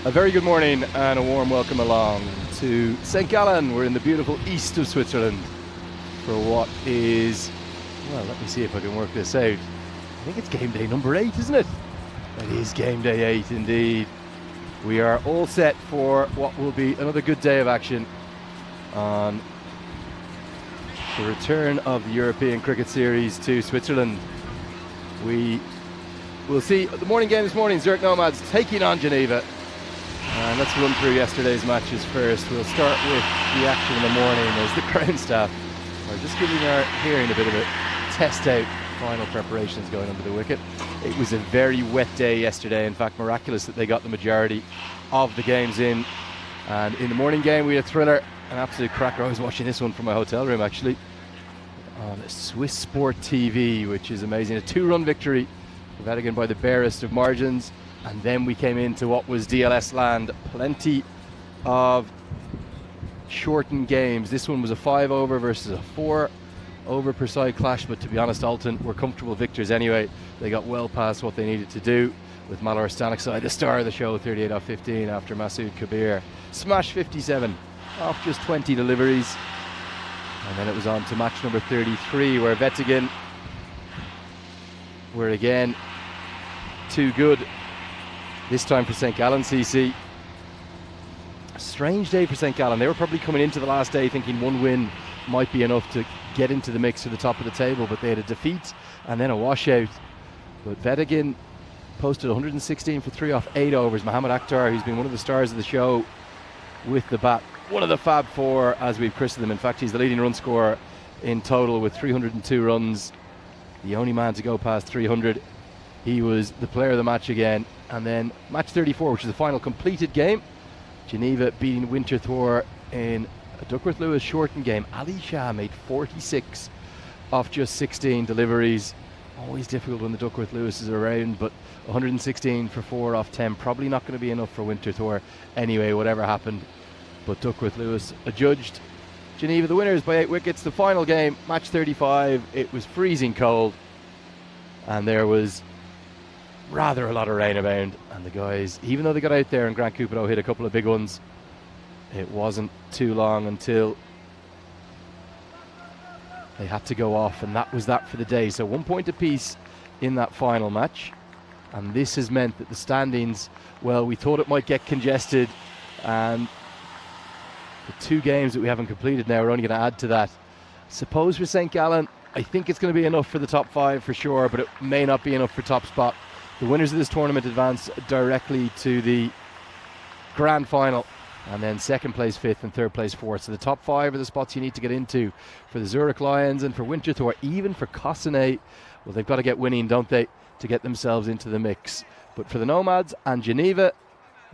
A very good morning and a warm welcome along to St. Gallen. We're in the beautiful east of Switzerland for what is, well, let me see if I can work this out. I think it's game day number 8, isn't it? It is game day 8 indeed. We are all set for what will be another good day of action on the return of the European Cricket Series to Switzerland. We will see the morning game this morning, Zurich Nomads taking on Geneva. And let's run through yesterday's matches first. We'll start with the action in the morning as the ground staff are just giving our hearing a bit of a test out. Final preparations going under the wicket. It was a very wet day yesterday. In fact, miraculous that they got the majority of the games in. And in the morning game, we had a thriller, an absolute cracker. I was watching this one from my hotel room actually on Swiss Sport TV, which is amazing. A 2-run victory for Vatican by the barest of margins. And then we came into what was DLS land. Plenty of shortened games. This one was a 5-over versus a 4-over per side clash, but to be honest, Alton were comfortable victors anyway. They got well past what they needed to do, with Malor Stanikside, the star of the show, 38 off 15 after Masood Kabir smashed 57 off just 20 deliveries. And then it was on to match number 33, where Vetigen were again too good. This time for St. Gallen CC. A strange day for St. Gallen. They were probably coming into the last day thinking one win might be enough to get into the mix to the top of the table, but they had a defeat and then a washout. But Vetigen posted 116 for 3 off 8 overs. Mohamed Akhtar, who's been one of the stars of the show with the bat, one of the Fab Four as we've christened them. In fact, he's the leading run scorer in total with 302 runs. The only man to go past 300. He was the player of the match again. And then match 34, which is the final completed game. Geneva beating Winterthur in a Duckworth-Lewis shortened game. Ali Shah made 46 off just 16 deliveries. Always difficult when the Duckworth-Lewis is around, but 116 for 4 off 10. Probably not going to be enough for Winterthur anyway, whatever happened. But Duckworth-Lewis adjudged Geneva the winners by 8 wickets. The final game, match 35, it was freezing cold. And there was rather a lot of rain abound, and the guys, even though they got out there and Grant Coupeau hit a couple of big ones, it wasn't too long until they had to go off, and that was that for the day. So 1 point apiece in that final match, and this has meant that the standings, well, we thought it might get congested, and the 2 games that we haven't completed now are only going to add to that. Suppose for St. Gallen, I think it's going to be enough for the top 5 for sure, but it may not be enough for top spot. The winners of this tournament advance directly to the grand final, and then second place 5th and third place 4th. So the top 5 are the spots you need to get into for the Zurich Lions and for Winterthur, even for Cossonay. Well, they've got to get winning, don't they, to get themselves into the mix. But for the Nomads and Geneva,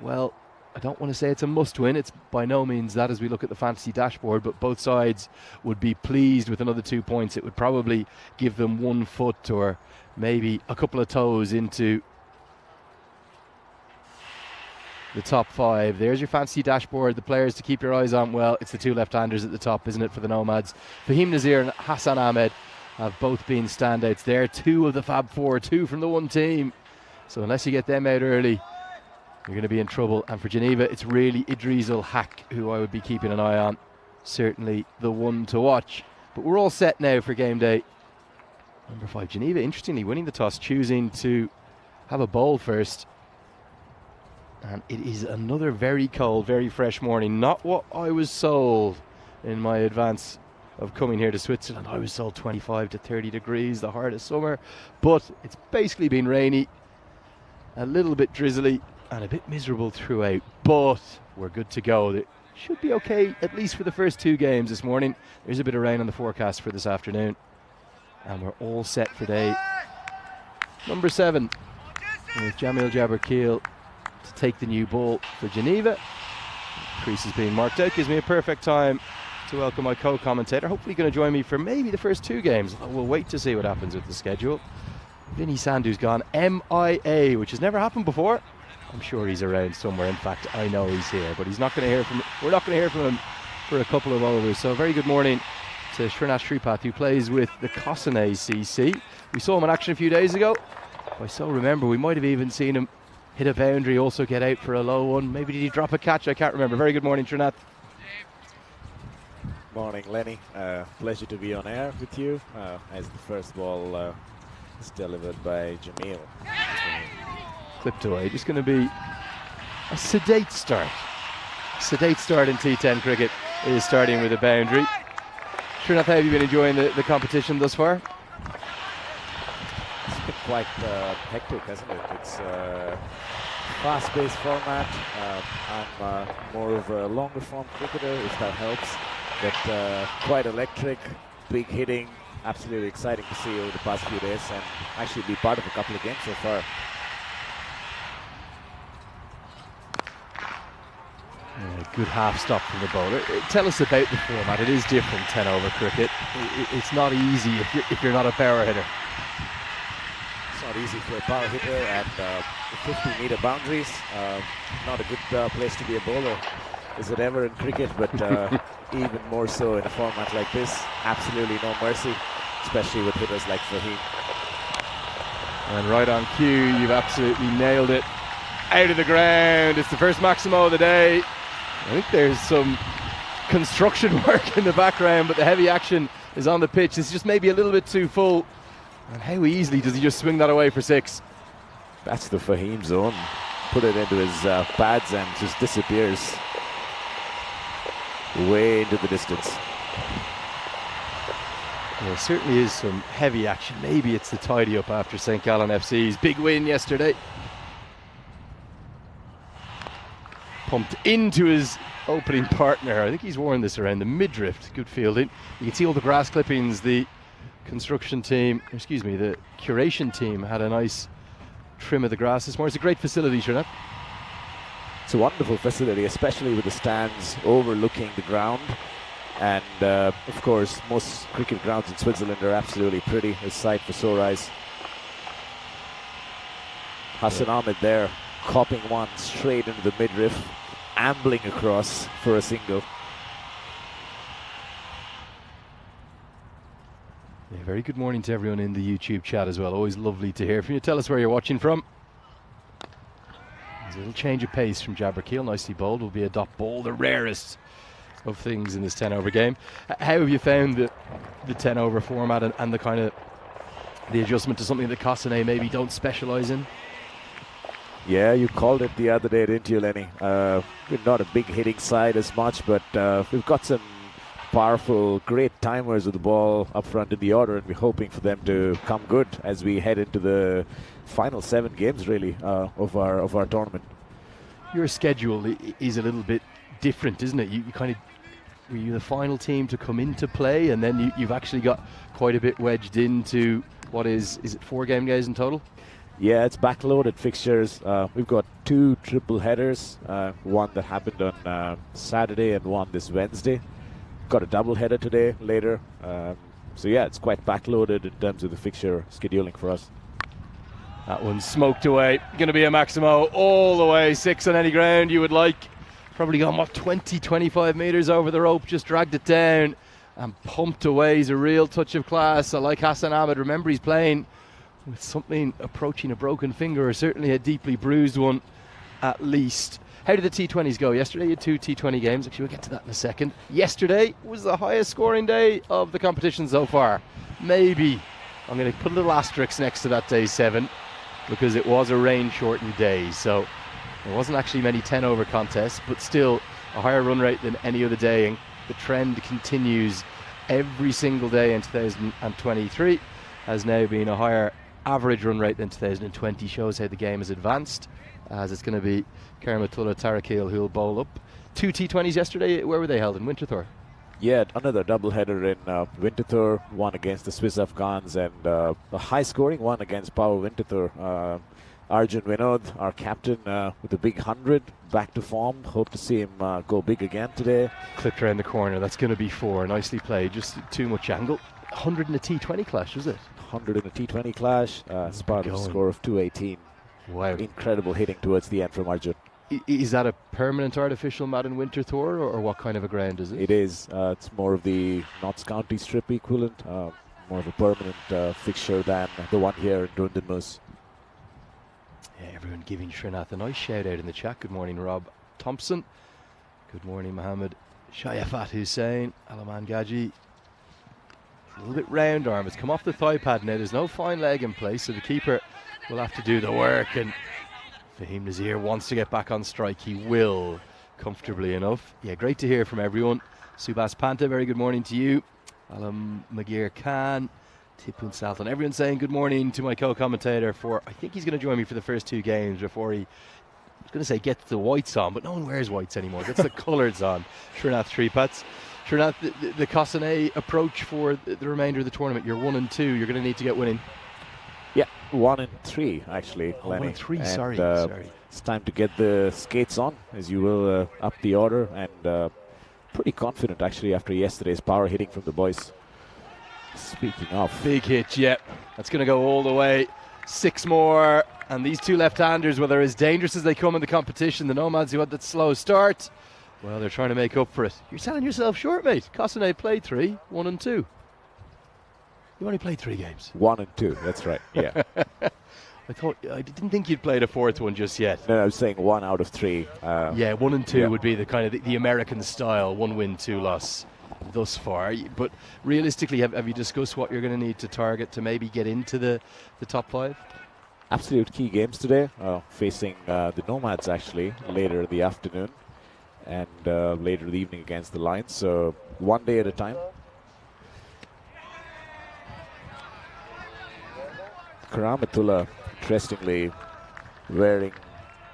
well, I don't want to say it's a must-win. It's by no means that as we look at the fantasy dashboard, but both sides would be pleased with another 2 points. It would probably give them 1 foot or maybe a couple of toes into the top 5. There's your fantasy dashboard. The players to keep your eyes on, well, it's the 2 left-handers at the top, isn't it, for the Nomads? Fahim Nazir and Hassan Ahmed have both been standouts there. 2 of the Fab Four, 2 from the one team. So unless you get them out early, you're going to be in trouble. And for Geneva, it's really Idris Ul-Haq who I would be keeping an eye on. Certainly the one to watch. But we're all set now for game day number 5. Geneva, interestingly, winning the toss, choosing to have a bowl first. And it is another very cold, very fresh morning. Not what I was sold in my advance of coming here to Switzerland. I was sold 25 to 30 degrees, the heart of summer. But it's basically been rainy, a little bit drizzly, and a bit miserable throughout. But we're good to go. It should be okay, at least for the first 2 games this morning. There's a bit of rain on the forecast for this afternoon. And we're all set for day number 7 with Jamil Jabbar-Keel to take the new ball for Geneva. The crease is being marked out. Gives me a perfect time to welcome my co-commentator. Hopefully going to join me for maybe the first 2 games. We'll wait to see what happens with the schedule. Vinny Sandhu's gone MIA, which has never happened before. I'm sure he's around somewhere. In fact, I know he's here, but he's not going to hear from. We're not going to hear from him for a couple of overs. So, very good morning to Srinath Sripath, who plays with the Cossonay CC. We saw him in action a few days ago. If I so remember, we might have even seen him hit a boundary, also get out for a low one. Maybe did he drop a catch? I can't remember. Very good morning, Trinath. Morning, Lenny. Pleasure to be on air with you as the first ball is delivered by Jamil. Clipped away. Just going to be a sedate start. Sedate start in T10 cricket is starting with a boundary. Trinath, how have you been enjoying the competition thus far? It's been quite hectic, hasn't it? It's a fast-paced format. I'm more of a longer form cricketer, if that helps. But quite electric, big hitting, absolutely exciting to see over the past few days and actually be part of a couple of games so far. Good half stop from the bowler. Tell us about the format. It is different, 10 over cricket. It's not easy if you're not a power hitter. It's not easy for a power hitter at 50-meter boundaries. Not a good place to be a bowler. Is it ever in cricket, but even more so in a format like this. Absolutely no mercy, especially with hitters like Fahim. And right on cue, you've absolutely nailed it. Out of the ground. It's the first Maximo of the day. I think there's some construction work in the background, but the heavy action is on the pitch. It's just maybe a little bit too full. And how easily does he just swing that away for 6? That's the Fahim zone. Put it into his pads and just disappears way into the distance. There certainly is some heavy action. Maybe it's the tidy up after St. Gallen FC's big win yesterday. Pumped into his opening partner. I think he's worn this around the midriff. Good fielding. You can see all the grass clippings. The construction team, excuse me, the curation team had a nice trim of the grass this morning. It's a great facility, Trinath. It's a wonderful facility, especially with the stands overlooking the ground. And of course, most cricket grounds in Switzerland are absolutely pretty. A sight for sore eyes. Hassan Ahmed there, copping one straight into the midriff, ambling across for a single. Yeah, very good morning to everyone in the YouTube chat as well. Always lovely to hear from you. Tell us where you're watching from. There's a little change of pace from Jabber Keel, nicely bowled. Will be a dot ball, the rarest of things in this 10 over game. How have you found the 10 over format and the kind of the adjustment to something that Kosane maybe don't specialise in? Yeah, you called it the other day, didn't you, Lenny? We're not a big hitting side as much, but we've got some powerful, great timers with the ball up front in the order, and we're hoping for them to come good as we head into the final 7 games, really, of our tournament. Your schedule is a little bit different, isn't it? You kind of were you the final team to come into play, and then you've actually got quite a bit wedged into what is it 4 game days in total? Yeah, it's backloaded fixtures. We've got 2 triple headers, one that happened on Saturday and one this Wednesday. Got a double header today later. So yeah, it's quite backloaded in terms of the fixture scheduling for us. That one's smoked away. Going to be a Maximo all the way, 6 on any ground you would like. Probably gone, what, 20-25 metres over the rope, just dragged it down and pumped away. He's a real touch of class. I like Hassan Ahmed. Remember, he's playing with something approaching a broken finger, or certainly a deeply bruised one at least. How did the T20s go yesterday? You had 2 T20 games. Actually, we'll get to that in a second. Yesterday was the highest scoring day of the competition so far. Maybe I'm going to put a little asterisk next to that day 7 because it was a rain-shortened day. So there wasn't actually many 10 over contests, but still a higher run rate than any other day. And the trend continues every single day in 2023. Has now been a higher average run rate than 2020. Shows how the game has advanced, as it's going to be Kermatullah Tarakil who'll bowl up. 2 T20s yesterday. Where were they held? In Winterthur? Yeah, another doubleheader in Winterthur, one against the Swiss Afghans, and a high-scoring one against Power Winterthur. Arjun Vinod, our captain, with a big 100, back to form. Hope to see him go big again today. Clipped around the corner. That's going to be 4. Nicely played. Just too much angle. 100 in a T20 clash, was it? 100 in a T20 clash. It's part of a score of 218. Wow. Incredible hitting towards the end from Arjun. Is that a permanent artificial mat in Winterthur, or what kind of a ground is it? It is. It's more of the Notts County Strip equivalent. More of a permanent fixture than the one here in Dunedin Moose. Yeah, everyone giving Srinath a nice shout out in the chat. Good morning, Rob Thompson. Good morning, Mohammed Shayafat Hussein. Alaman Gaji. A little bit round arm. It's come off the thigh pad now. There's no fine leg in place, so the keeper will have to do the work. And Fahim Nazir wants to get back on strike. He will, comfortably enough. Yeah, great to hear from everyone. Subhas Panta, very good morning to you. Alam Magir Khan, Tipun Salton. Everyone saying good morning to my co-commentator for, I think he's going to join me for the first 2 games before he, I was going to say gets the whites on, but no one wears whites anymore. Gets the colours on. Srinath Shripats. Srinath, the Kosane approach for the remainder of the tournament. You're 1 and 2. You're going to need to get winning. Yeah, 1 and 3 actually. Oh, 1 and 3. Sorry. It's time to get the skates on, as you will, up the order, and pretty confident actually after yesterday's power hitting from the boys. Speaking of big hit, yeah, that's going to go all the way. 6 more, and these 2 left-handers, well, they're as dangerous as they come in the competition. The Nomads who had that slow start, well, they're trying to make up for it. You're selling yourself short, mate. Kosane played 3, 1 and 2. You only played 3 games. 1 and 2, that's right. Yeah. I didn't think you'd played a 4th one just yet. No, I was saying 1 out of 3. Yeah, 1 and 2 would be the kind of the American style, 1 win, 2 loss thus far. But realistically, have you discussed what you're going to need to target to maybe get into the top 5? Absolute key games today, facing the Nomads actually later in the afternoon and later in the evening against the Lions. So 1 day at a time. Karamatullah, interestingly, wearing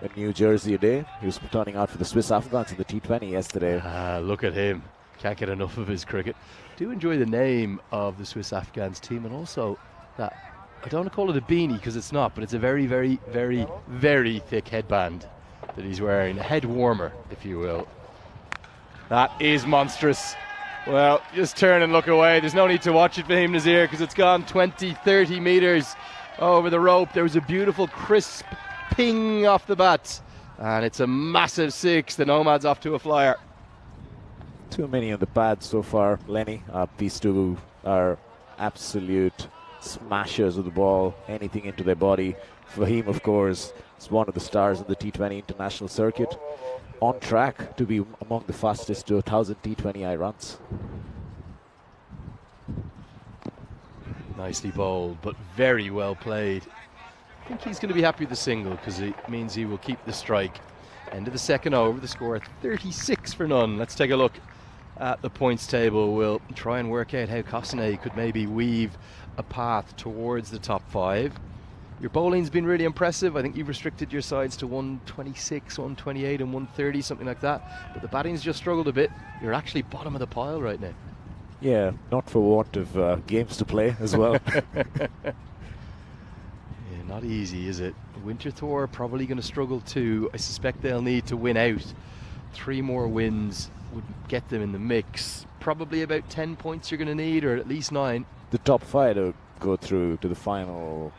a new jersey a day. He was turning out for the Swiss Afghans in the T20 yesterday. Look at him. Can't get enough of his cricket. Do enjoy the name of the Swiss Afghans team, and also that, I don't want to call it a beanie because it's not, but it's a very, very, very, very thick headband that he's wearing. A head warmer, if you will. That is monstrous. Well, just turn and look away. There's no need to watch it for Fahim Nazir because it's gone 20, 30 metres over the rope. There was a beautiful crisp ping off the bat, and it's a massive 6. The Nomads off to a flyer. Too many on the pad so far, Lenny. These 2 are absolute smashers of the ball, anything into their body. Fahim, of course, is one of the stars of the T20 international circuit, on track to be among the fastest to 1,000 T20I runs. Nicely bowled, but very well played. I think he's going to be happy with the single because it means he will keep the strike. End of the 2nd over, the score 36 for none. Let's take a look at the points table. We'll try and work out how Kosane could maybe weave a path towards the top 5. Your bowling's been really impressive. I think you've restricted your sides to 126, 128 and 130, something like that. But the batting's just struggled a bit. You're actually bottom of the pile right now. Yeah, not for want of games to play as well. Yeah, not easy, is it? Winterthur probably going to struggle too. I suspect they'll need to win out. 3 more wins would get them in the mix. Probably about 10 points you're going to need, or at least 9. The top 5 to go through to the final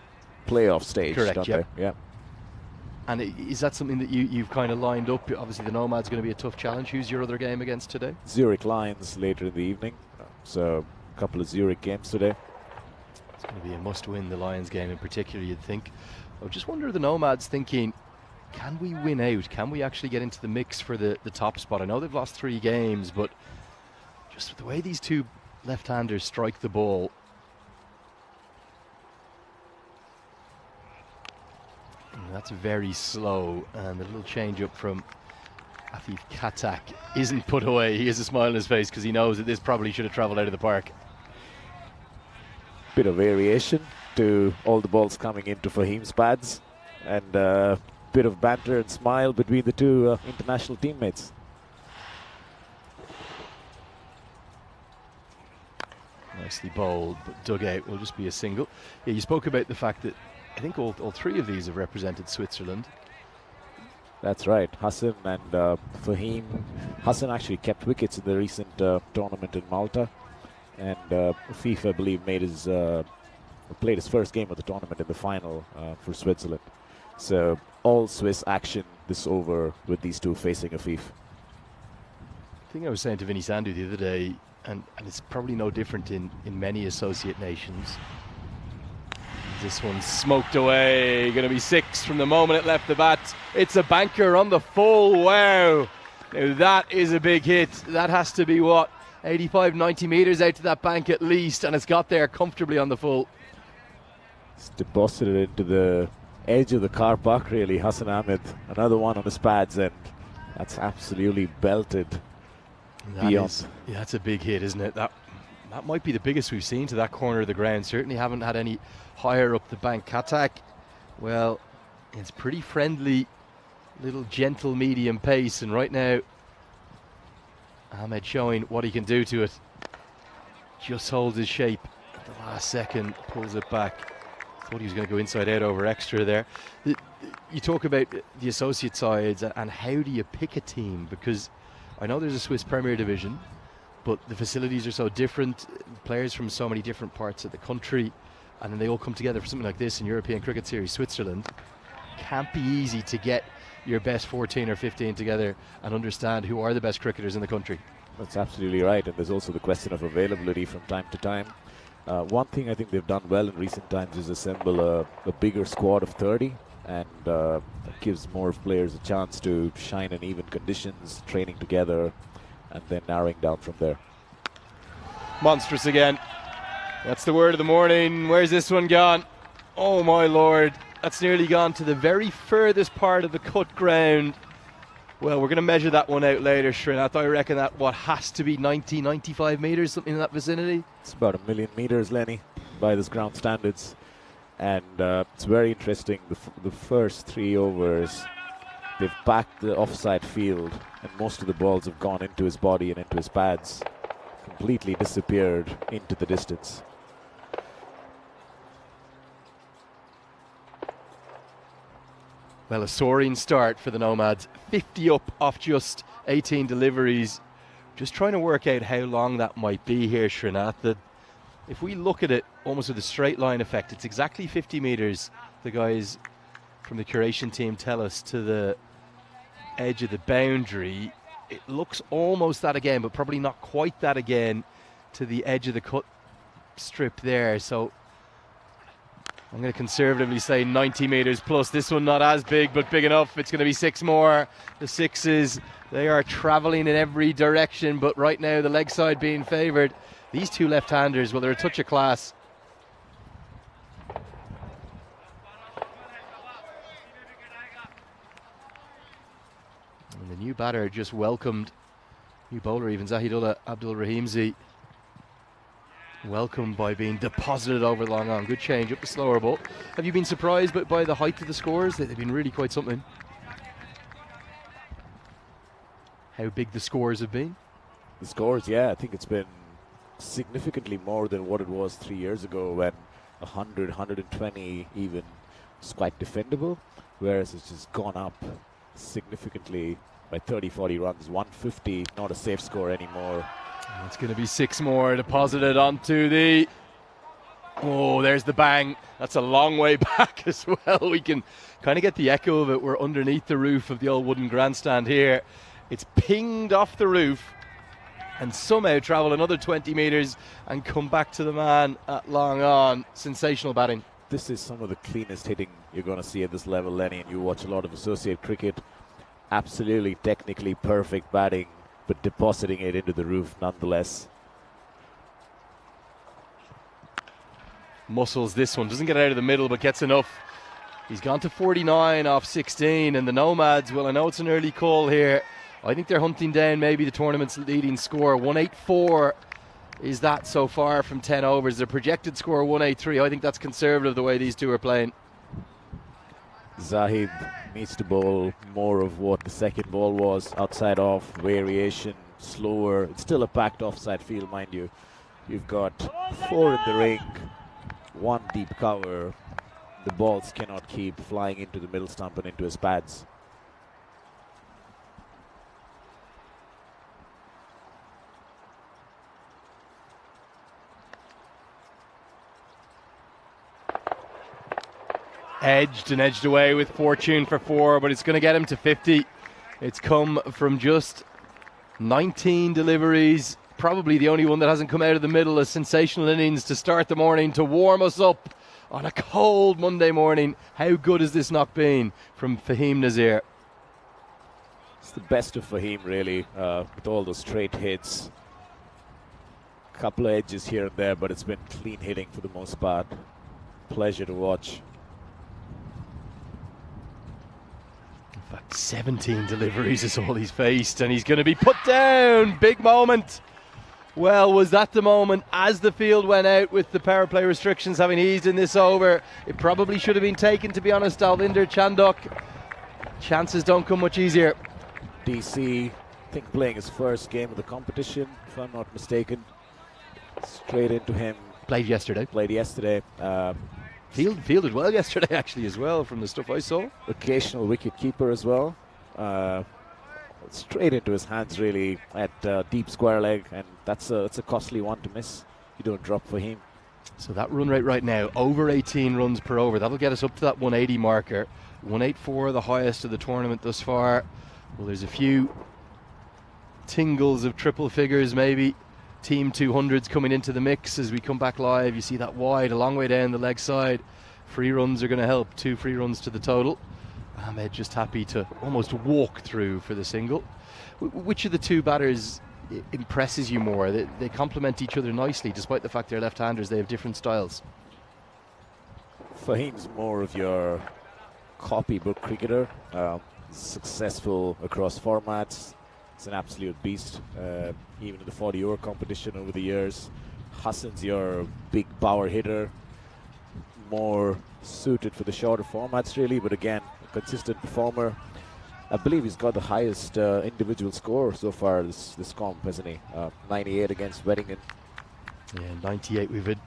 playoff stage. Correct, don't yep. they? Yeah. And is that something that you've kind of lined up? Obviously the Nomads going to be a tough challenge. Who's your other game against today? Zurich Lions later in the evening. So a couple of Zurich games today. It's going to be a must-win, the Lions game in particular, you'd think. I just wonder, the Nomads thinking, can we win out? Can we actually get into the mix for the top spot? I know they've lost 3 games, but just the way these 2 left-handers strike the ball, that's very slow, and the little change up from Afif Katak isn't put away. He has a smile on his face because he knows that this probably should have travelled out of the park. Bit of variation to all the balls coming into Fahim's pads, and a bit of banter and smile between the 2 international teammates. Nicely bowled, but dug out will just be a single. Yeah, you spoke about the fact that I think all 3 of these have represented Switzerland. That's right. Hassan and Fahim. Hassan actually kept wickets in the recent tournament in Malta, and Afif, I believe, played his first game of the tournament in the final for Switzerland. So all Swiss action this over with these 2 facing Afif. I think I was saying to Vinny Sandhu the other day, and it's probably no different in many associate nations. This one's smoked away. Going to be 6 from the moment it left the bat. It's a banker on the full. Wow. Now that is a big hit. That has to be what? 85, 90 metres out to that bank at least, and it's got there comfortably on the full. It's deposited into the edge of the car park, really. Hassan Ahmed, another one on his pads, and that's absolutely belted beyond. Yeah, that's a big hit, isn't it? That might be the biggest we've seen to that corner of the ground. Certainly haven't had any higher up the bank. Katak, well, it's pretty friendly, little gentle medium pace, and right now Ahmed showing what he can do to it. Just holds his shape at the last second, pulls it back. Thought he was going to go inside out over extra there. You talk about the associate sides and how do you pick a team, because I know there's a Swiss Premier Division, but the facilities are so different, players from so many different parts of the country, and then they all come together for something like this in European Cricket Series Switzerland. Can't be easy to get your best 14 or 15 together and understand who are the best cricketers in the country. That's absolutely right, and there's also the question of availability from time to time. One thing I think they've done well in recent times is assemble a bigger squad of 30, and that gives more players a chance to shine in even conditions, training together, and then narrowing down from there. Monstrous again. That's the word of the morning. Where's this one gone? Oh my lord, that's nearly gone to the very furthest part of the cut ground. Well, we're going to measure that one out later, Srinath. I reckon that has to be 90, 95 metres, something in that vicinity. It's about 1 million metres, Lenny, by this ground standards. And it's very interesting. The first 3 overs, they've backed the offside field, and most of the balls have gone into his body and into his pads. Completely disappeared into the distance. Well, a soaring start for the Nomads. 50 up off just 18 deliveries. Just trying to work out how long that might be here, Srinath. That if we look at it almost with a straight line effect, it's exactly 50 metres, the guys from the curation team tell us, to the edge of the boundary. It looks almost that again, but probably not quite that again to the edge of the cut strip there. So I'm going to conservatively say 90 metres plus. This one not as big, but big enough. It's going to be 6 more. The 6s, they are travelling in every direction, but right now the leg side being favoured. These 2 left-handers, well, they're a touch of class. And the new batter just welcomed, new bowler even, Zahidullah Abdul Rahimzi, welcomed by being deposited over the long on. Good change up the slower ball. Have you been surprised by the height of the scores? They've been really quite something. How big the scores have been? The scores, yeah, I think it's been significantly more than what it was 3 years ago, when 100, 120 even was quite defendable, whereas it's just gone up significantly by 30, 40 runs. 150, not a safe score anymore. It's going to be 6 more deposited onto the... Oh, there's the bang. That's a long way back as well. We can kind of get the echo of it. We're underneath the roof of the old wooden grandstand here. It's pinged off the roof and somehow travel another 20 metres and come back to the man at long on. Sensational batting. This is some of the cleanest hitting you're going to see at this level, Lenny, and you watch a lot of associate cricket. Absolutely technically perfect batting, but depositing it into the roof nonetheless. Muscles this one. Doesn't get out of the middle, but gets enough. He's gone to 49 off 16, and the Nomads, well, I know it's an early call here. I think they're hunting down maybe the tournament's leading score. 184 is that so far from 10 overs. Their projected score 183. I think that's conservative the way these 2 are playing. Zahid needs to bowl more of what the second ball was, outside off, variation, slower. It's still a packed offside field, mind you. You've got 4 in the ring, 1 deep cover. The balls cannot keep flying into the middle stump and into his pads. Edged and edged away with fortune for 4, but it's going to get him to 50. It's come from just 19 deliveries. Probably the only one that hasn't come out of the middle. A sensational innings to start the morning to warm us up on a cold Monday morning. How good has this knock been from Fahim Nazir? It's the best of Fahim, really, with all those straight hits. Couple of edges here and there, but it's been clean hitting for the most part. Pleasure to watch. In fact, 17 deliveries is all he's faced, and he's going to be put down. Big moment. Well, was that the moment as the field went out with the power play restrictions having eased in this over? It probably should have been taken, to be honest. Alvinder Chandok. Chances don't come much easier. DC, I think playing his first game of the competition, if I'm not mistaken. Straight into him. Played yesterday. Fielded well yesterday, actually, as well, from the stuff I saw. Occasional wicket keeper as well. Straight into his hands, really, at deep square leg, and that's a costly one to miss. You don't drop for him. So that run rate right now, over 18 runs per over. That'll get us up to that 180 marker. 184, the highest of the tournament thus far. Well, there's a few tingles of triple figures, maybe. Team 200s coming into the mix as we come back live. You see that wide, a long way down the leg side. Free runs are going to help. 2 free runs to the total. Ahmed just happy to almost walk through for the single. Which of the two batters impresses you more? They complement each other nicely, despite the fact they're left-handers. They have different styles. Fahim's more of your copybook cricketer. Successful across formats. He's an absolute beast, even in the 40-over competition over the years. Hassan's your big power hitter, more suited for the shorter formats, really, but again, a consistent performer. I believe he's got the highest individual score so far this comp, hasn't he? 98 against Weddingen. Yeah, 98. We've had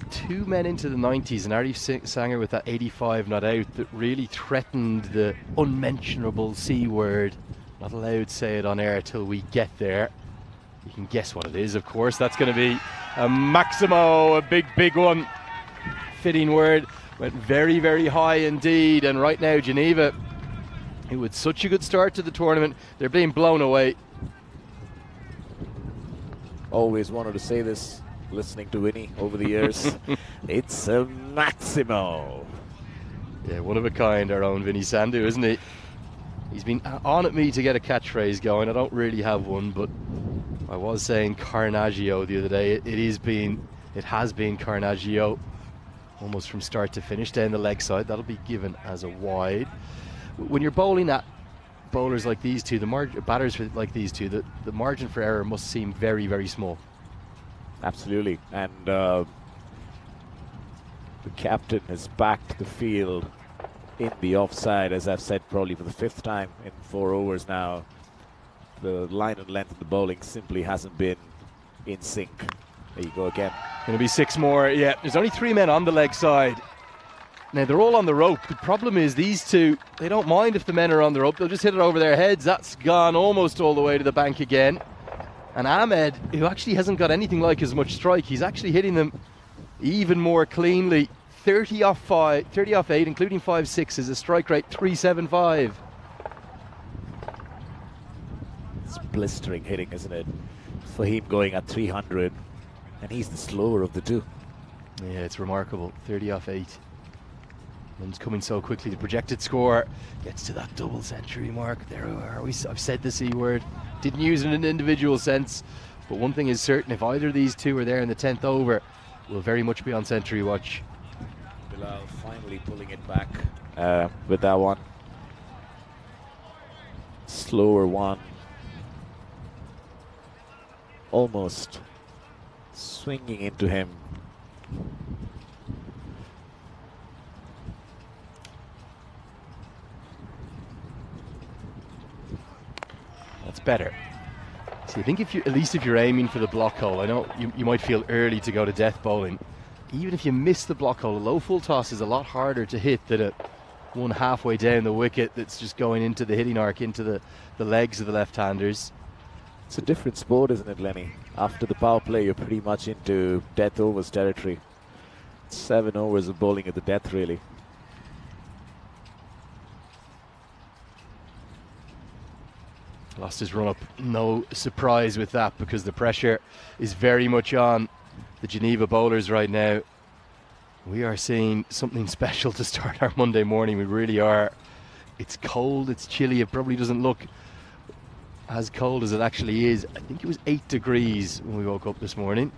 2 men into the 90s, and Arif Sanger with that 85 not out that really threatened the unmentionable C word. Not allowed to say it on air till we get there. You can guess what it is, of course. That's going to be a Maximo, a big one. Fitting word. Went very, very high indeed. And right now, Geneva, who had such a good start to the tournament, they're being blown away. Always wanted to say this, listening to Winnie over the years. It's a Maximo. Yeah, one of a kind, our own Vinny Sandhu, isn't he? He's been on at me to get a catchphrase going. I don't really have one, but I was saying Carnaggio the other day. It has been Carnaggio, almost from start to finish down the leg side. That'll be given as a wide. When you're bowling at bowlers like these two, batters like these two, the margin for error must seem very, very small. Absolutely, and the captain has backed the field in the offside, as I've said probably for the 5th time in 4 overs now. The line and length of the bowling simply hasn't been in sync. There you go again. Going to be 6 more. Yeah, there's only 3 men on the leg side. Now they're all on the rope. The problem is these two, they don't mind if the men are on the rope. They'll just hit it over their heads. That's gone almost all the way to the bank again. And Ahmed, who actually hasn't got anything like as much strike, he's actually hitting them even more cleanly. 30 off 8, including 5 6s, a strike rate 375. It's blistering hitting, isn't it? Fahim going at 300, and he's the slower of the two. Yeah, it's remarkable. 30 off 8. And it's coming so quickly. The projected score gets to that double century mark. There are we. I've said the C word. Didn't use it in an individual sense, but one thing is certain: if either of these two are there in the 10th over, we'll very much be on century watch. Bilal finally pulling it back with that one. Slower one. Almost swinging into him. That's better. See, I think at least if you're aiming for the block hole, I know you might feel early to go to death bowling. Even if you miss the block hole, a low full toss is a lot harder to hit than one halfway down the wicket that's just going into the hitting arc, into the legs of the left-handers. It's a different sport, isn't it, Lenny? After the power play, you're pretty much into death overs territory. 7 overs of bowling at the death, really. Lost his run up. No surprise with that, because the pressure is very much on the Geneva bowlers right now. We are seeing something special to start our Monday morning. We really are. It's cold, it's chilly. It probably doesn't look as cold as it actually is. I think it was 8 degrees when we woke up this morning.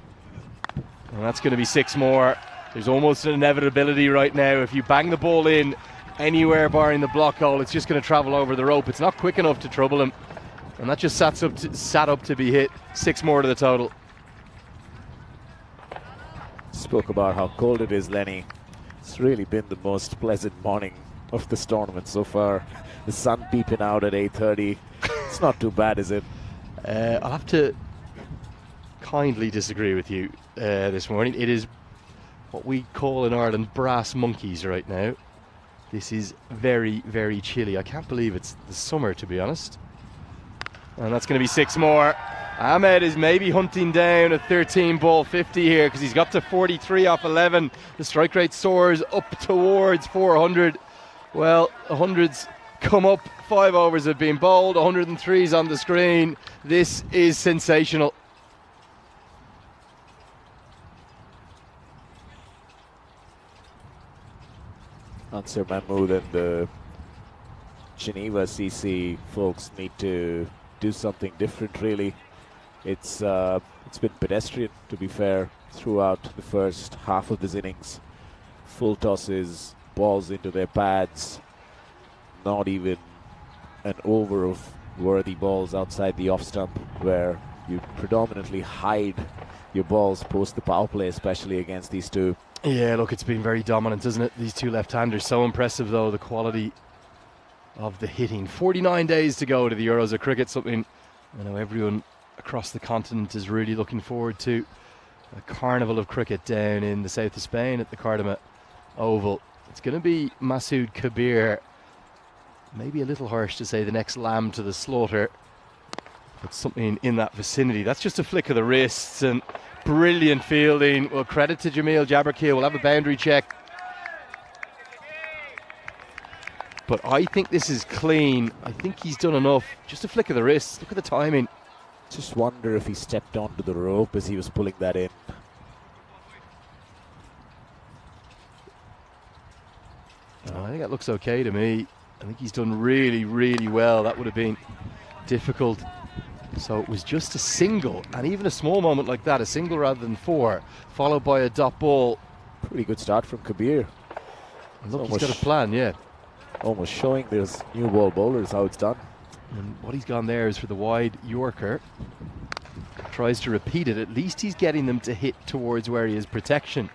And that's going to be 6 more. There's almost an inevitability right now. If you bang the ball in anywhere barring the block hole, it's just going to travel over the rope. It's not quick enough to trouble him. And that just sat up to be hit. 6 more to the total. Spoke about how cold it is, Lenny. It's really been the most pleasant morning of this tournament so far. The sun peeping out at 8:30. It's not too bad, is it? I'll have to kindly disagree with you this morning. It is what we call in Ireland brass monkeys right now. This is very, very chilly. I can't believe it's the summer, to be honest. And that's going to be 6 more. Ahmed is maybe hunting down a 13-ball 50 here because he's got to 43 off 11. The strike rate soars up towards 400. Well, 100s come up. 5 overs have been bowled. 103s on the screen. This is sensational. Answer Mahmood and the Geneva CC folks need to do something different, really. It's been pedestrian, to be fair, throughout the first half of this innings. Full tosses, balls into their pads, not even an over of worthy balls outside the off stump, where you predominantly hide your balls post the power play, especially against these two. Yeah, look, it's been very dominant, isn't it? These two left-handers, so impressive though, the quality of the hitting. 49 days to go to the Euros of Cricket, something I know everyone across the continent is really looking forward to. A carnival of cricket down in the south of Spain at the Cardama Oval. It's going to be Masood Kabir, maybe a little harsh to say the next lamb to the slaughter, but something in that vicinity. That's just a flick of the wrists and brilliant fielding. Well, credit to Jamil Jabbarkil. We'll have a boundary check. But I think this is clean. I think he's done enough. Just a flick of the wrists. Look at the timing. Just wonder if he stepped onto the rope as he was pulling that in. I think that looks okay to me. I think he's done really, really well. That would have been difficult. So it was just a single, and even a small moment like that, a single rather than 4, followed by a dot ball. Pretty good start from Kabir. And look, he's got a plan, yeah. Almost showing those new ball bowlers how it's done. And what he's gone there is for the wide Yorker. Tries to repeat it. At least he's getting them to hit towards where he has protection,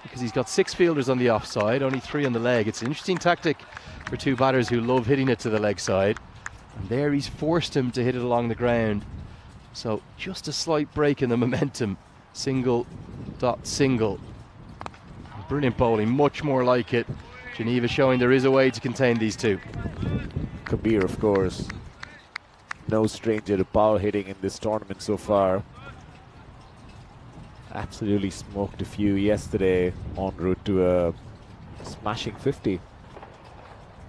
because he's got 6 fielders on the offside, only 3 on the leg. It's an interesting tactic for 2 batters who love hitting it to the leg side. And there he's forced him to hit it along the ground. So just a slight break in the momentum. Single, dot, single. Brilliant bowling, much more like it. Geneva showing there is a way to contain these two. Kabir, of course, no stranger to power hitting in this tournament so far. Absolutely smoked a few yesterday en route to a smashing 50.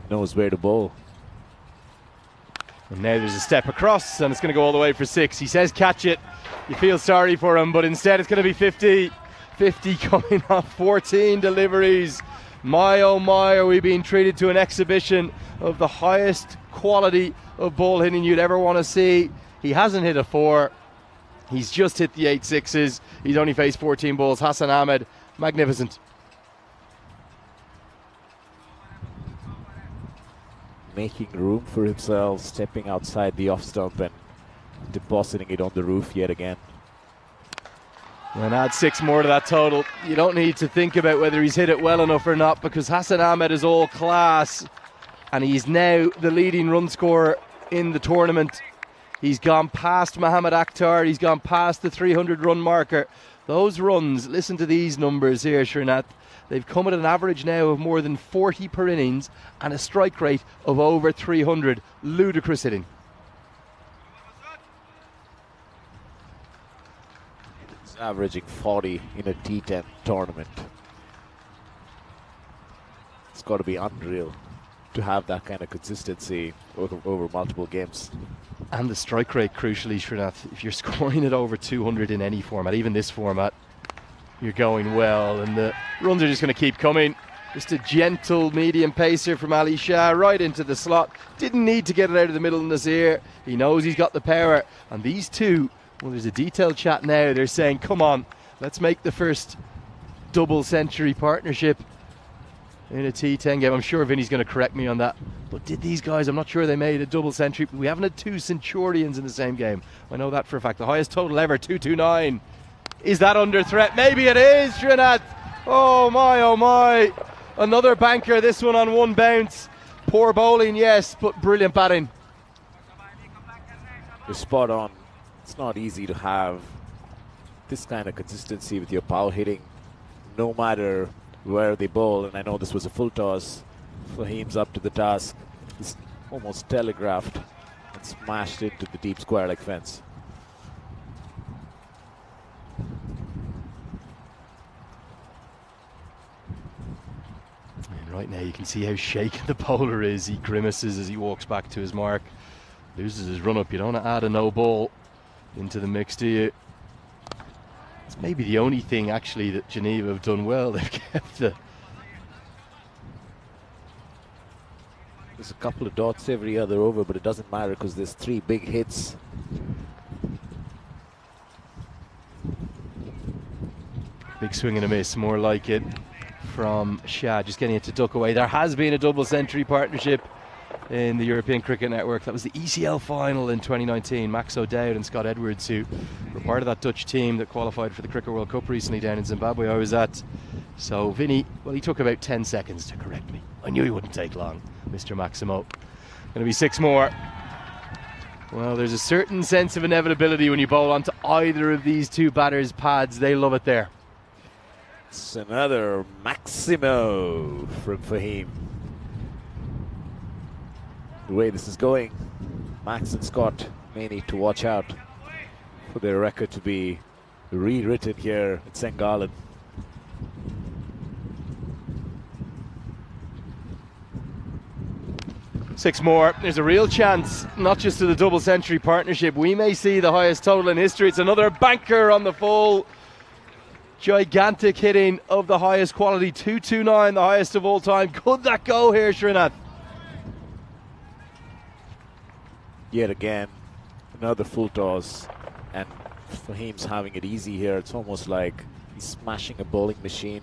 Knows where to bowl. And now there's a step across, and it's going to go all the way for 6. He says catch it. You feel sorry for him, but instead it's going to be 50. 50 coming off 14 deliveries. My oh my, are we being treated to an exhibition of the highest quality of ball hitting you'd ever want to see. He hasn't hit a 4. He's just hit the 8 6s. He's only faced 14 balls. Hassan Ahmed, magnificent. Making room for himself, stepping outside the off stump and depositing it on the roof yet again. And add 6 more to that total. You don't need to think about whether he's hit it well enough or not, because Hassan Ahmed is all class, and he's now the leading run scorer in the tournament. He's gone past Mohammad Akhtar. He's gone past the 300 run marker. Those runs, listen to these numbers here, Srinath. They've come at an average now of more than 40 per innings and a strike rate of over 300. Ludicrous hitting. He's averaging 40 in a T10 tournament. It's got to be unreal to have that kind of consistency over multiple games. And the strike rate, crucially, Srinath. If you're scoring it over 200 in any format, even this format, you're going well, and the runs are just going to keep coming. Just a gentle medium pacer from Ali Shah right into the slot. Didn't need to get it out of the middle of Nazir. He knows he's got the power. And these two, well, there's a detailed chat now. They're saying, come on, let's make the first double century partnership in a T10 game. I'm sure Vinny's going to correct me on that. But did these guys, I'm not sure they made a double century. We haven't had two Centurions in the same game. I know that for a fact. The highest total ever, 229. Is that under threat? Maybe it is, Trinad. Oh my, oh my. Another banker, this one on one bounce. Poor bowling, yes, but brilliant batting. You're spot on. It's not easy to have this kind of consistency with your power hitting, no matter where they bowl. And I know this was a full toss. Fahim's up to the task. He's almost telegraphed and smashed into the deep square leg fence. Right now you can see how shaken the bowler is. He grimaces as he walks back to his mark. Loses his run up. You don't want to add a no ball into the mix, do you? It's maybe the only thing actually that Geneva have done well. They've kept the... There's a couple of dots every other over, but it doesn't matter because there's 3 big hits. Big swing and a miss, more like it, from Shah, just getting it to duck away. There has been a double century partnership in the European Cricket Network. That was the ECL final in 2019. Max O'Dowd and Scott Edwards, who were part of that Dutch team that qualified for the Cricket World Cup recently down in Zimbabwe, I was at. So Vinny, well, he took about 10 seconds to correct me. I knew he wouldn't take long, Mr. Maximo. Going to be 6 more. Well, there's a certain sense of inevitability when you bowl onto either of these two batters' pads. They love it there. It's another Maximo from Fahim. The way this is going, Max and Scott may need to watch out for their record to be rewritten here at St. Gallen. Six more. There's a real chance, not just to the double century partnership. We may see the highest total in history. It's another banker on the full. Gigantic hitting of the highest quality. 229, the highest of all time. Could that go here, Srinath? Yet again, another full toss, and Fahim's having it easy here. It's almost like he's smashing a bowling machine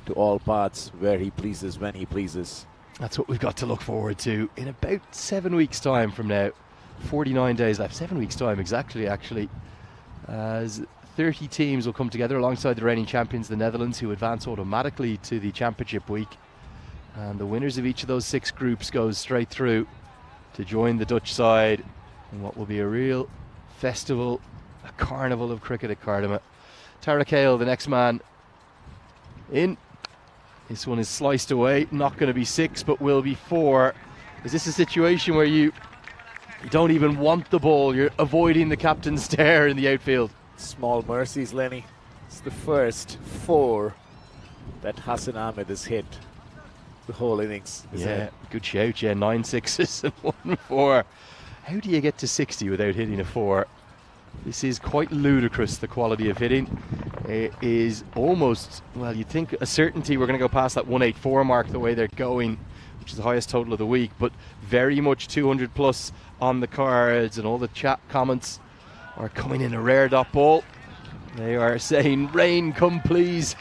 to all parts where he pleases, when he pleases. That's what we've got to look forward to in about 7 weeks' time from now. 49 days left, 7 weeks' time exactly, actually, as 30 teams will come together alongside the reigning champions, the Netherlands, who advance automatically to the championship week. And the winners of each of those 6 groups goes straight through to join the Dutch side in what will be a real festival, a carnival of cricket at Cardamom. Tara Cale, the next man in. This one is sliced away, not going to be 6, but will be 4. Is this a situation where you don't even want the ball, you're avoiding the captain's stare in the outfield? Small mercies, Lenny. It's the first 4 that Hassan Ahmed has hit the whole innings. Yeah, good shout. Yeah, 9 6s and 1 4. How do you get to 60 without hitting a 4? This is quite ludicrous, the quality of hitting. It is almost, well, you'd think a certainty we're going to go past that 184 mark the way they're going, which is the highest total of the week, but very much 200 plus on the cards, and all the chat comments are coming in a rare dot ball. They are saying, rain, come please.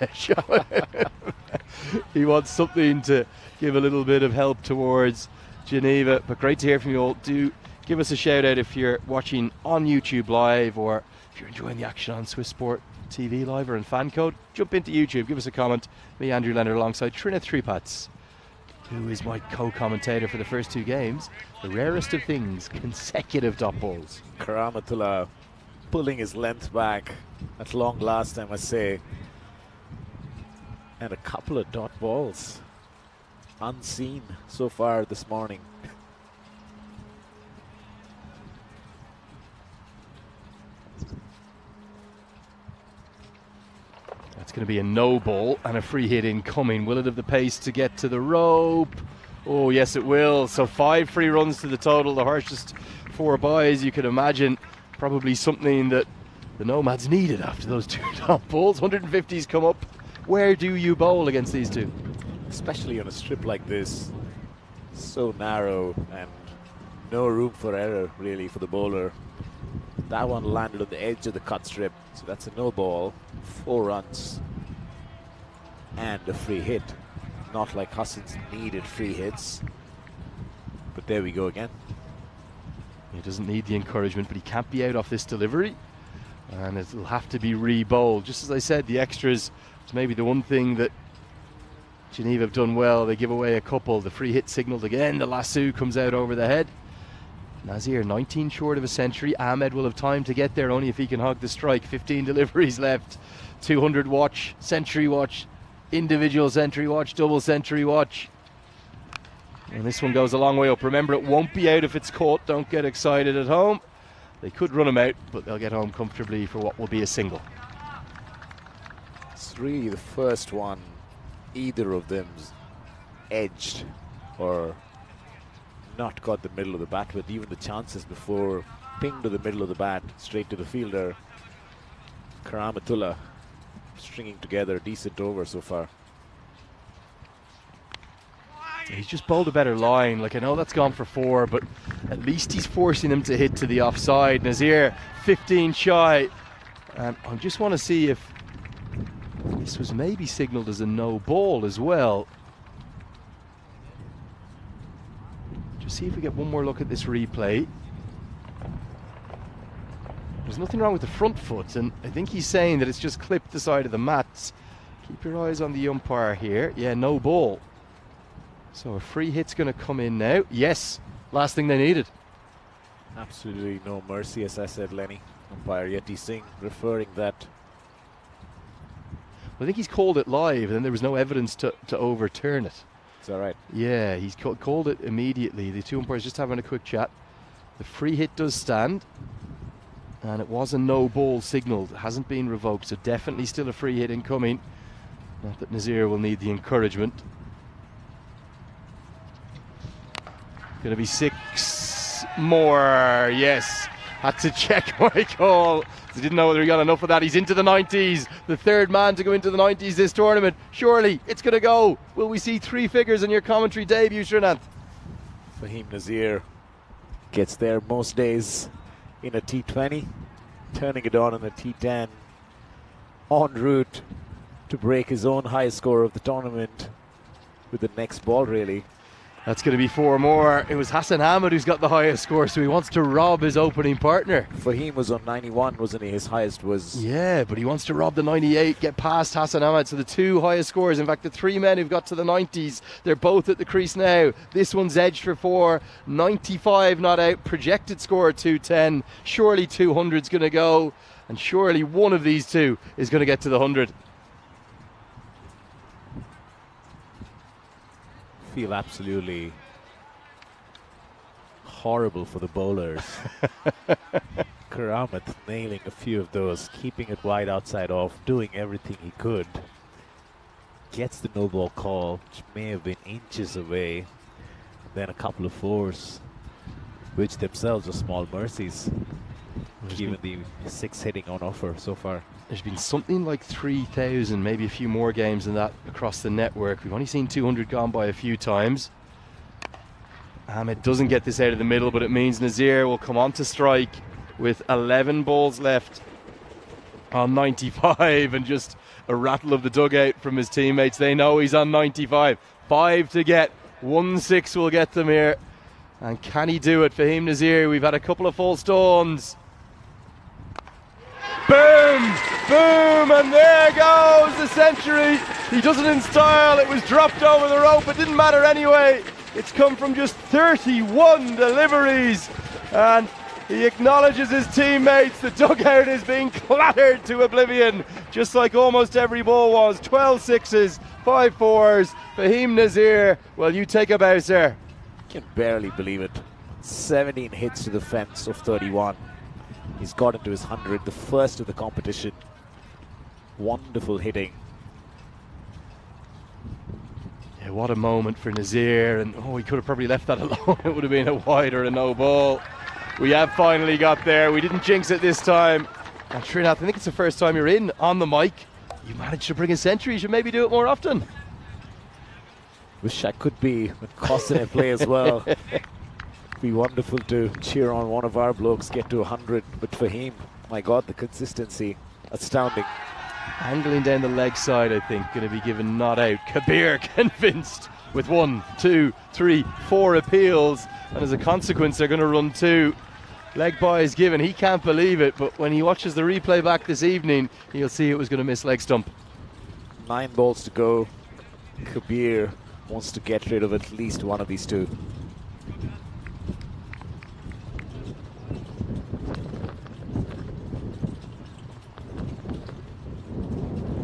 He wants something to give a little bit of help towards Geneva. But great to hear from you all. Do give us a shout out if you're watching on YouTube Live, or if you're enjoying the action on Swiss Sport TV Live or in Fan Code. Jump into YouTube, give us a comment. Me, Andrew Leonard, alongside Trinith Tripats, who is my co-commentator for the first 2 games. The rarest of things, consecutive dot balls. Karamatullah pulling his length back at long last, I must say. And a couple of dot balls unseen so far this morning. That's going to be a no ball and a free hit incoming. Will it have the pace to get to the rope? Oh, yes, it will. So 5 free runs to the total, the harshest 4 byes you could imagine. Probably something that the Nomads needed after those two top balls. 150s come up. Where do you bowl against these two? Especially on a strip like this, so narrow and no room for error really for the bowler. That one landed on the edge of the cut strip, so that's a no ball, 4 runs and a free hit. Not like Hassan's needed free hits, but there we go again. He doesn't need the encouragement, but he can't be out off this delivery, and it'll have to be re-bowled. Just as I said, the extras, it's maybe the one thing that Geneva have done well. They give away a couple. The free hit signalled again. The lasso comes out over the head. Nazir 19 short of a century. Ahmed will have time to get there only if he can hog the strike. 15 deliveries left. 200 watch, century watch, individual century watch, double century watch. And this one goes a long way up. Remember, it won't be out if it's caught. Don't get excited at home. They could run him out, but they'll get home comfortably for what will be a single. It's really the first one either of them's edged or not got the middle of the bat with. Even the chances before pinged to the middle of the bat straight to the fielder. Karamatullah stringing together a decent over so far. He's just bowled a better line. Like, I know that's gone for 4, but at least he's forcing him to hit to the offside. Nazir 15 shy, and I just want to see if this was maybe signalled as a no ball as well. Just see if we get one more look at this replay. There's nothing wrong with the front foot, and I think he's saying that it's just clipped the side of the mats. Keep your eyes on the umpire here. Yeah, no ball. So a free hit's going to come in now. Yes, last thing they needed. Absolutely no mercy, as I said, Lenny. Umpire Yeti Singh referring that. I think he's called it live, and then there was no evidence to overturn it. Is that right? Yeah, he's called it immediately. The two umpires just having a quick chat. The free hit does stand, and it was a no ball signalled. It hasn't been revoked, so definitely still a free hit incoming. Not that Nazir will need the encouragement. Going to be 6 more. Yes, had to check my call. I didn't know whether he got enough of that. He's into the 90s. The third man to go into the 90s this tournament. Surely it's going to go. Will we see 3 figures in your commentary debut, Srinath? Fahim Nazir gets there most days in a T20, turning it on in a T10, en route to break his own highest score of the tournament with the next ball, really. That's going to be 4 more. It was Hassan Ahmed who's got the highest score, so he wants to rob his opening partner. Fahim was on 91, wasn't he? His highest was... Yeah, but he wants to rob the 98, get past Hassan Ahmed. So the 2 highest scores, in fact, the 3 men who've got to the 90s, they're both at the crease now. This one's edged for 4, 95 not out, projected score 210. Surely 200's going to go, and surely one of these 2 is going to get to the 100. Feel absolutely horrible for the bowlers. Karamat nailing a few of those, keeping it wide outside off, doing everything he could. Gets the no ball call, which may have been inches away. Then a couple of 4s, which themselves are small mercies, given the 6 hitting on offer so far. There's been something like 3,000, maybe a few more games than that across the network. We've only seen 200 gone by a few times. Ahmed doesn't get this out of the middle, but it means Nazir will come on to strike with 11 balls left on 95, and just a rattle of the dugout from his teammates. They know he's on 95. 5 to get. 1-6 will get them here. And can he do it? Fahim Nazir, we've had a couple of false dawns. Boom! Boom! And there goes the century. He does it in style. It was dropped over the rope. It didn't matter anyway. It's come from just 31 deliveries. And he acknowledges his teammates. The dugout is being clattered to oblivion, just like almost every ball was. 12 6s, 5 4s. Fahim Nazir, well, you take a bow, sir. Can barely believe it. 17 hits to the fence of 31. He's got into his 100, the first of the competition. Wonderful hitting. Yeah, what a moment for Nazir. And he could have probably left that alone. It would have been a wide or a no ball. We have finally got there. We didn't jinx it this time. And Trinath, I think it's the first time you're in on the mic. You managed to bring a century. You should maybe do it more often. Wish I could be with Costin play as well. Be wonderful to cheer on one of our blokes get to 100. But Fahim, my God, the consistency, astounding. Angling down the leg side, I think, going to be given not out. Kabir convinced with 1, 2, 3, 4 appeals, and as a consequence they're going to run 2. Leg bye is given. He can't believe it, but when he watches the replay back this evening, he'll see it was going to miss leg stump. 9 balls to go. Kabir wants to get rid of at least one of these 2.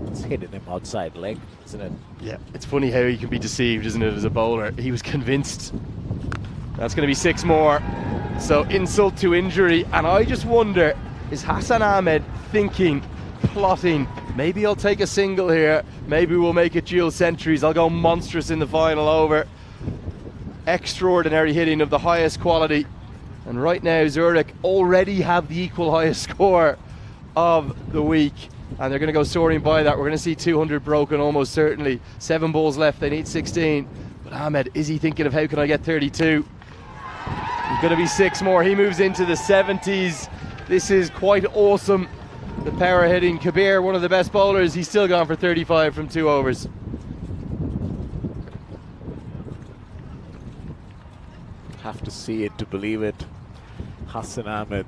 It's hitting him outside leg, isn't it? Yeah, it's funny how he can be deceived, isn't it, as a bowler. He was convinced. That's going to be 6 more. So insult to injury, and I just wonder, is Hassan Ahmed thinking, plotting, maybe I'll take a single here, maybe we'll make it dual centuries, I'll go monstrous in the final over. Extraordinary hitting of the highest quality, and right now Zurich already have the equal highest score of the week, and they're going to go soaring by that. We're going to see 200 broken almost certainly. 7 balls left, they need 16, but Ahmed, is he thinking of how can I get 32? There's going to be 6 more. He moves into the 70s. This is quite awesome. The power hitting. Kabir, one of the best bowlers. He's still gone for 35 from 2 overs. Have to see it to believe it. Hassan Ahmed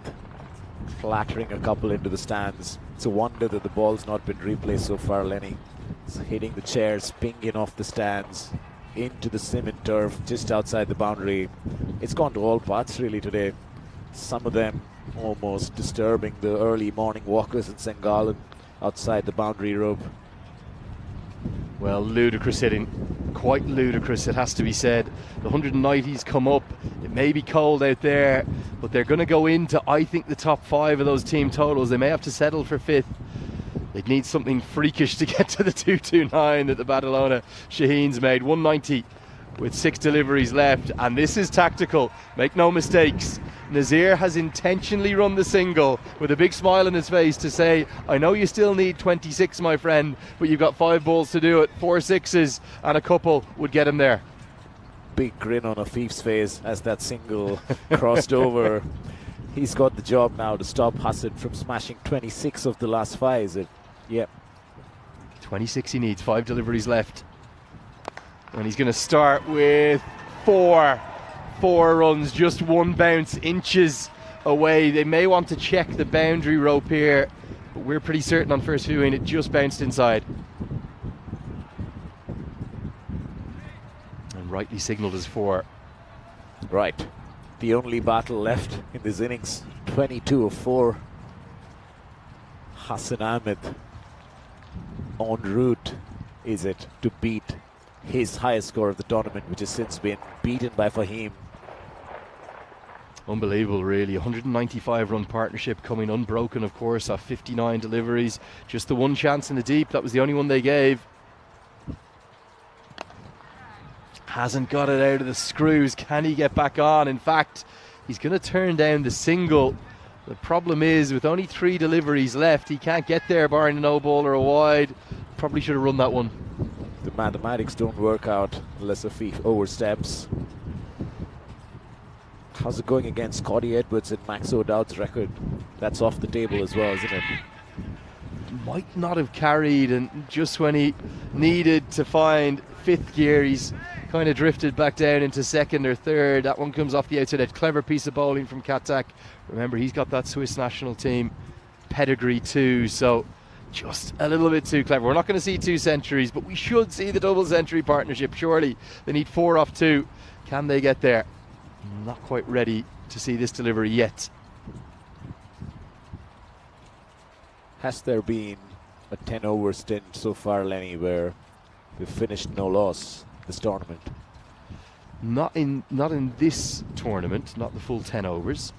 clattering a couple into the stands. It's a wonder that the ball's not been replayed so far, Lenny. It's hitting the chairs, pinging off the stands into the cement turf just outside the boundary. It's gone to all parts really today. Some of them almost disturbing the early morning walkers in Sengalan outside the boundary rope. Well, ludicrous hitting, quite ludicrous, it has to be said. The 190s come up, it may be cold out there, but they're going to go into, I think, the top 5 of those team totals. They may have to settle for 5th. They'd need something freakish to get to the 229 that the Badalona Shaheens made. 190 with 6 deliveries left, and this is tactical, make no mistakes. Nazir has intentionally run the single with a big smile on his face to say, I know you still need 26, my friend, but you've got 5 balls to do it. 4 sixes and a couple would get him there. Big grin on Afif's face as that single crossed over. He's got the job now to stop Hassan from smashing 26 of the last 5, is it? Yep. 26 he needs, 5 deliveries left. And he's going to start with 4 runs, just 1 bounce, inches away. They may want to check the boundary rope here, but we're pretty certain on first viewing it just bounced inside. And rightly signalled as 4. Right. The only battle left in this innings, 22 of 4. Hassan Ahmed en route, is it, to beat his highest score of the tournament, which has since been beaten by Fahim. Unbelievable, really. 195 run partnership coming unbroken, of course, off 59 deliveries. Just the 1 chance in the deep, that was the only one they gave. Hasn't got it out of the screws. Can he get back on? In fact, he's going to turn down the single. The problem is, with only 3 deliveries left, he can't get there barring a no ball or a wide. Probably should have run that one. The mathematics don't work out unless Afif oversteps. How's it going against Scotty Edwards and Max O'Dowd's record? That's off the table as well, isn't it? Might not have carried, and just when he needed to find 5th gear, he's kind of drifted back down into 2nd or 3rd. That one comes off the outside edge. Clever piece of bowling from Katak. Remember, he's got that Swiss national team pedigree too, so just a little bit too clever. We're not going to see 2 centuries, but we should see the double century partnership, surely. They need 4 off 2. Can they get there? Not quite ready to see this delivery yet. Has there been a 10-over stint so far, Lenny, where we've finished no loss this tournament? Not in this tournament, not the full 10 overs.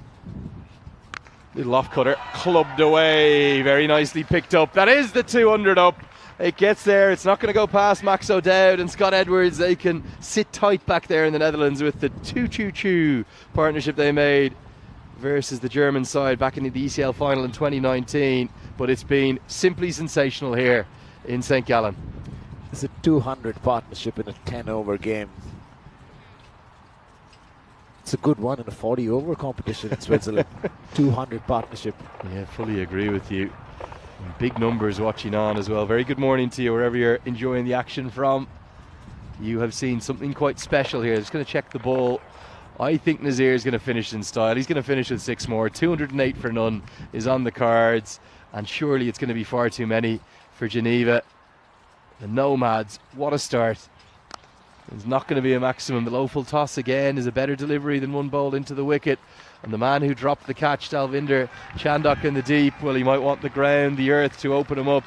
Little off cutter, clubbed away, very nicely picked up. That is the 200 up. It gets there. It's not going to go past Max O'Dowd and Scott Edwards. They can sit tight back there in the Netherlands with the 2-2-2 partnership they made. versus the German side back in the ECL final in 2019, but it's been simply sensational here in St. Gallen. It's a 200 partnership in a 10-over game. It's a good one in a 40-over competition in Switzerland. 200 partnership. Yeah, fully agree with you. And big numbers watching on as well. Very good morning to you wherever you're enjoying the action from. You have seen something quite special here. Just going to check the ball. I think Nazir is going to finish in style. He's going to finish with 6 more. 208 for none is on the cards, and surely it's going to be far too many for Geneva. The Nomads, what a start. It's not going to be a maximum. The low full toss again is a better delivery than one bowled into the wicket. And the man who dropped the catch, Dalvinder Chandok in the deep, well, he might want the ground, the earth to open him up.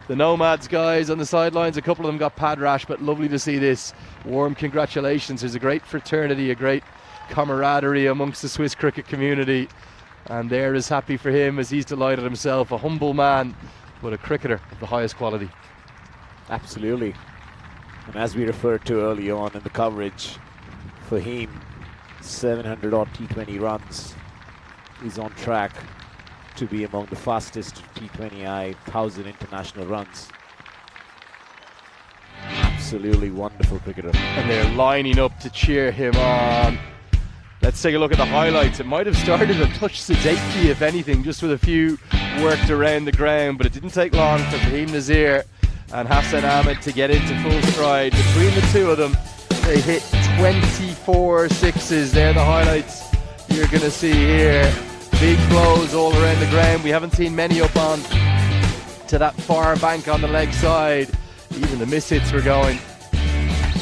The Nomads guys on the sidelines, a couple of them got pad rash, but lovely to see this. Warm congratulations. There's a great fraternity, a great camaraderie amongst the Swiss cricket community. And they're as happy for him as he's delighted himself. A humble man, but a cricketer of the highest quality. Absolutely. And as we referred to early on in the coverage, Fahim, 700 odd T20 runs. He's on track to be among the fastest T20I 1000 international runs. Absolutely wonderful cricketer. And they're lining up to cheer him on. Let's take a look at the highlights. It might have started a touch sedately, if anything, just with a few worked around the ground, but it didn't take long for Fahim Nazir and Hassan Ahmed to get into full stride. Between the two of them, they hit 24 sixes. They're the highlights you're going to see here. Big blows all around the ground. We haven't seen many up on to that far bank on the leg side. Even the mishits were going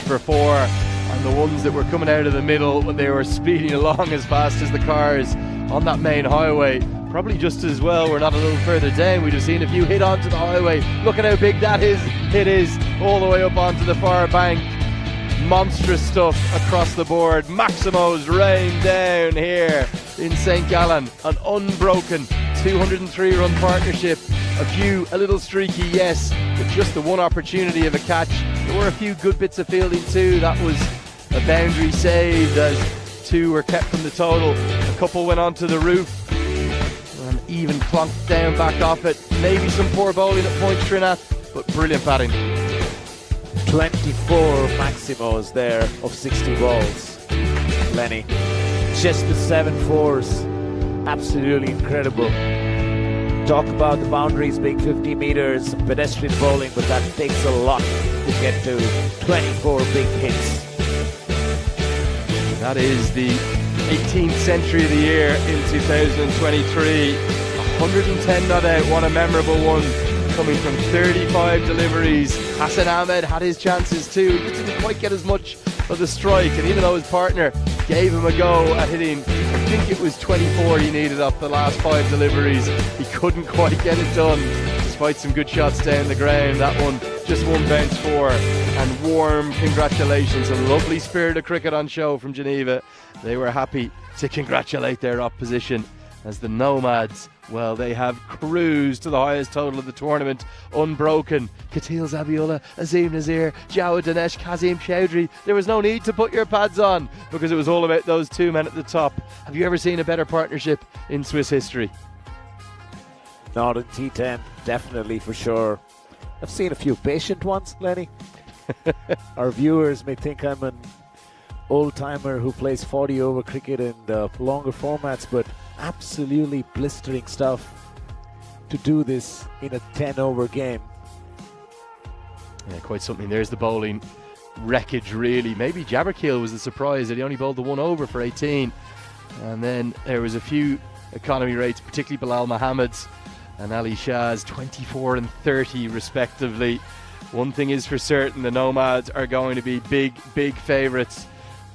for 4, and the ones that were coming out of the middle when they were speeding along as fast as the cars on that main highway, probably just as well we're not a little further down. We'd have seen a few hit onto the highway. Look at how big that hit is all the way up onto the far bank. Monstrous stuff across the board. Maximos rain down here in St. Gallen. An unbroken 203 run partnership. A little streaky, yes, but just the one opportunity of a catch. There were a few good bits of fielding too. That was a boundary saved as 2 were kept from the total. A couple went onto the roof and even clonked down back off it. Maybe some poor bowling at points, Trinat, but brilliant batting. 24 Maximos there of 60 balls, Lenny. Just the 7 4s. Absolutely incredible. Talk about the boundaries being 50 meters, pedestrian bowling, but that takes a lot to get to 24 big hits. That is the 18th century of the year in 2023. 110 not out, what a memorable one. Coming from 35 deliveries. Hassan Ahmed had his chances too. He didn't quite get as much of the strike, and even though his partner gave him a go at hitting, I think it was 24 he needed off the last 5 deliveries, he couldn't quite get it done despite some good shots down the ground. That one just 1 bounce 4, and warm congratulations. A lovely spirit of cricket on show from Geneva. They were happy to congratulate their opposition as the Nomads, well, they have cruised to the highest total of the tournament, unbroken. Katil Zabiullah, Azim Nazir, Jawad Danesh, Kazim Chowdhury. There was no need to put your pads on because it was all about those 2 men at the top. Have you ever seen a better partnership in Swiss history? Not in T10, definitely, for sure. I've seen a few patient ones, Lenny. Our viewers may think I'm an old-timer who plays 40-over cricket in the longer formats, but absolutely blistering stuff to do this in a 10-over game. Yeah, quite something. There's the bowling wreckage, really. Maybe Jabberkeel was the surprise that he only bowled the 1 over for 18. And then there was a few economy rates, particularly Bilal Muhammad's and Ali Shah's, 24 and 30 respectively. One thing is for certain, the Nomads are going to be big favourites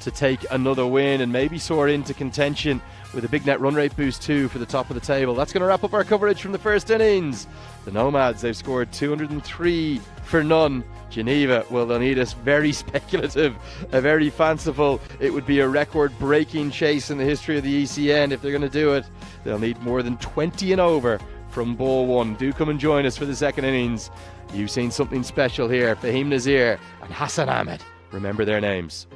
to take another win and maybe soar into contention with a big net run rate boost too for the top of the table. That's going to wrap up our coverage from the first innings. The Nomads, they've scored 203 for none. Geneva, well, they'll need a very speculative, a very fanciful, it would be a record-breaking chase in the history of the ECN if they're going to do it. They'll need more than 20 and over from ball 1. Do come and join us for the second innings. You've seen something special here. Fahim Nazir and Hassan Ahmed. Remember their names.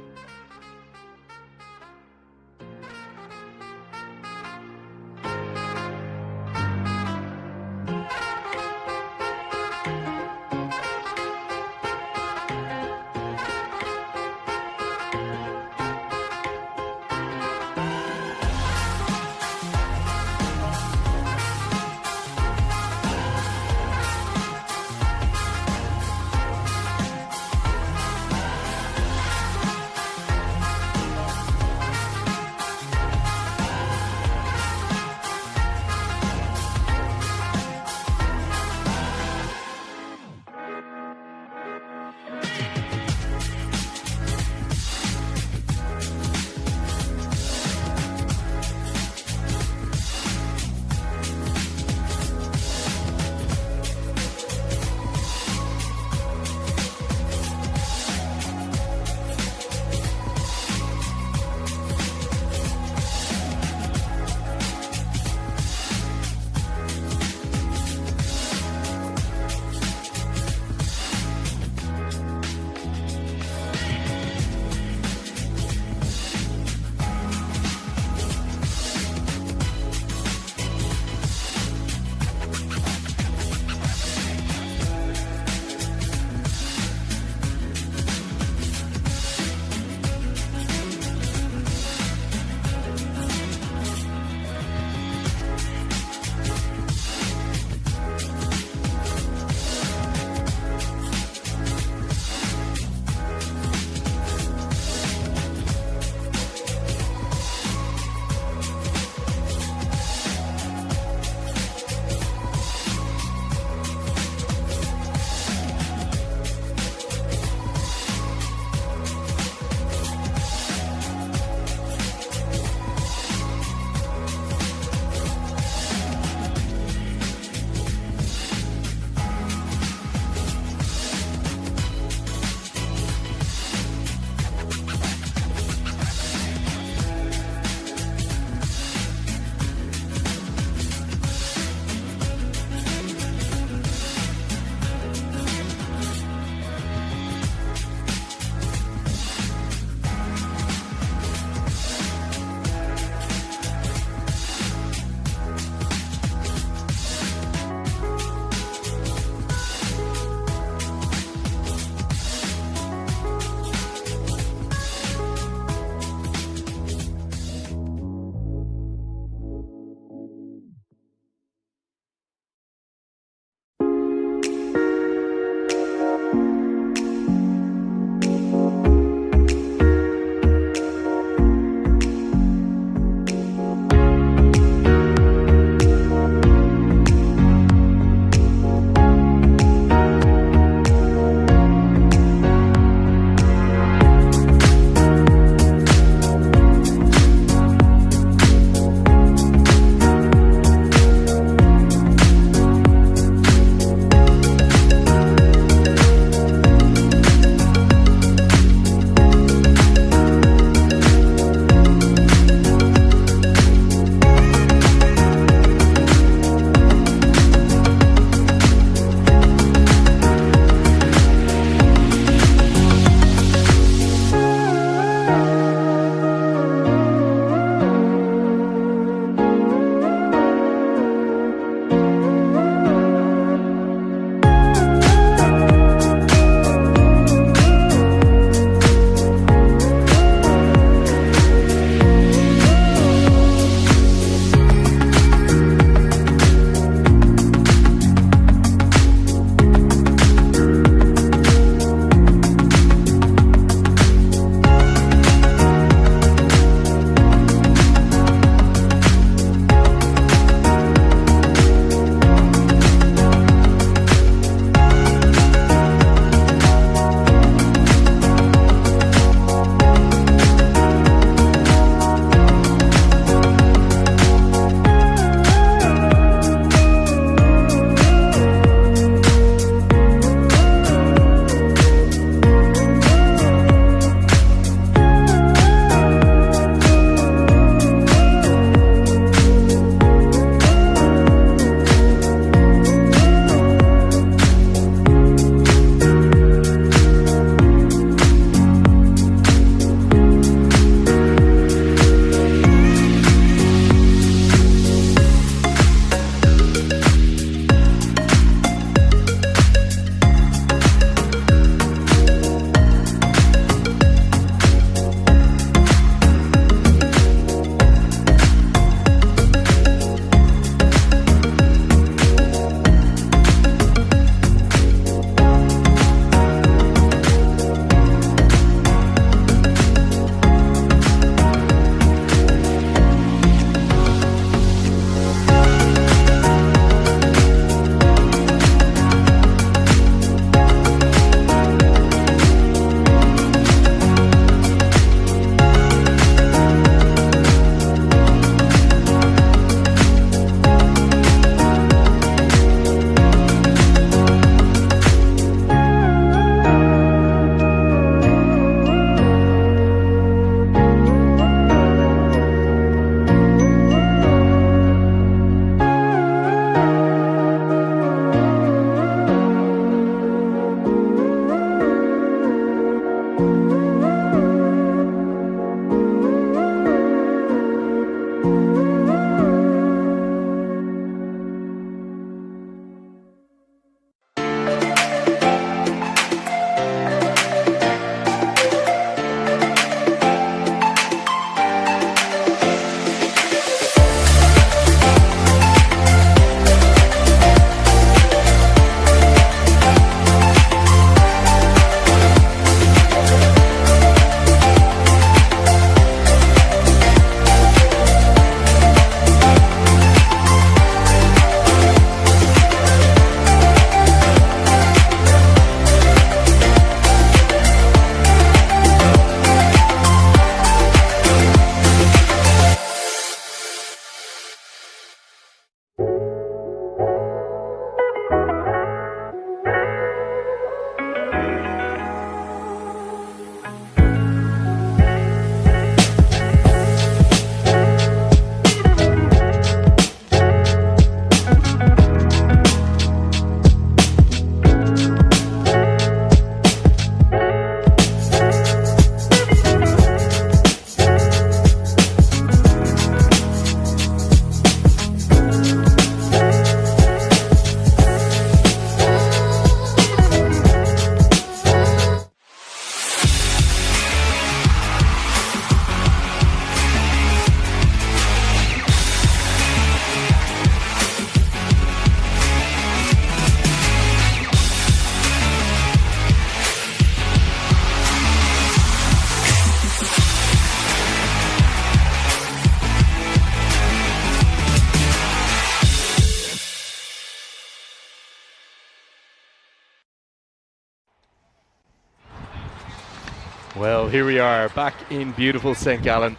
Well, here we are back in beautiful St. Gallen.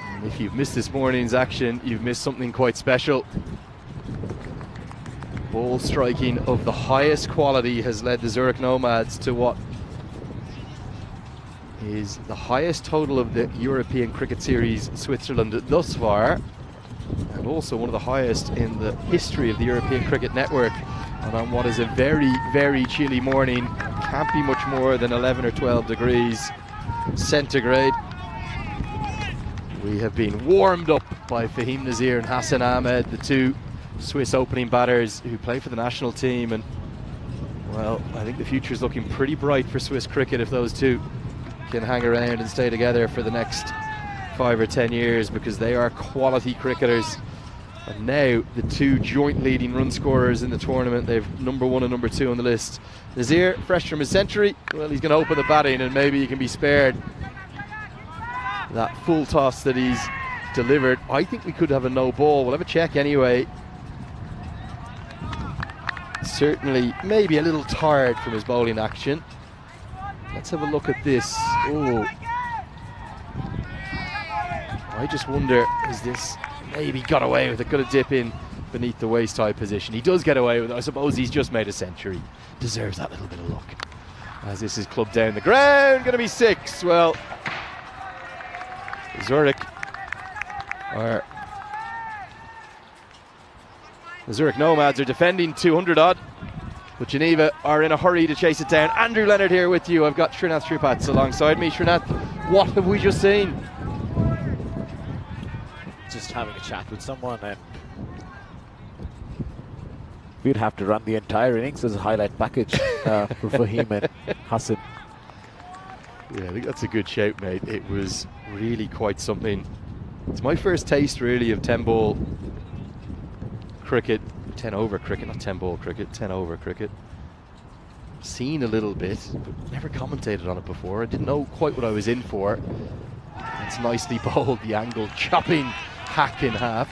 And if you've missed this morning's action, you've missed something quite special. Ball striking of the highest quality has led the Zurich Nomads to what is the highest total of the European Cricket Series Switzerland thus far, and also one of the highest in the history of the European Cricket Network. And on what is a very, very chilly morning, can't be much more than 11 or 12 degrees centigrade. We have been warmed up by Fahim Nazir and Hassan Ahmed, the two Swiss opening batters who play for the national team. And well, I think the future is looking pretty bright for Swiss cricket if those two can hang around and stay together for the next 5 or 10 years, because they are quality cricketers. And now the two joint leading run scorers in the tournament, they've #1 and #2 on the list. Nazir, fresh from his century, well, he's going to open the batting, and maybe he can be spared that full toss that he's delivered. I think we could have a no ball. We'll have a check anyway. Certainly maybe a little tired from his bowling action. Let's have a look at this. Oh, I just wonder, is this maybe got away with it? Got to dip in beneath the waist high position. He does get away with it. I suppose he's just made a century. Deserves that little bit of luck. As this is clubbed down the ground, going to be 6. Well, Zurich the Zurich Nomads are defending 200 odd, but Geneva are in a hurry to chase it down. Andrew Leonard here with you. I've got Srinath Shripats alongside me. Srinath, what have we just seen? Just having a chat with someone, and we'd have to run the entire innings as a highlight package for Fahim and Hassan. Yeah, I think that's a good shout, mate. It was really quite something. It's my first taste, really, of 10-ball cricket. 10-over cricket, not 10-ball cricket, 10-over cricket. Seen a little bit, but never commentated on it before. I didn't know quite what I was in for. It's nicely bowled, the angle chopping Hack in half.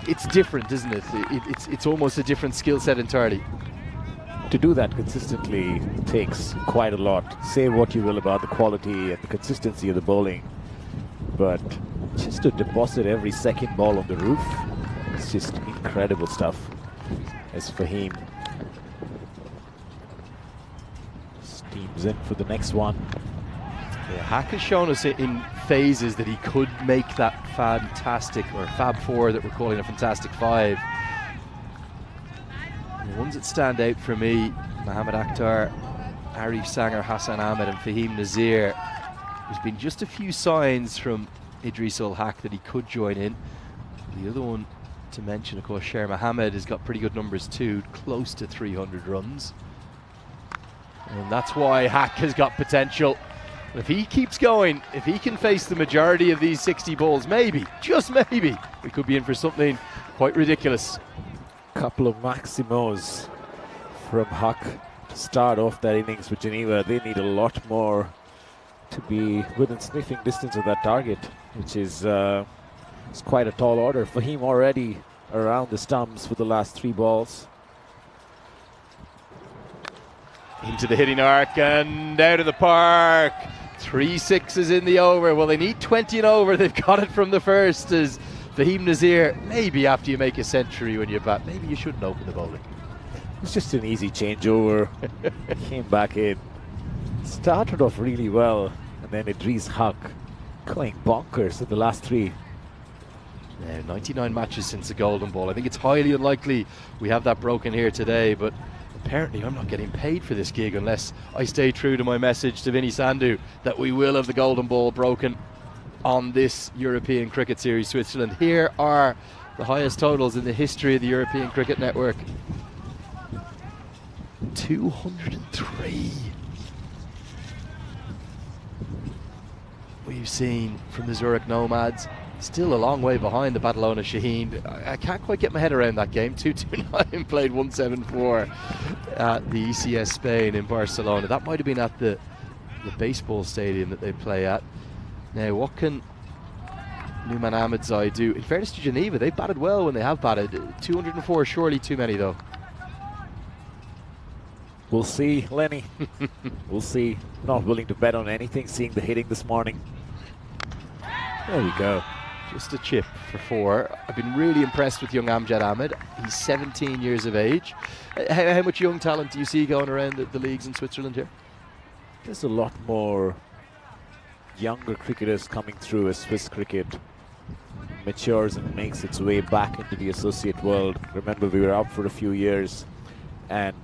It's different, isn't it? It's almost a different skill set entirely. To do that consistently takes quite a lot. Say what you will about the quality and the consistency of the bowling, but just to deposit every second ball on the roof, it's just incredible stuff. As Fahim steams in for the next one. Yeah, Hack has shown us in phases that he could make that fantastic, or Fab 4 that we're calling a fantastic 5. The ones that stand out for me, Mohammad Akhtar, Arif Sanger, Hassan Ahmed and Fahim Nazir. There's been just a few signs from Idris ul Haq that he could join in. The other one to mention, of course, Sher Mohammed has got pretty good numbers too, close to 300 runs. And that's why Hack has got potential. If he keeps going, if he can face the majority of these 60 balls, maybe, just maybe, we could be in for something quite ridiculous. Couple of maximos from Huck to start off that innings with Geneva. They need a lot more to be within sniffing distance of that target, which is it's quite a tall order. Fahim already around the stumps for the last 3 balls. Into the hitting arc and out of the park. 3 6s in the over. Well, they need 20 and over. They've got it from the first. As Fahim Nazir, maybe after you make a century when you bat, maybe you shouldn't open the bowling. It's just an easy changeover. Came back in. Started off really well, and then Idris Huck going bonkers in the last 3. Yeah, 99 matches since the Golden Ball. I think it's highly unlikely we have that broken here today, but apparently I'm not getting paid for this gig unless I stay true to my message to Vinny Sandhu that we will have the Golden Ball broken on this European Cricket Series Switzerland. Here are the highest totals in the history of the European Cricket Network. 203 we've seen from the Zurich Nomads. Still a long way behind the Badalona Shaheen. I can't quite get my head around that game. 229 played 174 at the ECS Spain in Barcelona. That might have been at the baseball stadium that they play at. Now, what can Nouman Ahmedzai do? In fairness to Geneva, they've batted well when they have batted. 204 surely too many though. We'll see, Lenny. We'll see. Not willing to bet on anything, seeing the hitting this morning. There we go. Just a chip for 4. I've been really impressed with young Amjad Ahmed. He's 17 years of age. How much young talent do you see going around the leagues in Switzerland here? There's a lot more younger cricketers coming through as Swiss cricket matures and makes its way back into the associate world. Remember, we were out for a few years, and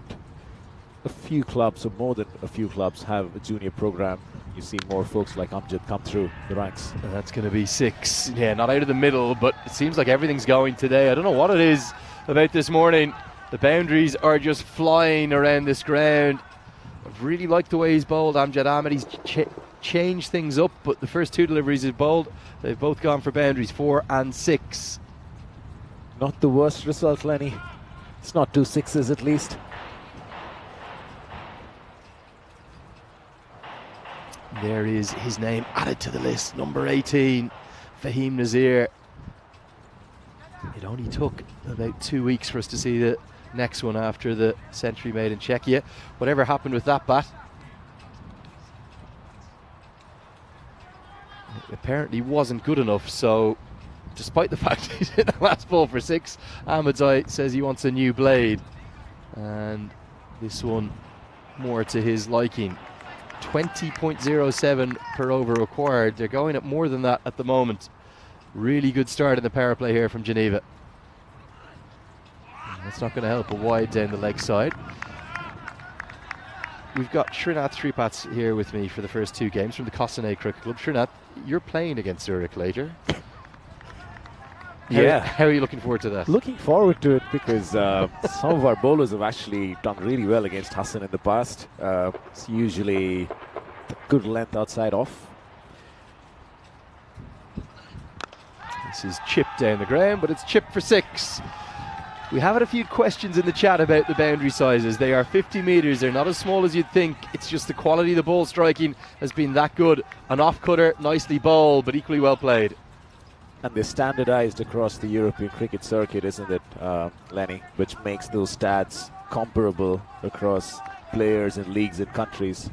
a few clubs, or more than a few clubs, have a junior program. You see more folks like Amjad come through the ranks. And that's going to be 6. Yeah, not out of the middle, but it seems like everything's going today. I don't know what it is about this morning. The boundaries are just flying around this ground. I really like the way he's bowled, Amjad Ahmed. He's changed things up, but the first 2 deliveries he's bowled, they've both gone for boundaries, 4 and 6. Not the worst result, Lenny. It's not 2 sixes at least. There is his name added to the list, number 18, Fahim Nazir. It only took about 2 weeks for us to see the next one after the century made in Czechia. Whatever happened with that bat, it apparently wasn't good enough. So despite the fact he's hit the last ball for 6, Ahmedzai says he wants a new blade, and this one more to his liking. 20.07 per over required. They're going at more than that at the moment. Really good start in the power play here from Geneva. And that's not going to help. A wide down the leg side. We've got Srinath Sripats here with me for the first 2 games from the Kosane Cricket Club. Srinath, you're playing against Zurich later. How are you looking forward to that? Looking forward to it because some of our bowlers have actually done really well against Hassan in the past. It's usually good length outside off. This is chipped down the ground, but it's chipped for 6. We have had a few questions in the chat about the boundary sizes. They are 50 metres. They're not as small as you'd think. It's just the quality of the ball striking has been that good. An off-cutter, nicely bowled, but equally well played. And they're standardized across the European cricket circuit, isn't it, Lenny? Which makes those stats comparable across players and leagues and countries.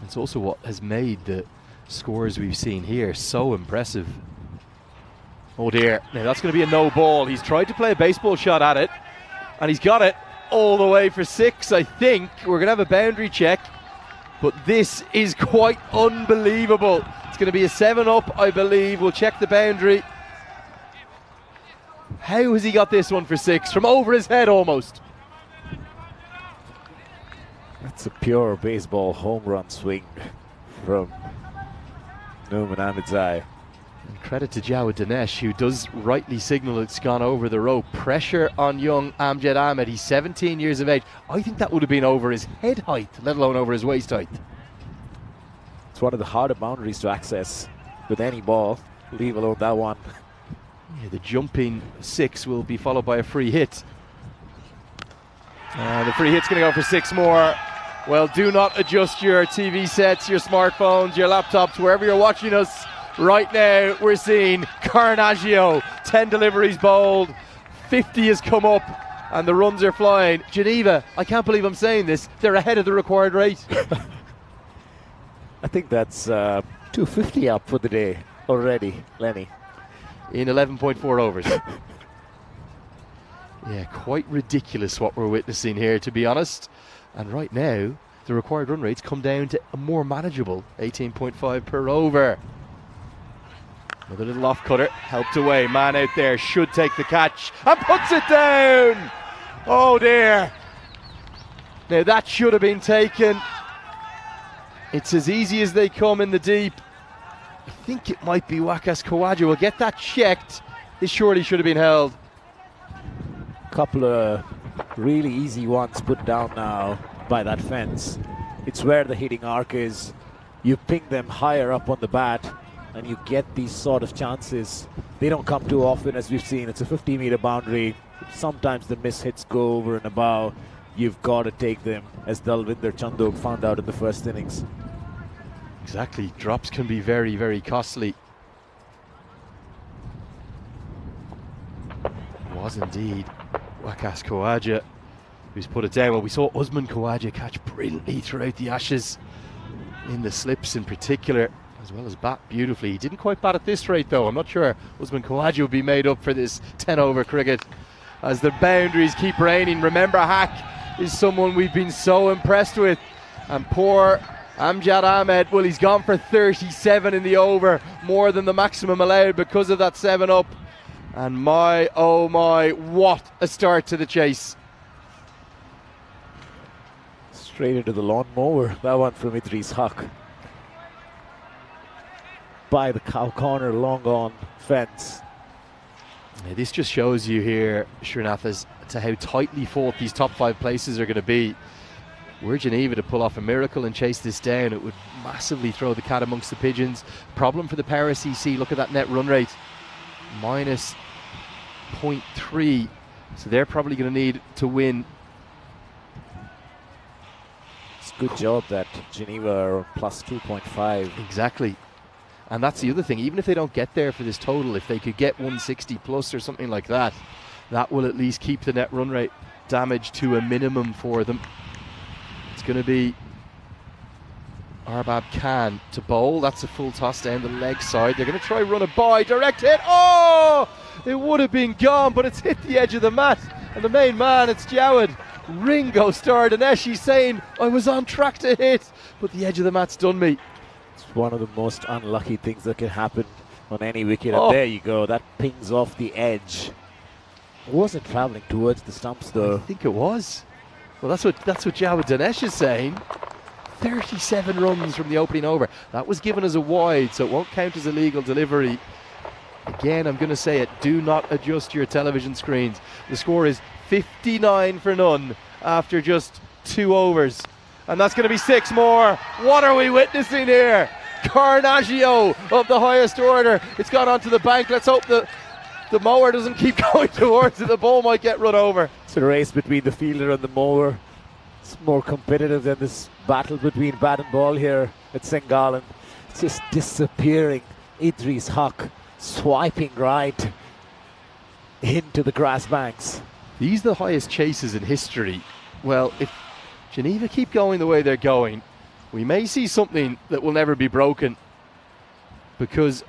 It's also what has made the scores we've seen here so impressive. Oh dear, now that's going to be a no ball. He's tried to play a baseball shot at it, and he's got it all the way for 6, I think. We're going to have a boundary check, but this is quite unbelievable. It's going to be a 7-up, I believe. We'll check the boundary. How has he got this one for 6? From over his head almost. That's a pure baseball home run swing from Nouman Ahmedzai. And credit to Jawad Dinesh, who does rightly signal it's gone over the rope. Pressure on young Amjad Ahmed. He's 17 years of age. I think that would have been over his head height, let alone over his waist height. It's one of the harder boundaries to access with any ball, leave alone that one. Yeah, the jumping 6 will be followed by a free hit. And the free hit's going to go for 6 more. Well, do not adjust your TV sets, your smartphones, your laptops, wherever you're watching us. Right now, we're seeing Carnaggio, 10 deliveries bowled, 50 has come up, and the runs are flying. Geneva, I can't believe I'm saying this, they're ahead of the required rate. I think that's 250 up for the day already, Lenny. In 11.4 overs. Yeah, quite ridiculous what we're witnessing here, to be honest. And right now, the required run rates come down to a more manageable 18.5 per over. Another little off cutter, helped away. Man out there should take the catch and puts it down. Oh dear. Now that should have been taken. It's as easy as they come in the deep. I think it might be Wakas Khawaja. We'll get that checked. This surely should have been held. Couple of really easy ones put down now by that fence. It's where the hitting arc is. You ping them higher up on the bat and you get these sort of chances. They don't come too often, as we've seen. It's a 50-meter boundary. Sometimes the miss hits go over and above. You've got to take them, as Dalvinder Chandok found out in the first innings. Exactly. Drops can be very, very costly. It was indeed Wakas Khawaja who's put it down. Well, we saw Usman Khawaja catch brilliantly throughout the Ashes, in the slips in particular, as well as bat beautifully. He didn't quite bat at this rate though. I'm not sure Usman Khawaja will be made up for this 10 over cricket as the boundaries keep raining. Remember, Hack is someone we've been so impressed with, and poor Amjad Ahmed, well, he's gone for 37 in the over, more than the maximum allowed because of that 7 up. And my, oh my, what a start to the chase. Straight into the lawnmower, that one from Idris Haq. By the cow corner, long on fence. Yeah, this just shows you here, Srinath, as to how tightly fought these top 5 places are going to be. Were Geneva to pull off a miracle and chase this down, it would massively throw the cat amongst the pigeons. Problem for the Paris EC, look at that net run rate, minus 0.3. So they're probably going to need to win. It's a good job that Geneva are plus 2.5. Exactly. And that's the other thing, even if they don't get there for this total, if they could get 160 plus or something like that, that will at least keep the net run rate damage to a minimum for them. It's going to be Arbab Khan to bowl. That's a full toss down the leg side. They're going to try run a by, direct hit. Oh! It would have been gone, but it's hit the edge of the mat. And the main man, it's Jawad. Ringo Star Dinesh saying, I was on track to hit, but the edge of the mat's done me. It's one of the most unlucky things that can happen on any wicket. Oh. And there you go, that pings off the edge. It wasn't travelling towards the stumps though. I think it was. Well, that's what Jawad Dinesh is saying. 37 runs from the opening over. That was given as a wide, so it won't count as a legal delivery. Again, I'm going to say it, do not adjust your television screens. The score is 59 for none after just 2 overs. And that's going to be 6 more. What are we witnessing here? Carnaggio of the highest order. It's gone onto the bank. Let's hope the mower doesn't keep going towards it. The ball might get run over. It's a race between the fielder and the mower. It's more competitive than this battle between bat and ball here at Sengalan. It's just disappearing. Idris Haq swiping right into the grass banks. These are the highest chases in history. Well, if Geneva keep going the way they're going, we may see something that will never be broken, because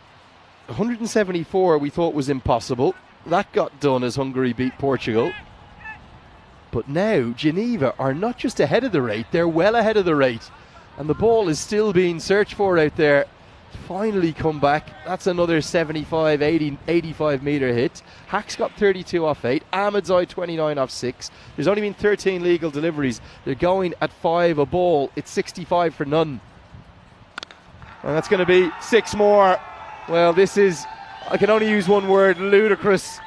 174 we thought was impossible. That got done as Hungary beat Portugal. But now Geneva are not just ahead of the rate, they're well ahead of the rate. And the ball is still being searched for out there. Finally come back. That's another 75, 80, 85 metre hit. Hack's got 32 off 8. Ahmedzai 29 off 6. There's only been 13 legal deliveries. They're going at 5 a ball. It's 65 for none. And that's going to be 6 more. Well, this is, I can only use one word, ludicrous.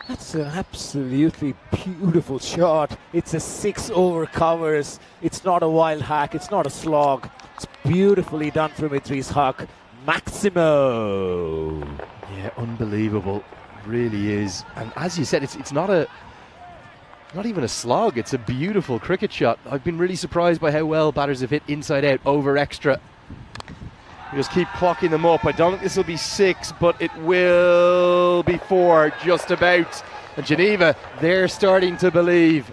That's an absolutely beautiful shot. It's a 6 over covers. It's not a wild hack. It's not a slog. It's beautifully done from Idris Haq. Maximo. Yeah, unbelievable. It really is. And as you said, it's not even a slog. It's a beautiful cricket shot. I've been really surprised by how well batters have hit inside out over extra. You just keep clocking them up. I don't think this will be 6, but it will be 4 just about. And Geneva, they're starting to believe.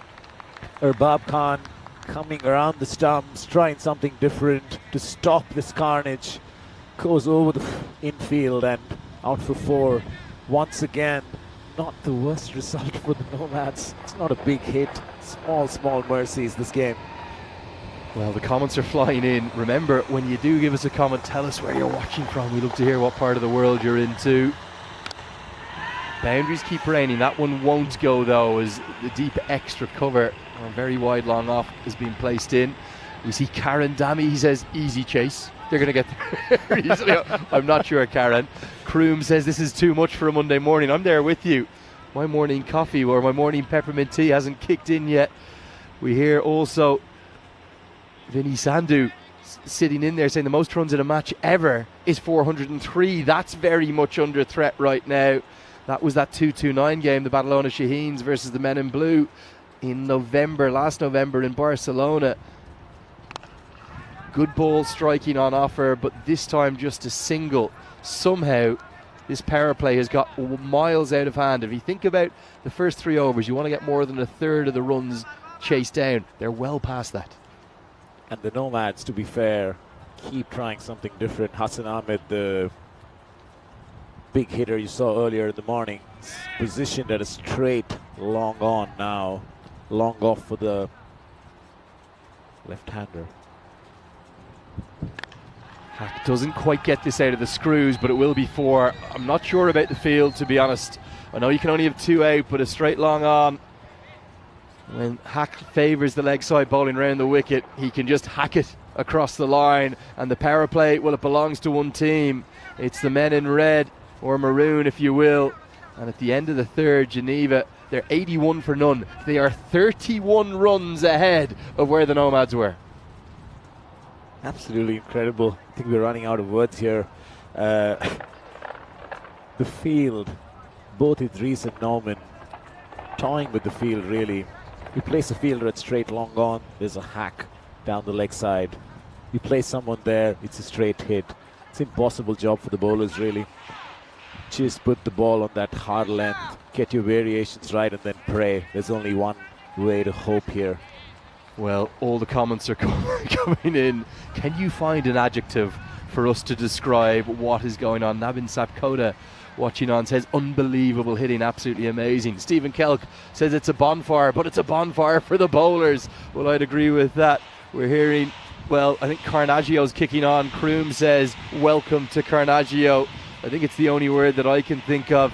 Arbab Khan coming around the stumps, trying something different to stop this carnage. Goes over the infield and out for 4. Once again, not the worst result for the Nomads. It's not a big hit. Small mercies this game. Well, the comments are flying in. Remember, when you do give us a comment, tell us where you're watching from. We love to hear what part of the world you're into. Boundaries keep raining. That one won't go, though, as the deep extra cover, or very wide long off, is being placed in. We see Karen Dami. He says, easy chase. They're going to get there easily. I'm not sure, Karen. Kroom says, this is too much for a Monday morning. I'm there with you. My morning coffee or my morning peppermint tea hasn't kicked in yet. We hear also Vinny Sandhu sitting in there saying the most runs in a match ever is 403. That's very much under threat right now. That was that 2-2-9 game, the Badalona Shaheens versus the Men in Blue in November, last November in Barcelona. Good ball striking on offer, but this time just a single. Somehow this power play has got miles out of hand. If you think about the first 3 overs, you want to get more than a third of the runs chased down. They're well past that. And the Nomads, to be fair, keep trying something different. Hassan Ahmed, the big hitter you saw earlier in the morning, is positioned at a straight long on now. Long off for the left-hander. Hack doesn't quite get this out of the screws, but it will be 4. I'm not sure about the field, to be honest. I know you can only have 2 out, but a straight long on. When Hack favours the leg side bowling round the wicket, he can just hack it across the line. And the power play, well, it belongs to one team. It's the men in red, or maroon if you will. And at the end of the third, Geneva, they're 81 for none. They are 31 runs ahead of where the Nomads were. Absolutely incredible. I think we're running out of words here. The field, both Idris and Norman toying with the field really. You place a fielder at straight long on, there's a hack down the leg side. You place someone there, it's a straight hit. It's an impossible job for the bowlers really. Just put the ball on that hard length, get your variations right, and then pray. There's only one way to hope here. Well, all the comments are coming in. Can you find an adjective for us to describe what is going on? Nabin Sapkota watching on says unbelievable hitting, absolutely amazing. Stephen Kelk says it's a bonfire, but it's a bonfire for the bowlers. Well, I'd agree with that. We're hearing, well, I think Carnaggio's kicking on. Kroom says welcome to Carnaggio. I think it's the only word that I can think of.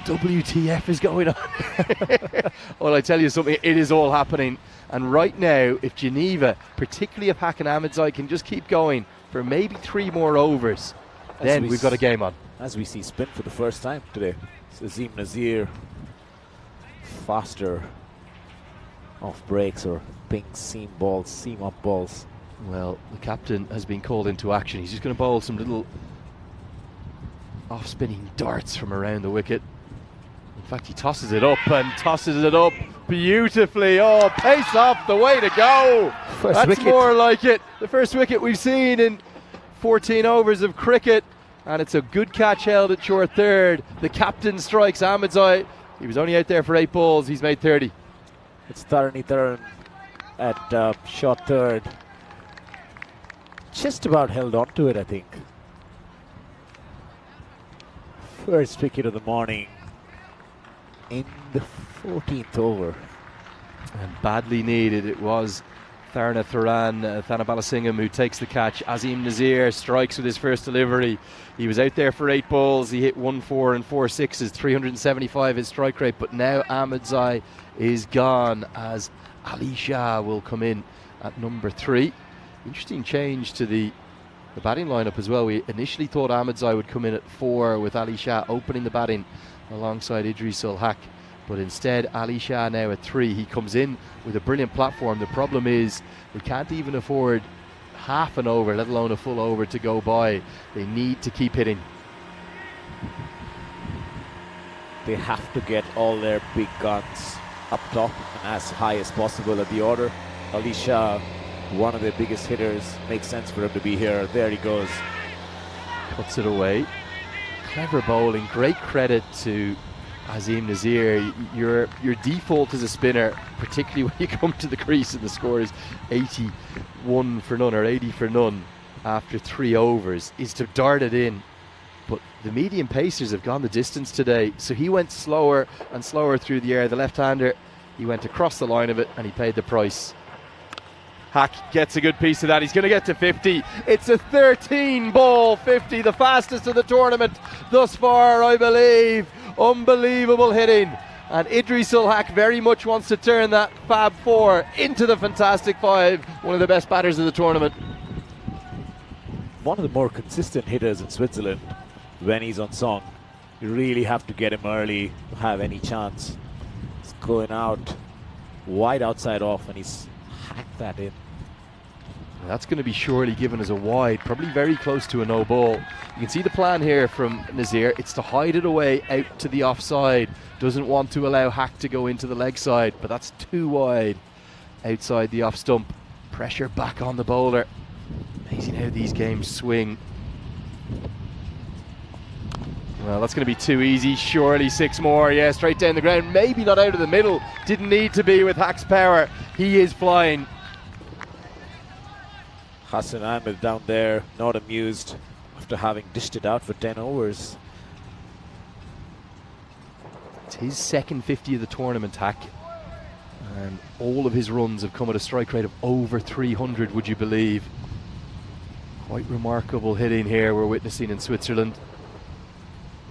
WTF is going on? Well, I tell you something, it is all happening. And right now, if Geneva, particularly if Hack and Ahmedzai, can just keep going for maybe 3 more overs, then we've got a game on. As we see spin for the first time today. Azim Nazir faster off breaks or ping seam balls, seam up balls. Well, the captain has been called into action. He's just going to bowl some little off-spinning darts from around the wicket. In fact, he tosses it up and tosses it up beautifully. Oh, pace off, the way to go. That's wicket. More like it. The first wicket we've seen in 14 overs of cricket. And it's a good catch held at short third. The captain strikes Ahmedzai. He was only out there for 8 balls. He's made 30. It's Tarani Taran at short third. Just about held on to it, I think. First wicket of the morning in the 14th over. And badly needed. It was Tharana Tharan, Thanabalasingam, who takes the catch. Azim Nazir strikes with his first delivery. He was out there for 8 balls. He hit 1 4 and 4 6s, 375 his strike rate. But now Ahmedzai is gone as Ali Shah will come in at number 3. Interesting change to the batting lineup as well. We initially thought Ahmedzai would come in at 4 with Ali Shah opening the batting alongside Idris ul Haq. But instead, Ali Shah now at 3. He comes in with a brilliant platform. The problem is they can't even afford half an over, let alone a full over to go by. They need to keep hitting. They have to get all their big guns up top and as high as possible at the order. Ali Shah, one of their biggest hitters, makes sense for him to be here. There he goes. Puts it away. Clever bowling. Great credit to Azim Nazir. Your default as a spinner, particularly when you come to the crease and the score is 81 for none or 80 for none after 3 overs, is to dart it in. But the medium pacers have gone the distance today, so he went slower and slower through the air. The left-hander, he went across the line of it and he paid the price. Hack gets a good piece of that. He's going to get to 50. It's a 13-ball 50, the fastest of the tournament thus far, I believe. Unbelievable hitting. And Idris ul Haq very much wants to turn that Fab 4 into the Fantastic 5. One of the best batters of the tournament. One of the more consistent hitters in Switzerland when he's on song. You really have to get him early to have any chance. He's going out wide outside off and he's hacked that in. That's going to be surely given as a wide, probably very close to a no ball. You can see the plan here from Nazir. It's to hide it away out to the offside. Doesn't want to allow Hack to go into the leg side, but that's too wide outside the off stump. Pressure back on the bowler. Amazing how these games swing. Well, that's going to be too easy. Surely 6 more. Yeah, straight down the ground. Maybe not out of the middle. Didn't need to be with Hack's power. He is flying. Hassan Ahmed down there, not amused after having dished it out for 10 overs. It's his second 50 of the tournament, Hack. And all of his runs have come at a strike rate of over 300, would you believe? Quite remarkable hitting here we're witnessing in Switzerland.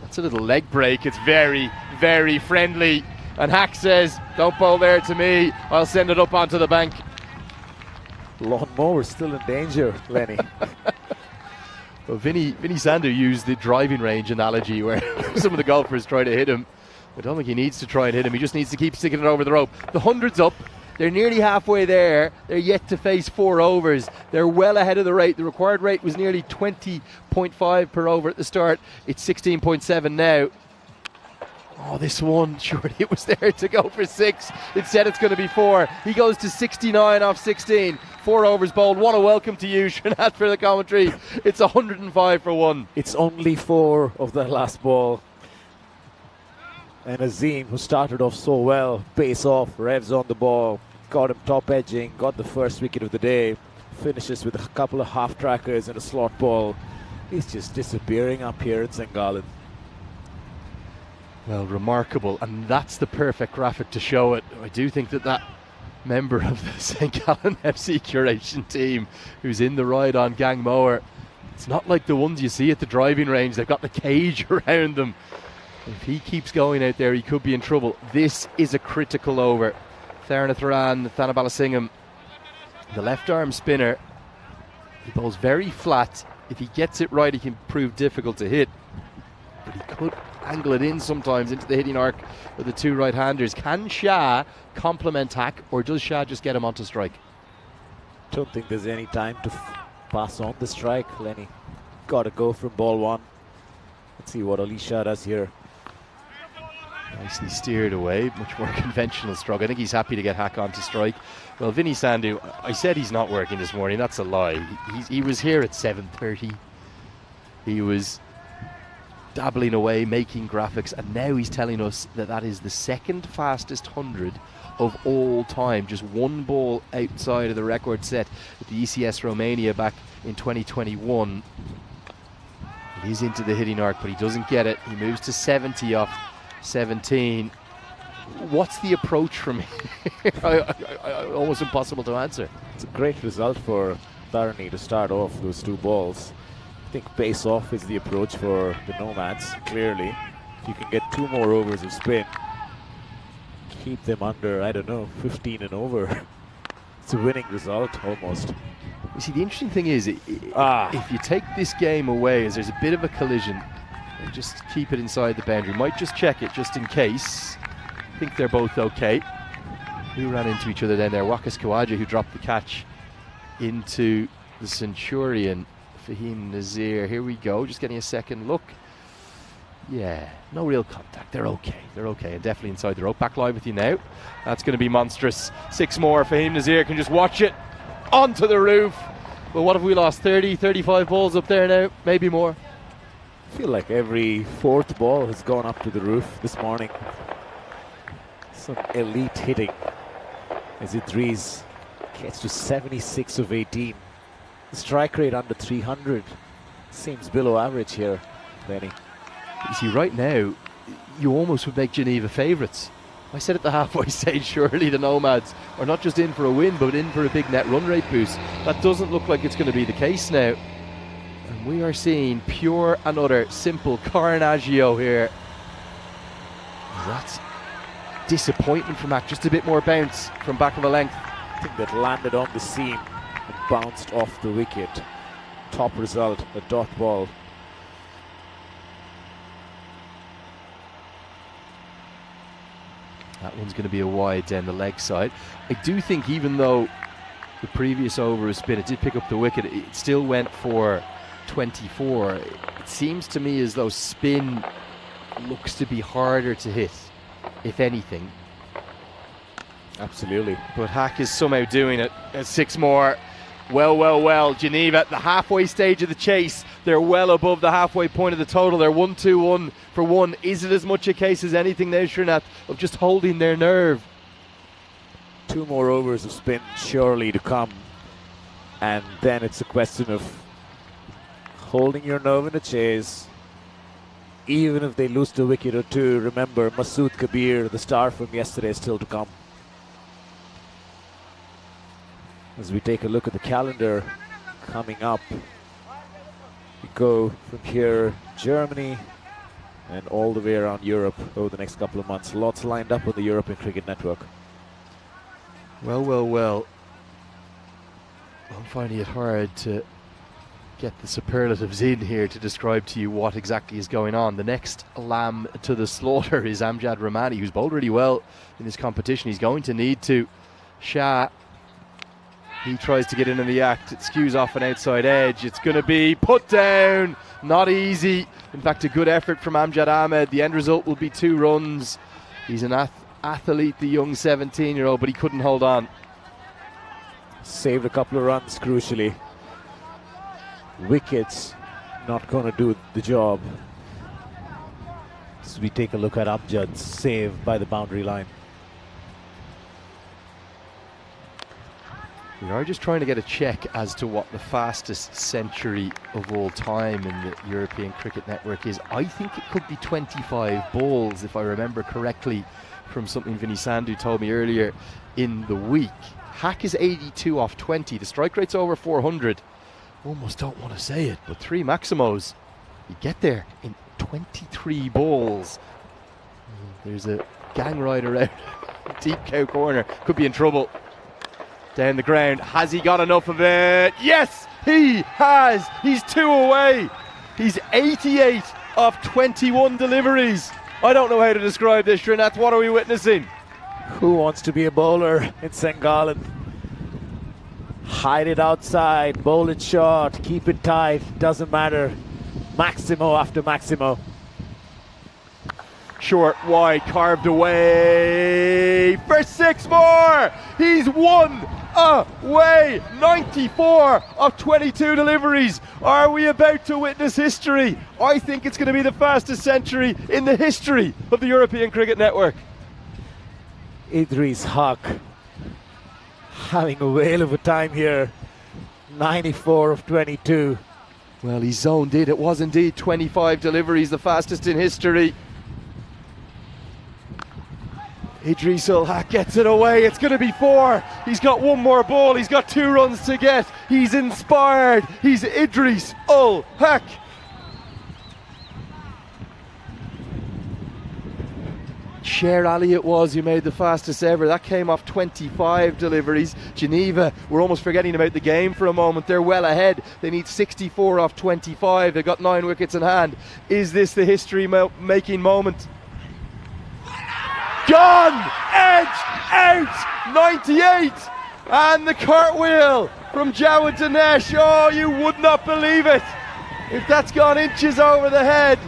That's a little leg break. It's very, very friendly. And Hack says, don't bowl there to me. I'll send it up onto the bank. Lawnmower still in danger, Lenny. Well, Vinny Sandu used the driving range analogy where some of the golfers try to hit him. I don't think he needs to try and hit him. He just needs to keep sticking it over the rope. The 100's up. They're nearly halfway there. They're yet to face 4 overs. They're well ahead of the rate. The required rate was nearly 20.5 per over at the start. It's 16.7 now. Oh, this one, surely it was there to go for 6. Instead, it's going to be 4. He goes to 69 off 16. 4 overs bowled. What a welcome to you, Srinath, for the commentary. It's 105 for 1. It's only 4 of that last ball. And Azim, who started off so well, pace off, revs on the ball, got him top edging, got the first wicket of the day, finishes with a couple of half trackers and a slot ball. He's just disappearing up here at St. Gallen. Well, remarkable, and that's the perfect graphic to show it. I do think that member of the St. Gallen FC curation team who's in the ride on Gang Mower, it's not like the ones you see at the driving range. They've got the cage around them. If he keeps going out there, he could be in trouble. This is a critical over. Tharnatharan, Thanabalasingham, the left arm spinner. He bowls very flat. If he gets it right, he can prove difficult to hit. But he could angle it in sometimes into the hitting arc with the 2 right-handers. Can Shah complement Hack, or does Shah just get him onto strike? Don't think there's any time to pass on the strike, Lenny. Got to go from ball 1. Let's see what Ali Shah does here. Nicely steered away, much more conventional stroke. I think he's happy to get Hack onto strike. Well, Vinny Sandu, I said he's not working this morning. That's a lie. He was here at 7:30. He was dabbling away, making graphics, and now he's telling us that is the second fastest 100 of all time. Just 1 ball outside of the record set at the ECS Romania back in 2021. He's into the hitting arc, but he doesn't get it. He moves to 70 off 17. What's the approach from here? Almost impossible to answer. It's a great result for Tharani to start off those 2 balls. I think pace off is the approach for the Nomads, clearly. If you can get 2 more overs of spin, keep them under, I don't know, 15 and over. It's a winning result, almost. You see, the interesting thing is, if you take this game away, as there's a bit of a collision, just keep it inside the boundary. Might just check it just in case. I think they're both okay. Who ran into each other down there? Wakas Khawaja, who dropped the catch into the Centurion. Fahim Nazir, here we go, just getting a second look. Yeah, no real contact. They're okay. They're okay, and definitely inside the rope. Back live with you now. That's going to be monstrous. 6 more. Fahim Nazir can just watch it onto the roof. Well, what have we lost? 30, 35 balls up there now, maybe more. I feel like every 4th ball has gone up to the roof this morning. Some elite hitting as Idris gets to 76 of 18. The strike rate under 300 seems below average here, Lenny. You see, right now, you almost would make Geneva favourites. I said at the halfway stage, surely the Nomads are not just in for a win, but in for a big net run rate boost. That doesn't look like it's going to be the case now. And we are seeing pure and utter simple Carnaggio here. That's disappointment from Mac. Just a bit more bounce from back of a length. I think that landed on the seam and bounced off the wicket. Top result, a dot ball. That one's going to be a wide down the leg side. I do think even though the previous over of spin, it did pick up the wicket, it still went for 24. It seems to me as though spin looks to be harder to hit, if anything. Absolutely. But Hack is somehow doing it. 6 more. Well. Geneva at the halfway stage of the chase. They're well above the halfway point of the total. They're 1-2-1 for one. Is it as much a case as anything now, Srinath, of just holding their nerve? 2 more overs of spin surely to come, and then it's a question of holding your nerve in the chase. Even if they lose the wicket or two, remember Masood Kabir, the star from yesterday, is still to come. As we take a look at the calendar coming up, we go from here, Germany, and all the way around Europe over the next couple of months. Lots lined up on the European Cricket Network. Well. I'm finding it hard to get the superlatives in here to describe to you what exactly is going on. The next lamb to the slaughter is Amjad Rahmani, who's bowled really well in this competition. He's going to need to. Shah, he tries to get in the act. It skews off an outside edge. It's going to be put down. Not easy. In fact, a good effort from Amjad Ahmed. The end result will be 2 runs. He's an athlete, the young 17-year-old, but he couldn't hold on. Saved a couple of runs, crucially. Wickets not going to do the job. So we take a look at Amjad's save by the boundary line. We are just trying to get a check as to what the fastest century of all time in the European Cricket Network is. I think it could be 25 balls, if I remember correctly from something Vinny Sandhu told me earlier in the week. Hack is 82 off 20. The strike rate's over 400. Almost don't want to say it, but 3 Maximos. You get there in 23 balls. There's a gang rider out deep cow corner. Could be in trouble. Down the ground. Has he got enough of it? Yes, he has. He's 2 away. He's 88 off 21 deliveries. I don't know how to describe this, Srinath. What are we witnessing? Who wants to be a bowler in St. Gallen? Hide it outside, bowl it short, keep it tight, doesn't matter. Maximo after Maximo. Short, wide, carved away for 6 more. He's 1 away. 94 of 22 deliveries. Are we about to witness history? I think it's going to be the fastest century in the history of the European Cricket Network. Idris Haq having a whale of a time here. 94 of 22. Well, he zoned it. It was indeed 25 deliveries, the fastest in history. Idris Haq gets it away. It's going to be 4. He's got 1 more ball. He's got 2 runs to get. He's inspired. He's Idris Haq. Sher Ali it was who made the fastest ever. That came off 25 deliveries. Geneva, we're almost forgetting about the game for a moment. They're well ahead. They need 64 off 25. They've got 9 wickets in hand. Is this the history-making moment? Gone! Edged out! 98! And the cartwheel from Jawad Dinesh. Oh, you would not believe it. If that's gone inches over the head,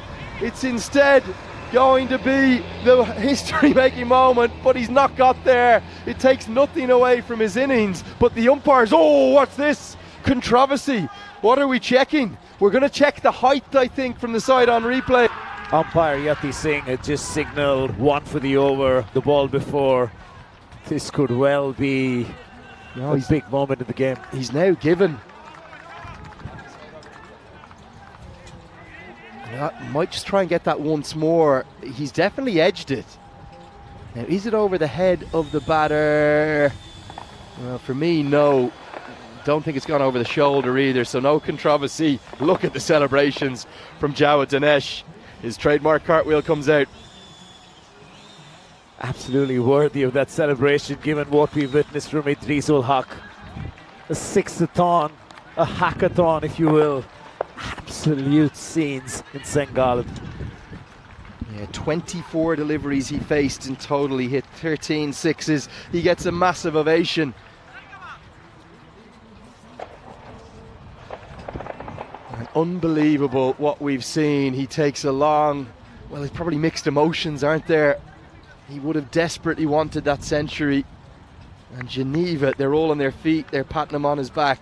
it's instead going to be the history-making moment, but he's not got there. It takes nothing away from his innings, but the umpires, oh, what's this? Controversy. What are we checking? We're going to check the height, I think, from the side on replay. Umpire Yati Singh had just signalled 1 for the over, the ball before. This could well be a big moment in the game. He's now given. Might just try and get that once more. He's definitely edged it. Now, is it over the head of the batter? Well, for me, no. Don't think it's gone over the shoulder either, so no controversy. Look at the celebrations from Jawad Dinesh. His trademark cartwheel comes out. Absolutely worthy of that celebration, given what we've witnessed from Idris Haq. A 6-a-thon, a hackathon, if you will. Absolute scenes in St. Gallen. Yeah, 24 deliveries he faced in total. He hit 13 sixes. He gets a massive ovation. And unbelievable what we've seen. He takes a long, well, there's probably mixed emotions, aren't there? He would have desperately wanted that century. And Geneva, they're all on their feet. They're patting him on his back.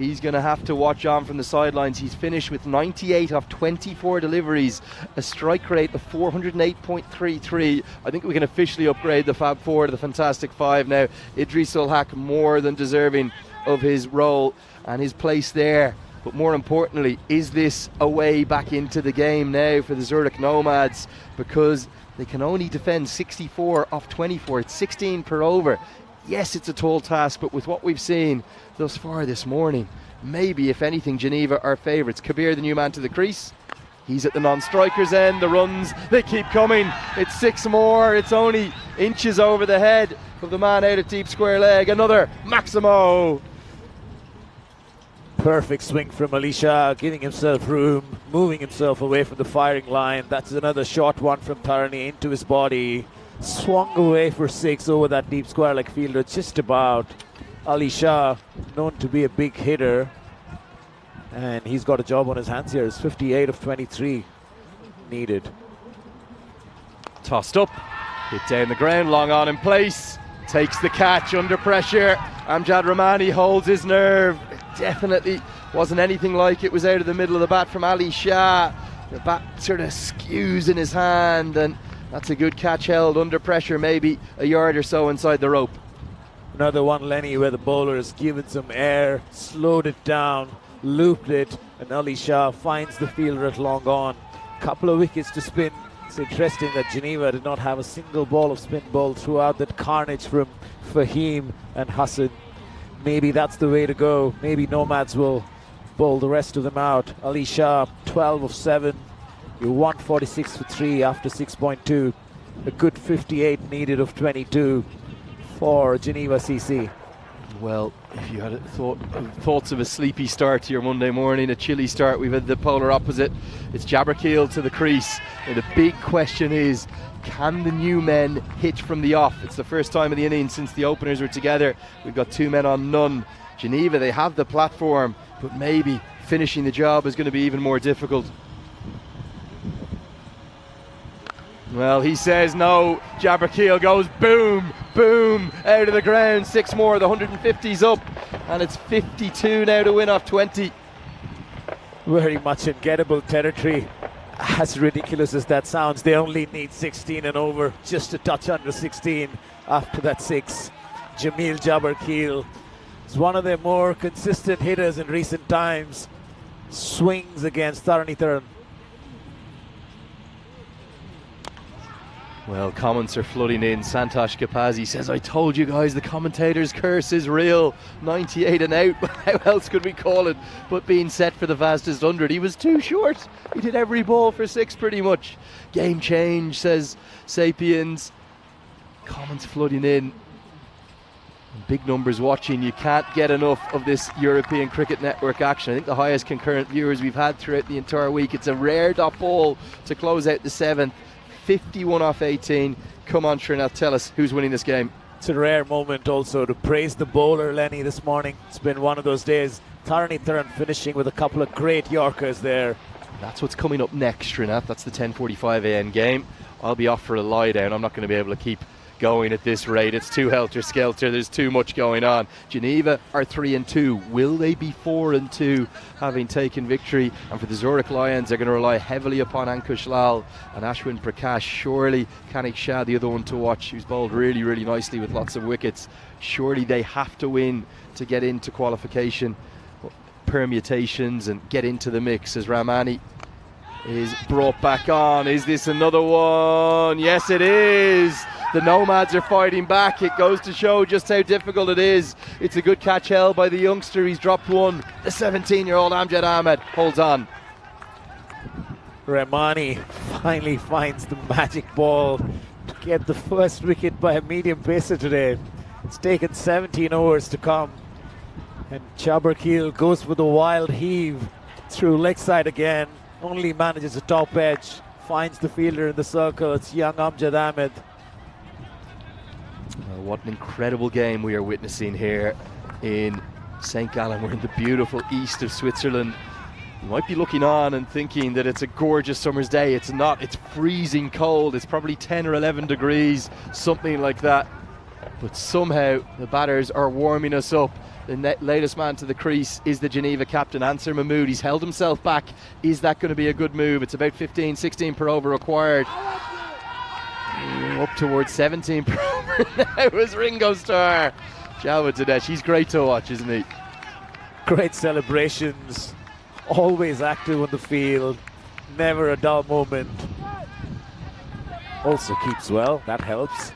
He's going to have to watch on from the sidelines. He's finished with 98 off 24 deliveries, a strike rate of 408.33. I think we can officially upgrade the Fab Four to the Fantastic Five now. Idris Ul Haq more than deserving of his role and his place there. But more importantly, is this a way back into the game now for the Zurich Nomads? Because they can only defend 64 off 24. It's 16 per over. Yes, it's a tall task, but with what we've seen thus far this morning, maybe, if anything, Geneva are favourites. Kabir, the new man to the crease. He's at the non-strikers end. The runs, they keep coming. It's 6 more. It's only inches over the head of the man out at deep square leg. Another Maximo. Perfect swing from Alisha, giving himself room, moving himself away from the firing line. That's another short one from Tarani into his body. Swung away for 6 over that deep square leg fielder, just about. Alisha, known to be a big hitter, and he's got a job on his hands here. It's 58 of 23 needed. Tossed up, hit down the ground, long on in place, takes the catch under pressure. Amjad Rahmani holds his nerve. It definitely wasn't anything like it was out of the middle of the bat from Ali Shah. The bat sort of skews in his hand, and that's a good catch held under pressure, maybe a yard or so inside the rope. Another one, Lenny, where the bowler has given some air, slowed it down, looped it, and Ali Shah finds the fielder at long on. Couple of wickets to spin. It's interesting that Geneva did not have a single ball of spin bowled throughout that carnage from Fahim and Hassan. Maybe that's the way to go. Maybe Nomads will bowl the rest of them out. Ali Shah, 12 of 7. You 146 for 3 after 6.2. A good 58 needed of 22 for Geneva CC. Well, if you had thoughts of a sleepy start to your Monday morning, a chilly start, we've had the polar opposite. It's Jabberkeel to the crease. And the big question is, can the new men hit from the off? It's the first time in the innings since the openers were together. We've got 2 men on none. Geneva, they have the platform, but maybe finishing the job is going to be even more difficult. Well, he says no. Jabberkeel goes boom, boom, out of the ground. 6 more, the 150's up, and it's 52 now to win off 20. Very much in gettable territory. As ridiculous as that sounds, they only need 16 and over, just a touch under 16 after that 6. Jamil Jabberkeel is one of their more consistent hitters in recent times. Swings against Tharanitharan. Well, comments are flooding in. Santosh Kapazi says, I told you guys the commentator's curse is real. 98 and out. How else could we call it but being set for the fastest 100? He was too short. He did every ball for 6 pretty much. Game change, says Sapiens. Comments flooding in. Big numbers watching. You can't get enough of this European Cricket Network action. I think the highest concurrent viewers we've had throughout the entire week. It's a rare dot ball to close out the 7th. 51 off 18. Come on, Srinath, tell us who's winning this game. It's a rare moment also to praise the bowler, Lenny, this morning. It's been one of those days. Tharanitharan finishing with a couple of great Yorkers there. That's what's coming up next, Srinath. That's the 10:45 a.m. game. I'll be off for a lie down. I'm not going to be able to keep going at this rate. It's too helter-skelter. There's too much going on. Geneva are 3-2. Will they be 4-2, having taken victory? And for the Zurich Lions, they're going to rely heavily upon Ankush Lal and Ashwin Prakash. Surely Kanik Shah, the other one to watch, who's bowled really, really nicely with lots of wickets. Surely they have to win to get into qualification permutations and get into the mix, as Rahmani is brought back on. Is this another one? Yes, it is. The Nomads are fighting back. It goes to show just how difficult it is. It's a good catch held by the youngster. He's dropped one. The 17-year-old Amjad Ahmed holds on. Rahmani finally finds the magic ball to get the first wicket by a medium pacer today. It's taken 17 overs to come. And Jabberkeel goes for the wild heave through leg side again. Only manages a top edge. Finds the fielder in the circle. It's young Amjad Ahmed. What an incredible game we are witnessing here in St. Gallen. We're in the beautiful east of Switzerland. You might be looking on and thinking that it's a gorgeous summer's day. It's not. It's freezing cold. It's probably 10 or 11 degrees, something like that. But somehow the batters are warming us up. The latest man to the crease is the Geneva captain, Ansar Mahmoud. He's held himself back. Is that going to be a good move? It's about 15, 16 per over required. Up towards 17 per over now is Ringo Starr. Jalwa Tadesh, he's great to watch, isn't he? Great celebrations, always active on the field, never a dull moment. Also keeps well, that helps.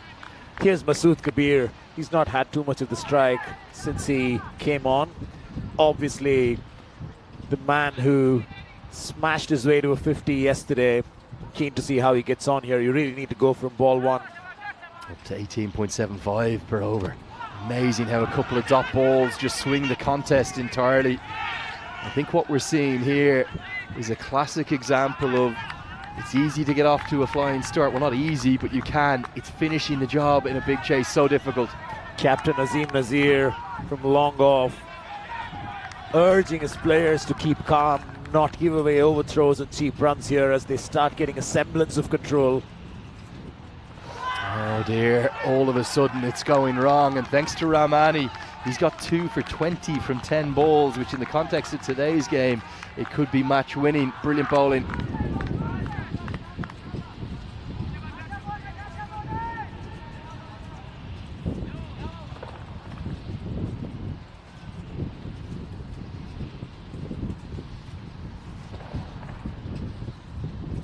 Here's Masood Kabir. He's not had too much of the strike since he came on. Obviously, the man who smashed his way to a 50 yesterday. Keen to see how he gets on here. You really need to go from ball one. Up to 18.75 per over. Amazing how a couple of dot balls just swing the contest entirely. I think what we're seeing here is a classic example of it's easy to get off to a flying start. Well, not easy, but you can. It's finishing the job in a big chase, so difficult. Captain Azim Nazir from long off, urging his players to keep calm, not give away overthrows and cheap runs here as they start getting a semblance of control. Oh dear, all of a sudden it's going wrong, and thanks to Rahmani, he's got 2 for 20 from 10 balls, which in the context of today's game, it could be match winning. Brilliant bowling.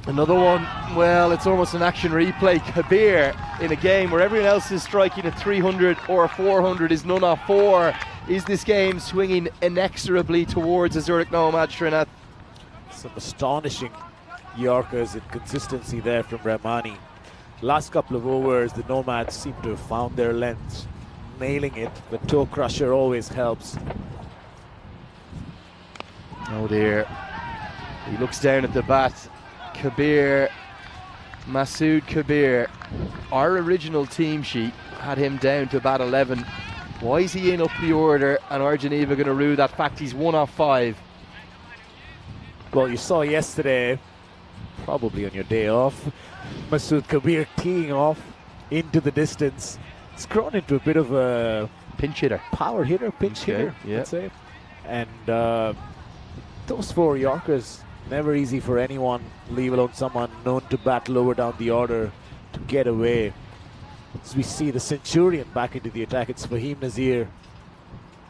Another one, well, it's almost an action replay. Kabir in a game where everyone else is striking at 300 or 400 is none off 4. Is this game swinging inexorably towards a Zurich Nomad, Srinath? Some astonishing Yorkers and consistency there from Rahmani. Last couple of overs, the Nomads seem to have found their length, nailing it. The toe crusher always helps. Oh dear. He looks down at the bat. Kabir, Masood Kabir, our original team sheet had him down to bat 11. Why is he in up the order, and are Geneva going to rue that fact? He's 1 off 5. Well, you saw yesterday, probably on your day off, Masood Kabir teeing off into the distance. It's grown into a bit of a pinch hitter, power hitter, pinch hitter, yeah. I'd say. And those 4 Yorkers, never easy for anyone, leave alone someone known to bat lower down the order, to get away. As we see the Centurion back into the attack, it's Fahim Nazir.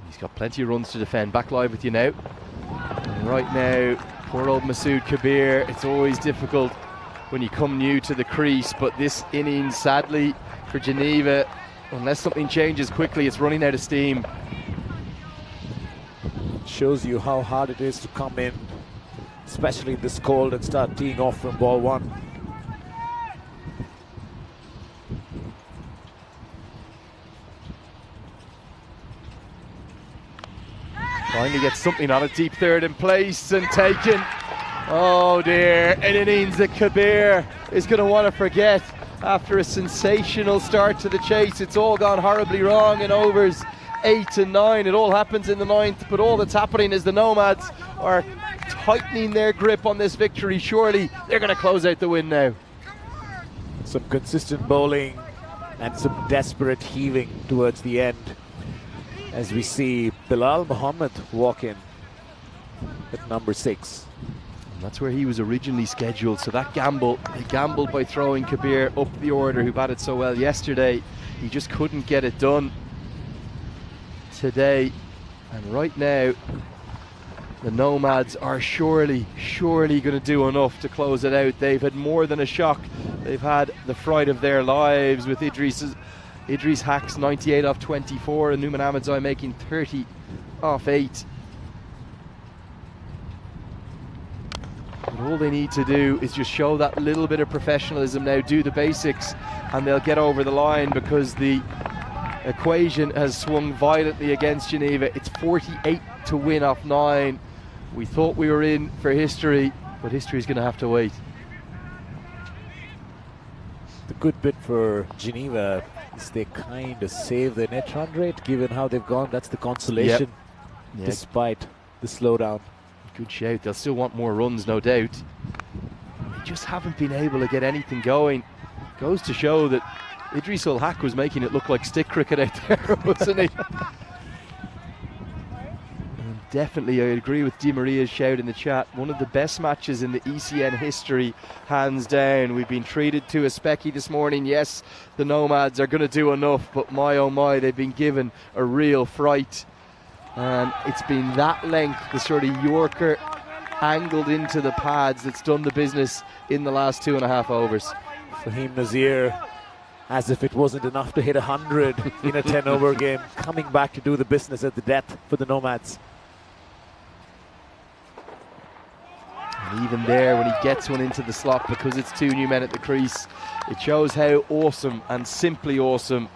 He's got plenty of runs to defend. Back live with you now. And right now, poor old Masood Kabir. It's always difficult when you come new to the crease, but this innings, sadly, for Geneva, unless something changes quickly, it's running out of steam. Shows you how hard it is to come in, especially this cold, and start teeing off from ball one. Finally gets something on a deep third in place and taken. Oh dear, an innings that Kabir is going to want to forget after a sensational start to the chase. It's all gone horribly wrong in overs 8 and 9. It all happens in the 9th, but all that's happening is the Nomads are tightening their grip on this victory. Surely they're going to close out the win now. Some consistent bowling and some desperate heaving towards the end, as we see Bilal Muhammad walk in at number 6. And that's where he was originally scheduled, so that gamble, they gambled by throwing Kabir up the order, who batted so well yesterday. He just couldn't get it done today, and right now the Nomads are surely going to do enough to close it out. They've had more than a shock. They've had the fright of their lives with Idris Haq's 98 off 24 and Nouman Ahmedzai making 30 off 8. But all they need to do is just show that little bit of professionalism now, do the basics, and they'll get over the line, because the equation has swung violently against Geneva. It's 48 to win off 9. We thought we were in for history, but history's going to have to wait. The good bit for Geneva is they kind of save their net run rate, given how they've gone. That's the consolation, despite the slowdown. Good shout. They'll still want more runs, no doubt. They just haven't been able to get anything going. Goes to show that Idris Haq was making it look like stick cricket out there, wasn't he? Definitely, I agree with Di Maria's shout in the chat. One of the best matches in the ECN history, hands down. We've been treated to a specky this morning. Yes, the Nomads are going to do enough, but my oh my, they've been given a real fright. And it's been that length, the sort of Yorker angled into the pads, that's done the business in the last 2.5 overs. Fahim Nazir, as if it wasn't enough to hit 100 in a 10-over game, coming back to do the business at the death for the Nomads. And even there, when he gets one into the slot, because it's 2 new men at the crease, it shows how awesome and simply awesome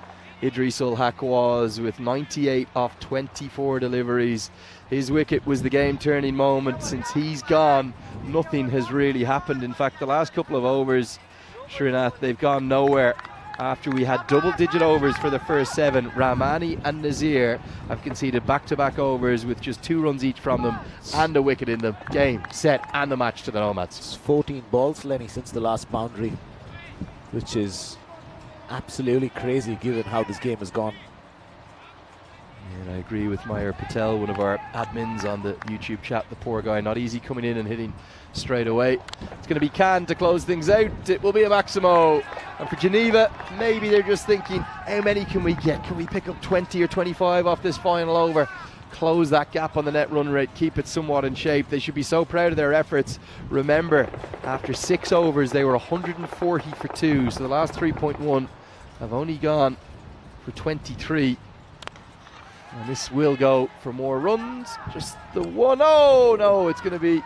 Idris Ul Haq was, with 98 off 24 deliveries. His wicket was the game-turning moment. Since he's gone, nothing has really happened. In fact, the last couple of overs, Srinath, they've gone nowhere. After we had double-digit overs for the first 7, Rahmani and Nazir have conceded back-to-back overs with just 2 runs each from them and a wicket in the game, set, and the match to the Nomads. It's 14 balls, Lenny, since the last boundary, which is absolutely crazy given how this game has gone. And I agree with Meyer Patel, one of our admins on the YouTube chat. The poor guy, not easy coming in and hitting straight away. It's going to be Khan to close things out. It will be a Maximo. And for Geneva, maybe they're just thinking, how many can we get? Can we pick up 20 or 25 off this final over? Close that gap on the net run rate, keep it somewhat in shape. They should be so proud of their efforts. Remember, after 6 overs, they were 140 for 2. So the last 3.1 have only gone for 23. And this will go for more runs. Just the one. Oh no, it's going to be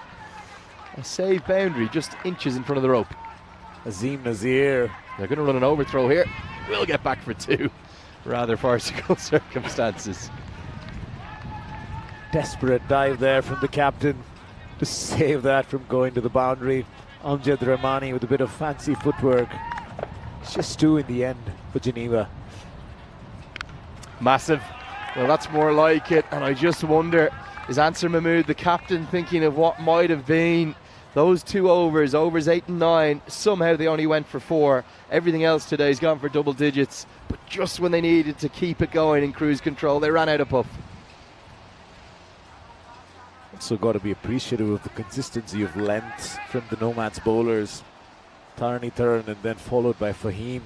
a save boundary, just inches in front of the rope. Azim Nazir. They're going to run an overthrow here. We'll get back for 2. Rather farcical circumstances. Desperate dive there from the captain to save that from going to the boundary. Amjad Rahmani with a bit of fancy footwork. It's just 2 in the end for Geneva. Massive. Well, that's more like it. And I just wonder, is Ansar Mahmood, the captain, thinking of what might have been those 2 overs, overs 8 and 9? Somehow they only went for 4. Everything else today's gone for double digits. But just when they needed to keep it going in cruise control, they ran out of puff. Also got to be appreciative of the consistency of length from the Nomads bowlers. Tarani Tharan and then followed by Fahim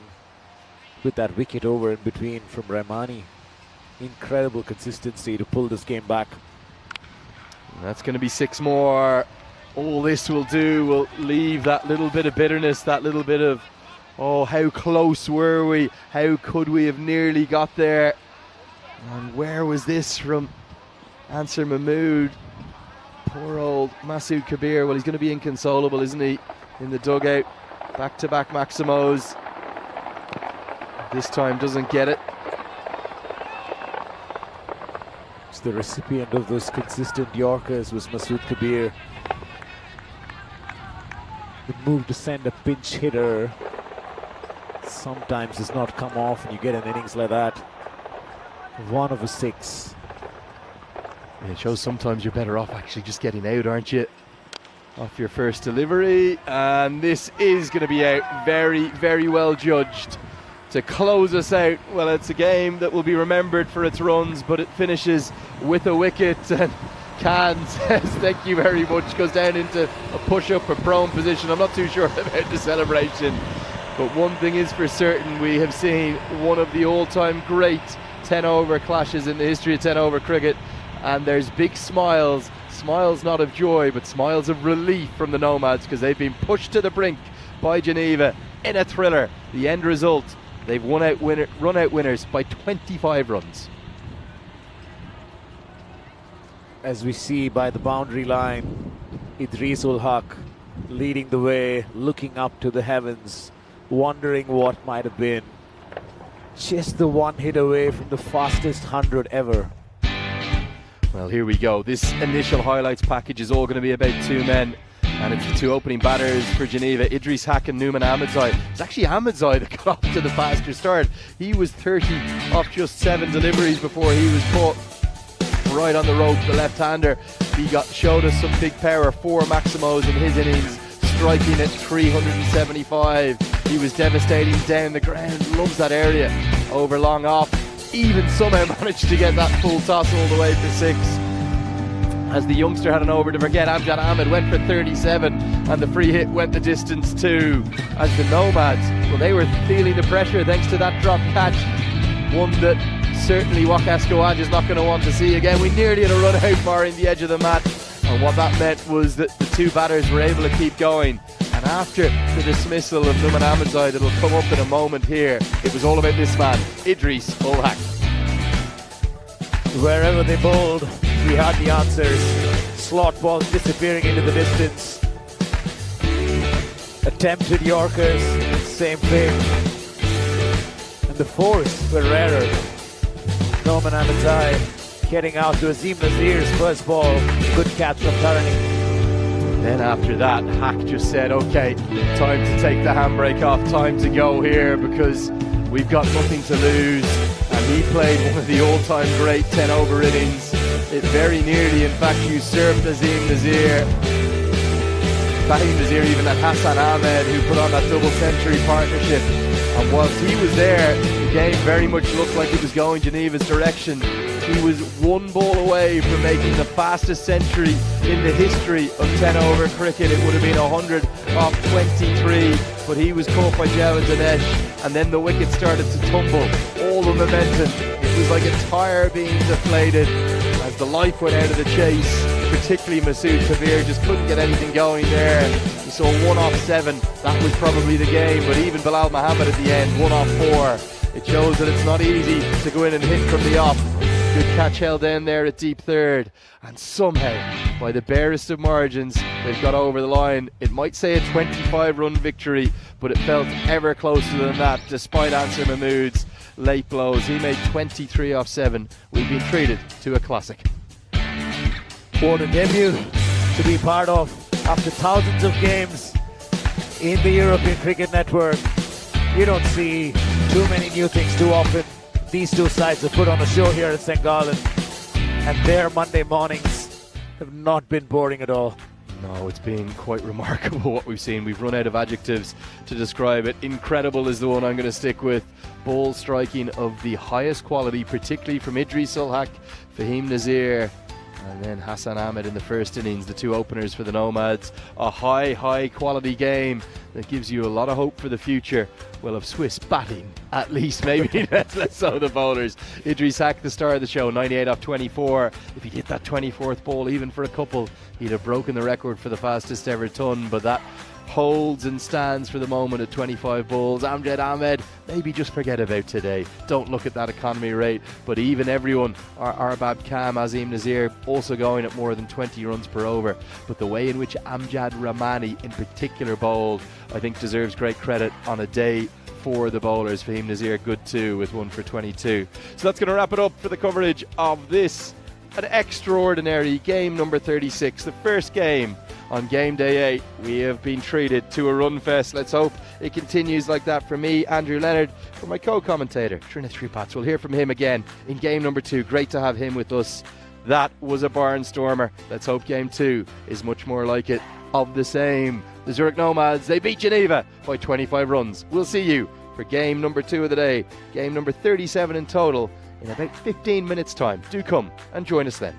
with that wicket over in between from Rahmani. Incredible consistency to pull this game back. That's going to be 6 more. All this will do will leave that little bit of bitterness, that little bit of, oh, how close were we? How could we have nearly got there? And where was this from Ansar Mahmood? Poor old Masood Kabir. Well, he's going to be inconsolable, isn't he? In the dugout. Back-to-back Maximos. This time doesn't get it. The recipient of those consistent Yorkers was Masood Kabir. The move to send a pinch hitter sometimes does not come off, and you get an innings like that. 1 of 6. Yeah, it shows sometimes you're better off actually just getting out, aren't you? Off your first delivery, and this is going to be out. Very, very well judged to close us out. Well, it's a game that will be remembered for its runs, but it finishes with a wicket, and Khan says thank you very much, goes down into a push-up or prone position. I'm not too sure about the celebration, but one thing is for certain, we have seen one of the all-time great 10-over clashes in the history of 10-over cricket, and there's big smiles not of joy, but smiles of relief from the Nomads, because they've been pushed to the brink by Geneva in a thriller. The end result, they've run out winners by 25 runs. As we see by the boundary line, Idris Ul Haq leading the way, looking up to the heavens, wondering what might have been. Just the 1 hit away from the fastest 100 ever. Well, here we go. This initial highlights package is all going to be about 2 men. And it's the 2 opening batters for Geneva, Idris Haq and Nouman Ahmedzai. It's actually Ahmedzai that got off to the faster start. He was 30 off just 7 deliveries before he was caught right on the rope, the left-hander. He showed us some big power, 4 Maximos in his innings, striking at 375. He was devastating down the ground, loves that area over long off. Even somehow managed to get that full toss all the way for 6. as the youngster had an over to forget. Amjad Ahmed went for 37 and the free hit went the distance too. As the Nomads, well, they were feeling the pressure thanks to that drop catch, one that certainly Wakas Gawaj is not going to want to see again. We nearly had a run out barring the edge of the mat, and what that meant was that the two batters were able to keep going. And after the dismissal of Numan Ahmedzai that'll come up in a moment here, it was all about this man, Idris Ulhak. Wherever they bowled, we had the answers. Slot balls disappearing into the distance. Attempted Yorkers, same thing. And the fours were rarer. Numan Ahmedzai getting out to Azim Nazir's first ball. Good catch from Tarani. Then after that, Hack just said, okay, time to take the handbrake off, time to go here because we've got nothing to lose. And he played one of the all-time great 10-over innings. It very nearly, in fact, usurped Azim Nazir. Fahim Nazir even had Hassan Ahmed, who put on that double-century partnership. And whilst he was there, the game very much looked like it was going Geneva's direction. He was one ball away from making the fastest century in the history of 10-over cricket. It would have been 100 off 23, but he was caught by Javed Dinesh, and then the wicket started to tumble. All the momentum, it was like a tyre being deflated as the life went out of the chase. Particularly Masood Kabir just couldn't get anything going there. We saw 1 off 7, that was probably the game, but even Bilal Muhammad at the end, 1 off 4. It shows that it's not easy to go in and hit from the off. Good catch held down there at deep third, and somehow, by the barest of margins, they've got over the line. It might say a 25-run victory, but it felt ever closer than that, despite Ansar Mahmood's late blows. He made 23 off 7. We've been treated to a classic. What a debut to be part of after thousands of games in the European Cricket Network. You don't see too many new things too often. These two sides have put on a show here at St. Gallen, and their Monday mornings have not been boring at all. No, it's been quite remarkable what we've seen. We've run out of adjectives to describe it. Incredible is the one I'm going to stick with. Ball striking of the highest quality, particularly from Idris Ulhak, Fahim Nazir, and then Hassan Ahmed in the first innings, the two openers for the Nomads. A high quality game that gives you a lot of hope for the future. Well, of Swiss batting, at least, maybe less so the bowlers. Idris Hack, the star of the show, 98 off 24. If he hit that 24th ball, even for a couple, he'd have broken the record for the fastest ever ton, but that holds and stands for the moment at 25 balls. Amjad Ahmed, maybe just forget about today. Don't look at that economy rate. But even everyone, Arbab Khan, Azim Nazir, also going at more than 20 runs per over. But the way in which Amjad Rahmani in particular bowled, I think deserves great credit on a day for the bowlers. Fahim Nazir good too with 1 for 22. So that's going to wrap it up for the coverage of this an extraordinary game number 36, the first game on game day 8. We have been treated to a run fest. Let's hope it continues like that. For me, Andrew Leonard, for my co-commentator Trina Tripats. We'll hear from him again in game number 2. Great to have him with us. That was a barnstormer. Let's hope game 2 is much more like it. Of the same, the Zurich Nomads, they beat Geneva by 25 runs. We'll see you for game number 2 of the day, game number 37 in total, in about 15 minutes time. Do come and join us then.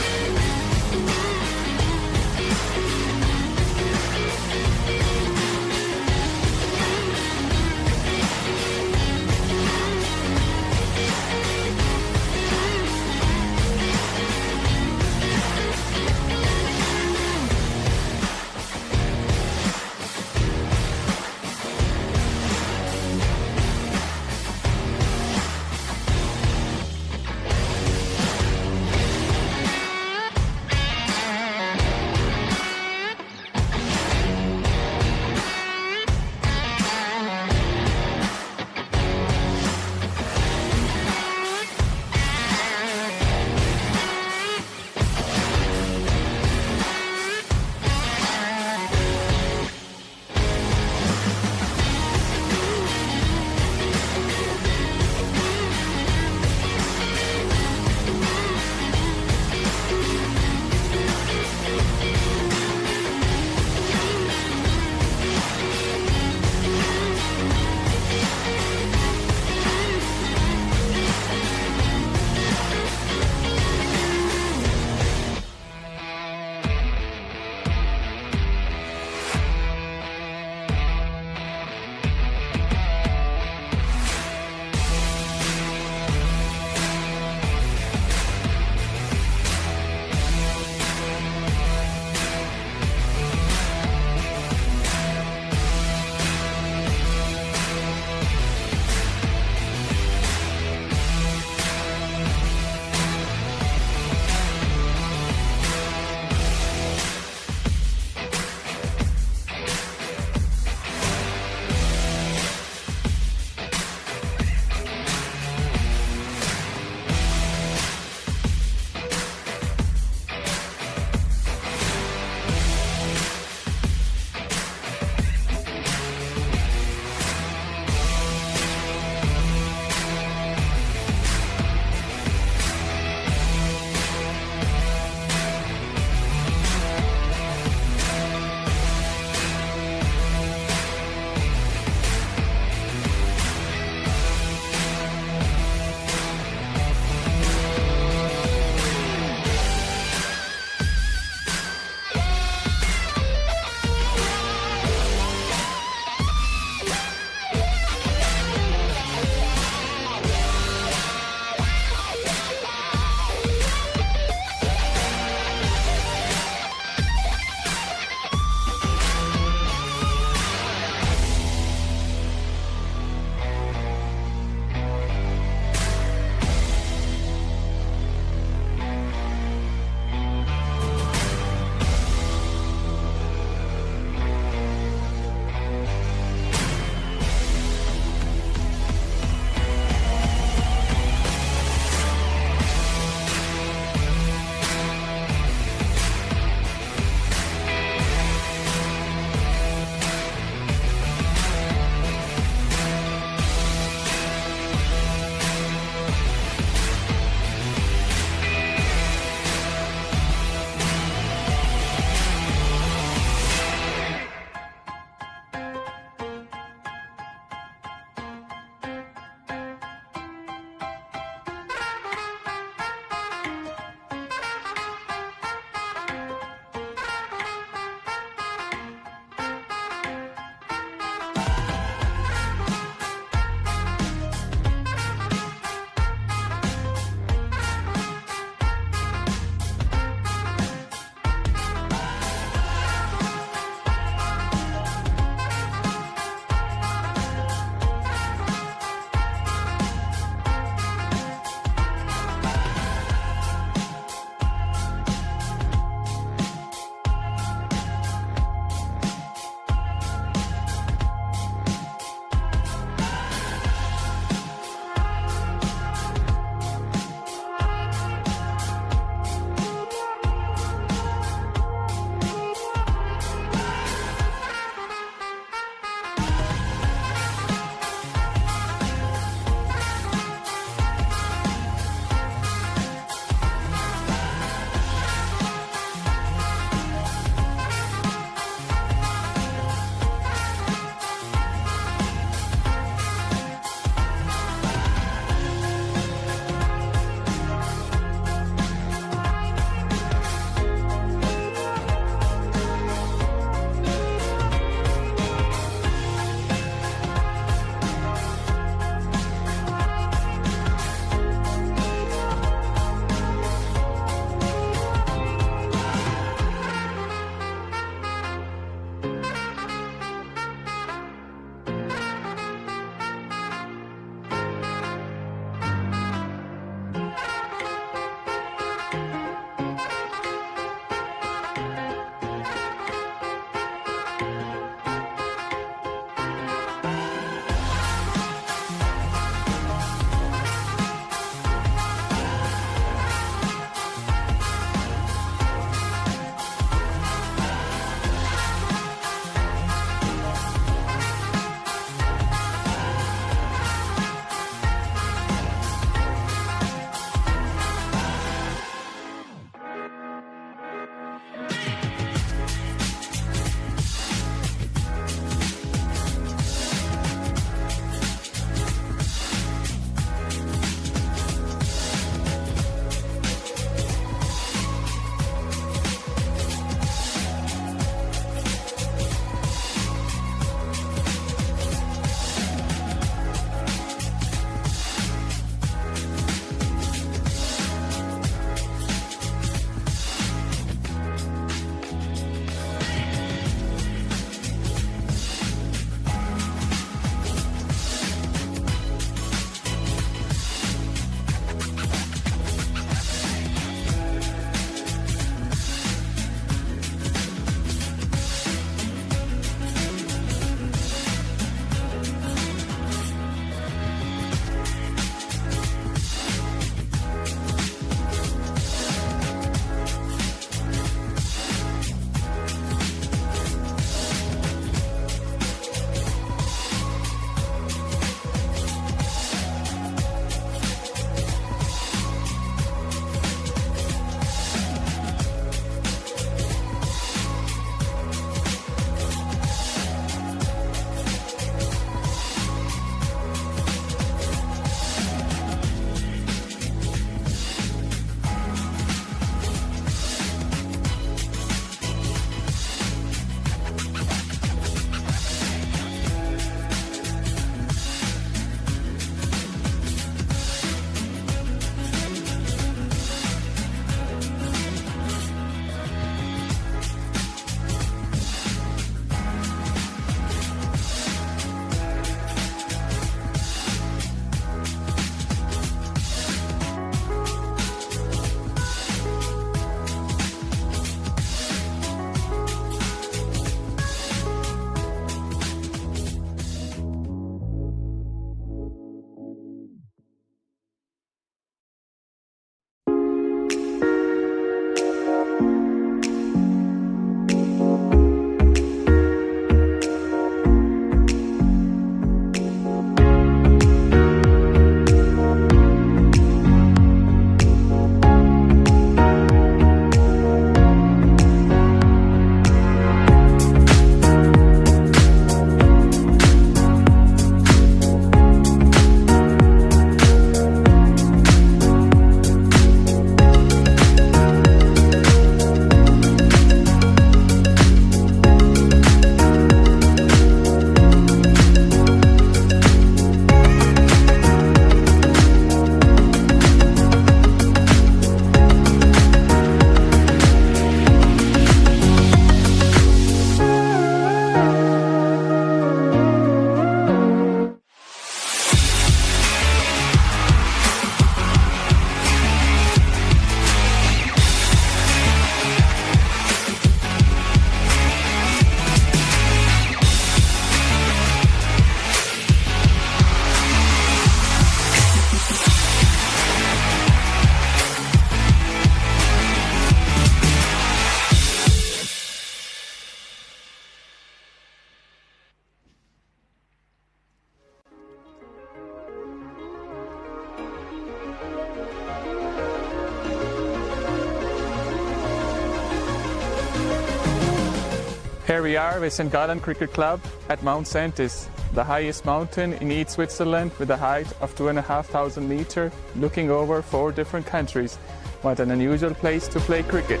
Here we are with St. Gallen Cricket Club at Mount Sentis, the highest mountain in East Switzerland with a height of 2,500 meters, looking over 4 different countries. What an unusual place to play cricket.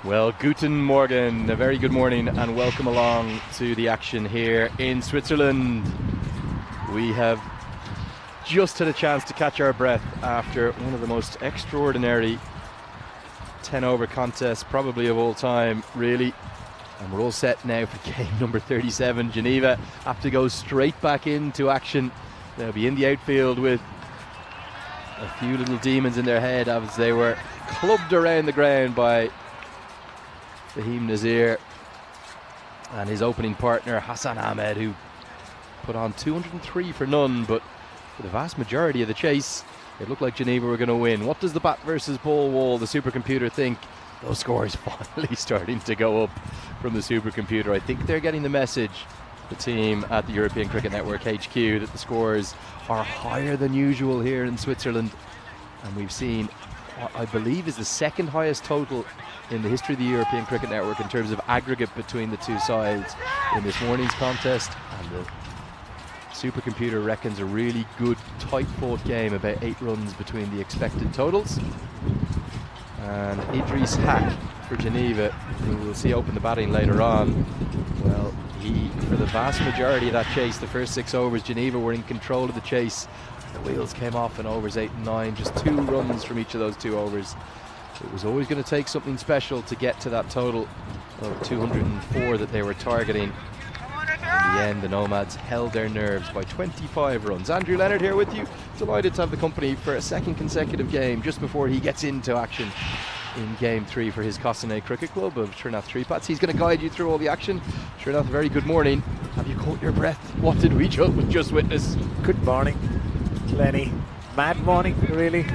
Well, guten Morgen, a very good morning and welcome along to the action here in Switzerland. We have just had a chance to catch our breath after one of the most extraordinary 10-over contests probably of all time, really. And we're all set now for game number 37. Geneva have to go straight back into action. They'll be in the outfield with a few little demons in their head as they were clubbed around the ground by Fahim Nazir and his opening partner Hassan Ahmed, who put on 203 for none, but for the vast majority of the chase it looked like Geneva were going to win. What does the bat versus ball wall, the supercomputer, think? Those scores finally starting to go up from the supercomputer. I think they're getting the message, the team at the European Cricket Network HQ, that the scores are higher than usual here in Switzerland, and we've seen what I believe is the second highest total in the history of the European Cricket Network in terms of aggregate between the two sides in this morning's contest. And the supercomputer reckons a really good tight fought game, about 8 runs between the expected totals. And Idris Hack for Geneva, who we'll see open the batting later on, well, he, for the vast majority of that chase, the first 6 overs, Geneva were in control of the chase. The wheels came off in overs 8 and 9, just 2 runs from each of those 2 overs. It was always going to take something special to get to that total of 204 that they were targeting. In the end, the Nomads held their nerves by 25 runs. Andrew Leonard here with you, delighted to have the company for a second consecutive game just before he gets into action in game 3 for his Cossonay Cricket Club of Srinath Tripats. He's going to guide you through all the action. Srinath, a very good morning. Have you caught your breath? What did we just witness? Good morning, Lenny. Mad morning, really.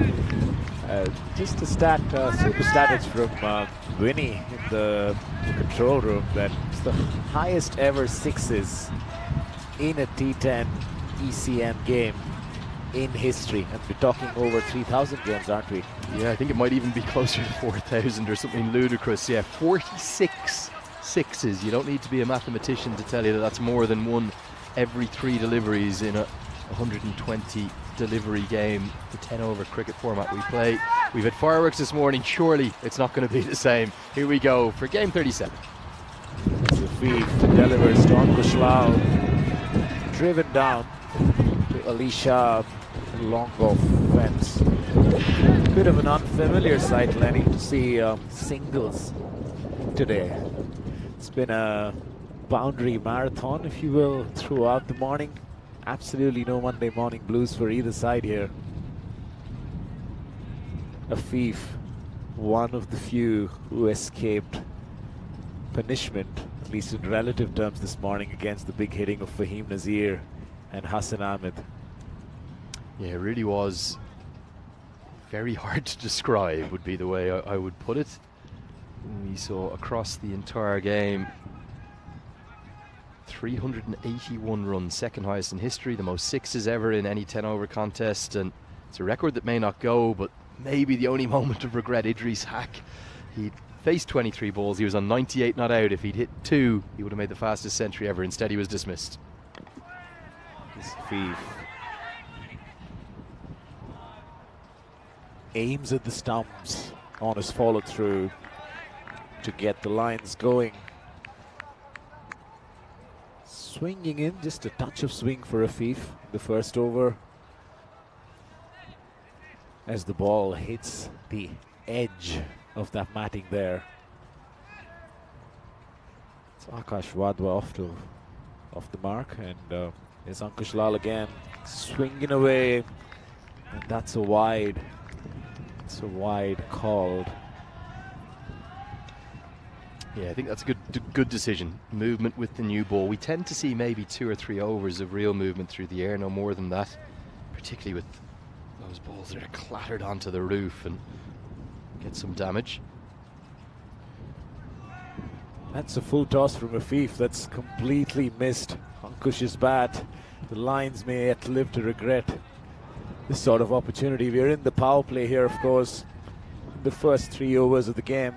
Just a super status from Winnie in the control room that it's the highest ever 6s in a T10 ECM game in history. And we're talking over 3,000 games, aren't we? Yeah, I think it might even be closer to 4,000 or something ludicrous. Yeah, 46 6s. You don't need to be a mathematician to tell you that that's more than one every 3 deliveries in a 120 delivery game, the 10-over cricket format we play. We've had fireworks this morning. Surely it's not going to be the same. Here we go for game 37. Safif delivers to Ankush Lal, driven down to Alisha, long off fence. Bit of an unfamiliar sight, Lenny, to see singles today. It's been a boundary marathon, if you will, throughout the morning. Absolutely no Monday morning blues for either side here. Afif, one of the few who escaped punishment, at least in relative terms this morning, against the big hitting of Fahim Nazir and Hassan Ahmed. Yeah, it really was very hard to describe, would be the way I would put it. We saw across the entire game 381 runs, second highest in history, the most 6s ever in any 10-over contest, and it's a record that may not go, but maybe the only moment of regret. Idris Hack, he'd faced 23 balls, he was on 98 not out. If he'd hit 2, he would have made the fastest century ever. Instead, he was dismissed. Afif aims at the stumps on his follow through to get the lines going. Swinging in, just a touch of swing for Afif, the first over, as the ball hits the edge of that matting there. It's Akash Wadhwa off the mark, and it's Ankush Lal again swinging away, and that's a wide. It's a wide called. Yeah, I think that's a good decision. Movement with the new ball. We tend to see maybe 2 or 3 overs of real movement through the air, no more than that. Particularly with those balls that are clattered onto the roof and get some damage. That's a full toss from Afif. That's completely missed Ankush's bat. The Lions may yet live to regret this sort of opportunity. We're in the power play here, of course, the first 3 overs of the game.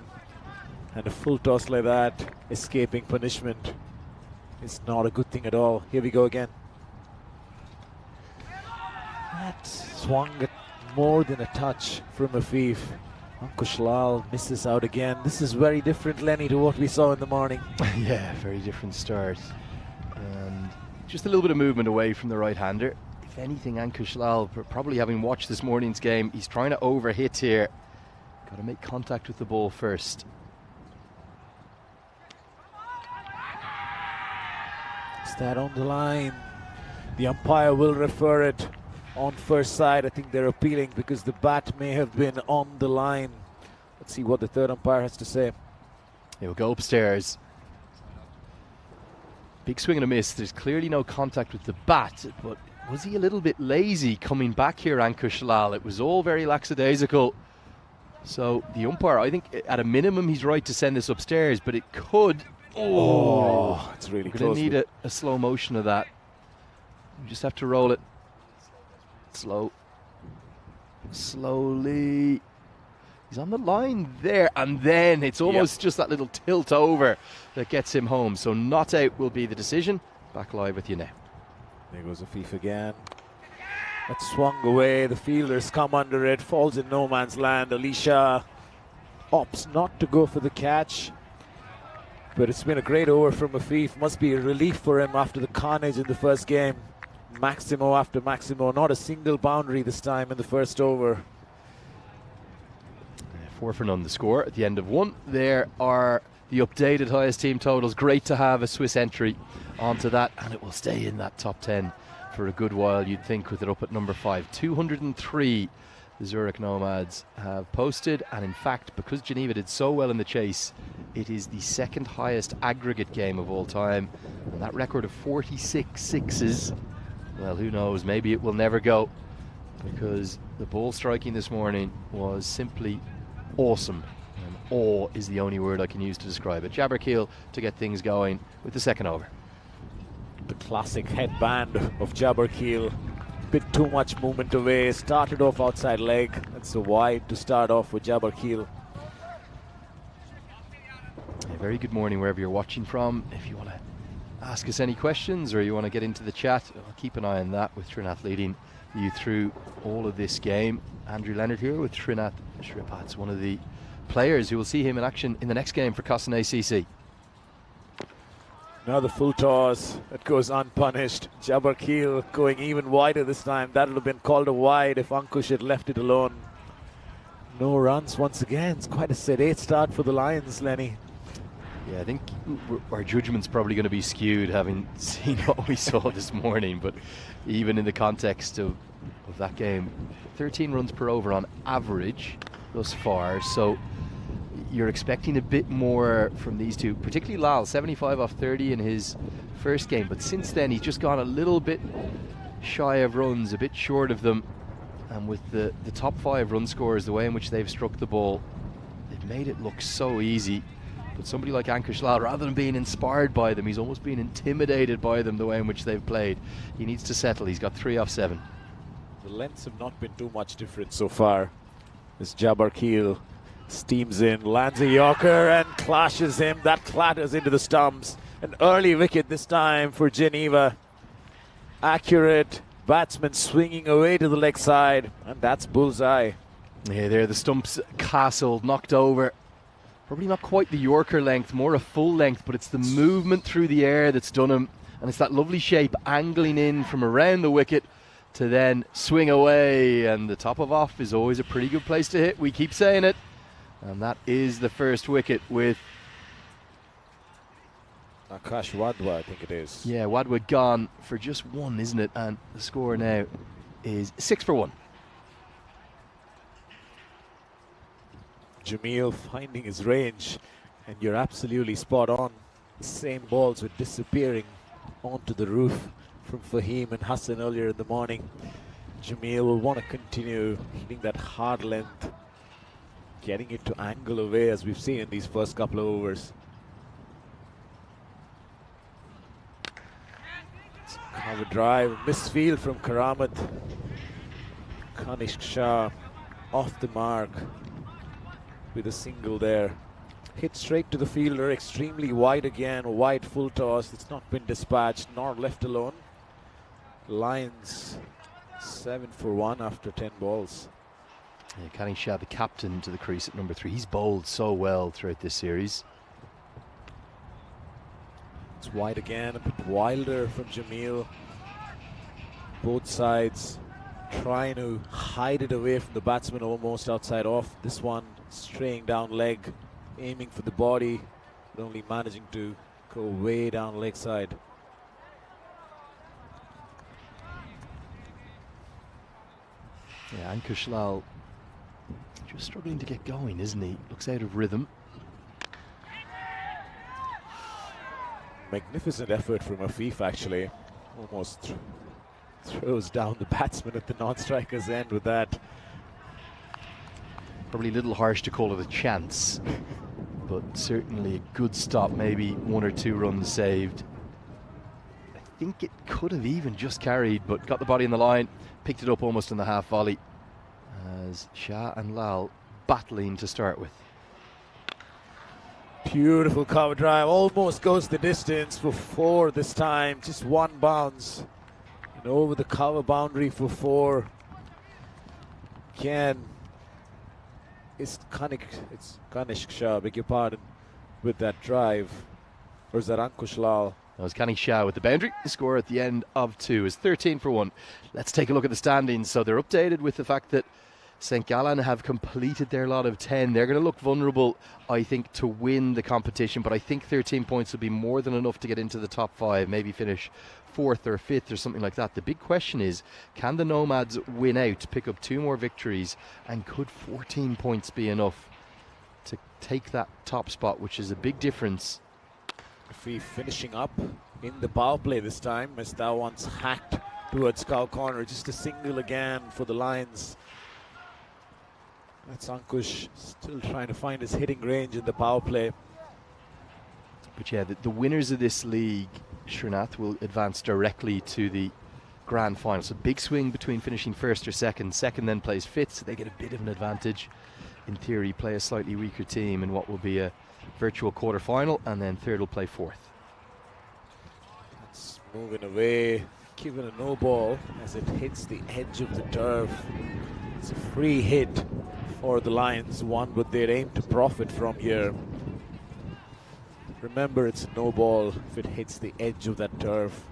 And a full toss like that, escaping punishment, is not a good thing at all. Here we go again. That swung at more than a touch from Afif. Ankush Lal misses out again. This is very different, Lenny, to what we saw in the morning. Yeah, very different start. And just a little bit of movement away from the right-hander. If anything, Ankush Lal, probably having watched this morning's game, he's trying to overhit here. Got to make contact with the ball first. Is that on the line? The umpire will refer it on first side. I think they're appealing because the bat may have been on the line. Let's see what the third umpire has to say. He'll go upstairs. Big swing and a miss. There's clearly no contact with the bat, but was he a little bit lazy coming back here, Ankush Lal? It was all very lackadaisical. So the umpire, I think at a minimum he's right to send this upstairs, but it could. Oh, it's really close. We're close. going to need a slow motion of that. You just have to roll it. Slowly. He's on the line there, and then it's almost just that little tilt over that gets him home. So not out will be the decision. Back live with you now. There goes Afif again. That swung away. The fielders come under it. Falls in no man's land. Alicia opts not to go for the catch. But it's been a great over from Afif. Must be a relief for him after the carnage in the first game. Maximo after Maximo. Not a single boundary this time in the first over. 4 for none the score at the end of 1. There are the updated highest team totals. Great to have a Swiss entry onto that, and it will stay in that top 10 for a good while, you'd think, with it up at number 5. 203 the Zurich Nomads have posted, and in fact, because Geneva did so well in the chase, it is the 2nd highest aggregate game of all time, and that record of 46 sixes, well, who knows, maybe it will never go, because the ball striking this morning was simply awesome. And awe is the only word I can use to describe it. Jabberkeel to get things going with the second over. The classic headband of Jabberkeel. Bit too much movement away. Started off outside leg. That's a wide to start off with Jabberkeel. A very good morning wherever you're watching from. If you want to ask us any questions or you want to get into the chat, I'll keep an eye on that with Trinath leading you through all of this game. Andrew Leonard here with Trinath Shripats, one of the players who will see him in action in the next game for Cosson ACC. Another full toss that goes unpunished. Jabberkeel going even wider this time. That would have been called a wide if Ankush had left it alone. No runs once again. It's quite a sedate start for the Lions, Lenny. Yeah, I think our judgment's probably going to be skewed having seen what we saw this morning, but even in the context of that game, 13 runs per over on average thus far, so you're expecting a bit more from these two, particularly Lal, 75 off 30 in his first game, but since then he's just gone a little bit shy of runs, a bit short of them, and with the top 5 run scorers, the way in which they've struck the ball, they've made it look so easy. But somebody like Ankush Lal, rather than being inspired by them, he's almost being intimidated by them, the way in which they've played. He needs to settle. He's got 3 off 7. The lengths have not been too much different so far. As Jabberkeel steams in, lands a Yorker and clashes him. That clatters into the stumps. An early wicket this time for Geneva. Accurate batsman swinging away to the leg side, and that's bullseye. Yeah, there the stumps castled, knocked over. Probably not quite the Yorker length, more a full length, but it's the movement through the air that's done him, and it's that lovely shape angling in from around the wicket to then swing away, and the top of off is always a pretty good place to hit. We keep saying it, and that is the first wicket with Akash Wadwa, I think it is. Yeah, Wadwa gone for just 1, isn't it? And the score now is 6 for 1. Jamil finding his range. And you're absolutely spot on. The same balls were disappearing onto the roof from Fahim and Hassan earlier in the morning. Jamil will want to continue hitting that hard length, getting it to angle away as we've seen in these first couple of overs. Cover drive, misfield from Karamat. Kanishk Shah off the mark with a single there. Hit straight to the fielder, extremely wide again, wide full toss. It's not been dispatched nor left alone. Lions 7 for 1 after 10 balls. Yeah, Kanishk Shah, the captain, to the crease at number 3. He's bowled so well throughout this series. It's wide again, a bit wilder from Jamil. Both sides trying to hide it away from the batsman, almost outside off. This one straying down leg, aiming for the body, but only managing to go way down leg side. Yeah, Ankush Lal just struggling to get going, isn't he? Looks out of rhythm. Magnificent effort from Afif, actually. Almost throws down the batsman at the non-striker's end with that. Probably a little harsh to call it a chance, but certainly a good stop, maybe 1 or 2 runs saved. I think it could have even just carried, but got the body in the line, picked it up almost in the half volley, as Shah and Lal battling to start with. Beautiful cover drive, almost goes the distance for 4 this time, just 1 bounce. And over the cover boundary for 4. Again, it's Kanishk Shah, beg your pardon, with that drive. Or is that Ankush Lal? That was Kanishk Shah with the boundary. The score at the end of 2 is 13 for 1. Let's take a look at the standings. So they're updated with the fact that St. Gallen have completed their lot of 10. They're going to look vulnerable, I think, to win the competition, but I think 13 points will be more than enough to get into the top 5, maybe finish 4th or 5th or something like that. The big question is, can the Nomads win out, pick up 2 more victories, and could 14 points be enough to take that top spot, which is a big difference. Afif finishing up in the power play this time, as that one's hacked towards cow corner. Just a single again for the Lions. That's Ankush still trying to find his hitting range in the power play. But yeah, the winners of this league, Srinath, will advance directly to the grand final. So big swing between finishing 1st or 2nd. 2nd then plays 5th, so they get a bit of an advantage. In theory, play a slightly weaker team in what will be a virtual quarter final, and then 3rd will play 4th. It's moving away, given a no ball as it hits the edge of the turf. It's a free hit for the Lions, one but they'd aim to profit from here. Remember, it's a no ball if it hits the edge of that turf.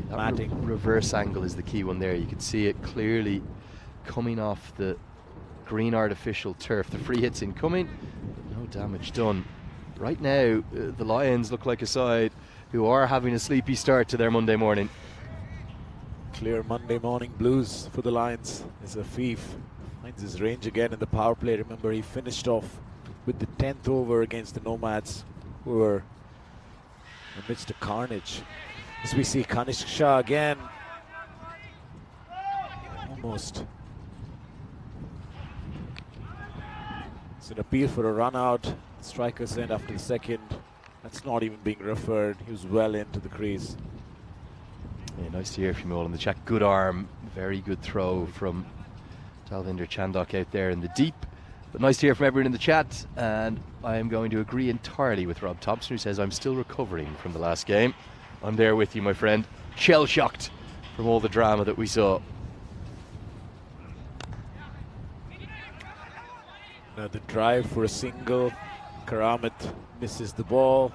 That Matting. Reverse angle is the key one there. You can see it clearly coming off the green artificial turf. The free hit's incoming, no damage done. Right now, the Lions look like a side who are having a sleepy start to their Monday morning. Clear Monday morning blues for the Lions as Afif finds his range again in the power play. Remember, he finished off with the 10th over against the Nomads, who were amidst a carnage. As we see Kanishk Shah again, almost. It's an appeal for a run out. Striker's end after the 2nd. That's not even being referred. He was well into the crease. Yeah, nice to hear from you all in the chat. Good arm, very good throw from Dalvinder Chandok out there in the deep. But nice to hear from everyone in the chat, and I am going to agree entirely with Rob Thompson, who says I'm still recovering from the last game. I'm there with you, my friend. Shell-shocked from all the drama that we saw. Now the drive for a single. Karamat misses the ball.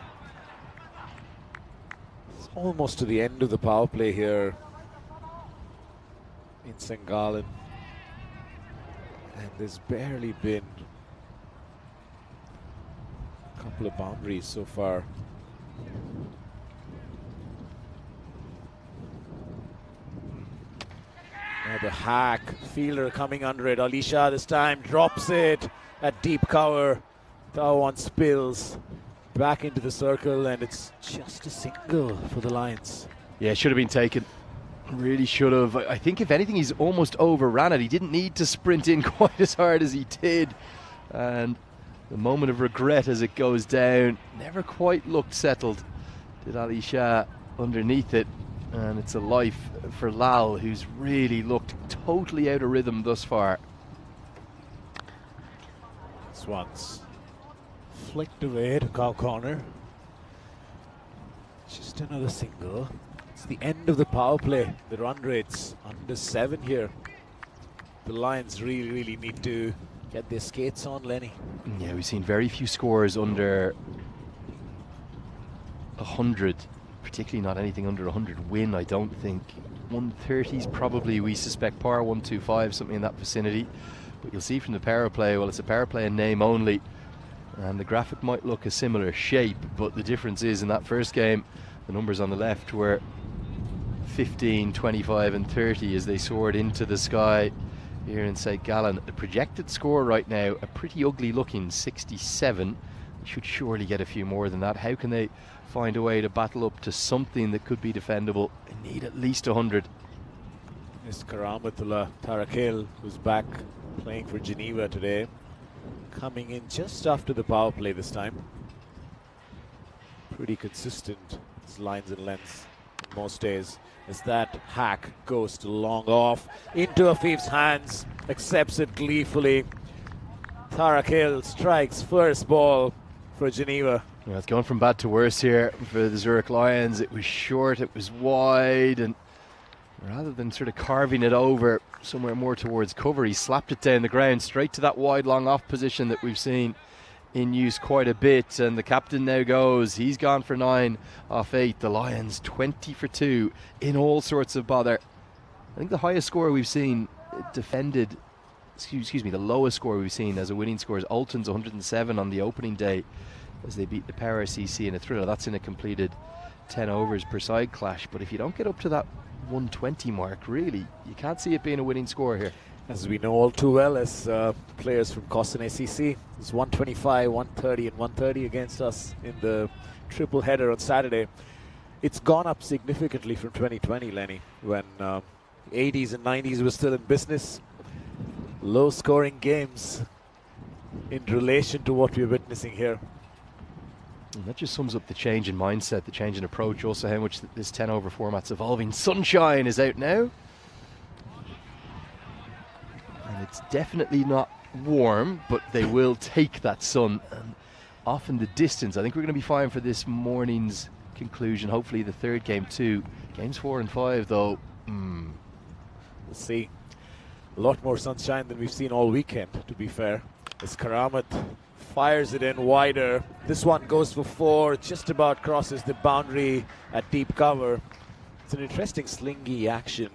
It's almost to the end of the power play here in St. Gallen. And there's barely been a couple of boundaries so far. Now the hack, fielder coming under it. Alisha this time drops it at deep cover. That one spills. back into the circle, and it's just a single for the Lions. Yeah, should have been taken. Really should have. I think if anything, he's almost overran it. He didn't need to sprint in quite as hard as he did. And the moment of regret as it goes down, never quite looked settled. Did Ali Shah underneath it. And it's a life for Lal, who's really looked totally out of rhythm thus far. This one's flicked away to cow corner. Just another single. It's the end of the power play. The run rate's under 7 here. The Lions really need to get their skates on, Lenny. Yeah, we've seen very few scores under 100, particularly not anything under 100 win, I don't think. 130s probably, we suspect par, 125, something in that vicinity. But you'll see from the power play, well, it's a power play in name only. And the graphic might look a similar shape, but the difference is in that first game, the numbers on the left were 15, 25 and 30 as they soared into the sky here in St. Gallen. The projected score right now, a pretty ugly looking 67. They should surely get a few more than that. How can they find a way to battle up to something that could be defendable? They need at least 100. It's Karamatullah Tarakil, who's back playing for Geneva today, coming in just after the power play this time. Pretty consistent, his lines and lengths most days, as that hack goes to long off into Afif's hands, accepts it gleefully. Tarakil strikes first ball for Geneva. Yeah, it's going from bad to worse here for the Zurich Lions. It was short, it was wide, and rather than sort of carving it over somewhere more towards cover, he slapped it down the ground straight to that wide long off position that we've seen in use quite a bit. And the captain now goes, he's gone for 9 off 8. The Lions 20 for 2 in all sorts of bother. I think the highest score we've seen defended, excuse me, the lowest score we've seen as a winning score is Alton's 107 on the opening day as they beat the Power CC in a thriller. That's in a completed 10 overs per side clash. But if you don't get up to that 120 mark, really, you can't see it being a winning score here. As we know all too well as players from Costin ACC, it's 125, 130 and 130 against us in the triple header on Saturday. It's gone up significantly from 2020, Lenny, when 80s and 90s were still in business. Low scoring games in relation to what we're witnessing here. And that just sums up the change in mindset, the change in approach, also how much this 10 over format's evolving. Sunshine is out now. And it's definitely not warm, but they will take that sun. And often the distance, I think we're going to be fine for this morning's conclusion. Hopefully the third game too. Games 4 and 5 though. We'll see. A lot more sunshine than we've seen all weekend, to be fair. As Karamat fires it in wider. This one goes for 4, just about crosses the boundary at deep cover. It's an interesting slingy action,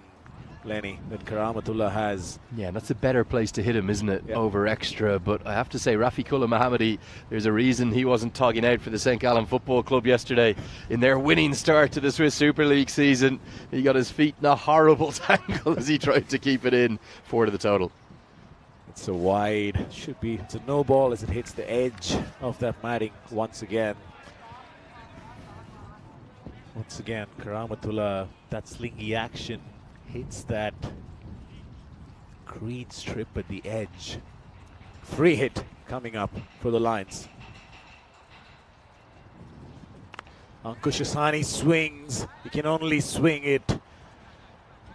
Lenny, that Karamatullah has. Yeah, and that's a better place to hit him, isn't it? Yeah. Over extra. But I have to say, Rafiqullah Mohammadi, there's a reason he wasn't togging out for the St. Gallen Football Club yesterday in their winning start to the Swiss Super League season. He got his feet in a horrible tangle as he tried to keep it in. 4 to the total. It's a wide, should be, it's a no ball as it hits the edge of that matting once again. Once again, Karamatullah, that slingy action hits that green strip at the edge. Free hit coming up for the Lions. Ankush Asani swings. He can only swing it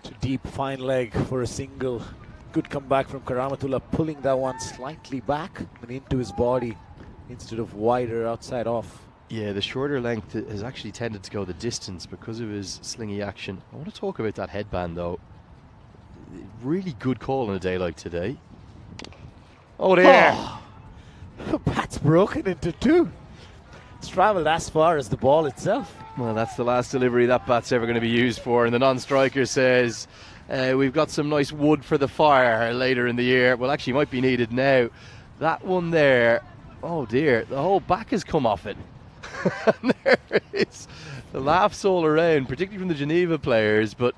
to deep fine leg for a single. Good comeback from Karamatullah, pulling that one slightly back and into his body instead of wider outside off. Yeah, the shorter length has actually tended to go the distance because of his slingy action. I want to talk about that headband though. Really good call on a day like today. Oh dear! Oh, the bat's broken into 2. It's travelled as far as the ball itself. Well, that's the last delivery that bat's ever going to be used for. And the non-striker says, we've got some nice wood for the fire later in the year. Well, actually might be needed now. That one there, oh dear, the whole back has come off it. And there it is. The laughs all around, particularly from the Geneva players. But,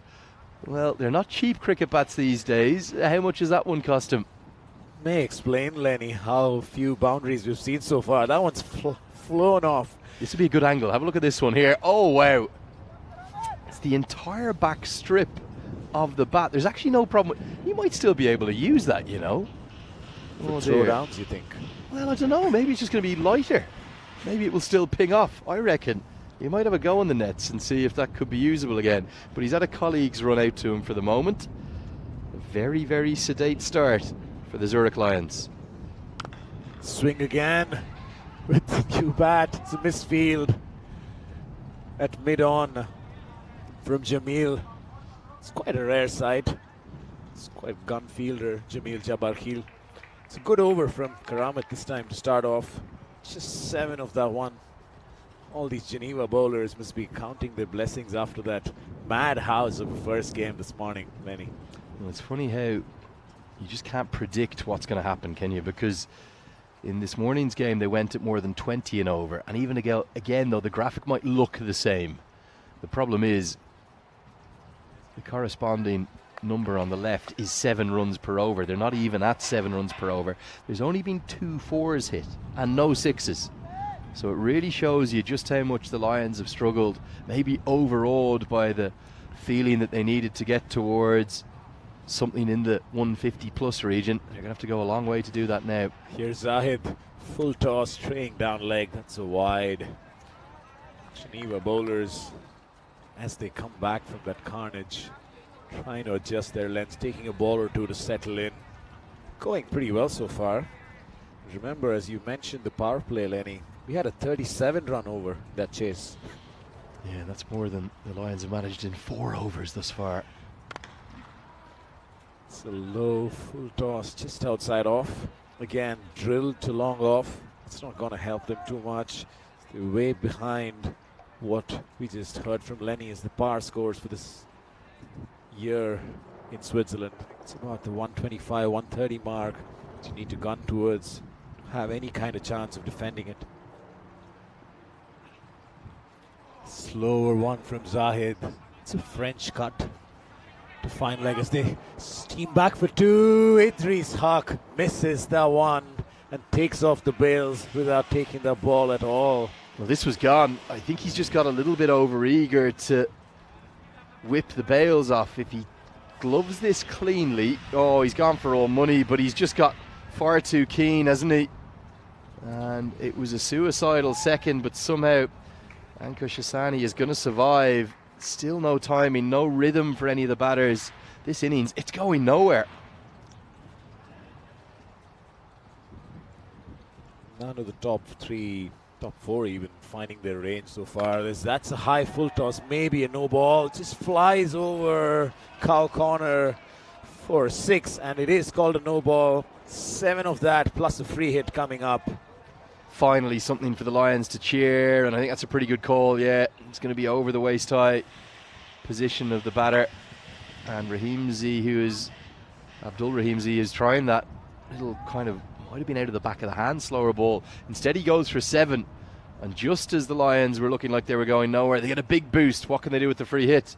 well, they're not cheap cricket bats these days. How much does that one cost him? May explain, Lenny, how few boundaries we've seen so far. That one's flown off. This would be a good angle. Have a look at this one here. Oh, wow. It's the entire back strip of the bat. There's actually no problem. He might still be able to use that, you know. For throwdowns, you think? Well, I don't know. Maybe it's just going to be lighter. Maybe it will still ping off. I reckon he might have a go on the nets and see if that could be usable again. But he's had a colleague's run out to him for the moment. A very, very sedate start for the Zurich Lions. Swing again with the new bat. It's a misfield at mid-on from Jamil. It's quite a rare sight. It's quite a gun fielder, Jamil Jabarkhil. It's a good over from Karamat this time to start off. Just 7 of that one. All these Geneva bowlers must be counting their blessings after that madhouse of a first game this morning, Lenny. Well, it's funny how you just can't predict what's going to happen, can you? Because in this morning's game, they went at more than 20 and over. And even again, though, the graphic might look the same. The problem is the corresponding number on the left is 7 runs per over. They're not even at 7 runs per over. There's only been 2 4s hit and no 6s. So it really shows you just how much the Lions have struggled, maybe overawed by the feeling that they needed to get towards something in the 150 plus region. They're going to have to go a long way to do that now. Here's Zahid, full toss, straying down leg. That's a wide. Geneva bowlers, as they come back from that carnage, trying to adjust their lengths, taking a ball or two to settle in. Going pretty well so far. Remember, as you mentioned, the power play, Lenny, we had a 37 run over that chase. Yeah, that's more than the Lions have managed in 4 overs thus far. It's a low full toss just outside off. Again, drilled to long off. It's not going to help them too much. They're way behind what we just heard from Lenny as the par scores for this year in Switzerland. It's about the 125, 130 mark that you need to gun towards to have any kind of chance of defending it. Slower one from Zahid. It's a French cut to fine leg as they steam back for 2. Idris Haq misses that one and takes off the bails without taking the ball at all. Well, this was gone. I think he's just got a little bit over eager to whip the bails off. If he gloves this cleanly, oh, he's gone for all money, but he's just got far too keen, hasn't he? And it was a suicidal second, but somehow Ankush Hassani is going to survive. Still no timing, no rhythm for any of the batters. This innings, it's going nowhere. None of the top 4 even finding their range so far. That's a high full toss, maybe a no ball. Just flies over cow corner for 6, and it is called a no ball. 7 of that plus a free hit coming up. Finally something for the Lions to cheer, and I think that's a pretty good call. Yeah, it's going to be over the waist high position of the batter, and Abdul Rahimzi is trying that little kind of, might have been out of the back of the hand, slower ball. Instead he goes for 7, and just as the Lions were looking like they were going nowhere, they get a big boost. What can they do with the free hit?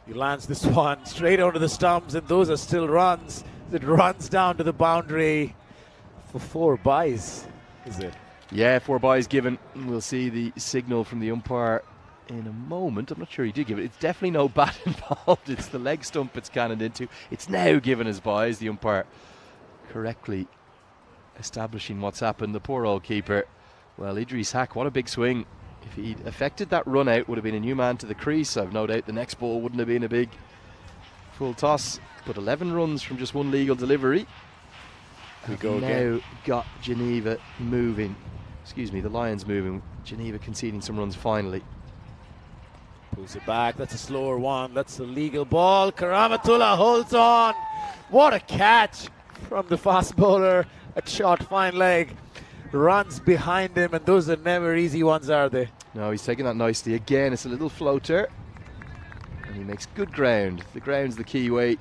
He lands this one straight onto the stumps, and those are still runs. It runs down to the boundary for 4 byes. Is it? Yeah, 4 byes given. We'll see the signal from the umpire in a moment. I'm not sure he did give it. It's definitely no bat involved. It's the leg stump it's cannoned into. It's now given as byes. The umpire correctly establishing what's happened. The poor old keeper. Well, Idris Haq, what a big swing. If he'd affected that run out, would have been a new man to the crease. I've no doubt the next ball wouldn't have been a big full toss. But 11 runs from just 1 legal delivery. We go now again. Got Geneva moving. Excuse me, the Lions moving. Geneva conceding some runs finally. Pulls it back. That's a slower one. That's a legal ball. Karamatullah holds on. What a catch from the fast bowler. A short fine leg. Runs behind him, and those are never easy ones, are they? No, he's taking that nicely. Again, it's a little floater. And he makes good ground. The ground's the key way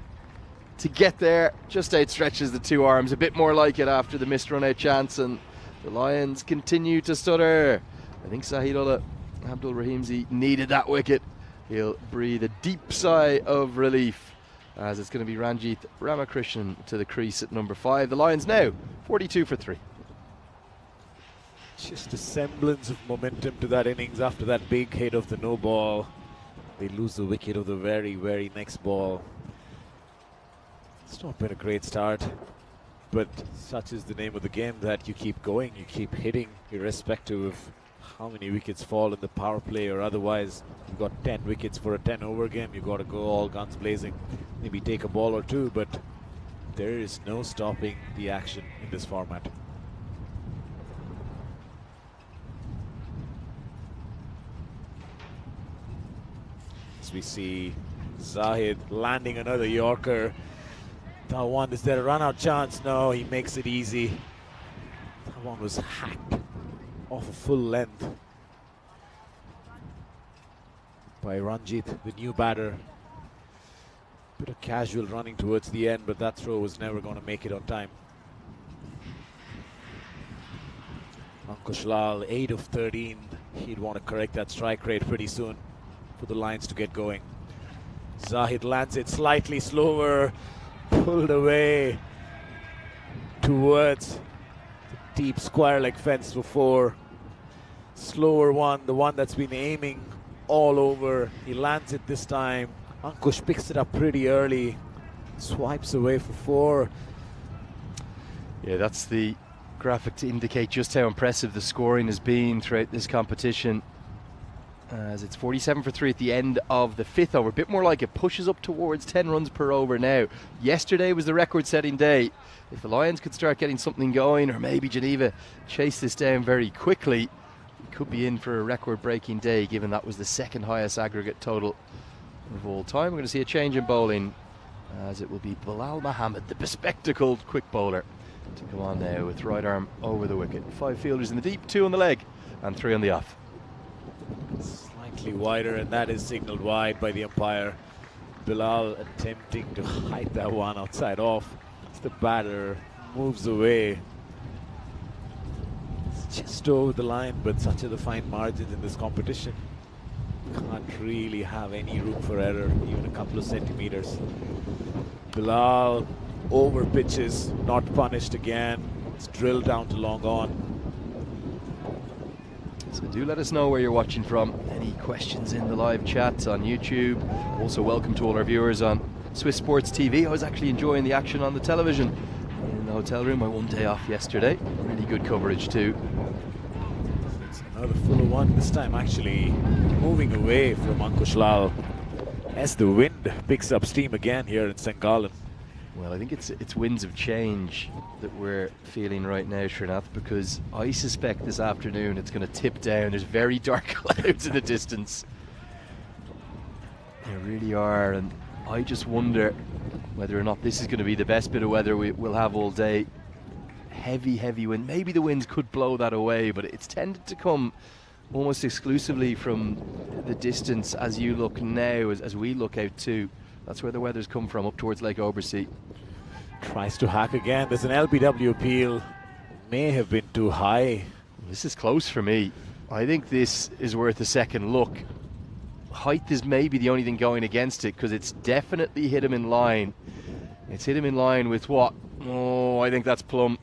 to get there. Just outstretches the 2 arms. A bit more like it after the missed run-out chance, and the Lions continue to stutter. I think Zahidullah Abdul Rahimzi needed that wicket. He'll breathe a deep sigh of relief as it's going to be Ranjit Ramakrishnan to the crease at number 5. The Lions now 42 for 3. Just a semblance of momentum to that innings after that big hit of the no ball. They lose the wicket of the very, very next ball. It's not been a great start, but such is the name of the game that you keep going, you keep hitting, irrespective of how many wickets fall in the power play or otherwise. You've got 10 wickets for a 10-over game, you've got to go all guns blazing, maybe take a ball or two, but there is no stopping the action in this format. As we see Zahid landing another Yorker. That one, is there a run-out chance? No, he makes it easy. That one was hacked off a full length by Ranjit, the new batter. Bit of casual running towards the end, but that throw was never going to make it on time. Ankush Lal, 8 of 13. He'd want to correct that strike rate pretty soon for the Lions to get going. Zahid lands it slightly slower, pulled away towards the deep square leg fence before. Slower one, the one that's been aiming all over. He lands it this time. Ankush picks it up pretty early, swipes away for 4. Yeah, that's the graphic to indicate just how impressive the scoring has been throughout this competition. As it's 47 for 3 at the end of the 5th over. A bit more like it pushes up towards 10 runs per over now. Yesterday was the record-setting day. If the Lions could start getting something going, or maybe Geneva chase this down very quickly, we could be in for a record-breaking day, given that was the second highest aggregate total of all time. We're going to see a change in bowling, as it will be Bilal Mohammed, the bespectacled quick bowler, to come on now with right arm over the wicket. 5 fielders in the deep, 2 on the leg, and 3 on the off. Slightly wider, and that is signaled wide by the umpire. Bilal attempting to hide that one outside off. As the batter moves away. It's just over the line, but such are the fine margins in this competition. Can't really have any room for error, even a couple of centimeters. Bilal over pitches, not punished again. It's drilled down to long on. So do let us know where you're watching from. Any questions in the live chat on YouTube. Also welcome to all our viewers on Swiss Sports TV. I was actually enjoying the action on the television in the hotel room. My one day off yesterday. Really good coverage too. It's another fuller one, this time actually moving away from Ankush Lal as the wind picks up steam again here in St. Gallen. Well, I think it's winds of change that we're feeling right now, Srinath, because I suspect this afternoon it's going to tip down. There's very dark clouds in the distance. There really are, and I just wonder whether or not this is going to be the best bit of weather we'll have all day. Heavy, heavy wind. Maybe the winds could blow that away, but it's tended to come almost exclusively from the distance as you look now, as we look out too. That's where the weather's come from, up towards Lake Oversea. Tries to hack again. There's an LBW appeal. May have been too high. This is close for me. I think this is worth a second look. Height is maybe the only thing going against it, because it's definitely hit him in line. It's hit him in line with what? Oh, I think that's plumb.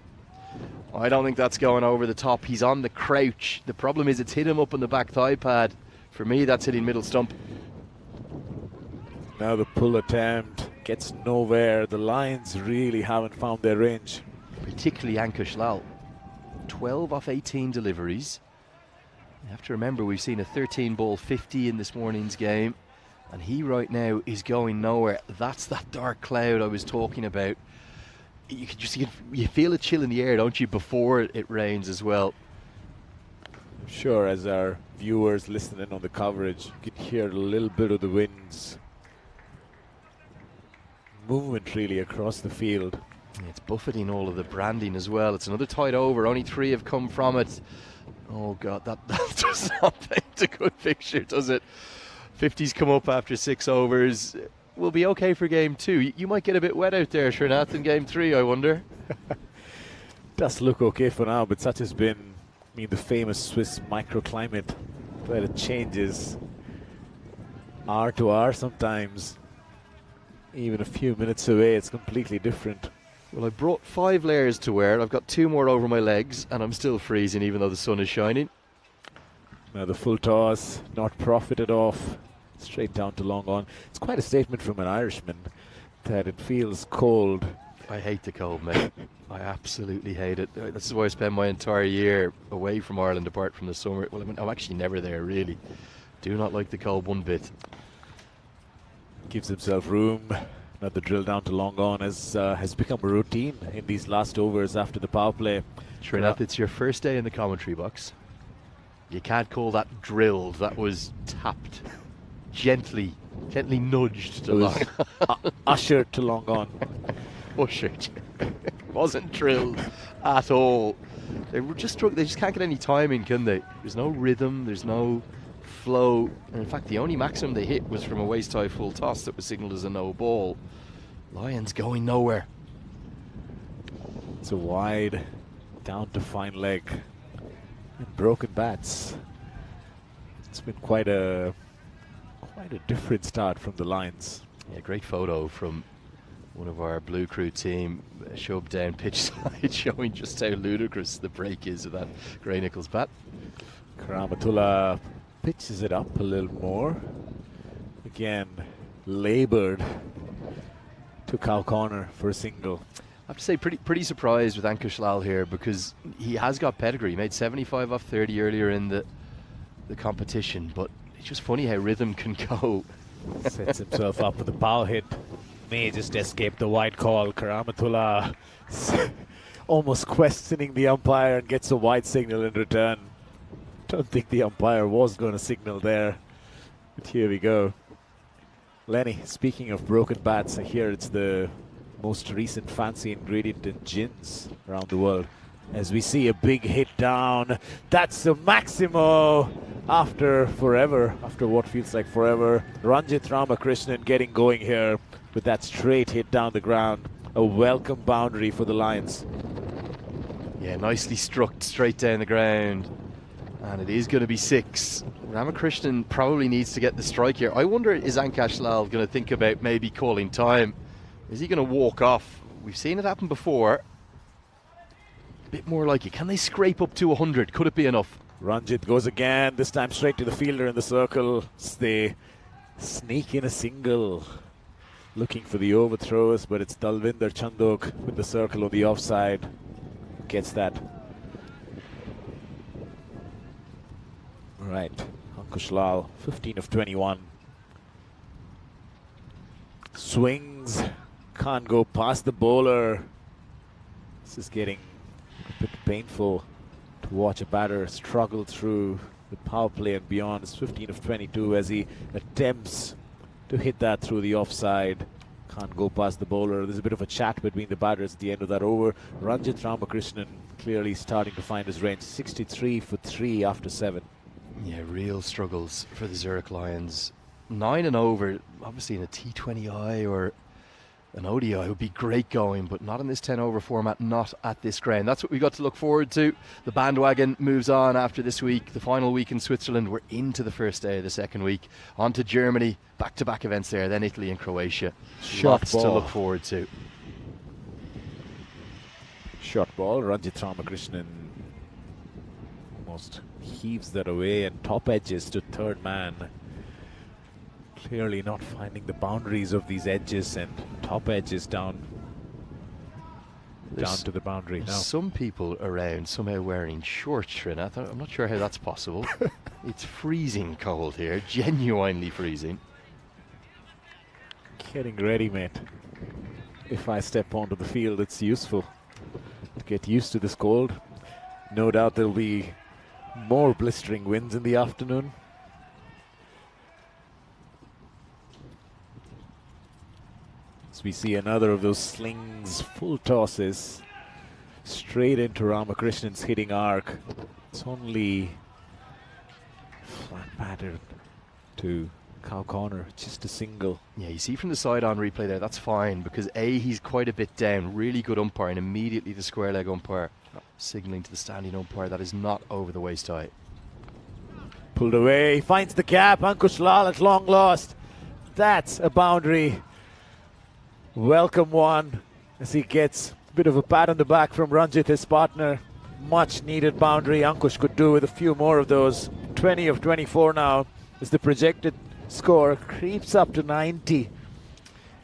I don't think that's going over the top. He's on the crouch. The problem is it's hit him up on the back thigh pad. For me, that's hitting middle stump. Now the pull attempt gets nowhere. The Lions really haven't found their range. Particularly Ankush Lal. 12 off 18 deliveries. You have to remember we've seen a 13 ball 50 in this morning's game, and he right now is going nowhere. That's that dark cloud I was talking about. You can just you feel a chill in the air, don't you, before it rains as well. I'm sure as our viewers listening on the coverage, you can hear a little bit of the winds movement really across the field. It's buffeting all of the branding as well. It's another tight over. Only 3 have come from it. Oh God, that does not paint a good picture, does it? 50s come up after 6 overs. We'll be okay for game 2. You might get a bit wet out there, Srinath, in game 3, I wonder. Does look okay for now, but such has been, I mean, the famous Swiss microclimate, where it changes hour to hour sometimes. Even a few minutes away, it's completely different. Well, I brought 5 layers to wear. I've got 2 more over my legs, and I'm still freezing even though the sun is shining. Now the full toss, not profited off. Straight down to long on. It's quite a statement from an Irishman that it feels cold. I hate the cold, mate. I absolutely hate it. This is why I spend my entire year away from Ireland, apart from the summer. Well, I mean, I'm actually never there, really. Do not like the cold one bit. Gives himself room. Another drill down to long on has become a routine in these last overs after the power play. Trinath, it's your first day in the commentary box. You can't call that drilled. That was tapped. Gently nudged to long on. Ushered to long on. Ushered. Wasn't drilled at all. They just can't get any timing, can they? There's no rhythm, there's no flow. And in fact, the only maximum they hit was from a waist-high full toss that was signalled as a no ball. Lions going nowhere. It's a wide, down to fine leg. And broken bats. It's been quite a different start from the Lions. Yeah, great photo from one of our Blue Crew team, shoved down pitch side, showing just how ludicrous the break is of that Gray Nichols bat. Karamatullah pitches it up a little more. Again, laboured to cow corner for a single. I have to say, pretty surprised with Ankush Lal here, because he has got pedigree. He made 75 off 30 earlier in the competition, but it's just funny how rhythm can go. Sets himself up with a power hit. May just escape the wide call. Karamatullah almost questioning the umpire and gets a wide signal in return. Don't think the umpire was going to signal there, but here we go. Lenny, speaking of broken bats, I hear it's the most recent fancy ingredient in gins around the world. As we see a big hit down, that's the Maximo after what feels like forever. Ranjit Ramakrishnan getting going here with that straight hit down the ground. A welcome boundary for the Lions. Yeah, nicely struck straight down the ground. And it is going to be 6. Ramakrishnan probably needs to get the strike here. I wonder, is Ankush Lal going to think about maybe calling time? Is he going to walk off? We've seen it happen before. A bit more like it. Can they scrape up to 100? Could it be enough? Ranjit goes again, this time straight to the fielder in the circle. They sneak in a single. Looking for the overthrows, but it's Dalvinder Chandok with the circle on the offside. Gets that. Right, Ankush Lal, 15 of 21. Swings, can't go past the bowler. This is getting a bit painful to watch a batter struggle through the power play and beyond. It's 15 of 22 as he attempts to hit that through the offside. Can't go past the bowler. There's a bit of a chat between the batters at the end of that over. Ranjit Ramakrishnan clearly starting to find his range. 63 for 3 after 7. Yeah, real struggles for the Zurich Lions. 9 and over, obviously in a T20I or an ODI would be great going, but not in this 10 over format, not at this ground. That's what we got to look forward to. The bandwagon moves on after this week. The final week in Switzerland, we're into the first day of the second week. On to Germany, back-to-back events there, then Italy and Croatia. Lots to look forward to. Short ball, Ranjit Ramakrishnan almost heaves that away and top edges to third man. Clearly not finding the boundaries of these edges and top edges down to the boundary. Now some people around somehow wearing shorts, Trinath. I'm not sure how that's possible. It's freezing cold here, genuinely freezing. Getting ready, mate. If I step onto the field, it's useful to get used to this cold. No doubt there'll be more blistering winds in the afternoon. As we see another of those slings, full tosses, straight into Ramakrishnan's hitting arc. It's only flat battered to cow corner, just a single. Yeah, you see from the side on replay there, that's fine, because he's quite a bit down, really good umpire, and immediately the square leg umpire signalling to the standing umpire that is not over the waist high. Pulled away, finds the gap. Ankush Lal at long lost. That's a boundary. Welcome one as he gets Bit of a pat on the back from Ranjit, his partner. Much needed boundary. Ankush could do with a few more of those. 20 of 24 now as the projected score creeps up to 90.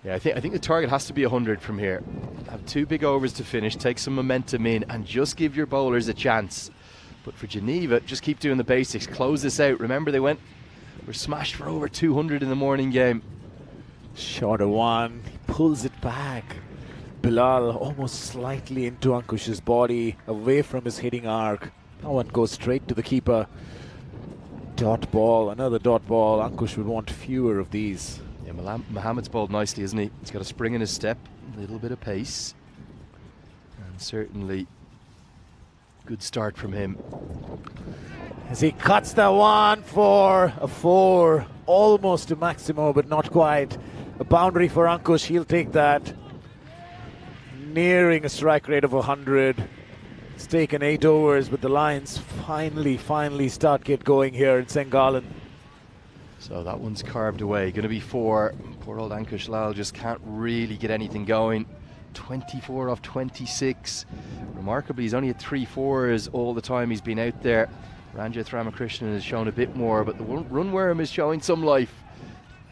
Yeah, I think the target has to be 100 from here. Have 2 big overs to finish, take some momentum in, and just give your bowlers a chance. But for Geneva, just keep doing the basics. Close this out. Remember, they were smashed for over 200 in the morning game. Shorter one, he pulls it back. Bilal almost slightly into Ankush's body, away from his hitting arc. That one goes straight to the keeper. Dot ball, another dot ball. Ankush would want fewer of these. Yeah, Mohammed's bowled nicely, isn't he? He's got a spring in his step, a little bit of pace. And certainly good start from him. As he cuts that one for a 4. Almost to Maximo, but not quite. A boundary for Ankush, he'll take that. Nearing a strike rate of 100. It's taken 8 overs, but the Lions finally start get going here in St. Gallen. So that one's carved away. Going to be 4. Poor old Ankush Lal just can't really get anything going. 24 off 26. Remarkably, he's only had 3 4s all the time he's been out there. Ranjith Ramakrishnan has shown a bit more, but the run worm is showing some life.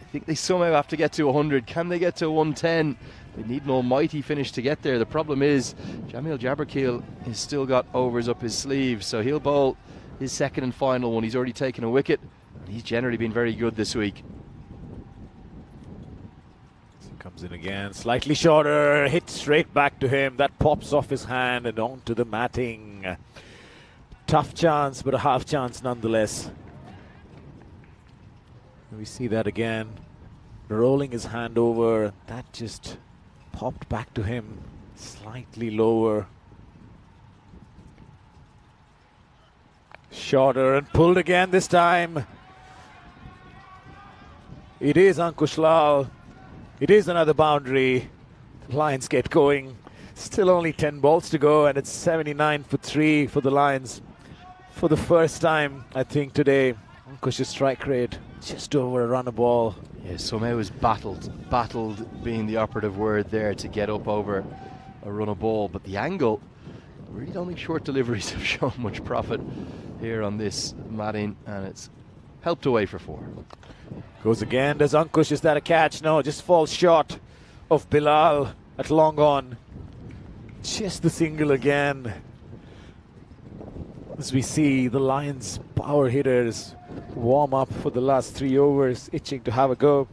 I think they somehow have to get to 100. Can they get to 110? They need an almighty finish to get there. The problem is Jamil Jabberkeel has still got overs up his sleeve, so he'll bowl his second and final one. He's already taken a wicket, and he's generally been very good this week. So comes in again, slightly shorter, hit straight back to him. That pops off his hand and onto the matting. Tough chance, but a half chance nonetheless. We see that again, rolling his hand over. That just popped back to him, slightly lower. Shorter and pulled again this time. It is Ankush Lal. It is another boundary. The Lions get going. Still only 10 balls to go, and it's 79 for 3 for the Lions. For the first time, I think, today, Ankush's strike rate just over a run a ball. Yeah, somehow was battled being the operative word there to get up over a run of ball. But the angle, I really don't think short deliveries have shown much profit here on this matting, and it's helped away for 4. Goes again, does Ankush, is that a catch? No, just falls short of Bilal at long on. Just the single again. As we see the Lions power hitters warm up for the last 3 overs, itching to have a go.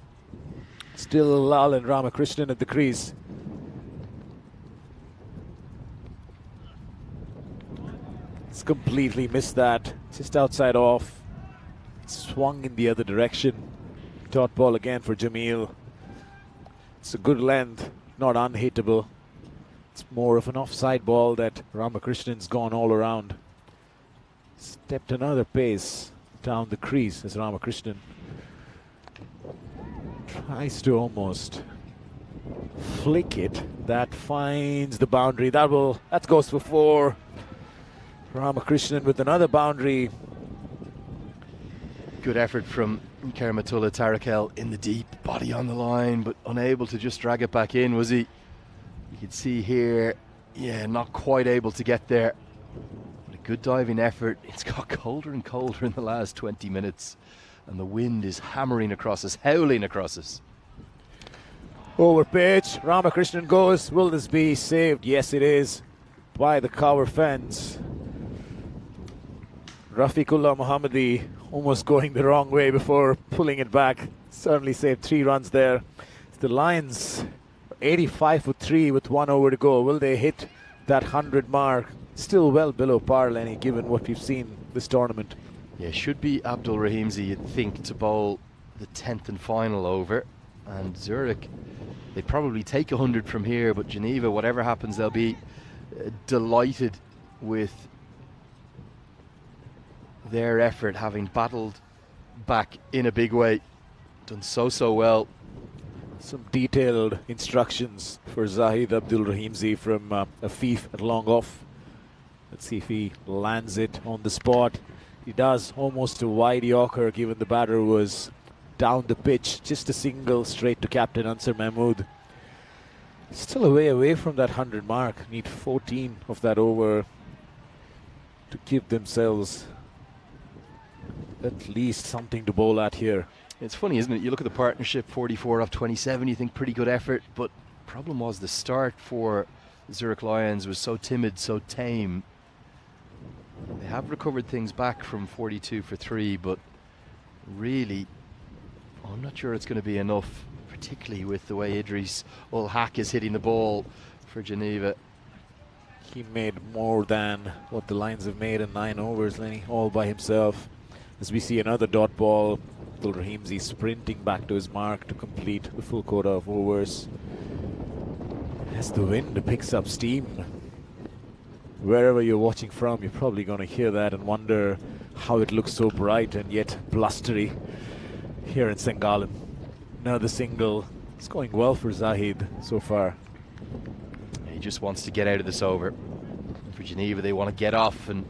Still Lal and Ramakrishnan at the crease. It's completely missed that. Just outside off. Swung in the other direction. Dot ball again for Jamil. It's a good length, not unhittable. It's more of an offside ball that Ramakrishnan's gone all around. Stepped another pace down the crease as Ramakrishnan tries to almost flick it. That finds the boundary. That goes for 4. Ramakrishnan with another boundary. Good effort from Karamatullah Tarakel in the deep, body on the line, but unable to just drag it back in, was he? You can see here, yeah, not quite able to get there. But a good diving effort. It's got colder and colder in the last 20 minutes, and the wind is hammering across us, howling across us. Over pitch, Ramakrishnan goes. Will this be saved? Yes, it is, by the cover fence. Rafiqullah Mohammadi almost going the wrong way before pulling it back. Certainly saved 3 runs there. The Lions 85 for 3 with 1 over to go. Will they hit that 100 mark? Still well below par, Lenny, given what we've seen this tournament. Yeah, should be Abdul Rahimzi, you'd think, to bowl the 10th and final over. And Zurich, they probably take 100 from here, but Geneva, whatever happens, they'll be delighted with their effort, having battled back in a big way. Done so well. Some detailed instructions for Zahid Abdul Rahimzi from Afif at long off. Let's see if he lands it on the spot. He does, almost a wide Yorker, given the batter was down the pitch. Just a single straight to captain Ansar Mahmood. Still a way away from that 100 mark. Need 14 of that over to give themselves at least something to bowl at here. It's funny, isn't it? You look at the partnership, 44 off 27, you think pretty good effort, but problem was the start for Zurich Lions was so timid, so tame. They have recovered things back from 42 for 3, but really, I'm not sure it's going to be enough, particularly with the way Idris Ul Haq is hitting the ball for Geneva. He made more than what the Lions have made in 9 overs, Lenny, all by himself. As we see another dot ball, Abdul Rahimzi sprinting back to his mark to complete the full quota of overs. As the wind picks up steam, wherever you're watching from, you're probably going to hear that and wonder how it looks so bright and yet blustery here in St. Gallen. Another single. It's going well for Zahid so far. He just wants to get out of this over. For Geneva, they want to get off and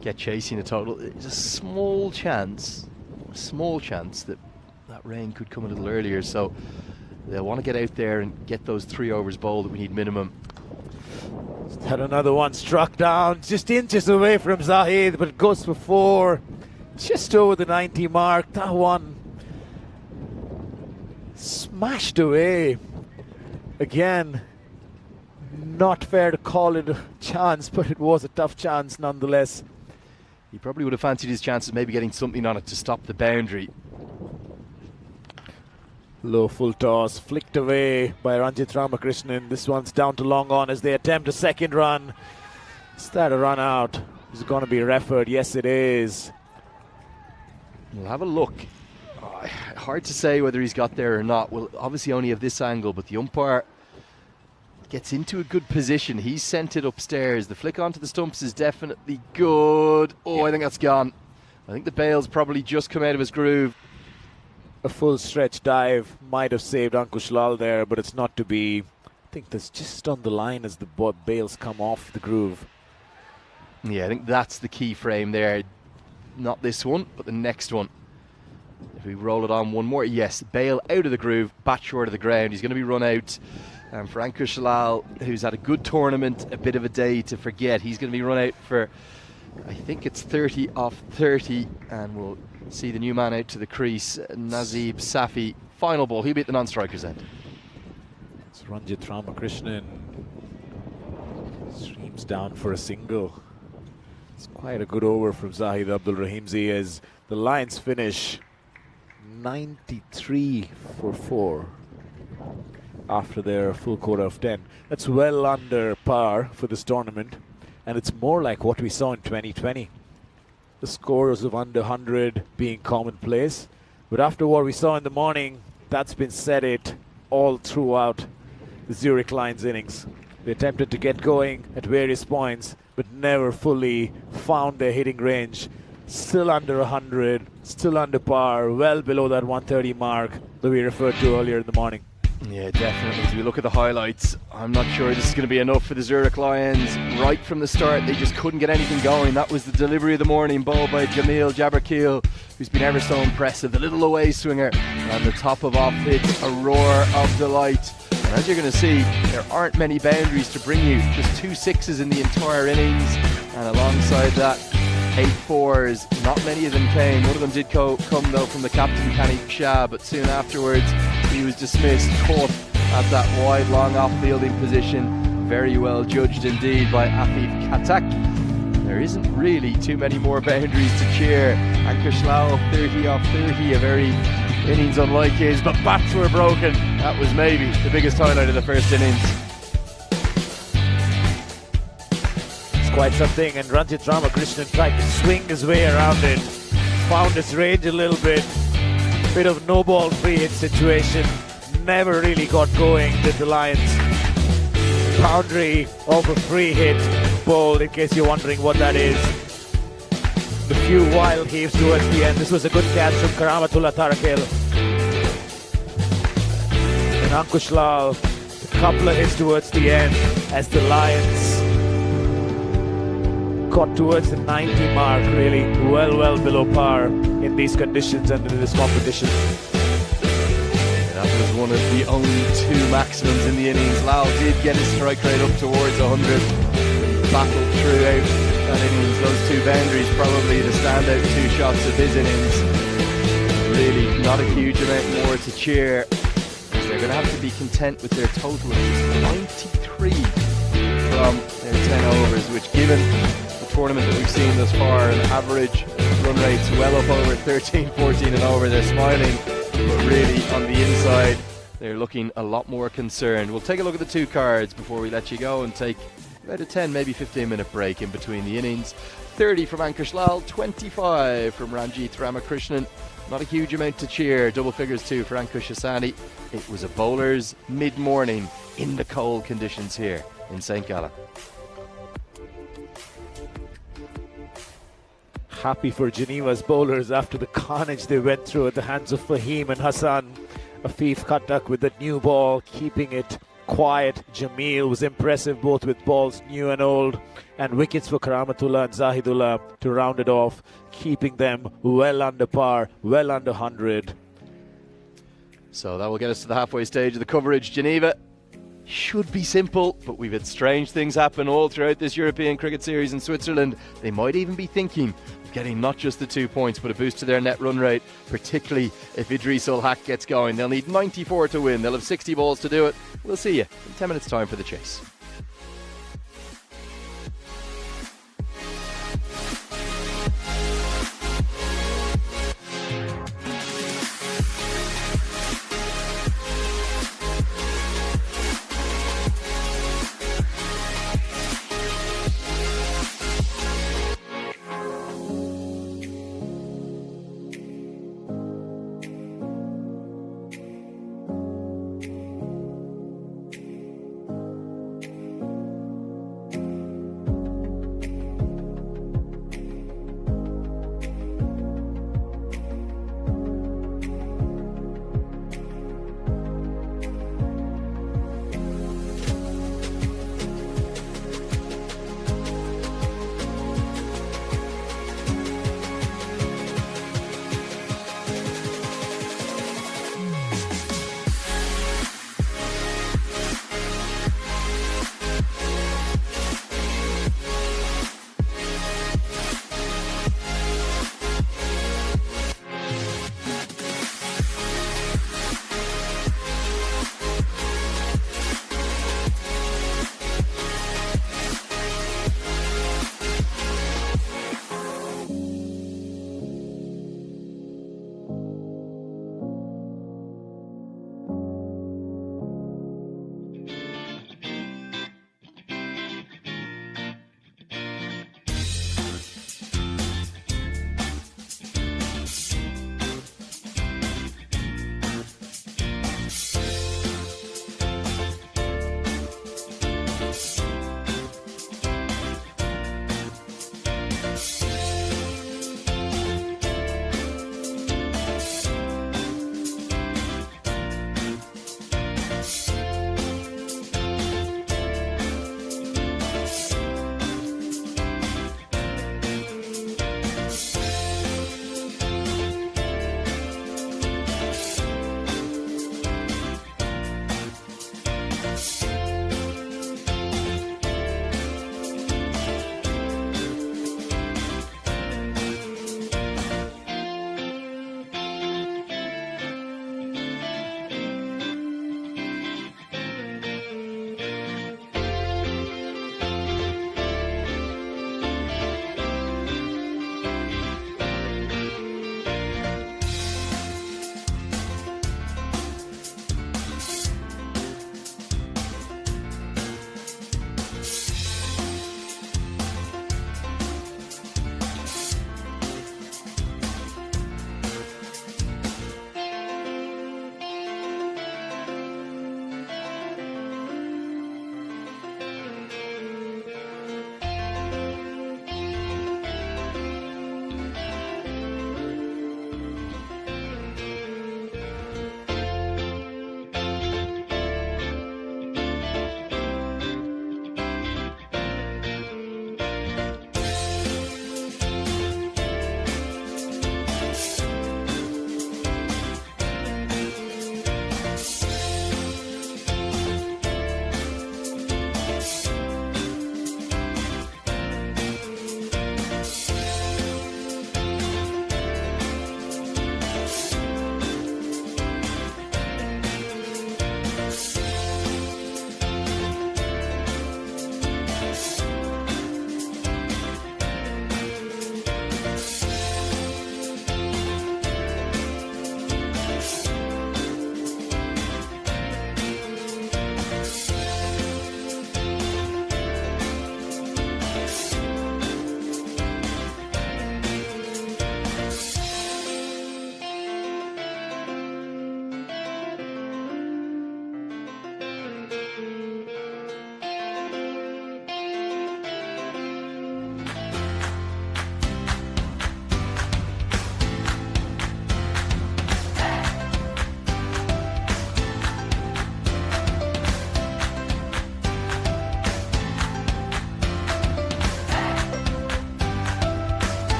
get chasing a total. There's a small chance that that rain could come a little earlier, so they'll want to get out there and get those 3 overs bowled that we need minimum. Had another one struck down, just inches away from Zahid, but it goes for 4, just over the 90 mark. That one smashed away. Again, not fair to call it a chance, but it was a tough chance nonetheless. He probably would have fancied his chances, maybe getting something on it to stop the boundary. Low full toss, flicked away by Ranjit Ramakrishnan. This one's down to long on as they attempt a second run. Is that a run out? Is it going to be referred? Yes, it is. We'll have a look. Hard to say whether he's got there or not. We'll obviously only have this angle, but the umpire gets into a good position. He's sent it upstairs. The flick onto the stumps is definitely good. Oh, I think that's gone. I think the bail's probably just come out of his groove. A full stretch dive might have saved Ankush Lal there, but it's not to be. I think that's just on the line as the bails come off the groove. Yeah, I think that's the key frame there. Not this one, but the next one. If we roll it on one more, yes, bail out of the groove, bat short of the ground. He's going to be run out. And for Ankush Lal, who's had a good tournament, a bit of a day to forget, he's going to be run out for, I think it's 30 off 30, and we'll see the new man out to the crease, Nazib Safi. Final ball, he'll be at the non-strikers end. It's Ranjit Ramakrishnan. Streams down for a single. It's quite a good over from Zahid Abdul Rahimzi as the Lions finish 93 for 4 after their full quota of 10. That's well under par for this tournament, and it's more like what we saw in 2020. The scores of under 100 being commonplace, but after what we saw in the morning, that's been said it all throughout the Zurich Lions innings. They attempted to get going at various points, but never fully found their hitting range. Still under 100, still under par, well below that 130 mark that we referred to earlier in the morning. Yeah, definitely. As we look at the highlights, I'm not sure this is going to be enough for the Zurich Lions. Right from the start, they just couldn't get anything going. That was the delivery of the morning, bowled by Jamil Jabarkeel, who's been ever so impressive. The little away swinger on the top of off pitch, a roar of delight. And as you're going to see, there aren't many boundaries to bring you. Just 2 sixes in the entire innings, and alongside that, 8 fours. Not many of them came. One of them did come though from the captain, Kenny Shah, but soon afterwards he was dismissed, caught at that wide long off fielding position. Very well judged indeed by Afif Katak. There isn't really too many more boundaries to cheer. Ankush Lal 30 off 30, a very innings unlike his, but bats were broken. That was maybe the biggest highlight of the first innings. Quite something, and Ranjit Ramakrishnan tried to swing his way around it, found his range a little bit of no ball free hit situation, never really got going, did the Lions. Boundary of a free hit bowled, in case you're wondering what that is. The few wild heaves towards the end. This was a good catch from Karamatullah Tarakel. And Ankush Lal, a couple of hits towards the end as the Lions got towards the 90 mark, really well below par in these conditions and in this competition. That was one of the only two maximums in the innings. Lal did get his strike rate up towards 100. Battled throughout that innings. Those two boundaries probably the standout two shots of his innings. Really not a huge amount more to cheer. They're going to have to be content with their total of just 93 from their 10 overs, which given the tournament that we've seen thus far, an average run rates well up over 13, 14 and over. They're smiling, but really on the inside they're looking a lot more concerned. We'll take a look at the two cards before we let you go and take about a 10, maybe 15 minute break in between the innings. 30 from Ankush Lal, 25 from Ranjit Ramakrishnan. Not a huge amount to cheer. Double figures too for Ankush Hassani. It was a bowler's mid-morning in the cold conditions here in St. Gallen. Happy for Geneva's bowlers after the carnage they went through at the hands of Fahim and Hassan. Afif Khattak with that new ball, keeping it quiet. Jamil was impressive both with balls new and old, and wickets for Karamatullah and Zahidullah to round it off, keeping them well under par, well under 100. So that will get us to the halfway stage of the coverage. Geneva should be simple, but we've had strange things happen all throughout this European Cricket Series in Switzerland. They might even be thinking of getting not just the 2 points, but a boost to their net run rate, particularly if Idris ul Haq gets going. They'll need 94 to win. They'll have 60 balls to do it. We'll see you in 10 minutes' time for the chase.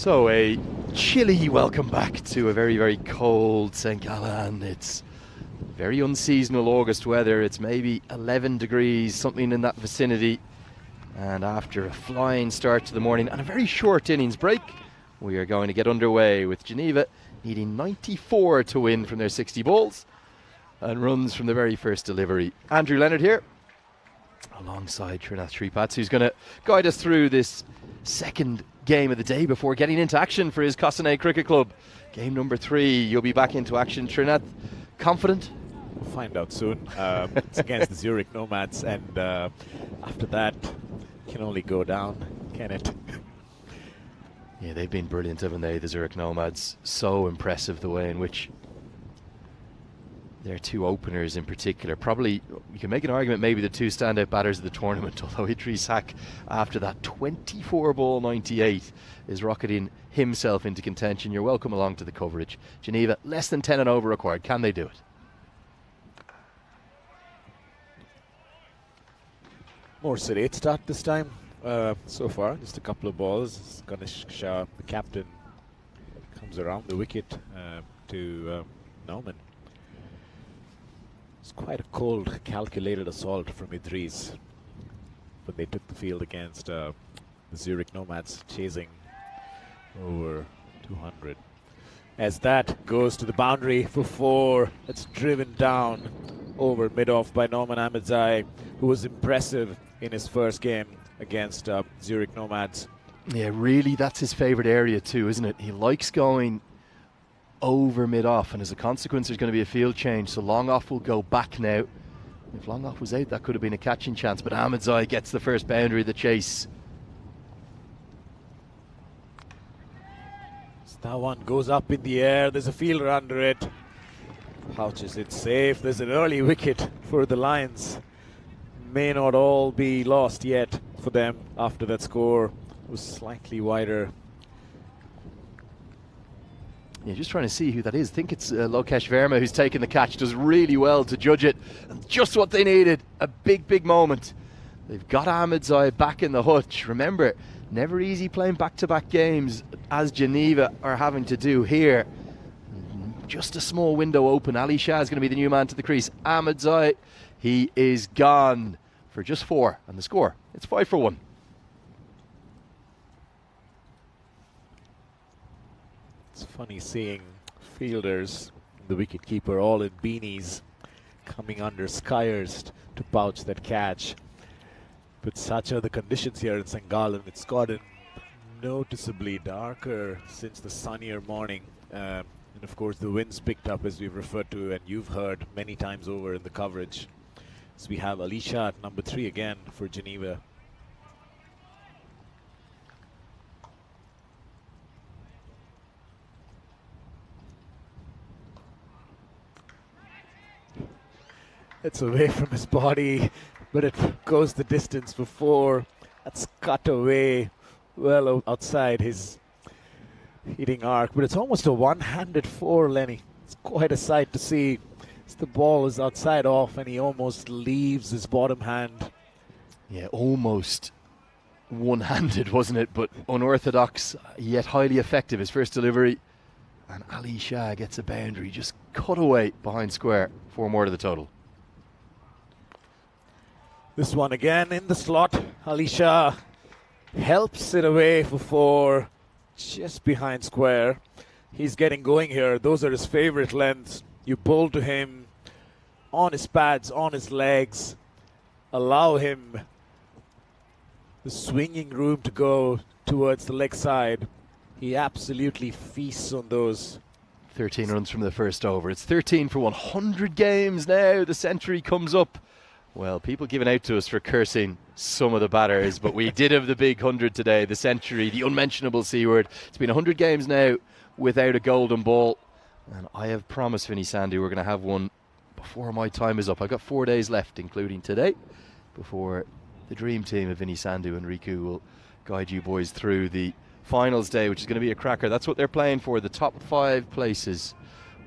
So a chilly welcome back to a very, very cold St. Gallen. It's very unseasonal August weather. It's maybe 11 degrees, something in that vicinity. And after a flying start to the morning and a very short innings break, we are going to get underway with Geneva needing 94 to win from their 60 balls and runs from the very first delivery. Andrew Leonard here, alongside Trinath Shripats, who's going to guide us through this second game of the day before getting into action for his Cossonay Cricket Club. Game number 3, you'll be back into action. Trinath, confident? We'll find out soon. It's against the Zurich Nomads, and after that, can only go down, can it? Yeah, they've been brilliant, haven't they, the Zurich Nomads? So impressive the way in which their two openers in particular, probably you can make an argument maybe the two standout batters of the tournament, although Idris Hack, after that 24 ball 98, is rocketing himself into contention. You're welcome along to the coverage. Geneva, less than 10 and over required. Can they do it? More sedate start this time. So far, just a couple of balls. Ganesh Shah, the captain, comes around the wicket to Nauman. It's quite a cold, calculated assault from Idris, but they took the field against the Zurich Nomads, chasing over 200. As that goes to the boundary for 4, it's driven down over mid-off by Norman Ahmedzai, who was impressive in his first game against Zurich Nomads. Yeah, really, that's his favourite area too, isn't it? He likes going over mid-off, and as a consequence there's going to be a field change, so long off will go back now. If long off was out, that could have been a catching chance, but Ahmedzai gets the first boundary of the chase. So that one goes up in the air, there's a fielder under it. Pouches it safe, there's an early wicket for the Lions. May not all be lost yet for them after that score was slightly wider. Yeah, just trying to see who that is. I think it's Lokesh Verma who's taken the catch. Does really well to judge it. And just what they needed. A big, big moment. They've got Ahmedzai back in the hutch. Remember, never easy playing back-to-back games as Geneva are having to do here. Just a small window open. Ali Shah is going to be the new man to the crease. Ahmedzai, he is gone for just 4. And the score, it's 5 for 1. It's funny seeing fielders, the wicketkeeper, all in beanies, coming under skiers to pouch that catch. But such are the conditions here in St. Gallen. It's gotten noticeably darker since the sunnier morning. And of course the winds picked up, as we've referred to and you've heard many times over in the coverage. So we have Alisha at number 3 again for Geneva. It's away from his body, but it goes the distance for 4. That's cut away well outside his hitting arc, but it's almost a one-handed 4, Lenny. It's quite a sight to see. As the ball is outside off and he almost leaves his bottom hand. Yeah, almost one-handed, wasn't it? But unorthodox, yet highly effective. His first delivery, and Ali Shah gets a boundary, just cut away behind square. 4 more to the total. This one again in the slot. Ali Shah helps it away for 4, just behind square. He's getting going here. Those are his favorite lengths. You bowl to him on his pads, on his legs. Allow him the swinging room to go towards the leg side. He absolutely feasts on those. 13 runs from the first over. It's 13 for 100 games now. The century comes up. Well, people giving out to us for cursing some of the batters, but we did have the big 100 today, the century, the unmentionable C word. It's been 100 games now without a golden ball, and I have promised Vinny Sandu we're going to have one before my time is up. I've got 4 days left, including today, before the dream team of Vinny Sandu and Riku will guide you boys through the finals day, which is going to be a cracker. That's what they're playing for. The top 5 places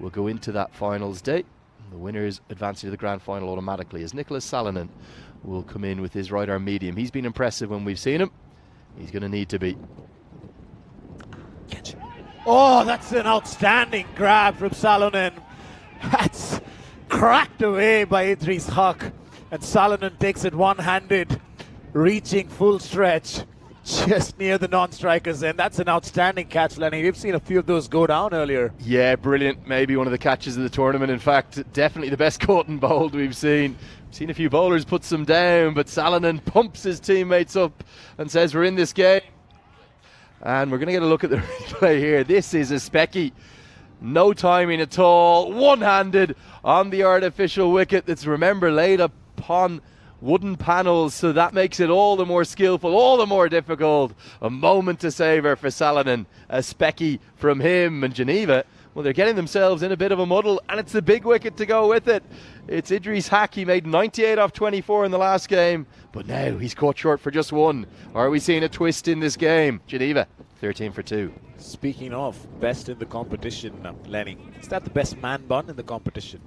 will go into that finals day. The winners advancing to the grand final automatically, as Nicholas Salonen will come in with his right arm medium. He's been impressive when we've seen him. He's going to need to be. Oh, that's an outstanding grab from Salonen. That's cracked away by Idris Haq. And Salonen takes it one-handed, reaching full stretch, just near the non-strikers. And that's an outstanding catch, Lenny. We've seen a few of those go down earlier. Yeah, brilliant. Maybe one of the catches of the tournament. In fact, definitely the best caught and bowled we've seen. Seen a few bowlers put some down, but Salonen pumps his teammates up and says, we're in this game. And we're going to get a look at the replay here. This is a specky. No timing at all. One-handed on the artificial wicket that's, remember, laid upon wooden panels. So that makes it all the more skillful, all the more difficult. A moment to savour for Salonen. A specky from him. And Geneva, well, they're getting themselves in a bit of a muddle. And it's the big wicket to go with it. It's Idris Haq. He made 98 off 24 in the last game. But now he's caught short for just one. Are we seeing a twist in this game? Geneva, 13 for 2. Speaking of best in the competition, Lenny, is that the best man bun in the competition?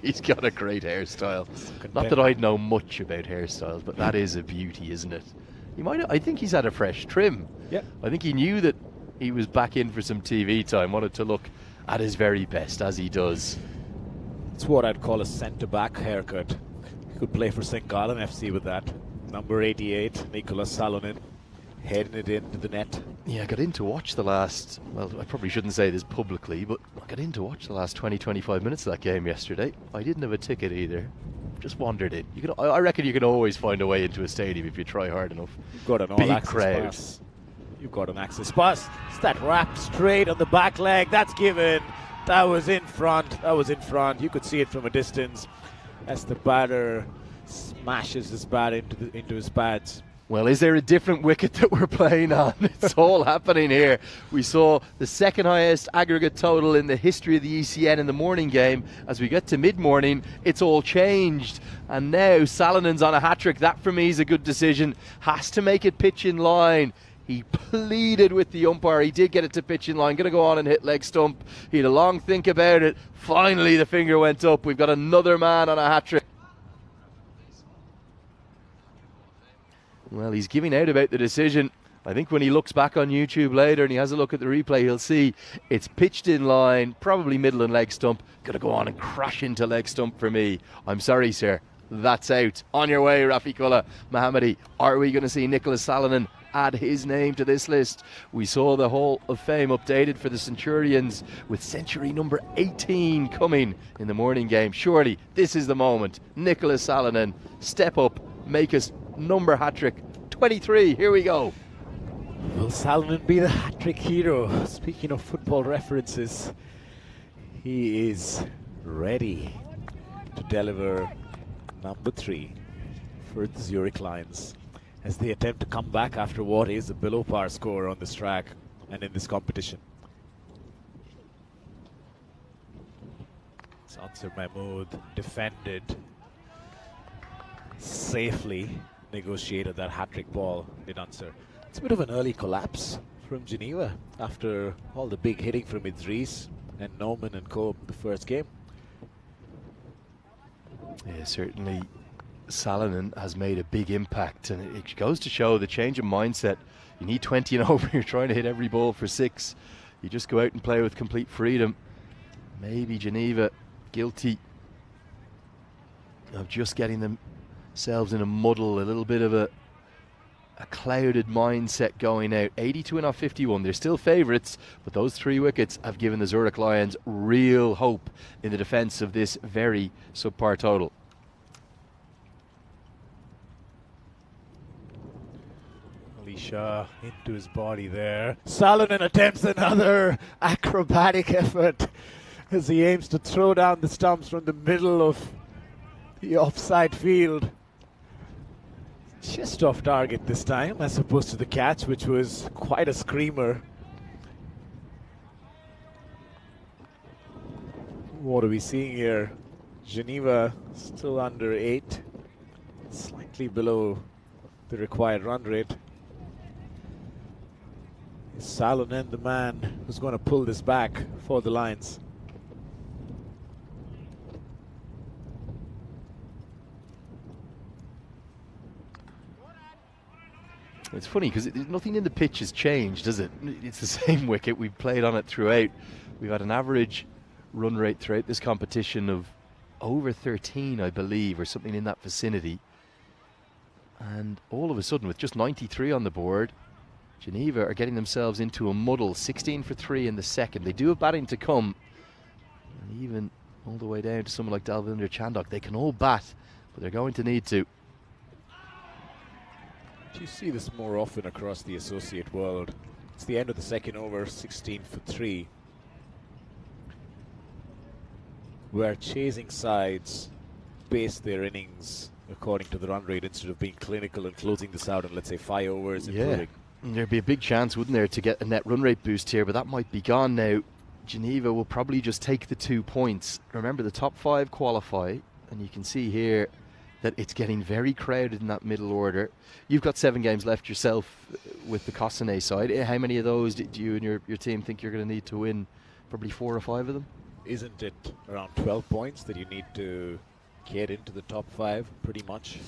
He's got a great hairstyle. Not that I'd know much about hairstyles, but that is a beauty, isn't it? I think he's had a fresh trim. Yeah. I think he knew that he was back in for some TV time, wanted to look at his very best, as he does. It's what I'd call a centre-back haircut. He could play for St. Gallen FC with that. Number 88, Nicholas Salonen, heading it into the net. Yeah, I got in to watch the last, well, I probably shouldn't say this publicly, but I got in to watch the last 20-25 minutes of that game yesterday. I didn't have a ticket either. Just wandered in. I reckon you can always find a way into a stadium if you try hard enough. You've got an big all-access crowd. pass. You've got an access pass. It's that wrap straight on the back leg. That's given. That was in front. That was in front. You could see it from a distance as the batter smashes his bat into his pads. Well, is there a different wicket that we're playing on? It's all happening here. We saw the second highest aggregate total in the history of the ECN in the morning game. As we get to mid-morning, it's all changed. And now Salonen's on a hat-trick. That, for me, is a good decision. Has to make it pitch in line. He pleaded with the umpire. He did get it to pitch in line. Going to go on and hit leg stump. He had a long think about it. Finally, the finger went up. We've got another man on a hat-trick. Well, he's giving out about the decision. I think when he looks back on YouTube later and he has a look at the replay, he'll see it's pitched in line, probably middle and leg stump. Going to go on and crash into leg stump for me. I'm sorry, sir. That's out. On your way, Rafiqullah Mohammadi. Are we going to see Nicholas Salonen add his name to this list? We saw the Hall of Fame updated for the Centurions with century number 18 coming in the morning game. Surely this is the moment. Nicholas Salonen, step up, make us number hat-trick 23. Here we go. Will Salonen be the hat-trick hero? Speaking of football references, he is ready to deliver number 3 for the Zurich Lions as they attempt to come back after what is a below par score on this track and in this competition. Answer Mahmood defended safely, negotiated that hat-trick ball in answer. It's a bit of an early collapse from Geneva after all the big hitting from Idris and Norman and co the first game. Yeah, certainly Salonen has made a big impact, and it goes to show the change of mindset. You need 20 and over. You're trying to hit every ball for 6. You just go out and play with complete freedom. Maybe Geneva guilty of just getting themselves in a muddle, a little bit of a clouded mindset going out. 82 and off 51. They're still favourites, but those 3 wickets have given the Zurich Lions real hope in the defence of this very subpar total. Shah into his body there. Salonen attempts another acrobatic effort as he aims to throw down the stumps from the middle of the offside field. Just off target this time, as opposed to the catch, which was quite a screamer. What are we seeing here? Geneva still under 8, slightly below the required run rate. Is Salonen the man who's going to pull this back for the Lions? It's funny because nothing in the pitch has changed, does it? It's the same wicket. We've played on it throughout. We've had an average run rate throughout this competition of over 13, I believe, or something in that vicinity. And all of a sudden, with just 93 on the board, Geneva are getting themselves into a muddle. 16 for 3 in the second. They do have batting to come. And even all the way down to someone like Dalvinder Chandok, they can all bat, but they're going to need to. Do you see this more often across the associate world? It's the end of the second over, 16 for 3. Where chasing sides base their innings according to the run rate instead of being clinical and closing this out in, let's say, 5 overs. Yeah, there'd be a big chance, wouldn't there, to get a net run rate boost here, but that might be gone now. Geneva will probably just take the 2 points. Remember, the top 5 qualify, and you can see here that it's getting very crowded in that middle order. You've got 7 games left yourself with the Cossonay side. How many of those do you and your team think you're going to need to win? Probably 4 or 5 of them? Isn't it around 12 points that you need to get into the top 5, pretty much?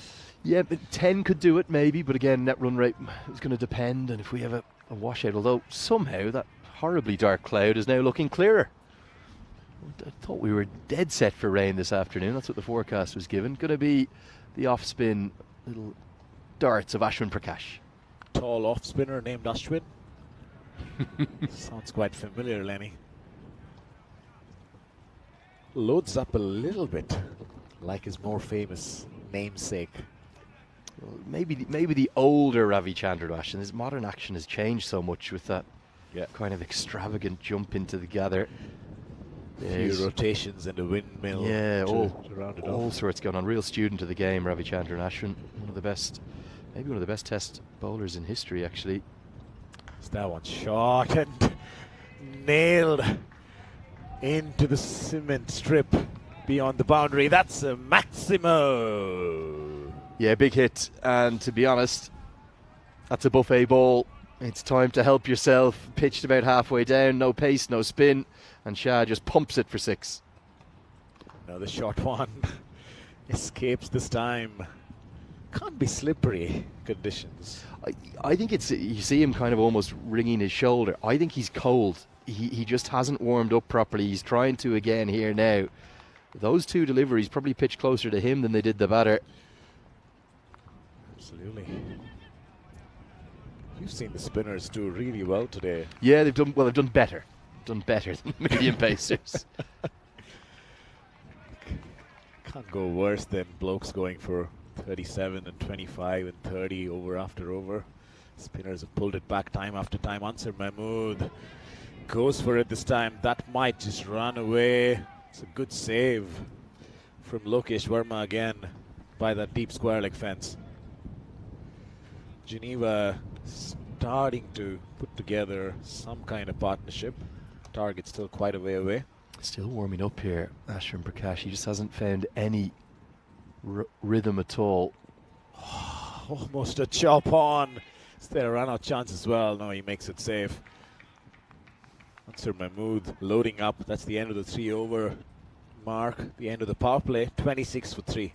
Yeah, but 10 could do it maybe, but again, net run rate is going to depend, and if we have a washout, although somehow that horribly dark cloud is now looking clearer. I thought we were dead set for rain this afternoon. That's what the forecast was given. Going to be the off-spin little darts of Ashwin Prakash. Tall off-spinner named Ashwin. Sounds quite familiar, Lenny. Loads up a little bit like his more famous namesake. Well, maybe the older Ravi Chandradash, and his modern action has changed so much with that kind of extravagant jump into the gather. A few rotations and a windmill. Yeah, to all sorts going on. Real student of the game, Ravi Chandradash. One of the best, maybe one of the best test bowlers in history, actually. It's that one shot and nailed into the cement strip beyond the boundary. That's a Maximo. Yeah, big hit. And to be honest, that's a buffet ball. It's time to help yourself. Pitched about halfway down, no pace, no spin, and Shah just pumps it for 6. Another short one. Escapes this time. Can't be slippery conditions. I think it's, you see him kind of almost wringing his shoulder. I think he's cold. He just hasn't warmed up properly. He's trying to again here now. Those 2 deliveries probably pitched closer to him than they did the batter. Absolutely. You've seen the spinners do really well today. Yeah, they've done better. Done better than the medium pacers. Can't go worse than blokes going for 37 and 25 and 30 over after over. Spinners have pulled it back time after time. Answer Mahmood goes for it this time. That might just run away. It's a good save from Lokesh Verma again by that deep square leg fence. Geneva starting to put together some kind of partnership. Target still quite a way away. Still warming up here, Ashwin Prakash. He just hasn't found any rhythm at all. Almost a chop on. Is there a run-out chance as well? No, he makes it safe. Answer Mahmood loading up. That's the end of the 3 over mark. The end of the power play. 26 for 3.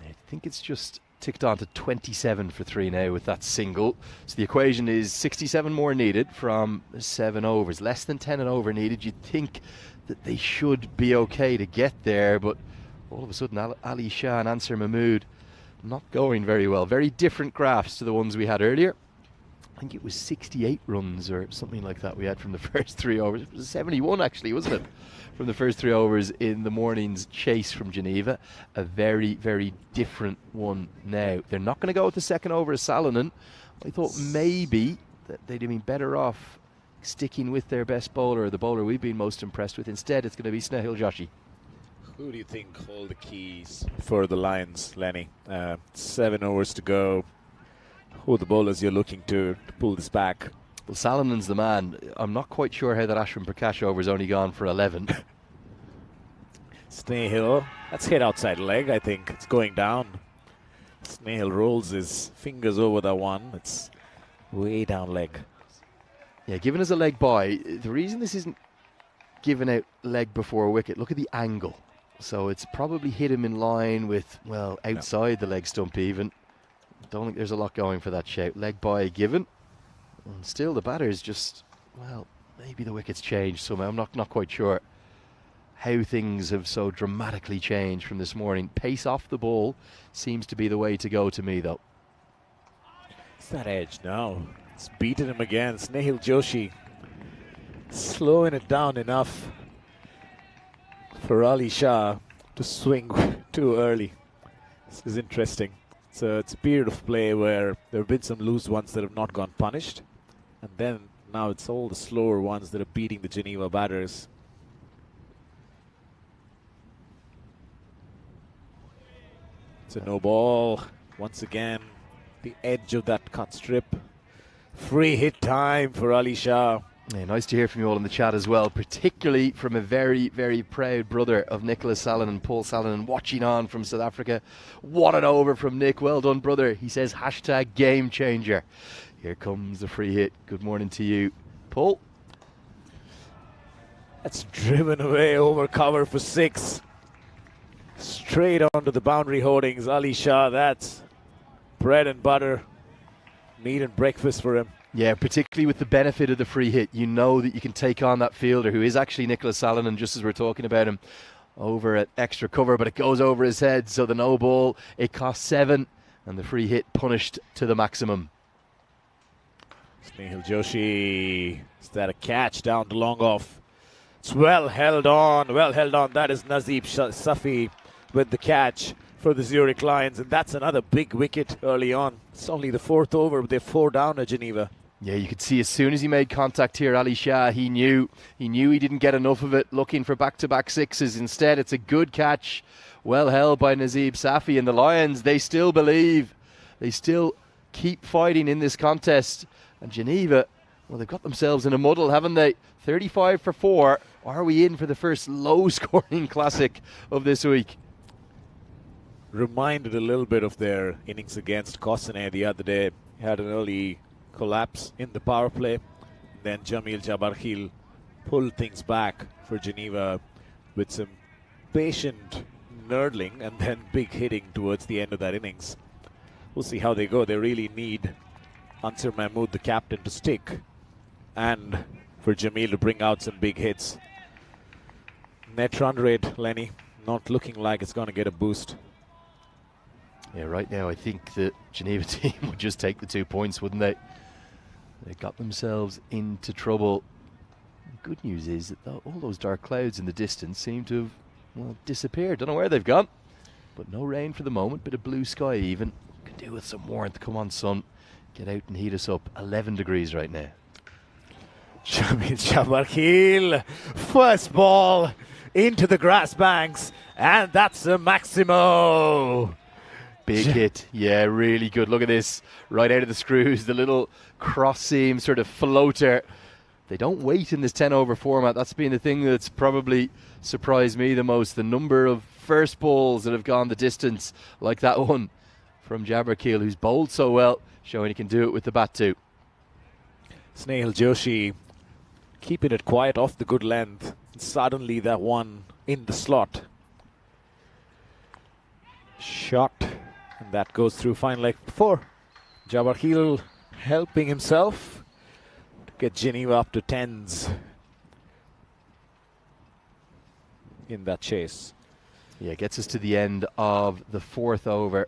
I think it's just ticked on to 27 for 3 now with that single. So the equation is 67 more needed from 7 overs. Less than 10 an over needed. You'd think that they should be okay to get there, but all of a sudden Ali Shah and Ansar Mahmood not going very well. Very different graphs to the ones we had earlier. I think it was 68 runs or something like that we had from the first 3 overs. It was 71 actually, wasn't it? From the first 3 overs in the morning's chase from Geneva. A very, very different one now. They're not going to go with the second over as Salonen. I thought maybe that they'd have been better off sticking with their best bowler, the bowler we've been most impressed with. Instead, it's going to be Snehal Joshi. Who do you think hold the keys for the Lions, Lenny? 7 overs to go. Who are the bowlers you're looking to pull this back? Well, Salonen's the man. I'm not quite sure how that Ashwin Prakash over's only gone for 11. Snehal, that's hit outside leg, I think. It's going down. Snehal rolls his fingers over that one. It's way down leg. Yeah, given as a leg by, the reason this isn't given out leg before a wicket, look at the angle. So it's probably hit him in line with, well, outside the leg stump even. Don't think there's a lot going for that shout. Leg by given. And still the batter's just, well, maybe the wicket's changed somehow. I'm not quite sure how things have so dramatically changed from this morning. Pace off the ball seems to be the way to go to me, though. It's that edge now. It's beaten him again. Snehal Joshi slowing it down enough for Ali Shah to swing too early. This is interesting. It's a period of play where there have been some loose ones that have not gone punished. And then now it's all the slower ones that are beating the Geneva batters. It's a no ball. Once again, the edge of that cut strip. Free hit time for Ali Shah. Yeah, nice to hear from you all in the chat as well, particularly from a very, very proud brother of Nicholas Salonen, Paul Salonen, watching on from South Africa. What an over from Nick. Well done, brother. He says hashtag game changer. Here comes the free hit. Good morning to you, Paul. That's driven away over cover for 6. Straight onto the boundary holdings. Ali Shah, that's bread and butter. Meat and breakfast for him. Yeah, particularly with the benefit of the free hit. You know that you can take on that fielder who is actually Nicholas Salonen, just as we're talking about him, over at extra cover, but it goes over his head. So the no ball, it costs 7, and the free hit punished to the maximum. Snehal Joshi, is that a catch down to long off? It's well held on, well held on. That is Nazib Safi with the catch for the Zurich Lions, and that's another big wicket early on. It's only the 4th over, but they're 4 down at Geneva. Yeah, you could see as soon as he made contact here, Ali Shah, he knew he didn't get enough of it, looking for back-to-back 6s. Instead, it's a good catch, well held by Nazib Safi, and the Lions, they still believe. They still keep fighting in this contest. And Geneva, well, they've got themselves in a muddle, haven't they? 35 for 4. Are we in for the first low-scoring classic of this week? Reminded a little bit of their innings against Kosane the other day. Had an early collapse in the power play. Then Jamil Jabarkhil pulled things back for Geneva with some patient nurdling and then big hitting towards the end of that innings. We'll see how they go. They really need Ansar Mahmood, the captain, to stick, and for Jamil to bring out some big hits. Net run rate, Lenny, not looking like it's going to get a boost. Yeah, right now I think the Geneva team would just take the 2 points, wouldn't they? They got themselves into trouble. The good news is that all those dark clouds in the distance seem to have, well, disappeared. Don't know where they've gone, but no rain for the moment. Bit of blue sky even. Could do with some warmth. Come on, sun. Get out and heat us up. 11 degrees right now. Jamil Jabarkhil, first ball into the grass banks, and that's a Maximo. Big hit. Yeah, really good. Look at this. Right out of the screws. The little cross seam sort of floater. They don't wait in this 10 over format. That's been the thing that's probably surprised me the most. The number of first balls that have gone the distance, like that one from Jabarkhil, who's bowled so well, showing he can do it with the bat too. Snehal Joshi keeping it quiet off the good length. Suddenly that one in the slot. Shot. And that goes through fine like before. Jabarkhil helping himself to get Geneva up to 10s in that chase. Yeah, gets us to the end of the 4th over.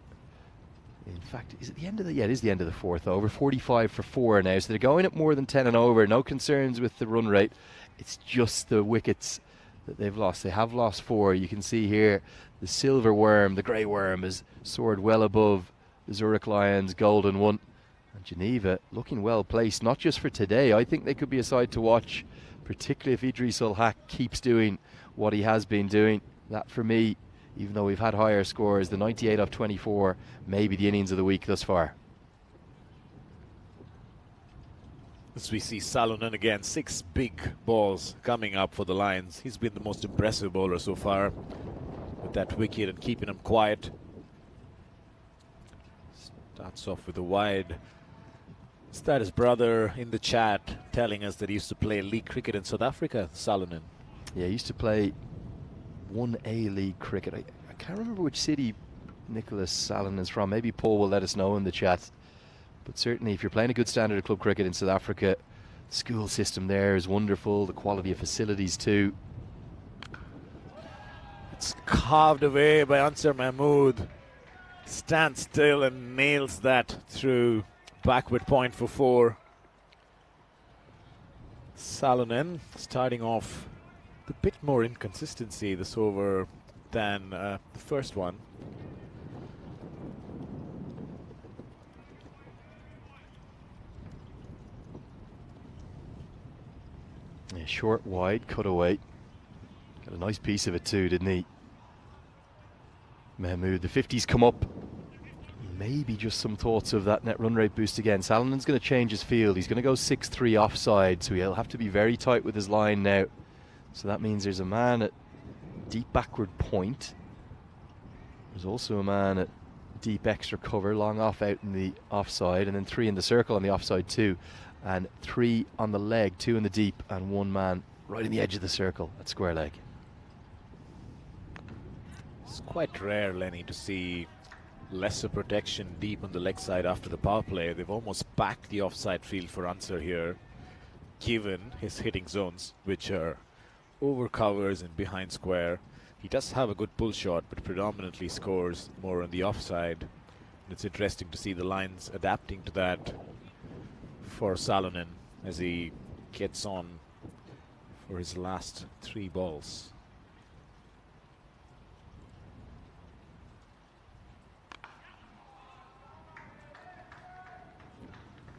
In fact, is it the end of the? Yeah, it is the end of the 4th over. 45 for 4 now, so they're going at more than 10 and over. No concerns with the run rate. It's just the wickets that they've lost. They have lost 4. You can see here the silver worm, the grey worm, has soared well above the Zurich Lions' golden one. And Geneva looking well placed, not just for today. I think they could be a side to watch, particularly if Idris Ul Haq keeps doing what he has been doing. That for me, even though we've had higher scores, the 98 off 24, maybe the innings of the week thus far. As we see Salonen again, 6 big balls coming up for the Lions. He's been the most impressive bowler so far with that wicket and keeping him quiet. Starts off with a wide. Is that his brother in the chat telling us that he used to play league cricket in South Africa, Salonen? Yeah, he used to play 1A league cricket. I can't remember which city Nicholas Sallin is from. Maybe Paul will let us know in the chat. But certainly if you're playing a good standard of club cricket in South Africa, the school system there is wonderful, the quality of facilities too. It's carved away by Ansar Mahmood. Stands still and nails that through backward point for 4. Salonen starting off with a bit more inconsistency this over than the first one. Yeah, short, wide, cut away. Got a nice piece of it too, didn't he? Mahmood, the 50s come up. Maybe just some thoughts of that net run rate boost again. Salonen's going to change his field. He's going to go 6-3 offside, so he'll have to be very tight with his line now. So that means there's a man at deep backward point. There's also a man at deep extra cover, long off out in the offside, and then 3 in the circle on the offside too. And 3 on the leg, 2 in the deep, and 1 man right in the edge of the circle at square leg. It's quite rare, Lenny, to see lesser protection deep on the leg side after the power play. They've almost backed the offside field for Ansar here, given his hitting zones, which are over covers and behind square. He does have a good pull shot, but predominantly scores more on the offside. And it's interesting to see the lines adapting to that for Salonen as he gets on for his last 3 balls.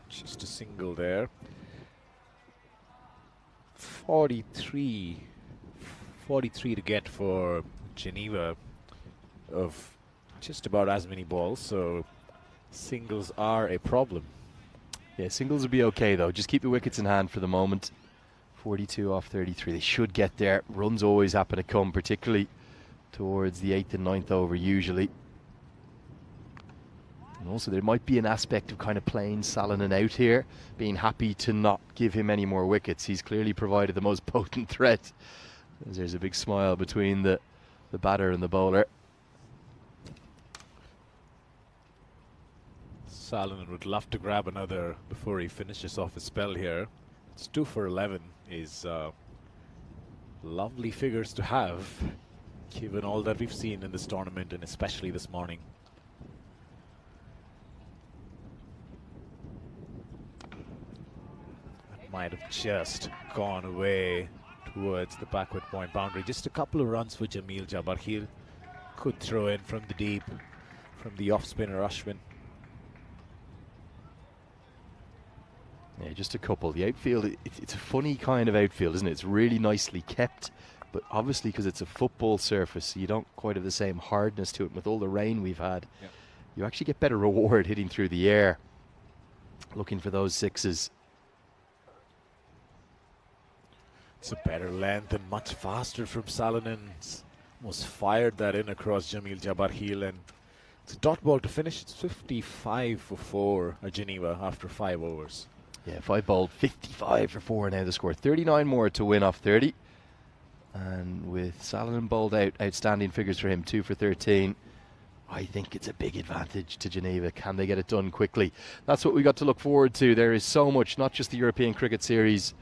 Just a single there. 43 to get for Geneva of just about as many balls, so singles are a problem. Yeah, singles will be okay though. Just keep the wickets in hand for the moment. 42 off 33. They should get there. Runs always happen to come, particularly towards the 8th and 9th over usually. And also there might be an aspect of kind of playing Salonen out here, being happy to not give him any more wickets. He's clearly provided the most potent threat. There's a big smile between the batter and the bowler. Salonen would love to grab another before he finishes off his spell here. It's 2 for 11 is lovely figures to have, given all that we've seen in this tournament and especially this morning. That might have just gone away towards the backward point boundary. Just a couple of runs for Jamil Jabbar. Could throw in from the deep, from the off spinner Ashwin. Yeah, just a couple. The outfield, it's a funny kind of outfield, isn't it? It's really nicely kept, but obviously because it's a football surface, you don't quite have the same hardness to it. With all the rain we've had, yep, you actually get better reward hitting through the air, looking for those 6s. It's a better length and much faster from Salonen. Almost fired that in across Jamil Jabbar, and it's a dot ball to finish. It's 55 for 4 at Geneva after 5 overs. Yeah, 5 bowled, 55 for 4 now the score. 39 more to win off 30. And with Salonen bowled out, outstanding figures for him, 2 for 13. I think it's a big advantage to Geneva. Can they get it done quickly? That's what we got to look forward to. There is so much, not just the European Cricket Series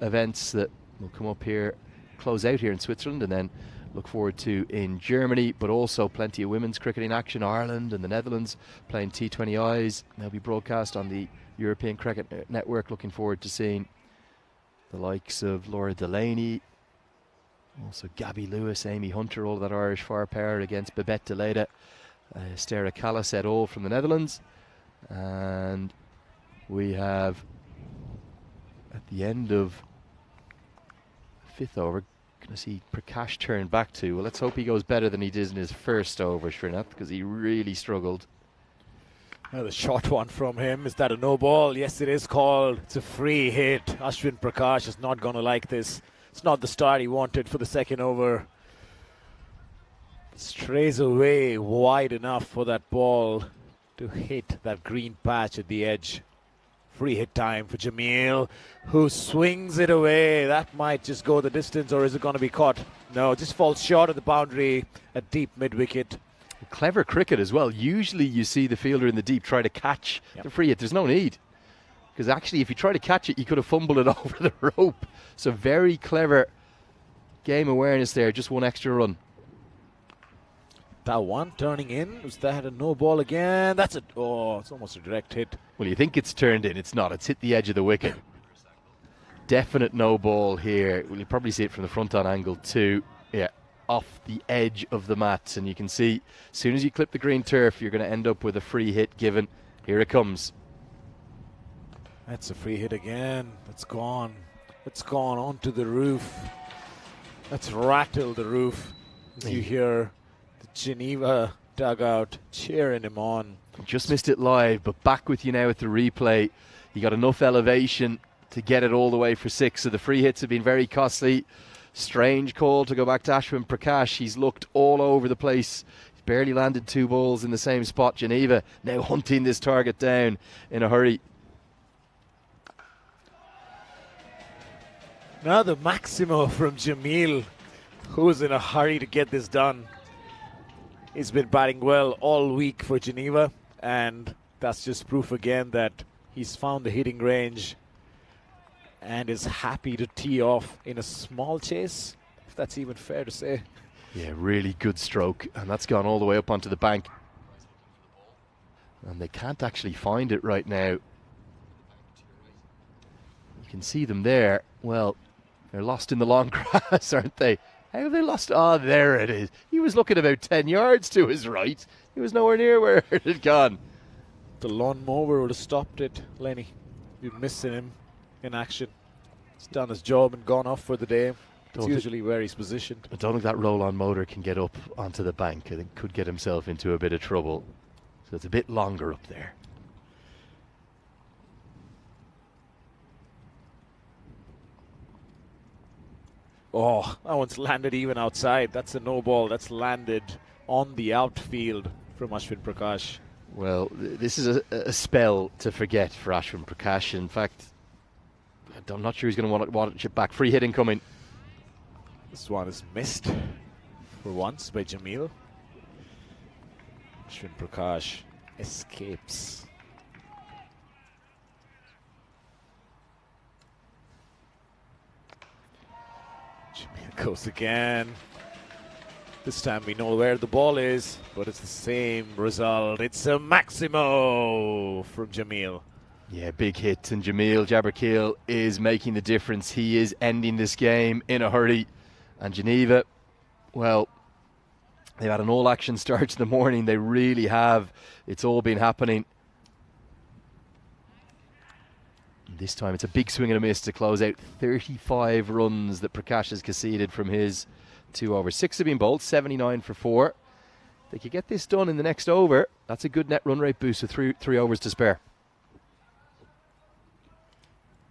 events that will come up here, close out here in Switzerland, and then look forward to in Germany, but also plenty of women's cricket in action. Ireland and the Netherlands playing T20Is. They'll be broadcast on the European Cricket Network. Looking forward to seeing the likes of Laura Delaney, also Gabby Lewis, Amy Hunter, all of that Irish firepower against Babette Deleda, Stera Callis et al. From the Netherlands. And we have, at the end of 5th over, going to see Prakash turn back to. Well, let's hope he goes better than he did in his first over, Srinath, because he really struggled. The short one from him. Is that a no ball? Yes, it is called. It's a free hit. Ashwin Prakash is not going to like this. It's not the start he wanted for the second over. Strays away wide enough for that ball to hit that green patch at the edge. Free hit time for Jamil, who swings it away. That might just go the distance, or is it going to be caught? No, just falls short of the boundary at deep mid-wicket. Clever cricket as well. Usually you see the fielder in the deep try to catch the free hit. There's no need. Because actually, if you try to catch it, you could have fumbled it over the rope. So very clever game awareness there. Just one extra run. That one turning in. Was that a no ball again? That's it's almost a direct hit. Well, you think it's turned in. It's not. It's hit the edge of the wicket. Definite no ball here. Well, you probably see it from the front on angle too. Yeah, off the edge of the mats. And you can see, as soon as you clip the green turf, you're going to end up with a free hit given. Here it comes. That's a free hit again. It's gone. It's gone onto the roof. That's rattled the roof. As you hear the Geneva dugout cheering him on. Just missed it live, but back with you now at the replay. He got enough elevation to get it all the way for 6. So the free hits have been very costly. Strange call to go back to Ashwin Prakash. He's looked all over the place. He's barely landed 2 balls in the same spot. Geneva now hunting this target down in a hurry. Now the Maximo from Jamil, who's in a hurry to get this done. He's been batting well all week for Geneva, and that's just proof again that he's found the hitting range and is happy to tee off in a small chase, if that's even fair to say. Yeah, really good stroke, and that's gone all the way up onto the bank. And they can't actually find it right now. You can see them there. Well, they're lost in the long grass, aren't they? How have they lost? Oh, there it is. He was looking about 10 yards to his right. He was nowhere near where it had gone. The lawnmower would have stopped it, Lenny. You're missing him in action. He's done his job and gone off for the day. It's usually where he's positioned. I don't think that roll-on motor can get up onto the bank. I think could get himself into a bit of trouble. So it's a bit longer up there. Oh, that one's landed even outside. That's a no ball. That's landed on the outfield from Ashwin Prakash. Well, this is a spell to forget for Ashwin Prakash. In fact, I'm not sure he's going to want it back. Free hitting coming. This one is missed for once by Jamil. Ashwin Prakash escapes. Jamil goes again. This time we know where the ball is, but it's the same result. It's a Maximo from Jamil. Yeah, big hit, and Jamil Jabberkeel is making the difference. He is ending this game in a hurry. And Geneva, well, they've had an all-action start to the morning. They really have. It's all been happening. And this time it's a big swing and a miss to close out 35 runs that Prakash has conceded from his 2 overs. 6 have been bowled, 79 for 4. If they could get this done in the next over, that's a good net run rate boost with three overs to spare.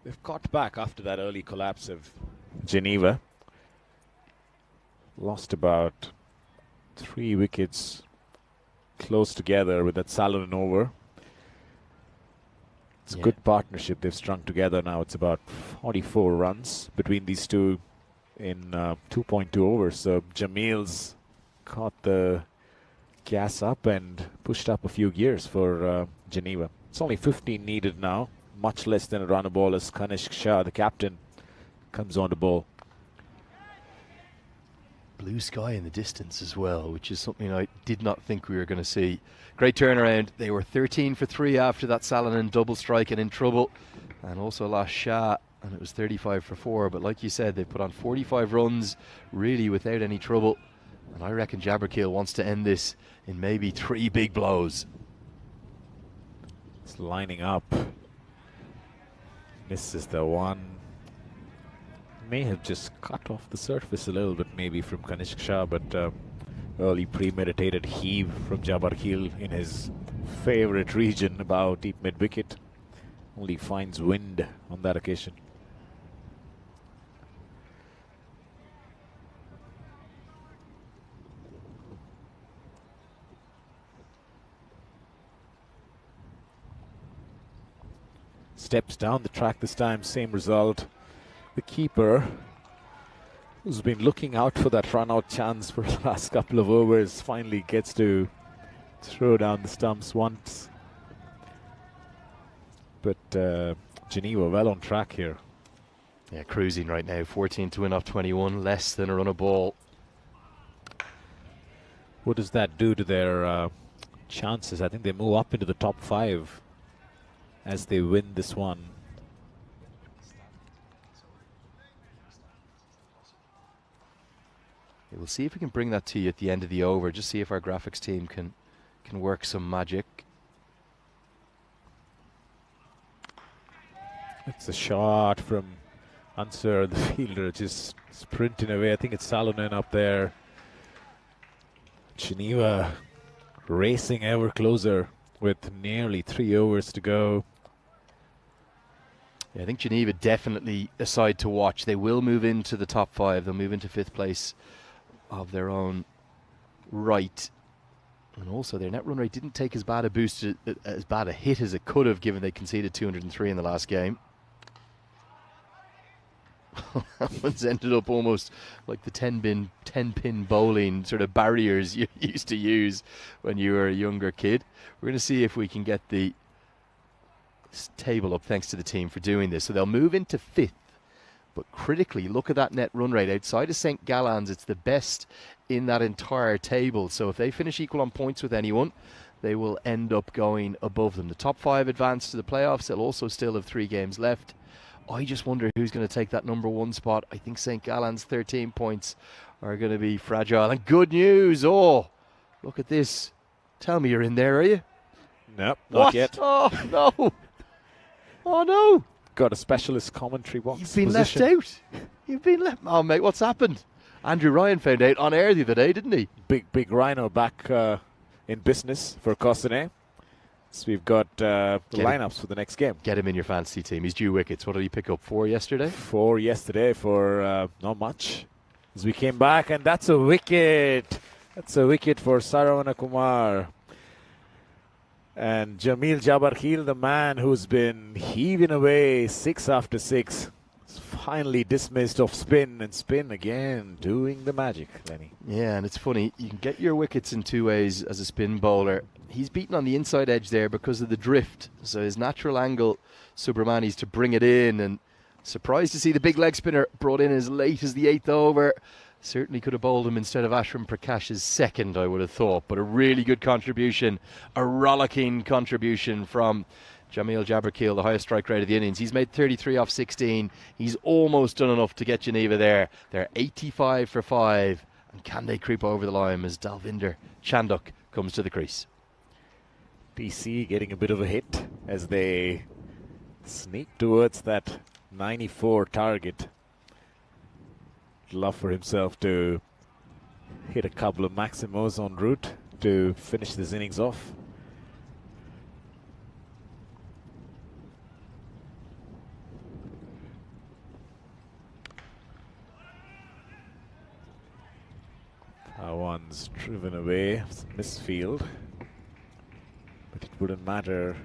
They've got back after that early collapse of Geneva. Lost about 3 wickets close together with that Salonen over. It's a good partnership they've strung together now. It's about 44 runs between these two in 2.2 overs. So Jamil's caught the gas up and pushed up a few gears for Geneva. It's only 15 needed now, much less than a run a ball as Kanishk Shah, the captain, comes on the ball. Blue sky in the distance as well, which is something I did not think we were going to see. Great turnaround. They were 13 for 3 after that Salonen double strike and in trouble, and also lost Shah, and it was 35 for 4. But like you said, they put on 45 runs really without any trouble, and I reckon Jabberkeel wants to end this in maybe 3 big blows. It's lining up. Misses the one. May have just cut off the surface a little bit maybe from Kanishk Shah, but early premeditated heave from Jabberkeel in his favorite region, about deep mid-wicket. Only finds wind on that occasion. Steps down the track this time, same result. The keeper, who's been looking out for that run-out chance for the last couple of overs, finally gets to throw down the stumps once. But Geneva well on track here. Yeah, cruising right now. 14 to win off 21, less than a run of ball. What does that do to their chances? I think they move up into the top 5 as they win this one. Yeah, we'll see if we can bring that to you at the end of the over. Just see if our graphics team can work some magic. It's a shot from Answer, the fielder, just sprinting away. I think it's Salonen up there. Geneva racing ever closer with nearly 3 overs to go. Yeah, I think Geneva definitely a side to watch. They will move into the top 5. They'll move into 5th place of their own right. And also their net run rate didn't take as bad a boost, as bad a hit as it could have, given they conceded 203 in the last game. That one's ended up almost like the 10-pin bowling sort of barriers you used to use when you were a younger kid. We're going to see if we can get the table up, thanks to the team for doing this. So they'll move into 5th. But critically, look at that net run rate. Outside of St. Gallen's, it's the best in that entire table. So if they finish equal on points with anyone, they will end up going above them. The top 5 advance to the playoffs. They'll also still have 3 games left. I just wonder who's going to take that number 1 spot. I think St. Gallen's 13 points are going to be fragile. And good news. Oh, look at this. Tell me you're in there, are you? Nope, What? not yet. Oh, no. Oh, no. Got a specialist commentary box. You've been position. left out. You've been left. Oh, mate, what's happened? Andrew Ryan found out on air the other day, didn't he? Big Rhino back in business for Cossonay. So we've got the lineups for the next game. Get him in your fantasy team. He's due wickets. What did he pick up? 4 yesterday? 4 yesterday for not much. As we came back, and that's a wicket. That's a wicket for Saravana Kumar. And Jamil Jabarkhil, the man who's been heaving away 6 after 6, is finally dismissed off spin, and spin again, doing the magic, Lenny. Yeah, and it's funny. You can get your wickets in 2 ways as a spin bowler. He's beaten on the inside edge there because of the drift. So his natural angle, Subramani's to bring it in. And surprised to see the big leg spinner brought in as late as the 8th over. Certainly could have bowled him instead of Ashram Prakash's 2nd, I would have thought. But a really good contribution, a rollicking contribution from Jamil Jabarkhil, the highest strike rate of the innings. He's made 33 off 16. He's almost done enough to get Geneva there. They're 85 for 5. And can they creep over the line as Dalvinder Chandok comes to the crease? DC getting a bit of a hit as they sneak towards that 94 target. Love for himself to hit a couple of Maximos en route to finish this innings off. That one's driven away. It's a misfield. But it wouldn't matter.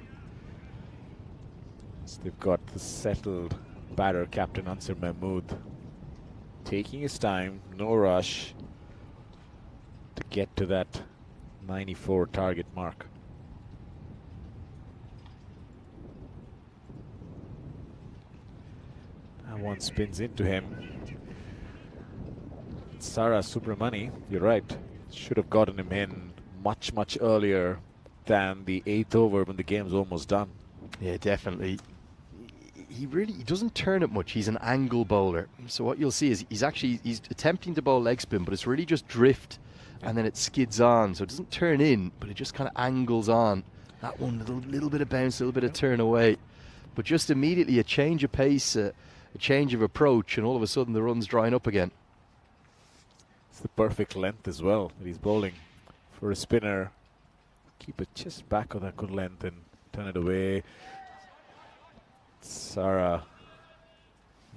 So they've got the settled batter, Captain Ansar Mahmood, taking his time, no rush, to get to that 94 target mark. That one spins into him. Sara Subramani, you're right, should have gotten him in much earlier than the 8th over when the game's almost done. Yeah, definitely. He doesn't turn it much. He's an angle bowler. So what you'll see is he's attempting to bowl leg spin, but it's really just drift, and then it skids on. So it doesn't turn in, but it just kind of angles on. That one, little bit of bounce, a little bit of turn away. But just immediately a change of pace, a change of approach, and all of a sudden the run's drying up again. It's the perfect length as well that he's bowling for a spinner. Keep it just back of that good length and turn it away. Sara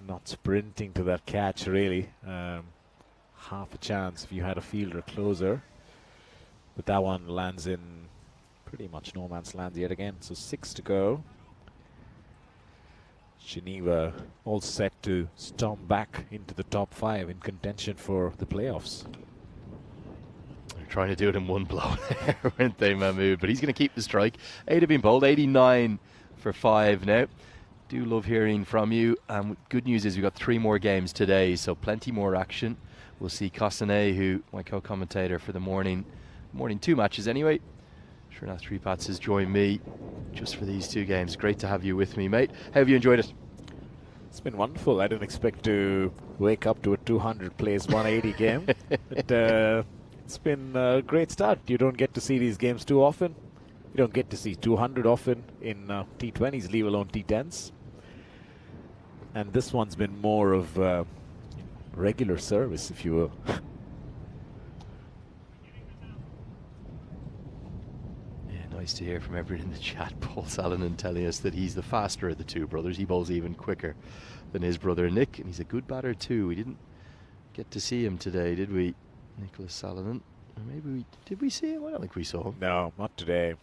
not sprinting to that catch really. Half a chance if you had a fielder closer. But that one lands in pretty much no man's land yet again. So 6 to go. Geneva all set to storm back into the top 5 in contention for the playoffs. They're trying to do it in one blow there, weren't they, Mahmood? But he's going to keep the strike. 8 have been bowled, 89 for 5 now. Do love hearing from you. Good news is we've got 3 more games today, so plenty more action. We'll see Costanet, who my co-commentator for the morning 2 matches anyway. Srinath Sripats has joined me just for these 2 games. Great to have you with me, mate. How have you enjoyed it? It's been wonderful. I didn't expect to wake up to a 200 plays 180 game. But, it's been a great start. You don't get to see these games too often. You don't get to see 200 often in T20s, leave alone T10s. And this one's been more of regular service, if you will. Yeah, nice to hear from everyone in the chat. Paul Salonen telling us that he's the faster of the 2 brothers. He bowls even quicker than his brother Nick, and he's a good batter too. We didn't get to see him today, did we, Nicholas Salonen? Or maybe did we see him? I don't think we saw him. No, not today.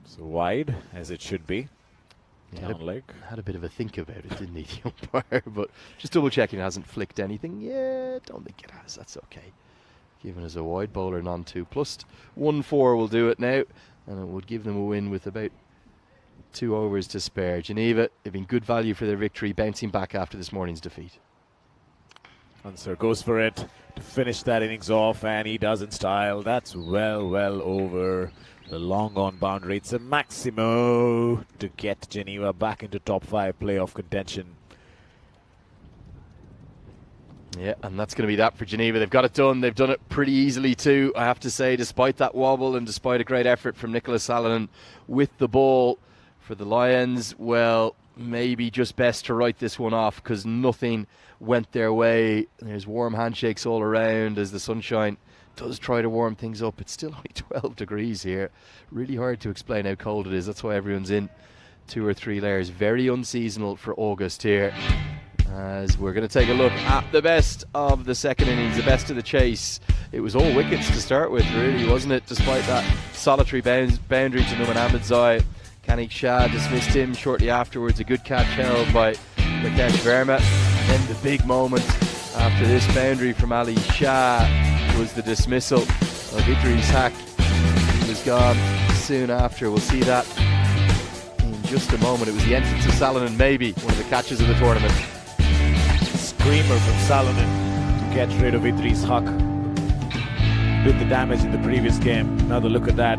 So wide, as it should be. Down leg. Had a bit of a think about it, didn't he, the umpire? But just double checking it hasn't flicked anything. Yeah, don't think it has. That's okay. Giving us a wide bowler non-2 plus 1-4 will do it now, and it would give them a win with about 2 overs to spare. Geneva, they've been good value for their victory, bouncing back after this morning's defeat. Answer goes for it to finish that innings off, and he does in style. That's well over the long on boundary. It's a maximo to get Geneva back into top 5 playoff contention. Yeah, and that's going to be that for Geneva. They've got it done. They've done it pretty easily too, I have to say, despite that wobble and despite a great effort from Nicholas Salonen with the ball. For the Lions, well, maybe just best to write this one off because nothing went their way. There's warm handshakes all around as the sunshine does try to warm things up. It's still only 12 degrees here. Really hard to explain how cold it is. That's why everyone's in 2 or 3 layers. Very unseasonal for August here. As we're going to take a look at the best of the second innings, the best of the chase. It was all wickets to start with, really, wasn't it? Despite that solitary boundary to Numan Ahmedzai. Kanik Shah dismissed him shortly afterwards. A good catch held by Rakesh Verma. And then the big moment after this boundary from Ali Shah was the dismissal of Idris Hack. He was gone soon after. We'll see that in just a moment. It was the entrance of Salonen, maybe one of the catches of the tournament. Screamer from Salonen to get rid of Idris Hack. Did the damage in the previous game. Another look at that.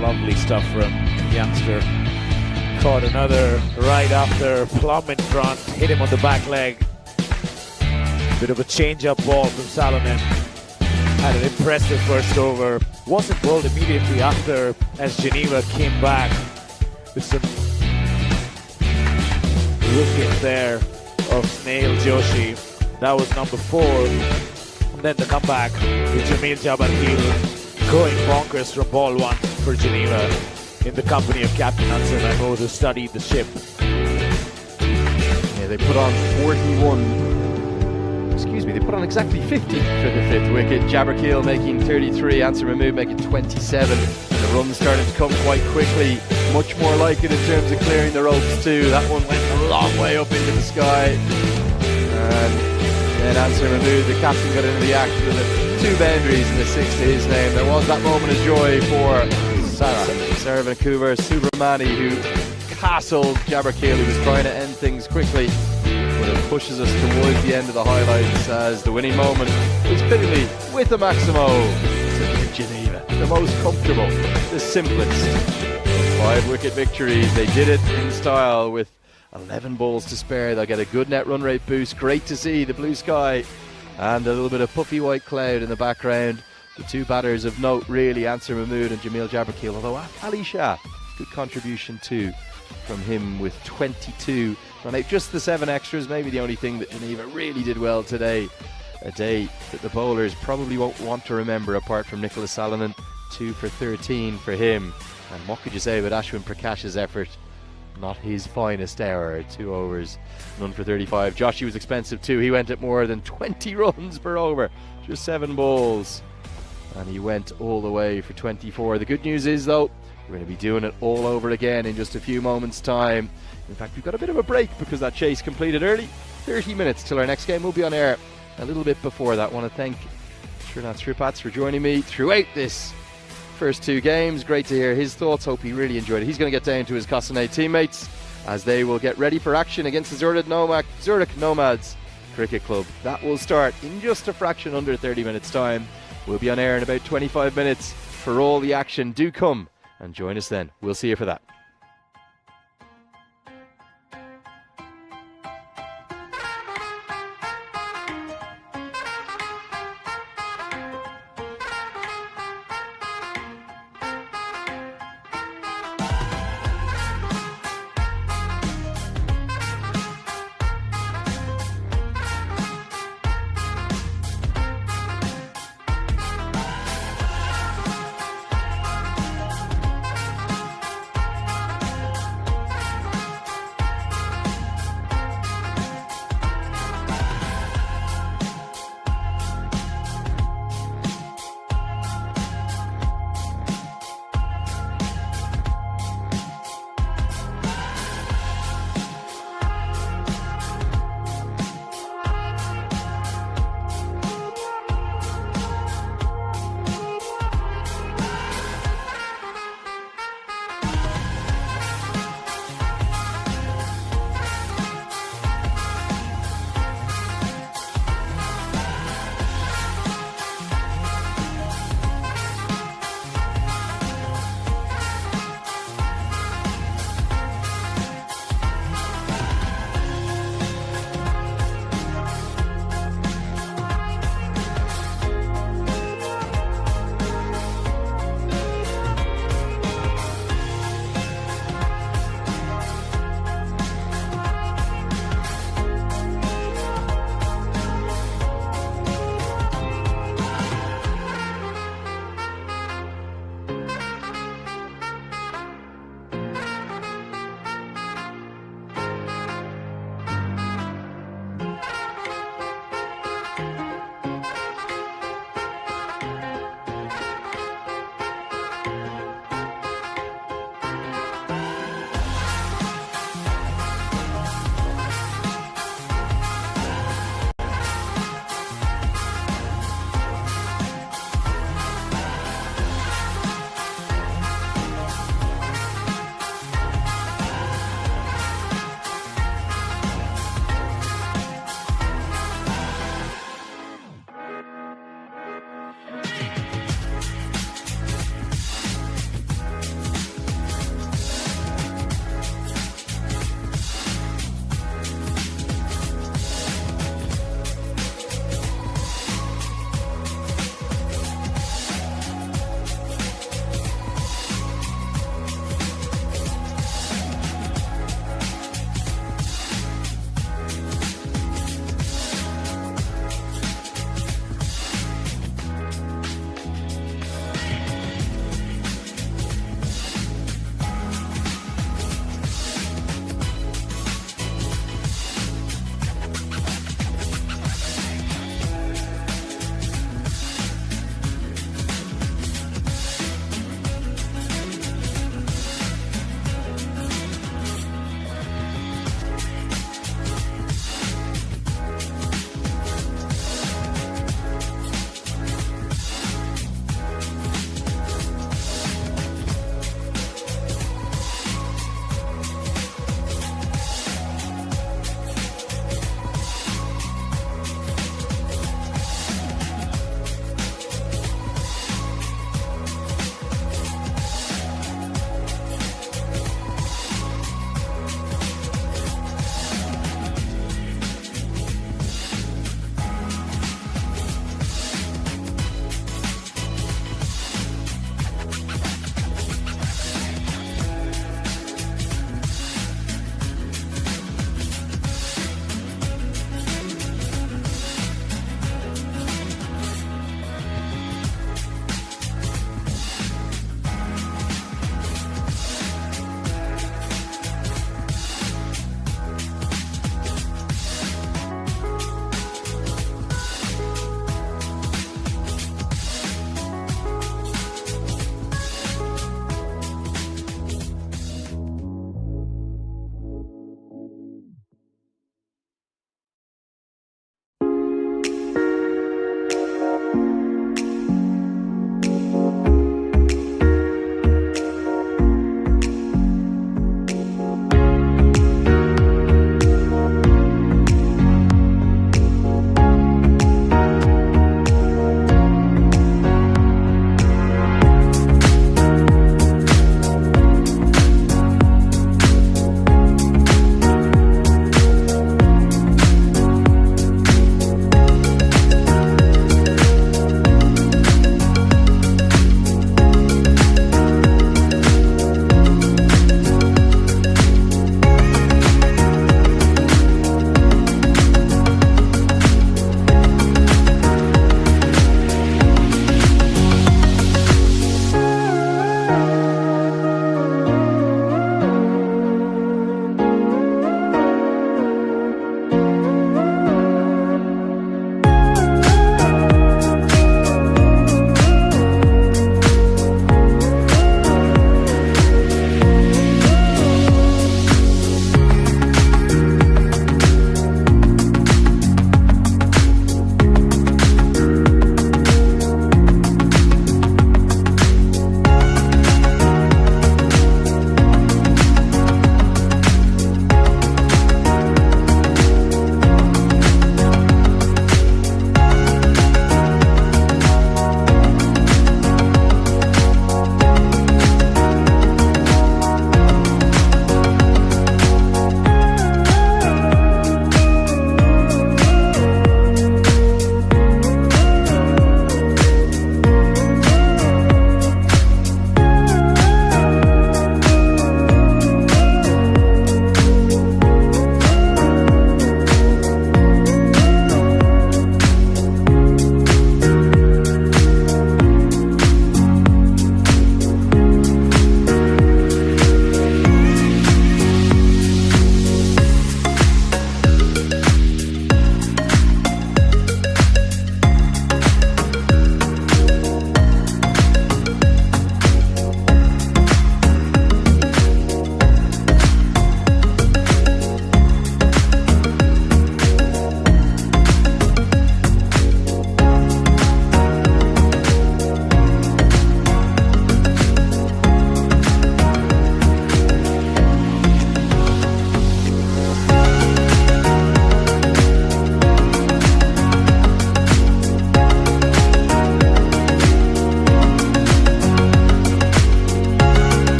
Lovely stuff from youngster. Caught another right after, plumb in front, hit him on the back leg. Bit of a change-up ball from Salonen. Had an impressive first over. Wasn't bowled immediately after as Geneva came back with some wickets there of Snail Joshi. That was number 4. And then the comeback with Jamil Jabarkil going bonkers from ball 1 for Geneva in the company of Captain Ansar Mahmood, who studied the ship. Yeah, they put on 41. Excuse me, they put on exactly 50 for the 5th wicket. Jabarkil making 33, Ansar Mahmood making 27. And the runs started to come quite quickly. Much more like it in terms of clearing the ropes too. That one went a long way up into the sky. And then Ansar Mahmood, the captain, got into the act with 2 boundaries and a 6 to his name. There was that moment of joy for Sarah Vancouver Subramani, who castled Jabarkil, who was trying to end things quickly. But it pushes us towards the end of the highlights as the winning moment is fittingly with the Maximo to Geneva. The most comfortable, the simplest 5-wicket victories. They did it in style with 11 balls to spare. They'll get a good net run rate boost. Great to see the blue sky and a little bit of puffy white cloud in the background. The 2 batters of note, really, Ansar Mahmood and Jamil Jabarkil, although Ali Shah, good contribution too from him with 22. Run out just the 7 extras, maybe the only thing that Geneva really did well today. A day that the bowlers probably won't want to remember apart from Nicholas Salonen. 2 for 13 for him. And what could you say about Ashwin Prakash's effort? Not his finest hour. 2 overs, none for 35. Joshi was expensive too. He went at more than 20 runs per over. Just 7 balls. And he went all the way for 24. The good news is, though, We're going to be doing it all over again in just a few moments' time. In fact, we've got a bit of a break because that chase completed early. 30 minutes till our next game. We'll be on air a little bit before that. I want to thank Srinath Sripats for joining me throughout this first 2 games. Great to hear his thoughts. Hope he really enjoyed it. He's going to get down to his Cossonay teammates as they will get ready for action against the Zurich Nomads Cricket Club. That will start in just a fraction under 30 minutes time. We'll be on air in about 25 minutes for all the action. Do come and join us then. We'll see you for that.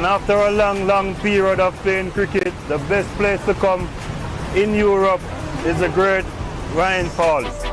And after a long period of playing cricket, the best place to come in Europe is the great Ryan Falls.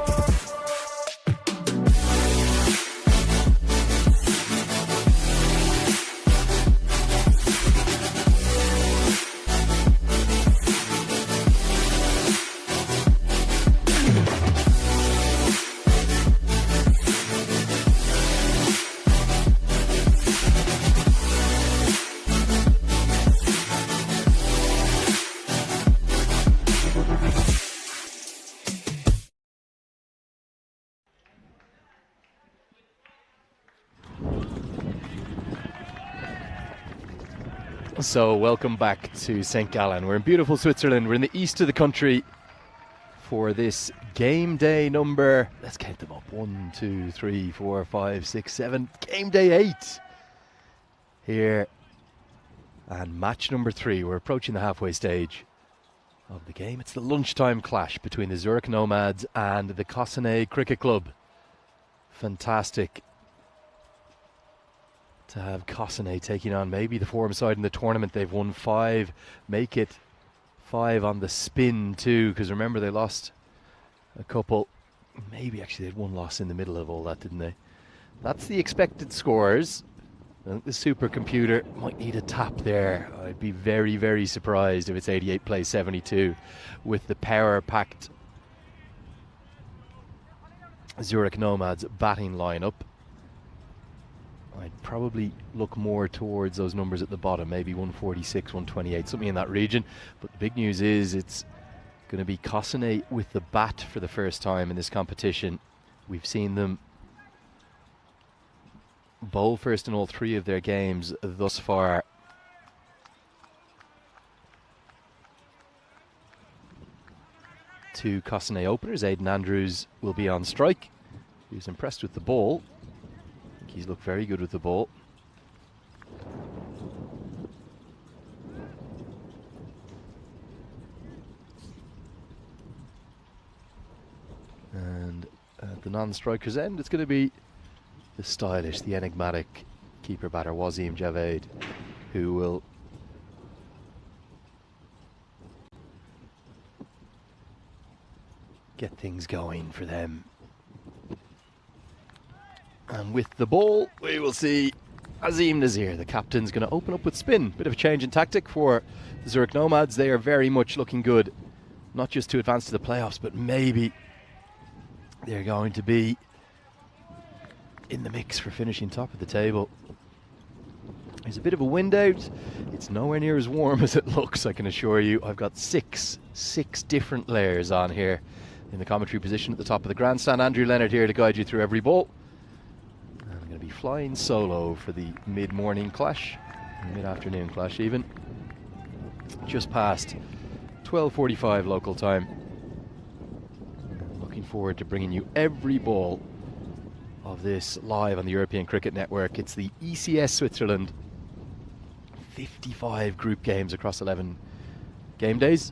So welcome back to St. Gallen. We're in beautiful Switzerland. We're in the east of the country for this game day number, let's count them up, 1, 2, 3, 4, 5, 6, 7, game day 8 here, and match number 3. We're approaching the halfway stage of the game. It's the lunchtime clash between the Zurich Nomads and the Cossonay Cricket Club. Fantastic to have Cossonay taking on maybe the form side in the tournament. They've won 5, make it 5 on the spin too, because remember they lost a couple, maybe actually they had one loss in the middle of all that, didn't they? That's the expected scores. I think the supercomputer might need a tap there. I'd be very, very surprised if it's 88 plays 72 with the power-packed Zurich Nomads batting lineup. I'd probably look more towards those numbers at the bottom, maybe 146, 128, something in that region. But the big news is it's going to be Cossonay with the bat for the first time in this competition. We've seen them bowl first in all 3 of their games thus far. Two Cossonay openers. Aidan Andrews will be on strike. He was impressed with the ball. He's looked very good with the ball. And at the non-striker's end, it's going to be the stylish, the enigmatic keeper batter, Wasim Javed, who will get things going for them. And with the ball, we will see Azim Nazir, the captain's going to open up with spin. Bit of a change in tactic for the Zurich Nomads. They are very much looking good, not just to advance to the playoffs, but maybe they're going to be in the mix for finishing top of the table. There's a bit of a wind out. It's nowhere near as warm as it looks, I can assure you. I've got six different layers on here in the commentary position at the top of the grandstand. Andrew Leonard here to guide you through every ball. I'm going to be flying solo for the mid-morning clash, mid-afternoon clash even. Just past 12:45 local time. I'm looking forward to bringing you every ball of this live on the European Cricket Network. It's the ECS Switzerland. 55 group games across 11 game days.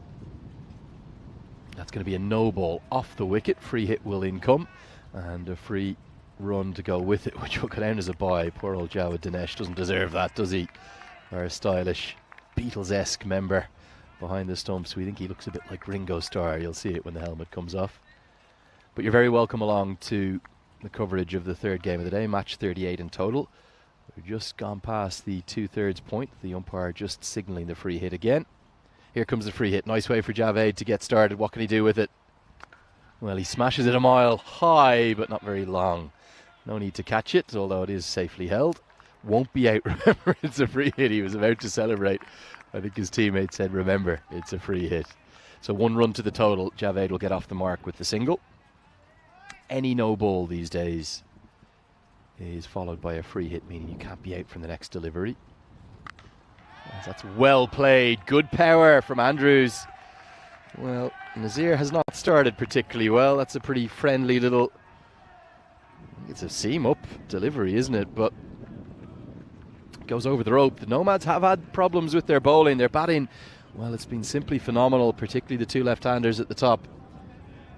That's going to be a no ball off the wicket. Free hit will income and a free run to go with it, which will go down as a bye. Poor old Jawad Dinesh doesn't deserve that, does he? Our stylish Beatles-esque member behind the stumps. We think he looks a bit like Ringo Starr. You'll see it when the helmet comes off. But you're very welcome along to the coverage of the third game of the day, match 38 in total. We've just gone past the 2/3 point. The umpire just signalling the free hit again. Here comes the free hit. Nice way for Javed to get started. What can he do with it? Well, he smashes it a mile high, but not very long. No need to catch it, although it is safely held. Won't be out. Remember, it's a free hit. He was about to celebrate. I think his teammate said, remember, it's a free hit. So 1 run to the total. Javed will get off the mark with the single. Any no ball these days is followed by a free hit, meaning you can't be out from the next delivery. That's well played. Good power from Andrews. Well, Nazir has not started particularly well. That's a pretty friendly little, it's a seam up delivery, isn't it? But goes over the rope. The Nomads have had problems with their bowling. Their batting, well, it's been simply phenomenal, particularly the 2 left-handers at the top.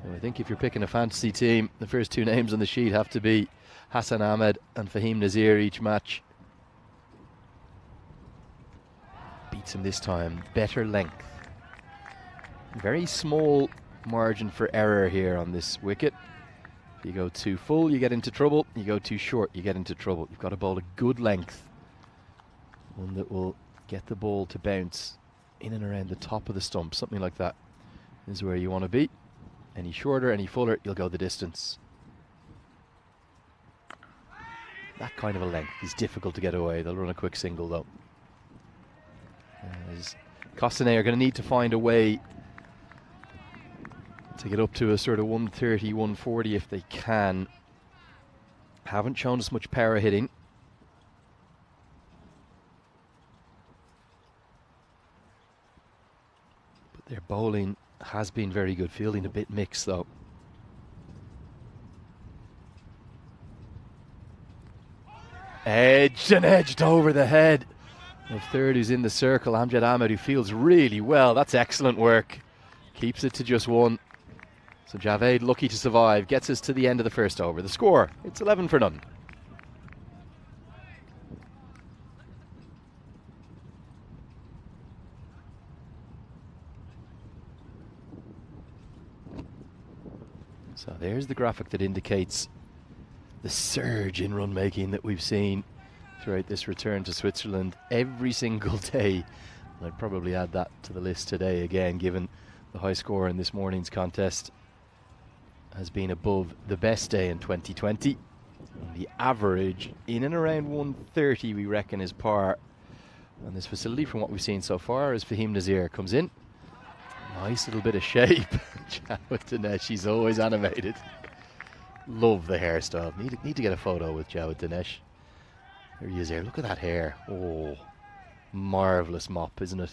And I think if you're picking a fantasy team, the first 2 names on the sheet have to be Hassan Ahmed and Fahim Nazir each match. beats him this time. Better length. Very small margin for error here on this wicket. If you go too full, you get into trouble. You go too short, you get into trouble. You've got to bowl a good length. One that will get the ball to bounce in and around the top of the stump. Something like that is where you want to be. Any shorter, any fuller, you'll go the distance. That kind of a length is difficult to get away. They'll run a quick single though. As Costanet are going to need to find a way to get up to a sort of 130, 140 if they can. Haven't shown us much power hitting. But their bowling has been very good. Fielding a bit mixed though. Edged and edged over the head of third, who's in the circle, Amjad Ahmed, who fields really well. That's excellent work. Keeps it to just one. So Javed lucky to survive. Gets us to the end of the first over. The score, it's 11 for none. So there's the graphic that indicates the surge in run making that we've seen throughout this return to Switzerland every single day. And I'd probably add that to the list today again, given the high score in this morning's contest has been above the best day in 2020. And the average in and around 130 we reckon is par on this facility from what we've seen so far as Fahim Nazir comes in. Nice little bit of shape. Jawed Dinesh, she's always animated. Love the hairstyle. Need to get a photo with Jawed Dinesh. There he is here. Look at that hair. Oh, marvellous mop, isn't it?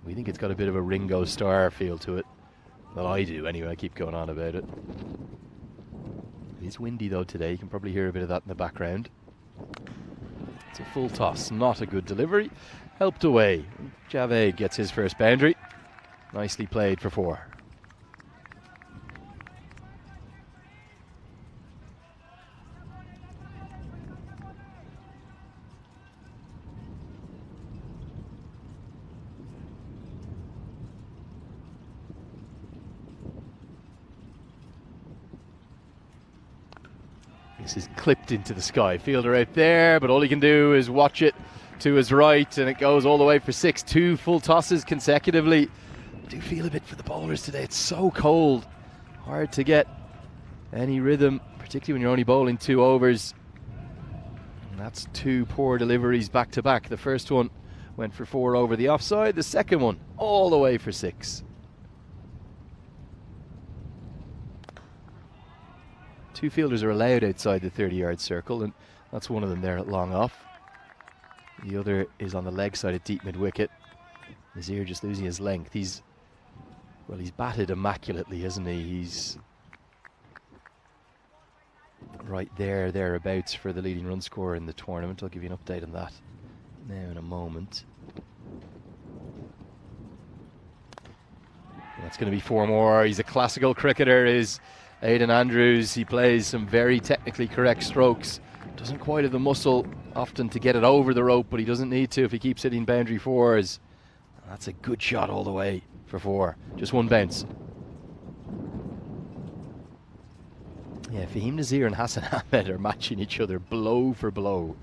We think it's got a bit of a Ringo Starr feel to it. Well, I do anyway. I keep going on about it. It is windy though today. You can probably hear a bit of that in the background. It's a full toss. Not a good delivery. Helped away. Javed gets his first boundary. Nicely played for 4. This is clipped into the sky. Fielder out there, but all he can do is watch it to his right, and it goes all the way for 6. 2 full tosses consecutively. I do feel a bit for the bowlers today. It's so cold. Hard to get any rhythm, particularly when you're only bowling 2 overs. And that's 2 poor deliveries back to back. The first one went for 4 over the offside. The second one all the way for 6. 2 fielders are allowed outside the 30-yard circle, and that's one of them there at long off. The other is on the leg side at deep mid-wicket. Nazir just losing his length. He's batted immaculately, hasn't he? He's right thereabouts for the leading run scorer in the tournament. I'll give you an update on that now in a moment. That's going to be 4 more. He's a classical cricketer, is Aidan Andrews. He plays some very technically correct strokes. Doesn't quite have the muscle often to get it over the rope, but he doesn't need to if he keeps hitting boundary 4s. That's a good shot all the way for 4. Just 1 bounce. Yeah, Fahim Nazir and Hassan Ahmed are matching each other blow for blow.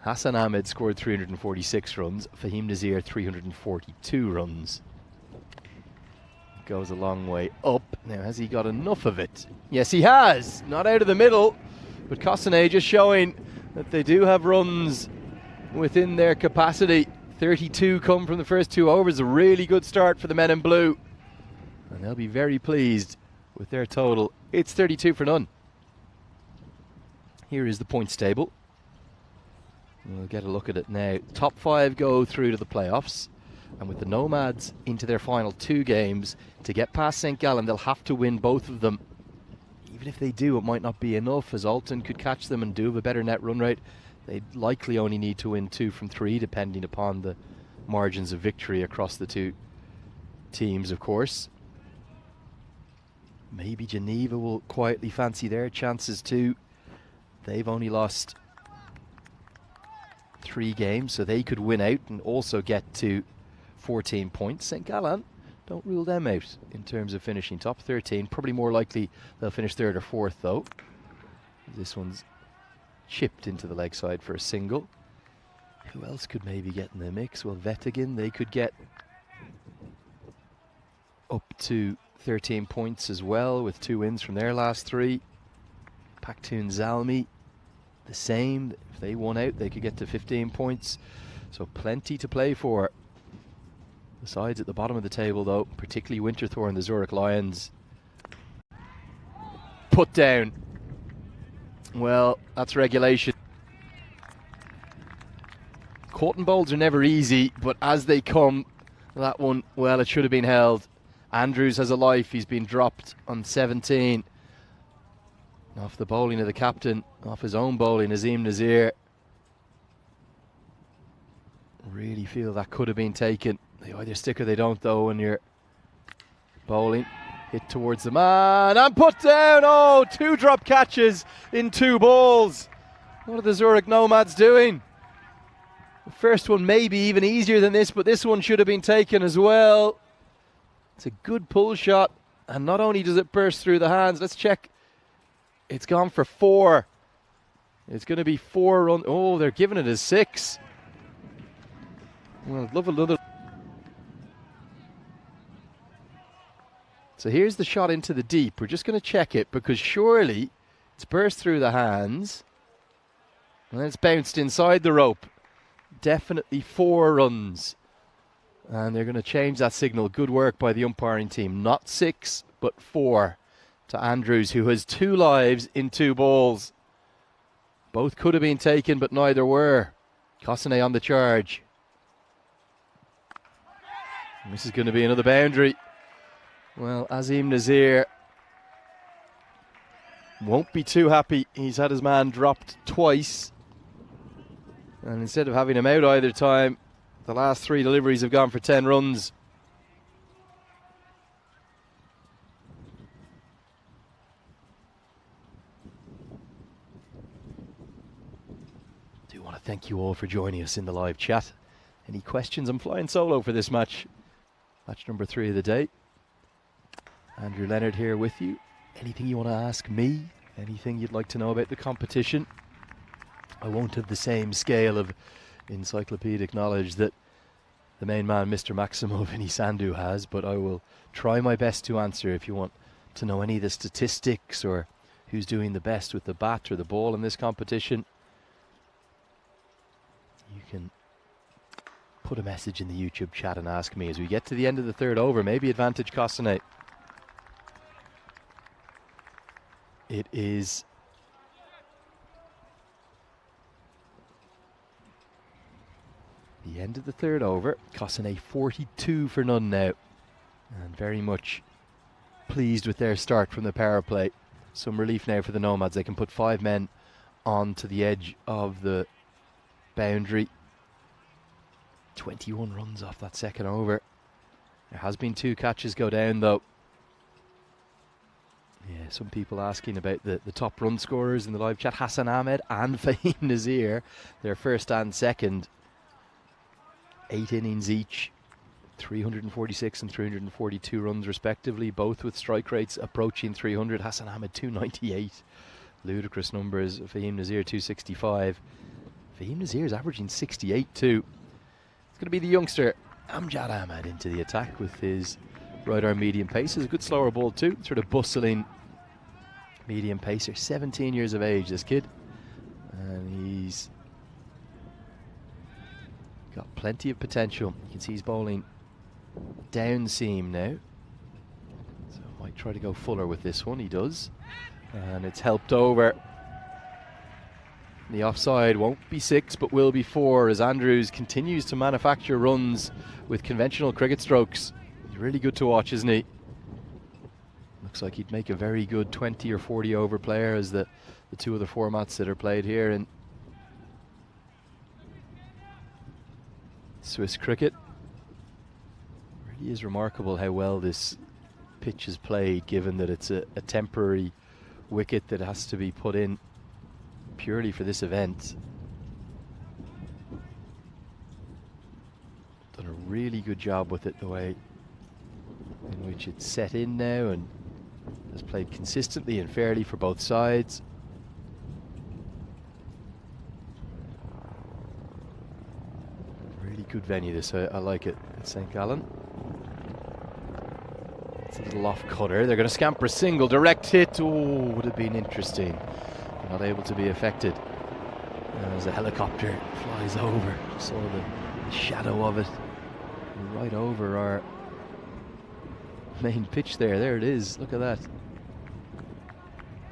Hassan Ahmed scored 346 runs. Fahim Nazir 342 runs. Goes a long way up. Now, has he got enough of it? Yes, he has. Not out of the middle, but Costanet just showing that they do have runs within their capacity. 32 come from the first 2 overs. A really good start for the men in blue. And they'll be very pleased with their total. It's 32 for none. Here is the points table. We'll get a look at it now. Top 5 go through to the playoffs. And with the Nomads into their final 2 games, to get past St. Gallen, they'll have to win both of them. Even if they do, it might not be enough, as Alton could catch them and do have a better net run rate. They'd likely only need to win 2 from 3, depending upon the margins of victory across the 2 teams, of course. Maybe Geneva will quietly fancy their chances too. They've only lost 3 games, so they could win out and also get to 14 points. St. Gallen, don't rule them out in terms of finishing top 13. Probably more likely they'll finish 3rd or 4th though. This one's chipped into the leg side for a single. Who else could maybe get in the mix? Well, Vettigan, they could get up to 13 points as well with 2 wins from their last 3. Paktoon Zalmi, the same. If they won out, they could get to 15 points. So plenty to play for. The sides at the bottom of the table, though, particularly Winterthur and the Zurich Lions. Put down. Well, that's regulation. Cotton bowls are never easy, but as they come, that one, well, it should have been held. Andrews has a life. He's been dropped on 17. Off the bowling of the captain, off his own bowling, Azim Nazir. Really feel that could have been taken. They either stick or they don't, though, when you're bowling. Hit towards the man and put down. Oh, 2 drop catches in 2 balls. What are the Zurich Nomads doing? The first one may be even easier than this, but this one should have been taken as well. It's a good pull shot, and not only does it burst through the hands, let's check. It's gone for 4. It's going to be 4 runs. Oh, they're giving it as 6. Well, I'd love another. So here's the shot into the deep. We're just going to check it because surely it's burst through the hands and then it's bounced inside the rope. Definitely 4 runs. And they're going to change that signal. Good work by the umpiring team. Not 6, but 4 to Andrews, who has 2 lives in 2 balls. Both could have been taken, but neither were. Kosane on the charge. And this is going to be another boundary. Well, Azim Nazir won't be too happy. He's had his man dropped twice. And instead of having him out either time, the last 3 deliveries have gone for 10 runs. Do want to thank you all for joining us in the live chat. Any questions? I'm flying solo for this match. Match number 3 of the day. Andrew Leonard here with you. Anything you want to ask me? Anything you'd like to know about the competition? I won't have the same scale of encyclopedic knowledge that the main man, Mr. Maximo Vinisandu, has, but I will try my best to answer. If you want to know any of the statistics or who's doing the best with the bat or the ball in this competition, you can put a message in the YouTube chat and ask me. As we get to the end of the 3rd over, maybe advantage Kosane. It is the end of the 3rd over. Kosane 42 for none now. And very much pleased with their start from the power play. Some relief now for the Nomads. They can put 5 men onto the edge of the boundary. 21 runs off that 2nd over. There has been 2 catches go down though. Yeah, some people asking about the top run scorers in the live chat. Hassan Ahmed and Fahim Nazir, their 1st and 2nd. 8 innings each, 346 and 342 runs respectively, both with strike rates approaching 300. Hassan Ahmed 298, ludicrous numbers. Fahim Nazir 265. Fahim Nazir is averaging 68 too. It's going to be the youngster Amjad Ahmed into the attack with his right arm medium pace. Is a good slower ball too, sort of bustling medium pacer. 17 years of age, this kid, and he's got plenty of potential. You can see he's bowling down seam now, so might try to go fuller with this one. He does, and it's helped over. The offside won't be 6 but will be 4 as Andrews continues to manufacture runs with conventional cricket strokes. He's really good to watch, isn't he? Looks like he'd make a very good 20 or 40 over player, as the 2 other formats that are played here in Swiss cricket. Really is remarkable how well this pitch is played, given that it's a temporary wicket that has to be put in purely for this event. really good job with it, the way in which it's set in now and has played consistently and fairly for both sides. Really good venue this, I like it at St. Gallen. It's a little off cutter. They're going to scamper a single, direct hit. Oh, would have been interesting. Not able to be affected. As a helicopter flies over, saw the shadow of it right over our main pitch there. There it is. Look at that.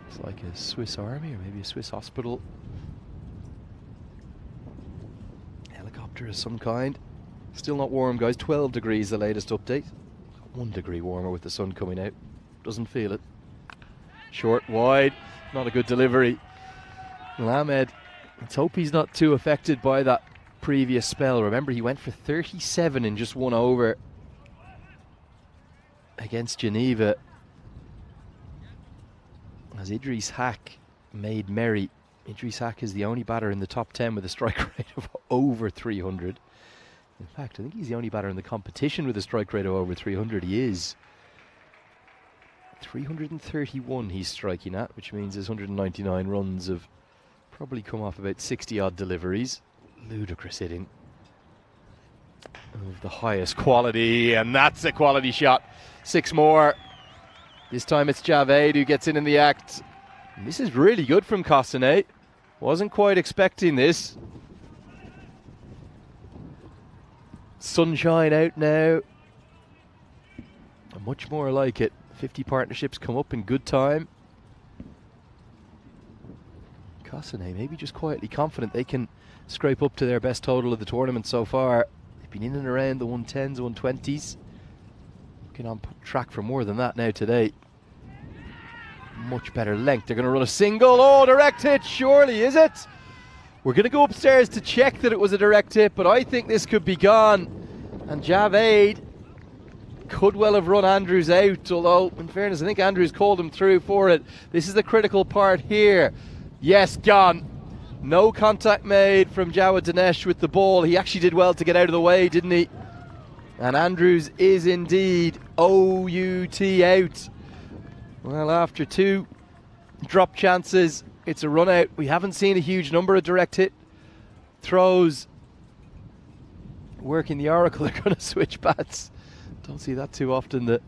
It's like a Swiss Army or maybe a Swiss hospital. Helicopter of some kind. Still not warm, guys. 12 degrees, the latest update. 1 degree warmer with the sun coming out. Doesn't feel it. Short, wide. Not a good delivery. Well, Ahmed, let's hope he's not too affected by that previous spell. Remember, he went for 37 in just 1 over against Geneva as Idris Hack made merry. Idris Hack is the only batter in the top 10 with a strike rate of over 300. In fact, I think he's the only batter in the competition with a strike rate of over 300. He is. 331 he's striking at, which means his 199 runs have probably come off about 60 odd deliveries. Ludicrous hitting of the highest quality, and that's a quality shot. 6 more. This time it's Javed who gets in the act. And this is really good from Castanet. Wasn't quite expecting this. Sunshine out now. Much more like it. 50 partnerships come up in good time. Castanet maybe just quietly confident they can scrape up to their best total of the tournament so far. They've been in and around the 110s, 120s. Looking on track for more than that now today. Much better length. They're going to run a single. Oh, direct hit, surely, is it? We're going to go upstairs to check that it was a direct hit, but I think this could be gone. And Javed could well have run Andrews out, although, in fairness, I think Andrews called him through for it. This is the critical part here. Yes, gone. No contact made from Jawad Dinesh with the ball. He actually did well to get out of the way, didn't he? And Andrews is indeed OUT out. Well, after 2 drop chances, it's a run out. We haven't seen a huge number of direct hit throws. Working the Oracle, they're going to switch bats. Don't see that too often, the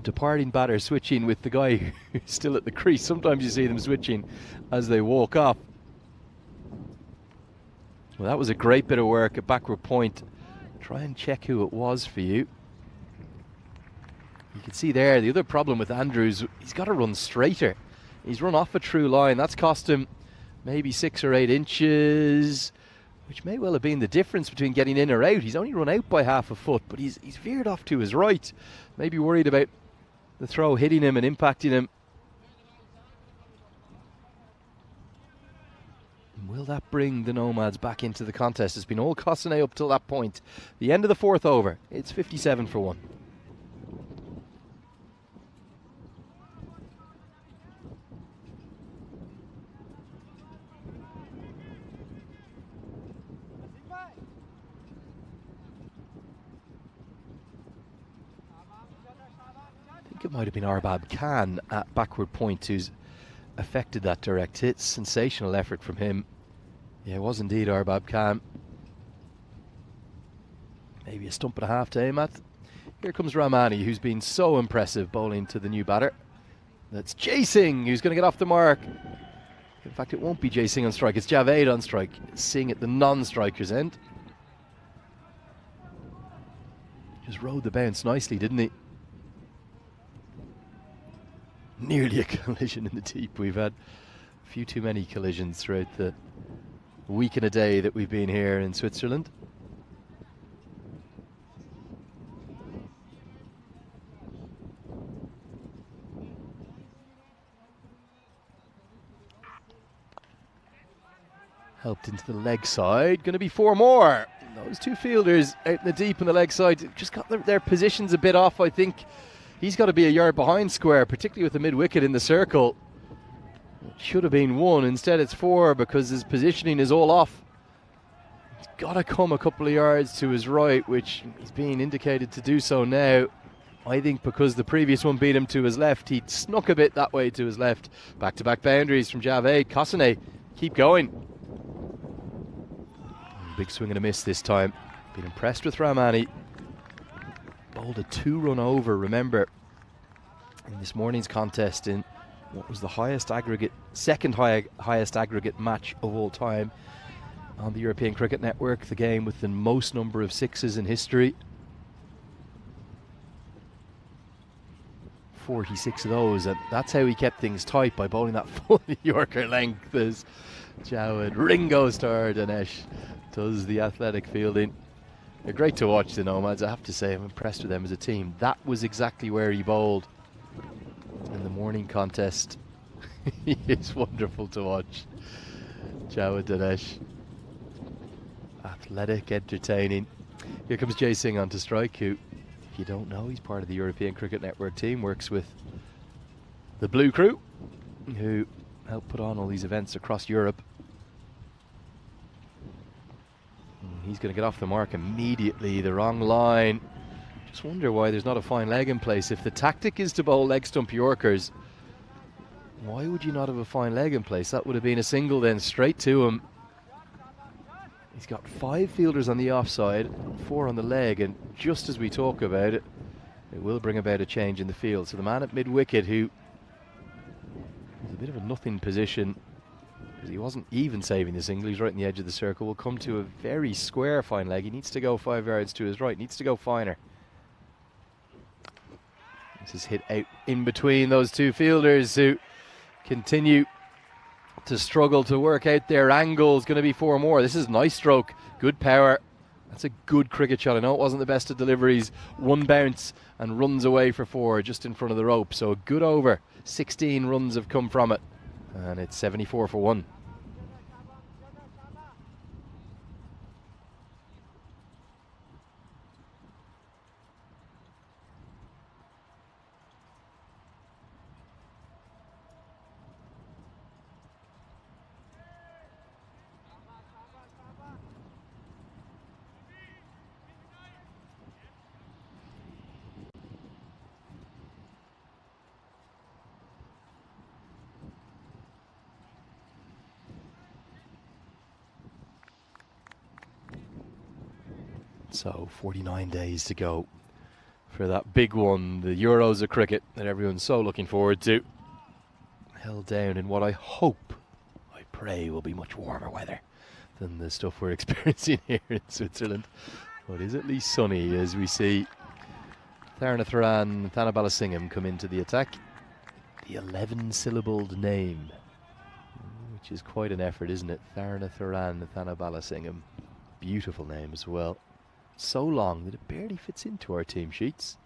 departing batter switching with the guy who's still at the crease. Sometimes you see them switching as they walk off. Well, that was a great bit of work at backward point. Try and check who it was for you. You can see there, the other problem with Andrews, he's got to run straighter. He's run off a true line. That's cost him maybe 6 or 8 inches, which may well have been the difference between getting in or out. He's only run out by half a foot, but he's veered off to his right. Maybe worried about the throw hitting him and impacting him. And will that bring the Nomads back into the contest? It's been all Castanet up till that point. The end of the 4th over. It's 57 for 1. I think it might have been Arbab Khan at backward point who's affected that direct hit. Sensational effort from him. Yeah, it was indeed Arbab Khan. Maybe a stump and a half to aim at. Here comes Rahmani, who's been so impressive bowling to the new batter. That's Jay Singh, who's going to get off the mark. In fact, it won't be Jay Singh on strike, it's Javed on strike. Singh at the non-striker's end. Just rode the bounce nicely, didn't he? Nearly a collision in the deep. We've had a few too many collisions throughout the week and a day that we've been here in Switzerland. Helped into the leg side. Going to be 4 more. Those 2 fielders out in the deep on the leg side just got their positions a bit off, I think. He's got to be a yard behind square, particularly with the mid-wicket in the circle. It should have been 1. Instead, it's 4 because his positioning is all off. He's got to come a couple of yards to his right, which he's being indicated to do so now. I think because the previous one beat him to his left, he snuck a bit that way to his left. Back-to-back boundaries from Javed. Kosane, keep going. Big swing and a miss this time. Been impressed with Rahmani. Bowled a 2-run over, remember, in this morning's contest in what was the highest aggregate, second highest aggregate match of all time on the European Cricket Network, the game with the most number of sixes in history. 46 of those, and that's how he kept things tight, by bowling that full Yorker length as Jawed Ringo star Dinesh does the athletic fielding. They're great to watch, the Nomads, I have to say. I'm impressed with them as a team. That was exactly where he bowled in the morning contest. He is wonderful to watch. Jawed Dinesh. Athletic, entertaining. Here comes Jay Singh on to strike, who, if you don't know, he's part of the European Cricket Network team, works with the Blue Crew, who help put on all these events across Europe. He's going to get off the mark immediately. The wrong line. Just wonder why there's not a fine leg in place. If the tactic is to bowl leg stump Yorkers, why would you not have a fine leg in place? That would have been a single then, straight to him. He's got 5 fielders on the offside, 4 on the leg, and just as we talk about it, it will bring about a change in the field. So the man at mid-wicket, who was a bit of a nothing position, because he wasn't even saving the single, he's right in the edge of the circle, will come to a very square fine leg. He needs to go 5 yards to his right, needs to go finer. This is hit out in between those 2 fielders who continue to struggle to work out their angles. Going to be 4 more. This is nice stroke, good power. That's a good cricket shot. I know it wasn't the best of deliveries. 1 bounce and runs away for 4 just in front of the rope. So a good over. 16 runs have come from it, and it's 74 for 1. So 49 days to go for that big one, the Euros of cricket that everyone's so looking forward to. Held down in what I hope, I pray, will be much warmer weather than the stuff we're experiencing here in Switzerland. But it is at least sunny as we see Tharana Tharan and Thana Balasingham come into the attack. The 11-syllabled name, which is quite an effort, isn't it? Tharana Tharan and Thana Balasingham. Beautiful name as well. So long that it barely fits into our team sheets.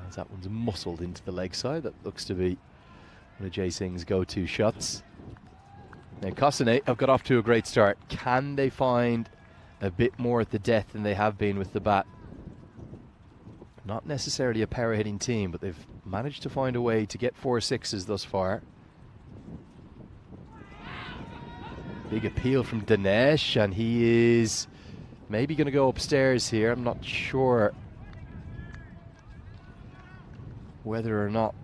As that one's muscled into the leg side. That looks to be one of Jay Singh's go-to shots. Now Kosane have got off to a great start. Can they find a bit more at the death than they have been with the bat? Not necessarily a power hitting team, but they've managed to find a way to get 4 sixes thus far. Big appeal from Dinesh, and he is maybe going to go upstairs here. I'm not sure whether or not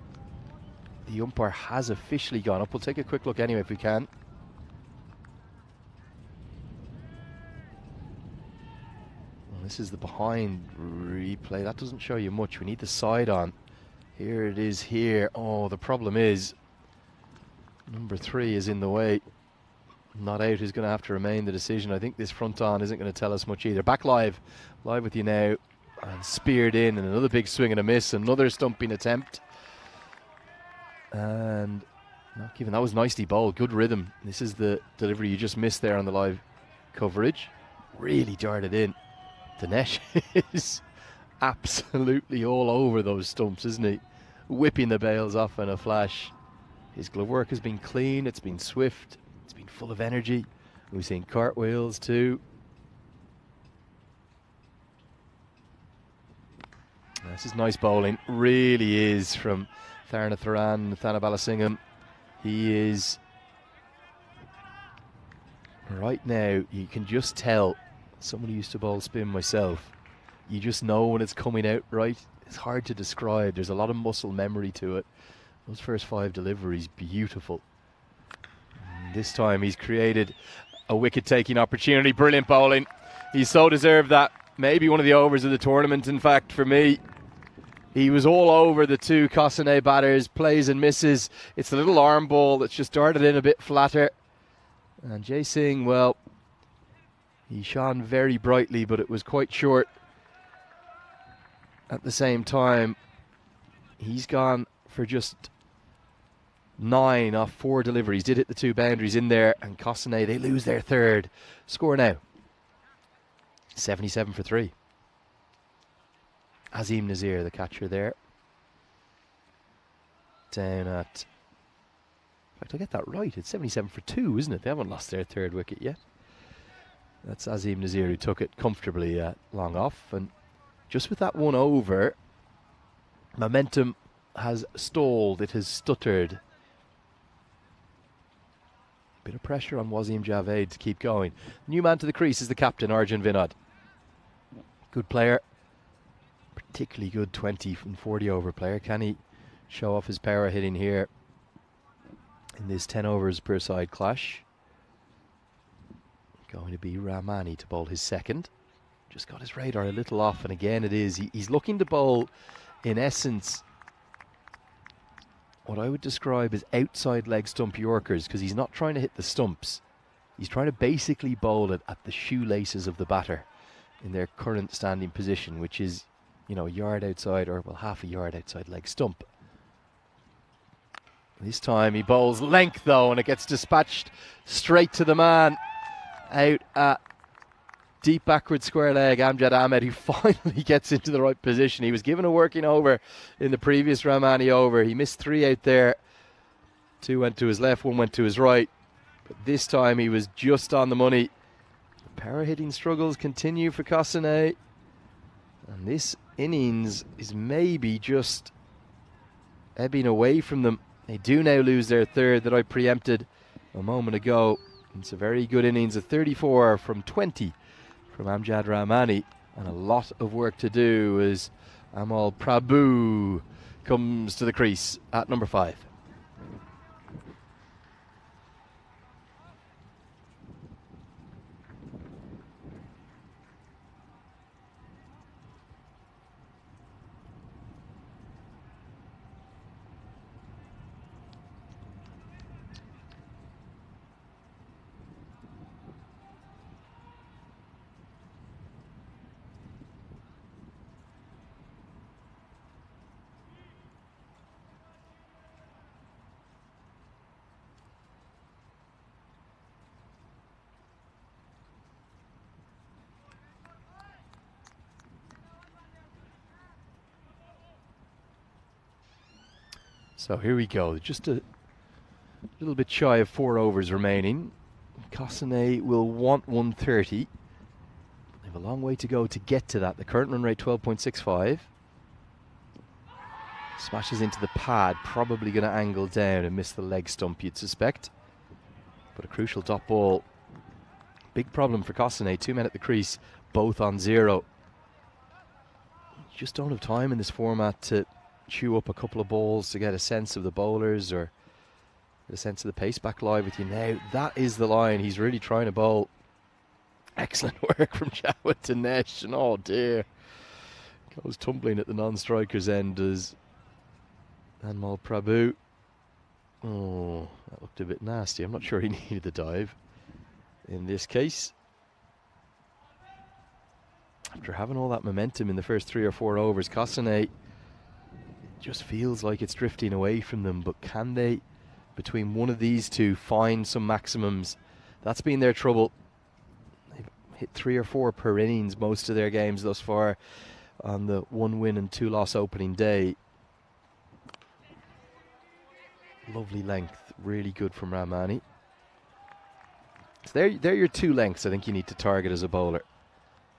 the umpire has officially gone up. We'll take a quick look anyway if we can. Well, this is the behind replay. That doesn't show you much. We need the side on. Here it is here. Oh, the problem is number 3 is in the way. Not out is going to have to remain the decision. I think this front on isn't going to tell us much either. Back live with you now, and speared in, and another big swing and a miss, another stumping attempt, and not given. That was nicely bowled, good rhythm. This is the delivery you just missed there on the live coverage. Really darted in. Dinesh is absolutely all over those stumps, isn't he? Whipping the bails off in a flash. His glove work has been clean, it's been swift, it's been full of energy. We've seen cartwheels too. This is nice bowling, really is, from Tharana Tharan, Thana Balasingham. He is Right now, you can just tell, someone who used to bowl spin myself, you just know when it's coming out right. It's hard to describe. There's a lot of muscle memory to it. Those first 5 deliveries, beautiful. And this time he's created a wicket-taking opportunity. Brilliant bowling. He so deserved that. Maybe one of the overs of the tournament, in fact, for me. He was all over the 2 Kosane batters, plays and misses. It's a little arm ball that's just darted in a bit flatter. And Jay Singh, well, he shone very brightly, but it was quite short. At the same time, he's gone for just 9 off 4 deliveries. Did hit the 2 boundaries in there, and Kosane, they lose their 3rd. Score now, 77 for 3. Azim Nazir, the catcher there. Down at, in fact, I get that right, it's 77 for 2, isn't it? They haven't lost their 3rd wicket yet. That's Azim Nazir who took it comfortably long off. And just with that 1 over, momentum has stalled, it has stuttered. Bit of pressure on Wasim Javed to keep going. New man to the crease is the captain, Arjun Vinod. Good player, particularly good 20 and 40 over player. Can he show off his power hitting here in this 10 overs per side clash? Going to be Rahmani to bowl his 2nd. Just got his radar a little off, and again it is. He's looking to bowl, in essence, what I would describe as outside leg stump Yorkers, because he's not trying to hit the stumps. He's trying to basically bowl it at the shoelaces of the batter in their current standing position, which is, you know, a yard outside, or well, half a yard outside leg stump. This time he bowls length though, and it gets dispatched straight to the man out at deep backward square leg, Amjad Ahmed, who finally gets into the right position. He was given a working over in the previous Rahmani over. He missed 3 out there. 2 went to his left, 1 went to his right. But this time he was just on the money. The power hitting struggles continue for Kosane. And this innings is maybe just ebbing away from them. They do now lose their 3rd that I preempted a moment ago. It's a very good innings, a 34 from 20 from Amjad Rahmani, and a lot of work to do as Amal Prabhu comes to the crease at number 5. So here we go, just a little bit shy of 4 overs remaining. Kosane will want 130. They have a long way to go to get to that. The current run rate 12.65. Smashes into the pad, probably going to angle down and miss the leg stump, you'd suspect. But a crucial dot ball. Big problem for Kosane, 2 men at the crease, both on 0. You just don't have time in this format to chew up a couple of balls to get a sense of the bowlers or get a sense of the pace back live with you now. That is the line he's really trying to bowl. Excellent work from Jawed to Nesh, and oh dear, goes tumbling at the non-striker's end as Anmol Prabhu. Oh, that looked a bit nasty. I'm not sure he needed the dive in this case. After having all that momentum in the first 3 or 4 overs, Kosane just feels like it's drifting away from them, but can they, between one of these two, find some maximums? That's been their trouble. They've hit 3 or 4 per innings most of their games thus far on the 1 win and 2 loss opening day. Lovely length, really good from Rahmani. So they're your 2 lengths I think you need to target as a bowler.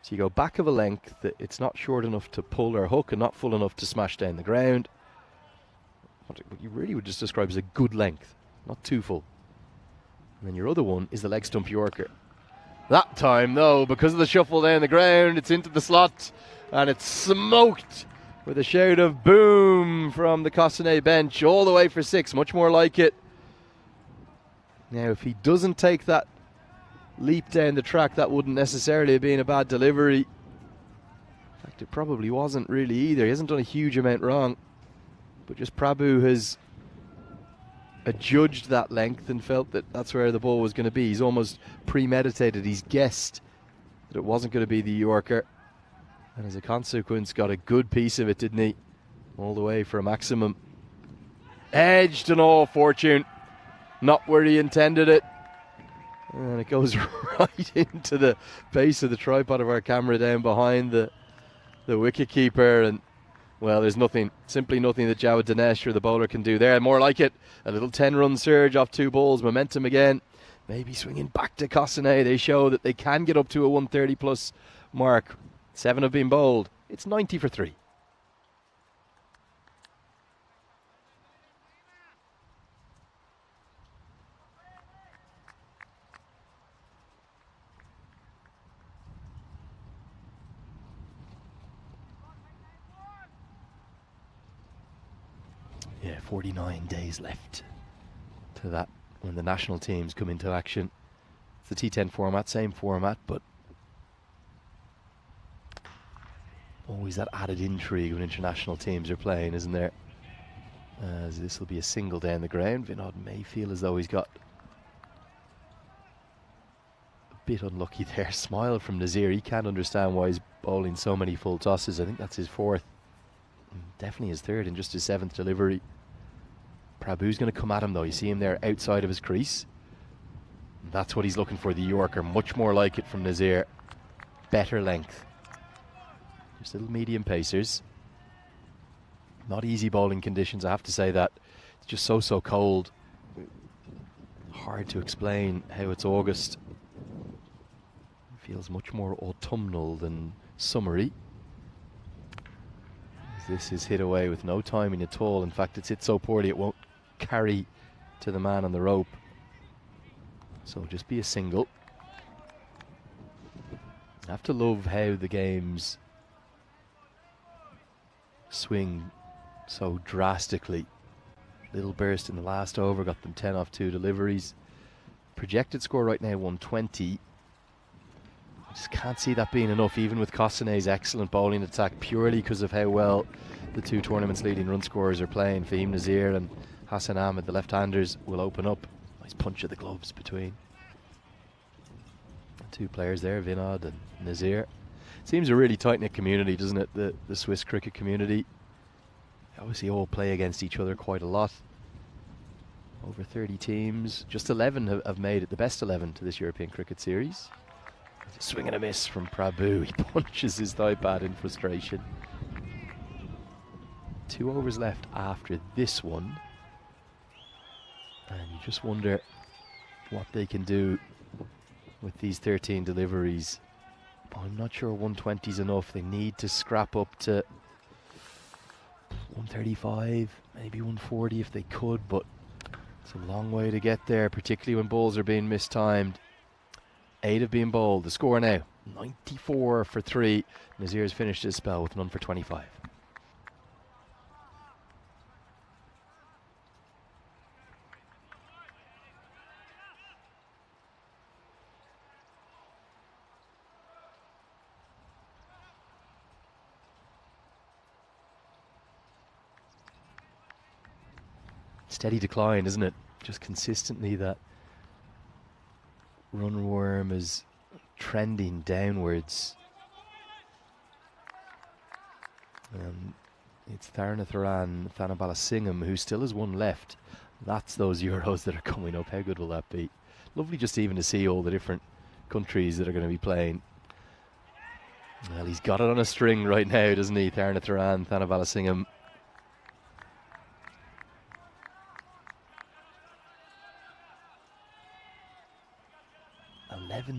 So you go back of a length that it's not short enough to pull or hook and not full enough to smash down the ground. What you really would just describe as a good length, not too full. And then your other one is the leg stump Yorker. That time, though, because of the shuffle down the ground, it's into the slot and it's smoked with a shout of boom from the Cossonay bench all the way for 6. Much more like it. Now, if he doesn't take that leap down the track, that wouldn't necessarily have been a bad delivery. In fact, it probably wasn't really either. He hasn't done a huge amount wrong. But just Prabhu has adjudged that length and felt that that's where the ball was going to be. He's almost premeditated. He's guessed that it wasn't going to be the Yorker. And as a consequence, got a good piece of it, didn't he? All the way for a maximum. Edged and all, Fortune. Not where he intended it. And it goes right into the base of the tripod of our camera down behind the wicket keeper. And well, there's nothing, simply nothing that Jawad Dinesh or the bowler can do there. More like it, a little 10-run surge off 2 balls, momentum again. Maybe swinging back to Cossonay. They show that they can get up to a 130 plus mark. 7 have been bowled. It's 90 for 3. Yeah, 49 days left to that when the national teams come into action. It's the T10 format, same format, but always that added intrigue when international teams are playing, isn't there? As this will be a single down the ground. Vinod may feel as though he's got a bit unlucky there. Smile from Nazir. He can't understand why he's bowling so many full tosses. I think that's his 4th. Definitely his 3rd and just his 7th delivery. Prabhu's going to come at him though. You see him there outside of his crease. That's what he's looking for, the Yorker. Much more like it from Nazir. Better length. Just little medium pacers. Not easy bowling conditions, I have to say that. It's just so cold. Hard to explain how it's August. It feels much more autumnal than summery. This is hit away with no timing at all. In fact, it's hit so poorly it won't carry to the man on the rope. So just be a single. I have to love how the games swing so drastically. Little burst in the last over, got them 10 off 2 deliveries. Projected score right now 120. I just can't see that being enough, even with Cossonay's excellent bowling attack, purely because of how well the 2 tournament's leading run scorers are playing. Fahim Nazir and Hassan Ahmed, the left-handers, will open up. Nice punch of the gloves between the 2 players there, Vinod and Nazir. Seems a really tight-knit community, doesn't it, the Swiss cricket community. They obviously all play against each other quite a lot. Over 30 teams. Just 11 have made it, the best 11 to this European Cricket Series. A swing and a miss from Prabhu. He punches his thigh pad in frustration. 2 overs left after this one. And you just wonder what they can do with these 13 deliveries. I'm not sure 120 is enough. They need to scrap up to 135, maybe 140 if they could, but it's a long way to get there, particularly when balls are being mistimed. 8 have been bowled. The score now, 94 for 3. Nazir's finished his spell with none for 25. Steady decline, isn't it? Just consistently that run worm is trending downwards. It's Tharnatharan Thanabalasingam who still has 1 left. That's those Euros that are coming up. How good will that be? Lovely just even to see all the different countries that are going to be playing. Well, he's got it on a string right now, doesn't he? Tharnatharan Thanabalasingam.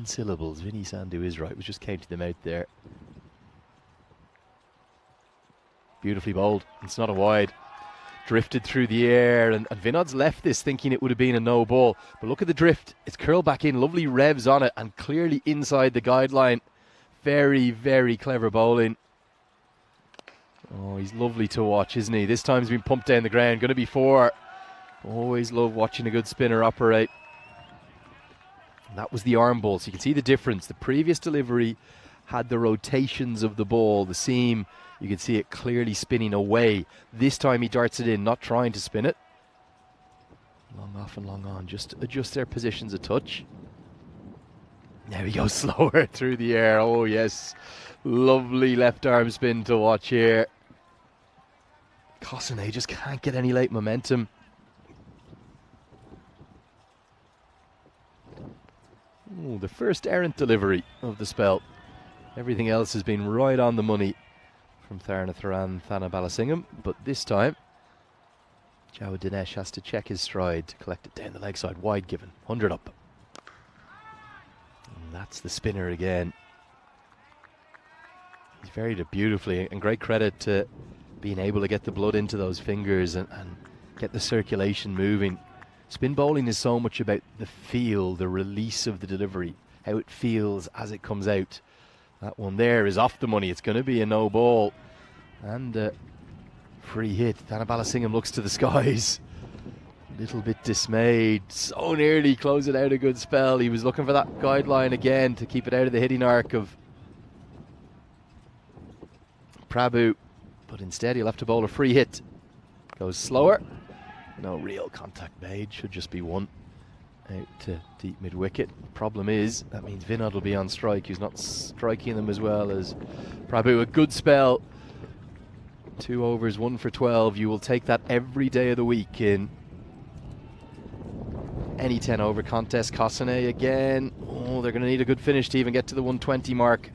Syllables. Vinny Sandhu is right. We just came to them out there. Beautifully bowled. It's not a wide. drifted through the air, and Vinod's left this thinking it would have been a no ball. But look at the drift. It's curled back in, lovely revs on it, and clearly inside the guideline. Very, very clever bowling. Oh, he's lovely to watch, isn't he? This time he's been pumped down the ground. Going to be 4. Always love watching a good spinner operate. And that was the arm ball, so you can see the difference. The previous delivery had the rotations of the ball, the seam. You can see it clearly spinning away. This time he darts it in, not trying to spin it. Long off and long on, just adjust their positions a touch. There we go, slower through the air. Oh yes, lovely left arm spin to watch here. Cossanet just can't get any late momentum. Ooh, the first errant delivery of the spell. Everything else has been right on the money from Tharnatharan Thanabalasingam, but this time Jawad Dinesh has to check his stride to collect it down the leg side, wide given, 100 up. And that's the spinner again. He's varied it beautifully, and great credit to being able to get the blood into those fingers and get the circulation moving. Spin bowling is so much about the feel, the release of the delivery, how it feels as it comes out. That one there is off the money. It's going to be a no ball. And free hit. Thanabalasingam looks to the skies. A little bit dismayed. So nearly closing out a good spell. He was looking for that guideline again to keep it out of the hitting arc of Prabhu. But instead he'll have to bowl a free hit. Goes slower. No real contact made. Should just be one. Out to deep mid-wicket. Problem is, that means Vinod will be on strike. He's not striking them as well as Prabhu. A good spell. 2 overs, 1 for 12. You will take that every day of the week in any 10-over contest. Cossanet again. Oh, they're going to need a good finish to even get to the 120 mark.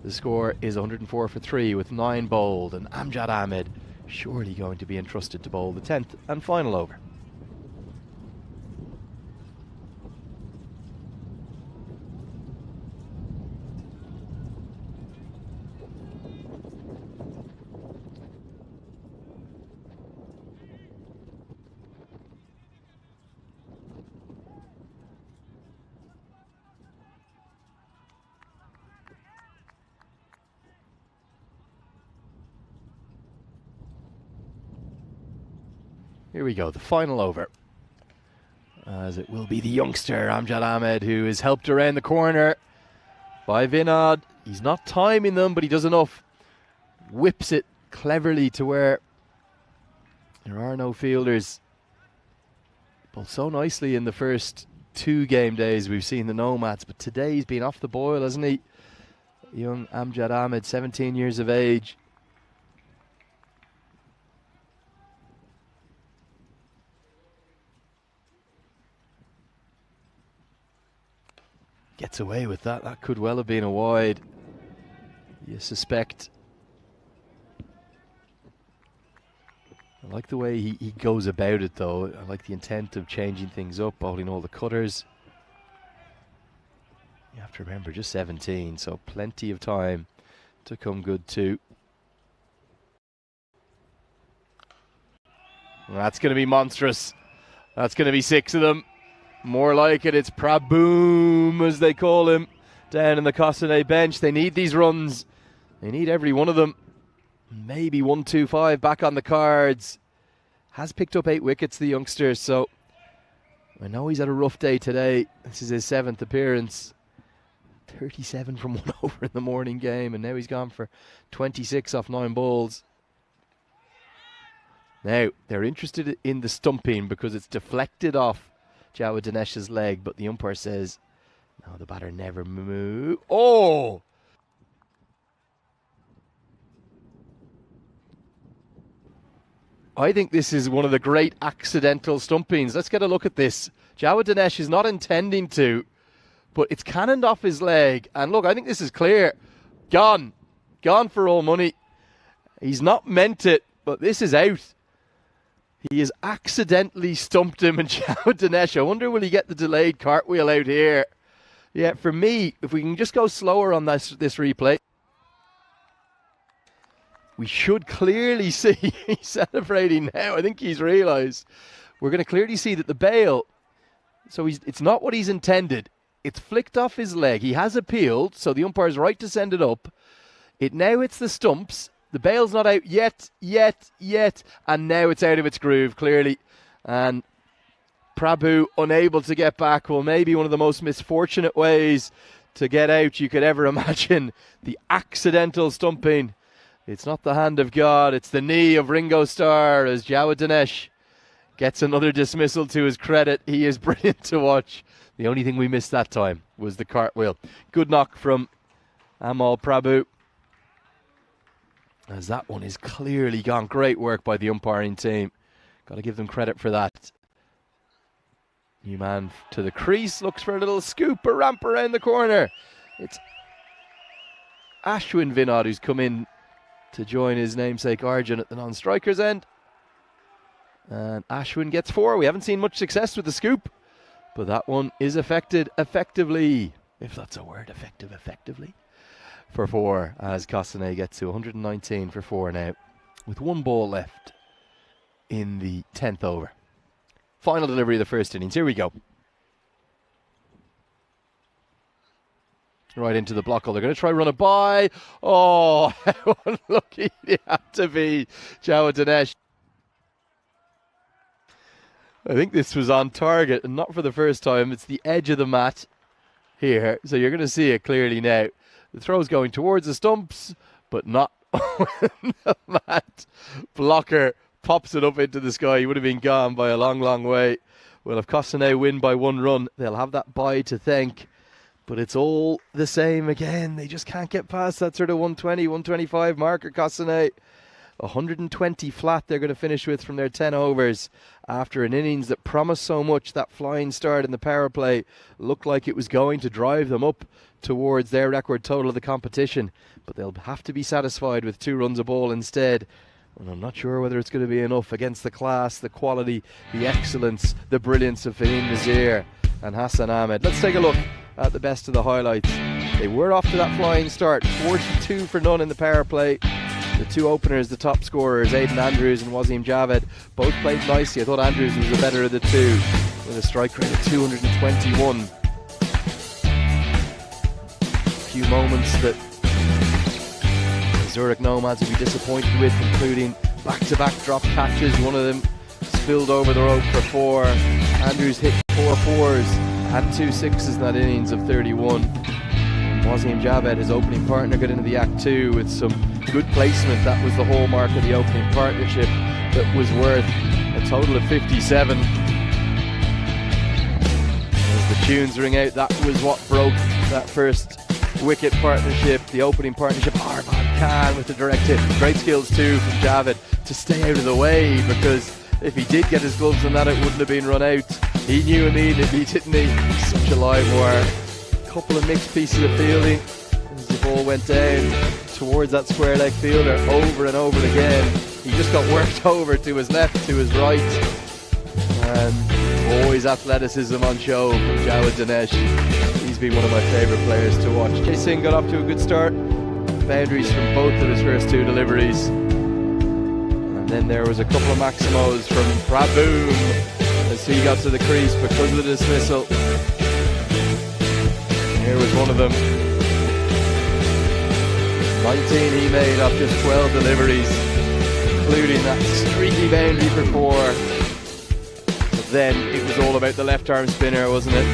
The score is 104 for 3 with 9 bowled, and Amjad Ahmed surely going to be entrusted to bowl the 10th and final over. Here we go, the final over. As it will be the youngster, Amjad Ahmed, who is helped around the corner by Vinod. He's not timing them, but he does enough. Whips it cleverly to where there are no fielders. Bowled so nicely in the first 2 game days we've seen the Nomads, but today he's been off the boil, hasn't he? Young Amjad Ahmed, 17 years of age. Gets away with that. That could well have been a wide, you suspect. I like the way he goes about it, though. I like the intent of changing things up, bowling all the cutters. You have to remember, just 17, so plenty of time to come good too. Well, that's going to be monstrous. That's going to be 6 of them. More like it, it's Praboom, as they call him, down in the Cossanet bench. They need these runs. They need every one of them. Maybe 1-2-5 back on the cards. Has picked up 8 wickets, the youngster, so I know he's had a rough day today. This is his 7th appearance. 37 from 1 over in the morning game, and now he's gone for 26 off 9 balls. Now, they're interested in the stumping because it's deflected off Jawad Dinesh's leg, but the umpire says, no, the batter never move. Oh! I think this is one of the great accidental stumpings. Let's get a look at this. Jawad Dinesh is not intending to, but it's cannoned off his leg. And look, I think this is clear. Gone. Gone for all money. He's not meant it, but this is out. He has accidentally stumped him, and Jawad Dinesh, I wonder will he get the delayed cartwheel out here. Yeah, for me, if we can just go slower on this replay. we should clearly see, he's celebrating now, I think he's realised, we're going to clearly see that the bail, so it's not what he's intended, it's flicked off his leg, he has appealed, so the umpire's right to send it up, it now hits the stumps, the bail's not out yet, and now it's out of its groove, clearly, and Prabhu unable to get back. Well, maybe one of the most misfortunate ways to get out you could ever imagine. The accidental stumping. It's not the hand of God, it's the knee of Ringo Starr as Jawad Dinesh gets another dismissal to his credit. He is brilliant to watch. The only thing we missed that time was the cartwheel. Good knock from Amal Prabhu, as that one is clearly gone. Great work by the umpiring team. Got to give them credit for that. New man to the crease, looks for a little scoop, a ramp around the corner. It's Ashwin Vinod who's come in to join his namesake Arjun at the non-striker's end. And Ashwin gets 4. We haven't seen much success with the scoop, but that one is affected effectively, if that's a word, effectively, for 4, as Kosane gets to 119 for 4 now, with 1 ball left in the 10th over. Final delivery of the first innings. Here we go. Right into the block. They're going to try run it by. Oh, how unlucky they had to be, Jawad Dinesh. I think this was on target, and not for the first time. It's the edge of the mat here, so you're going to see it clearly now. The throw's going towards the stumps, but not when the mat blocker pops it up into the sky. He would have been gone by a long, long way. Well, if Kosane win by 1 run, they'll have that bye to thank. But it's all the same again. They just can't get past that sort of 120, 125 marker. Kosane, 120 flat they're going to finish with from their 10 overs after an innings that promised so much. That flying start in the power play looked like it was going to drive them up towards their record total of the competition. But they'll have to be satisfied with 2 runs a ball instead. And I'm not sure whether it's going to be enough against the class, the quality, the excellence, the brilliance of Fahim Nazir and Hassan Ahmed. Let's take a look at the best of the highlights. They were off to that flying start, 42 for none in the power play. The 2 openers, the top scorers, Aidan Andrews and Wasim Javed, both played nicely. I thought Andrews was the better of the 2, with a strike rate of 221. A few moments that Zurich Nomads will be disappointed with, including back-to-back drop catches. One of them spilled over the rope for 4. Andrews hit 4 4s and 2 6s in that innings of 31. Wasim Javed, his opening partner, got into the Act 2 with some good placement. That was the hallmark of the opening partnership that was worth a total of 57. As the tunes ring out, that was what broke that first wicket partnership, the opening partnership. Arman Khan with the direct hit. Great skills too from Javed to stay out of the way, because if he did get his gloves on that, it wouldn't have been run out. He knew immediately, didn't he? Such a live wire. Couple of mixed pieces of fielding as the ball went down towards that square leg fielder over and over again. He just got worked over to his left, to his right, and always athleticism on show from Jawad Dinesh. He's been one of my favourite players to watch. Jay Singh got off to a good start, boundaries from both of his first 2 deliveries, and then there was a couple of maximos from Prabhu as he got to the crease because of the dismissal. Here was one of them. 19 he made off just 12 deliveries, including that streaky boundary for 4. But then it was all about the left arm spinner, wasn't it?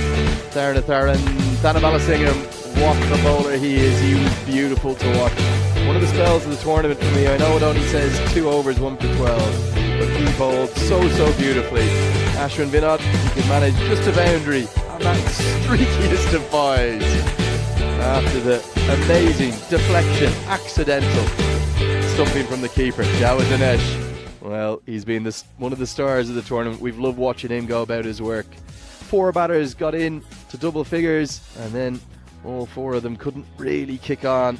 Thanabalasingham, what the bowler he is. He was beautiful to watch. One of the spells of the tournament for me. I know it only says 2 overs, 1 for 12, but he bowled so beautifully. Ashwin Vinod, he could manage just a boundary on that streakiest of buys after the amazing deflection, accidental stumping from the keeper. Jawad Dinesh, well, he's been one of the stars of the tournament. We've loved watching him go about his work. 4 batters got in to double figures, and then all 4 of them couldn't really kick on.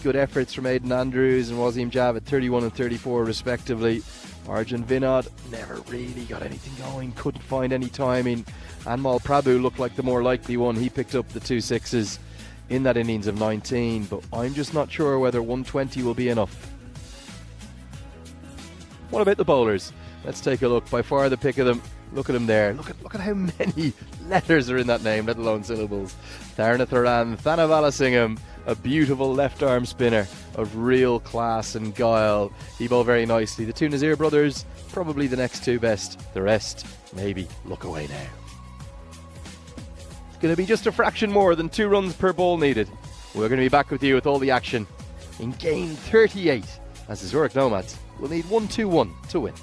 Good efforts from Aidan Andrews and Wasim Javed, 31 and 34 respectively. Arjun Vinod never really got anything going, couldn't find any timing. Anmal Prabhu looked like the more likely one. He picked up the 2 6s in that innings of 19, but I'm just not sure whether 120 will be enough. What about the bowlers? Let's take a look. By far the pick of them. Look at him there. Look at how many letters are in that name, let alone syllables. Tharnatharan Thanavalasingham, a beautiful left arm spinner of real class and guile. He bowled very nicely. The two Nazir brothers, probably the next two best. The rest, maybe look away now. It's going to be just a fraction more than 2 runs per ball needed. We're going to be back with you with all the action in game 38 as the Zurich Nomads will need 1-2-1 to win.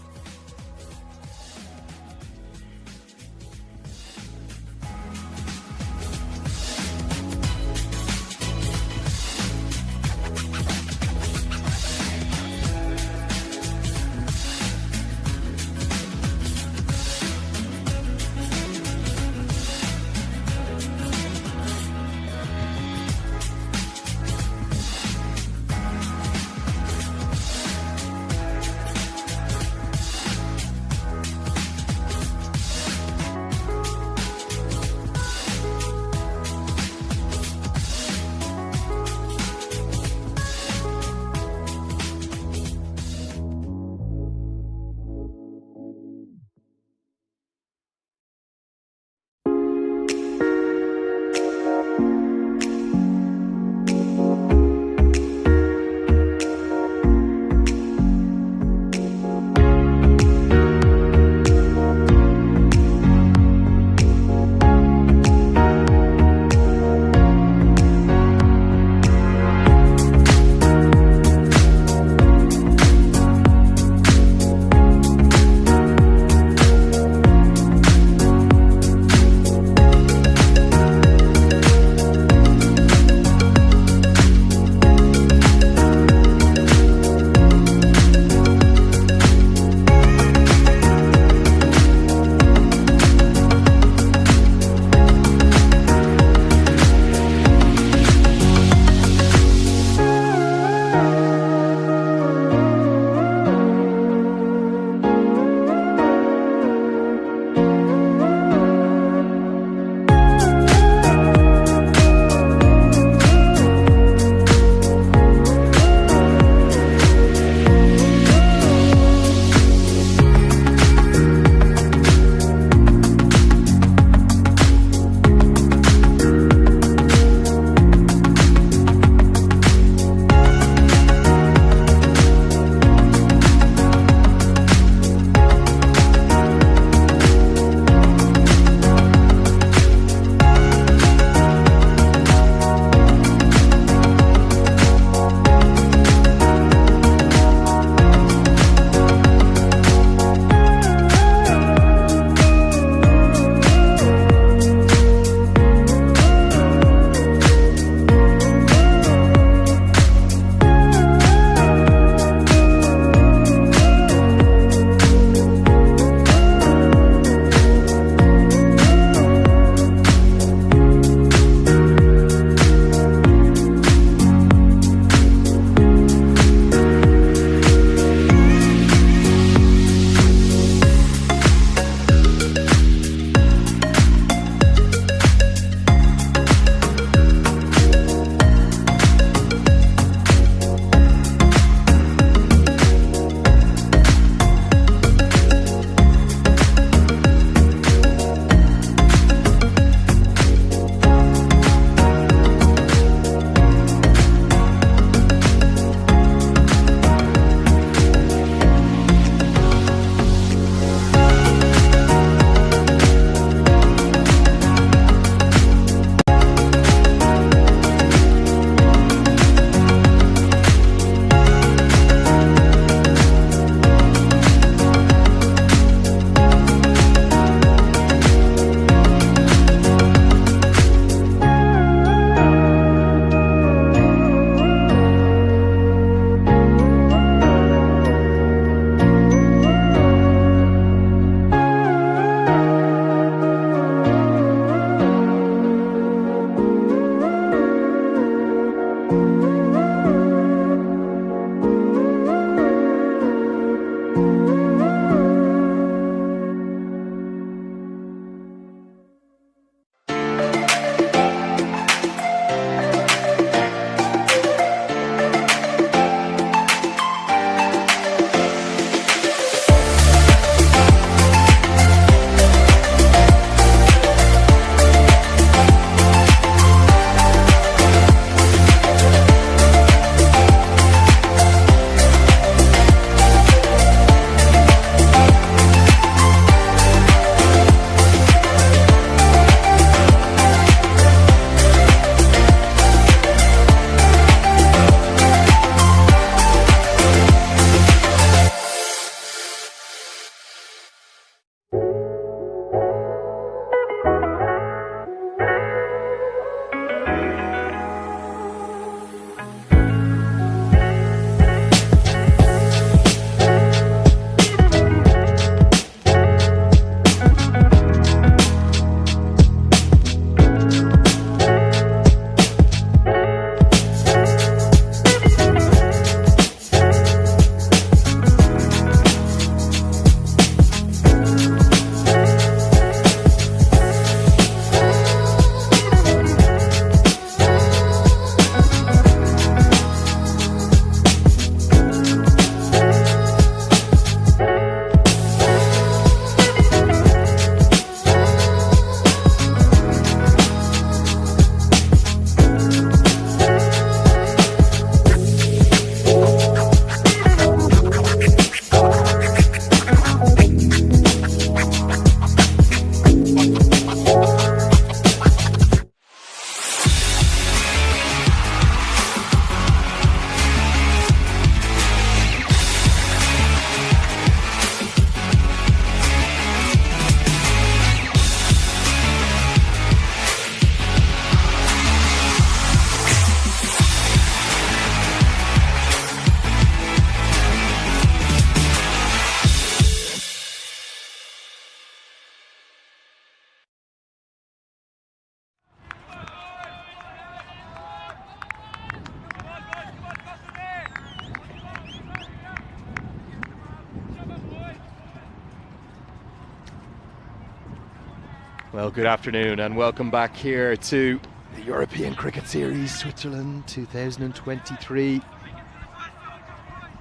Well, good afternoon and welcome back here to the European Cricket Series Switzerland 2023.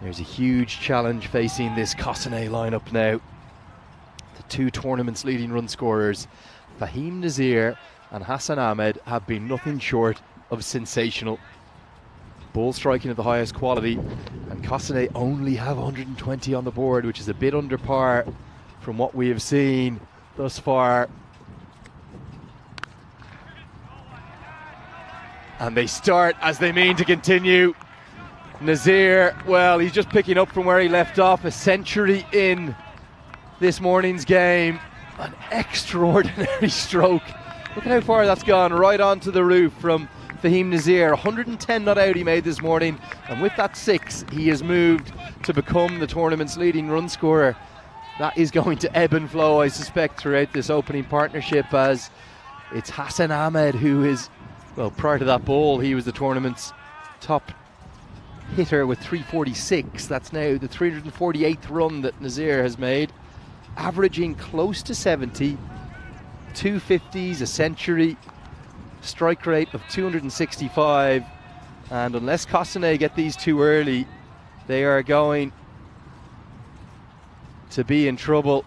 There's a huge challenge facing this Cossonay lineup now. The two tournament's leading run scorers, Fahim Nazir and Hassan Ahmed, have been nothing short of sensational. Ball striking of the highest quality, and Cossonay only have 120 on the board, which is a bit under par from what we have seen thus far. And they start as they mean to continue. Nazir, well, he's just picking up from where he left off, a century in this morning's game. An extraordinary stroke. Look at how far that's gone, right onto the roof from Fahim Nazir. 110 not out he made this morning, and with that 6 he has moved to become the tournament's leading run scorer. That is going to ebb and flow, I suspect, throughout this opening partnership, as it's Hassan Ahmed who is, well, prior to that ball he was the tournament's top hitter with 346. That's now the 348th run that Nazir has made, averaging close to 70, 250s, a century, strike rate of 265, and unless Cossonay get these two early, they are going to be in trouble,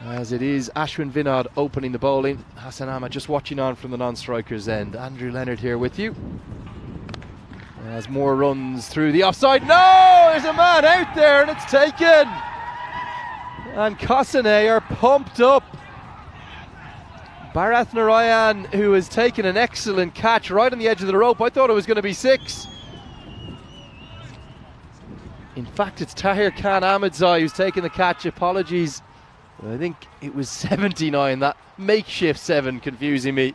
as it is Ashwin Vinod opening the bowling. Hassan Ahmed just watching on from the non-strikers end. Andrew Leonard here with you as more runs through the offside. No, there's a man out there and it's taken, and Cossonay are pumped up. Bharath Narayan, who has taken an excellent catch right on the edge of the rope. I thought it was going to be 6. In fact, it's Tahir Khan Ahmedzai who's taken the catch. Apologies, I think it was 79, that makeshift 7 confusing me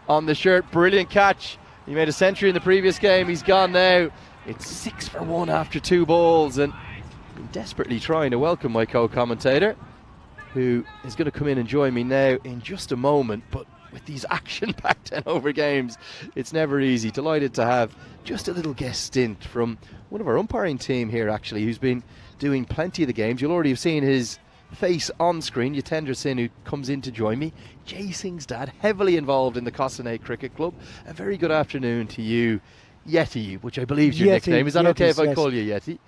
on the shirt. Brilliant catch. He made a century in the previous game. He's gone now. It's 6 for 1 after 2 balls, and I'm desperately trying to welcome my co-commentator, who is going to come in and join me now in just a moment. But with these action-packed 10 over games, it's never easy. Delighted to have just a little guest stint from one of our umpiring team here, actually, who's been doing plenty of the games. You'll already have seen his face on screen, Yatendra Singh, who comes in to join me. Jay Singh's dad, heavily involved in the Cossonay Cricket Club. A very good afternoon to you, Yeti, which I believe is your nickname. Is that Yetis, okay if I call you Yeti?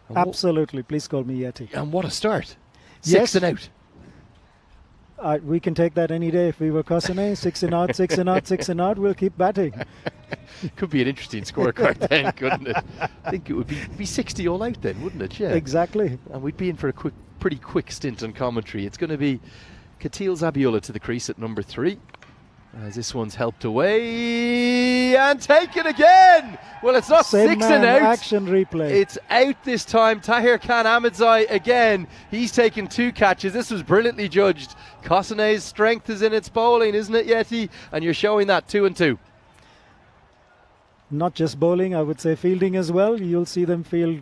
And absolutely, please call me Yeti. And what a start. 6 and out. We can take that any day if we were Cossonay. 6 and out, 6 and out, 6 and out. We'll keep batting. Could be an interesting scorecard then, couldn't it? I think it would be 60 all out then, wouldn't it? Yeah. Exactly. And we'd be in for a pretty quick stint on commentary. It's going to be Katil Zabiola to the crease at number 3. As this one's helped away and taken again. Well, it's not Same 6 and out. Action replay. It's out this time. Tahir Khan Ahmedzai again. He's taken 2 catches. This was brilliantly judged. Cossonay's strength is in its bowling, isn't it, Yeti? And you're showing that 2 and 2. Not just bowling, I would say fielding as well. You'll see them field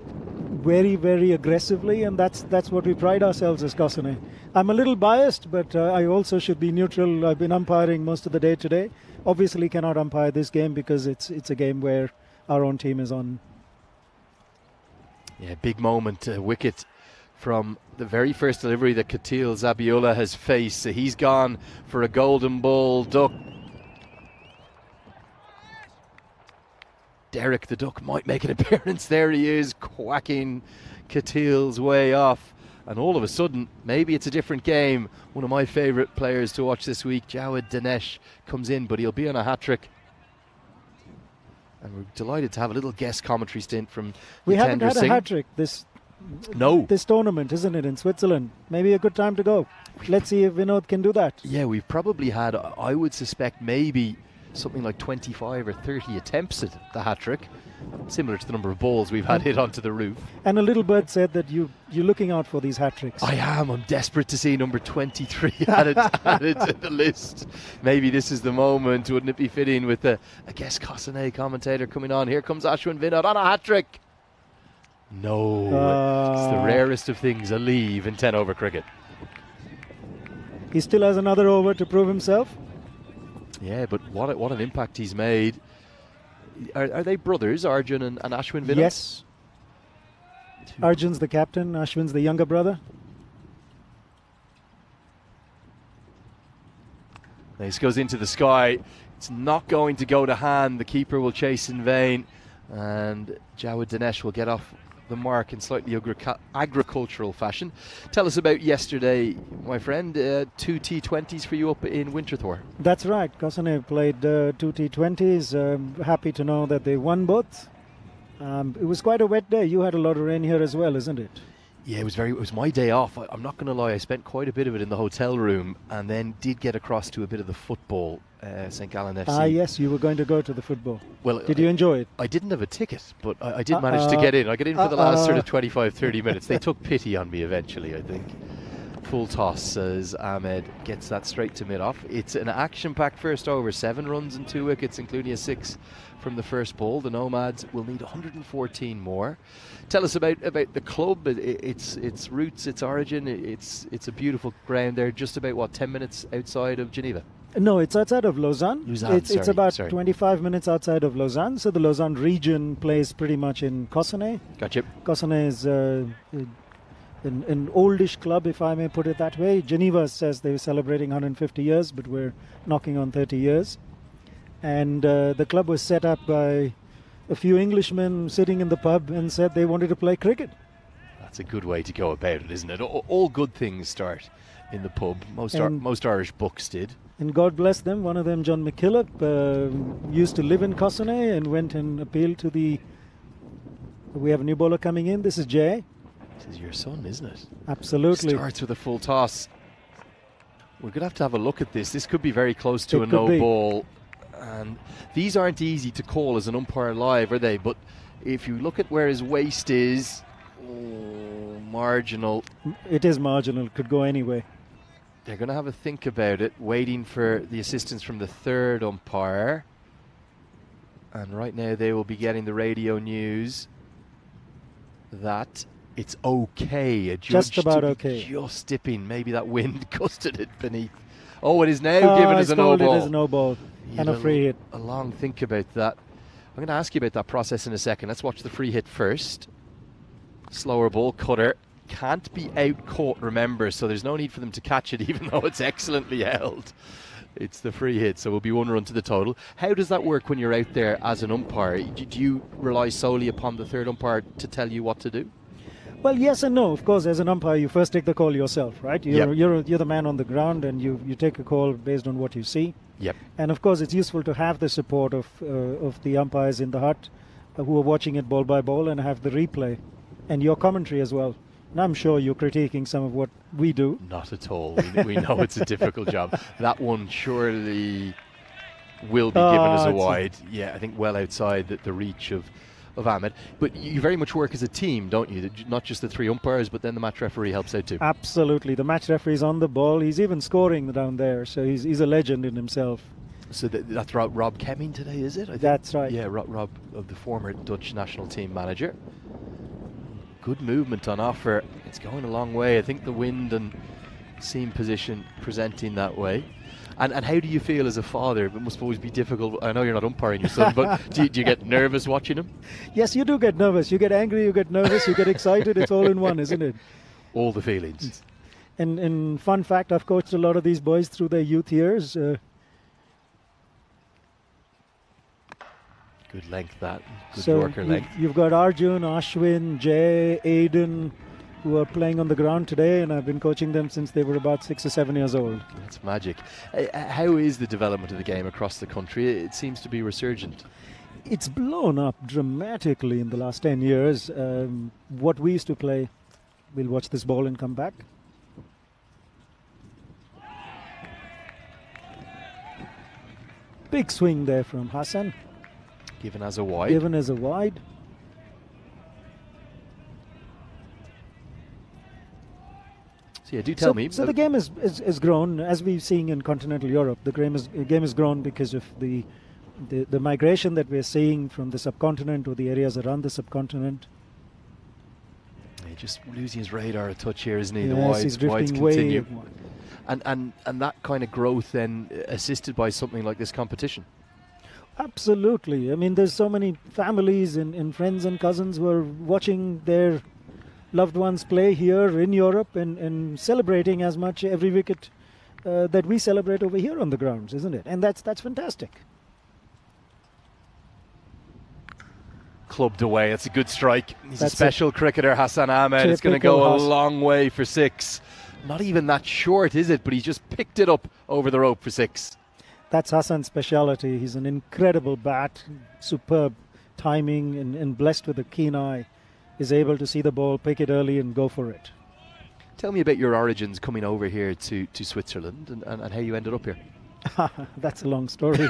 very, very aggressively, and that's what we pride ourselves as Cossonay. I'm a little biased, but I also should be neutral. I've been umpiring most of the day today. Obviously cannot umpire this game because it's a game where our own team is on. Yeah, big moment, wicket from the very first delivery that Katil Zabiola has faced. So he's gone for a golden ball duck. Derek the Duck might make an appearance. There he is, quacking Katil's way off. And all of a sudden, maybe it's a different game. One of my favourite players to watch this week, Jawed Dinesh, comes in, but he'll be on a hat-trick. And we're delighted to have a little guest commentary stint from We haven't Yatendra had Singh. a hat-trick this tournament, isn't it, in Switzerland? Maybe a good time to go. Let's see if Vinod can do that. Yeah, we've probably had, I would suspect, maybe something like 25 or 30 attempts at the hat-trick, similar to the number of balls we've had hit onto the roof. And a little bird said that you're looking out for these hat-tricks. I am. I'm desperate to see number 23 added to the list. Maybe this is the moment. Wouldn't it be fitting with a guest Cossonay commentator coming on? Here comes Ashwin Vinod on a hat-trick. No, it's the rarest of things, a leave in 10 over cricket. He still has another over to prove himself. Yeah, but what an impact he's made. Are they brothers, Arjun and Ashwin Vinod? Yes. Arjun's the captain, Ashwin's the younger brother. This goes into the sky. It's not going to go to hand. The keeper will chase in vain. And Jawad Dinesh will get off the mark in slightly agricultural fashion. Tell us about yesterday, my friend. 2 T20s for you up in Winterthur. That's right. Kossane played 2 T20s. Happy to know that they won both. It was quite a wet day. You had a lot of rain here as well, isn't it? Yeah, it was my day off. I'm not going to lie, I spent quite a bit of it in the hotel room and then did get across to a bit of the football, St. Gallen FC. Ah, yes, you were going to go to the football. Well, did you enjoy it? I didn't have a ticket, but I did manage to get in. I got in for the last sort of 25, 30 minutes. They took pity on me eventually, I think. Full toss as Ahmed gets that straight to mid-off. It's an action-packed first over, 7 runs and 2 wickets, including a 6 from the first ball. The Nomads will need 114 more. Tell us about the club, its roots, its origin. It's a beautiful ground there, just about, 10 minutes outside of Geneva? No, it's outside of Lausanne. It's about 25 minutes outside of Lausanne. So the Lausanne region plays pretty much in Kossane. Gotcha. Kossane is an oldish club, if I may put it that way. Geneva says they're celebrating 150 years, but we're knocking on 30 years. And the club was set up by a few Englishmen sitting in the pub and said they wanted to play cricket. That's a good way to go about it, isn't it? All good things start in the pub. Most Irish books did. And God bless them. One of them, John McKillop, used to live in Kossane and went and appealed to the... We have a new bowler coming in. This is Jay. This is your son, isn't it? Absolutely. Starts with a full toss. We're going to have a look at this. This could be very close to a no ball. And these aren't easy to call as an umpire live, are they? But if you look at where his waist is, marginal. It is marginal. Could go anyway. They're going to have a think about it, waiting for the assistance from the third umpire. And right now they will be getting the radio news that it's okay. A judge just about okay. Just dipping. Maybe that wind gusted it beneath. Oh, it is now given as a no ball. It is a no ball and a free hit. A long think about that. I'm going to ask you about that process in a second. Let's watch the free hit first. Slower ball, cutter. Can't be out caught, remember, so there's no need for them to catch it even though it's excellently held. It's the free hit, so it will be 1 run to the total. How does that work when you're out there as an umpire? Do you rely solely upon the third umpire to tell you what to do? Well, yes and no. Of course, as an umpire, you first take the call yourself, right? You're the man on the ground, and you take a call based on what you see. Yep. And of course, it's useful to have the support of the umpires in the hut who are watching it ball by ball and have the replay and your commentary as well. And I'm sure you're critiquing some of what we do. Not at all. We know it's a difficult job. That one surely will be given as a wide. Yeah, I think well outside the reach of Ahmed. But you very much work as a team, don't you? Not just the 3 umpires, but then the match referee helps out too. Absolutely. The match referee's on the ball. He's even scoring down there, so he's a legend in himself. So that's Rob Kemming today, is it? That's right. Yeah, Rob, of the former Dutch national team manager. Good movement on offer. It's going a long way. I think the wind and seam position presenting that way. And how do you feel as a father? It must always be difficult. I know you're not umpiring your son, but do you get nervous watching him? Yes, you do get nervous. You get angry, you get nervous, you get excited. It's all in one, isn't it? All the feelings. And fun fact, I've coached a lot of these boys through their youth years. Good length, that. Good so Yorker length. You've got Arjun, Ashwin, Jay, Aiden, who are playing on the ground today, and I've been coaching them since they were about 6 or 7 years old. That's magic. How is the development of the game across the country? It seems to be resurgent. It's blown up dramatically in the last 10 years. What we used to play, we'll watch this ball and come back. Big swing there from Hassan. Given as a wide. Given as a wide. So yeah, do tell me. So the game has grown, as we're seeing in continental Europe. The game has grown because of the migration that we're seeing from the subcontinent or the areas around the subcontinent. He's just losing his radar a touch here, isn't he? Yes, he's drifting way. And that kind of growth then assisted by something like this competition. Absolutely. I mean, there's so many families and friends and cousins who are watching their loved ones play here in Europe and celebrating as much every wicket that we celebrate over here on the grounds, isn't it? And that's fantastic. Clubbed away. It's a good strike. He's That's a special cricketer, Hassan Ahmed. It's going to go a Typical long way for 6. Not even that short, is it? But he's just picked it up over the rope for 6. That's Hassan's speciality. He's an incredible bat, superb timing, and blessed with a keen eye. Is able to see the ball, pick it early, and go for it. Tell me about your origins coming over here to Switzerland and how you ended up here. That's a long story.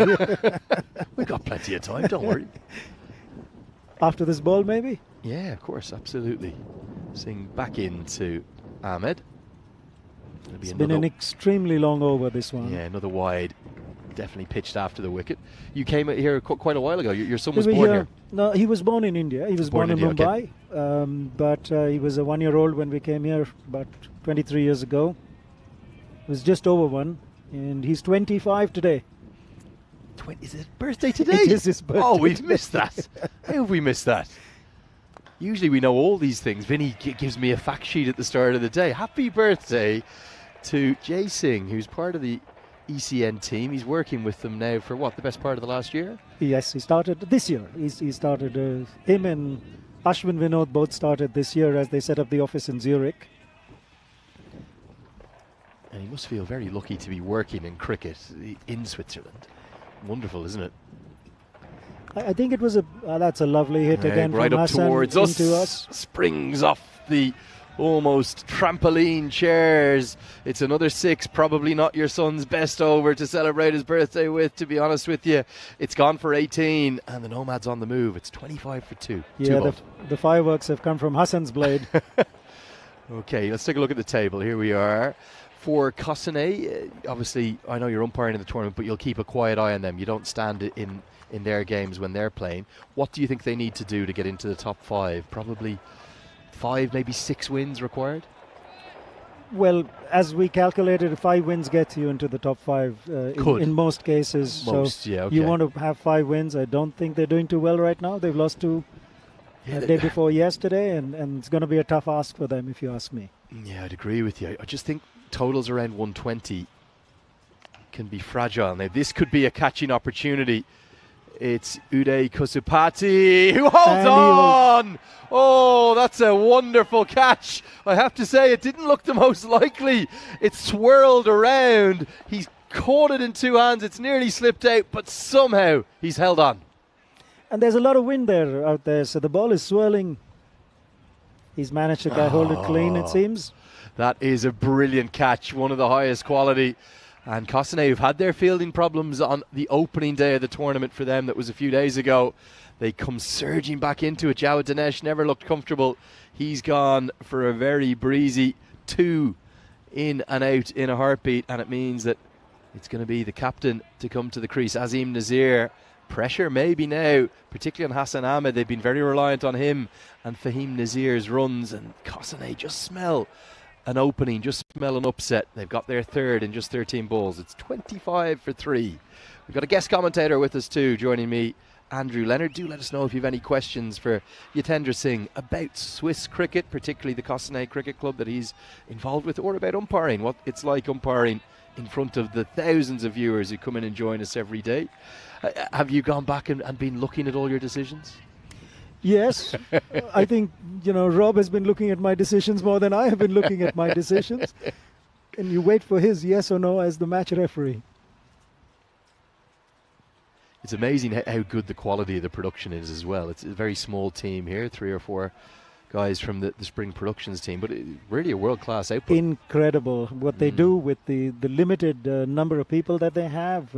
We've got plenty of time, don't worry. After this ball, maybe? Yeah, of course, absolutely. Swing back into Ahmed. It's been an extremely long over, this one. Yeah, another wide. Definitely pitched after the wicket. You came here quite a while ago. Your son was We were born here. No, he was born in India. He was born in India, Mumbai. But he was a 1-year-old when we came here about 23 years ago. He was just over 1. And he's 25 today. Is it his birthday today? It is his birthday. Oh, we've missed that. How have we missed that? Usually we know all these things. Vinny gives me a fact sheet at the start of the day. Happy birthday to Jay Singh, who's part of the ECN team. He's working with them now for the best part of the last year? Yes, he started this year. He started, him and Ashwin Vinod both started this year as they set up the office in Zurich. And he must feel very lucky to be working in cricket in Switzerland. Wonderful, isn't it? I think it was that's a lovely hit again right from up Hassan towards into us. Springs off the almost trampoline chairs. It's another 6, probably not your son's best over to celebrate his birthday with, to be honest with you. It's gone for 18 and the Nomads on the move. It's 25 for 2. Yeah, the fireworks have come from Hassan's blade. Okay, let's take a look at the table. Here we are. For Kosane, obviously, I know you're umpiring in the tournament, but you'll keep a quiet eye on them. You don't stand in their games when they're playing. What do you think they need to do to get into the top 5? Probably 5, maybe 6 wins required? Well, as we calculated, 5 wins gets you into the top 5 in most cases. Yeah, okay. You want to have 5 wins. I don't think they're doing too well right now. They've lost 2 the day before yesterday, and it's going to be a tough ask for them, if you ask me. Yeah, I'd agree with you. I just think totals around 120 can be fragile. Now, this could be a catching opportunity. It's Uday Kusupati who holds on. Oh, that's a wonderful catch. I have to say, it didn't look the most likely. It swirled around. He's caught it in 2 hands. It's nearly slipped out, but somehow he's held on. And there's a lot of wind out there, so the ball is swirling. He's managed to hold it clean, it seems. That is a brilliant catch, one of the highest quality. And Kosane, who've had their fielding problems on the opening day of the tournament for them, that was a few days ago, they come surging back into it. Jawad Dinesh never looked comfortable. He's gone for a very breezy 2 in and out in a heartbeat, and it means that it's going to be the captain to come to the crease, Azim Nazir. Pressure maybe now, particularly on Hassan Ahmed. They've been very reliant on him and Fahim Nazir's runs, and Kosane just smell an opening, just smell an upset. They've got their 3rd in just 13 balls. It's 25 for 3. We've got a guest commentator with us too, joining me, Andrew Leonard. Do let us know if you have any questions for Yatendra Singh about Swiss cricket, particularly the Kosane Cricket Club that he's involved with, or about umpiring, what it's like umpiring in front of the thousands of viewers who come in and join us every day. Have you gone back and been looking at all your decisions? Yes. I think, Rob has been looking at my decisions more than I have been looking at my decisions. And you wait for his yes or no as the match referee. It's amazing how good the quality of the production is as well. It's a very small team here, 3 or 4 guys from the Spring Productions team, but really a world-class output. Incredible what they do with the limited number of people that they have,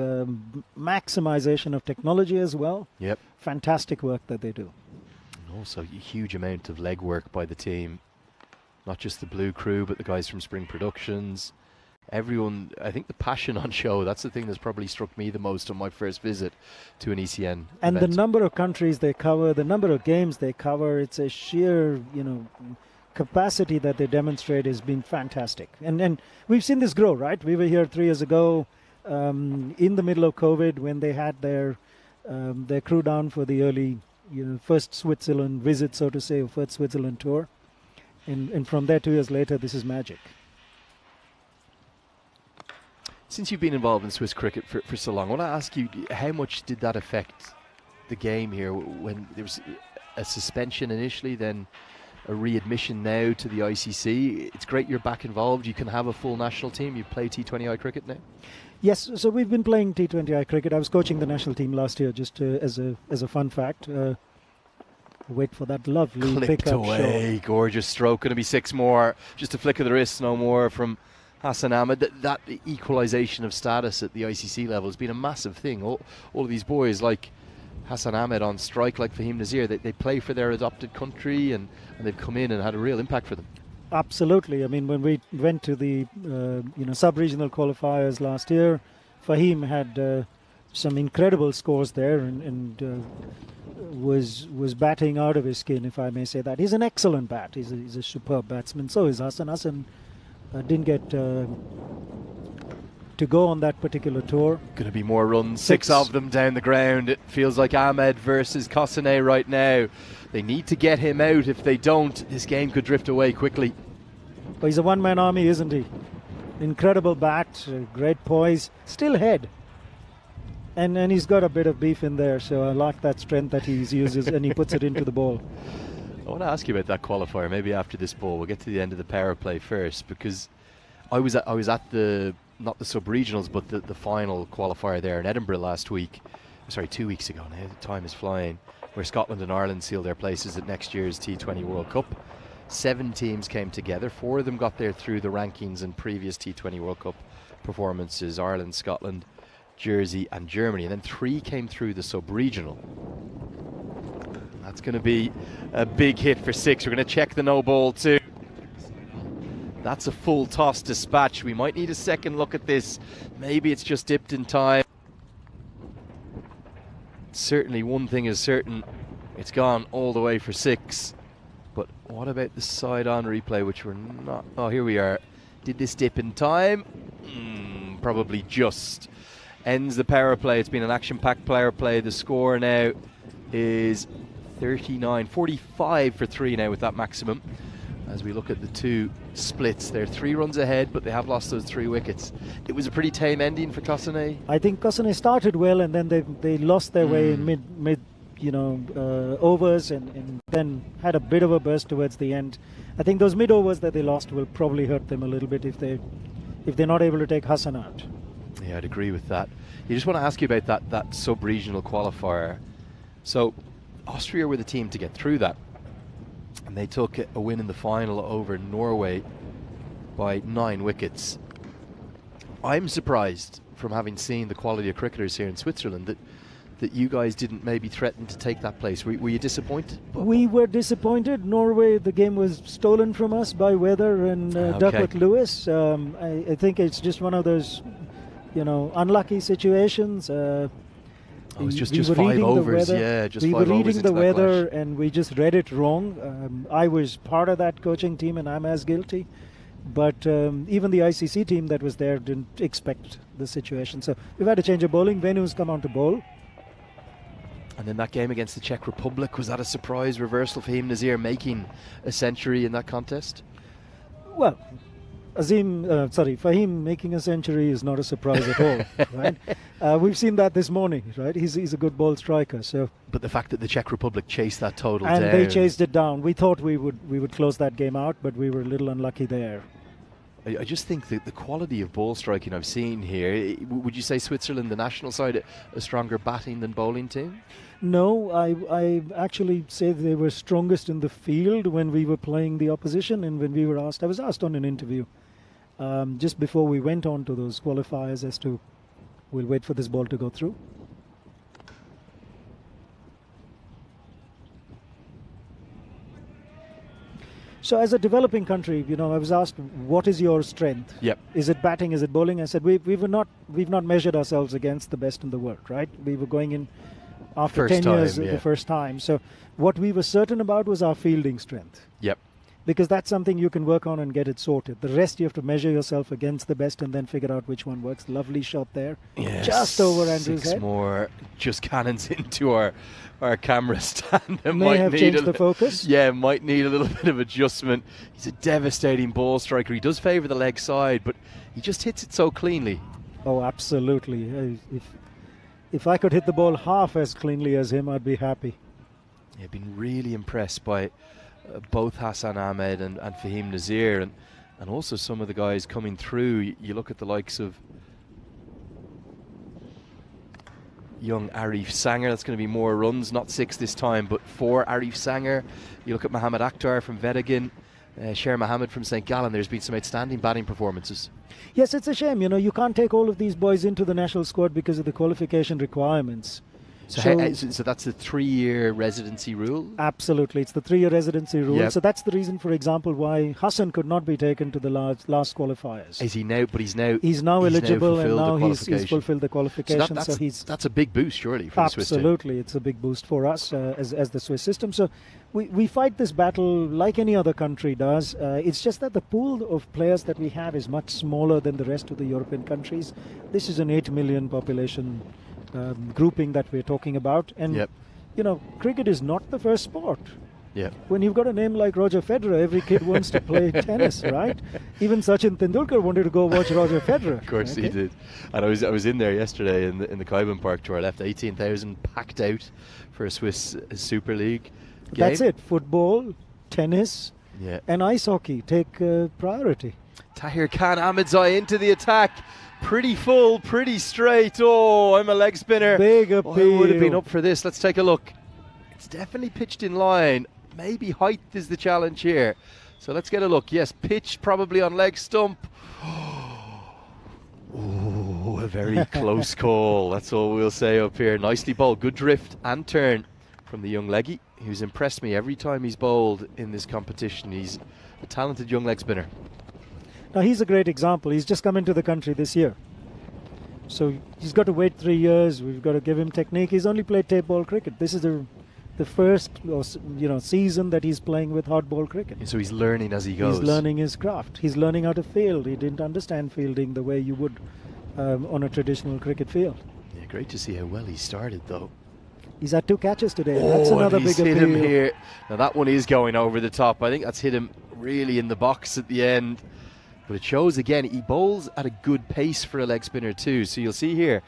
maximization of technology as well. Yep. Fantastic work that they do. And also a huge amount of legwork by the team, not just the Blue Crew, but the guys from Spring Productions. Everyone, I think the passion on show, that's the thing that's probably struck me the most on my first visit to an ECN and event. The number of countries they cover, the number of games they cover, it's a sheer, capacity that they demonstrate has been fantastic. And we've seen this grow, right? We were here 3 years ago in the middle of COVID when they had their crew down for the early, first Switzerland visit, so to say, or first Switzerland tour. And from there, 2 years later, this is magic. Since you've been involved in Swiss cricket for so long, I want to ask you, how much did that affect the game here when there was a suspension initially, then a readmission now to the ICC? It's great you're back involved. You can have a full national team. You play T20I cricket now? Yes, so we've been playing T20I cricket. I was coaching the national team last year, just as a fun fact. Wait for that lovely Clipped pickup away, shot. gorgeous stroke. Going to be 6 more. Just a flick of the wrist, no more from Hassan Ahmed. That equalisation of status at the ICC level has been a massive thing. All of these boys like Hassan Ahmed on strike, like Fahim Nazir, they play for their adopted country, and they've come in and had a real impact for them. Absolutely. I mean, when we went to the sub-regional qualifiers last year, Fahim had some incredible scores there and was batting out of his skin, if I may say that. He's an excellent bat. He's a superb batsman. So is Hassan. Hassan didn't get to go on that particular tour. Going to be more runs, 6 of them down the ground. It feels like Ahmed versus Kosane right now. They need to get him out. If they don't, this game could drift away quickly. But he's a one-man army, isn't he? Incredible bat, great poise, still head. And he's got a bit of beef in there, so I like that strength that he uses and he puts it into the ball. I want to ask you about that qualifier, maybe after this ball. We'll get to the end of the power play first, because I was at the, not the sub-regionals, but the final qualifier there in Edinburgh last week. Sorry, 2 weeks ago now. The time is flying. Where Scotland and Ireland sealed their places at next year's T20 World Cup. 7 teams came together. 4 of them got there through the rankings in previous T20 World Cup performances. Ireland, Scotland, Jersey and Germany. And then 3 came through the sub-regional. That's going to be a big hit for 6. We're going to check the no ball too. That's a full toss dispatch. We might need a second look at this. Maybe it's just dipped in time. Certainly one thing is certain, it's gone all the way for 6. But what about the side-on replay, which we're not... Oh, here we are. Did this dip in time? Probably just. Ends the power play. It's been an action-packed power play. The score now is 45 for 3 now with that maximum. As we look at the 2 splits, they're 3 runs ahead, but they have lost those 3 wickets. It was a pretty tame ending for Kosane. I think Kosane started well, and then they lost their way in mid overs, and then had a bit of a burst towards the end. I think those mid overs that they lost will probably hurt them a little bit if they're not able to take Hassan out. Yeah, I'd agree with that. You just want to ask you about that sub-regional qualifier. So Austria were the team to get through that, and they took a win in the final over Norway by 9 wickets. I'm surprised, from having seen the quality of cricketers here in Switzerland, that you guys didn't maybe threaten to take that place. Were you disappointed? We were disappointed. Norway, the game was stolen from us by weather and Duckworth Lewis. I think it's just one of those, unlucky situations. It was just 5 overs, yeah, just 5 overs. We were reading the weather clash. and we just read it wrong. I was part of that coaching team and I'm as guilty. But even the ICC team that was there didn't expect the situation. So we've had a change of bowling. Venu's come on to bowl. And then that game against the Czech Republic, was that a surprise reversal for Fahim Nazir making a century in that contest? Well, Fahim making a century is not a surprise at all, right? We've seen that this morning, right? He's a good ball striker. So, but the fact that the Czech Republic chased that total down, and they chased it down. We thought we would close that game out, but we were a little unlucky there. I just think that the quality of ball striking I've seen here, would you say Switzerland, the national side, a stronger batting than bowling team? No, I actually say they were strongest in the field when we were playing the opposition, and when we were asked, I was asked on an interview just before we went on to those qualifiers as to, we'll wait for this ball to go through. So as a developing country, I was asked, what is your strength? Yep. Is it batting? Is it bowling? I said, we've not measured ourselves against the best in the world, right? We were going in after 10 years the first time. So what we were certain about was our fielding strength. Yep. Because that's something you can work on and get it sorted. The rest you have to measure yourself against the best and then figure out which one works. Lovely shot there. Yes, just over Andrew's head. 6 more, just cannons into our camera stand. May have changed the focus. Yeah, might need a little bit of adjustment. He's a devastating ball striker. He does favour the leg side, but he just hits it so cleanly. Oh, absolutely. If I could hit the ball half as cleanly as him, I'd be happy. Yeah, I've been really impressed by both Hassan Ahmed and Fahim Nazir, and also some of the guys coming through. You look at the likes of young Arif Sanger. That's going to be more runs, not 6 this time, but 4 Arif Sanger. You look at Mohamed Akhtar from Vedagan, Sher Mohammed from St. Gallen. There's been some outstanding batting performances. Yes, it's a shame. You can't take all of these boys into the national squad because of the qualification requirements. So that's the 3-year residency rule? Absolutely. It's the 3-year residency rule. Yep. So that's the reason, for example, why Hassan could not be taken to the last qualifiers. Is he now? But he's now eligible, and now he's qualification. fulfilled the qualification. So that's a big boost, surely, for the Swiss team. Absolutely. It's a big boost for us as the Swiss system. So we fight this battle like any other country does. It's just that the pool of players that we have is much smaller than the rest of the European countries. This is an 8 million population grouping that we're talking about, and cricket is not the first sport. Yeah. When you've got a name like Roger Federer, every kid wants to play tennis, right? Even Sachin Tendulkar wanted to go watch Roger Federer. Of course he did. And I was in there yesterday in the Kaiban Park tour. I left 18,000 packed out for a Swiss Super League game. That's it. Football, tennis, and ice hockey take priority. Tahir Khan Ahmedzai into the attack. Pretty full, pretty straight. Oh, I'm a leg spinner. Big appeal. I would have been up for this. Let's take a look. It's definitely pitched in line. Maybe height is the challenge here. So let's get a look. Yes, pitch probably on leg stump. Oh, a very close call. That's all we'll say up here. Nicely bowled. Good drift and turn from the young leggy, who's impressed me every time he's bowled in this competition. He's a talented young leg spinner. Now, he's a great example. He's just come into the country this year. So he's got to wait 3 years. We've got to give him technique. He's only played tape ball cricket. This is the first season that he's playing with hard ball cricket. And so he's learning as he goes. He's learning his craft. He's learning how to field. He didn't understand fielding the way you would on a traditional cricket field. Yeah, great to see how well he started, though. He's had 2 catches today. Oh, that's another he's big hit appeal. him here. Now that one is going over the top. I think that's hit him really in the box at the end. But it shows again, he bowls at a good pace for a leg spinner too. So you'll see here,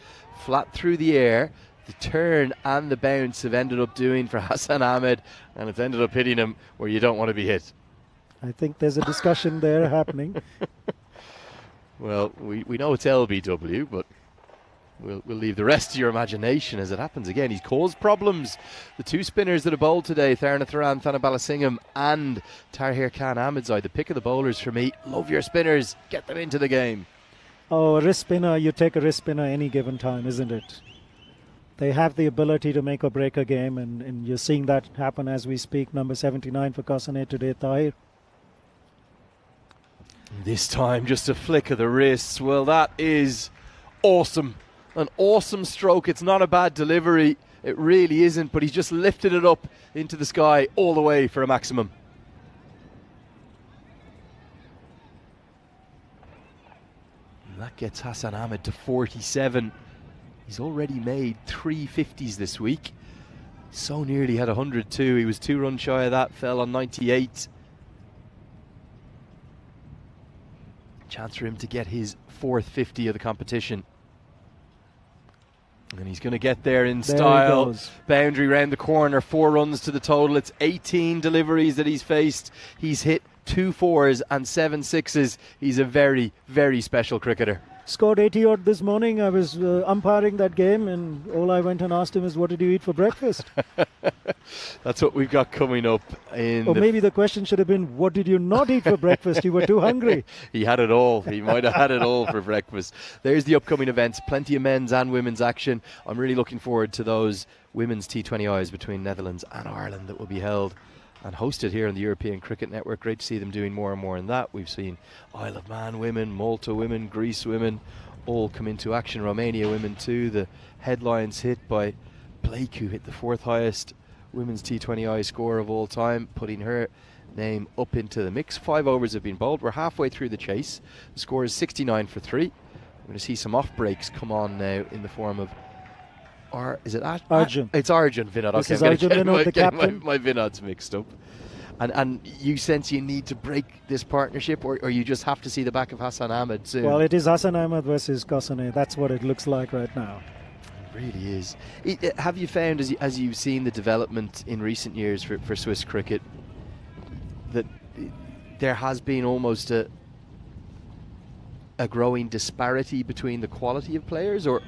flat through the air, the turn and the bounce have ended up doing for Hassan Ahmed, and it's ended up hitting him where you don't want to be hit. I think there's a discussion there happening. Well, we know it's LBW, but we'll leave the rest to your imagination as it happens again. He's caused problems. The 2 spinners that have bowled today, Tharna Tharan, Thana Balasingham and Tahir Khan Ahmedzai, the pick of the bowlers for me. Love your spinners. Get them into the game. Oh, a wrist spinner, you take a wrist spinner any given time, isn't it? They have the ability to make or break a game, and you're seeing that happen as we speak. Number 79 for Kasane today, Tahir. This time, just a flick of the wrists. Well, that is awesome. An awesome stroke. It's not a bad delivery. It really isn't, but he's just lifted it up into the sky all the way for a maximum. And that gets Hassan Ahmed to 47. He's already made 3 50s this week. So nearly had 102. He was 2 runs shy of that, fell on 98. Chance for him to get his 4th 50 of the competition. And he's going to get there in style. Boundary round the corner, 4 runs to the total. It's 18 deliveries that he's faced. He's hit 2 4s and 7 6s. He's a very, very special cricketer. Scored 80 odd this morning. I was umpiring that game, and all I went and asked him is, what did you eat for breakfast? That's what we've got coming up. Or maybe the question should have been, what did you not eat for breakfast? You were too hungry. He had it all. He might have had it all for breakfast. There's the upcoming events. Plenty of men's and women's action. I'm really looking forward to those women's T20Is between Netherlands and Ireland that will be held and hosted here on the European Cricket Network. Great to see them doing more and more in that. We've seen Isle of Man women, Malta women, Greece women all come into action. Romania women too. The headlines hit by Blake, who hit the 4th highest women's T20I score of all time, putting her name up into the mix. 5 overs have been bowled. We're halfway through the chase. The score is 69 for 3. We're going to see some off breaks come on now in the form of Arjun. It's Arjun Vinod. This is Arjun Vinod, the captain. My Vinods mixed up. And you sense you need to break this partnership, or you just have to see the back of Hassan Ahmed soon? Well, it is Hassan Ahmed versus Kosane. That's what it looks like right now. It really is. Have you found, as you've seen the development in recent years for Swiss cricket, that there has been almost a growing disparity between the quality of players, or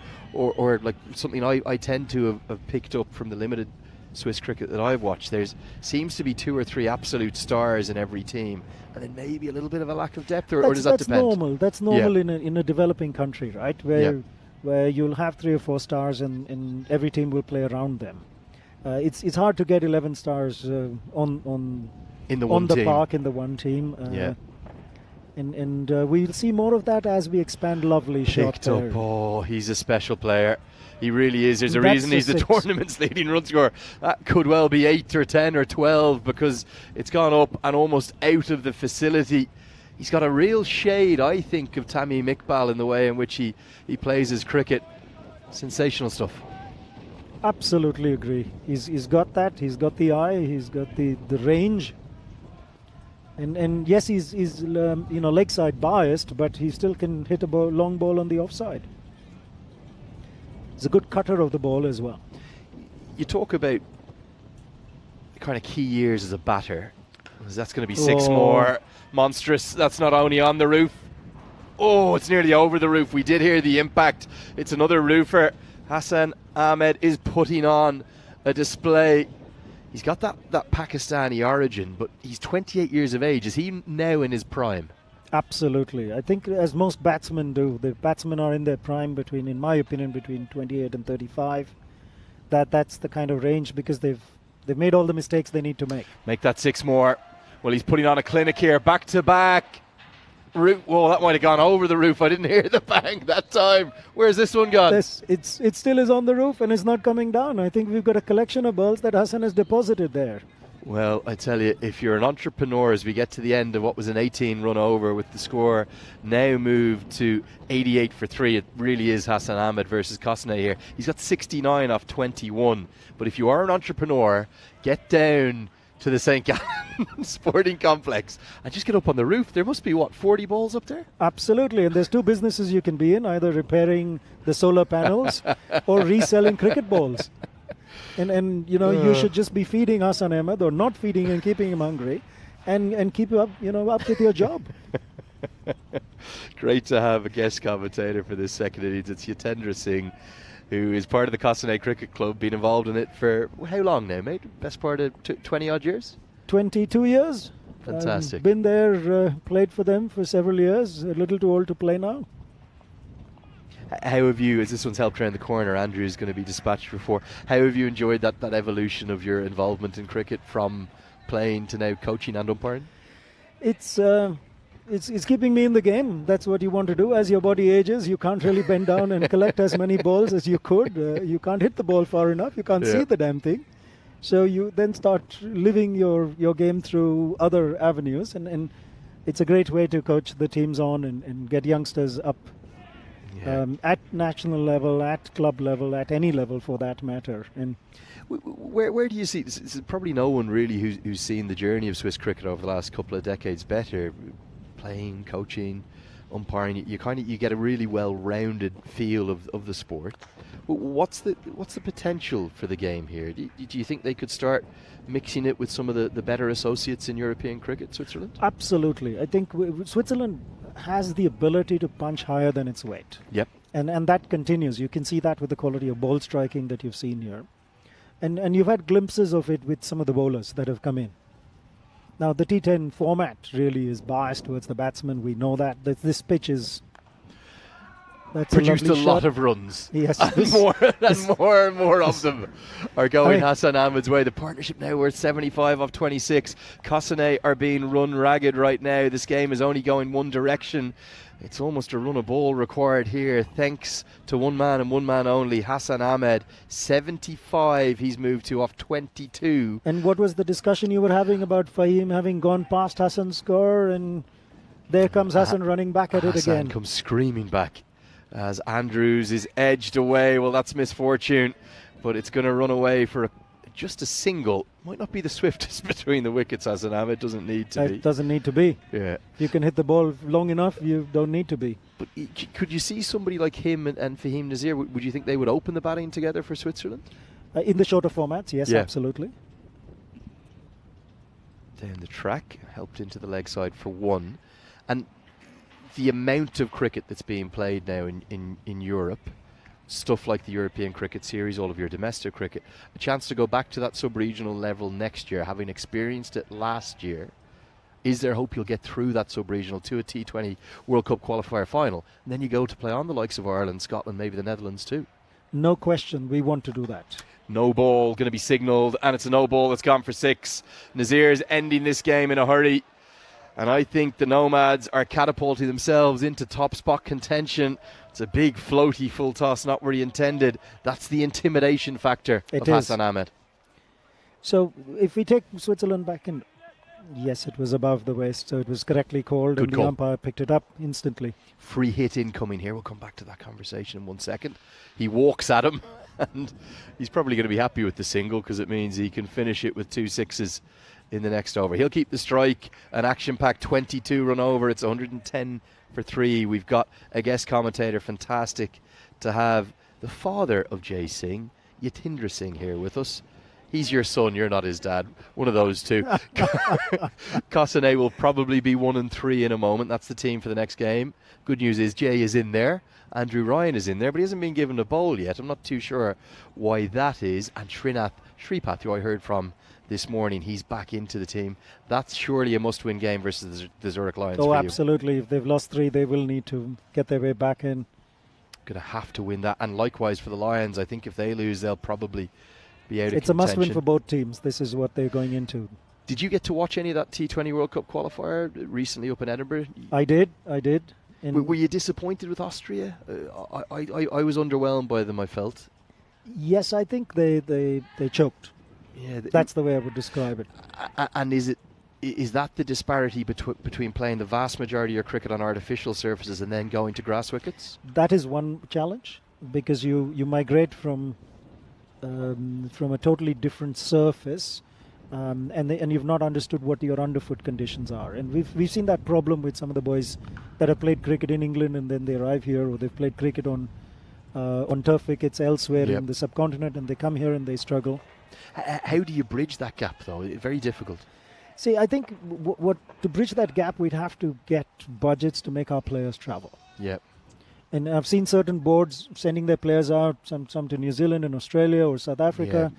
like something I tend to have picked up from the limited Swiss cricket that I've watched? There seems to be 2 or 3 absolute stars in every team, and then maybe a little bit of a lack of depth, or does that depend? That's normal in a developing country, right? Where you'll have 3 or 4 stars, and every team will play around them. It's hard to get 11 stars on the park in the one team. And we'll see more of that as we expand Lovely shot there. Oh, he's a special player. He really is. There's a reason he's the tournament's leading run scorer. That could well be 8 or 10 or 12, because it's gone up and almost out of the facility. He's got a real shade, I think, of Tamim Iqbal in the way in which he plays his cricket. Sensational stuff. Absolutely agree. He's got that. He's got the eye. He's got the range. And yes, he's leg side biased, but he still can hit a long ball on the offside. He's a good cutter of the ball as well. You talk about kind of key years as a batter. That's going to be 6 more. Monstrous. That's not only on the roof. Oh, it's nearly over the roof. We did hear the impact. It's another roofer. Hassan Ahmed is putting on a display. He's got that Pakistani origin, but he's 28 years of age. Is he now in his prime? Absolutely. I think, as most batsmen do, the batsmen are in their prime in my opinion, between 28 and 35. That's the kind of range, because they've made all the mistakes they need to make. Make that 6 more. Well, he's putting on a clinic here, back to back. Whoa, that might have gone over the roof. I didn't hear the bang that time. Where's this one gone? It still is on the roof and it's not coming down. I think we've got a collection of balls that Hassan has deposited there. Well, I tell you, if you're an entrepreneur, as we get to the end of what was an 18 run over with the score now moved to 88 for 3, it really is Hassan Ahmed versus Kosane here. He's got 69 off 21. But if you are an entrepreneur, get down to the St. Gallen Sporting Complex and just get up on the roof. There must be, 40 balls up there? Absolutely. And there's 2 businesses you can be in, either repairing the solar panels or reselling cricket balls. And you should just be feeding Hassan Ahmed, or not feeding and keeping him hungry, and keep up with your job. Great to have a guest commentator for this second innings. It's Yatendra Singh, who is part of the Kosane Cricket Club, been involved in it for how long now, mate? Best part of 20 odd years? 22 years. Fantastic. Been there, played for them for several years. A little too old to play now. How have you, as this one's helped around the corner, Andrew is going to be dispatched before, how have you enjoyed that evolution of your involvement in cricket from playing to now coaching and umpiring? It's keeping me in the game. That's what you want to do. As your body ages, you can't really bend down and collect as many balls as you could. You can't hit the ball far enough. You can't see the damn thing. So you then start living your game through other avenues. And it's a great way to coach the teams on and get youngsters up. At national level, at club level, at any level for that matter. And where do you see this? Is probably no one really who's seen the journey of Swiss cricket over the last couple of decades better. Playing, coaching, umpiring, you get a really well-rounded feel of the sport. What's the potential for the game here? Do you think they could start mixing it with some of the better associates in European cricket, Switzerland? Absolutely. I think Switzerland has the ability to punch higher than its weight. Yep. And that continues. You can see that with the quality of ball striking that you've seen here. And you've had glimpses of it with some of the bowlers that have come in. Now, the T10 format really is biased towards the batsman. We know that. This pitch is... That's produced a lot of runs. Yes. And more of them are going Hassan Ahmed's way. The partnership now worth 75 off 26. Kosane are being run ragged right now. This game is only going one direction. It's almost a run of ball required here, thanks to one man and one man only, Hassan Ahmed. 75 he's moved to off 22. And what was the discussion you were having about Fahim having gone past Hassan's score? And there comes Hassan running back at it again. Hassan comes screaming back as Andrews is edged away. Well, that's misfortune, but it's going to run away for just a single might not be the swiftest between the wickets, Hassan Ahmed. Doesn't need to be. It doesn't need to be. Yeah. If you can hit the ball long enough, you don't need to be. But could you see somebody like him and Fahim Nazir, would you think they would open the batting together for Switzerland? In the shorter formats, yes, absolutely. Down the track, helped into the leg side for one. And the amount of cricket that's being played now in Europe, stuff like the European Cricket Series, all of your domestic cricket, a chance to go back to that sub-regional level next year, having experienced it last year. Is there hope you'll get through that sub-regional to a T20 World Cup qualifier final, and then you go to play on the likes of Ireland, Scotland, maybe the Netherlands too? No question, we want to do that. No ball going to be signalled, and it's a no ball that's gone for 6. Nazir's ending this game in a hurry, and I think the Nomads are catapulting themselves into top spot contention. It's a big floaty full toss, not where he intended. That's the intimidation factor of Hassan Ahmed. So if we take Switzerland back in, yes, it was above the waist, so it was correctly called. Good and call. The umpire picked it up instantly. Free hit incoming here. We'll come back to that conversation in 1 second. He walks at him, and he's probably going to be happy with the single because it means he can finish it with 2 sixes in the next over. He'll keep the strike. An action-packed 22 run over. It's 110 for 3. We've got a guest commentator. Fantastic to have the father of Jay Singh, Yatindra Singh, here with us. He's your son, you're not his dad. One of those two. Kosane will probably be 1 and 3 in a moment. That's the team for the next game. Good news is Jay is in there. Andrew Ryan is in there, but he hasn't been given a bowl yet. I'm not too sure why that is. And Srinath Sripath, who I heard from this morning, he's back into the team. That's surely a must-win game versus the Zurich Lions for you. Absolutely. If they've lost 3, they will need to get their way back in. Going to have to win that. And likewise for the Lions, I think if they lose, they'll probably be out of contention. It's a must-win for both teams. This is what they're going into. Did you get to watch any of that T20 World Cup qualifier recently up in Edinburgh? I did. Were you disappointed with Austria? I was underwhelmed by them, I felt. Yes, I think they choked. Yeah, that's the way I would describe it. And is that the disparity between playing the vast majority of your cricket on artificial surfaces and then going to grass wickets? That is one challenge, because you migrate from a totally different surface, and you've not understood what your underfoot conditions are. And we've seen that problem with some of the boys that have played cricket in England and then they arrive here, or they've played cricket on turf wickets elsewhere in the subcontinent, and they come here and they struggle. How do you bridge that gap, though? Very difficult. See, I think to bridge that gap, we'd have to get budgets to make our players travel. Yeah. And I've seen certain boards sending their players out, some to New Zealand and Australia or South Africa,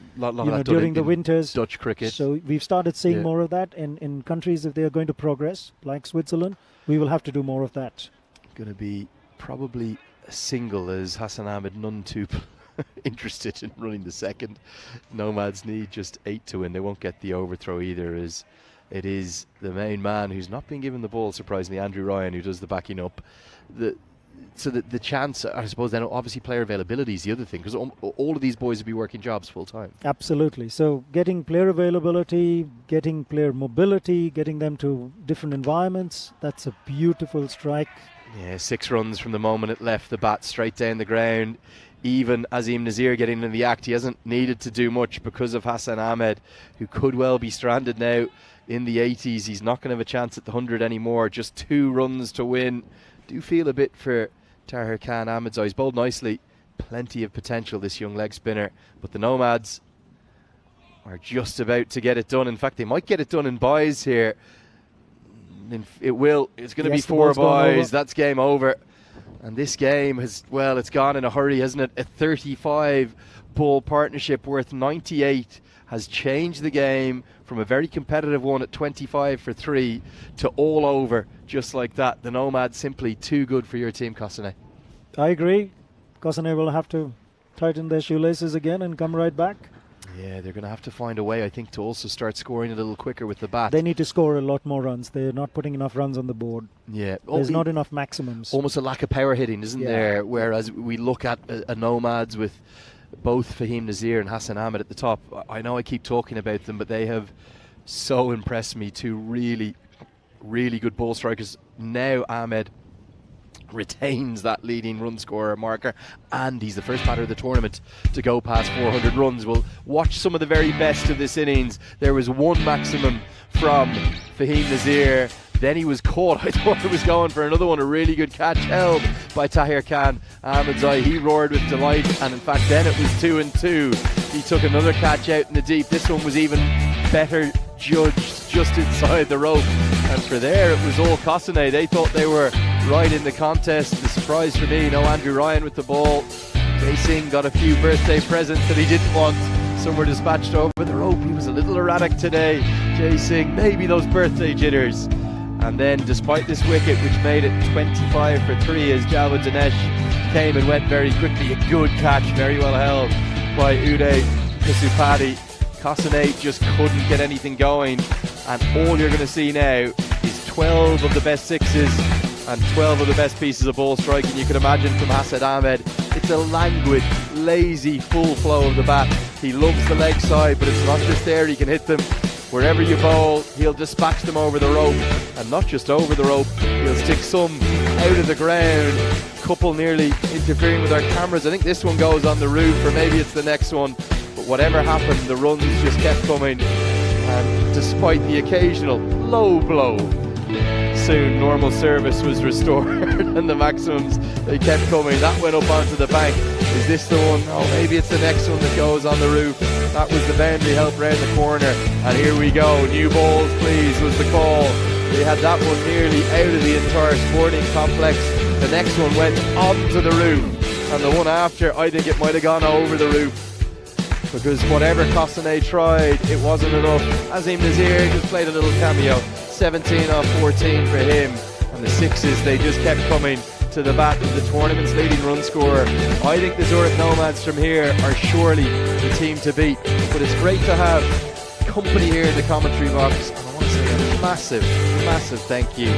during the winters. Dutch cricket. So we've started seeing more of that. And in countries, if they are going to progress, like Switzerland, we will have to do more of that. Going to be probably a single, as Hassan Ahmed none too interested in running the second. Nomads need just 8 to win. They won't get the overthrow either, as it is the main man who's not been given the ball, surprisingly, Andrew Ryan, who does the backing up. So the chance, I suppose, then obviously player availability is the other thing, because all of these boys will be working jobs full time. Absolutely. So getting player availability, getting player mobility, getting them to different environments, that's a beautiful strike. Yeah, 6 runs from the moment it left the bat straight down the ground. Even Azim Nazir getting in the act, he hasn't needed to do much because of Hassan Ahmed, who could well be stranded now in the 80s. He's not going to have a chance at the 100 anymore. Just 2 runs to win. Do feel a bit for Tahir Khan Ahmed's eyes. Bowled nicely. Plenty of potential, this young leg spinner. But the Nomads are just about to get it done. In fact, they might get it done in buys here. It will. It's going to be 4 buys. That's game over. And this game has, well, it's gone in a hurry, hasn't it? A 35 ball partnership worth 98 has changed the game from a very competitive one at 25 for 3 to all over just like that. The Nomads simply too good for your team, Kosane. I agree. Kosane will have to tighten their shoelaces again and come right back. Yeah, they're going to have to find a way, I think, to also start scoring a little quicker with the bat. They need to score a lot more runs. They're not putting enough runs on the board. Yeah. There's not enough maximums. Almost a lack of power hitting, isn't there? Whereas we look at a Nomads with both Fahim Nazir and Hassan Ahmed at the top. I know I keep talking about them, but they have so impressed me. 2 really, really good ball strikers. Now Ahmed retains that leading run scorer marker, and he's the first batter of the tournament to go past 400 runs. We'll watch some of the very best of this innings. There was one maximum from Fahim Nazir, then he was caught. I thought he was going for another one. A really good catch held by Tahir Khan Ahmedzai. He roared with delight, and in fact then it was 2-2. He took another catch out in the deep. This one was even better judged, just inside the rope, and for there it was all Kosane. They thought they were right in the contest. The surprise for me, no Andrew Ryan with the ball. Jay Singh got a few birthday presents that he didn't want. Some were dispatched over the rope. He was a little erratic today, Jay Singh. Maybe those birthday jitters. And then despite this wicket, which made it 25 for 3 as Jawad Dinesh came and went very quickly, a good catch, very well held by Uday Kasupati. Kosane just couldn't get anything going, and all you're going to see now is 12 of the best sixes and 12 of the best pieces of ball striking you can imagine from Hassan Ahmed. It's a languid, lazy, full flow of the bat. He loves the leg side, but it's not just there, he can hit them. Wherever you bowl, he'll dispatch them over the rope, and not just over the rope, he'll stick some out of the ground. Couple nearly interfering with our cameras. I think this one goes on the roof, or maybe it's the next one. But whatever happened, the runs just kept coming, and despite the occasional low blow, soon normal service was restored and the maximums, they kept coming. That went up onto the bank. Is this the one? Oh, maybe it's the next one that goes on the roof. That was the boundary help round the corner, and here we go. New balls please was the call. They had that one nearly out of the entire sporting complex. The next one went onto the roof, and the one after, I think it might have gone over the roof, because whatever Kosane tried, it wasn't enough. Azim Nazir just played a little cameo. 17 off 14 for him, and the sixes, they just kept coming to the bat of the tournament's leading run scorer. I think the Zurich Nomads from here are surely the team to beat, but it's great to have company here in the commentary box, and I want to say a massive thank you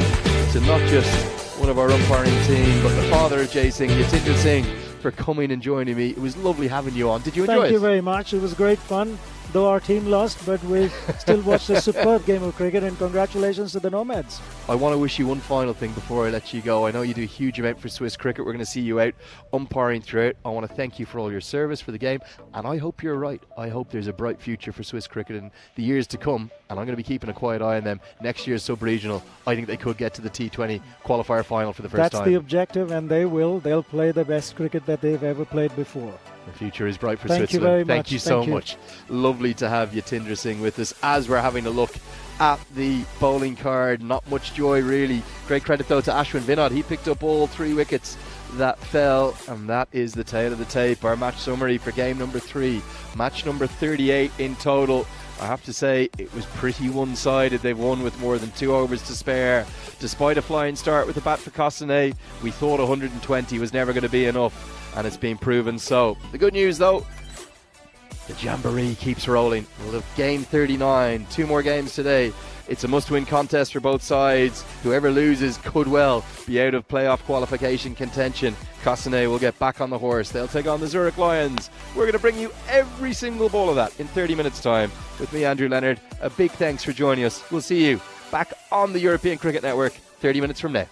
to not just one of our umpiring team, but the father of Jay Singh, Yatinder Singh, for coming and joining me. It was lovely having you on. Did you enjoy it? Thank you very much. It was great fun, though our team lost, but we still watched a superb game of cricket, and congratulations to the Nomads. I want to wish you one final thing before I let you go. I know you do a huge amount for Swiss cricket. We're going to see you out umpiring throughout. I want to thank you for all your service for the game, and I hope you're right. I hope there's a bright future for Swiss cricket in the years to come, and I'm going to be keeping a quiet eye on them. Next year's sub-regional, I think they could get to the T20 qualifier final for the first time. That's the objective, and they will. They'll play the best cricket that they've ever played before. The future is bright for Thank Switzerland. You very Thank much. you so much. Lovely to have Yatinder Singh with us as we're having a look at the bowling card. Not much joy really. Great credit though to Ashwin Vinod. He picked up all 3 wickets that fell, and that is the tail of the tape. Our match summary for game number 3, match number 38 in total. I have to say it was pretty one-sided. They've won with more than 2 overs to spare. Despite a flying start with the bat for Kosane, we thought 120 was never going to be enough, and it's been proven so. The good news though, the Jamboree keeps rolling. We'll have game 39, 2 more games today. It's a must-win contest for both sides. Whoever loses could well be out of playoff qualification contention. Kosane will get back on the horse. They'll take on the Zurich Lions. We're going to bring you every single ball of that in 30 minutes time with me, Andrew Leonard. A big thanks for joining us. We'll see you back on the European Cricket Network 30 minutes from now.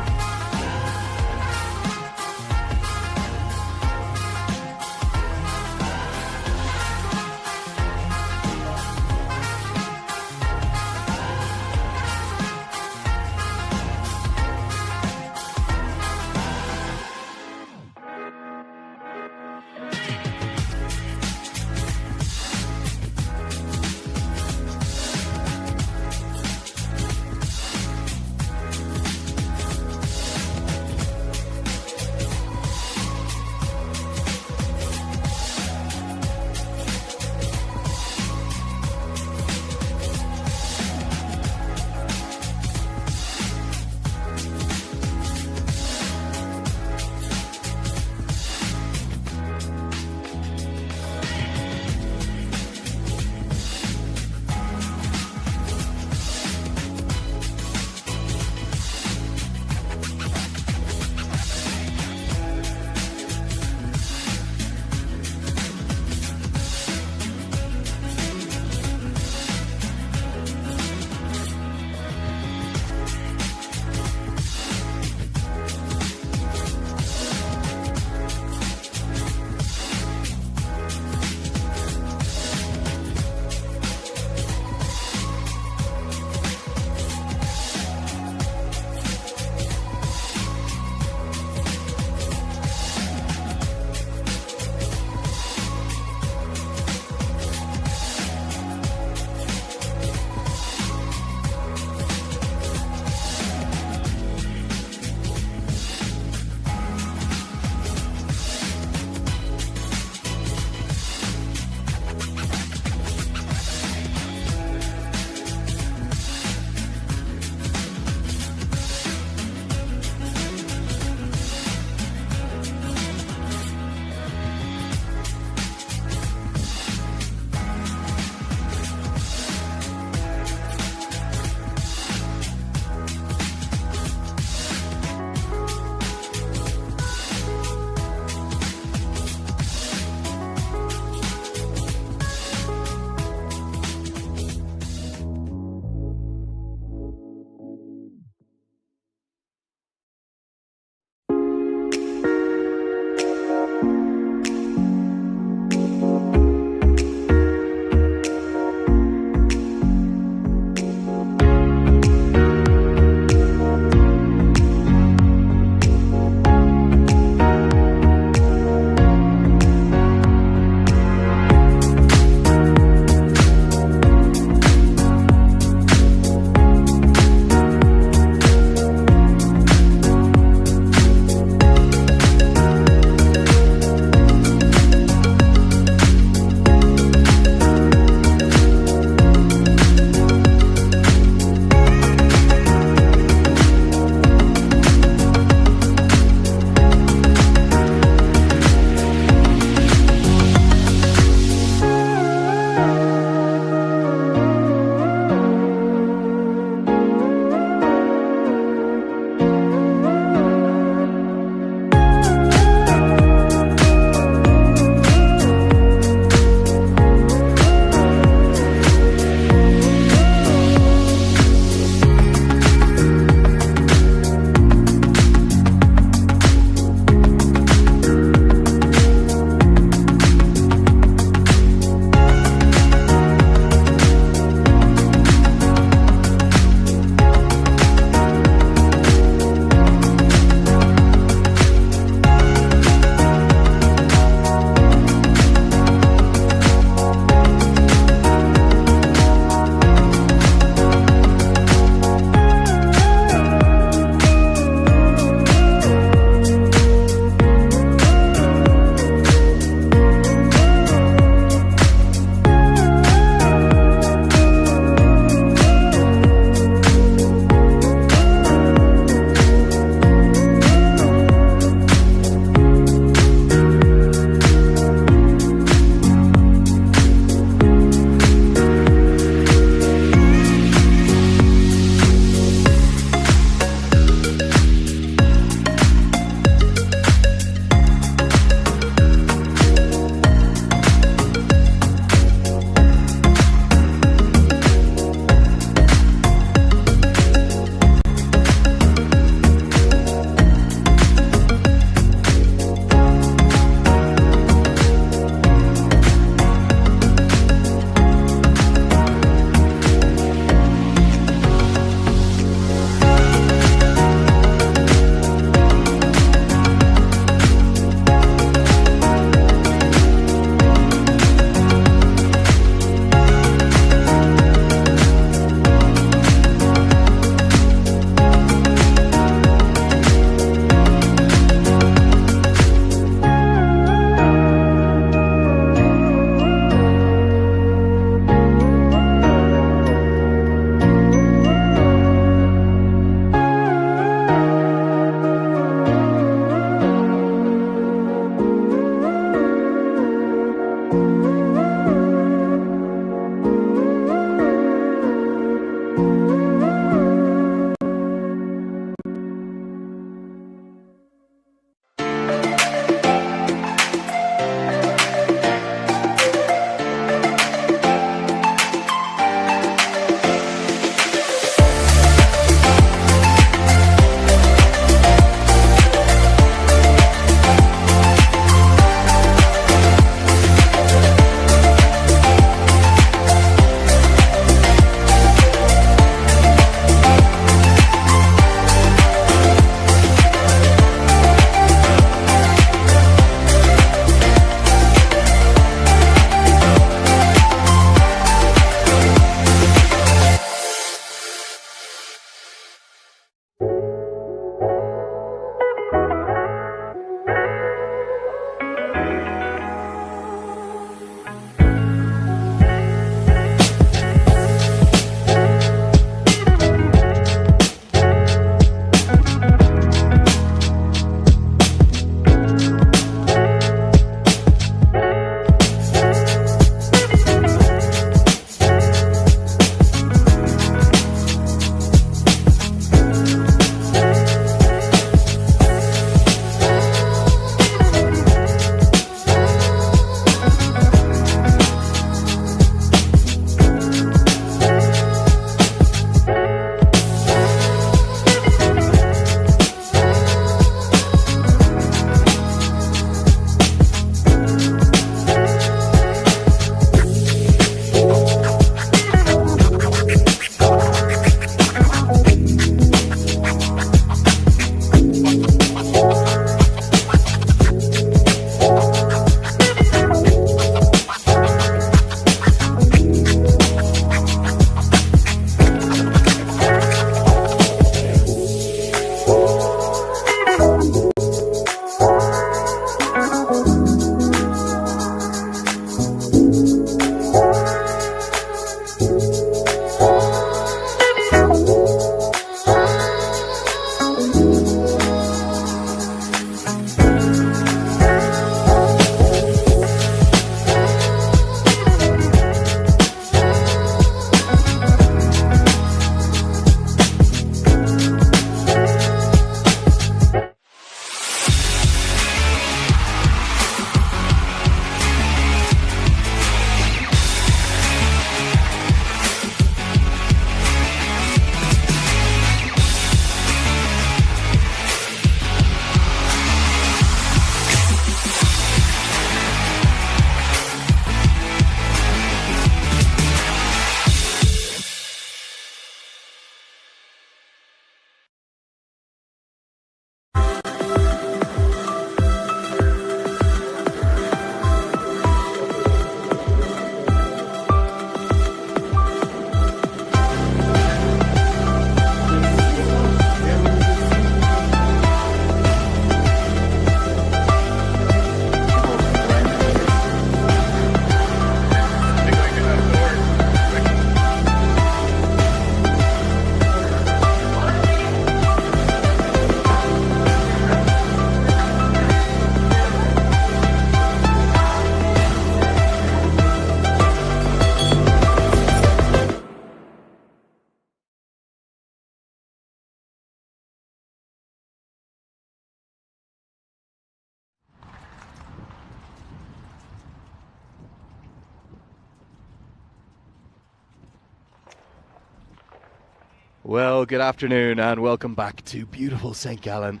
Well, good afternoon and welcome back to beautiful St. Gallen.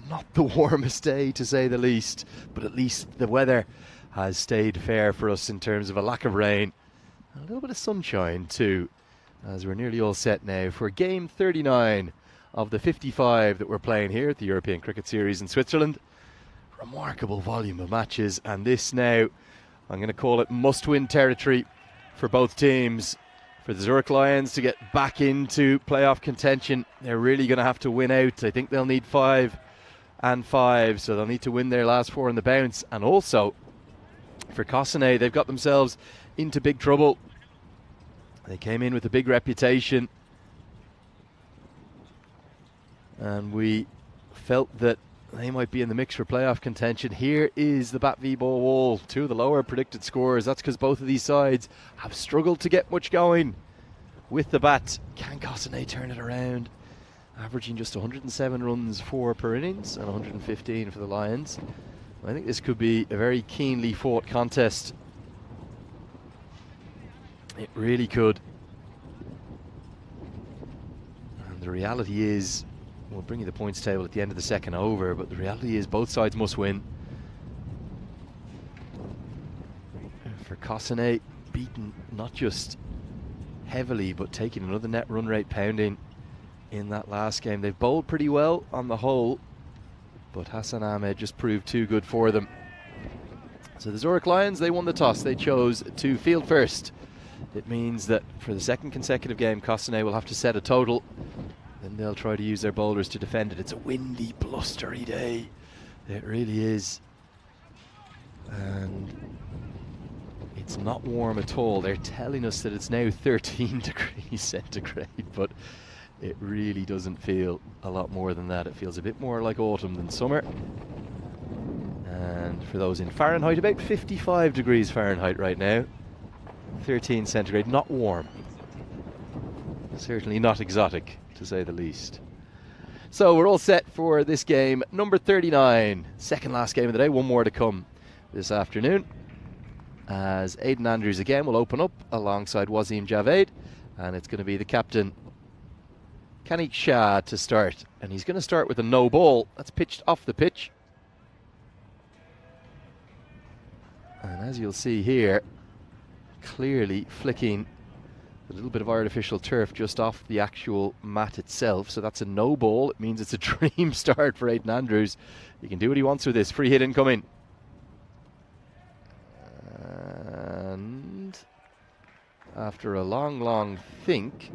Not the warmest day to say the least, but at least the weather has stayed fair for us in terms of a lack of rain. And a little bit of sunshine too, as we're nearly all set now for game 39 of the 55 that we're playing here at the European Cricket Series in Switzerland. Remarkable volume of matches, and this now, I'm going to call it must-win territory for both teams. For the Zurich Lions to get back into playoff contention, they're really going to have to win out. I think they'll need 5 and 5, so they'll need to win their last 4 in the bounce. And also, for Cossonay, they've got themselves into big trouble. They came in with a big reputation, and we felt that they might be in the mix for playoff contention. Here is the bat v ball wall, 2 of the lower predicted scores. That's because both of these sides have struggled to get much going with the bat. Can Cossonay turn it around? Averaging just 107 runs per innings and 115 for the Lions. I think this could be a very keenly fought contest. It really could. And the reality is, we'll bring you the points table at the end of the second over, but the reality is both sides must win. For Cossonay, beaten not just heavily, but taking another net run rate pounding in that last game. They've bowled pretty well on the whole, but Hassan Ahmed just proved too good for them. So the Zurich Lions, they won the toss. They chose to field first. It means that for the second consecutive game, Cossonay will have to set a total. Then they'll try to use their bowlers to defend it. It's a windy, blustery day. It really is. And it's not warm at all. They're telling us that it's now 13 degrees centigrade, but it really doesn't feel a lot more than that. It feels a bit more like autumn than summer. And for those in Fahrenheit, about 55 degrees Fahrenheit right now. 13 centigrade, not warm. Certainly not exotic, to say the least. So we're all set for this game, number 39, second last game of the day. One more to come this afternoon, as Aidan Andrews again will open up alongside Wasim Javed, and it's going to be the captain Kanik Shah to start, and he's going to start with a no ball that's pitched off the pitch. And as you'll see here, clearly flicking a little bit of artificial turf just off the actual mat itself. So that's a no ball. It means it's a dream start for Aidan Andrews. He can do what he wants with this. Free hit incoming. And after a long think,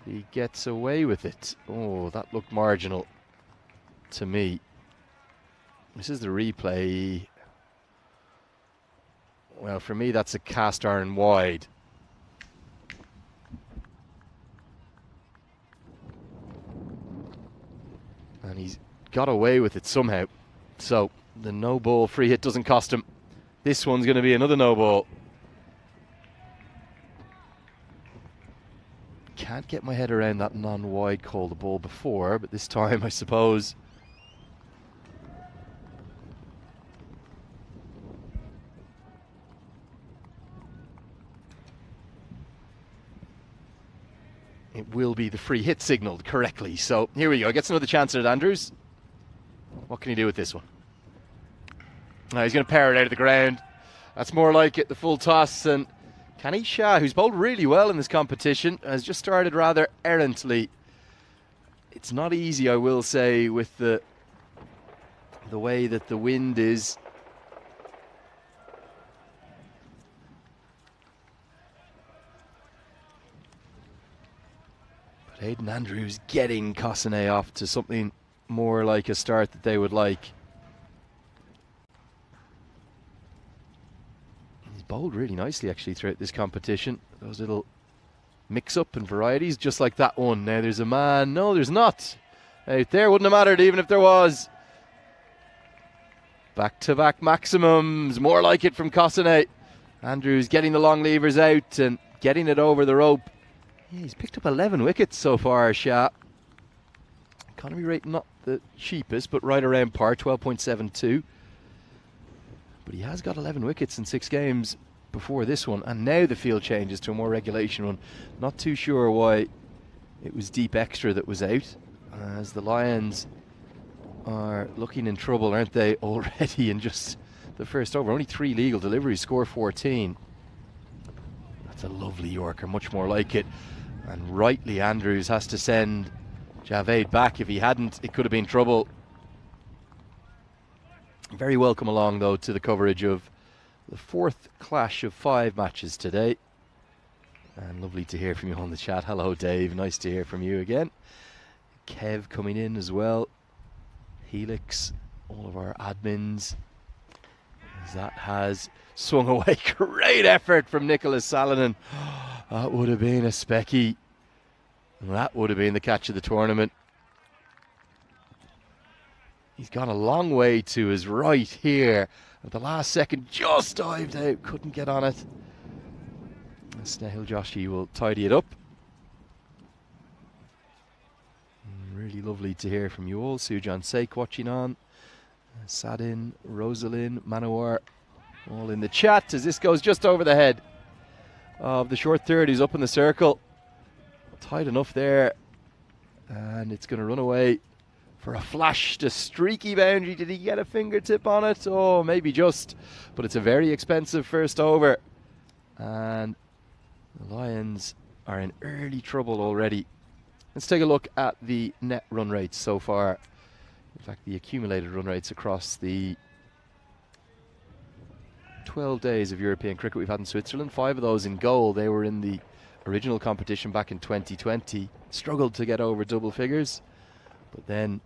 he gets away with it. Oh, that looked marginal to me. This is the replay. Well, for me, that's a cast iron wide. And he's got away with it somehow. So the no ball free hit doesn't cost him. This one's going to be another no ball. Can't get my head around that non-wide call the ball before, but this time I suppose it will be the free hit signalled correctly. So here we go. Gets another chance at it, Andrews. What can he do with this one? He's going to power it out of the ground. That's more like it, the full toss. And Kanik Shah, who's bowled really well in this competition, has just started rather errantly. It's not easy, I will say, with the way that the wind is. But Aidan Andrews getting Cossonay off to something more like a start that they would like. He's bowled really nicely actually throughout this competition. Those little mix-up and varieties, just like that one. Now there's a man. No, there's not. Out there wouldn't have mattered even if there was. Back-to-back maximums. More like it from Cossonay. Andrews getting the long levers out and getting it over the rope. Yeah, he's picked up 11 wickets so far, Shah. Economy rate not the cheapest, but right around par, 12.72. But he has got 11 wickets in 6 games before this one, and now the field changes to a more regulation one. Not too sure why It was deep extra that was out, as the Lions are looking in trouble, aren't they, already in just the first over. Only 3 legal deliveries, score 14. That's a lovely Yorker, much more like it. And rightly, Andrews has to send Javed back. If he hadn't, it could have been trouble. Very welcome along, though, to the coverage of the 4th clash of 5 matches today. And lovely to hear from you on the chat. Hello, Dave. Nice to hear from you again. Kev coming in as well. Helix, all of our admins. That has swung away. Great effort from Nicholas Salonen. That would have been a specky. And that would have been the catch of the tournament. He's gone a long way to his right here. At the last second, just dived out. Couldn't get on it. Snehil Joshi will tidy it up. Really lovely to hear from you all. Sujan Sake watching on. Sadin, Rosalind, Manowar, all in the chat as this goes just over the head of the short third. He's up in the circle. Tight enough there. And it's going to run away for a flash to streaky boundary. Did he get a fingertip on it? Oh, maybe just. But it's a very expensive first over. And the Lions are in early trouble already. Let's take a look at the net run rates so far. In fact, the accumulated run rates across the 12 days of European cricket we've had in Switzerland. 5 of those in goal. They were in the original competition back in 2020. Struggled to get over double figures. But then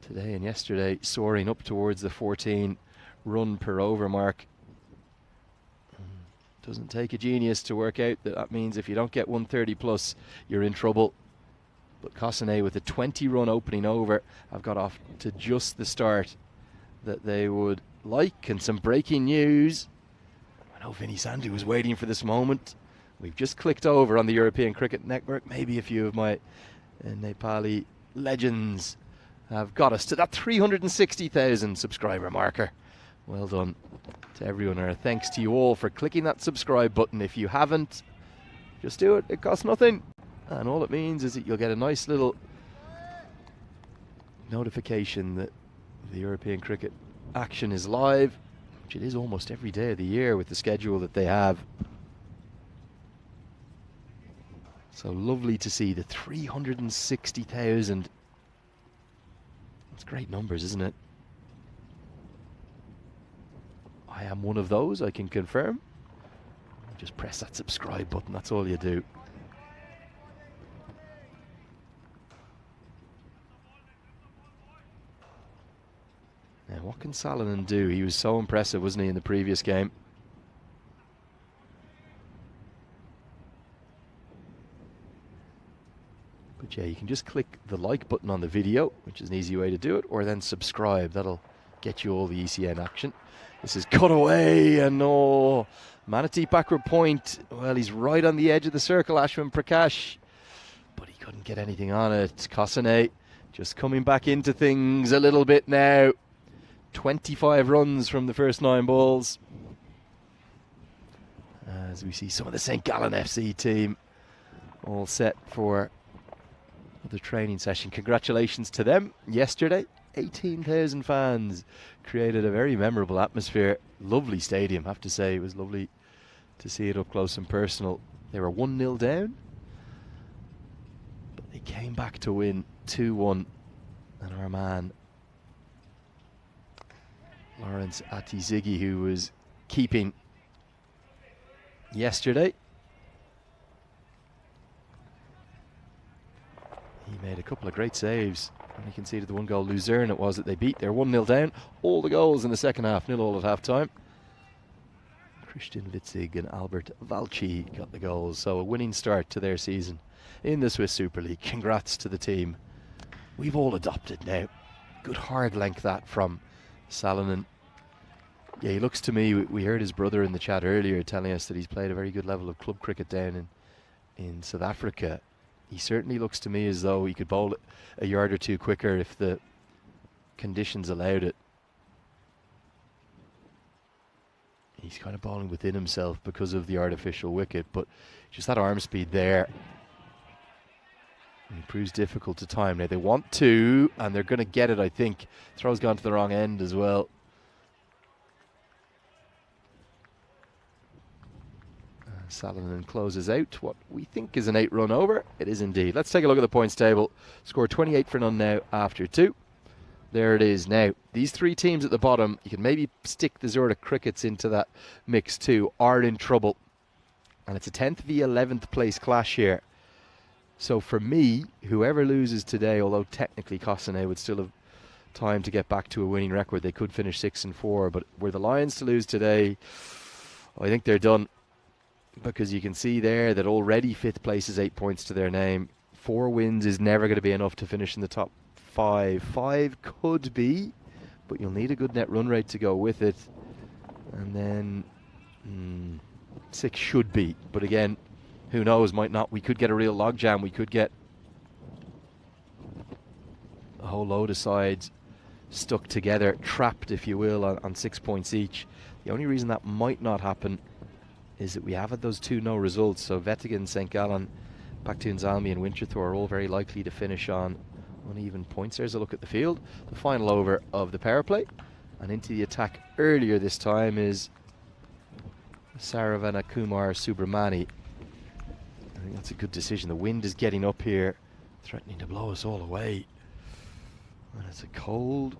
today and yesterday soaring up towards the 14 run per over mark. Doesn't take a genius to work out that means if you don't get 130 plus, you're in trouble. But Cossonay with a 20-run opening over have got off to just the start that they would like. And some breaking news. I know Vinny Sandhu was waiting for this moment. We've just clicked over on the European Cricket Network. Maybe a few of my Nepali legends have got us to that 360,000 subscriber marker. Well done to everyone. Our thanks to you all for clicking that subscribe button. If you haven't, just do it. It costs nothing. And all it means is that you'll get a nice little notification that the European Cricket action is live, which it is almost every day of the year with the schedule that they have. So lovely to see the 360,000. That's great numbers, isn't it? I am one of those, I can confirm. Just press that subscribe button, that's all you do. Now, what can Salonen do? He was so impressive, wasn't he, in the previous game? But yeah, you can just click the like button on the video, which is an easy way to do it, or then subscribe. That'll get you all the ECN action. This is cut away, and oh, Manatee backward point. Well, he's right on the edge of the circle, Ashwin Prakash, but he couldn't get anything on it. Cossonay just coming back into things a little bit now. 25 runs from the first 9 balls. As we see some of the St. Gallen FC team all set for the training session. Congratulations to them yesterday. 18,000 fans created a very memorable atmosphere. Lovely stadium, I have to say. It was lovely to see it up close and personal. They were 1-0 down, but they came back to win 2-1. And our man Lawrence Atizigi, who was keeping yesterday, he made a couple of great saves. And you can see that the 1-goal Luzerne it was that they beat. They're 1-0 down. All the goals in the second half, 0-0 at half-time. Christian Witzig and Albert Valci got the goals. So a winning start to their season in the Swiss Super League. Congrats to the team. We've all adopted now. Good hard length that from Salonen. Yeah, he looks to me, we heard his brother in the chat earlier telling us that he's played a very good level of club cricket down in South Africa. He certainly looks to me as though he could bowl a yard or two quicker if the conditions allowed it. He's kind of bowling within himself because of the artificial wicket, but just that arm speed there. It proves difficult to time. Now they want to, and they're going to get it, I think. Throw's gone to the wrong end as well. Salonen closes out what we think is an 8-run over. It is indeed. Let's take a look at the points table. Score 28 for none now after 2. There it is. Now, these 3 teams at the bottom, you can maybe stick the Zurich Crickets into that mix too, are in trouble. And it's a 10th v 11th place clash here. So for me, whoever loses today, although technically Cossonay would still have time to get back to a winning record, they could finish 6-4. But were the Lions to lose today, I think they're done. Because you can see there that already 5th place is 8 points to their name. 4 wins is never going to be enough to finish in the top 5. 5 could be, but you'll need a good net run rate to go with it. And then 6 should be. But again, who knows, might not. We could get a real logjam. We could get a whole load of sides stuck together, trapped, if you will, on 6 points each. The only reason that might not happen is that we have had those 2 no results. So Vettingen, St. Gallen, Baktoonsalmi and Winterthur are all very likely to finish on uneven points. There's a look at the field. The final over of the power play. And into the attack earlier this time is Saravana Kumar Subramani. I think that's a good decision. The wind is getting up here, threatening to blow us all away. And it's a cold,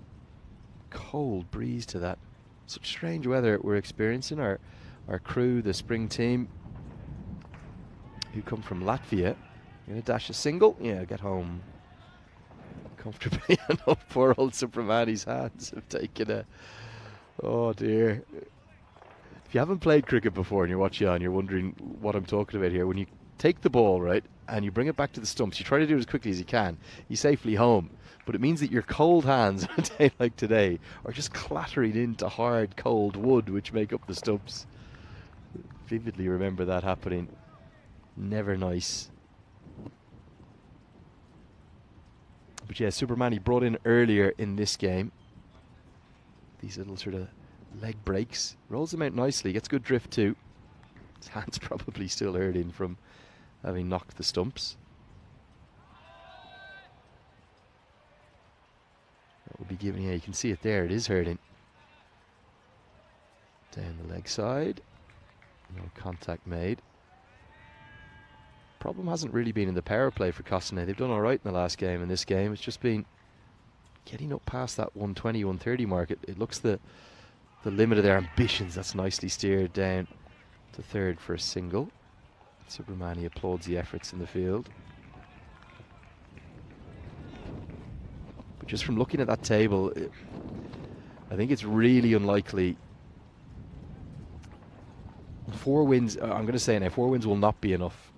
cold breeze to that. Such strange weather we're experiencing. Our crew, the spring team, who come from Latvia, going to dash a single. Yeah, get home comfortably. I know poor old Subramani's hands have taken a... Oh dear. If you haven't played cricket before and you're watching on, you're wondering what I'm talking about here. When you take the ball, right, and you bring it back to the stumps, you try to do it as quickly as you can. You're safely home. But it means that your cold hands on a day like today are just clattering into hard, cold wood, which make up the stumps. Vividly remember that happening. Never nice. But yeah, Subramani brought in earlier in this game. These little sort of leg breaks. Rolls them out nicely. Gets good drift too. His hand's probably still hurting from having knocked the stumps. That will be giving, yeah, you can see it there. It is hurting. Down the leg side. No contact made. Problem hasn't really been in the power play for Cossonay. They've done all right in the last game. In this game, it's just been getting up past that 120, 130 mark. It looks the limit of their ambitions. That's nicely steered down to third for a single. Subramani applauds the efforts in the field. But just from looking at that table, I think it's really unlikely. 4 wins, I'm going to say now, 4 wins will not be enough.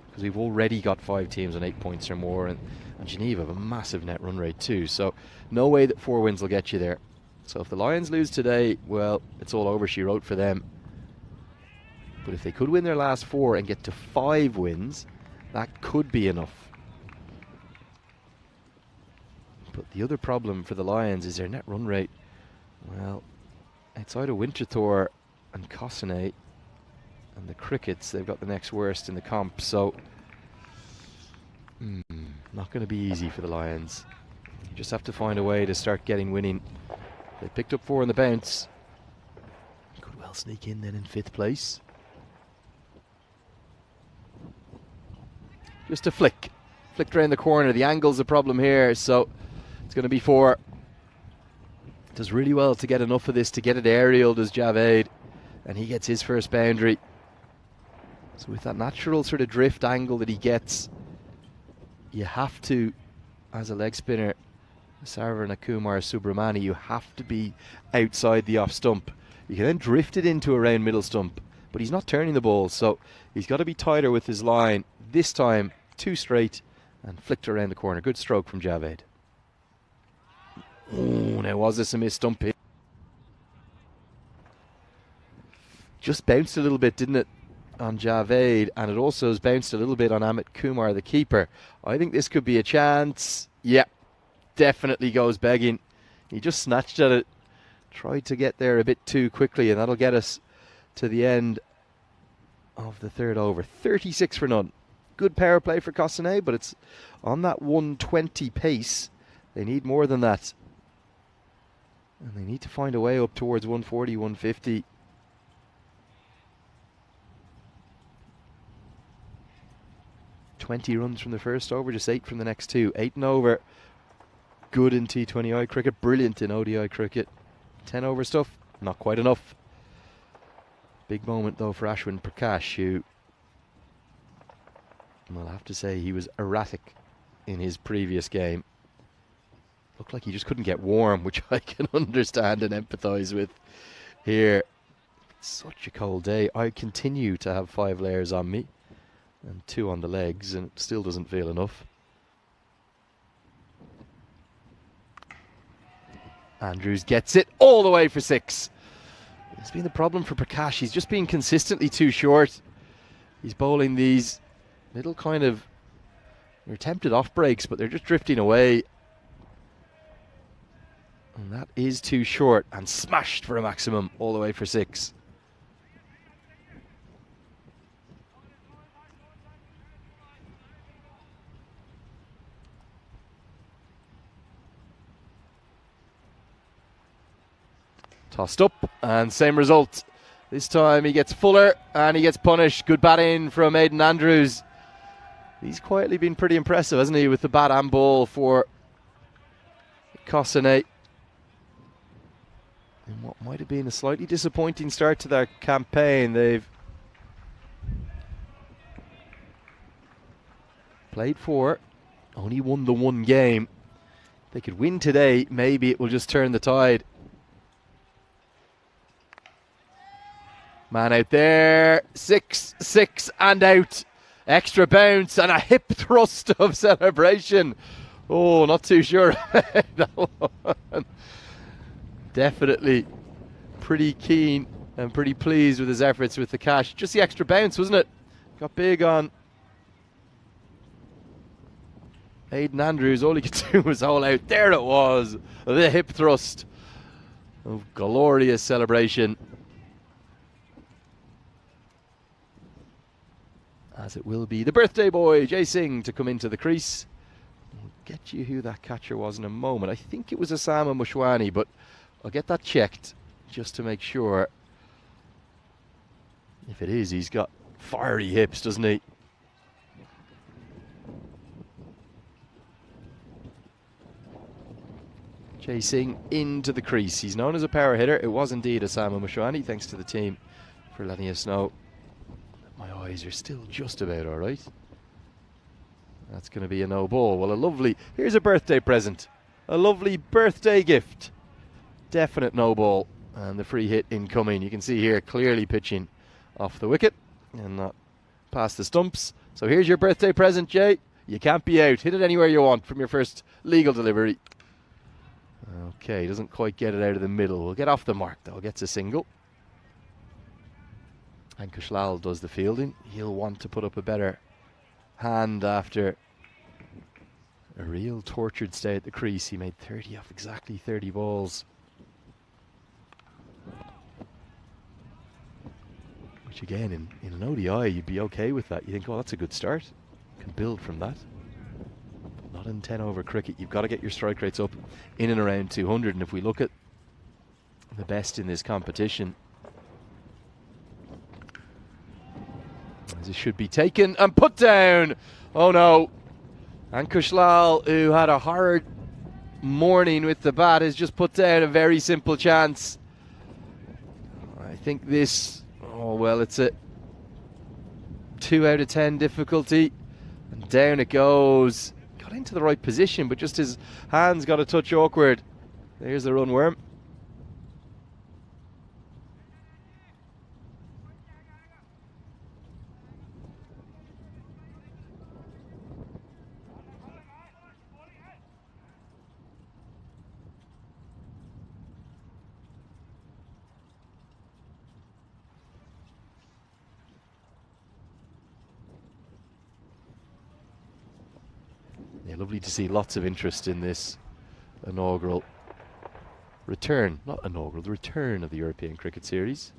Because we've already got 5 teams on 8 points or more. And Geneva have a massive net run rate too. So no way that 4 wins will get you there. So if the Lions lose today, well, it's all over, she wrote, for them. But if they could win their last 4 and get to 5 wins, that could be enough. But the other problem for the Lions is their net run rate. Well, outside of Winterthur and Cossonay and the Crickets, they've got the next worst in the comp. So, not going to be easy for the Lions. You just have to find a way to start getting winning. They picked up 4 on the bounce. Could well sneak in then in 5th place. Just a flick. Flicked around the corner. The angle's a problem here, so it's going to be 4. Does really well to get enough of this to get it aerial, does Javed. And he gets his first boundary. So with that natural sort of drift angle that he gets, you have to, as a leg spinner, Saravana Kumar Subramani, you have to be outside the off stump. You can then drift it into a round middle stump, but he's not turning the ball, so he's got to be tighter with his line. This time, 2 straight, and flicked around the corner. Good stroke from Javed. Oh, now was this a missed stump hit? Just bounced a little bit, didn't it, on Javed, and it also has bounced a little bit on Amit Kumar, the keeper. I think this could be a chance. Yep, definitely goes begging. He just snatched at it, tried to get there a bit too quickly, and that'll get us to the end of the 3rd over. 36 for none. good power play for Cossonay, but it's on that 120 pace. They need more than that. And they need to find a way up towards 140, 150. "20 runs from the first over, just 8 from the next 2. 8 and over. Good in T20I cricket, brilliant in ODI cricket. 10 over stuff, not quite enough. Big moment though for Ashwin Prakash, who, I'll have to say, he was erratic in his previous game. Looked like he just couldn't get warm, which I can understand and empathise with here. It's such a cold day. I continue to have 5 layers on me and 2 on the legs, and it still doesn't feel enough. Andrews gets it all the way for 6. It's been the problem for Prakash. He's just been consistently too short. He's bowling these little kind of, they're attempted off breaks, but they're just drifting away. And that is too short, and smashed for a maximum all the way for 6. Tossed up, and same result. This time he gets fuller and he gets punished. Good batting from Aidan Andrews. He's quietly been pretty impressive, hasn't he, with the bat and ball for Cossonay. In what might have been a slightly disappointing start to their campaign, they've played 4, only won the 1 game. If they could win today, maybe it will just turn the tide. Man out there, 6, 6 and out. Extra bounce and a hip thrust of celebration. Oh, not too sure about that one. Definitely pretty keen and pretty pleased with his efforts with the cash. Just the extra bounce, wasn't it? Got big on Aidan Andrews. All he could do was hold out. There it was, the hip thrust of glorious celebration. As it will be the birthday boy, Jay Singh, to come into the crease. We'll get you who that catcher was in a moment. I think it was Osama Mushwani, but I'll get that checked just to make sure. If it is, he's got fiery hips, doesn't he? Jay Singh into the crease. He's known as a power hitter. It was indeed Osama Mushwani. Thanks to the team for letting us know. My eyes are still just about all right. That's going to be a no ball. Well, a lovely, here's a birthday present. A lovely birthday gift. Definite no ball. And the free hit incoming. You can see here clearly pitching off the wicket and not past the stumps. So here's your birthday present, Jay. You can't be out. Hit it anywhere you want from your first legal delivery. Okay, doesn't quite get it out of the middle. We'll get off the mark though. Gets a single. And Kushlal does the fielding. He'll want to put up a better hand after a real tortured stay at the crease. He made 30 off exactly 30 balls. Which again, in an ODI, you'd be okay with that. You think, oh, that's a good start. You can build from that. But not in 10 over cricket. You've got to get your strike rates up in and around 200. And if we look at the best in this competition, as it should be taken and put down. Oh no. And Kushlal, who had a horrid morning with the bat, has just put down a very simple chance. I think this, oh well, it's a 2 out of 10 difficulty. And down it goes. Got into the right position, but just his hands got a touch awkward. There's the run worm. Yeah, lovely to see lots of interest in this inaugural return, not inaugural, the return of the European Cricket Series.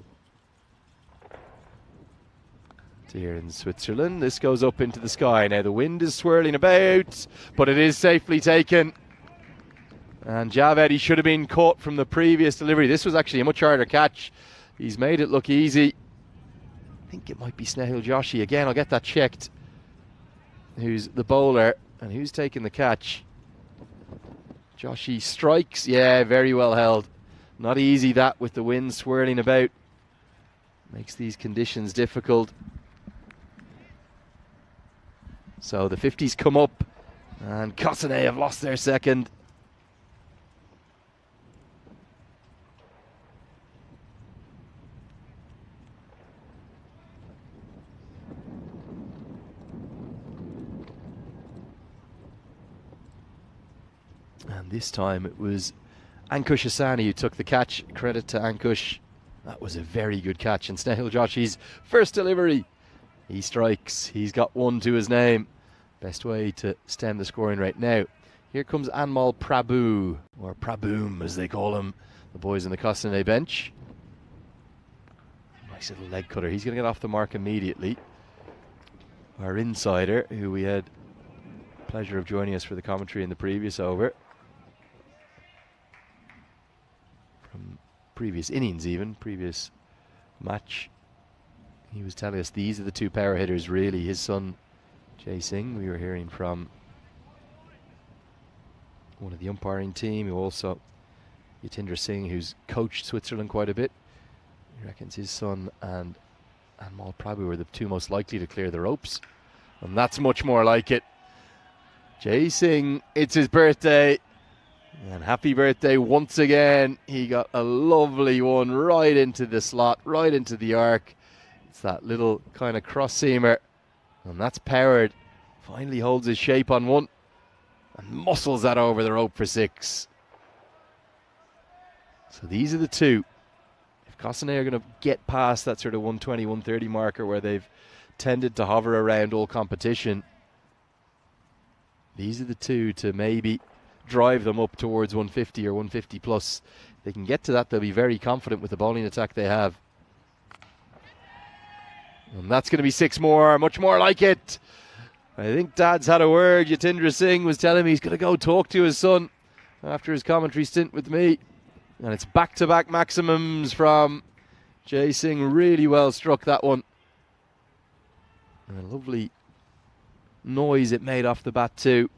here in Switzerland. This goes up into the sky. Now the wind is swirling about, but it is safely taken. And Javed, he should have been caught from the previous delivery. This was actually a much harder catch. He's made it look easy. I think it might be Snehil Joshi again. I'll get that checked. Who's the bowler and who's taking the catch? Joshi strikes. Yeah, very well held. Not easy that with the wind swirling about. Makes these conditions difficult. So the 50s come up and Cossonay have lost their second. And this time it was Ankush Hassani who took the catch. Credit to Ankush. That was a very good catch. And Snehil Joshi's first delivery. He strikes. He's got one to his name. Best way to stem the scoring right now. Here comes Anmol Prabhu, or Praboom as they call him, the boys in the Cossonay bench. Nice little leg cutter. He's going to get off the mark immediately. Our insider, who we had the pleasure of joining us for the commentary in the previous over. From previous innings even, previous match. He was telling us these are the two power hitters really. His son Jay Singh, we were hearing from one of the umpiring team, who also Yatindra Singh, who's coached Switzerland quite a bit. He reckons his son and Anmol Prabhu were the two most likely to clear the ropes. And that's much more like it. Jay Singh, it's his birthday. And happy birthday once again. He got a lovely one right into the slot, right into the arc. It's that little kind of cross seamer. And that's powered. Finally holds his shape on one. And muscles that over the rope for 6. So these are the two. If Cossonay are going to get past that sort of 120, 130 marker where they've tended to hover around all competition, these are the two to maybe drive them up towards 150 or 150 plus. If they can get to that, they'll be very confident with the bowling attack they have. And that's going to be 6 more, much more like it. I think Dad's had a word. Yatindra Singh was telling me he's going to go talk to his son after his commentary stint with me. And it's back-to-back maximums from Jay Singh. Really well struck that one. And a lovely noise it made off the bat too.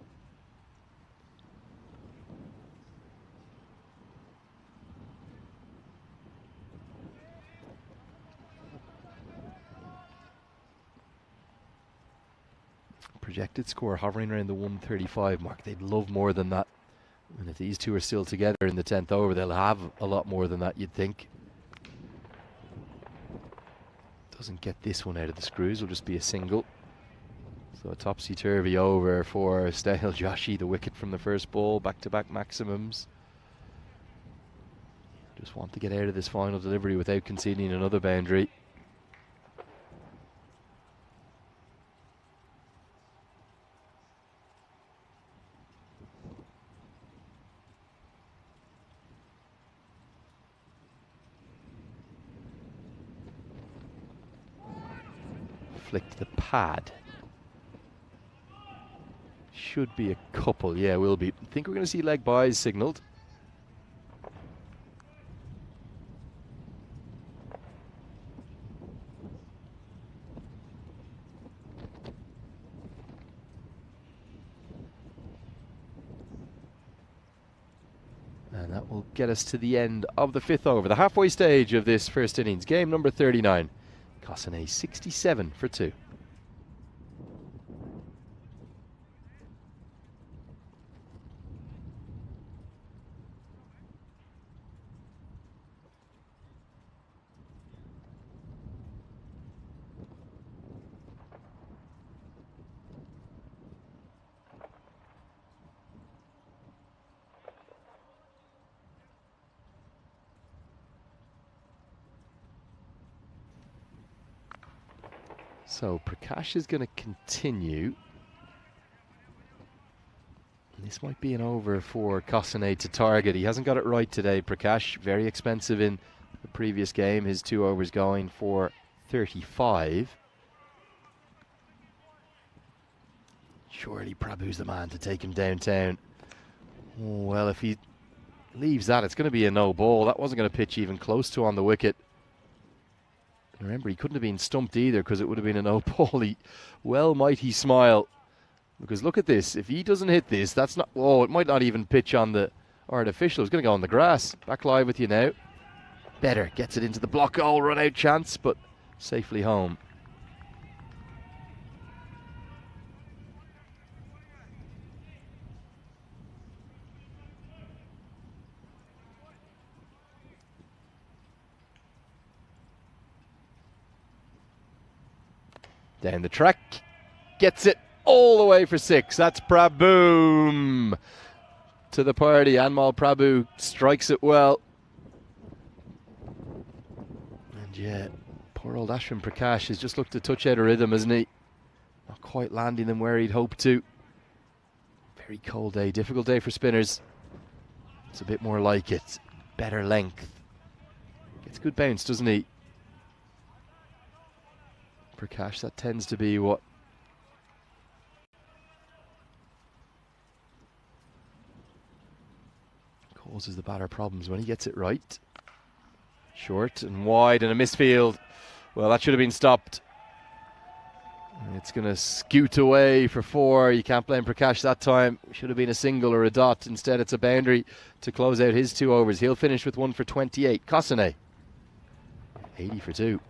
Projected score hovering around the 135 mark. They'd love more than that. And if these two are still together in the 10th over, they'll have a lot more than that, you'd think. Doesn't get this one out of the screws, will just be a single. So a topsy-turvy over for Snehil Joshi, the wicket from the first ball, back-to-back maximums. Just want to get out of this final delivery without conceding another boundary. Flicked the pad. Should be a couple. Yeah, will be. I think we're going to see leg byes signalled. And that will get us to the end of the 5th over, the halfway stage of this first innings. Game number 39. Cossonay 67 for 2. So Prakash is going to continue. This might be an over for Cossonay to target. He hasn't got it right today, Prakash. Very expensive in the previous game. His 2 overs going for 35. Surely Prabhu's the man to take him downtown. Oh, well, if he leaves that, it's going to be a no ball. That wasn't going to pitch even close to on the wicket. Remember, he couldn't have been stumped either because it would have been a no ball. Well might he smile. Because look at this. If he doesn't hit this, that's not... Oh, it might not even pitch on the artificial. It's going to go on the grass. Back live with you now. Better. Gets it into the block goal. Run out chance, but safely home. Down the track, gets it all the way for 6. That's Prabhu to the party. Anmol Prabhu strikes it well. And yeah, poor old Ashwin Prakash has just looked a touch out of rhythm, hasn't he? Not quite landing them where he'd hoped to. Very cold day, difficult day for spinners. It's a bit more like it. Better length. Gets good bounce, doesn't he? Prakash, that tends to be what causes the batter problems when he gets it right. Short and wide and a misfield. Well, that should have been stopped. It's going to scoot away for 4. You can't blame Prakash that time. Should have been a single or a dot. Instead, it's a boundary to close out his 2 overs. He'll finish with 1 for 28. Kosane, 80 for 2.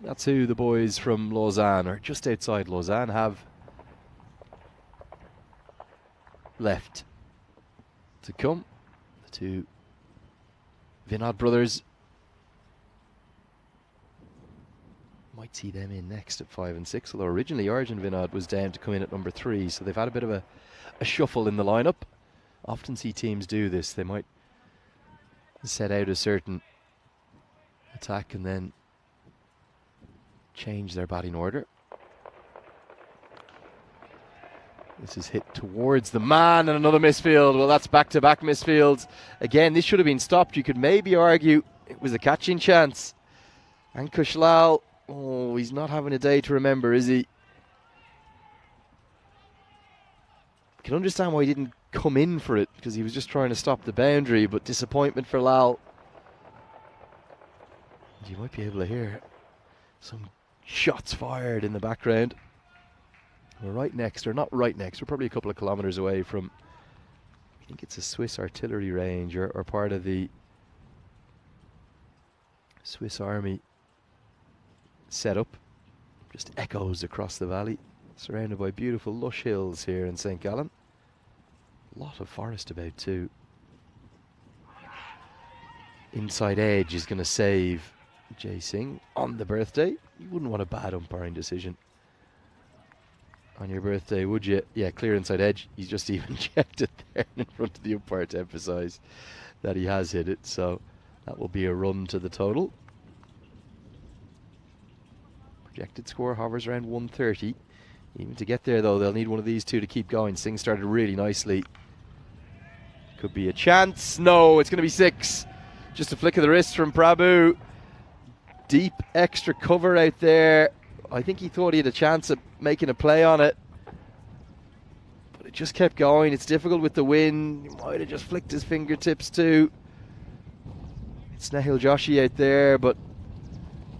That's who the boys from Lausanne, or just outside Lausanne, have left to come. The 2 Vinod brothers. Might see them in next at 5 and 6, although originally Arjun Vinod was down to come in at number 3, so they've had a bit of a shuffle in the lineup. Often see teams do this. They might set out a certain attack and then change their batting order. This is hit towards the man and another misfield. Well, that's back-to-back misfields. Again, this should have been stopped. You could maybe argue it was a catching chance. And Kushlal, oh, he's not having a day to remember, is he? You can understand why he didn't come in for it, because he was just trying to stop the boundary, but disappointment for Lal. You might be able to hear some shots fired in the background. We're right next, or not right next, we're probably a couple of kilometers away from, I think it's a Swiss artillery range or part of the Swiss Army setup. Just echoes across the valley, surrounded by beautiful lush hills here in St. Gallen. A lot of forest about too. Inside edge is going to save Jay Singh on the birthday. You wouldn't want a bad umpiring decision on your birthday, would you? Yeah, clear inside edge. He's just even checked it there in front of the umpire to emphasise that he has hit it. So that will be a run to the total. Projected score hovers around 130. Even to get there, though, they'll need one of these 2 to keep going. Singh started really nicely. Could be a chance. No, it's going to be 6. Just a flick of the wrist from Prabhu. Deep extra cover out there. I think he thought he had a chance at making a play on it, but it just kept going. It's difficult with the wind. He might have just flicked his fingertips too. It's Nahil Joshi out there, but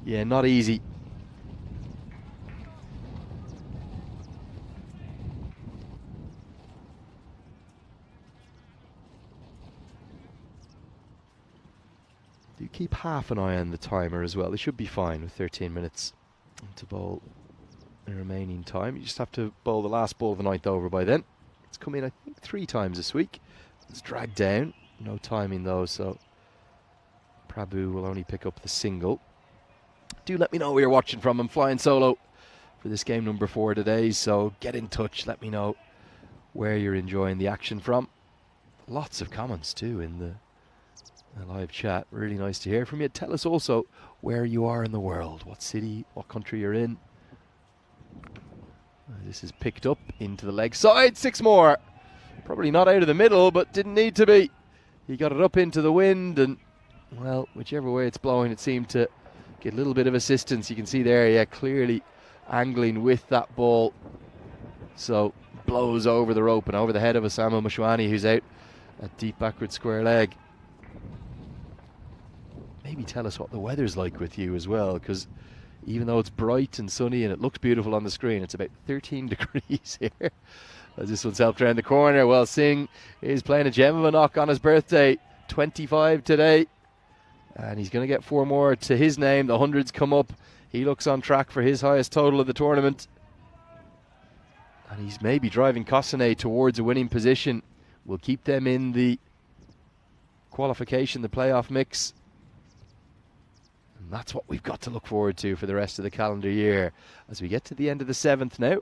yeah, not easy. Do keep half an eye on the timer as well. They should be fine with 13 minutes to bowl the remaining time. You just have to bowl the last ball of the 9th over by then. It's come in, I think, 3 times this week. It's dragged down. No timing though, so Prabhu will only pick up the single. Do let me know where you're watching from. I'm flying solo for this game number 4 today, so get in touch. Let me know where you're enjoying the action from. Lots of comments too in the live chat. Really nice to hear from you. Tell us also where you are in the world, what city, what country you're in. This is picked up into the leg side. 6 more. Probably not out of the middle, but didn't need to be. He got it up into the wind and Well, whichever way it's blowing, it seemed to get a little bit of assistance. You can see there, yeah, clearly angling with that ball. So blows over the rope and over the head of Osama Mashwani, who's out at deep backward square leg. Maybe tell us what the weather's like with you as well, because even though it's bright and sunny and it looks beautiful on the screen, it's about 13 degrees here. As this one's helped around the corner. Well, Singh is playing a gem of a knock on his birthday, 25 today. And he's going to get 4 more to his name. The hundreds come up. He looks on track for his highest total of the tournament. And he's maybe driving Kosane towards a winning position. Will keep them in the qualification, the playoff mix. And that's what we've got to look forward to for the rest of the calendar year. As we get to the end of the 7th now.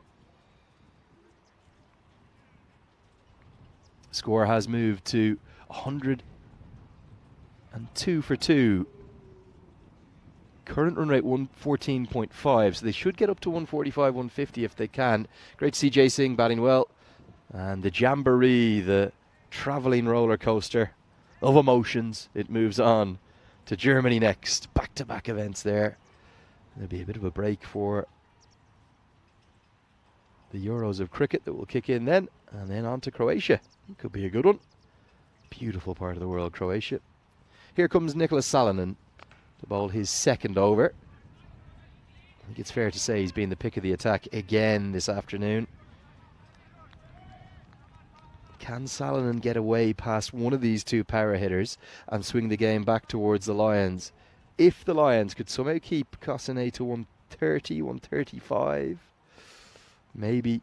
Score has moved to 102 for 2. Current run rate 114.5, so they should get up to 145, 150 if they can. Great to see Jay Singh batting well. And the Jamboree, the travelling roller coaster of emotions, it moves on to Germany next. Back-to-back events there. There'll be a bit of a break for the Euros of cricket that will kick in then. And then on to Croatia. It could be a good one. Beautiful part of the world, Croatia. Here comes Nicholas Salonen to bowl his 2nd over. I think it's fair to say he's been the pick of the attack again this afternoon. Can Salonen get away past one of these 2 power hitters and swing the game back towards the Lions? If the Lions could somehow keep Kosane to 130, 135, maybe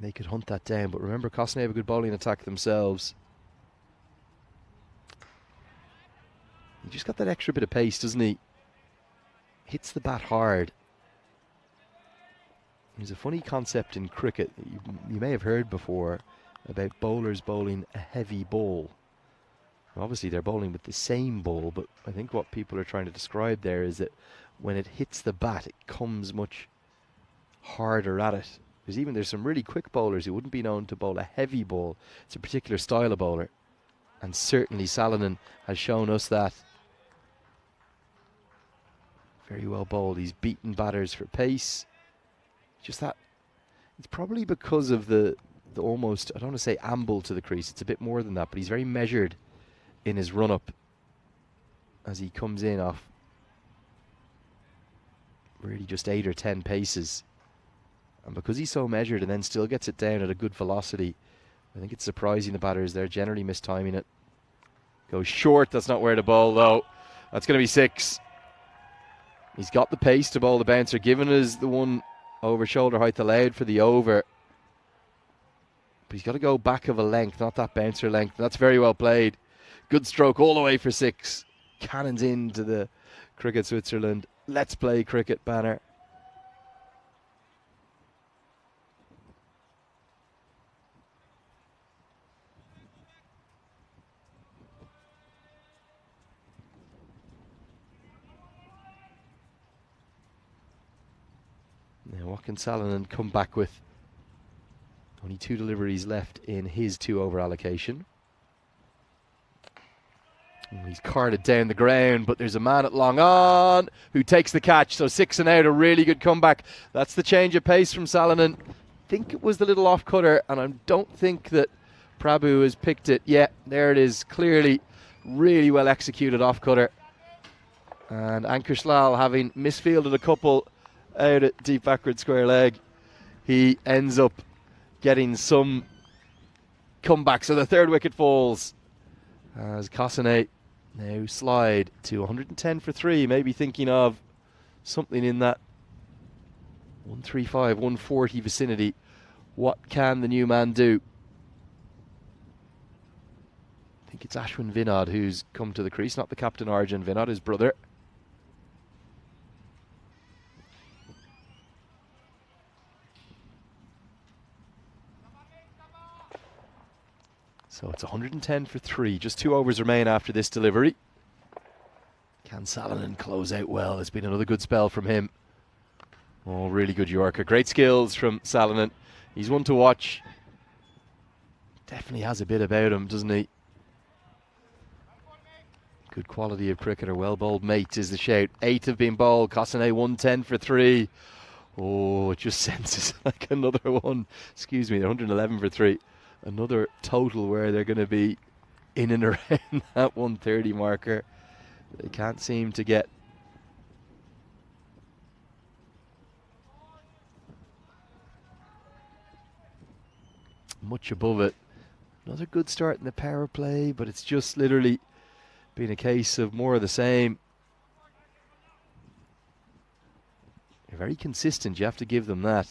they could hunt that down. But remember, Kosane have a good bowling attack themselves. He just got that extra bit of pace, doesn't he? Hits the bat hard. There's a funny concept in cricket that you may have heard before about bowlers bowling a heavy ball. Obviously they're bowling with the same ball, but I think what people are trying to describe there is that when it hits the bat, it comes much harder at it. Because even there's some really quick bowlers who wouldn't be known to bowl a heavy ball. It's a particular style of bowler. And certainly Salonen has shown us that. Very well bowled. He's beaten batters for pace. Just that, it's probably because of the almost, I don't want to say amble to the crease, it's a bit more than that, but he's very measured in his run-up as he comes in off really just 8 or 10 paces. And because he's so measured and then still gets it down at a good velocity, I think it's surprising the batters. They're generally mistiming it. Goes short, that's not where to bowl though. That's going to be 6. He's got the pace to bowl the bouncer, given us the one over shoulder height allowed for the over. But he's got to go back of a length, not that bouncer length. That's very well played. Good stroke all the way for 6. Cannons into the Cricket Switzerland Let's Play Cricket banner. Now what can Salonen come back with? Only 2 deliveries left in his 2 over allocation. And he's carted down the ground, but there's a man at long on who takes the catch. So 6 and out, a really good comeback. That's the change of pace from Salonen. I think it was the little off cutter, and I don't think that Prabhu has picked it yet. There it is, clearly really well executed off cutter. And Ankush Lal, having misfielded a couple out at deep backward square leg, he ends up getting some comeback. So the 3rd wicket falls as Kosane now slide to 110 for 3, maybe thinking of something in that 135, 140 vicinity. What can the new man do? I think it's Ashwin Vinod who's come to the crease, not the captain Arjun Vinod, his brother. So it's 110 for 3. Just 2 overs remain after this delivery. Can Salonen close out well? It's been another good spell from him. Oh, really good Yorker. Great skills from Salonen. He's one to watch. Definitely has a bit about him, doesn't he? Good quality of cricketer, well bowled mate is the shout. 8 have been bowled, Cossonay 110 for 3. Oh, it just senses like another one. Excuse me, they're 111 for 3. Another total where they're going to be in and around that 130 marker. They can't seem to get much above it. Another good start in the power play, but it's just literally been a case of more of the same. They're very consistent, you have to give them that.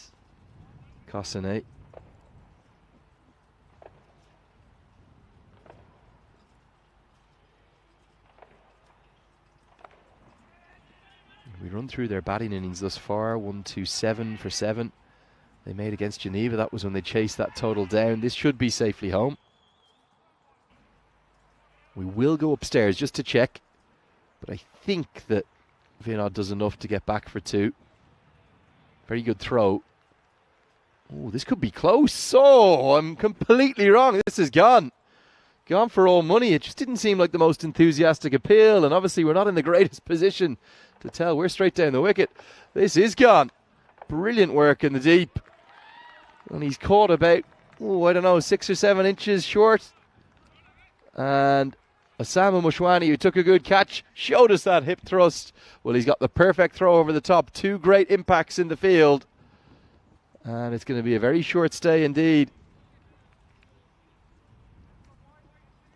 Cossonay. We run through their batting innings thus far. 127 for 7. They made against Geneva. That was when they chased that total down. This should be safely home. We will go upstairs just to check, but I think that Vinod does enough to get back for 2. Very good throw. Oh, this could be close. Oh, I'm completely wrong. This is gone. Gone for all money. It just didn't seem like the most enthusiastic appeal, and obviously we're not in the greatest position to tell. We're straight down the wicket. This is gone. Brilliant work in the deep. And he's caught about, I don't know, 6 or 7 inches short. And Osama Mushwani, who took a good catch, showed us that hip thrust. Well, he's got the perfect throw over the top. 2 great impacts in the field. And it's going to be a very short stay indeed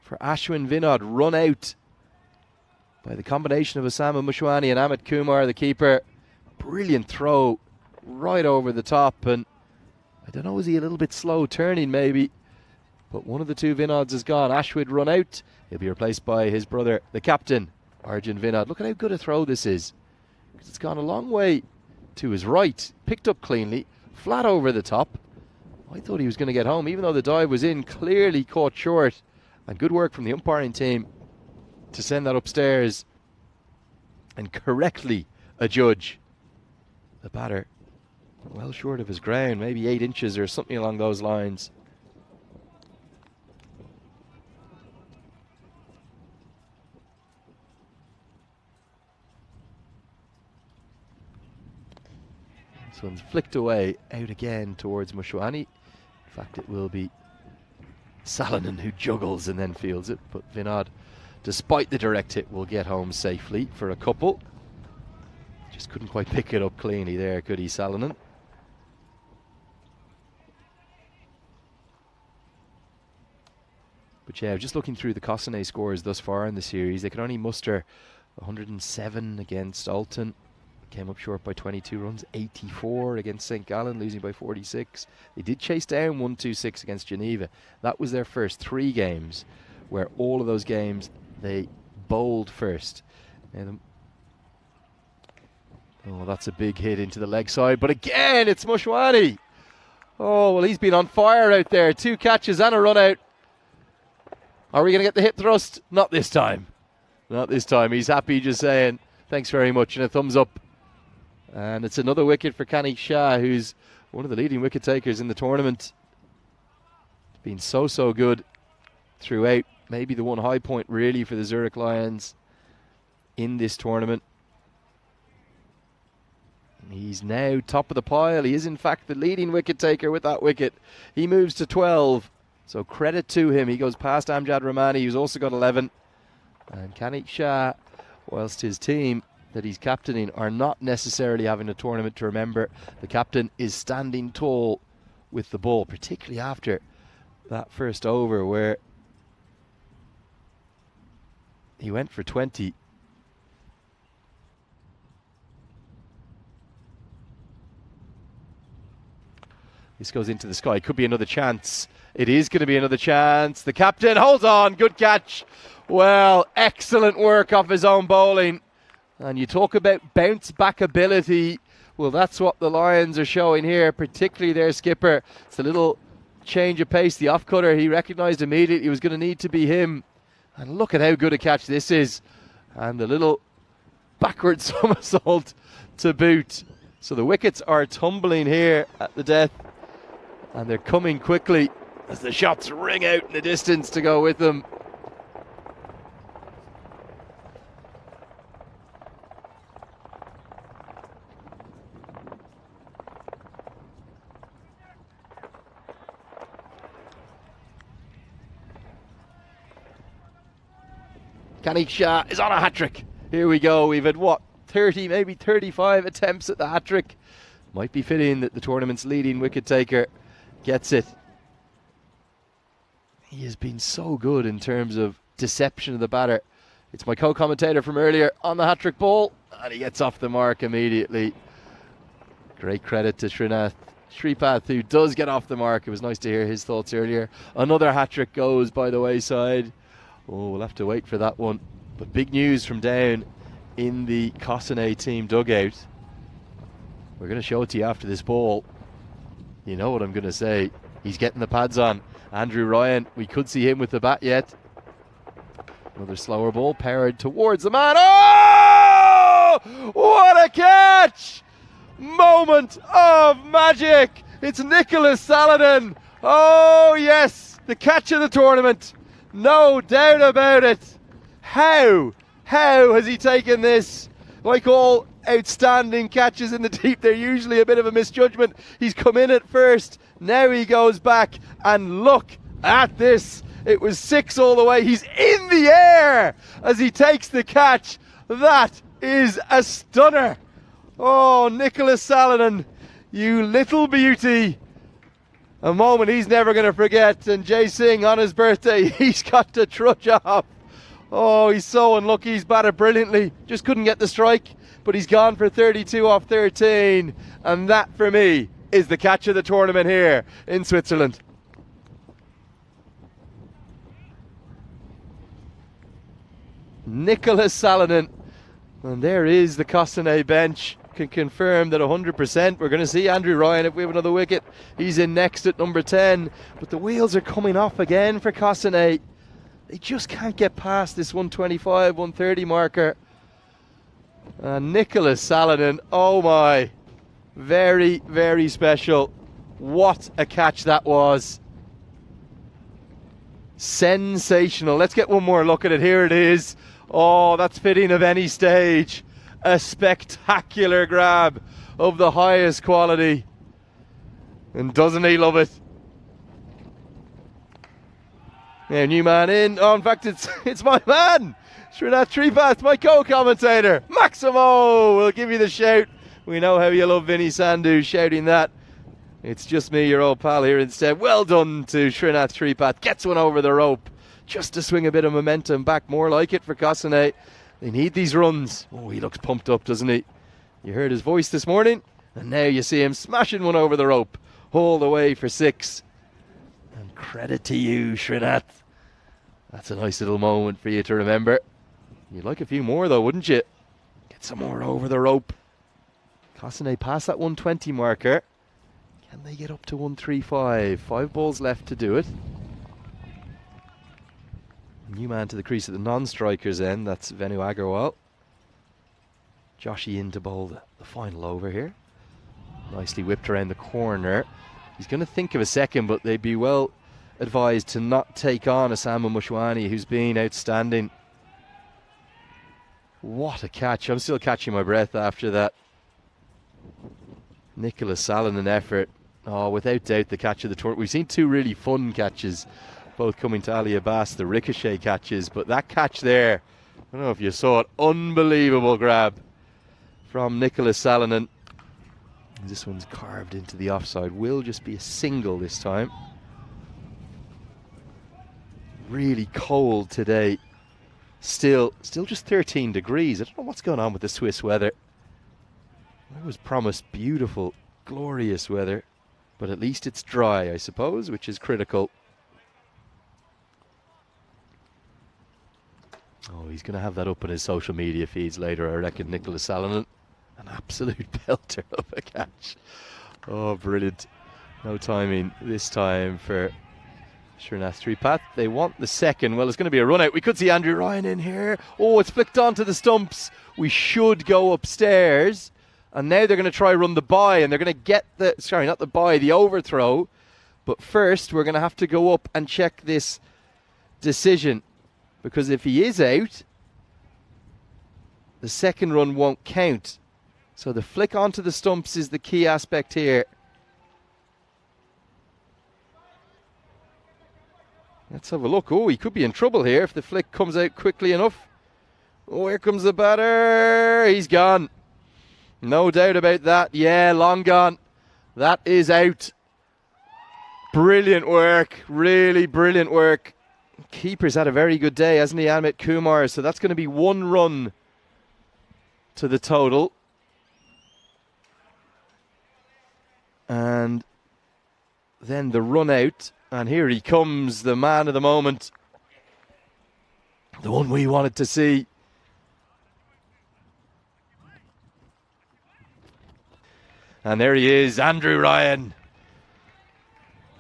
for Ashwin Vinod, run out by the combination of Osama Mushwani and Amit Kumar, the keeper. Brilliant throw right over the top, and I don't know, is he a little bit slow turning maybe? But one of the 2 Vinods is gone. Ashwin run out. He'll be replaced by his brother, the captain, Arjun Vinod. Look at how good a throw this is. It's gone a long way to his right. Picked up cleanly, flat over the top. I thought he was going to get home, even though the dive was in, clearly caught short. And good work from the umpiring team to send that upstairs and correctly adjudge the batter well short of his ground, maybe 8 inches or something along those lines. This one's flicked away, out again towards Mushwani. In fact, it will be Salonen who juggles and then fields it, but Vinod, despite the direct hit, will get home safely for a couple. Just couldn't quite pick it up cleanly there, could he, Salonen? But yeah, just looking through the Cossonay scores thus far in the series, they could only muster 107 against Alton. Came up short by 22 runs. 84 against St. Gallen, losing by 46. They did chase down 126 against Geneva. That was their first 3 games, where all of those games they bowled first. And oh, that's a big hit into the leg side. But again, it's Mushwani. Oh, well, he's been on fire out there. 2 catches and a run out. Are we going to get the hip thrust? Not this time. Not this time. He's happy, just saying thanks very much and a thumbs up. And it's another wicket for Kanik Shah, who's one of the leading wicket takers in the tournament. Been so good throughout. Maybe the one high point really for the Zurich Lions in this tournament. He's now top of the pile. He is in fact the leading wicket taker with that wicket. He moves to 12. So credit to him. He goes past Amjad Rahmani, who's also got 11. And Kanik Shah, whilst his team that he's captaining are not necessarily having a tournament to remember, the captain is standing tall with the ball, particularly after that first over where he went for 20. This goes into the sky. Could be another chance. It is going to be another chance. The captain holds on. Good catch. Well, excellent work off his own bowling. And you talk about bounce back ability. Well, that's what the Lions are showing here, particularly their skipper. It's a little change of pace. The off cutter, he recognised immediately it was going to need to be him. And look at how good a catch this is. And the little backward somersault to boot. So the wickets are tumbling here at the death. And they're coming quickly as the shots ring out in the distance to go with them. Kanik Shah is on a hat-trick. Here we go. We've had, what, 30, maybe 35 attempts at the hat-trick. Might be fitting that the tournament's leading wicket taker gets it. He has been so good in terms of deception of the batter. It's my co-commentator from earlier on the hat-trick ball, and he gets off the mark immediately. Great credit to Srinath Sripath, who does get off the mark. It was nice to hear his thoughts earlier. Another hat-trick goes by the wayside. Oh, we'll have to wait for that one. But big news from down in the Cossonay team dugout. We're going to show it to you after this ball. You know what I'm going to say. He's getting the pads on. Andrew Ryan, we could see him with the bat yet. Another slower ball, powered towards the man. Oh! What a catch! Moment of magic. It's Nicholas Saladin. Oh, yes. The catch of the tournament. No doubt about it. How has he taken this? Like all outstanding catches in the deep, they're usually a bit of a misjudgment. He's come in at first. Now he goes back, and look at this. It was 6 all the way. He's in the air as he takes the catch. That is a stunner. Oh, Nicholas Saladin, you little beauty. A moment he's never going to forget. And Jay Singh, on his birthday, he's got to trudge off. Oh, he's so unlucky. He's batted brilliantly. Just couldn't get the strike. But he's gone for 32 off 13. And that, for me, is the catch of the tournament here in Switzerland. Nicholas Saladin. And there is the Cossonay bench. Can confirm that 100%. We're going to see Andrew Ryan if we have another wicket. He's in next at number 10. But the wheels are coming off again for Cossonay. They just can't get past this 125, 130 marker. Nicholas Saladin, oh my. Very, very special. What a catch that was. Sensational. Let's get one more look at it. Here it is. Oh, that's fitting of any stage. A spectacular grab of the highest quality. And doesn't he love it? Yeah, new man in. Oh, in fact, it's my man, Srinath Sripath, my co-commentator. Maximo will give you the shout. We know how you love Vinny Sandhu shouting that. It's just me, your old pal here instead. Well done to Srinath Sripath. Gets one over the rope just to swing a bit of momentum back. More like it for Cossonay. They need these runs. Oh, he looks pumped up, doesn't he? You heard his voice this morning, and now you see him smashing one over the rope all the way for 6. And credit to you, Srinath. That's a nice little moment for you to remember. You'd like a few more though, wouldn't you? Get some more over the rope. Cossonay past that 120 marker. Can they get up to 135? 5 balls left to do it. New man to the crease at the non-strikers end. That's Venu Agarwal. Joshy in to bowl the final over here. Nicely whipped around the corner. He's going to think of a second, but they'd be well advised to not take on Osama Mushwani, who's been outstanding. What a catch. I'm still catching my breath after that. Nicholas Saladin effort. Oh, without doubt the catch of the tournament. We've seen 2 really fun catches, both coming to Ali Abbas, the ricochet catches, but that catch there, I don't know if you saw it, unbelievable grab from Nicholas Saladin. This one's carved into the offside. Will just be a single this time. Really cold today. Still just 13 degrees. I don't know what's going on with the Swiss weather. I was promised beautiful, glorious weather, but at least it's dry, I suppose, which is critical. Oh, he's going to have that up on his social media feeds later, I reckon, Nicholas Saladin. An absolute belter of a catch. Oh, brilliant. No timing this time for Srinath Sripath. They want the second. Well, it's going to be a run out. We could see Andrew Ryan in here. Oh, it's flicked onto the stumps. We should go upstairs. And now they're going to try run the bye, and they're going to get the, sorry, not the bye, the overthrow. But first, we're going to have to go up and check this decision. Because if he is out, the second run won't count. So the flick onto the stumps is the key aspect here. Let's have a look. Oh, he could be in trouble here if the flick comes out quickly enough. Oh, here comes the batter. He's gone. No doubt about that. Yeah, long gone. That is out. Brilliant work. Really brilliant work. Keeper's had a very good day, hasn't he, Amit Kumar? So that's going to be 1 run to the total. And then the run out. And here he comes, the man of the moment. The one we wanted to see. And there he is, Andrew Ryan.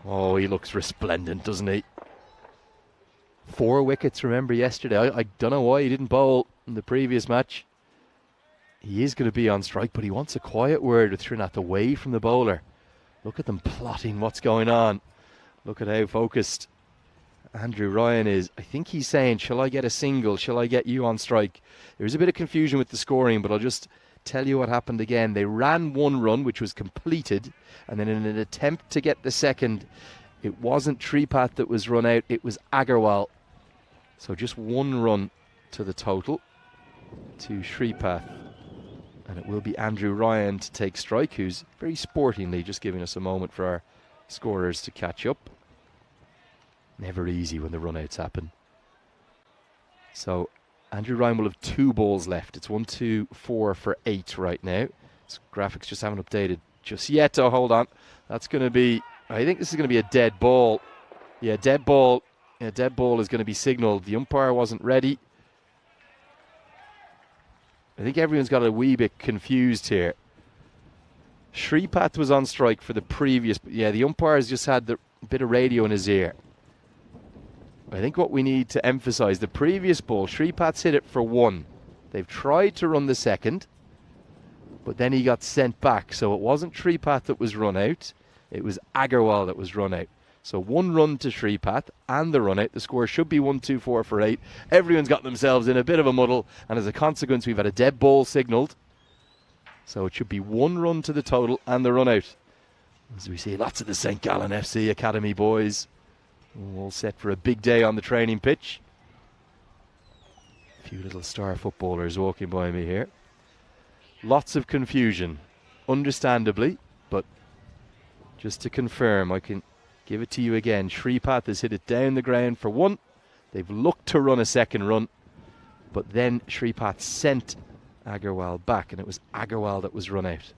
Oh, he looks resplendent, doesn't he? 4 wickets, remember, yesterday. I don't know why he didn't bowl in the previous match. He is going to be on strike, but he wants a quiet word with Trinidad away from the bowler. Look at them plotting what's going on. Look at how focused Andrew Ryan is. I think he's saying, shall I get a single? Shall I get you on strike? There is a bit of confusion with the scoring, but I'll just tell you what happened again. They ran 1 run, which was completed, and then in an attempt to get the second, it wasn't Tripath that was run out, it was Agarwal. So just 1 run to the total to Sripath. And it will be Andrew Ryan to take strike, who's very sportingly just giving us a moment for our scorers to catch up. Never easy when the run-outs happen. So Andrew Ryan will have 2 balls left. It's 1, 2, 4 for 8 right now. This graphics just haven't updated just yet. Oh, hold on. That's going to be, I think this is going to be a dead ball. Yeah, dead ball. Yeah, dead ball is going to be signalled. The umpire wasn't ready. I think everyone's got a wee bit confused here. Sripath was on strike for the previous... Yeah, the umpire's just had the bit of radio in his ear. I think what we need to emphasise, the previous ball, Sripath's hit it for 1. They've tried to run the second, but then he got sent back. So it wasn't Sripath that was run out. It was Agarwal that was run out. So 1 run to Sripath and the run out. The score should be 1, 2, 4 for 8. Everyone's got themselves in a bit of a muddle, and as a consequence, we've had a dead ball signalled. So it should be 1 run to the total and the run out. As we see lots of the St. Gallen FC Academy boys all set for a big day on the training pitch. A few little star footballers walking by me here. Lots of confusion, understandably, but just to confirm, I can give it to you again. Sripath has hit it down the ground for 1. They've looked to run a second run, but then Sripath sent Agarwal back, and it was Agarwal that was run out.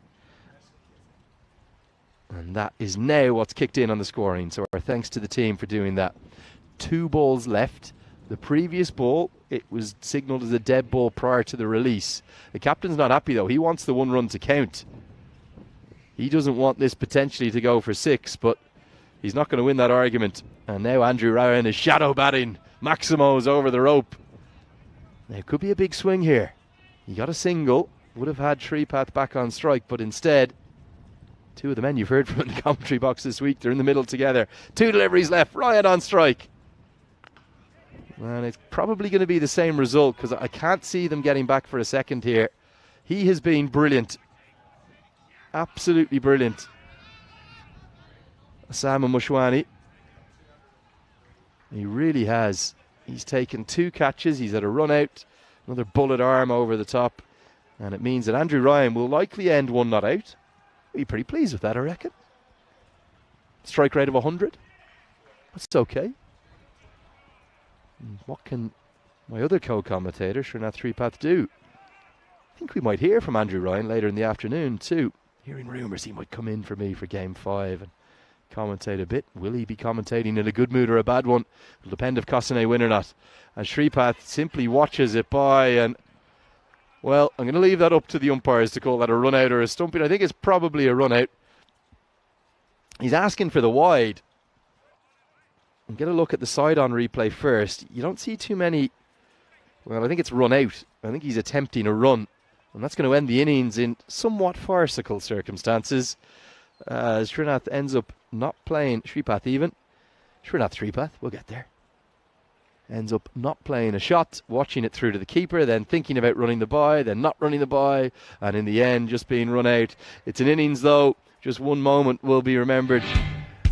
And that is now what's kicked in on the scoring. So our thanks to the team for doing that. 2 balls left. The previous ball, it was signalled as a dead ball prior to the release. The captain's not happy though. He wants the 1 run to count. He doesn't want this potentially to go for 6, but he's not going to win that argument. And now Andrew Ryan is shadow batting. Maximo's over the rope. Now it could be a big swing here. He got a single. Would have had Sripath back on strike, but instead, 2 of the men you've heard from in the commentary box this week, they're in the middle together. 2 deliveries left. Ryan on strike. And it's probably going to be the same result because I can't see them getting back for a second here. He has been brilliant. Absolutely brilliant. Osama Mushwani. He really has. He's taken 2 catches. He's had a run out. Another bullet arm over the top. And it means that Andrew Ryan will likely end 1 not out. Be pretty pleased with that, I reckon. Strike rate of 100. That's okay. And what can my other co-commentator, Srinath Sripath, do? I think we might hear from Andrew Ryan later in the afternoon too. Hearing rumours he might come in for me for Game 5 and commentate a bit. Will he be commentating in a good mood or a bad one? It'll depend if Kosane win or not. And Sripath simply watches it by, and well, I'm going to leave that up to the umpires to call that a run out or a stumping. I think it's probably a run out. He's asking for the wide. And get a look at the side-on replay first. You don't see too many. Well, I think it's run out. I think he's attempting a run. And that's going to end the innings in somewhat farcical circumstances. Srinath ends up not playing Sripath even. Srinath Sripath, we'll get there. Ends up not playing a shot, watching it through to the keeper, then thinking about running the bye, then not running the bye, and in the end just being run out. It's an innings though. Just one moment will be remembered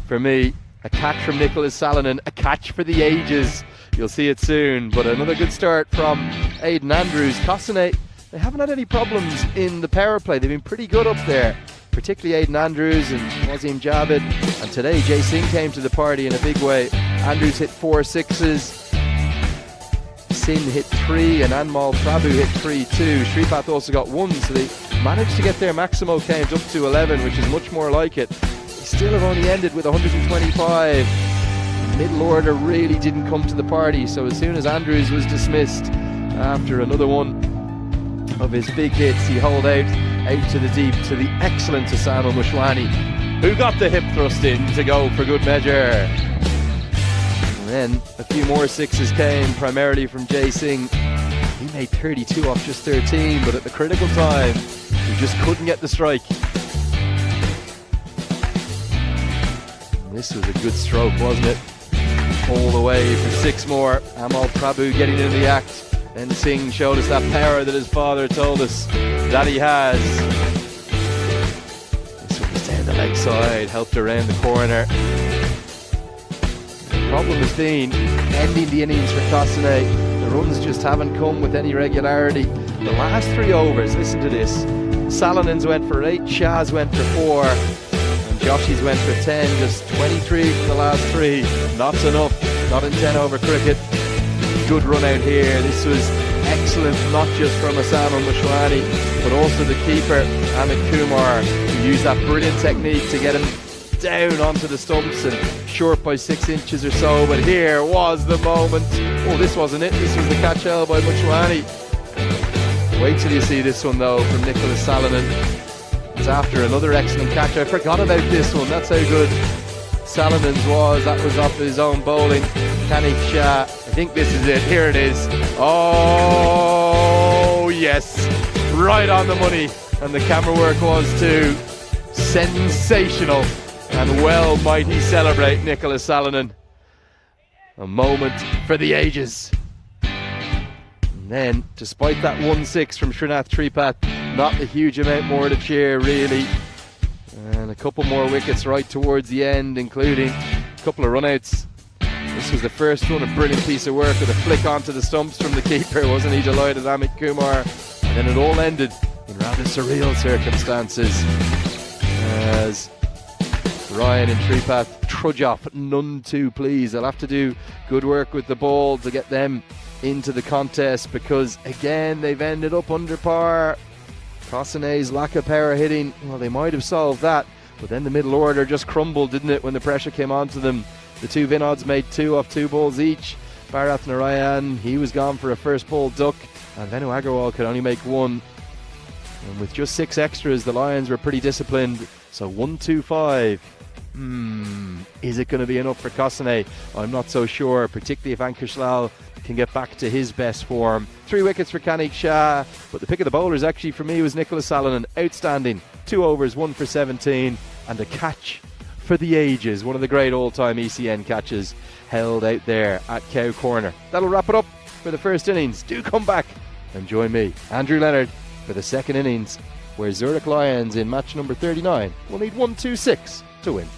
for me. A catch from Nicholas Salonen, a catch for the ages. You'll see it soon, but another good start from Aidan Andrews. Cossonay, they haven't had any problems in the power play. They've been pretty good up there, particularly Aidan Andrews and Wazim Jabid. And today, Jay Singh came to the party in a big way. Andrews hit 4 sixes. Sin hit 3 and Anmal Prabhu hit 3 too. Sripath also got 1, so they managed to get their Maximo count up to 11, which is much more like it. They still have only ended with 125. Middle order really didn't come to the party, so as soon as Andrews was dismissed after another one of his big hits, he holed out to the deep to the excellent Asano Mushwani, who got the hip thrust in to go for good measure. And then a few more sixes came, primarily from Jay Singh. He made 32 off just 13, but at the critical time, he just couldn't get the strike. And this was a good stroke, wasn't it? All the way for 6 more. Amal Prabhu getting into the act. Then Singh showed us that power that his father told us that he has. This one was down the leg side, helped around the corner. The problem has been ending the innings for Cossonay. The runs just haven't come with any regularity. The last 3 overs, listen to this. Salinans went for 8, Shaz went for 4, and Joshies went for 10. Just 23 for the last 3. Not enough, not in 10 over cricket. Good run out here. This was excellent, not just from Asano Mushwani, but also the keeper, Amit Kumar, who used that brilliant technique to get him down onto the stumps and short by 6 inches or so. But here was the moment. Oh, this wasn't it. This was the catch held by Mushwani. Wait till you see this one though from Nicholas Salonen. It's after another excellent catch. I forgot about this one. That's how good Salonen's was. That was off his own bowling. Kanik Shah. I think this is it. Here it is. Oh yes, right on the money. And the camera work was too. Sensational. And well might he celebrate, Nicholas Salonen. A moment for the ages. And then, despite that 1-6 from Srinath Tripath, not a huge amount more to cheer really. And a couple more wickets right towards the end, including a couple of runouts. This was the first one, a brilliant piece of work with a flick onto the stumps from the keeper. Wasn't he delighted, Amit Kumar? And then it all ended in rather surreal circumstances as Ryan and Tripath trudge off, none too pleased. They'll have to do good work with the ball to get them into the contest, because again they've ended up under par. Cossonay's lack of power hitting, well, they might have solved that, but then the middle order just crumbled, didn't it, when the pressure came onto them. The 2 Vinods made 2 off 2 balls each. Bharath Narayan, he was gone for a first ball duck, and Venu Agarwal could only make 1. And with just 6 extras, the Lions were pretty disciplined. So 1-2-5. Is it going to be enough for Cossonay? I'm not so sure, particularly if Ankush Lal can get back to his best form. 3 wickets for Kanik Shah, but the pick of the bowlers actually for me was Nicholas Salonen. Outstanding. 2 overs, 1 for 17, and a catch for the ages. One of the great all-time ECN catches held out there at Cow Corner. That'll wrap it up for the first innings. Do come back and join me, Andrew Leonard, for the second innings, where Zurich Lions in match number 39 will need 1-2-6 to win.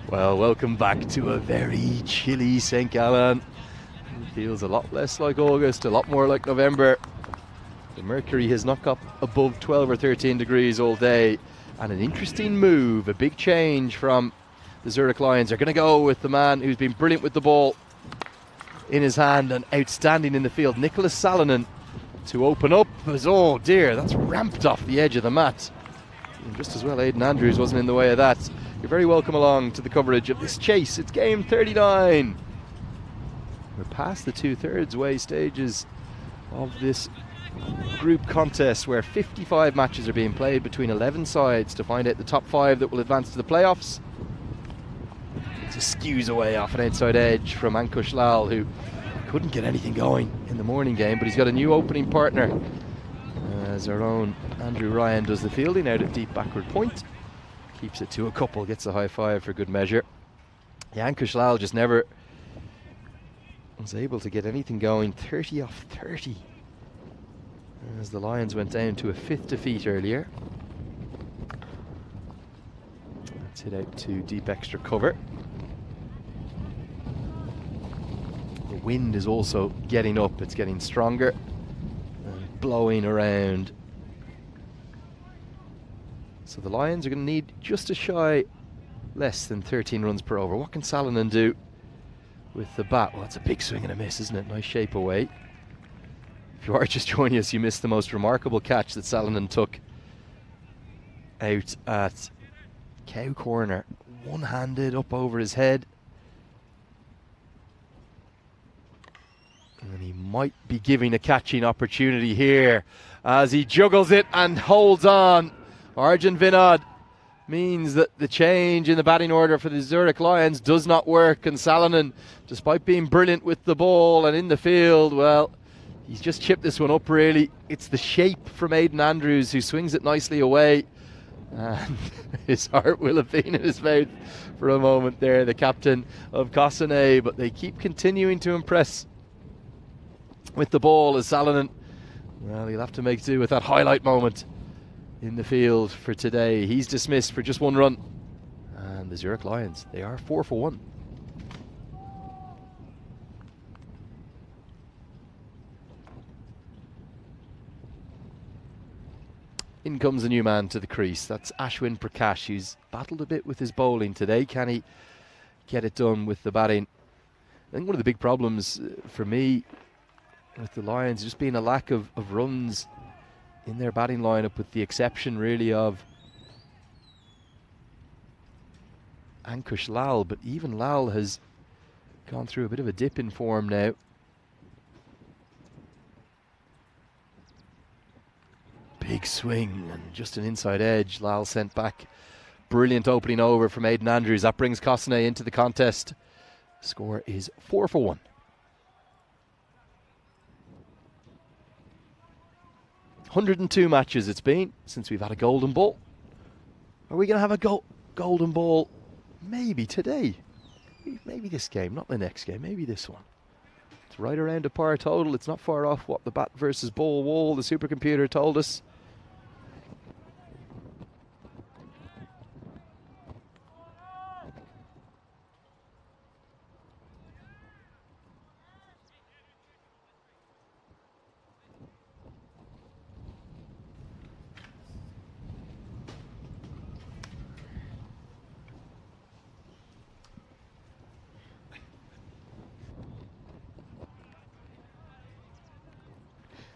Well, welcome back to a very chilly St. Gallen. It feels a lot less like August, a lot more like November. The mercury has not got above 12 or 13 degrees all day. And an interesting move, a big change from the Zurich Lions. They're going to go with the man who's been brilliant with the ball in his hand and outstanding in the field, Nicholas Salonen, to open up as, oh dear, that's ramped off the edge of the mat. And just as well, Aidan Andrews wasn't in the way of that. You're very welcome along to the coverage of this chase. It's game 39. We're past the 2/3 way stages of this group contest where 55 matches are being played between 11 sides to find out the top 5 that will advance to the playoffs. It just skews away off an outside edge from Ankush Lal, who couldn't get anything going in the morning game, but he's got a new opening partner as our own Andrew Ryan does the fielding out at deep backward point. Keeps it to a couple, gets a high five for good measure. Ankush Lal just never was able to get anything going. 30 off 30 as the Lions went down to a 5th defeat earlier. Let's hit out to deep extra cover. The wind is also getting up, it's getting stronger and blowing around. So the Lions are going to need just a shy less than 13 runs per over. What can Salonen do with the bat? Well, it's a big swing and a miss, isn't it? Nice shape away. If you are just joining us, you missed the most remarkable catch that Salonen took out at Cow Corner. One-handed up over his head. And he might be giving a catching opportunity here as he juggles it and holds on. Arjun Vinod means that the change in the batting order for the Zurich Lions does not work, and Salonen, despite being brilliant with the ball and in the field, well, he's just chipped this one up really. It's the shape from Aidan Andrews who swings it nicely away, and his heart will have been in his mouth for a moment there, the captain of Cossonay, but they keep continuing to impress with the ball as Salonen, well, he'll have to make do with that highlight moment in the field for today. He's dismissed for just 1 run, and the Zurich Lions, they are 4 for 1. In comes a new man to the crease. That's Ashwin Prakash, who's battled a bit with his bowling today. Can he get it done with the batting? I think one of the big problems for me with the Lions just being a lack of runs in their batting lineup, with the exception really of Ankush Lal, but even Lal has gone through a bit of a dip in form now. Big swing and just an inside edge. Lal sent back. Brilliant opening over from Aidan Andrews. That brings Cossonay into the contest. Score is 4 for 1. 102 matches it's been since we've had a golden ball. Are we going to have a golden ball maybe today? Maybe this game, not the next game, maybe this one. It's right around a par total. It's not far off what the bat versus ball wall, the supercomputer, told us.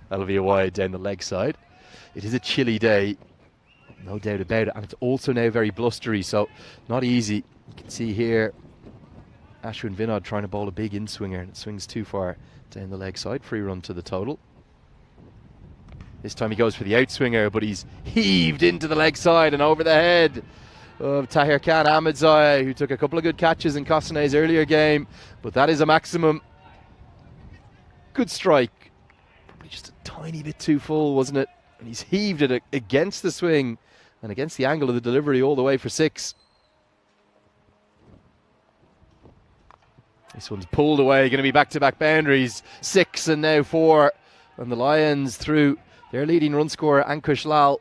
That'll be a wide down the leg side. It is a chilly day, no doubt about it, and it's also now very blustery, so not easy. You can see here Ashwin Vinod trying to bowl a big in-swinger, and it swings too far down the leg side. Free run to the total. This time he goes for the outswinger, but he's heaved into the leg side and over the head of Tahir Khan Ahmedzai, who took a couple of good catches in Cossonay's earlier game, but that is a maximum. Good strike. Just a tiny bit too full, wasn't it? And he's heaved it against the swing and against the angle of the delivery all the way for 6. This one's pulled away, going to be back-to-back boundaries. 6 and now 4. And the Lions, through their leading run scorer, Ankush Lal,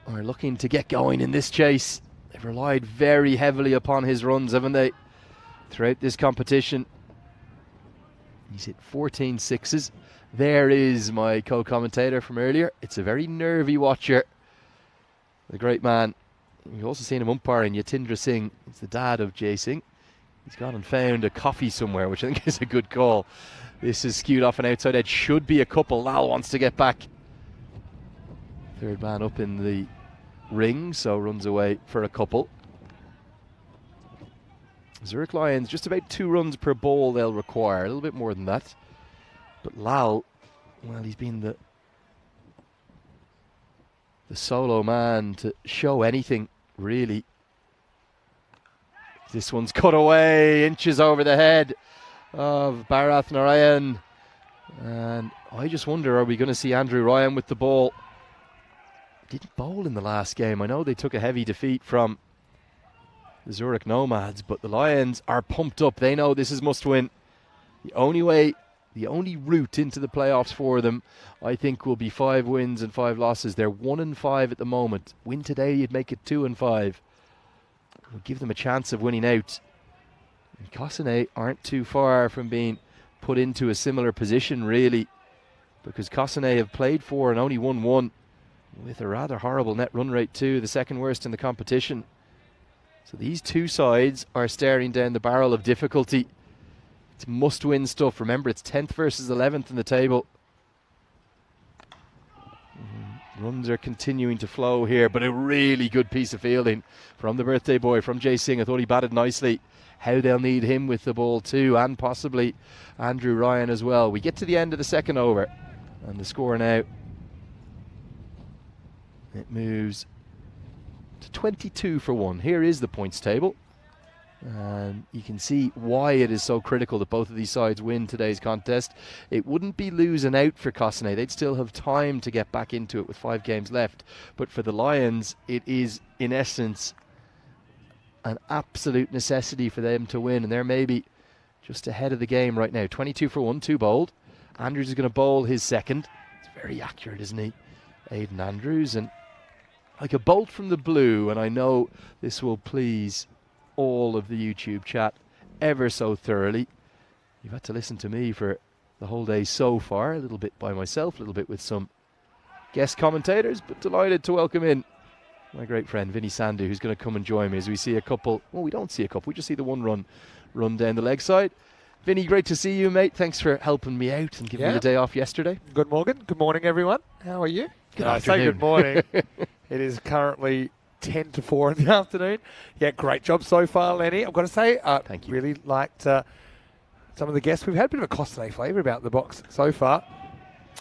are looking to get going in this chase. They've relied very heavily upon his runs, haven't they, throughout this competition. He's hit 14 sixes. There is my co-commentator from earlier. It's a very nervy watcher. The great man. You've also seen him umpiring, Yatindra Singh. He's the dad of Jay Singh. He's gone and found a coffee somewhere, which I think is a good call. This is skewed off an outside edge. Should be a couple. Lal wants to get back. Third man up in the ring, so runs away for a couple. Zurich Lions, just about 2 runs per ball they'll require. A little bit more than that. But Lal, well, he's been the solo man to show anything, really. This one's cut away, inches over the head of Bharath Narayan. And I just wonder, are we going to see Andrew Ryan with the ball? Didn't bowl in the last game. I know they took a heavy defeat from the Zurich Nomads, but the Lions are pumped up. They know this is must win. The only route into the playoffs for them, I think, will be 5 wins and 5 losses. They're 1-5 at the moment. Win today, you'd make it 2-5. Will give them a chance of winning out. And Cossonay aren't too far from being put into a similar position, really, because Cossonay have played 4 and only won 1, with a rather horrible net run rate too, the second worst in the competition. So these two sides are staring down the barrel of difficulty. It's must-win stuff. Remember, it's 10th versus 11th in the table. Runs are continuing to flow here, but a really good piece of fielding from the birthday boy, from Jay Singh. I thought he batted nicely. How they'll need him with the ball too, and possibly Andrew Ryan as well. We get to the end of the second over, and the score now, it moves to 22 for 1. Here is the points table. And you can see why it is so critical that both of these sides win today's contest. It wouldn't be losing out for Cossonay. They'd still have time to get back into it with 5 games left. But for the Lions, it is, in essence, an absolute necessity for them to win. And they're maybe just ahead of the game right now. 22 for 1, 2 bowled. Andrews is going to bowl his second. It's very accurate, isn't he? Aidan Andrews. And like a bolt from the blue, and I know this will please all of the YouTube chat ever so thoroughly. You've had to listen to me for the whole day so far, a little bit by myself, a little bit with some guest commentators, but delighted to welcome in my great friend Vinny Sandhu, who's going to come and join me as we see a couple. Well, we don't see a couple, we just see the one run down the leg side. Vinny, great to see you, mate. Thanks for helping me out and giving me the day off yesterday. Good morning. Good morning, everyone. How are you? Good I say afternoon. good morning. It is currently 10 to 4 in the afternoon. Yeah, great job so far, Lenny. I've got to say, Thank you. Really liked some of the guests. We've had a bit of a Cossonay flavour about the box so far.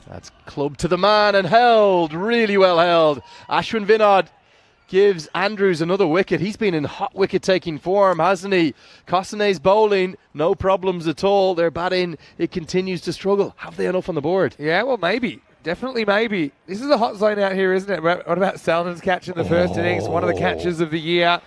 That's clubbed to the man and held, really well held. Ashwin Vinod gives Andrews another wicket. He's been in hot wicket-taking form, hasn't he? Cossonay's bowling, no problems at all. Their batting, it continues to struggle. Have they enough on the board? Yeah, well, maybe. Definitely maybe. This is a hot zone out here, isn't it? What about Salden's catch in the first innings? One of the catches of the year.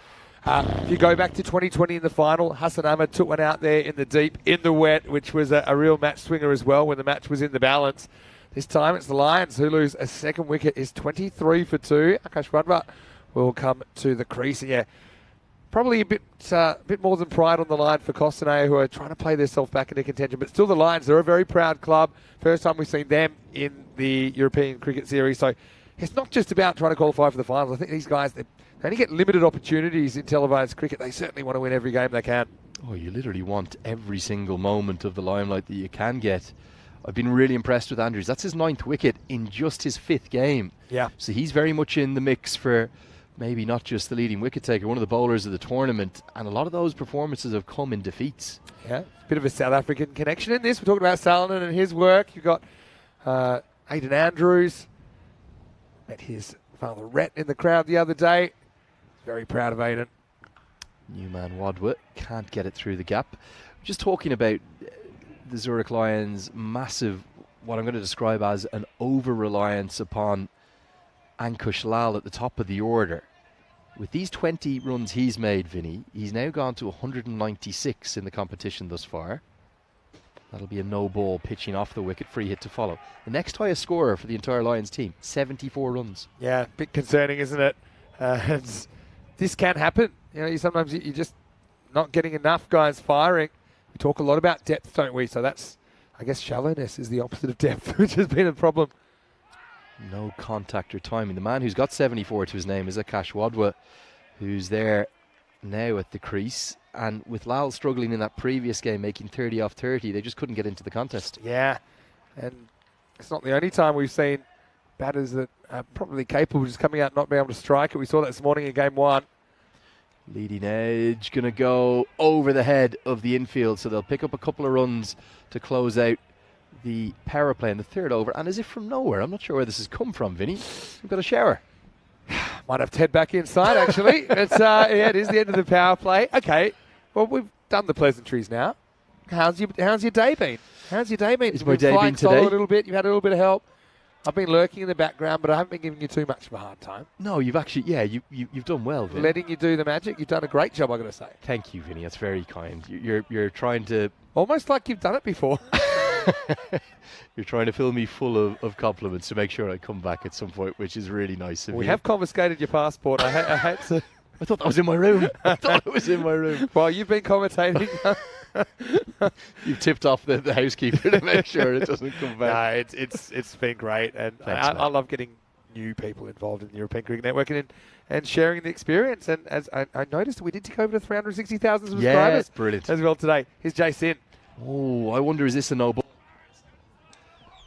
If you go back to 2020 in the final, Hassan Ahmed took one out there in the deep, in the wet, which was a real match swinger as well when the match was in the balance. This time it's the Lions who lose a second wicket. Is 23 for 2. Akash Radva will come to the crease. Yeah, probably a bit more than pride on the line for Cossonay, who are trying to play themselves back into contention. But still the Lions, they're a very proud club. First time we've seen them in the European Cricket Series. So it's not just about trying to qualify for the finals. I think these guys, they only get limited opportunities in televised cricket. They certainly want to win every game they can. Oh, you literally want every single moment of the limelight that you can get. I've been really impressed with Andrews. That's his 9th wicket in just his 5th game. Yeah. So he's very much in the mix for maybe not just the leading wicket taker, one of the bowlers of the tournament. And a lot of those performances have come in defeats. Yeah, bit of a South African connection in this. We're talking about Salonen and his work. You've got Aidan Andrews. Met his father Rhett in the crowd the other day. Very proud of Aidan. Newman Wadwa can't get it through the gap. Just talking about the Zurich Lions' massive, what I'm going to describe as an over-reliance upon Ankush Lal at the top of the order. With these 20 runs he's made, Vinny, he's now gone to 196 in the competition thus far. That'll be a no ball pitching off the wicket, free hit to follow. The next highest scorer for the entire Lions team, 74 runs. Yeah, a bit concerning, isn't it? this can happen. You know, sometimes you're just not getting enough guys firing. We talk a lot about depth, don't we? So that's, I guess, shallowness is the opposite of depth, which has been a problem. No contact or timing. The man who's got 74 to his name is Akash Wadwa, who's there now at the crease. And with Lal struggling in that previous game, making 30 off 30, they just couldn't get into the contest. Yeah, and it's not the only time we've seen batters that are probably capable of just coming out and not being able to strike it. We saw that this morning in game 1. Leading edge going to go over the head of the infield, so they'll pick up a couple of runs to close out the power play in the third over. And as if from nowhere, I'm not sure where this has come from, Vinny. We've got a shower. Might have to head back inside, actually. It's yeah, it is the end of the power play. Okay, well, we've done the pleasantries now. How's your day been? How's your day been? Is my day been today? A little bit. You've had a little bit of help. I've been lurking in the background, but I haven't been giving you too much of a hard time. No, you've actually, yeah, you've done well, Vin. Letting you do the magic. You've done a great job, I've got to say. Thank you, Vinny. That's very kind. You're trying to... Almost like you've done it before. You're trying to fill me full of compliments to make sure I come back at some point, which is really nice of you. We have confiscated your passport. I had to... I thought that was in my room. I thought it was in my room. Well, you've been commentating. You've tipped off the housekeeper to make sure it doesn't come back. No, it's been great, and Thanks, I love getting new people involved in the European Cricket Network and sharing the experience. And as I noticed, we did tick over to 360,000 subscribers. Yeah, brilliant. As well today. Here's Jason. Oh, I wonder, is this a no ball?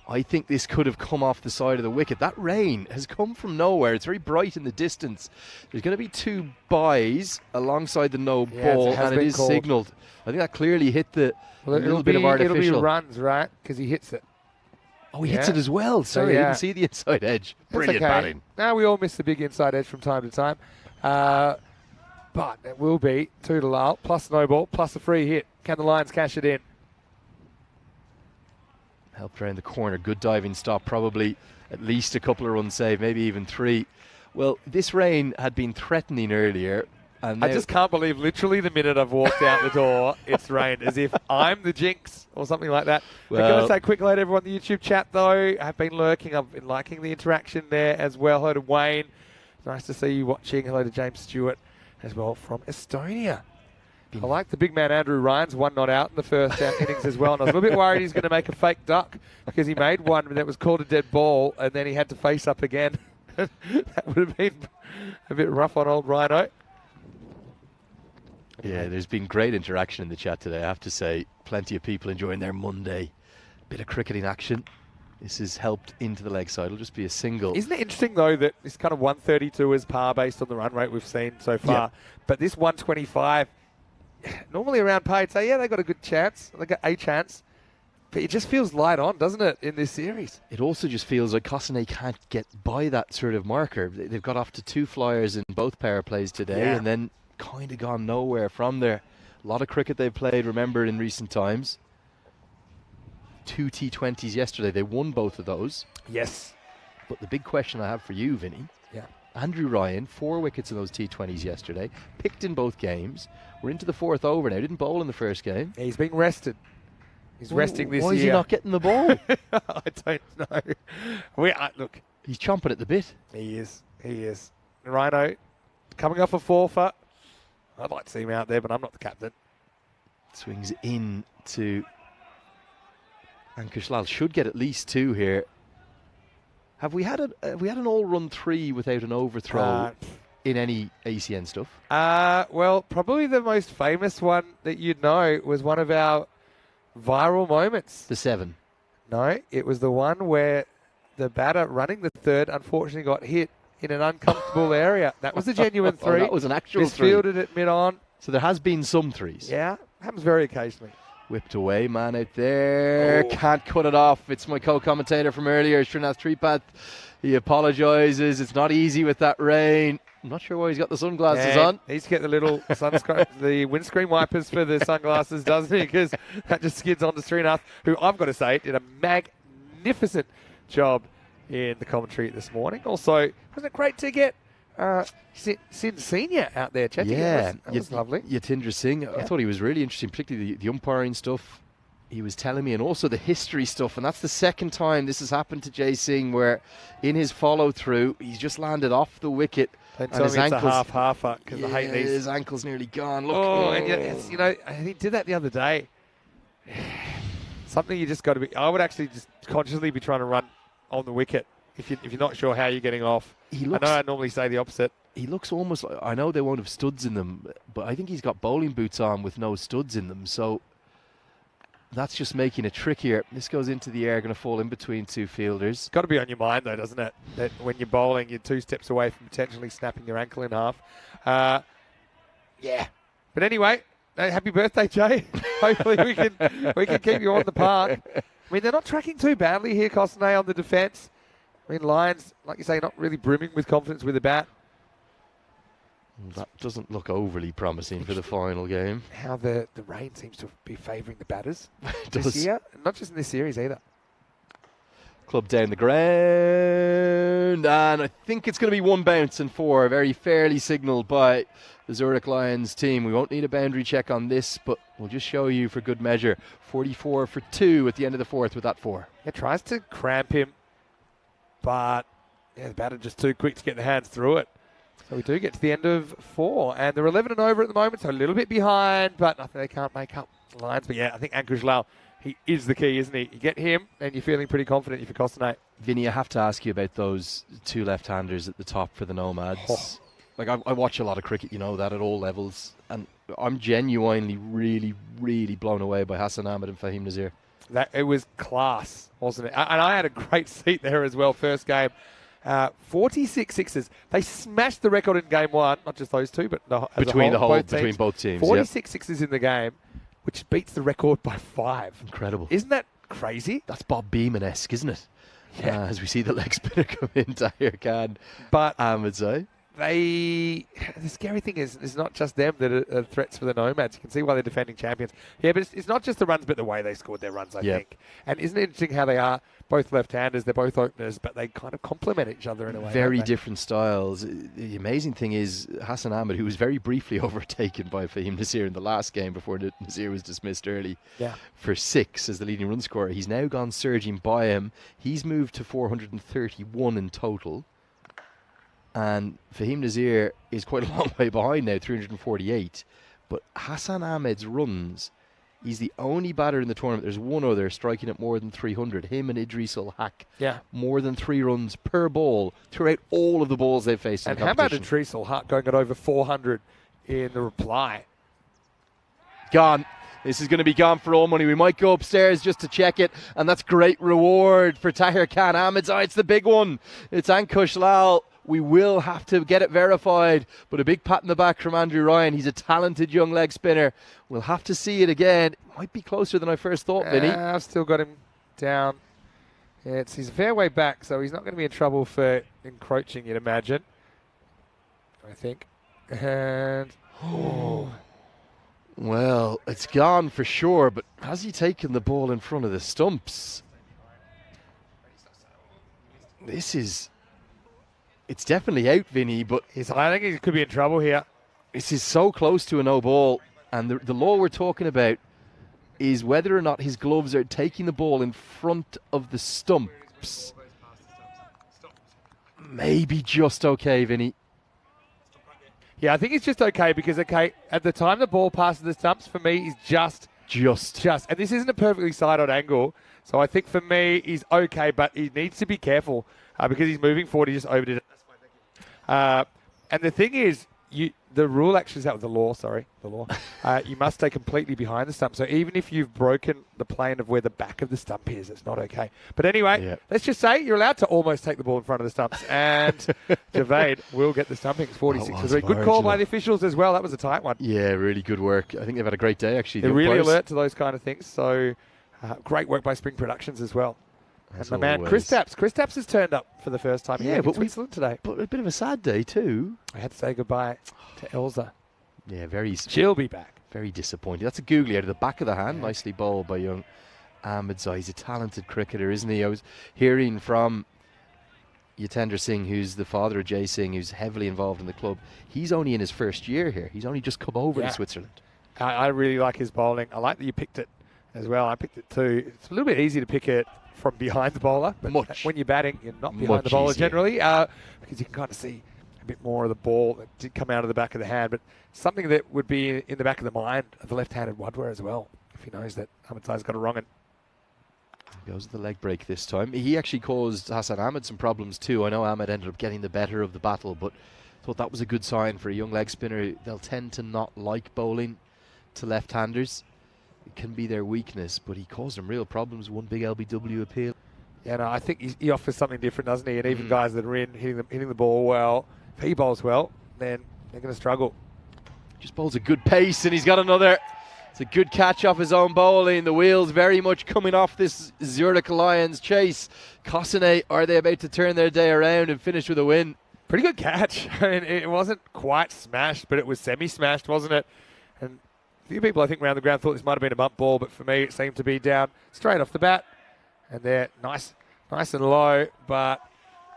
I think this could have come off the side of the wicket. That rain has come from nowhere. It's very bright in the distance. There's going to be 2 byes alongside the no ball, and it is signalled. I think that clearly hit the little bit of artificial. It'll be runs, right? Because he hits it. Oh, he hits it as well. Sorry, I didn't see the inside edge. Brilliant batting. Now we all miss the big inside edge from time to time. But it will be 2 to Lal, plus no ball, plus a free hit. Can the Lions cash it in? Helped around the corner. Good diving stop. Probably at least a couple of runs saved, maybe even 3. Well, this rain had been threatening earlier. And I just can't believe literally the minute I've walked out the door, it's rained, as if I'm the jinx or something like that. Well, I'm going to say quick hello to everyone in the YouTube chat, though. I've been lurking. I've been liking the interaction there as well. Hello to Wayne. Nice to see you watching. Hello to James Stewart as well from Estonia. I like the big man Andrew Ryan's 1 not out in the first innings as well. And I was a little bit worried he's going to make a fake duck because he made one that was called a dead ball and then he had to face up again. That would have been a bit rough on old Rhino. Yeah, there's been great interaction in the chat today, I have to say. Plenty of people enjoying their Monday. Bit of cricketing action. This has helped into the leg side. It'll just be a single. Isn't it interesting, though, that this kind of 132 is par based on the run rate we've seen so far? Yeah. But this 125, normally around par, you'd say, yeah, they got a good chance. They got a chance. But it just feels light on, doesn't it, in this series? It also just feels like Kosane can't get by that sort of marker. They've got off to 2 flyers in both power plays today, and then kind of gone nowhere from there. A lot of cricket they've played, remember, in recent times. 2 T20s yesterday. They won both of those. Yes. But the big question I have for you, Vinny. Yeah. Andrew Ryan, 4 wickets in those T20s yesterday. Picked in both games. We're into the 4th over now. Didn't bowl in the first game. Yeah, he's being rested. He's resting this year. Why is he not getting the ball? I don't know. Look. He's chomping at the bit. He is. Rhino coming off a 4-for. I'd like to see him out there, but I'm not the captain. Swings in to Ankush Lal. Should get at least 2 here. Have we had an all-run 3 without an overthrow in any ACN stuff? Well, probably the most famous one that you'd know was one of our viral moments. The 7. No, it was the one where the batter running the 3rd unfortunately got hit in an uncomfortable area. That was a genuine 3. That was an actual 3. Misfielded it mid-on. So there has been some 3s. Yeah, happens very occasionally. Whipped away, man out there. Can't cut it off. It's my co-commentator from earlier, Srinath Tripath. He apologises. It's not easy with that rain. I'm not sure why he's got the sunglasses on. He needs to get the little sunscreen, the windscreen wipers for the sunglasses, doesn't he? Because that just skids on to Srinath, who I've got to say did a magnificent job in the commentary this morning. Also, wasn't it great to get Sin Senior out there chatting? Yeah, that was lovely. Yatindra Singh, I thought he was really interesting, particularly the umpiring stuff. he was telling me, and also the history stuff, and that's the second time this has happened to Jay Singh, where in his follow-through, he's just landed off the wicket. Don't tell me it's a half-halfer, because I hate these. His ankle's nearly gone. Look. And yet, you know, he did that the other day. Something you just got to be. I would actually just consciously be trying to run on the wicket if you're not sure how you're getting off. I know I normally say the opposite. He looks almost like, I know they won't have studs in them, but I think he's got bowling boots on with no studs in them. So that's just making it trickier. This goes into the air, going to fall in between two fielders. It's got to be on your mind, though, doesn't it? That when you're bowling, you're 2 steps away from potentially snapping your ankle in half. Yeah. But anyway, happy birthday, Jay. Hopefully we can keep you on the park. I mean, they're not tracking too badly here, Costner, on the defence. I mean, Lions, like you say, not really brimming with confidence with the bat. That doesn't look overly promising for the final game. How the rain seems to be favouring the batters This year. Not just in this series either. Club down the ground, and I think it's going to be 1 bounce and 4. Very fairly signalled by the Zurich Lions team. We won't need a boundary check on this, but we'll just show you for good measure. 44 for 2 at the end of the 4th with that 4. It tries to cramp him, but the batter just too quick to get the hands through it. So we do get to the end of 4, and they're 11 and over at the moment, so a little bit behind, but nothing they can't make up the Lions. But yeah, I think Ankush Lal, he is the key, isn't he? You get him, and you're feeling pretty confident if you're Costinate. Vinny, I have to ask you about those 2 left-handers at the top for the Nomads. Oh. Like, I watch a lot of cricket, you know that, at all levels, and I'm genuinely really, really blown away by Hassan Ahmed and Fahim Nazir. It was class, wasn't it? And I had a great seat there as well, first game. 46 sixes. They smashed the record in game 1, not just those 2, but between both teams. 46 sixes in the game, which beats the record by 5. Incredible. Isn't that crazy? That's Bob Beeman-esque, isn't it? Yeah. As we see the leg spinner come in, Tahir Khan. But Ahmedzai. The scary thing is, it's not just them that are threats for the Nomads. You can see why they're defending champions. Yeah, but it's not just the runs, but the way they scored their runs, I think. And isn't it interesting how they are both left-handers, they're both openers, but they kind of complement each other in a way. Very different styles. The amazing thing is Hassan Ahmed, who was very briefly overtaken by Fahim Nazir in the last game before Nazir was dismissed early for 6 as the leading run scorer. He's now gone surging by him. He's moved to 431 in total. And Fahim Nazir is quite a long way behind now, 348. But Hassan Ahmed's runs, he's the only batter in the tournament. There's one other striking at more than 300. Him and Idris Ul Haq. Yeah. More than 3 runs per ball throughout all of the balls they've faced in the competition. And how about Idris Ul Haq going at over 400 in the reply? Gone. This is going to be gone for all money. We might go upstairs just to check it, and that's great reward for Tahir Khan. Ahmedzai, it's the big one. It's Ankush Lal. We will have to get it verified, but a big pat in the back from Andrew Ryan. He's a talented young leg spinner. We'll have to see it again. It might be closer than I first thought, Vinny. I've still got him down. He's a fair way back, so he's not going to be in trouble for encroaching, you'd imagine. I think. And... Well, it's gone for sure, but has he taken the ball in front of the stumps? It's definitely out, Vinny, but I think he could be in trouble here. This is so close to a no ball, and the law we're talking about is whether or not his gloves are taking the ball in front of the stumps. Maybe just okay, Vinny. Yeah, I think it's just okay because, at the time the ball passes the stumps, for me, he's just. And this isn't a perfectly side-on angle, so I think for me, he's okay, but he needs to be careful because he's moving forward. He just overdid it. And the thing is, the rule actually is out with the law, you must stay completely behind the stump. So even if you've broken the plane of where the back of the stump is, it's not okay. But anyway, let's just say you're allowed to almost take the ball in front of the stumps. And Javed will get the stumping. It's 46-3. Good call by the officials as well. That was a tight one. Yeah, really good work. I think they've had a great day, actually. They're really alert to those kind of things. So great work by Spring Productions as well. And my man, Chris Tapps has turned up for the first time. Yeah, but Switzerland today. But a bit of a sad day too. I had to say goodbye to Elza. Yeah, she'll be back. Very disappointing. That's a googly out of the back of the hand. Yeah. Nicely bowled by young Ahmedzai. He's a talented cricketer, isn't he? I was hearing from Yatendra Singh, who's the father of Jay Singh, who's heavily involved in the club. He's only in his first year here. He's only just come over to Switzerland. I really like his bowling. I like that you picked it as well. I picked it too. It's a little bit easier to pick it from behind the bowler, but when you're batting, you're not behind the bowler generally, because you can kind of see a bit more of the ball that did come out of the back of the hand, but something that would be in the back of the mind of the left-handed Wadwar as well, if he knows that Ahmedzai's got a wrong one. Goes the leg break this time. He actually caused Hassan Ahmed some problems too. I know Ahmed ended up getting the better of the battle, but thought that was a good sign for a young leg spinner. They'll tend to not like bowling to left-handers. It can be their weakness, but he caused them real problems. One big LBW appeal. Yeah, no, I think he offers something different, doesn't he? And even guys that are in hitting the ball well, if he bowls well, then they're going to struggle. Just bowls a good pace, and he's got another. It's a good catch off his own bowling. The wheels very much coming off this Zurich Lions chase. Kosane, are they about to turn their day around and finish with a win? Pretty good catch. I mean, it wasn't quite smashed, but it was semi-smashed, wasn't it? And a few people, I think, around the ground thought this might have been a bump ball, but for me, it seemed to be down straight off the bat. And they're nice and low, but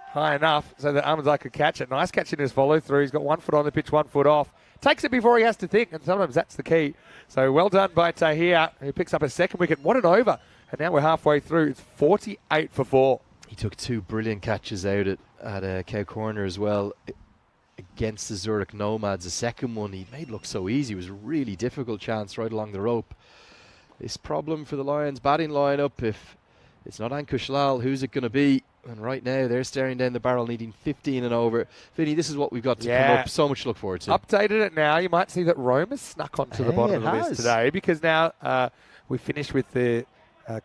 high enough so that Ahmedzai could catch it. Nice catch in his follow-through. He's got 1 foot on the pitch, 1 foot off. Takes it before he has to think, and sometimes that's the key. So well done by Tahir, who picks up a second wicket. What an over. And now we're halfway through. It's 48 for 4. He took 2 brilliant catches out at Cow Corner as well against the Zurich Nomads. The second one he made look so easy. It was a really difficult chance right along the rope. This problem for the Lions batting lineup, if it's not Ankush Lal, who's it going to be? And right now they're staring down the barrel, needing 15 and over. Vinny, this is what we've got to come up. So much to look forward to. Updated it now. You might see that Rome has snuck onto the bottom of the list today, because now we finished with the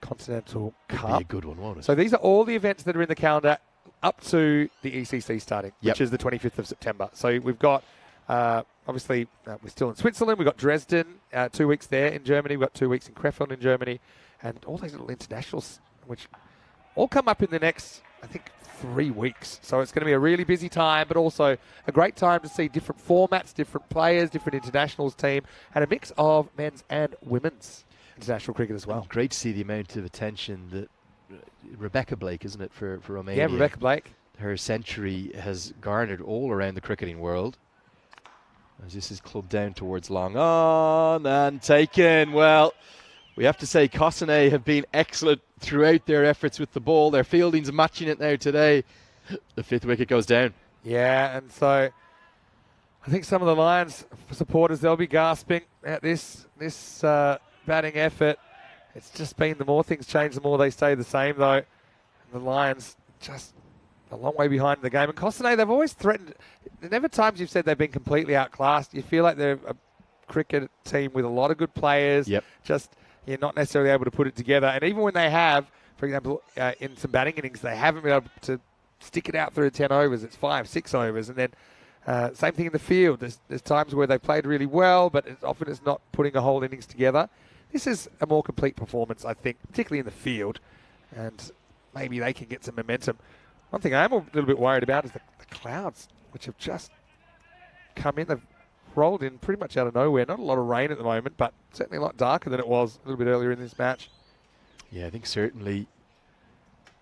Continental Cup. Be a good one, won't it? So these are all the events that are in the calendar up to the ECC starting, which is the 25th of September. So we've got, obviously, we're still in Switzerland. We've got Dresden, 2 weeks there in Germany. We've got 2 weeks in Krefeld in Germany. And all these little internationals, which all come up in the next, I think, 3 weeks. So it's going to be a really busy time, but also a great time to see different formats, different players, different internationals team, and a mix of men's and women's international cricket as well. Great to see the amount of attention that Rebecca Blake, isn't it, for Romania? Yeah, Rebecca Blake. Her century has garnered all around the cricketing world. As this is clubbed down towards long on and taken. Well, we have to say Kosane have been excellent throughout their efforts with the ball. Their fielding's matching it now today. The 5th wicket goes down. Yeah, and so I think some of the Lions supporters, they'll be gasping at this batting effort. It's just been, the more things change, the more they stay the same, though. And the Lions just a long way behind in the game. And Kosane, they've always threatened. Never times you've said they've been completely outclassed. You feel like they're a cricket team with a lot of good players. Yep. Just you're not necessarily able to put it together. And even when they have, for example, in some batting innings, they haven't been able to stick it out through 10 overs. It's 5, 6 overs. And then same thing in the field. There's times where they've played really well, but often it's not putting a whole innings together. This is a more complete performance, I think, particularly in the field. And maybe they can get some momentum. One thing I am a little bit worried about is the clouds, which have just come in. They've rolled in pretty much out of nowhere. Not a lot of rain at the moment, but certainly a lot darker than it was a little bit earlier in this match. Yeah, I think certainly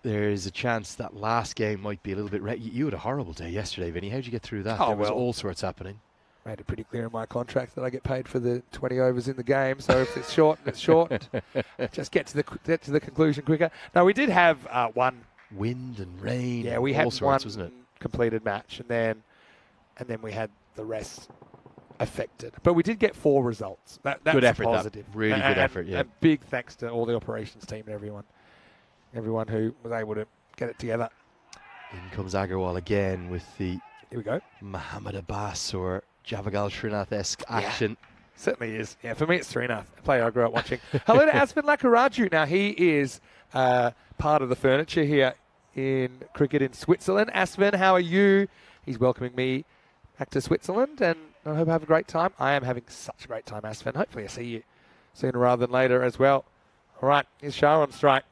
there is a chance that last game might be a little bit... You had a horrible day yesterday, Vinny. How did you get through that? There was all sorts happening. Made it pretty clear in my contract that I get paid for the 20 overs in the game. So if it's shortened, it's shortened. Just get to the conclusion quicker. No, we did have one wind and rain. Yeah, we had all sorts, one wasn't it? Completed match, and then we had the rest affected. But we did get 4 results. That's good effort. Positive. Really good effort. Yeah. And big thanks to all the operations team and everyone who was able to get it together. In comes Agarwal again with the here we go Mohammad Abbas or Javagal Srinath-esque action. Certainly is. Yeah, for me it's Srinath, a player I grew up watching. Hello to Aspen Lakaraju. Now he is part of the furniture here in cricket in Switzerland. Aspen, how are you? He's welcoming me back to Switzerland, and I hope I have a great time. I am having such a great time, Aspen. Hopefully I see you sooner rather than later as well. All right, here's Shah on strike.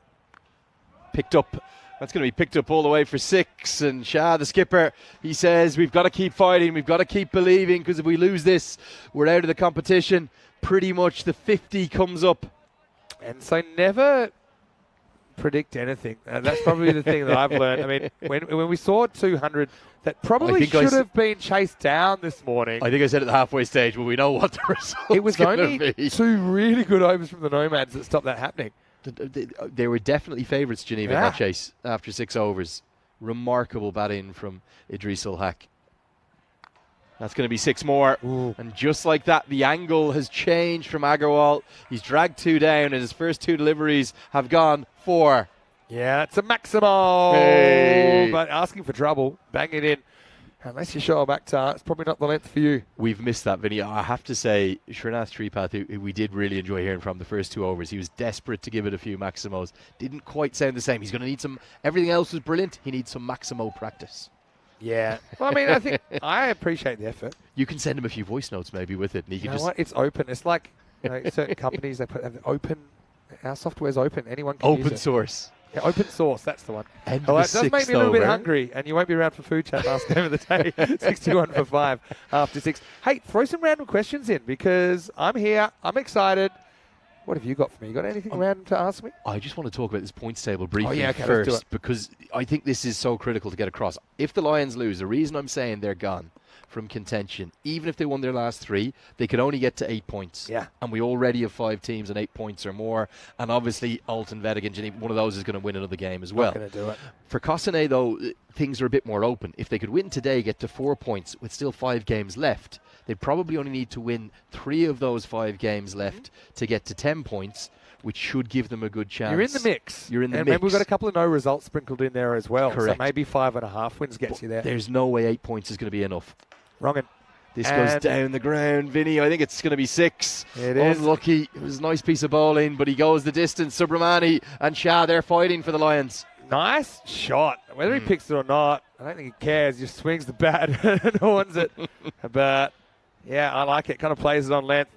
Picked up. That's going to be picked up all the way for 6. And Shah, the skipper, he says, we've got to keep fighting. We've got to keep believing, because if we lose this, we're out of the competition. Pretty much the 50 comes up. And so never predict anything. That's probably the thing that I've learned. I mean, when we saw 200, that probably should have been chased down this morning. I think I said at the halfway stage, well, we know what the result It was only be. 2 really good overs from the Nomads that stopped that happening. They were definitely favourites, Geneva, in that chase after 6 overs. Remarkable batting from Idris Ul-Haq. That's going to be 6 more. Ooh. And just like that, the angle has changed from Agarwal. He's dragged 2 down, and his first 2 deliveries have gone 4. Yeah, it's a Maximo. Hey. But asking for trouble, bang it in. Unless you show back to it's probably not the length for you. We've missed that, Vinny. I have to say, Srinath Tripath, who we did really enjoy hearing from the first 2 overs, he was desperate to give it a few Maximos. Didn't quite sound the same. He's going to need some. Everything else was brilliant. He needs some Maximo practice. Yeah. Well, I mean, I think I appreciate the effort. You can send him a few voice notes maybe with it. And he You can know just. what? It's open. It's like certain companies, they have open. Our software's open. Anyone can use Open it. source. Yeah, open source, that's the one. End Oh, of it the does make sixth me a little bit over. hungry, and you won't be around for food chat last game of the day. 61 for 5 after 6. Hey, throw some random questions in because I'm here. I'm excited. What have you got for me? You got anything random to ask me? I just want to talk about this points table briefly Okay, let's do first it. because I think this is so critical to get across. If the Lions lose, the reason I'm saying they're gone from contention, even if they won their last 3, they could only get to 8 points. Yeah. And we already have 5 teams on 8 points or more. And obviously, Alton, Vedigan, one of those is going to win another game as well. Not going to do it. For Cossonay, though, things are a bit more open. If they could win today, get to 4 points with still 5 games left, they'd probably only need to win 3 of those 5 games left to get to 10 points, which should give them a good chance. You're in the mix. You're in the and mix. And we've got a couple of no results sprinkled in there as well. Correct. So maybe 5.5 wins gets you there. There's no way 8 points is going to be enough. Wrongin'. This goes And down the ground, Vinny. I think it's going to be 6. It is. Unlucky. It was a nice piece of bowling, but he goes the distance. Subramani and Shah, they're fighting for the Lions. Nice shot. Whether he picks it or not, I don't think he cares. He just swings the bat and horns it. But, yeah, I like it. Kind of plays it on length.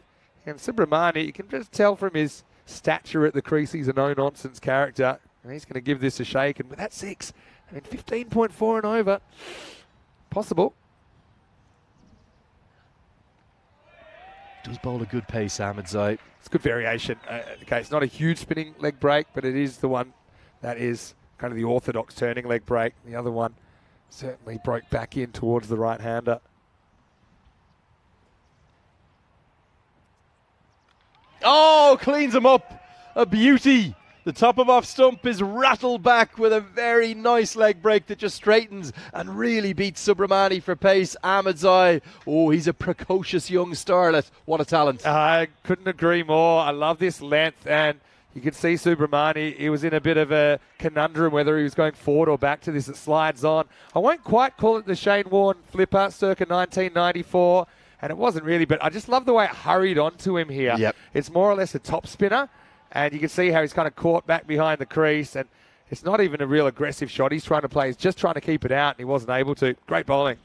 And Subramani, you can just tell from his stature at the crease, he's a no-nonsense character. And he's going to give this a shake. And with that 6, I mean, 15.4 and over. Possible. Does bowl a good pace, Ahmed Zai. It's good variation. Okay, it's not a huge spinning leg break, but it is the one that is kind of the orthodox turning leg break. The other one certainly broke back in towards the right-hander. Oh, cleans him up. A beauty. The top of off stump is rattled back with a very nice leg break that just straightens and really beats Subramani for pace. Ahmed Zai, oh, he's a precocious young starlet. What a talent. I couldn't agree more. I love this length, and you can see Subramani, he was in a bit of a conundrum whether he was going forward or back to this. It slides on. I won't quite call it the Shane Warne flipper circa 1994, and it wasn't really, but I just love the way it hurried onto him here. Yep. It's more or less a top spinner. And you can see how he's kind of caught back behind the crease. And it's not even a real aggressive shot he's trying to play. He's just trying to keep it out, and he wasn't able to. Great bowling.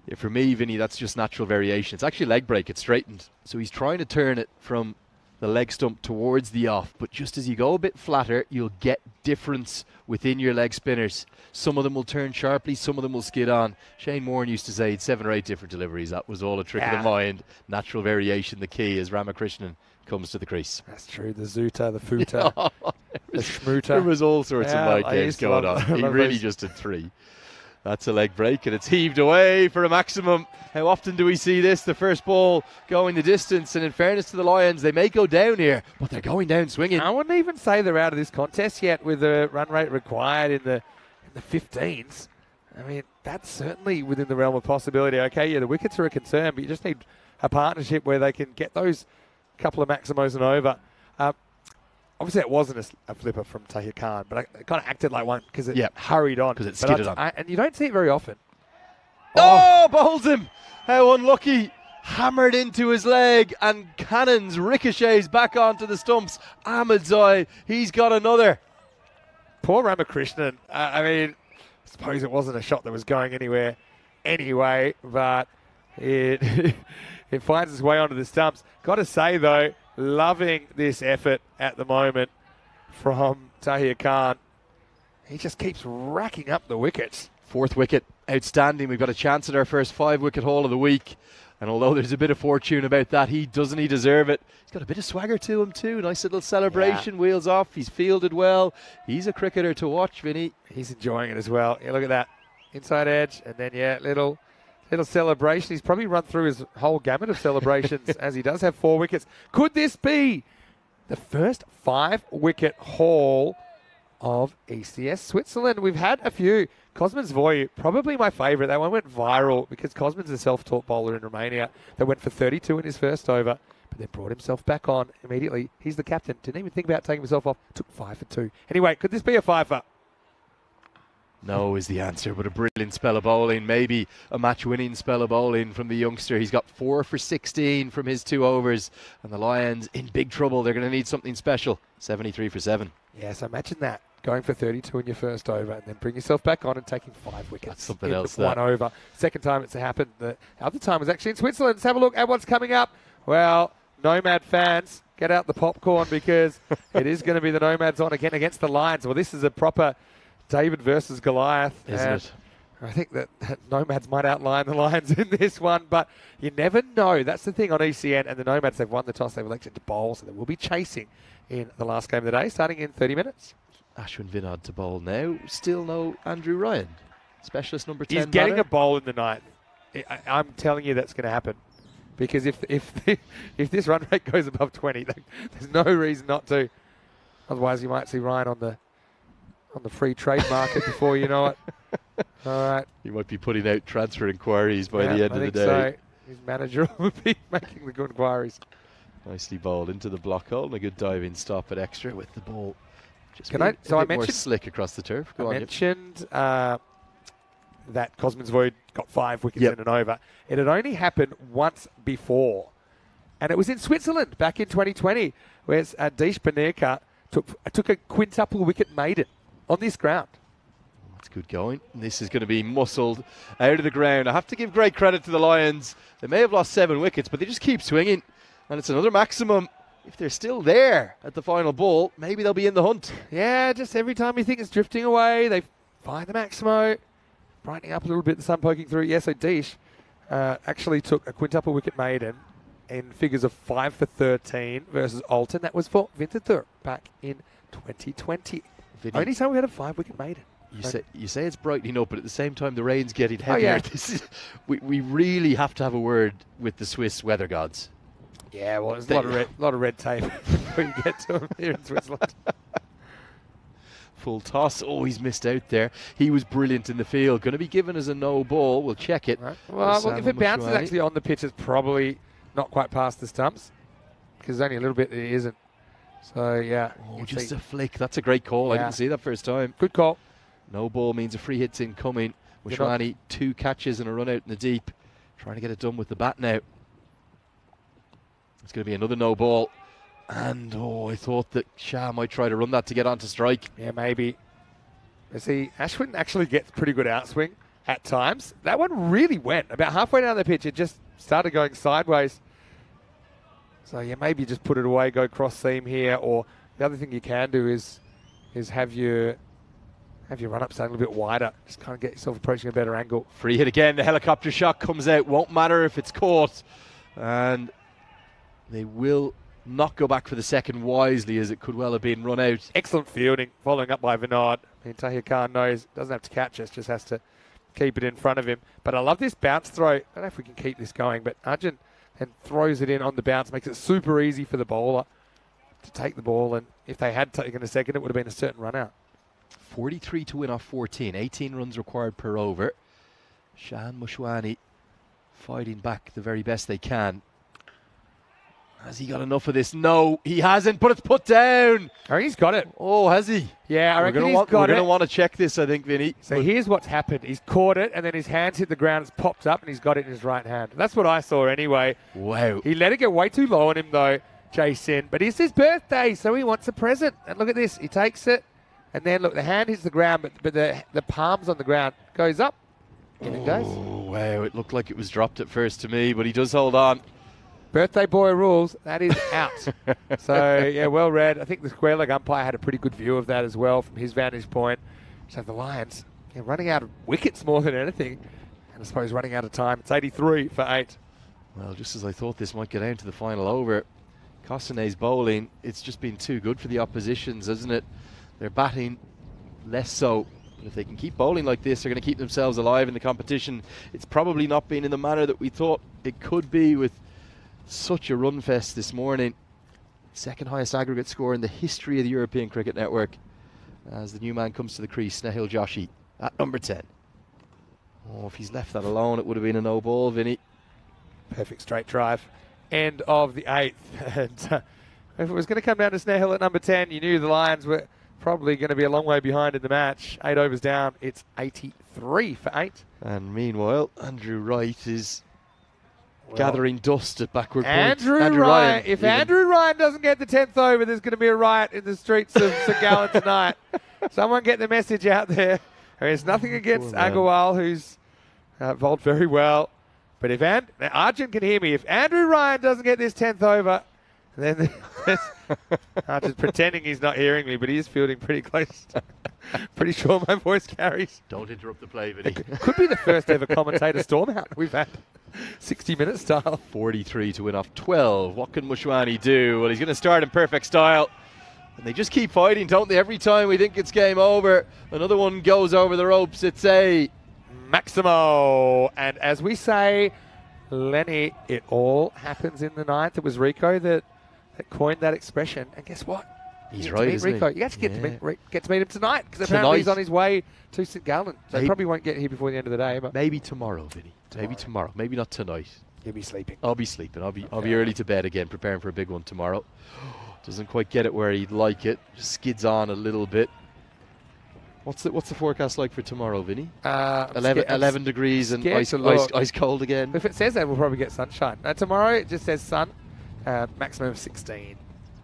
Yeah, for me, Vinny, that's just natural variation. It's actually leg break. It's straightened. So he's trying to turn it from the leg stump towards the off. But just as you go a bit flatter, you'll get difference within your leg spinners. Some of them will turn sharply. Some of them will skid on. Shane Warne used to say he'd 7 or 8 different deliveries. That was all a trick of the mind. Natural variation, the key, as Ramakrishnan comes to the crease. That's true. The Zuta, the Futa, the Schmuta. There was all sorts of light games used to going love- on. He love really those. just did 3. That's a leg break, and it's heaved away for a maximum. How often do we see this? The first ball going the distance, and in fairness to the Lions, they may go down here, but they're going down swinging. I wouldn't even say they're out of this contest yet with the run rate required in the 15s. I mean, that's certainly within the realm of possibility. Okay, yeah, the wickets are a concern, but you just need a partnership where they can get those couple of maximos and over. Obviously, it wasn't a flipper from Tahir Khan, but it kind of acted like one because it hurried on. Because it But skidded on. and you don't see it very often. Oh, bowls him. How unlucky. Hammered into his leg, and cannons ricochets back onto the stumps. Ahmed Zai, he's got another. Poor Ramakrishnan. I mean, I suppose it wasn't a shot that was going anywhere anyway, but it it finds its way onto the stumps. Got to say, though, loving this effort at the moment from Tahir Khan. He just keeps racking up the wickets. 4th wicket, outstanding. We've got a chance at our first 5-wicket haul of the week. And although there's a bit of fortune about that, he deserve it. He's got a bit of swagger to him too. Nice little celebration, wheels off. He's fielded well. He's a cricketer to watch, Vinny. He's enjoying it as well. Yeah, look at that. Inside edge, and then, little celebration. He's probably run through his whole gamut of celebrations as he does have 4 wickets. Could this be the first 5-wicket haul of ECS Switzerland? We've had a few. Cosman's Voy, probably my favourite. That one went viral because Cosman's a self-taught bowler in Romania that went for 32 in his first over, but then brought himself back on immediately. He's the captain. Didn't even think about taking himself off. Took 5 for 2. Anyway, could this be a 5-for? No is the answer, but a brilliant spell of bowling, maybe a match-winning spell of bowling from the youngster. He's got 4 for 16 from his 2 overs, and the Lions in big trouble. They're going to need something special. 73 for 7. Yes, imagine that. Going for 32 in your first over and then bring yourself back on and taking 5 wickets. That's something in else. 1 over. Second time it's happened. The other time was actually in Switzerland. Let's have a look at what's coming up. Well, Nomad fans, get out the popcorn because it is going to be the Nomads on again against the Lions. Well, this is a proper David versus Goliath. Isn't it? I think that Nomads might outline the Lions in this one, but you never know. That's the thing on ECN, and the Nomads, they've won the toss. They've elected to bowl, so they will be chasing in the last game of the day, starting in 30 minutes. Ashwin Vinod to bowl now. Still no Andrew Ryan. Specialist number 10 He's getting batter. a bowl in the ninth. I'm telling you that's going to happen. Because if this run rate goes above 20, there's no reason not to. Otherwise, you might see Ryan on the free trade market before you know it. All right. He might be putting out transfer inquiries by the end of the day. So. His manager will be making the good inquiries. Nicely bowled into the block hole and a good diving stop at extra with the ball. Just I more mentioned slick across the turf. Go on, mentioned that Cosman's Void got 5 wickets in an over. It had only happened once before, and it was in Switzerland back in 2020, where Dish Baneka took a quintuple wicket maiden on this ground. That's good going. This is going to be muscled out of the ground. I have to give great credit to the Lions. They may have lost 7 wickets, but they just keep swinging, and it's another maximum. If they're still there at the final ball, maybe they'll be in the hunt. Yeah, just every time you think it's drifting away, they find the Maximo, brightening up a little bit, the sun poking through. Yeah, so Dish actually took a quintuple wicket maiden in figures of 5 for 13 versus Alton. That was for Winterthur back in 2020. Vinny, only time we had a 5 wicket maiden. You say it's brightening up, but at the same time the rain's getting heavier. Yeah. We really have to have a word with the Swiss weather gods. Yeah, well, there's a lot of red tape before you get to him here in Switzerland. Full toss. Oh, he's missed out there. He was brilliant in the field. Going to be given as a no ball. We'll check it. Right. Well, if it bounces actually on the pitch, it's probably not quite past the stumps because there's only a little bit that it isn't. So, yeah. Oh, just a flick. That's a great call. I didn't see that first time. Good call. No ball means a free hit's incoming. Mushwani, 2 catches and a run out in the deep. Trying to get it done with the bat now. It's going to be another no ball. And, I thought that Shah might try to run that to get onto strike. Yeah, maybe. You see, Ashwin actually gets pretty good outswing at times. That one really went. About halfway down the pitch, it just started going sideways. So, yeah, maybe just put it away, go cross seam here. Or the other thing you can do is have your run-up stand a little bit wider. Just kind of get yourself approaching a better angle. Free hit again. The helicopter shot comes out. Won't matter if it's caught. And they will not go back for the second wisely, as it could well have been run out. Excellent fielding, following up by Vinod. Tahir Khan knows, doesn't have to catch us, just has to keep it in front of him. But I love this bounce throw. I don't know if we can keep this going, but Arjun then throws it in on the bounce, makes it super easy for the bowler to take the ball. And if they had taken a second, it would have been a certain run out. 43 to win off 14. 18 runs required per over. Shan Mushwani fighting back the very best they can. Has he got enough of this? No, he hasn't, but it's put down. Oh, he's got it. Oh, has he? Yeah, I reckon he's got it. We're going to want to check this, I think, Vinny. So here's what's happened. He's caught it, and then his hands hit the ground. It's popped up, and he's got it in his right hand. That's what I saw anyway. Wow. He let it get way too low on him, though, Jason. But it's his birthday, so he wants a present. And look at this. He takes it, and then, look, the hand hits the ground, but the palm's on the ground. Goes up. In it goes. Oh, wow. It looked like it was dropped at first to me, but he does hold on. Birthday boy rules, that is out. So, yeah, well read. I think the square leg umpire had a pretty good view of that as well from his vantage point. So the Lions, running out of wickets more than anything. And I suppose running out of time. It's 83 for 8. Well, just as I thought this might get down to the final over, Costanay's bowling, it's just been too good for the oppositions, isn't it? They're batting less so. But if they can keep bowling like this, they're going to keep themselves alive in the competition. It's probably not been in the manner that we thought it could be with such a run fest this morning. Second highest aggregate score in the history of the European Cricket Network. As the new man comes to the crease, Snehil Joshi at number 10. Oh, if he's left that alone, it would have been a no ball, Vinny. Perfect straight drive. End of the 8th. And if it was going to come down to Snehil at number 10, you knew the Lions were probably going to be a long way behind in the match. 8 overs down. It's 83 for 8. And meanwhile, Andrew Wright is gathering dust at backward point. Andrew Ryan. If Andrew Ryan doesn't get the 10th over, there's going to be a riot in the streets of St Gallen tonight. Someone get the message out there. There's nothing against Agarwal, who's bowled very well. But if Arjun can hear me, if Andrew Ryan doesn't get this 10th over, then Arjun's pretending he's not hearing me, but he is fielding pretty close. Pretty sure my voice carries. Don't interrupt the play, Vinny. Could be the first ever commentator storm out we've had. 60-minute style. 43 to win off 12. What can Mushwani do? Well, he's going to start in perfect style. And they just keep fighting, don't they? Every time we think it's game over, another one goes over the ropes. It's a Maximo. And as we say, Lenny, it all happens in the 9th. It was Rico that coined that expression. And guess what? He's right, isn't Rico. he? You actually get to meet him tonight, because apparently he's on his way to St Gallen. So he probably won't get here before the end of the day. But maybe tomorrow, Vinny. Maybe tomorrow. Maybe not tonight. You'll be sleeping. I'll be sleeping. I'll be early to bed again, preparing for a big one tomorrow. Doesn't quite get it where he'd like it. Just skids on a little bit. What's the forecast like for tomorrow, Vinny? 11 degrees and ice cold again. If it says that, we'll probably get sunshine. Tomorrow it just says sun, maximum of 16.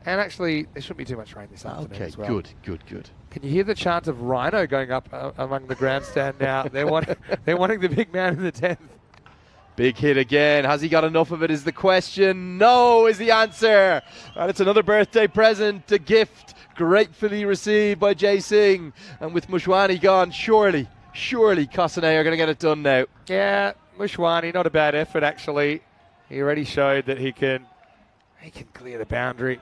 And actually, there shouldn't be too much rain this afternoon as well. Good. Can you hear the chant of Rhino going up among the grandstand now? They're wanting the big man in the 10th. Big hit again. Has he got enough of it is the question. No is the answer. And it's another birthday present, a gift gratefully received by Jay Singh. And with Mushwani gone, surely Costanay are going to get it done now. Yeah, Mushwani, not a bad effort actually. He already showed that he can clear the boundary.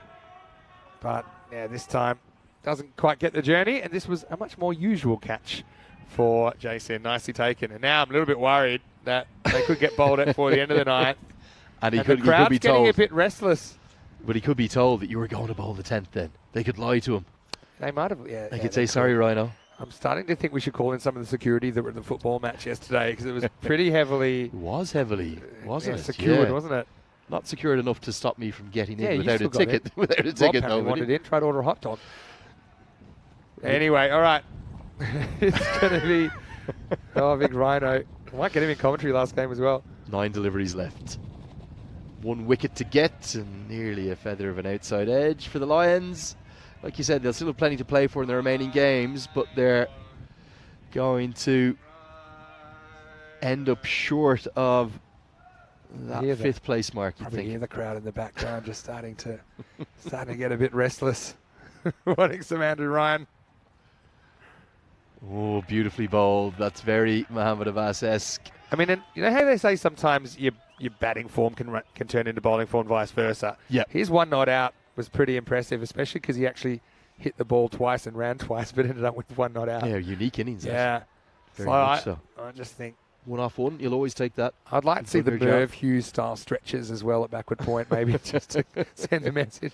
But yeah, this time doesn't quite get the journey. And this was a much more usual catch for Jason. Nicely taken. And now I'm a little bit worried that they could get bowled at before the end of the 9th. And the crowd's getting a bit restless. But he could be told that you were going to bowl the 10th then. They could lie to him. They might have, They could say, sorry, Rhino. I'm starting to think we should call in some of the security that were in the football match yesterday, because it was pretty heavily... It was heavily, wasn't it? Secured, wasn't it? Not secured enough to stop me from getting in without a ticket. Without a ticket, though. Wanted in, tried to order a hot dog. Anyway, all right. It's going to be... big Rhino. I might get him in commentary last game as well. 9 deliveries left. 1 wicket to get, and nearly a feather of an outside edge for the Lions. Like you said, they'll still have plenty to play for in the remaining games, but they're going to end up short of that 5th place mark, you think. Hear the crowd in the background just starting to get a bit restless. Wanting some Andrew Ryan. Oh, beautifully bowled. That's very Mohammad Abbas-esque. I mean, and you know how they say sometimes your batting form can turn into bowling form, vice versa. Yeah. His 1 not out was pretty impressive, especially because he actually hit the ball twice and ran twice, but ended up with 1 not out. Yeah, unique innings. Yeah. Very much so. I just think 1 off 1, you'll always take that. I'd like to see the Merv Hughes style stretches as well at backward point, maybe just to send a message.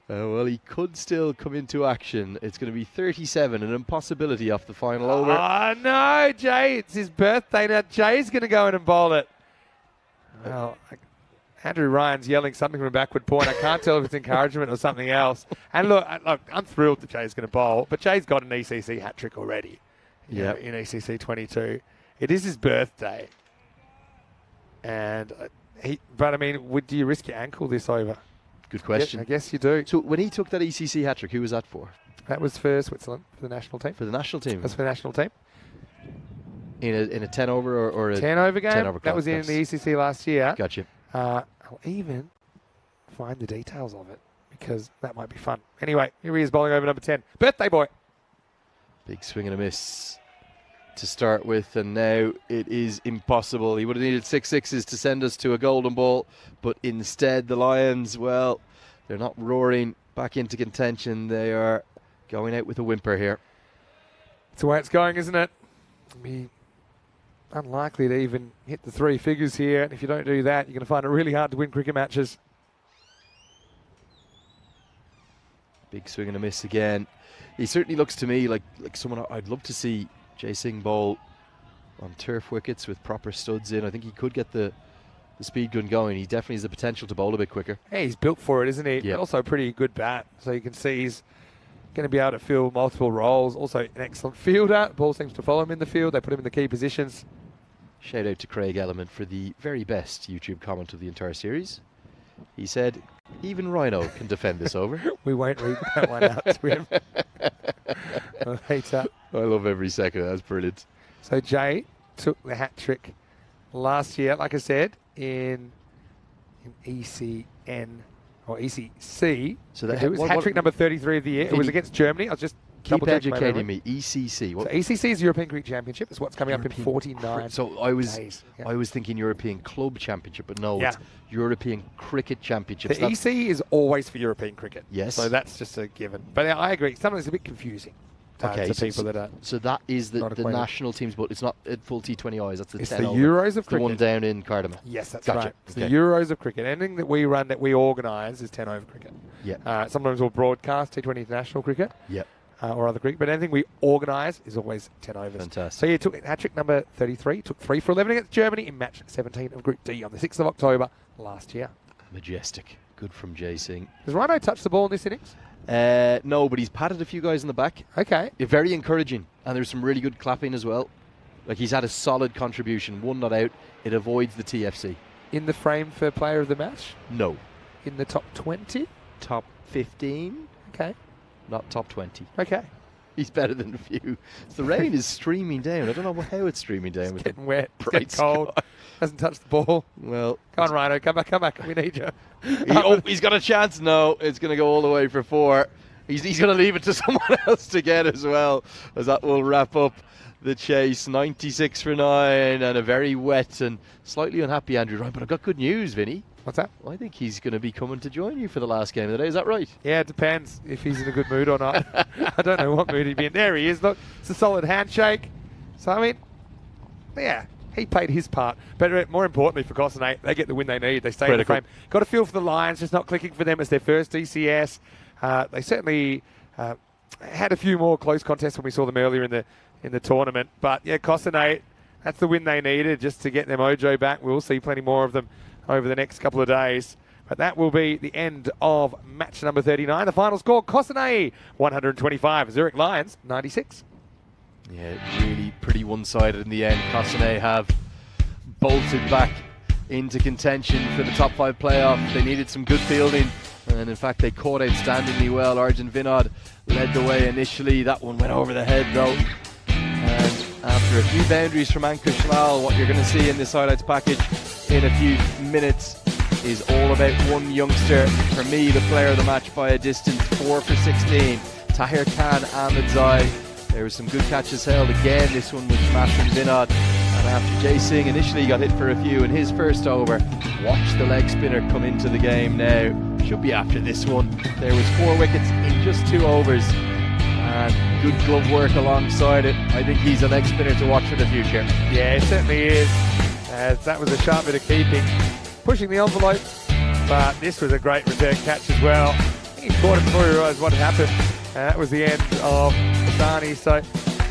Well, he could still come into action. It's going to be 37, an impossibility off the final over. Oh, no, Jay. It's his birthday now. Jay's going to go in and bowl it. Well, Andrew Ryan's yelling something from a backward point. I can't tell if it's encouragement or something else. And look, I'm thrilled that Jay's going to bowl, but Jay's got an ECC hat-trick already in ECC 22. It is his birthday. And would you risk your ankle this over? Good question. I guess you do. So when he took that ECC hat-trick, who was that for? That was for Switzerland, for the national team. For the national team? That's for the national team. In a 10-over or a 10-over game? 10-over that was in the ECC last year. Gotcha. I'll even find the details of it, because that might be fun. Anyway, here he is bowling over number 10. Birthday boy. Big swing and a miss. to start with, and now it is impossible. He would have needed 6 sixes to send us to a golden ball, but instead the Lions, well, they're not roaring back into contention. They are going out with a whimper here. That's the way it's going, isn't it? Be unlikely to even hit the 3 figures here, and if you don't do that, you're going to find it really hard to win cricket matches. Big swing and a miss again. He certainly looks to me like someone I'd love to see Jay Singh bowl on turf wickets with proper studs in. I think he could get the speed gun going. He definitely has the potential to bowl a bit quicker. Yeah, he's built for it, isn't he? Yep. But also a pretty good bat. So you can see he's going to be able to fill multiple roles. Also an excellent fielder. The ball seems to follow him in the field. They put him in the key positions. Shout out to Craig Element for the very best YouTube comment of the entire series. He said, even Rhino can defend this over. We won't read that one out to him. I love every second. That's brilliant. So Jay took the hat trick last year, like I said, in ECN or ECC. So that it was hat trick number 33 of the year. It was against Germany. I was just keep educating me. ECC. What? So ECC is European Cricket Championship. It's what's coming up in 49 So I was days. Yeah. I was thinking European Club Championship, but no, it's European Cricket Championship. The EC is always for European cricket. Yes. So that's just a given. But I agree. Sometimes it's a bit confusing. To people that are so that is the national teams, but it's not at full T20Is. That's the it's 10 the over. Euros of cricket. The one down in Cardamom. Yes, that's Gotcha. right. It's Okay. the Euros of cricket. Anything that we run, that we organise, is 10 over cricket. Yeah. Sometimes we'll broadcast T20 international cricket. Yeah. Or other cricket, but anything we organise is always 10 overs. Fantastic. So he took hat-trick number 33, took 3 for 11 against Germany in match 17 of Group D on the 6th of October last year. Majestic. Good from Jay Singh. Does Rhino touch the ball in this innings? No, but he's patted a few guys in the back. Okay. Very encouraging, and there's some really good clapping as well. Like, he's had a solid contribution. 1 not out. It avoids the TFC. In the frame for player of the match? No. In the top 20? Top 15? Okay. Not top 20. Okay. He's better than a few. The rain is streaming down. I don't know how it's streaming down. It's getting wet. It's getting cold. Hasn't touched the ball. Well, come on, Rhino. Come back. We need you. He's got a chance. No, it's going to go all the way for 4. He's going to leave it to someone else to get as well, as that will wrap up the chase. 96 for 9, and a very wet and slightly unhappy Andrew Ryan. But I've got good news, Vinny. What's that? I think he's going to be coming to join you for the last game of the day. Is that right? Yeah, it depends if he's in a good mood or not. I don't know what mood he'd be in. There he is. Look, it's a solid handshake. So, I mean, yeah, he played his part. But more importantly for Costinate, they get the win they need. They stay in the frame. Got a feel for the Lions, just not clicking for them as their first ECS. They certainly had a few more close contests when we saw them earlier in the tournament. But, yeah, Costinate, that's the win they needed just to get their mojo back. We'll see plenty more of them over the next couple of days. But that will be the end of match number 39. The final score, Costinay 125, Zurich Lions 96. Yeah, really pretty one-sided in the end. Costinay have bolted back into contention for the top 5 playoff. They needed some good fielding, and in fact they caught outstandingly well. Arjun Vinod led the way initially. That one went over the head though. And after a few boundaries from Ankush Lal, what you're going to see in this highlights package in a few minutes is all about one youngster. For me, the player of the match by a distance, 4 for 16. Tahir Khan Ahmedzai. There were some good catches held again. This one was from Arjun Vinod. And after Jay Singh initially got hit for a few in his first over, watch the leg spinner come into the game now. Should be after this one. There was 4 wickets in just 2 overs. And good glove work alongside it. I think he's a leg spinner to watch for the future. Yeah, it certainly is. That was a sharp bit of keeping. Pushing the envelope. But this was a great return catch as well. I think he caught it before he realised what had happened. That was the end of Asani. So,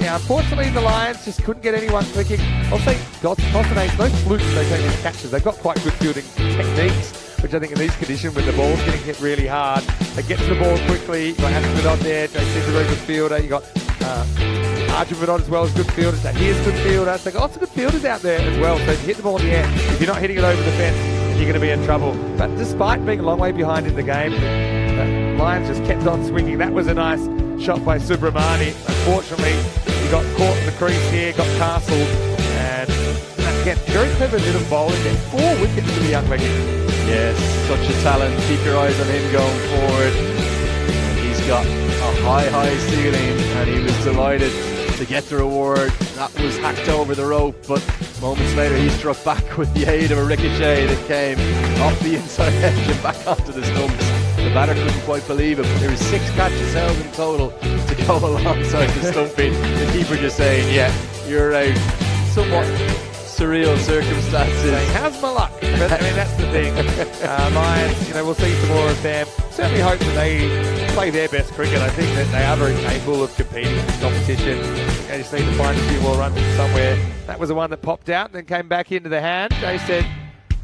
yeah, unfortunately the Lions just couldn't get anyone clicking. I'll say Costinate's no flukes they take these catches. They've got quite good fielding techniques, which I think in these conditions, when the ball's getting hit really hard, they get to the ball quickly. You've got Ashton Vidod there, JC's a very good fielder. You've got Arjun Vidod as well as good fielder. So here's good fielder. So they've got lots of good fielders out there as well. So if you hit the ball in the air, if you're not hitting it over the fence, you're going to be in trouble. But despite being a long way behind in the game, the Lions just kept on swinging. That was a nice shot by Subramani. Unfortunately, he got caught in the crease here, got castled. And again, very clever bit of bowling there. 4 wickets for the young legend. Yes, such a talent. Keep your eyes on him going forward. He's got a high ceiling, and he was delighted to get the reward. That was hacked over the rope, but moments later he struck back with the aid of a ricochet that came off the inside edge and back onto the stumps. The batter couldn't quite believe it, but there was 6 catches held in total to go alongside the stumping. The keeper just saying, yeah, you're out. Somewhat surreal circumstances. Saying, how's my luck? But I mean, that's the thing. Lions, we'll see some more of them. Certainly hope that they play their best cricket. I think that they are very capable of competing in competition. They just need to find a few more runs from somewhere. That was the one that popped out and then came back into the hand. They said,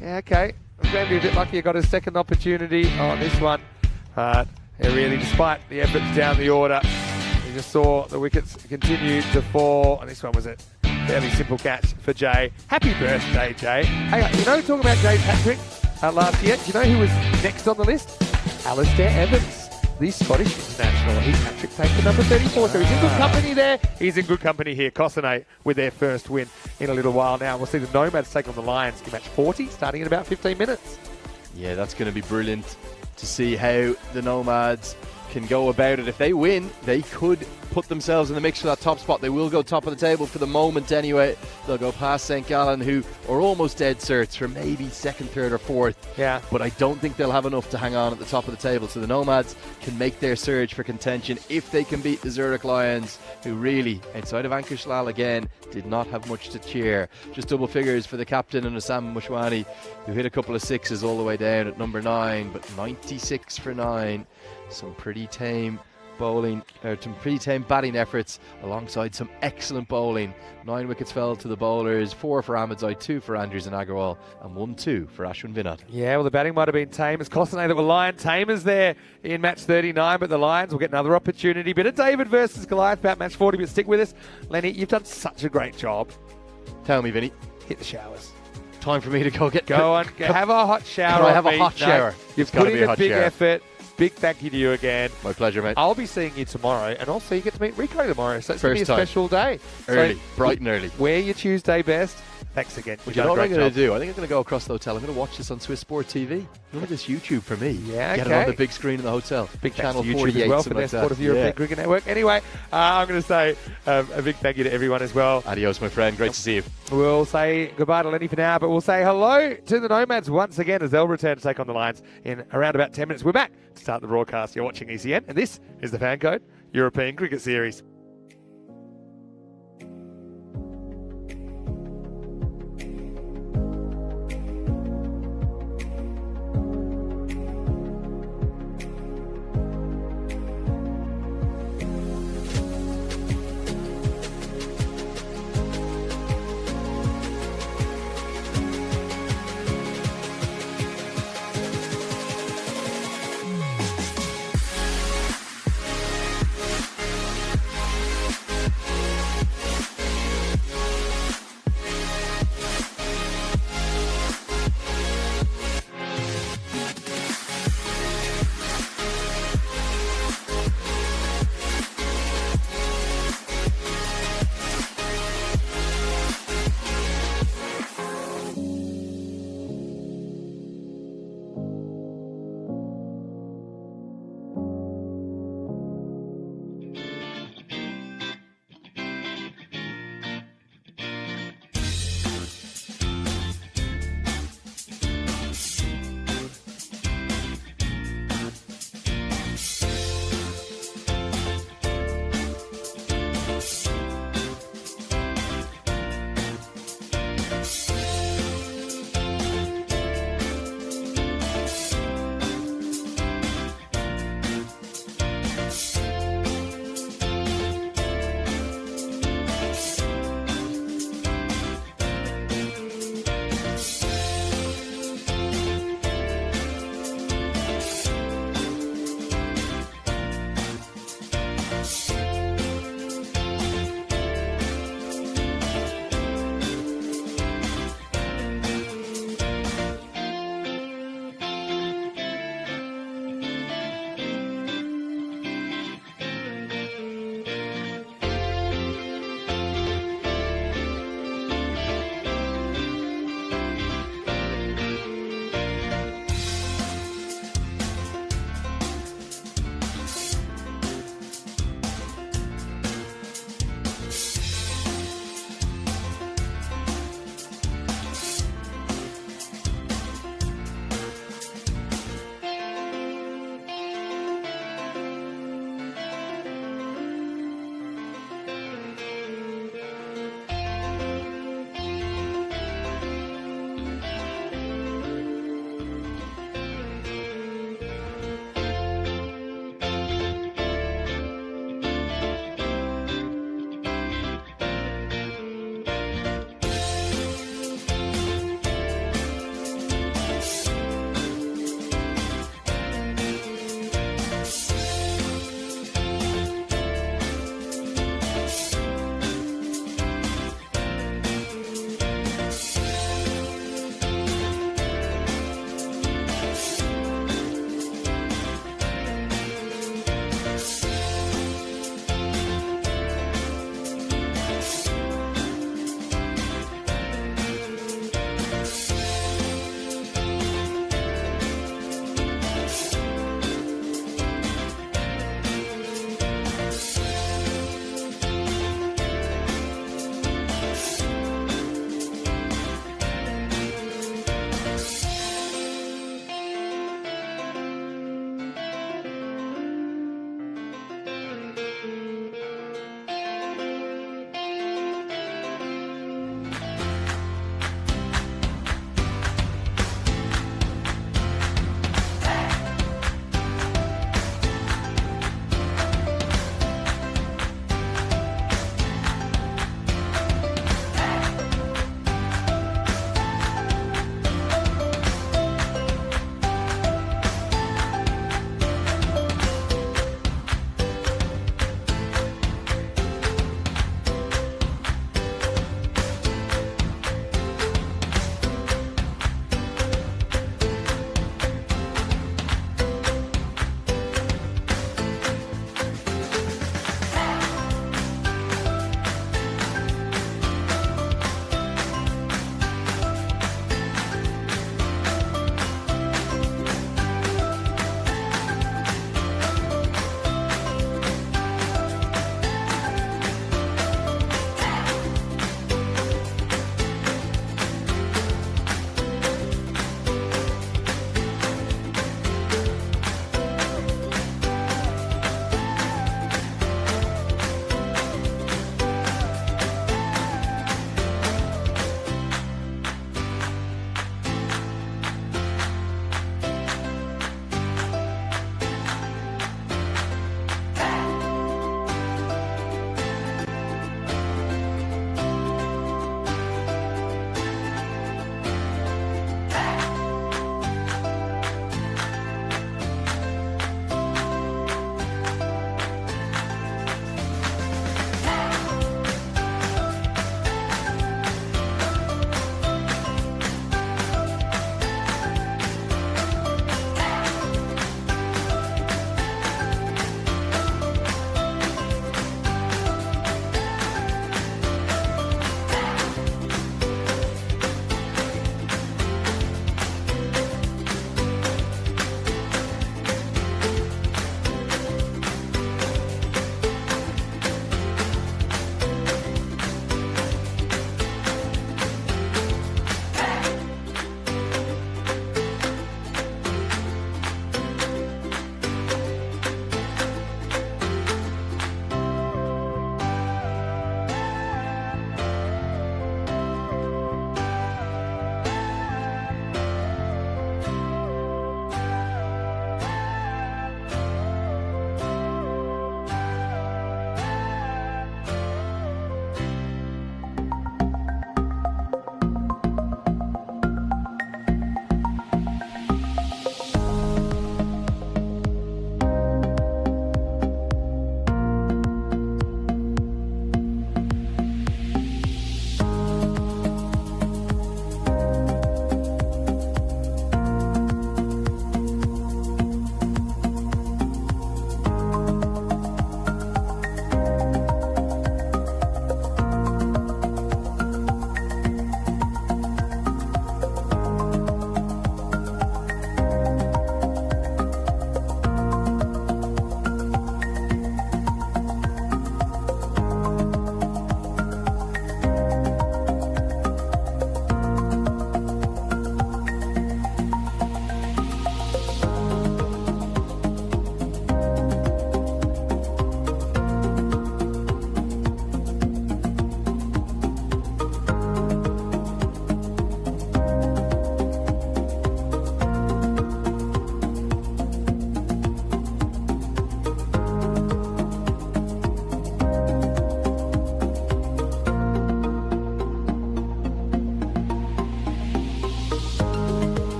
yeah, okay, I'm going to be a bit lucky I got a second opportunity on this one. But really, despite the efforts down the order, you just saw the wickets continue to fall. And this one was a fairly simple catch for Jay. Happy birthday, Jay. Hey, talking about Jay's hat-trick last year, do you know who was next on the list? Alistair Evans, the Scottish international. His hat-trick taken number 34, so he's in good company there. He's in good company here. Cossonay with their first win in a little while now. We'll see the Nomads take on the Lions in match 40, starting in about 15 minutes. Yeah, that's going to be brilliant to see how the Nomads can go about it. If they win, they could put themselves in the mix for that top spot. They will go top of the table for the moment anyway. They'll go past St. Gallen, who are almost dead certs for maybe second, third or fourth. Yeah. But I don't think they'll have enough to hang on at the top of the table. So the Nomads can make their surge for contention if they can beat the Zurich Lions, who really, outside of Ankush Lal again, did not have much to cheer. Just double figures for the captain and Osama Mushwani, who hit a couple of sixes all the way down at number 9, but 96 for 9. Some pretty tame bowling, some pretty tame batting efforts alongside some excellent bowling. 9 wickets fell to the bowlers, 4 for Ahmedzai, 2 for Andrews and Agarwal, and 1-2 for Ashwin Vinod. Yeah, well, the batting might have been tame. It's Cossonay that were Lion tamers there in match 39, but the Lions will get another opportunity. Bit of David versus Goliath about match 40, but stick with us. Lenny, you've done such a great job. Tell me, Vinny. Hit the showers. Time for me to go get... Go on, have a hot shower. Can I have a hot shower? You've put in a big effort. Big thank you to you again. My pleasure, mate. I'll be seeing you tomorrow, and also you get to meet Rico tomorrow, so it's going to be a First time. special day. Early, So bright and early. Wear your Tuesday best. Thanks again. You know what I'm going to do? I think I'm going to go across the hotel. I'm going to watch this on Swiss Sport TV. Look at this YouTube for me. Yeah, Get it on the big screen in the hotel. Big Channel thanks to 48 YouTube as well for their like support of the European Cricket Network. Anyway, I'm going to say a big thank you to everyone as well. Adios, my friend. Great to see you. We'll say goodbye to Lenny for now, but we'll say hello to the Nomads once again as they'll return to take on the Lions in around about 10 minutes. We're back to start the broadcast. You're watching ECN, and this is the Fan Code European Cricket Series.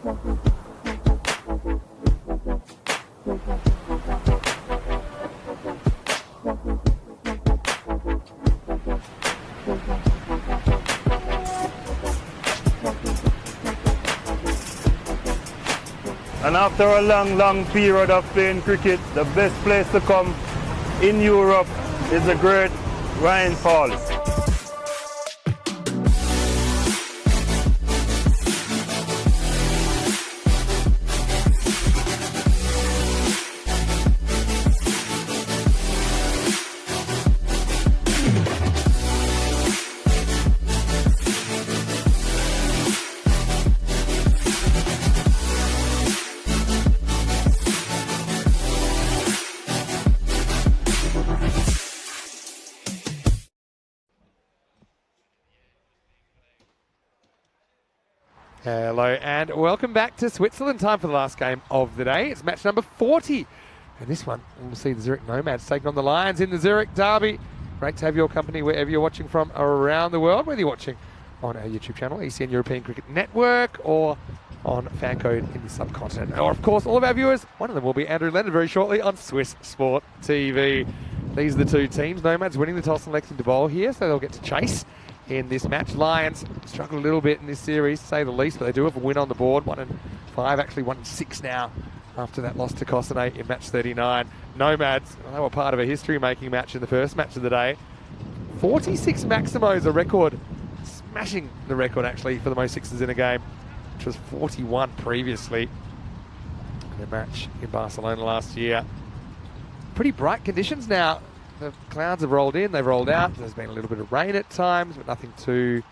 And after a long period of playing cricket, the best place to come in Europe is the great Ryan Falls. Hello and welcome back to Switzerland. Time for the last game of the day. It's match number 40. And this one, we'll see the Zurich Nomads taking on the Lions in the Zurich Derby. Great to have your company wherever you're watching from around the world, whether you're watching on our YouTube channel, ECN European Cricket Network, or on Fancode in the subcontinent. Or, of course, all of our viewers, one of them will be Andrew Leonard very shortly on Swiss Sport TV. These are the two teams. Nomads winning the toss and electing to bowl here, so they'll get to chase in this match. Lions struggle a little bit in this series, to say the least, but they do have a win on the board. 1-5, actually 1-6 now after that loss to Kossane in match 39. Nomads, they were part of a history-making match in the first match of the day. 46 Maximos, a record, smashing the record actually for the most sixes in a game, which was 41 previously in the match in Barcelona last year. Pretty bright conditions now. The clouds have rolled in, they've rolled out. There's been a little bit of rain at times, but nothing too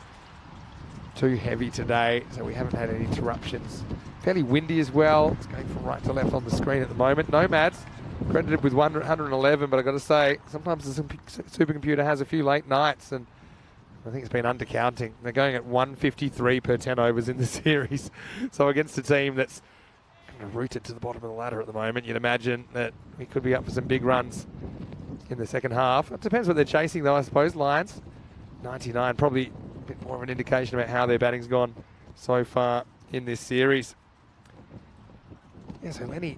heavy today, so we haven't had any interruptions. Fairly windy as well. It's going from right to left on the screen at the moment. Nomads credited with 111, but I've got to say, sometimes the supercomputer has a few late nights, and I think it's been undercounting. They're going at 153 per 10 overs in the series. So against a team that's kind of rooted to the bottom of the ladder at the moment, you'd imagine that we could be up for some big runs in the second half. It depends what they're chasing though, I suppose. Lions, 99, probably a bit more of an indication about how their batting's gone so far in this series. Yeah, so Lenny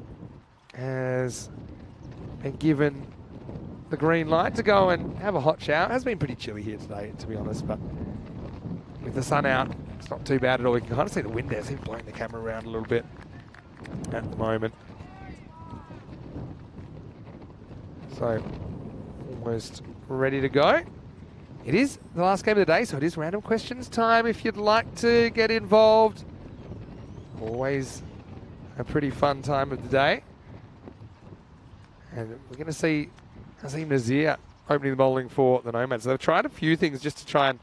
has been given the green light to go and have a hot shower. It has been pretty chilly here today, to be honest, but with the sun out, it's not too bad at all. You can kind of see the wind there. It's even blowing the camera around a little bit at the moment. So, almost ready to go. It is the last game of the day, so it is random questions time if you'd like to get involved. Always a pretty fun time of the day. And we're going to see Azim Nazir opening the bowling for the Nomads. They've tried a few things just to try and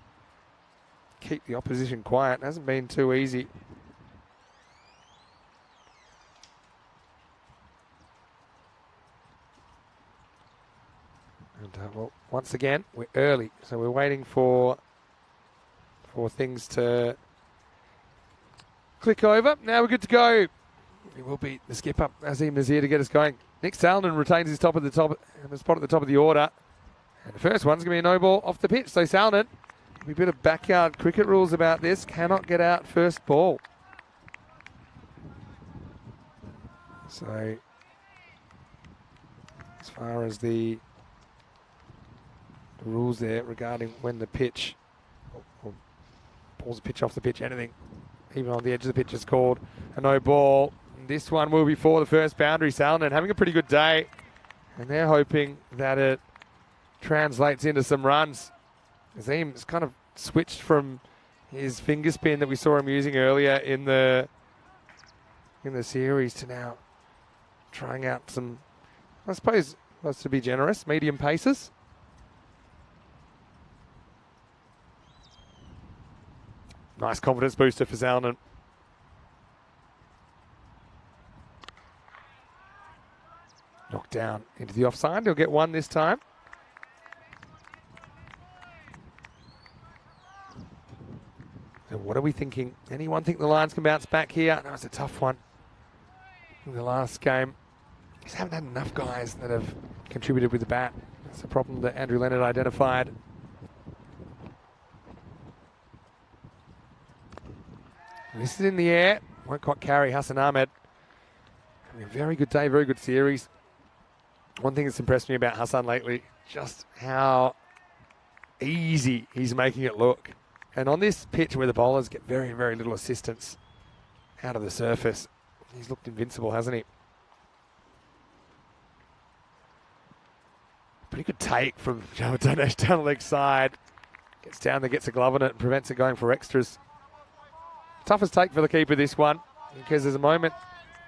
keep the opposition quiet. It hasn't been too easy. And well, once again, we're early, so we're waiting for things to click over. Now we're good to go. We will beat the skipper, Azim Nazir, to get us going. Nick Saldon retains his spot at the top of the order. And the first one's going to be a no ball off the pitch. So Saldon, a bit of backyard cricket rules about this. Cannot get out first ball. So as far as the rules there regarding when the pitch or pulls the pitch off the pitch, anything even on the edge of the pitch is called a no ball. This one will be for the first boundary. Saldon having a pretty good day, and they're hoping that it translates into some runs. Azim's kind of switched from his finger spin that we saw him using earlier in the series to now trying out some, I suppose, to be generous, medium paces. Nice confidence booster for Saldon. Knocked down into the offside. He'll get one this time. So what are we thinking? Anyone think the Lions can bounce back here? No, it's a tough one. In the last game, just haven't had enough guys that have contributed with the bat. That's the problem that Andrew Leonard identified. This is in the air. won't quite carry Hassan Ahmed. A very good day, very good series. One thing that's impressed me about Hassan lately, just how easy he's making it look. And on this pitch where the bowlers get very, very little assistance out of the surface, he's looked invincible, hasn't he? Pretty good take from Joe Danesh down the leg side. Gets down there, gets a glove on it and prevents it going for extras. Toughest take for the keeper, this one, because there's a moment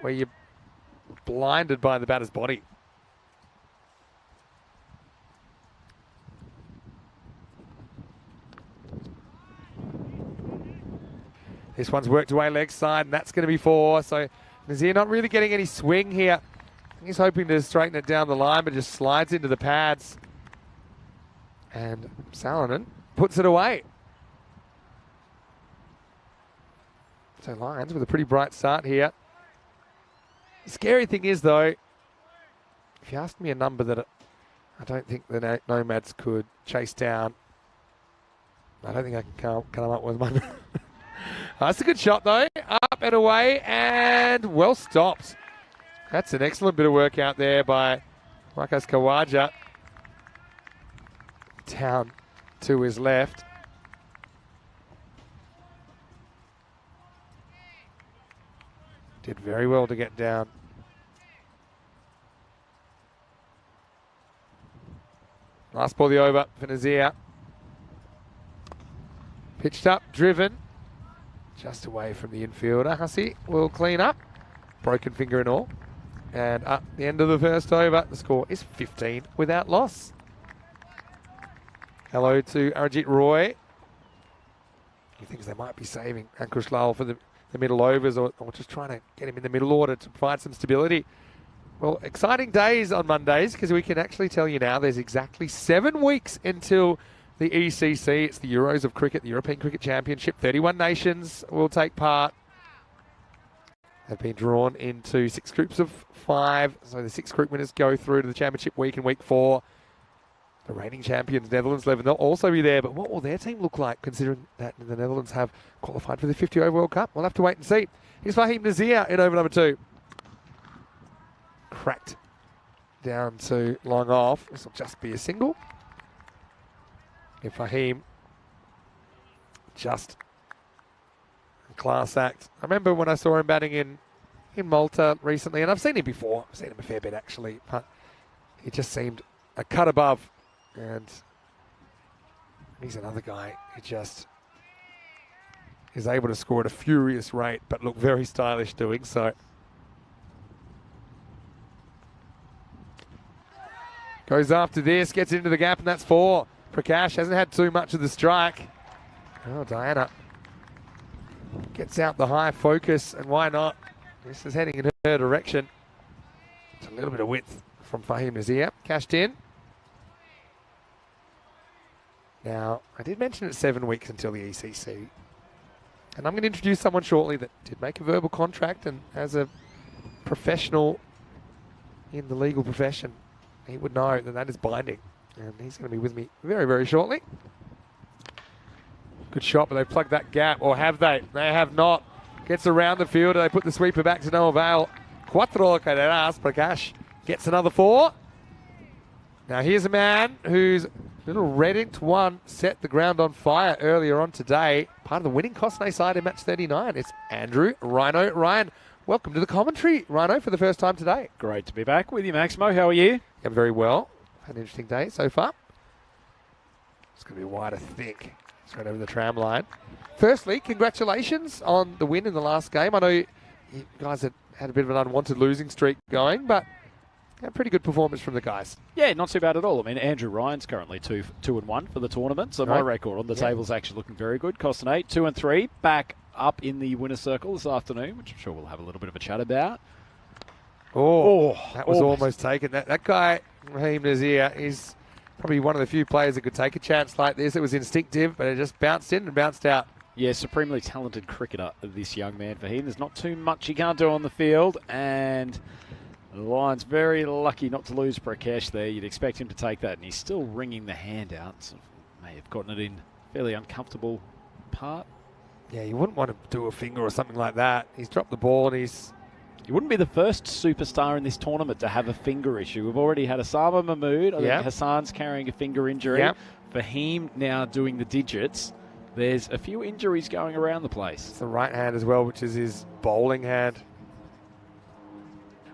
where you're blinded by the batter's body. This one's worked away leg side, and that's going to be 4. So Nazir not really getting any swing here. He's hoping to straighten it down the line, but just slides into the pads. And Salonen puts it away. So Lions with a pretty bright start here. The scary thing is, though, if you asked me a number that I don't think the Nomads could chase down, I don't think I can come up with one. That's a good shot, though. Up and away, and well stopped. That's an excellent bit of work out there by Marcus Kawaja. Down to his left. Did very well to get down. Last ball of the over for Nazir. Pitched up, driven. Just away from the infielder. Hussey will clean up. Broken finger and all. And at the end of the first over, the score is 15 without loss. Hello to Arijit Roy. He thinks they might be saving Ankush Lal for the middle overs or just trying to get him in the middle order to provide some stability. Well, exciting days on Mondays because we can actually tell you now there's exactly 7 weeks until the ECC. It's the Euros of Cricket, the European Cricket Championship. 31 nations will take part. They've been drawn into 6 groups of 5. So the 6 group winners go through to the championship week in week 4. The reigning champions, Netherlands 11, they'll also be there. But what will their team look like considering that the Netherlands have qualified for the 50 over World Cup? We'll have to wait and see. Here's Fahim Nazir in over number 2. Cracked down to long off. This will just be a single. If Fahim just a class act. I remember when I saw him batting in Malta recently, and I've seen him before. I've seen him a fair bit actually, but he just seemed a cut above. And he's another guy who just is able to score at a furious rate, but look very stylish doing so. Goes after this, gets into the gap, and that's 4. Prakash hasn't had too much of the strike. Oh, Diana gets out the high focus, and why not? This is heading in her direction. It's a little bit of width from Fahim Nazir. Cashed in. Now, I did mention it's 7 weeks until the ECC. And I'm going to introduce someone shortly that did make a verbal contract, and as a professional in the legal profession, he would know that that is binding. And he's going to be with me very, very shortly. Good shot, but they've plugged that gap. Or have they? They have not. Gets around the fielder. They put the sweeper back to no avail. Cuatro carreras. Prakash gets another 4. Now here's a man whose little red inked one set the ground on fire earlier on today. Part of the winning Cosnay side in match 39. It's Andrew Rhino Ryan. Welcome to the commentary, Rhino, for the first time today. Great to be back with you, Maximo. How are you? I'm very well. Had an interesting day so far. It's going to be wide, I think. Straight over the tram line. Firstly, congratulations on the win in the last game. I know you guys had a bit of an unwanted losing streak going, but a pretty good performance from the guys. Yeah, not too bad at all. I mean, Andrew Ryan's currently 2-1 for the tournament, so my record on the table is actually looking very good. Costin 2-3, back up in the winner's circle this afternoon, which I'm sure we'll have a little bit of a chat about. Oh, that was almost taken. That guy, Raheem Nazir, is probably one of the few players that could take a chance like this. It was instinctive, but it just bounced in and bounced out. Yeah, supremely talented cricketer, this young man for him. There's not too much he can't do on the field, and the Lions very lucky not to lose Prakash there. You'd expect him to take that, and he's still wringing the hand out. So may have gotten it in fairly uncomfortable part. Yeah, you wouldn't want to do a finger or something like that. He's dropped the ball and he's... You wouldn't be the first superstar in this tournament to have a finger issue. We've already had Osama Mahmood. I think Hassan's carrying a finger injury. Yep. Fahim now doing the digits. There's a few injuries going around the place. It's the right hand as well, which is his bowling hand.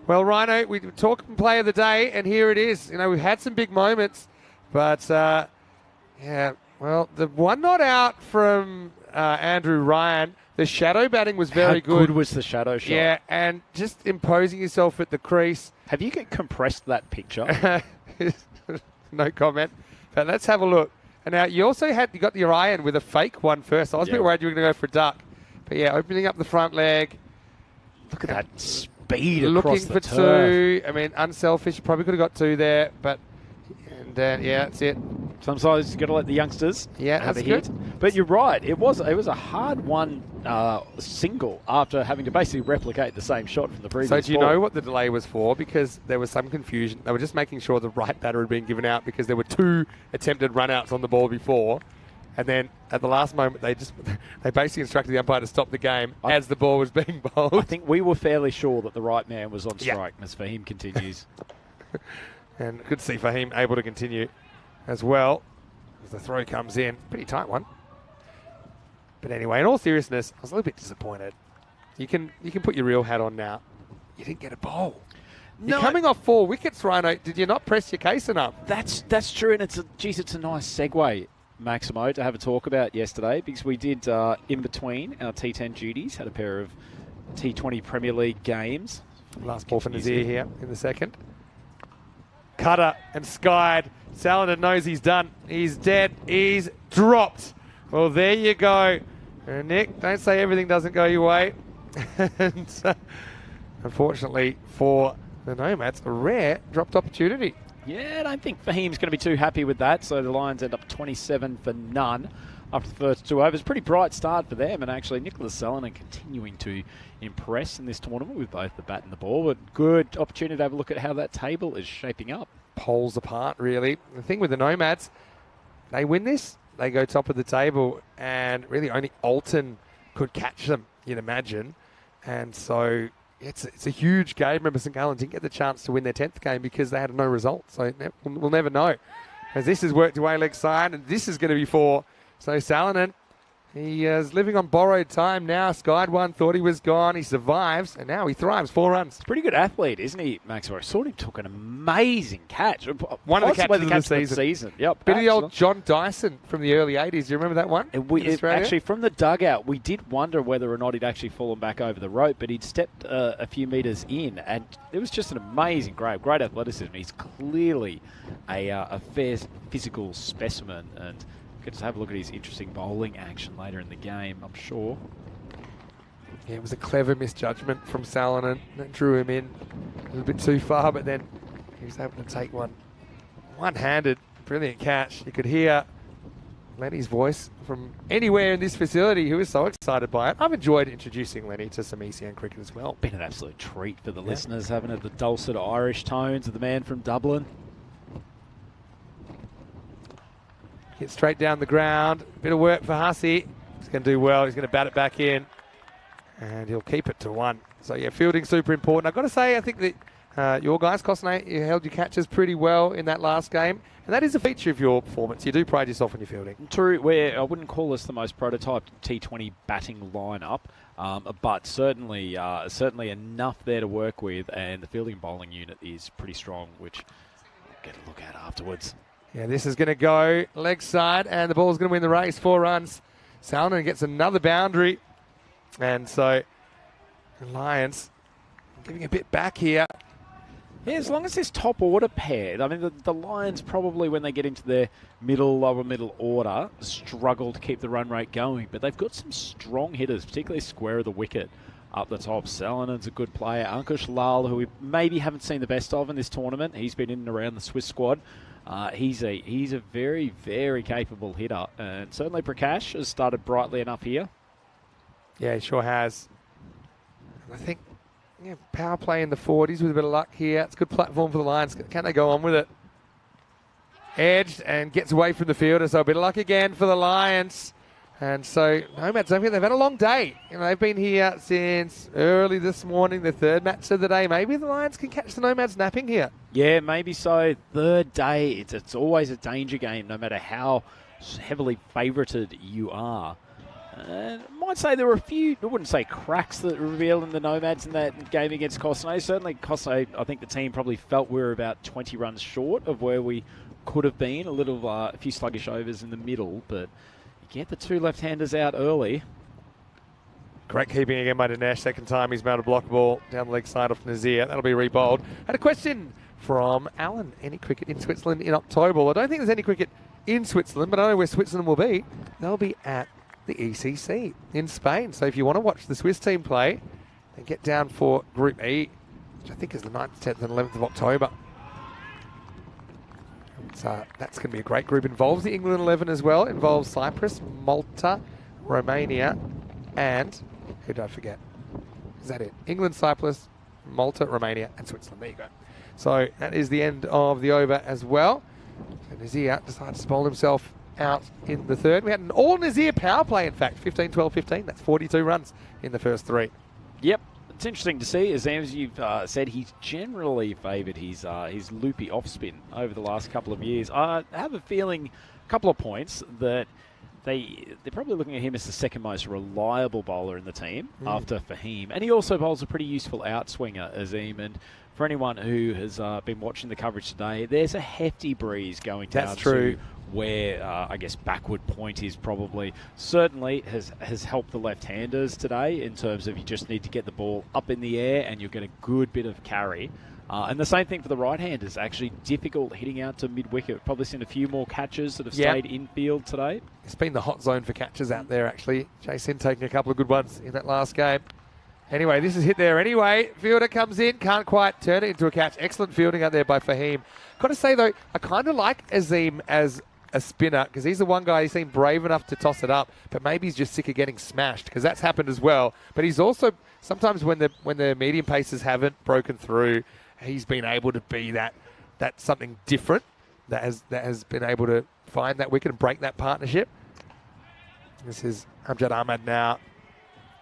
Well, Rhino, we were talking play of the day, and here it is. You know, we've had some big moments, but, yeah, well, the one not out from Andrew Ryan, the shadow batting was very good. How good was the shadow shot? Yeah, and just imposing yourself at the crease. Have you compressed that picture? No comment. But let's have a look. And now you also you got your iron with a fake one first. I was a bit worried you were going to go for a duck. But yeah, opening up the front leg. Look at that speed looking across the for turf. two. I mean, unselfish. You probably could have got two there. But, and yeah, that's it. Sometimes you've got to let the youngsters have a hit. But you're right. It was a hard-won single after having to basically replicate the same shot from the previous So do you ball. know what the delay was for? Because there was some confusion. They were just making sure the right batter had been given out because there were two attempted run-outs on the ball before. And then at the last moment, they basically instructed the umpire to stop the game as the ball was being bowled. I think we were fairly sure that the right man was on strike as Fahim continues. And good to see Fahim able to continue as well as the throw comes in. Pretty tight one. But anyway, in all seriousness, I was a little bit disappointed. You can put your real hat on now. You didn't get a bowl. You're coming off 4 wickets, Rhino. Did you not press your case enough? That's true, and it's a nice segue, Maximo, to have a talk about yesterday, because we did, in between our T10 duties, had a pair of T20 Premier League games. Last ball for Nazir here in the second. Cutter and skied. Salinan knows he's done. He's dead. He's dropped. Well, there you go. Nick, don't say everything doesn't go your way. And unfortunately for the Nomads, a rare dropped opportunity. Yeah, I don't think Fahim's going to be too happy with that. So the Lions end up 27 for none after the first 2 overs. Pretty bright start for them. And actually, Nicholas Salinan continuing to impress in this tournament with both the bat and the ball. But good opportunity to have a look at how that table is shaping up. Poles apart, really. The thing with the Nomads, they win this, they go top of the table, and really only Alton could catch them, you'd imagine. And so it's a huge game. Remember, St. Gallen didn't get the chance to win their 10th game because they had no result. So we'll never know. As this has worked away leg side, and this is going to be 4. So Salinan, he is living on borrowed time now. Skied one, thought he was gone. He survives, and now he thrives. 4 runs. He's a pretty good athlete, isn't he, Max? I saw him took an amazing catch. One of the catches of the season. Yep. Bit of the old John Dyson from the early 80s. Do you remember that one? Actually, from the dugout, we did wonder whether or not he'd actually fallen back over the rope, but he'd stepped a few metres in, and it was just an amazing grab. Great athleticism. He's clearly a fair physical specimen, and get to have a look at his interesting bowling action later in the game, I'm sure. Yeah, it was a clever misjudgment from Salinan that drew him in a little bit too far, but then he was able to take one-handed. Brilliant catch. You could hear Lenny's voice from anywhere in this facility, who was so excited by it. I've enjoyed introducing Lenny to some ECN cricket as well. Been an absolute treat for the listeners, having it, the dulcet Irish tones of the man from Dublin. Hit straight down the ground. Bit of work for Hussey. He's going to do well. He's going to bat it back in. And he'll keep it to 1. So, yeah, fielding super important. I've got to say, I think that your guys, Cosnay, you held your catches pretty well in that last game. And that is a feature of your performance. You do pride yourself on your fielding. True. I wouldn't call this the most prototyped T20 batting lineup, but certainly enough there to work with. And the fielding and bowling unit is pretty strong, which we'll get a look at afterwards. Yeah, this is going to go leg side, and the ball's going to win the race. 4 runs. Salinan gets another boundary. And so the Lions giving a bit back here. Yeah, as long as this top order paired. I mean, the Lions probably, when they get into their lower middle order, struggle to keep the run rate going. But they've got some strong hitters, particularly square of the wicket up the top. Salinan's a good player. Ankush Lal, who we maybe haven't seen the best of in this tournament. He's been in and around the Swiss squad. He's a very, very capable hitter. And certainly Prakash has started brightly enough here. Yeah, he sure has. I think power play in the 40s with a bit of luck here. It's a good platform for the Lions. Can they go on with it? Edged and gets away from the fielder, so a bit of luck again for the Lions. And so, Nomads, don't think they've had a long day. They've been here since early this morning, the third match of the day. Maybe the Lions can catch the Nomads napping here. Yeah, maybe so. Third day, it's always a danger game, no matter how heavily favoured you are. I might say there were a few, I wouldn't say cracks that revealed in the Nomads in that game against Cossonay. Certainly Cossonay, I think the team probably felt we were about 20 runs short of where we could have been. A few sluggish overs in the middle, but get the two left-handers out early. Great keeping again by Dinesh. Second time he's mounted a block ball down the leg side off Nazir. That'll be rebowled. Had a question from Alan. Any cricket in Switzerland in October? I don't think there's any cricket in Switzerland, but I know where Switzerland will be. They'll be at the ECC in Spain. So if you want to watch the Swiss team play, then get down for Group E, which I think is the 9th, 10th and 11th of October. That's going to be a great group. Involves the England 11 as well. Involves Cyprus, Malta, Romania, and who did I forget? Is that it? England, Cyprus, Malta, Romania, and Switzerland. There you go. So that is the end of the over as well. And Nazir decides to bowl himself out in the third. We had an all Nazir power play, in fact, 15, 12, 15. That's 42 runs in the first three. Yep. It's interesting to see, as you've said, he's generally favoured his loopy off spin over the last couple of years. I have a feeling, a couple of points, that they're probably looking at him as the second most reliable bowler in the team after Fahim. And he also bowls a pretty useful outswinger, Azim. And for anyone who has been watching the coverage today, there's a hefty breeze going down to where I guess backward point is probably. Certainly has helped the left-handers today in terms of you just need to get the ball up in the air and you'll get a good bit of carry. And the same thing for the right-handers. Actually difficult hitting out to mid-wicket. Probably seen a few more catches that have stayed infield today. It's been the hot zone for catches out there, actually. Jason taking a couple of good ones in that last game. Anyway, this is hit there anyway. Fielder comes in, can't quite turn it into a catch. Excellent fielding out there by Fahim. Got to say, though, I kind of like Azim as a spinner because he's the one guy he seemed brave enough to toss it up, but maybe he's just sick of getting smashed because that's happened as well. But he's also, sometimes when the medium paces haven't broken through, he's been able to be that something different that has been able to find that wicket and break that partnership. This is Amjad Ahmad now.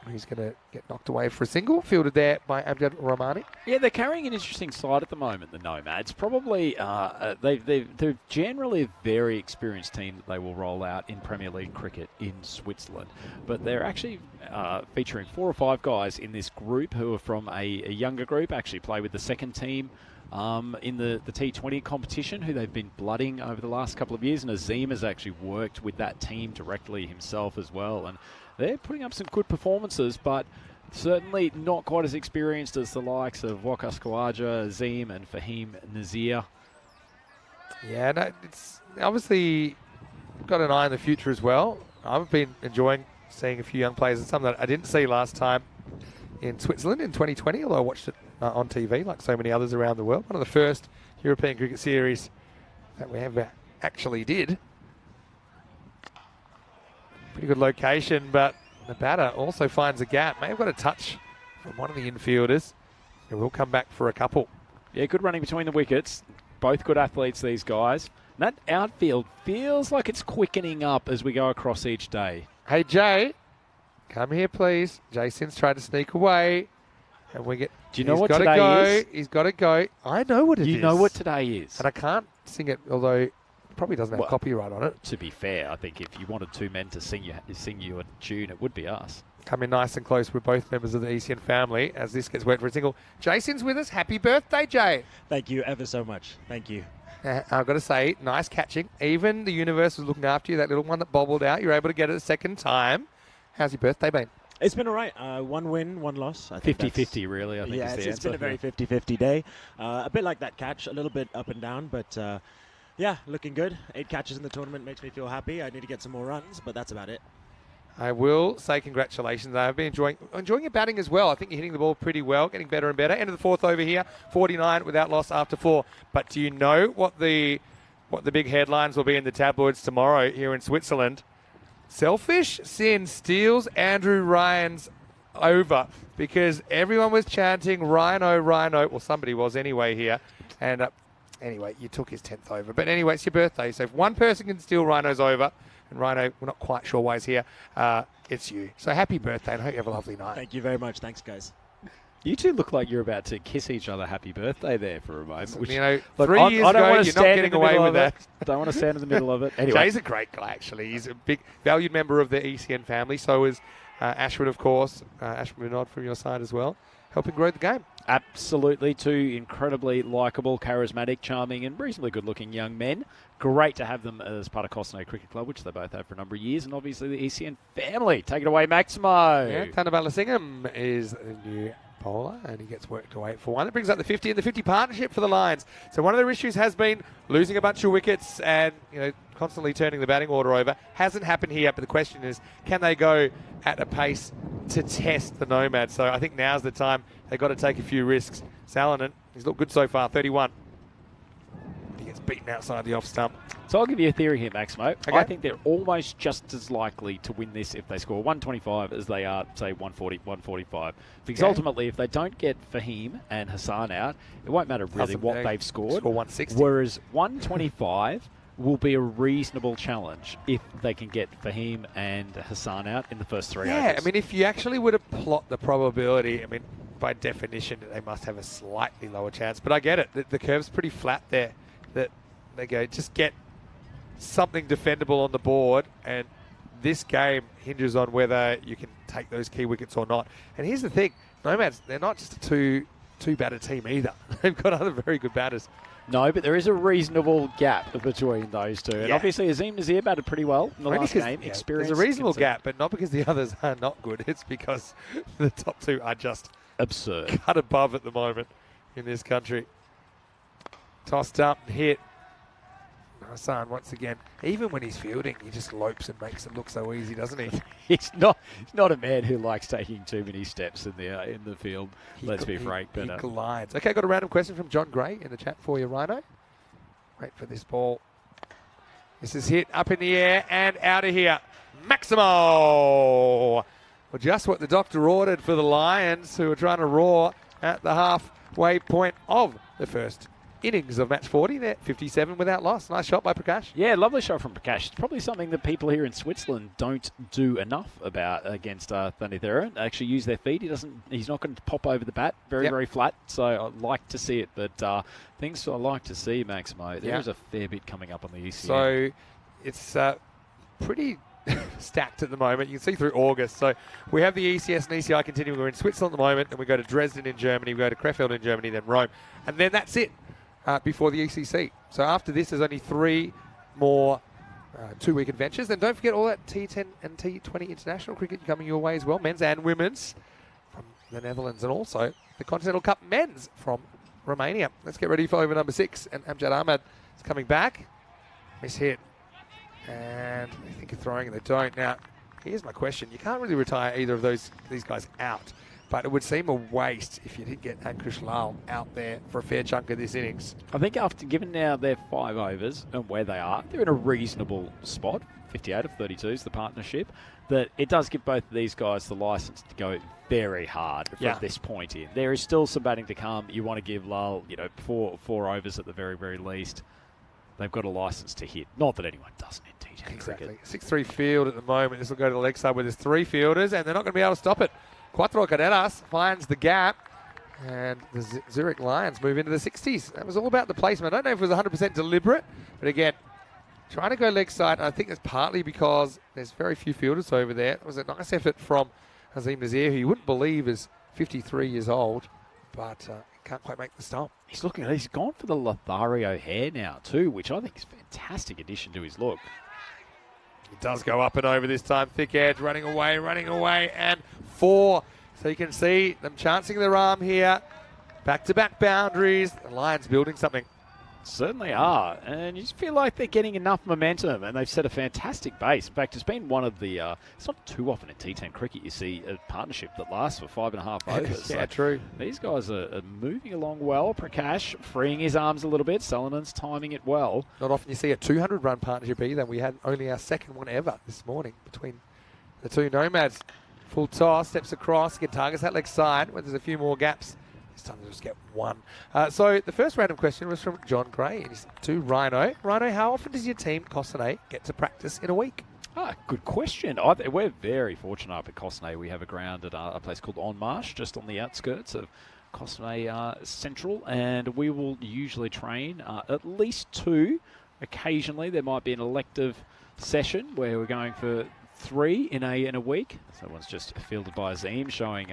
He's going to get knocked away for a single, fielded there by Amjad Rahmani. Yeah, they're carrying an interesting side at the moment, the Nomads. Probably, they're generally a very experienced team that they will roll out in Premier League cricket in Switzerland. But they're actually featuring 4 or 5 guys in this group who are from a younger group, actually play with the second team in the T20 competition, who they've been blooding over the last couple of years. And Azim has actually worked with that team directly himself as well. And they're putting up some good performances, but certainly not quite as experienced as the likes of Wakas Khawaja, Azim, and Fahim Nazir. Yeah, no, it's obviously got an eye on the future as well. I've been enjoying seeing a few young players and some that I didn't see last time in Switzerland in 2020, although I watched it on TV like so many others around the world. One of the first European cricket series that we ever actually did. Pretty good location, but the batter also finds a gap. May have got a touch from one of the infielders. It will come back for a couple. Yeah, good running between the wickets. Both good athletes, these guys. And that outfield feels like it's quickening up as we go across each day. Hey, Jay, come here, please. Jason's tried to sneak away. And we get. Do you know what today is? He's got to go. I know what it is. You know what today is. And I can't sing it, although probably doesn't have copyright on it. To be fair, I think if you wanted 2 men to sing you a tune, it would be us. Come in nice and close. We're both members of the ECN family as this gets wet for a single. Jason's with us. Happy birthday, Jay. Thank you ever so much. Thank you. I've got to say, nice catching. Even the universe was looking after you. That little one that bobbled out, you're able to get it a second time. How's your birthday been? It's been all right. 1 win, 1 loss. 50-50, really, I think is the answer. It's been a very 50-50 day. A bit like that catch, a little bit up and down, but yeah, looking good. 8 catches in the tournament makes me feel happy. I need to get some more runs, but that's about it. I will say congratulations. I've been enjoying your batting as well. I think you're hitting the ball pretty well, getting better and better. End of the 4th over here, 49 without loss after 4. But do you know what the big headlines will be in the tabloids tomorrow here in Switzerland? Selfish Sin steals Andrew Ryan's over because everyone was chanting Rhino, Rhino. Well, somebody was anyway here. And anyway, you took his 10th over. But anyway, it's your birthday. So if one person can steal Rhino's over, And Rhino, we're not quite sure why he's here. It's you. So happy birthday, and I hope you have a lovely night. Thank you very much. Thanks, guys. You two look like you're about to kiss each other happy birthday there for a moment. Which, you know, look, 3 years ago, you're not getting away with that. Don't want to stand in the middle of it. Anyway. Jay's a great guy, actually. He's a big, valued member of the ECN family. So is Ashwin, of course. Ashwin Vinod from your side as well, helping grow the game. Absolutely. Two incredibly likeable, charismatic, charming and reasonably good-looking young men. Great to have them as part of Costanay Cricket Club, which they both have for a number of years. And obviously the ECN family. Take it away, Maximo. Yeah, Tanabala Singham is the new bowler, and he gets worked away for one. That brings up the 50 and the 50 partnership for the Lions. So one of their issues has been losing a bunch of wickets and, you know, constantly turning the batting order over. Hasn't happened here, but the question is, can they go at a pace to test the Nomads? So I think now's the time. They've got to take a few risks. Salonen, he's looked good so far, 31. He gets beaten outside the off stump. So I'll give you a theory here, Maximo. Okay. I think they're almost just as likely to win this if they score 125 as they are, say, 140, 145. Because ultimately, if they don't get Fahim and Hassan out, it won't matter really what they've scored. Score 160. Whereas 125 will be a reasonable challenge if they can get Fahim and Hassan out in the first 3 overs. Yeah, I mean, if you actually were to plot the probability, I mean, by definition, they must have a slightly lower chance. But I get it. The curve's pretty flat there. That they go, just get something defendable on the board, and this game hinges on whether you can take those key wickets or not. And here's the thing, Nomads, they're not just a two batter team either. They've got other very good batters. No, but there is a reasonable gap between those two. And obviously Azim Nazir batted pretty well in the last game. Yeah, Experience. there's a reasonable gap, but not because the others are not good. It's because the top two are just absurd, cut above at the moment in this country. Tossed up and hit. Hassan, once again, even when he's fielding, he just lopes and makes it look so easy, doesn't he? He's not a man who likes taking too many steps in the field. Let's be frank. He glides. Okay, got a random question from John Gray in the chat for you, Rhino. Wait for this ball. This is hit up in the air and out of here. Maximo! Well, just what the doctor ordered for the Lions, who are trying to roar at the halfway point of the first innings of match 40. There, 57 without loss. Nice shot by Prakash. Yeah, lovely shot from Prakash. It's probably something that people here in Switzerland don't do enough about against Thanithera. Actually use their feet. He's not going to pop over the bat. Very flat. So I'd like to see it. But things I like to see, Maximo. There's a fair bit coming up on the ECN. So it's pretty stacked at the moment. You can see through August. So we have the ECS and ECI continuing. We're in Switzerland at the moment. Then we go to Dresden in Germany. We go to Krefeld in Germany. Then Rome. And then that's it. Before the ECC. So after this, there's only 3 more 2-week adventures. And don't forget all that T10 and T20 international cricket coming your way as well, men's and women's from the Netherlands, and also the Continental Cup men's from Romania. Let's get ready for over number 6. And Amjad Ahmad is coming back. Miss hit. And they think of throwing, and they don't. Now, here's my question. You can't really retire either of these guys out. But it would seem a waste if you didn't get Ankush Lal out there for a fair chunk of this innings. I think given now their 5 overs and where they are, they're in a reasonable spot. 58 of 32 is the partnership. That it does give both of these guys the license to go very hard from this point in. There is still some batting to come. You want to give Lal, four overs at the very, very least. They've got a license to hit. Not that anyone doesn't in T10 cricket. 6-3 field at the moment. This will go to the leg side where there's 3 fielders, and they're not going to be able to stop it. Cuatro Carreras finds the gap, and the Zurich Lions move into the 60s. That was all about the placement. I don't know if it was 100% deliberate, but again, trying to go leg side. I think it's partly because there's very few fielders over there. It was a nice effort from Azim Nazir, who you wouldn't believe is 53 years old, but can't quite make the stomp. He's gone for the Lothario hair now too, which I think is a fantastic addition to his look. It does go up and over this time. Thick edge, running away, and 4. So you can see them chancing their arm here. Back-to-back boundaries. The Lions building something. Certainly are. And you just feel like they're getting enough momentum, and they've set a fantastic base. In fact, it's been one of the... it's not too often in T10 cricket you see a partnership that lasts for 5.5 overs. Yeah, true. These guys are moving along well. Prakash freeing his arms a little bit. Salanen's timing it well. Not often you see a 200-run partnership either. We had only our second one ever this morning between the two Nomads. Full toss, steps across, get targets that leg side where there's a few more gaps. This time they'll just get 1. So the first random question was from John Gray. And he's to Rhino. Rhino, how often does your team, Costanay, get to practice in a week? Good question. We're very fortunate up at Cosnay. We have a ground at a place called En Marche, just on the outskirts of Cosnay Central, and we will usually train at least 2. Occasionally, there might be an elective session where we're going for 3 in a week. So one's just fielded by Azim, showing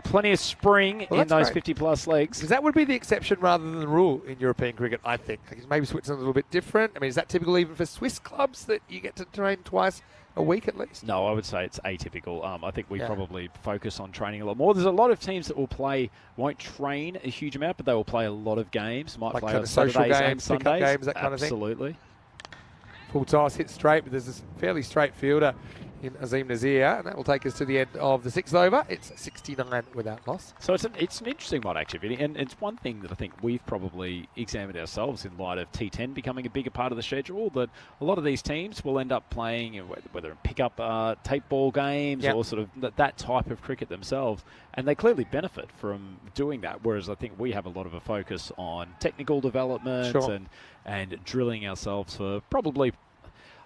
plenty of spring in those 50-plus legs. Because that would be the exception rather than the rule in European cricket, I think. Maybe Switzerland's a little bit different. I mean, is that typical even for Swiss clubs that you get to train twice a week at least? No, I would say it's atypical. I think we probably focus on training a lot more. There's a lot of teams that won't train a huge amount, but they will play a lot of games. Might like play kind on of social Saturdays games, and Sundays. games, that kind of thing. Absolutely. Full toss, hit straight, but there's this fairly straight fielder in Azim Nazir, and that will take us to the end of the 6th over. It's 69 without loss. So it's an interesting one, actually, and it's one thing that I think we've probably examined ourselves in light of T10 becoming a bigger part of the schedule, that a lot of these teams will end up playing, whether in pick-up tape ball games or sort of that type of cricket themselves, and they clearly benefit from doing that, whereas I think we have a lot of a focus on technical development and drilling ourselves for probably,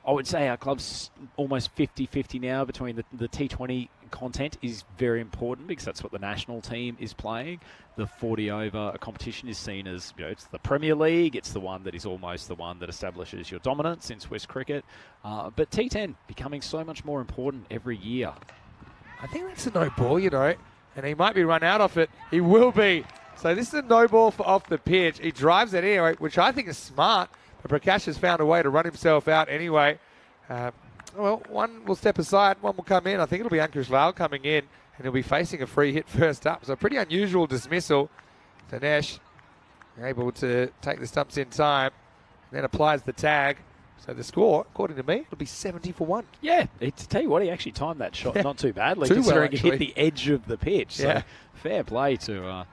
I would say our club's almost 50-50 now between the T20 content is very important because that's what the national team is playing. The 40-over competition is seen as, it's the Premier League. It's the one that is almost the one that establishes your dominance in Swiss cricket. But T10 becoming so much more important every year. I think that's a no ball, and he might be run out of it. He will be. So this is a no ball for off the pitch. He drives it anyway, which I think is smart. But Prakash has found a way to run himself out anyway. One will step aside, one will come in. I think it'll be Ankush Lal coming in, and he'll be facing a free hit first up. So a pretty unusual dismissal. Dinesh able to take the stumps in time, and then applies the tag. So the score, according to me, it'll be 70 for 1. Yeah, to tell you what, he actually timed that shot not too badly, Too considering well, it hit the edge of the pitch. So fair play to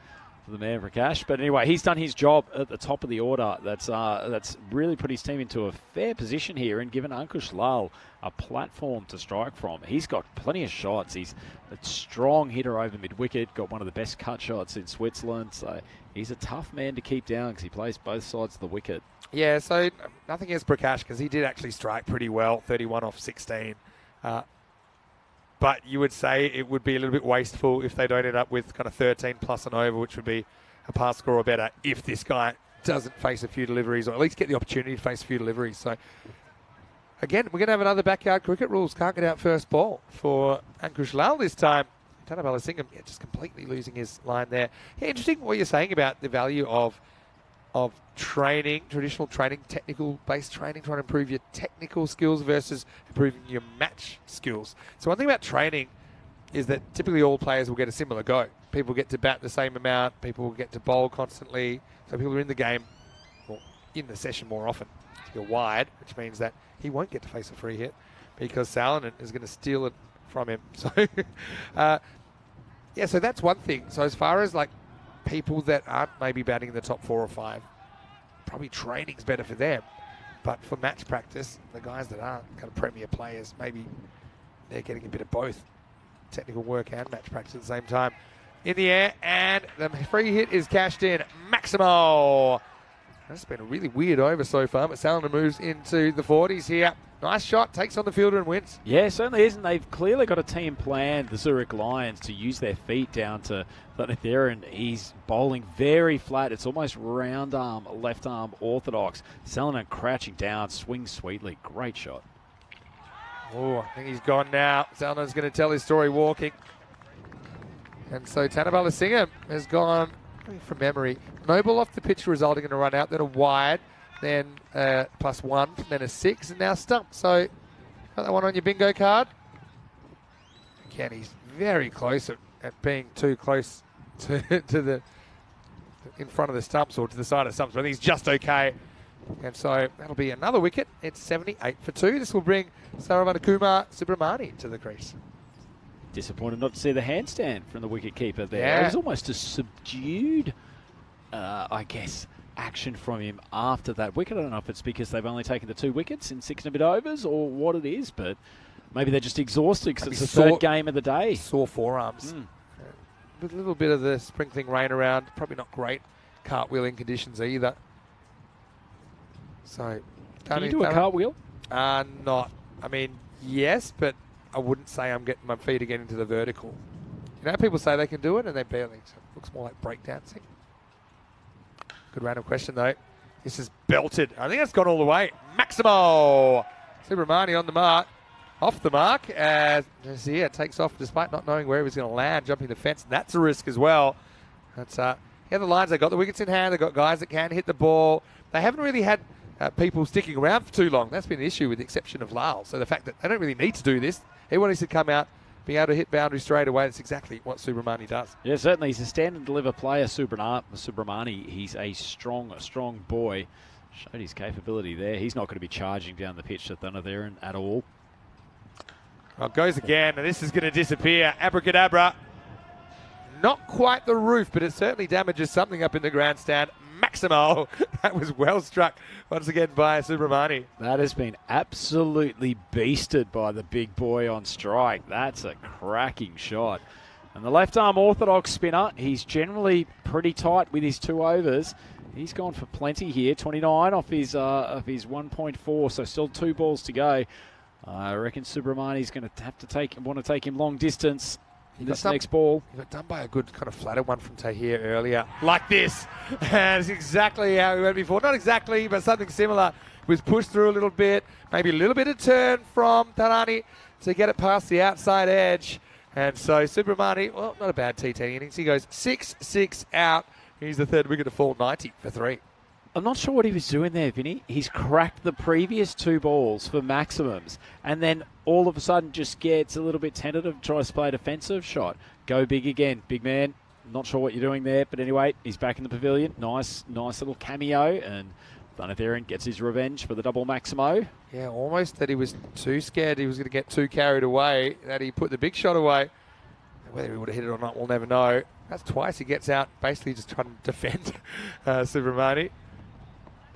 the man Prakash. But anyway, he's done his job at the top of the order. That's really put his team into a fair position here and given Ankush Lal a platform to strike from. He's got plenty of shots. He's a strong hitter over mid-wicket, got one of the best cut shots in Switzerland. So he's a tough man to keep down because he plays both sides of the wicket. Yeah, so nothing against Prakash because he did actually strike pretty well, 31 off 16. But you would say it would be a little bit wasteful if they don't end up with kind of 13 plus and over, which would be a pass score or better if this guy doesn't face a few deliveries, or at least get the opportunity to face a few deliveries. So, again, we're going to have another backyard cricket rules. Can't get out first ball for Ankush Lal this time. Tana Balasingham just completely losing his line there. Yeah, interesting what you're saying about the value of training, traditional training, technical-based training, trying to improve your technical skills versus improving your match skills. So one thing about training is that typically all players will get a similar go. People get to bat the same amount. People will get to bowl constantly. So people are in the game, or in the session more often. You're wide, which means that he won't get to face a free hit because Salonen is going to steal it from him. So, so that's one thing. So as far as like people that aren't maybe batting in the top 4 or 5, probably training's better for them. But for match practice, the guys that aren't kind of premier players, maybe they're getting a bit of both technical work and match practice at the same time. In the air, and the free hit is cashed in. Maximo. That's been a really weird over so far, but Salonen moves into the 40s here. Nice shot, takes on the fielder and wins. Yeah, it certainly is, and they've clearly got a team plan, the Zurich Lions, to use their feet down to there, and he's bowling very flat. It's almost round arm, left arm orthodox. Salonen crouching down, swings sweetly. Great shot. Oh, I think he's gone now. Salanen's going to tell his story walking. And so Tana Balasingham has gone, from memory, no ball off the pitch resulting in a run out, then a wide, then +1, then a 6, and now stump. So, got that one on your bingo card? Again, he's very close at being too close to the in front of the stumps or to the side of the stumps, but he's just okay. And so that'll be another wicket. It's 78 for 2. This will bring Saravanakumar Subramani to the crease. Disappointed not to see the handstand from the wicketkeeper there. Yeah. It was almost a subdued, I guess, action from him after that wicket. I don't know if it's because they've only taken the 2 wickets in 6 and a bit overs or what it is, but maybe they're just exhausted because it's the third game of the day. Sore forearms. With a little bit of the sprinkling rain around. Probably not great cartwheeling conditions either. So, Can you do a cartwheel? Not. I mean, Yes, but I wouldn't say I'm getting my feet again into the vertical. You know, people say they can do it and they barely. So it looks more like breakdancing. Good random question, though. This is belted. I think that's gone all the way. Maximo! Subramani on the mark. Off the mark as Nazir takes off despite not knowing where he was going to land, jumping the fence. That's a risk as well. That's the lines. They got the wickets in hand. They got guys that can hit the ball. They haven't really had people sticking around for too long. That's been an issue with the exception of Lyle. So the fact that they don't really need to do this. Everyone needs to come out, being able to hit boundaries straight away. That's exactly what Subramani does. Yeah, certainly. He's a stand and deliver player, Subramani. He's a strong boy. Showed his capability there. He's not going to be charging down the pitch to Thundertheran at all. Well, it goes again, and this is going to disappear. Abracadabra. Not quite the roof, but it certainly damages something up in the grandstand. Maximo. That was well struck once again by Subramani. That has been absolutely beasted by the big boy on strike. That's a cracking shot. And the left arm orthodox spinner, he's generally pretty tight with his 2 overs. He's gone for plenty here. 29 off his 1.4, so still 2 balls to go. I reckon Subramani's going to have to want to take him long distance in this next ball. He got done by a good kind of flatter one from Tahir earlier, like this. And it's exactly how he went before. Not exactly, but something similar. He was pushed through a little bit, maybe a little bit of turn from Tarani to get it past the outside edge. And so Subramani, well, not a bad T10 innings. He goes 6-6 out. He's the third wicket to fall, 90 for 3. I'm not sure what he was doing there, Vinny. He's cracked the previous 2 balls for maximums and then all of a sudden just gets a little bit tentative, tries to play a defensive shot. Go big again, big man. Not sure what you're doing there, but anyway, he's back in the pavilion. Nice little cameo, and Thundertheran gets his revenge for the double Maximo. Yeah, almost that he was too scared he was going to get too carried away, that he put the big shot away. Whether he would have hit it or not, we'll never know. That's twice he gets out, basically just trying to defend Subramani.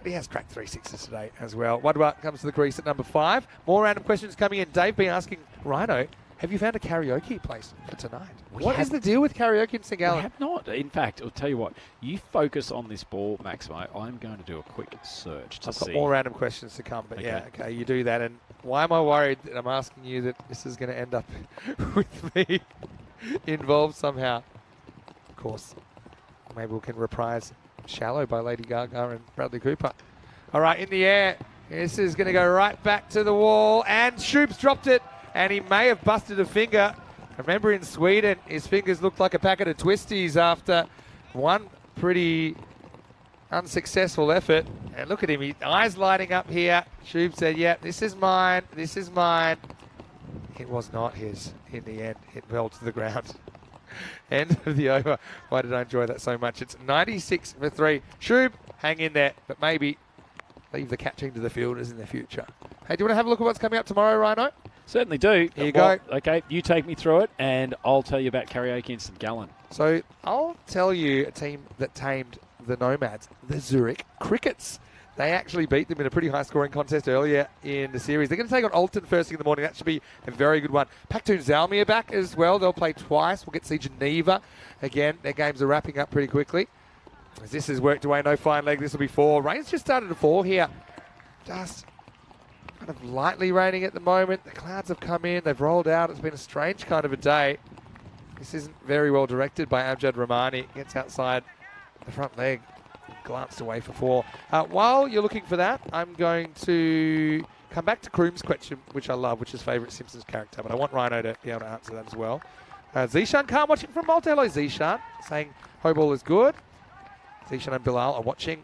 He has cracked 3 sixes today as well. Wadwa comes to the crease at number 5. More random questions coming in. Dave been asking Rhino, have you found a karaoke place for tonight? What is the deal with karaoke in St. Gallen? We have not. In fact, I'll tell you what. You focus on this ball, Maximo. I'm going to do a quick search to see. I've got more random questions to come, but okay, you do that. And why am I worried that I'm asking you that this is going to end up with me involved somehow? Of course, maybe we can reprise Shallow by Lady Gaga and Bradley Cooper. All right, in the air. This is going to go right back to the wall. And Shoop's dropped it. And he may have busted a finger. Remember in Sweden, his fingers looked like a packet of twisties after one pretty unsuccessful effort. And look at him, his eyes lighting up here. Shoop said, yeah, this is mine. This is mine. It was not his in the end. It fell to the ground. End of the over. Why did I enjoy that so much? It's 96 for 3. Shoob, hang in there, but maybe leave the catching to the fielders in the future. Hey, do you want to have a look at what's coming up tomorrow, Rhino? Certainly do. Here you go. Okay, you take me through it, and I'll tell you about karaoke in St. Gallen. So I'll tell you a team that tamed the Nomads, the Zurich Crickets. They actually beat them in a pretty high-scoring contest earlier in the series. They're going to take on Alton first thing in the morning. That should be a very good one. Paktoon Zalmi are back as well. They'll play twice. We'll get to see Geneva again. Their games are wrapping up pretty quickly. As this has worked away, no fine leg. This will be 4. Rain's just started to fall here. Just kind of lightly raining at the moment. The clouds have come in. They've rolled out. It's been a strange kind of a day. This isn't very well directed by Amjad Rahmani. Gets outside the front leg. Glanced away for 4. While you're looking for that, I'm going to come back to Kroom's question, which I love, which is favourite Simpsons character, but I want Rhino to be able to answer that as well. Zishan Khan watching from Malta. Hello, Zishan. Saying Hoball is good. Zishan and Bilal are watching.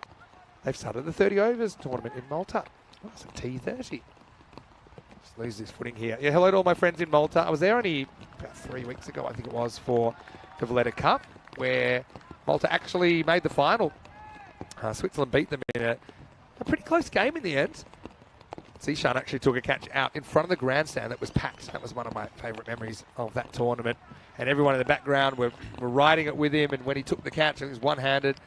They've started the 30 overs tournament in Malta. Oh, it's a T30. Just lose this footing here. Yeah, hello to all my friends in Malta. I was there only about 3 weeks ago, I think it was, for the Valletta Cup, where Malta actually made the final. Switzerland beat them in a pretty close game in the end. Zishan actually took a catch out in front of the grandstand that was packed. That was one of my favourite memories of that tournament. And everyone in the background were riding it with him. And when he took the catch, it was one-handed,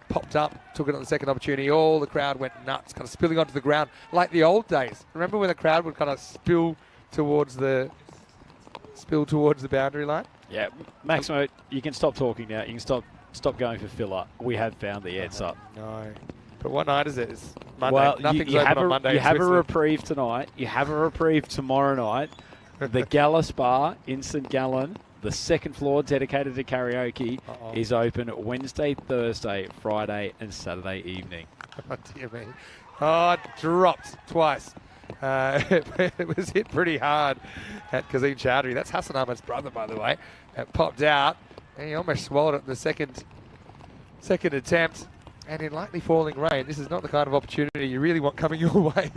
popped up, took it on the second opportunity. All the crowd went nuts, kind of spilling onto the ground like the old days. Remember when the crowd would kind of spill towards the boundary line? Yeah, Maximo, you can stop talking now. You can stop going for filler. We have found the answer. No. But what night is it? It's Monday. Well, Nothing's you open have on Monday. you in have a Switzerland. reprieve tonight. You have a reprieve tomorrow night. The Gallus Bar in St Gallen, the second floor dedicated to karaoke, is open Wednesday, Thursday, Friday and Saturday evening. Oh, dear me. Oh, it dropped twice. It was hit pretty hard at Kazim Chowdhury. That's Hassan Ahmed's brother, by the way. It popped out, and he almost swallowed it in the second attempt. And in lightly falling rain, this is not the kind of opportunity you really want coming your way.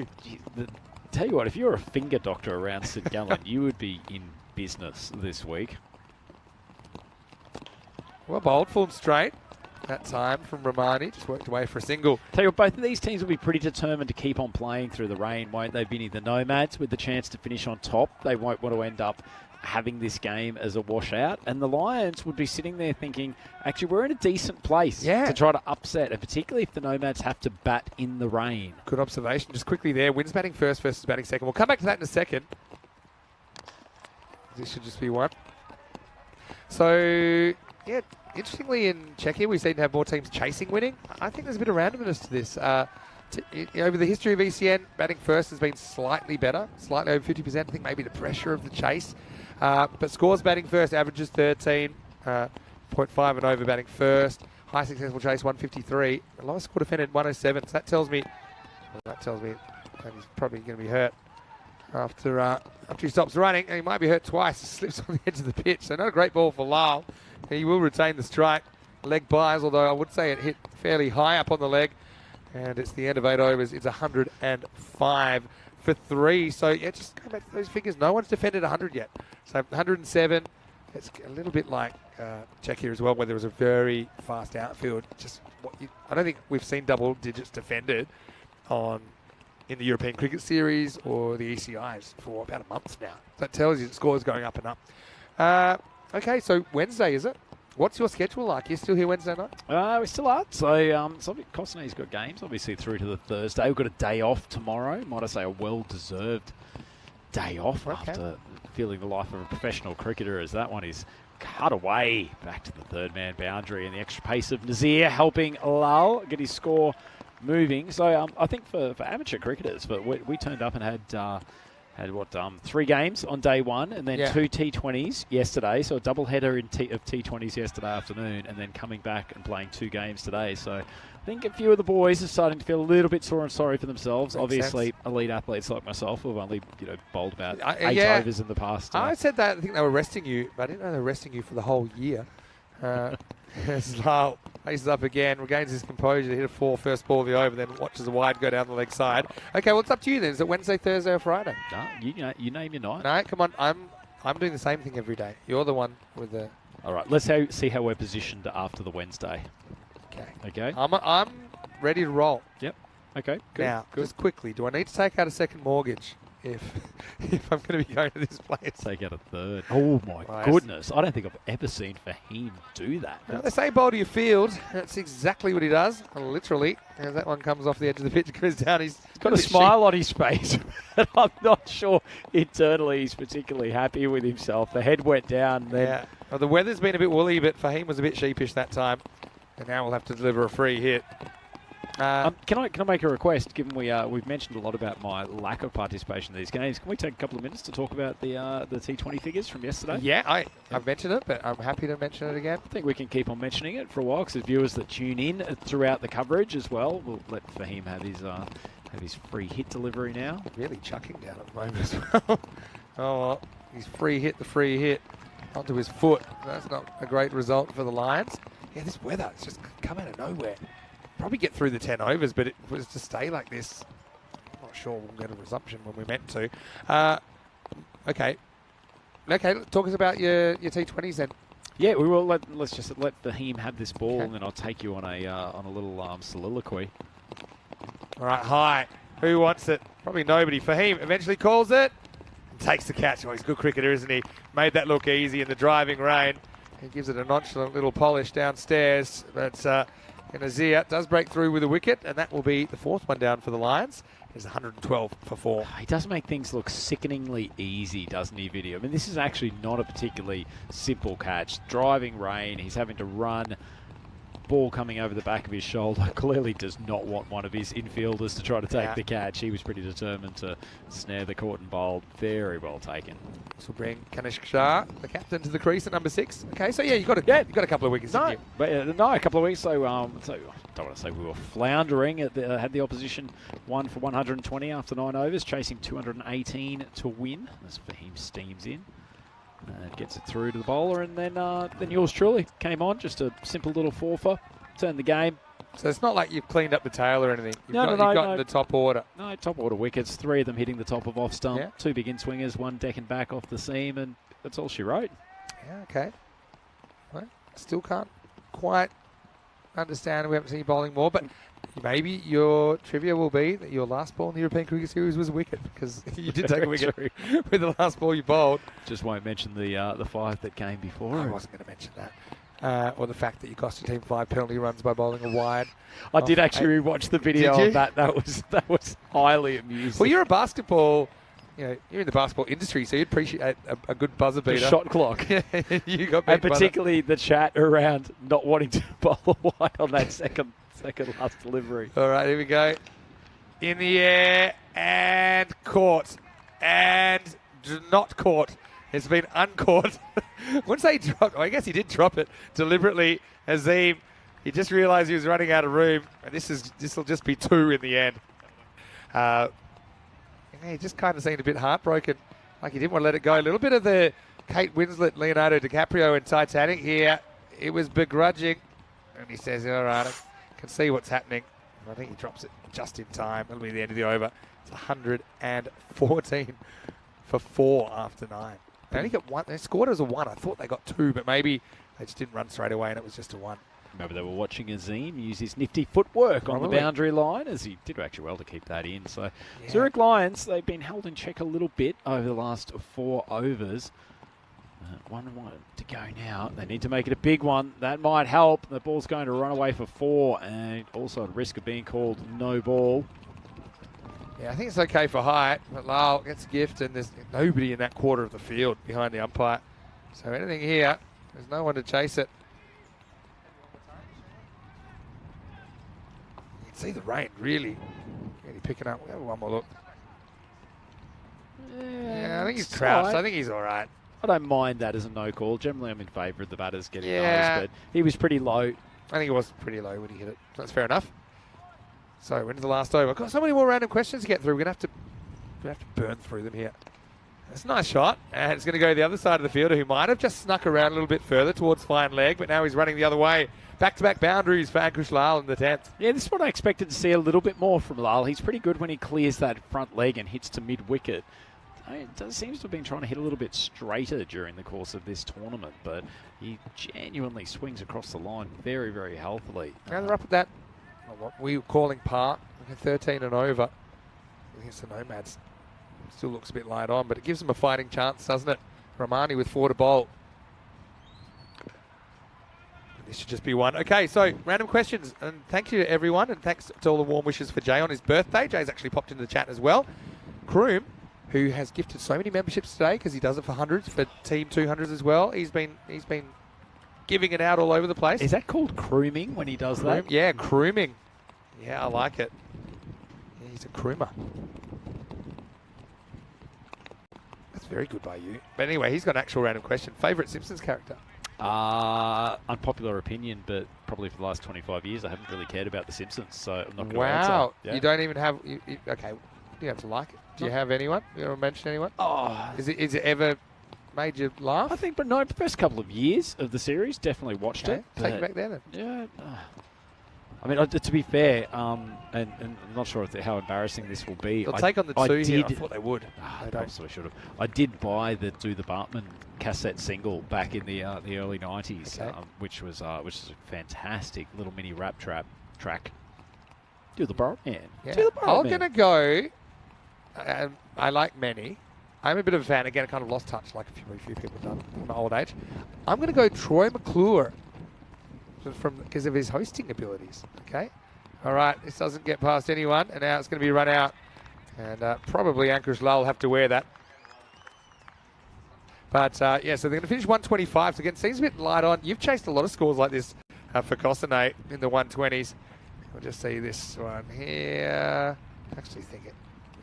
Tell you what, if you're a finger doctor around St Gallen, you would be in business this week. Well bowled, full and straight. That time from Romani, just worked away for a single. Tell you what, both of these teams will be pretty determined to keep on playing through the rain, won't they, Vinny? The Nomads with the chance to finish on top. They won't want to end up having this game as a washout. And the Lions would be sitting there thinking, actually, we're in a decent place to try to upset, and particularly if the Nomads have to bat in the rain. Good observation. Just quickly there, Wins batting first versus batting second. We'll come back to that in a second. This should just be one. So, yeah, interestingly in Czechia, we seem to have more teams chasing winning. I think there's a bit of randomness to this. Over the history of ECN, batting first has been slightly better, slightly over 50%. I think maybe the pressure of the chase. But scores batting first, averages 13, 0.5 and over batting first. High successful chase, 153. The lowest score defended, 107. So that tells me that he's probably going to be hurt after he stops running. And he might be hurt twice. He slips on the edge of the pitch. So not a great ball for Lyle. He will retain the strike. Leg buys, although I would say it hit fairly high up on the leg. And it's the end of 8 overs. It's 105 for 3. So, yeah, just going back to those figures. No one's defended 100 yet. So 107. It's a little bit like Czechia as well, where there was a very fast outfield. I don't think we've seen double digits defended in the European Cricket Series or the ECIs for about a month now. That tells you the score is going up and up. Okay, so Wednesday, is it? What's your schedule like? You still here Wednesday night? We still are. So Costane's got games, obviously, through to the Thursday. We've got a day off tomorrow. Might I say a well-deserved day off after feeling the life of a professional cricketer, as that one is cut away back to the third-man boundary, and the extra pace of Nazir helping Lal get his score moving. So I think for amateur cricketers, but we turned up and had 3 games on day one, and then 2 T20s yesterday. So a double header of T20s yesterday afternoon, and then coming back and playing 2 games today. So I think a few of the boys are starting to feel a little bit sore and sorry for themselves. Makes Obviously, sense. Elite athletes like myself who've only bowled about 8 yeah. overs in the past. I said that. I think they were resting you, but I didn't know they were resting you for the whole year. Lyle faces up again, regains his composure, hit a 4 first ball of the over, then watches a wide go down the leg side. Okay, well, it's up to you then. Is it Wednesday, Thursday, or Friday? No, you name your night. No, come on. I'm doing the same thing every day. You're the one with the... All right, let's see how we're positioned after the Wednesday. Okay. I'm ready to roll. Yep. Okay. Good. Now, good. just quickly, do I need to take out a second mortgage if I'm going to be going to this place? Take out a third. Oh, my goodness. I don't think I've ever seen Fahim do that. Well, they say bowl to your field. That's exactly what he does, literally. As that one comes off the edge of the pitch, goes down. He's got a smile on his face. But I'm not sure internally he's particularly happy with himself. The head went down. Yeah. Well, the weather's been a bit woolly, but Fahim was a bit sheepish that time. And now we'll have to deliver a free hit. Can I make a request? Given we've mentioned a lot about my lack of participation in these games, can we take a couple of minutes to talk about the T20 figures from yesterday? Yeah, I've mentioned it, but I'm happy to mention it again. I think we can keep on mentioning it for a while because there's viewers that tune in throughout the coverage as well. We'll let Fahim have his free hit delivery now. Really chucking down at the moment as well. Oh, well, he's free hit onto his foot. That's not a great result for the Lions. Yeah, this weather, it's just come out of nowhere. Probably get through the 10 overs, but it was to stay like this. I'm not sure we'll get a resumption when we're meant to. Okay, talk us about your T20s then. Yeah, we will. Let's just let Fahim have this ball, and then I'll take you on a little soliloquy. All right, high. Who wants it? Probably nobody. Fahim eventually calls it and takes the catch. Oh, he's a good cricketer, isn't he? Made that look easy in the driving rain. He gives it a nonchalant little polish downstairs, but Nazir does break through with a wicket, and that will be the 4th one down for the Lions. It's 112 for 4. He does make things look sickeningly easy, doesn't he, Video? I mean, this is actually not a particularly simple catch. Driving rain, he's having to run ball coming over the back of his shoulder. Clearly does not want one of his infielders to try to take the catch. He was pretty determined to snare the caught and bowled. Very well taken. This will bring Kanishk Shah, the captain, to the crease at number 6. Okay, so yeah, you've got a couple of wickets. No, didn't you? but, no, a couple of weeks. So I don't want to say we were floundering. Had the opposition one for 120 after 9 overs, chasing 218 to win. As Fahim steams in. Gets it through to the bowler, and then yours truly came on. Just a simple little 4-for, turned the game. So it's not like you've cleaned up the tail or anything. You've No, got in the top order. No, top order wickets. 3 of them hitting the top of off stump. Yeah. 2 big in swingers, 1 decking back off the seam, and that's all she wrote. Yeah, okay. Well, still can't quite understand. We haven't seen you bowling more, but maybe your trivia will be that your last ball in the European Cricket Series was a wicket, because you did take a wicket with the last ball you bowled. Just won't mention the 5 that came before. I wasn't going to mention that. Or the fact that you cost your team 5 penalty runs by bowling a wide. I did actually rewatch the video of that. That was highly amusing. Well, you're a basketball, you're in the basketball industry, so you'd appreciate a good buzzer beater. The shot clock. You got and particularly the chat around not wanting to bowl a wide on that second last delivery. All right, here we go. In the air and caught. And not caught. It's been uncaught. Once they dropped, I guess he did drop it deliberately. Azim, he just realised he was running out of room, and this will just be 2 in the end. He just kind of seemed a bit heartbroken, like he didn't want to let it go. A little bit of the Kate Winslet, Leonardo DiCaprio in Titanic here. It was begrudging, and he says, all right, I can see what's happening. I think he drops it just in time. It'll be the end of the over. It's 114 for 4 after 9. They only got 1. They scored as a 1. I thought they got 2, but maybe they just didn't run straight away and it was just a 1. Maybe they were watching Azim use his nifty footwork on the boundary line, as he did actually well to keep that in. So Zurich Lions, they've been held in check a little bit over the last 4 overs. 1 to go now. They need to make it a big one. That might help. The ball's going to run away for 4, and also at risk of being called no ball. Yeah, I think it's okay for height, but Lyle gets a gift, and there's nobody in that quarter of the field behind the umpire. So anything here, there's no one to chase it. You can see the rain really picking up. We'll have one more look. Yeah, I think he's crouched. Right. I think he's all right. I don't mind that as a no call. Generally, I'm in favour of the batters getting those, but he was pretty low. I think he was pretty low when he hit it. So that's fair enough. So we're into the last over. Got so many more random questions to get through. We're gonna have to burn through them here. That's a nice shot, and it's going to go to the other side of the fielder, who might have just snuck around a little bit further towards fine leg, but now he's running the other way. Back-to-back boundaries for Ankush Lal in the 10th. Yeah, this is what I expected to see a little bit more from Lal. He's pretty good when he clears that front leg and hits to mid-wicket. It seems to have been trying to hit a little bit straighter during the course of this tournament, but he genuinely swings across the line very, very healthily. Now they're up at that, what we were calling par, 13 and over against the Nomads. Still looks a bit light on, but it gives them a fighting chance, doesn't it? Ramani with 4 to bowl. This should just be 1. Okay, so random questions, and thank you to everyone, and thanks to all the warm wishes for Jay on his birthday. Jay's actually popped into the chat as well. Kroom, who has gifted so many memberships today because he does it for hundreds, for Team 200s as well. He's been giving it out all over the place. Is that called crooming when he does that? Yeah, crooming. Yeah, I like it. Yeah, he's a croomer. That's very good by you. But anyway, he's got an actual random question. Favourite Simpsons character? Unpopular opinion, but probably for the last 25 years I haven't really cared about The Simpsons, so I'm not going to answer. Wow. Yeah. You don't even have... okay, you have to like it. Do you have anyone? You want to mention anyone? Oh, Is it ever made you laugh? I think, but no, the first couple of years of the series, definitely watched it. Take it back there then. Yeah. I mean, to be fair, and I'm not sure how embarrassing this will be. They'll take on the 2 here. I thought they would. They probably should have. I did buy the Do the Bartman cassette single back in the early 90s, which was a fantastic little mini rap track. Do the Bartman. Yeah. Do the Bartman. I'm going to go... I like many. I'm a bit of a fan. Again, I kind of lost touch, like a few people have done in my old age. I'm going to go Troy McClure because of his hosting abilities. Okay. All right. This doesn't get past anyone, and now it's going to be run out, and probably Ankush Lal will have to wear that. But yeah, so they're going to finish 125. So again, seems a bit light on. You've chased a lot of scores like this for Costinate in the 120s. We'll just see this one here. Actually think it.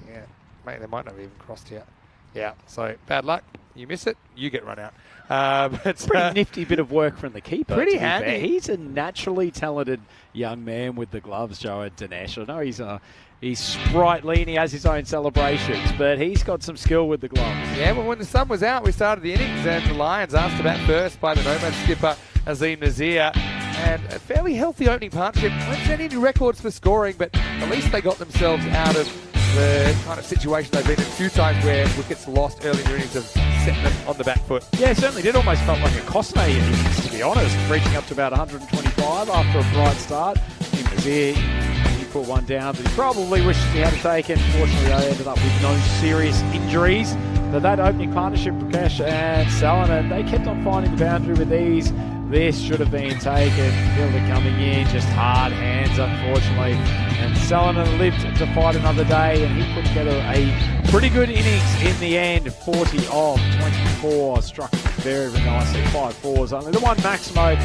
Yeah, mate, they might not have even crossed yet. Yeah, so bad luck. You miss it, you get run out. But pretty nifty bit of work from the keeper. Pretty handy. He's a naturally talented young man with the gloves, Joe Dinesh. I know he's sprightly and he has his own celebrations, but he's got some skill with the gloves. Yeah, well, when the sun was out, we started the innings, and the Lions asked to bat first by the Nomad skipper Azim Nazir. And a fairly healthy opening partnership. Won't set any records for scoring, but at least they got themselves out of the kind of situation they've been in a few times where wickets lost early in the innings have set them on the back foot. Yeah, it certainly did. Almost felt like a Costinate innings, to be honest, reaching up to about 125 after a bright start. Nazir, he put one down, but he probably wishes he had taken. Fortunately, they ended up with no serious injuries. But that opening partnership, Prakash and Salinan, they kept on finding the boundary with ease. This should have been taken. Fielder coming in, just hard hands, unfortunately. And Salinan lived to fight another day, and he put together a pretty good innings in the end. 40 of 24, struck very, very nicely. 5 fours only. The one Maximo,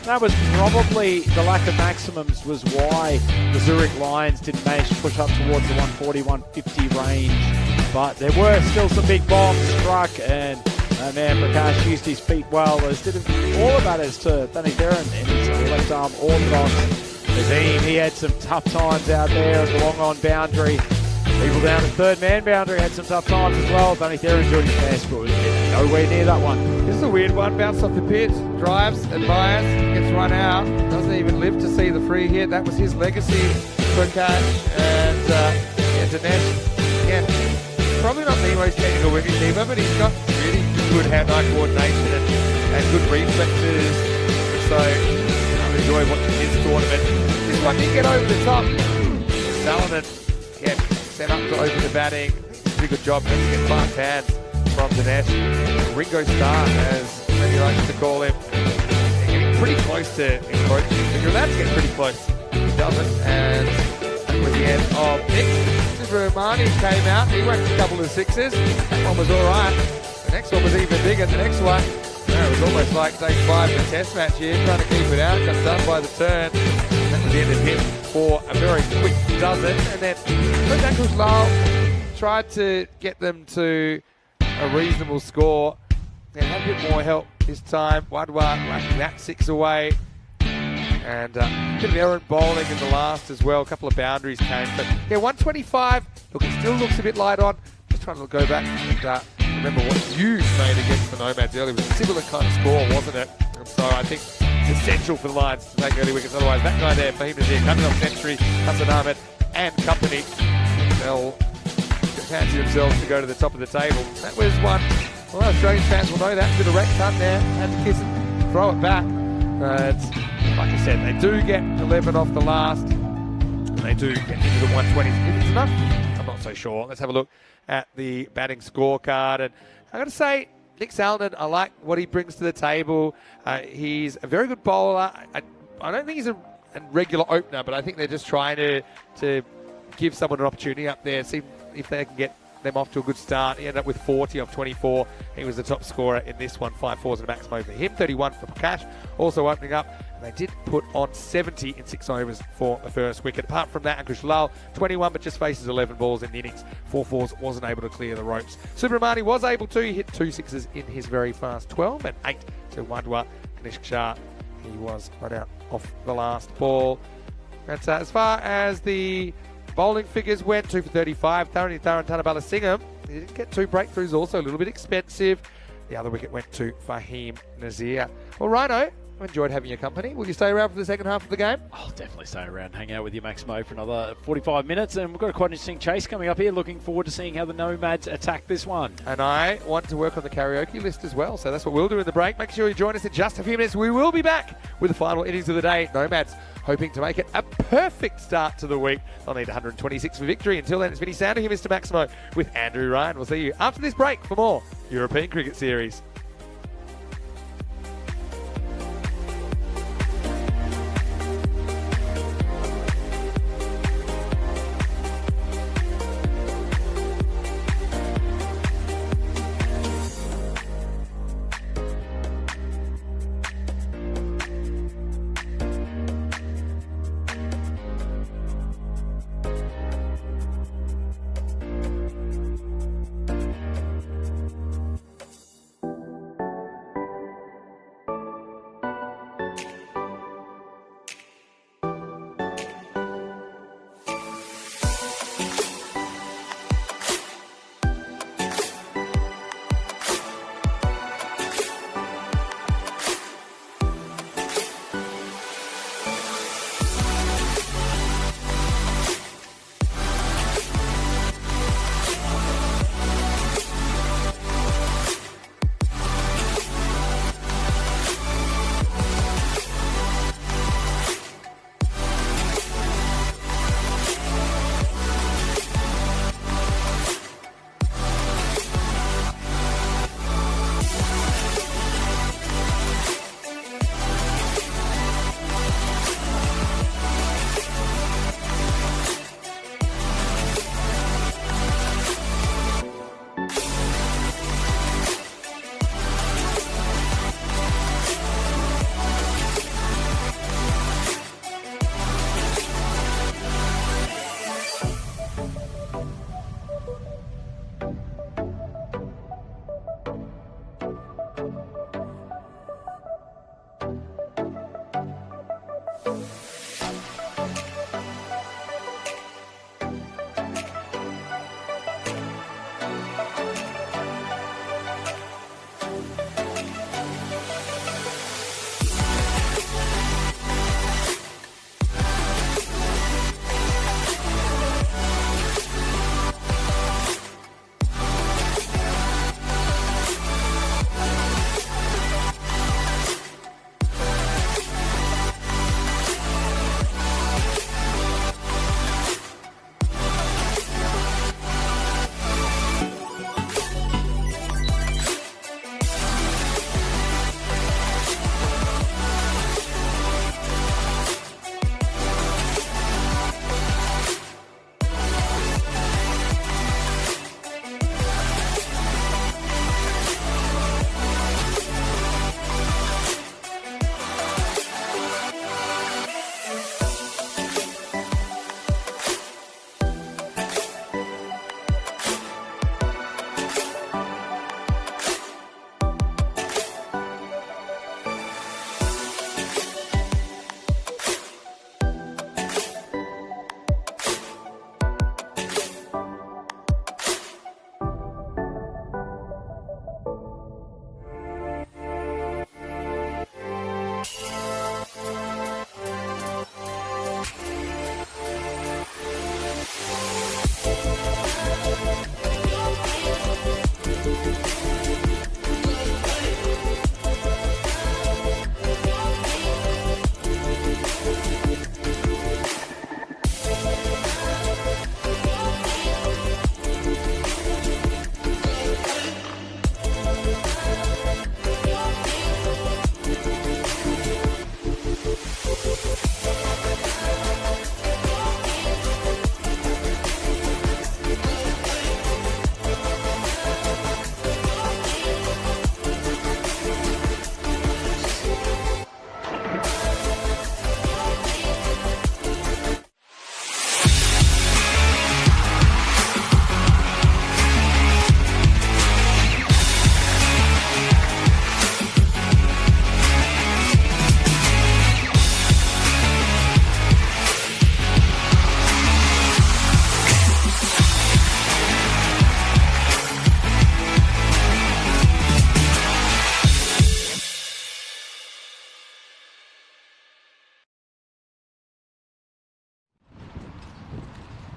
that was probably the lack of maximums was why the Zurich Lions didn't manage to push up towards the 140, 150 range. But there were still some big bombs struck, and man, Prakash used his feet well, as did all of that as to Danny Theron in his left arm orthodox. Azim, he had some tough times out there at the long on boundary. People down at third man boundary had some tough times as well. Danny Theron doing his best, but was nowhere near that one. This is a weird one. Bounced off the pitch, drives and bias, gets run out. Doesn't even live to see the free hit. That was his legacy, Prakash. And Dinesh, again, probably not the most technical wicketkeeper, but he's got really good hand-eye coordination and good reflexes. So I enjoy watching his tournament. This one did get over the top. Salinan, again, set up to open the batting. Pretty good job. Let's get fast hands from Dinesh. Ringo Starr, as many likes to call him. Getting pretty close to encroaching. You're allowed to get pretty close. He doesn't. And that was the end of Nick. Romani came out, he went a couple of sixes. That one was alright. The next one was even bigger. The next one, it was almost like day 5 in a test match here, trying to keep it out, got done by the turn. That was the end of him for a very quick dozen. And then Prakash Lal tried to get them to a reasonable score. They had a bit more help this time. Wadwa racking that 6 away. And a bit of errant bowling in the last as well. A couple of boundaries came. But yeah, 125. Look, it still looks a bit light on. Just trying to go back and remember what you made against the Nomads earlier. It was a similar kind of score, wasn't it? And so I think it's essential for the Lions to take early wickets. Otherwise, that guy there, Fahim Nazir, coming off century, Hassan Ahmed and company, they'll fancy themselves to go to the top of the table. That was one. Well, Australian fans will know that. Did a wreck hunt there. Had to kiss it, throw it back. Like I said, they do get 11 off the last, and they do get into the 120s. If it's enough, I'm not so sure. Let's have a look at the batting scorecard. And I got to say, Nick Salinan, I like what he brings to the table. He's a very good bowler. I don't think he's a regular opener, but I think they're just trying to give someone an opportunity up there, see if they can get them off to a good start. He ended up with 40 of 24. He was the top scorer in this one. 5 fours and a maximum for him. 31 for Prakash. Also opening up. And they did put on 70 in 6 overs for the first wicket. Apart from that, Ankush Lal, 21, but just faces 11 balls in the innings. 4 fours, wasn't able to clear the ropes. Subramani was able to. He hit 2 sixes in his very fast 12 and 8 to Wadwa. Kanishk Shah, he was run out off the last ball. That's as far as the bowling figures went. 2 for 35. Tharani Tanabala Singham. He didn't get 2 breakthroughs, also a little bit expensive. The other wicket went to Fahim Nazir. Well, Rhino, I enjoyed having your company. Will you stay around for the second half of the game? I'll definitely stay around and hang out with you, Maximo, for another 45 minutes. And we've got a quite interesting chase coming up here. Looking forward to seeing how the Nomads attack this one. And I want to work on the karaoke list as well. So that's what we'll do in the break. Make sure you join us in just a few minutes. We will be back with the final innings of the day. Nomads hoping to make it a perfect start to the week. They'll need 126 for victory. Until then, it's Vinny Sounder here, Mr. Maximo, with Andrew Ryan. We'll see you after this break for more European Cricket Series.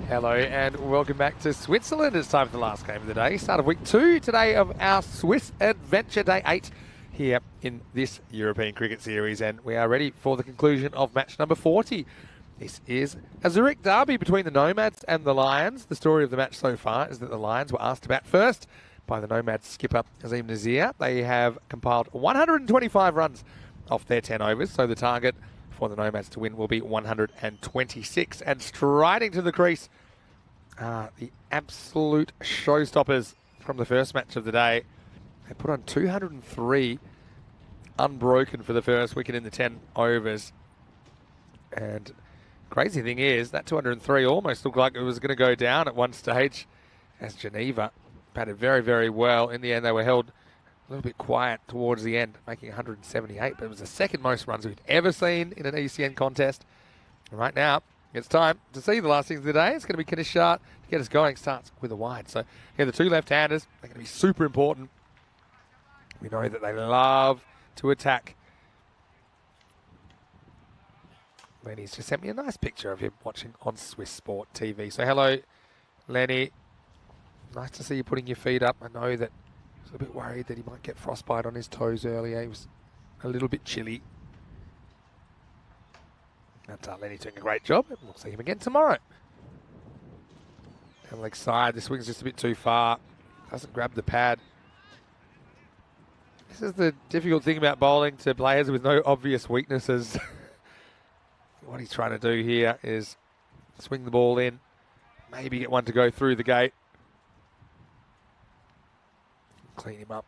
Hello and welcome back to Switzerland. It's time for the last game of the day. Start of week 2 today of our Swiss Adventure Day 8 here in this European Cricket Series, and we are ready for the conclusion of match number 40. This is a Zurich derby between the Nomads and the Lions. The story of the match so far is that the Lions were asked to bat first by the Nomads skipper Azim Nazir. They have compiled 125 runs off their 10 overs, so the target for the Nomads to win will be 126. And striding to the crease, the absolute showstoppers from the first match of the day. They put on 203 unbroken for the first wicket in the 10 overs. And crazy thing is, that 203 almost looked like it was going to go down at one stage as Geneva batted very, very well. In the end, they were held a little bit quiet towards the end, making 178, but it was the second most runs we've ever seen in an ECN contest. And right now, it's time to see the last things of the day. It's going to be Kanishart to get us going. Starts with a wide. So, yeah, the two left-handers are going to be super important. We know that they love to attack. Lenny's just sent me a nice picture of him watching on Swiss Sport TV. So, hello, Lenny. Nice to see you putting your feet up. I know that I was a bit worried that he might get frostbite on his toes earlier. He was a little bit chilly. And Lenny doing a great job. We'll see him again tomorrow. Down leg side. The swing's just a bit too far. Doesn't grab the pad. This is the difficult thing about bowling to players with no obvious weaknesses. What he's trying to do here is swing the ball in. Maybe get one to go through the gate. Clean him up.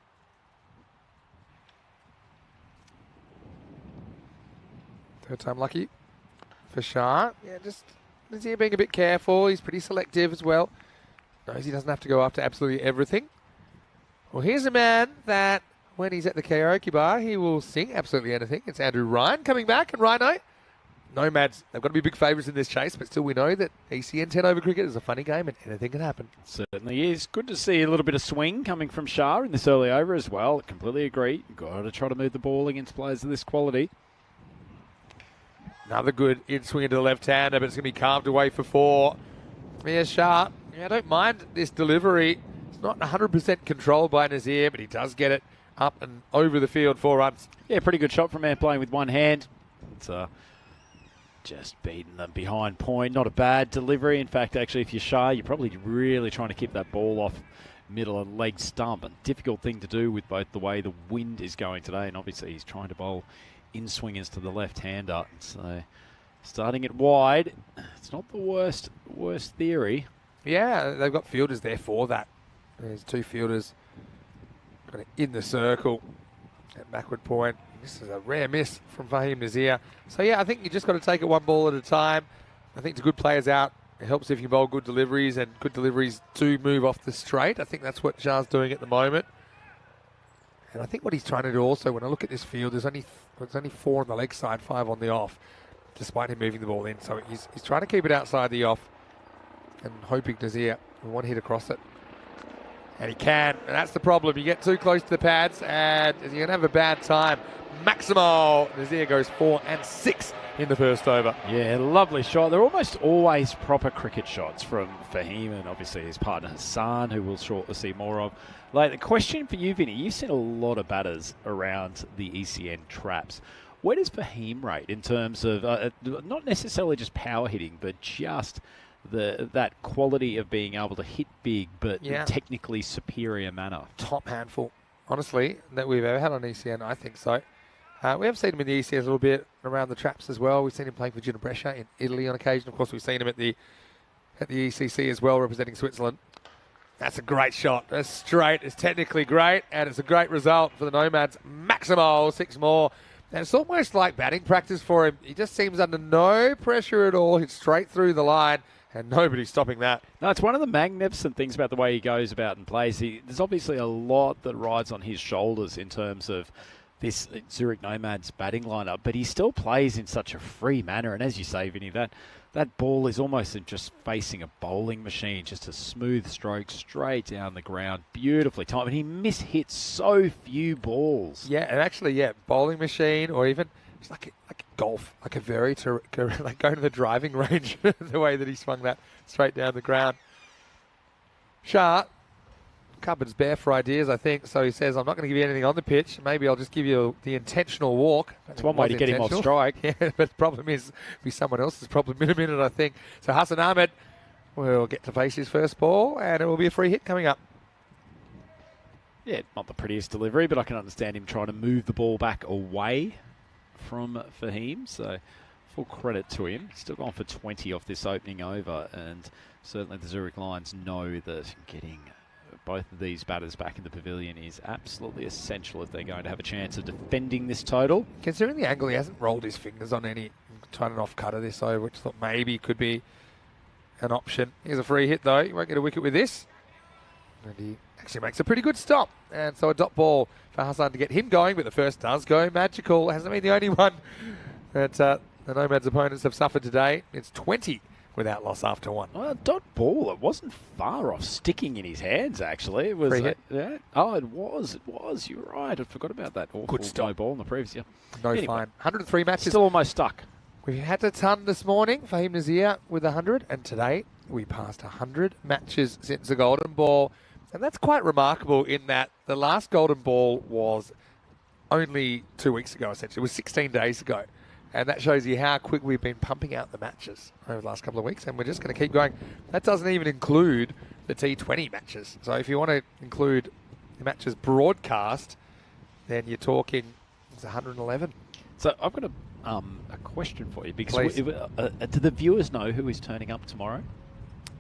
Third time lucky for Shah. Yeah, just Nazir being a bit careful. He's pretty selective as well. Knows he doesn't have to go after absolutely everything. Well, here's a man that when he's at the karaoke bar, he will sing absolutely anything. It's Andrew Ryan coming back, and Rhino. Nomads, they've got to be big favourites in this chase, but still we know that ECN 10 over cricket is a funny game and anything can happen. Certainly is. Good to see a little bit of swing coming from Shah in this early over as well. Completely agree. You've got to try to move the ball against players of this quality. Another good in swing into the left-hander, but it's going to be carved away for 4. Yeah, Shah. Yeah, I don't mind this delivery. It's not 100% controlled by Nazir, but he does get it up and over the field, 4 runs. Yeah, pretty good shot from man playing with one hand. It's just beating them behind point. Not a bad delivery. In fact, actually, if you're Shah, you're probably really trying to keep that ball off middle and leg stump. A difficult thing to do with both the way the wind is going today, and obviously he's trying to bowl in swingers to the left-hander. So starting it wide, it's not the worst theory. Yeah, they've got fielders there for that. There's 2 fielders kind of in the circle at backward point. This is a rare miss from Fahim Nazir. So, yeah, I think you just got to take it one ball at a time. I think to good players out, it helps if you bowl good deliveries, and good deliveries do move off the straight. I think that's what Shah's doing at the moment. And I think what he's trying to do also, when I look at this field, there's only 4 on the leg side, 5 on the off, despite him moving the ball in. So he's trying to keep it outside the off and hoping Nazir will one hit across it. And he can, and that's the problem. You get too close to the pads and you're going to have a bad time. Maximal Nazir goes 4 and 6 in the first over. Yeah, lovely shot. They're almost always proper cricket shots from Fahim and obviously his partner Hassan, who we'll shortly see more of. Like, the question for you, Vinny, you've seen a lot of batters around the ECN traps. Where does Fahim rate in terms of not necessarily just power hitting, but just that quality of being able to hit big, but in technically superior manner? Top handful, honestly, that we've ever had on ECN. I think so. We have seen him in the ECS a little bit around the traps as well. We've seen him playing for Gina Brescia in Italy on occasion. Of course, we've seen him at the ECC as well, representing Switzerland. That's a great shot. It's straight. It's technically great, and it's a great result for the Nomads. Maximal, 6 more. And it's almost like batting practice for him. He just seems under no pressure at all. Hits straight through the line, and nobody's stopping that. No, it's one of the magnificent things about the way he goes about and plays. There's obviously a lot that rides on his shoulders in terms of this Zurich Nomads batting lineup, but he still plays in such a free manner. And as you say, Vinny, that ball is almost just facing a bowling machine, just a smooth stroke straight down the ground, beautifully timed. And he mishits so few balls. Yeah, and actually, bowling machine, or even it's like golf, like a very like going to the driving range, the way that he swung that straight down the ground. Shah, cupboard's bare for ideas, I think. So he says, I'm not going to give you anything on the pitch. Maybe I'll just give you the intentional walk. It's one way to get him off strike. Yeah, but the problem is, it'll be someone else's problem in a minute, I think. So Hassan Ahmed will get to face his first ball, and it will be a free hit coming up. Yeah, not the prettiest delivery, but I can understand him trying to move the ball back away from Fahim. So full credit to him. Still gone for 20 off this opening over, and certainly the Zurich Lions know that getting both of these batters back in the pavilion is absolutely essential if they're going to have a chance of defending this total. Considering the angle, he hasn't rolled his fingers on any trying an off-cutter this over, which I thought maybe could be an option. Here's a free hit, though. He won't get a wicket with this. And he actually makes a pretty good stop. And so a dot ball for Hassan to get him going, but the first does go magical. Hasn't been the only one that the Nomads opponents have suffered today. It's 20 without loss after 1. Well, dot ball, it wasn't far off sticking in his hands, actually. It was free hit. Yeah. Oh, it was. You're right. I forgot about that awful good stop. no ball in the previous year. No fine. 103 matches. Still almost stuck. We had a ton this morning. Fahim Nazir with 100, and today we passed 100 matches since the Golden Ball. And that's quite remarkable in that the last Golden Ball was only 2 weeks ago, essentially. It was 16 days ago. And that shows you how quick we've been pumping out the matches over the last couple of weeks. And we're just going to keep going. That doesn't even include the T20 matches. So if you want to include the matches broadcast, then you're talking it's 111. So I've got a question for you. Because do the viewers know who is turning up tomorrow?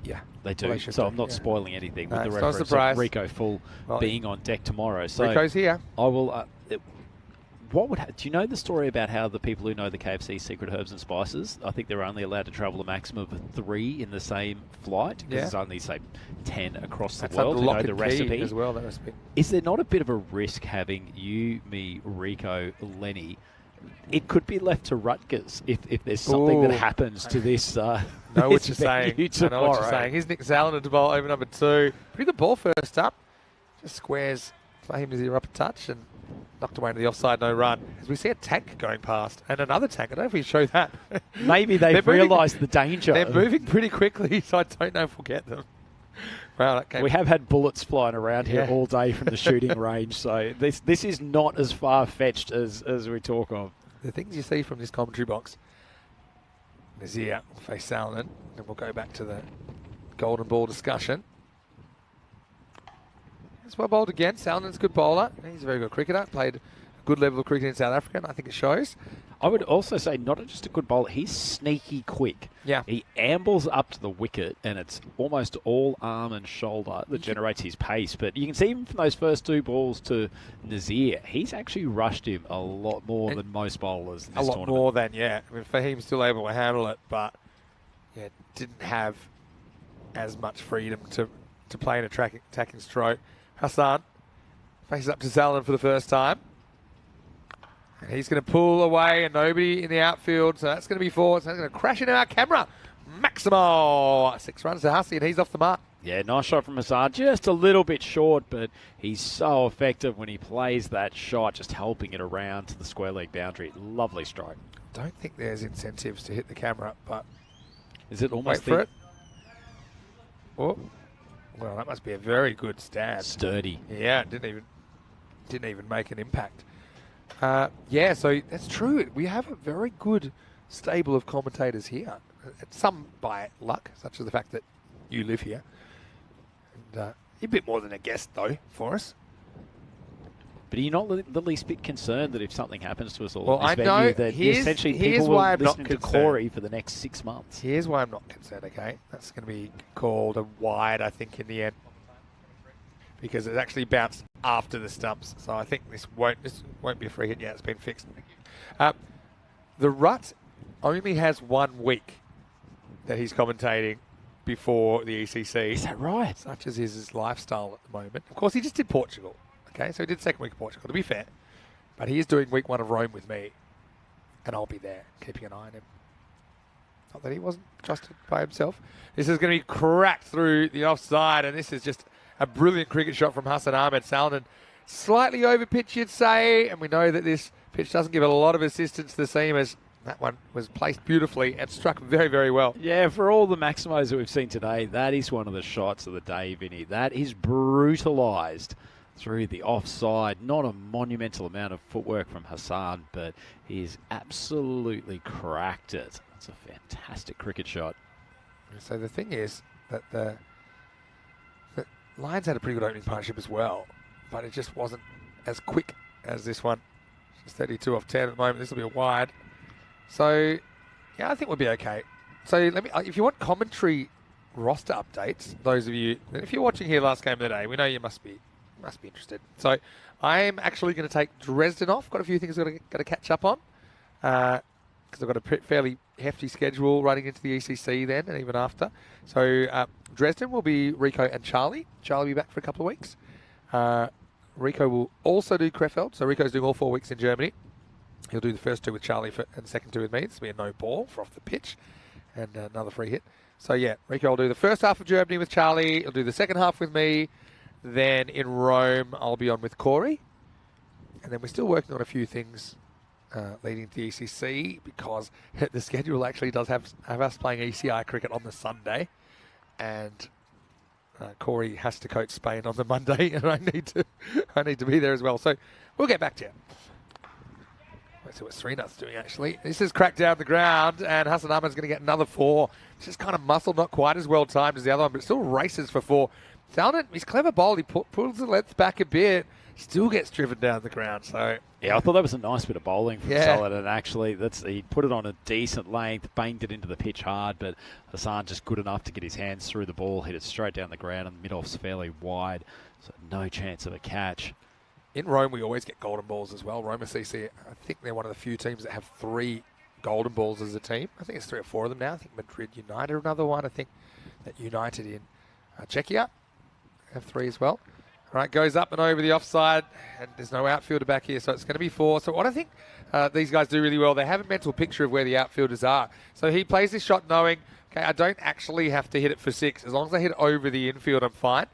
Yeah. They do. Well, so I'm not spoiling anything with the reference of Rico Full being on deck tomorrow. So Rico's here. I will... Do you know the story about how the people who know the KFC secret herbs and spices, I think they're only allowed to travel a maximum of 3 in the same flight, because there's only, say, 10 across the world who know the recipe as well. That recipe. Is there not a bit of a risk having you, me, Rico, Lenny? It could be left to Rutgers if there's something that happens to this. Know this what you're saying. venue I know what you're saying. Here's Nick Zallen to bowl over number 2. Pretty good ball first up. Just squares Fahim Nazir up a touch and knocked away into the offside, no run. As we see a tank going past and another tank. I don't know if we show that. Maybe they've realised the danger. They're moving pretty quickly, so I don't know if we'll get them. Wow, that came. We have had bullets flying around here all day from the shooting range, so this is not as far-fetched as we talk of. The things you see from this commentary box. Nazir will face Salmon, and we'll go back to the golden ball discussion. It's well bowled again. Salmon's a good bowler. He's a very good cricketer. Played a good level of cricket in South Africa, and I think it shows. I would also say not just a good bowler, he's sneaky quick. Yeah. He ambles up to the wicket, and it's almost all arm and shoulder that generates his pace. But you can see even from those first 2 balls to Nazir, he's actually rushed him a lot more than most bowlers in this tournament. A lot more than, I mean, Fahim's still able to handle it, but didn't have as much freedom to play an attacking stroke. Hassan faces up to Zalman for the first time. And he's going to pull away and nobody in the outfield. So that's going to be 4. So that's going to crash into our camera. Maximal. 6 runs to Hussey and he's off the mark. Yeah, nice shot from Hassan. Just a little bit short, but he's so effective when he plays that shot, just helping it around to the square leg boundary. Lovely strike. Don't think there's incentives to hit the camera, but is it almost wait for it? Oh, well, that must be a very good stand. Sturdy. Yeah, didn't even make an impact. Yeah, so that's true. We have a very good stable of commentators here. Some by luck, such as the fact that you live here. And a bit more than a guest, though, for us. But are you not the least bit concerned that if something happens to us all well, in this venue, that essentially people will listen to Corey for the next 6 months? Here's why I'm not concerned, okay? That's going to be called a wide, I think, in the end. Because it's actually bounced after the stumps. So I think this won't be a free hit yet. It's been fixed. The Rut only has 1 week that he's commentating before the ECC. Is that right? Such as is his lifestyle at the moment. Of course, he just did Portugal. Okay, so he did 2nd week of Portugal, to be fair. But he is doing week 1 of Rome with me. And I'll be there, keeping an eye on him. Not that he wasn't trusted by himself. This is going to be cracked through the offside, and this is just a brilliant cricket shot from Hassan Ahmed. Salman slightly over pitch, you'd say, and we know that this pitch doesn't give a lot of assistance to the seamers. That one was placed beautifully and struck very, very well. Yeah, for all the Maximos that we've seen today, that is one of the shots of the day, Vinny. That is brutalised through the offside. Not a monumental amount of footwork from Hassan, but he's absolutely cracked it. It's a fantastic cricket shot. So the thing is that the Lions had a pretty good opening partnership as well, but it just wasn't as quick as this one. It's 32 off 10 at the moment. This will be a wide. So, yeah, I think we'll be okay. So if you want commentary roster updates, those of you, if you're watching here last game of the day, we know you must be interested. So I am actually going to take Dresden off. Got a few things I've got to catch up on because I've got a fairly hefty schedule running into the ECC then and even after. So Dresden will be Rico and Charlie. Charlie will be back for a couple of weeks. Rico will also do Krefeld. So Rico's doing all 4 weeks in Germany. He'll do the first 2 with Charlie and the second 2 with me. This will be a no ball for off the pitch and another free hit. So yeah, Rico will do the first half of Germany with Charlie. He'll do the second half with me. Then in Rome, I'll be on with Corey. And then we're still working on a few things leading to the ECC because the schedule actually does have us playing ECI cricket on the Sunday. And Corey has to coach Spain on the Monday, and I need to be there as well. So we'll get back to you. Let's see what Srinath's doing, actually. This is cracked down the ground, and Hassan Ahmed's going to get another 4. It's just kind of muscled, not quite as well timed as the other one, but still races for 4. Salden, he's clever bowled. He pulls the length back a bit, still gets driven down the ground. So yeah, I thought that was a nice bit of bowling from Salden, and actually he put it on a decent length, banged it into the pitch hard, but Hassan just good enough to get his hands through the ball, hit it straight down the ground, and the mid-off's fairly wide, so no chance of a catch. in Rome, we always get golden balls as well. Roma CC, I think they're one of the few teams that have 3 golden balls as a team. I think it's 3 or 4 of them now. I think Madrid United are another one. I think that United in Czechia have 3 as well. All right, goes up and over the offside, and there's no outfielder back here, so it's going to be 4. So what I think these guys do really well, they have a mental picture of where the outfielders are. So he plays this shot knowing, okay, I don't actually have to hit it for 6. As long as I hit it over the infield, I'm fine.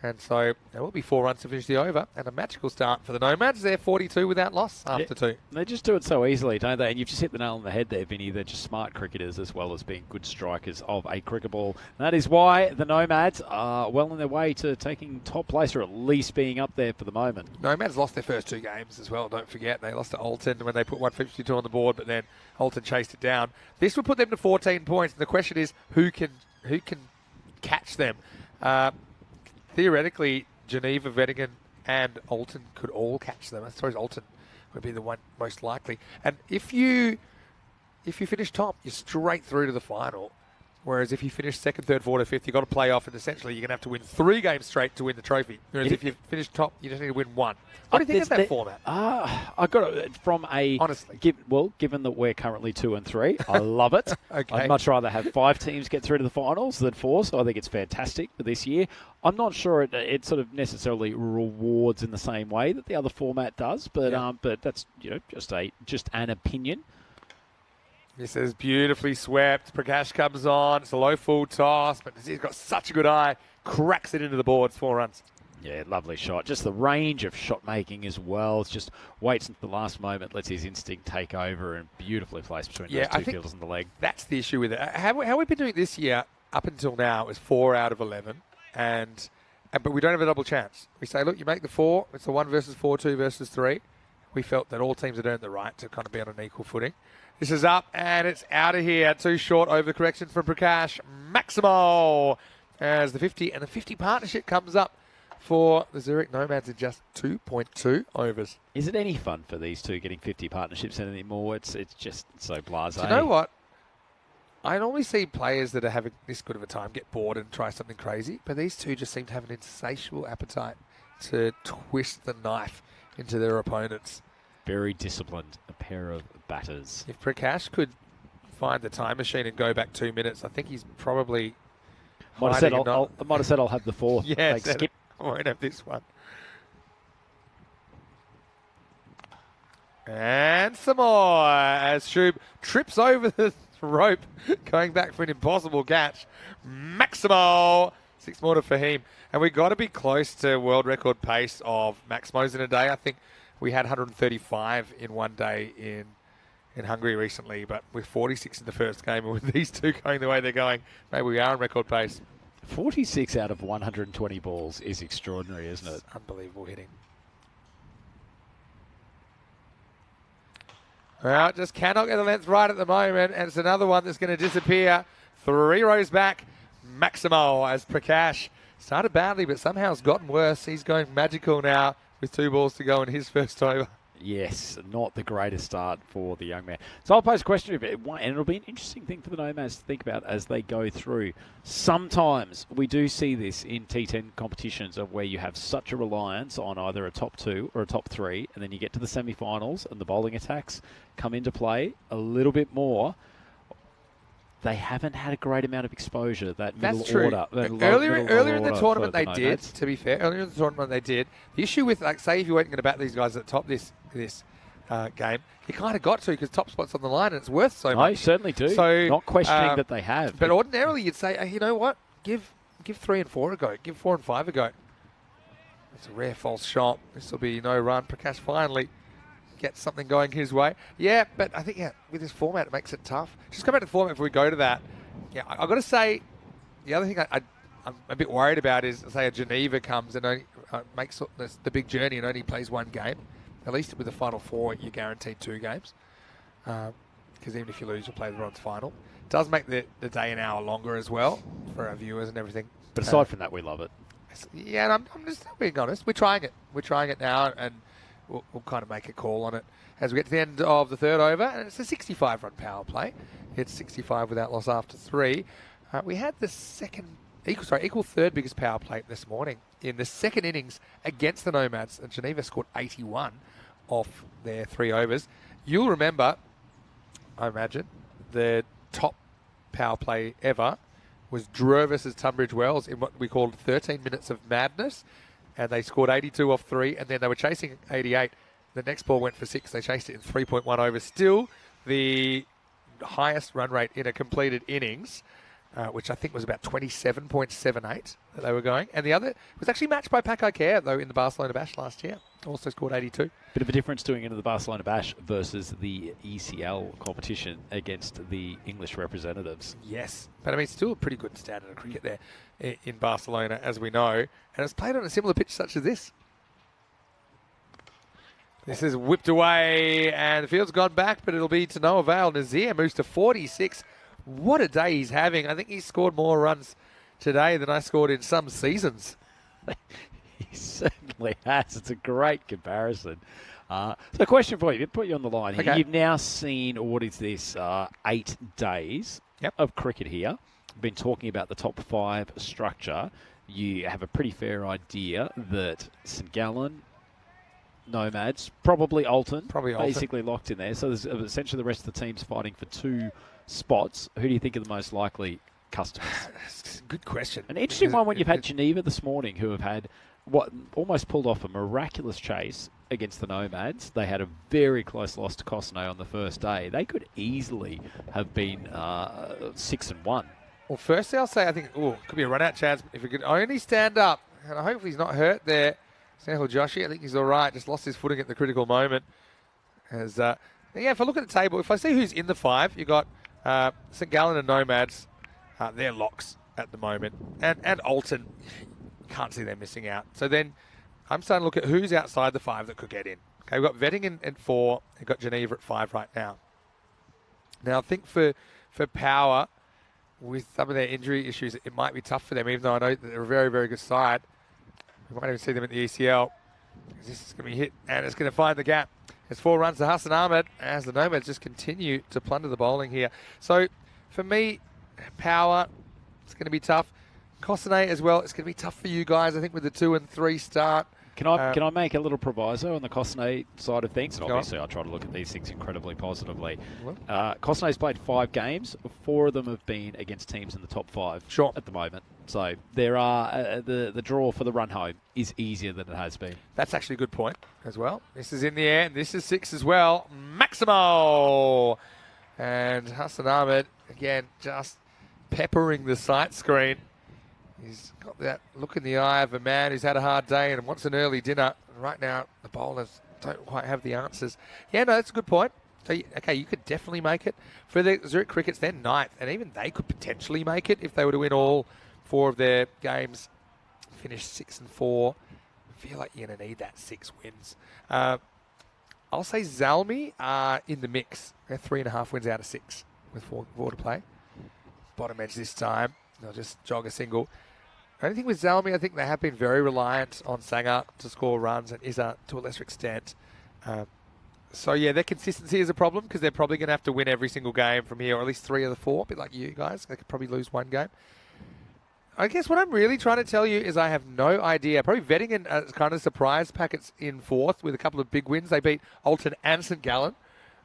And so there will be 4 runs to finish the over, and a magical start for the Nomads. They're 42 without loss after 2. They just do it so easily, don't they? And you've just hit the nail on the head there, Vinny. They're just smart cricketers as well as being good strikers of a cricket ball. And that is why the Nomads are well on their way to taking top place, or at least being up there for the moment. Nomads lost their first 2 games as well, don't forget. They lost to Alton when they put 152 on the board, but then Alton chased it down. This would put them to 14 points, and the question is who can catch them? Theoretically, Geneva, Vettingen, and Alton could all catch them. I suppose Alton would be the one most likely. And if you finish top, you're straight through to the final. Whereas if you finish 2nd, 3rd, 4th, or 5th, you've got to play off, and essentially you're going to have to win 3 games straight to win the trophy. Whereas if you finish top, you just need to win 1. What do you think of that format? I got it from a... Honestly. Given that we're currently 2 and 3, I love it. Okay. I'd much rather have 5 teams get through to the finals than 4, so I think it's fantastic for this year. I'm not sure it sort of necessarily rewards in the same way that the other format does, but but that's just an opinion. This is beautifully swept. Prakash comes on. It's a low full toss, but he's got such a good eye. Cracks it into the boards. 4 runs. Yeah, lovely shot. Just the range of shot making as well. It's just waits until the last moment, lets his instinct take over, and beautifully placed between those 2 fielders in the leg. That's the issue with it. How we've been doing it this year up until now is 4 out of 11, but we don't have a double chance. We say, look, you make the 4. It's a 1 versus 4, 2 versus 3. We felt that all teams had earned the right to kind of be on an equal footing. This is up, and it's out of here. Too short over the correction from Prakash. Maximo as the 50, and the 50 partnership comes up for the Zurich Nomads in just 2.2 overs. Is it any fun for these 2 getting 50 partnerships anymore? It's just so blasé. Do you know what? I normally see players that are having this good of a time get bored and try something crazy, but these 2 just seem to have an insatiable appetite to twist the knife into their opponents. Very disciplined, a pair of batters. If Prakash could find the time machine and go back 2 minutes, I think he's probably... I might have said I'll have the 4. Yeah, like, skip. I won't have this one. And some more as Shub trips over the rope, going back for an impossible catch. Maximo! 6 more to Fahim. And we've got to be close to world record pace of Maximos in a day. I think we had 135 in one day in Hungary recently, but with 46 in the first game, and with these 2 going the way they're going, maybe we are on record pace. 46 out of 120 balls is extraordinary, isn't it? It's unbelievable hitting. Well, just cannot get the length right at the moment, and it's another one that's going to disappear. 3 rows back, Maximo as Prakash started badly, but somehow has gotten worse. He's going magical now with 2 balls to go in his first over. Yes, not the greatest start for the young man. So I'll pose a question, and it'll be an interesting thing for the Nomads to think about as they go through. Sometimes we do see this in T10 competitions of where you have such a reliance on either a top 2 or a top 3, and then you get to the semi-finals and the bowling attacks come into play a little bit more. They haven't had a great amount of exposure, that middle order. Earlier in the tournament they did, to be fair. Earlier in the tournament they did. The issue with, like, say if you weren't going to bat these guys at the top this game, you kind of got to because top spot's on the line and it's worth so much. I certainly do. So, not questioning that they have. But ordinarily you'd say, hey, you know what? Give 3 and 4 a go. Give 4 and 5 a go. It's a rare false shot. This will be no run. Prakash finally gets something going his way. Yeah, but I think, with this format, it makes it tough. Just come back to the format before we go to that. Yeah, I've got to say, the other thing I'm a bit worried about is, say, a Geneva comes and only, makes the big journey and only plays 1 game. At least with the Final 4, you're guaranteed 2 games. Because even if you lose, you'll play the bronze final. It does make the day an hour longer as well for our viewers and everything. But aside from that, we love it. Yeah, and I'm just being honest. We're trying it. We're trying it now, and we'll kind of make a call on it as we get to the end of the 3rd over. And it's a 65-run power play. It's 65 without loss after 3. We had the second equal third biggest power play this morning in the second innings against the Nomads. And Geneva scored 81 off their 3 overs. You'll remember, I imagine, the top power play ever was Drew versus Tunbridge Wells in what we called 13 minutes of madness. And they scored 82 off 3, and then they were chasing 88. The next ball went for 6. They chased it in 3.1 overs. Still the highest run rate in a completed innings, which I think was about 27.78 that they were going. And the other was actually matched by Paco Care, though, in the Barcelona Bash last year. Also scored 82. Bit of a difference doing it in the Barcelona Bash versus the ECL competition against the English representatives. Yes, but I mean, still a pretty good standard of cricket there in Barcelona, as we know. And it's played on a similar pitch such as this. This is whipped away, and the field's gone back, but it'll be to no avail. Nazir moves to 46. What a day he's having. I think he's scored more runs today than I scored in some seasons. He certainly has. It's a great comparison. So question for you. Put you on the line here. Okay. You've now seen, what is this, 8 days of cricket here. We've been talking about the top 5 structure. You have a pretty fair idea that St Gallen, Nomads, probably Alton, basically locked in there. So there's essentially the rest of the teams fighting for 2 spots. Who do you think are the most likely customers? Good question. An interesting one when you've had Geneva this morning, who have had what almost pulled off a miraculous chase against the Nomads. They had a very close loss to Cossonay on the first day. They could easily have been 6-1. Well, firstly, I'll say I think could be a run-out chance. If he could only stand up, and hopefully he's not hurt there. Sahil Joshi, I think he's all right. Just lost his footing at the critical moment. As if I look at the table, if I see who's in the 5, you've got St Gallen and Nomads. They're locks at the moment. And Alton, can't see them missing out. So then I'm starting to look at who's outside the 5 that could get in. Okay, we've got Vetting at 4. We've got Geneva at 5 right now. Now, I think for Power, with some of their injury issues, it might be tough for them, even though I know that they're a very, very good side. We might even see them at the ECL. This is going to be hit, and it's going to find the gap. It's 4 runs to Hassan Ahmed as the Nomads just continue to plunder the bowling here. So, for me, Power, it's going to be tough. Cossonay as well, it's going to be tough for you guys, I think, with the 2 and 3 start. Can I make a little proviso on the Cossonay side of things? And obviously, I try to look at these things incredibly positively. Cossonay's played 5 games. 4 of them have been against teams in the top 5 at the moment. So there are the draw for the run home is easier than it has been. That's actually a good point as well. This is in the air. This is 6 as well. Maximo! And Hassan Ahmed, again, just peppering the sight screen. He's got that look in the eye of a man who's had a hard day and wants an early dinner. Right now, the bowlers don't quite have the answers. Yeah, no, that's a good point. So, okay, you could definitely make it. For the Zurich Crickets, they're 9th, and even they could potentially make it if they were to win all 4 of their games, finish 6 and 4. I feel like you're going to need that 6 wins. I'll say Zalmi are in the mix. They're 3.5 wins out of 6 with 4 to play. Bottom edge this time. They'll just jog a single. The only thing with Zalmi, I think they have been very reliant on Sanger to score runs and Izzat to a lesser extent. So, yeah, their consistency is a problem because they're probably going to have to win every single game from here, or at least 3 of the 4, a bit like you guys. They could probably lose 1 game. I guess what I'm really trying to tell you is I have no idea. Probably Vetting kind of surprise packets in 4th with a couple of big wins. They beat Alton and St Gallen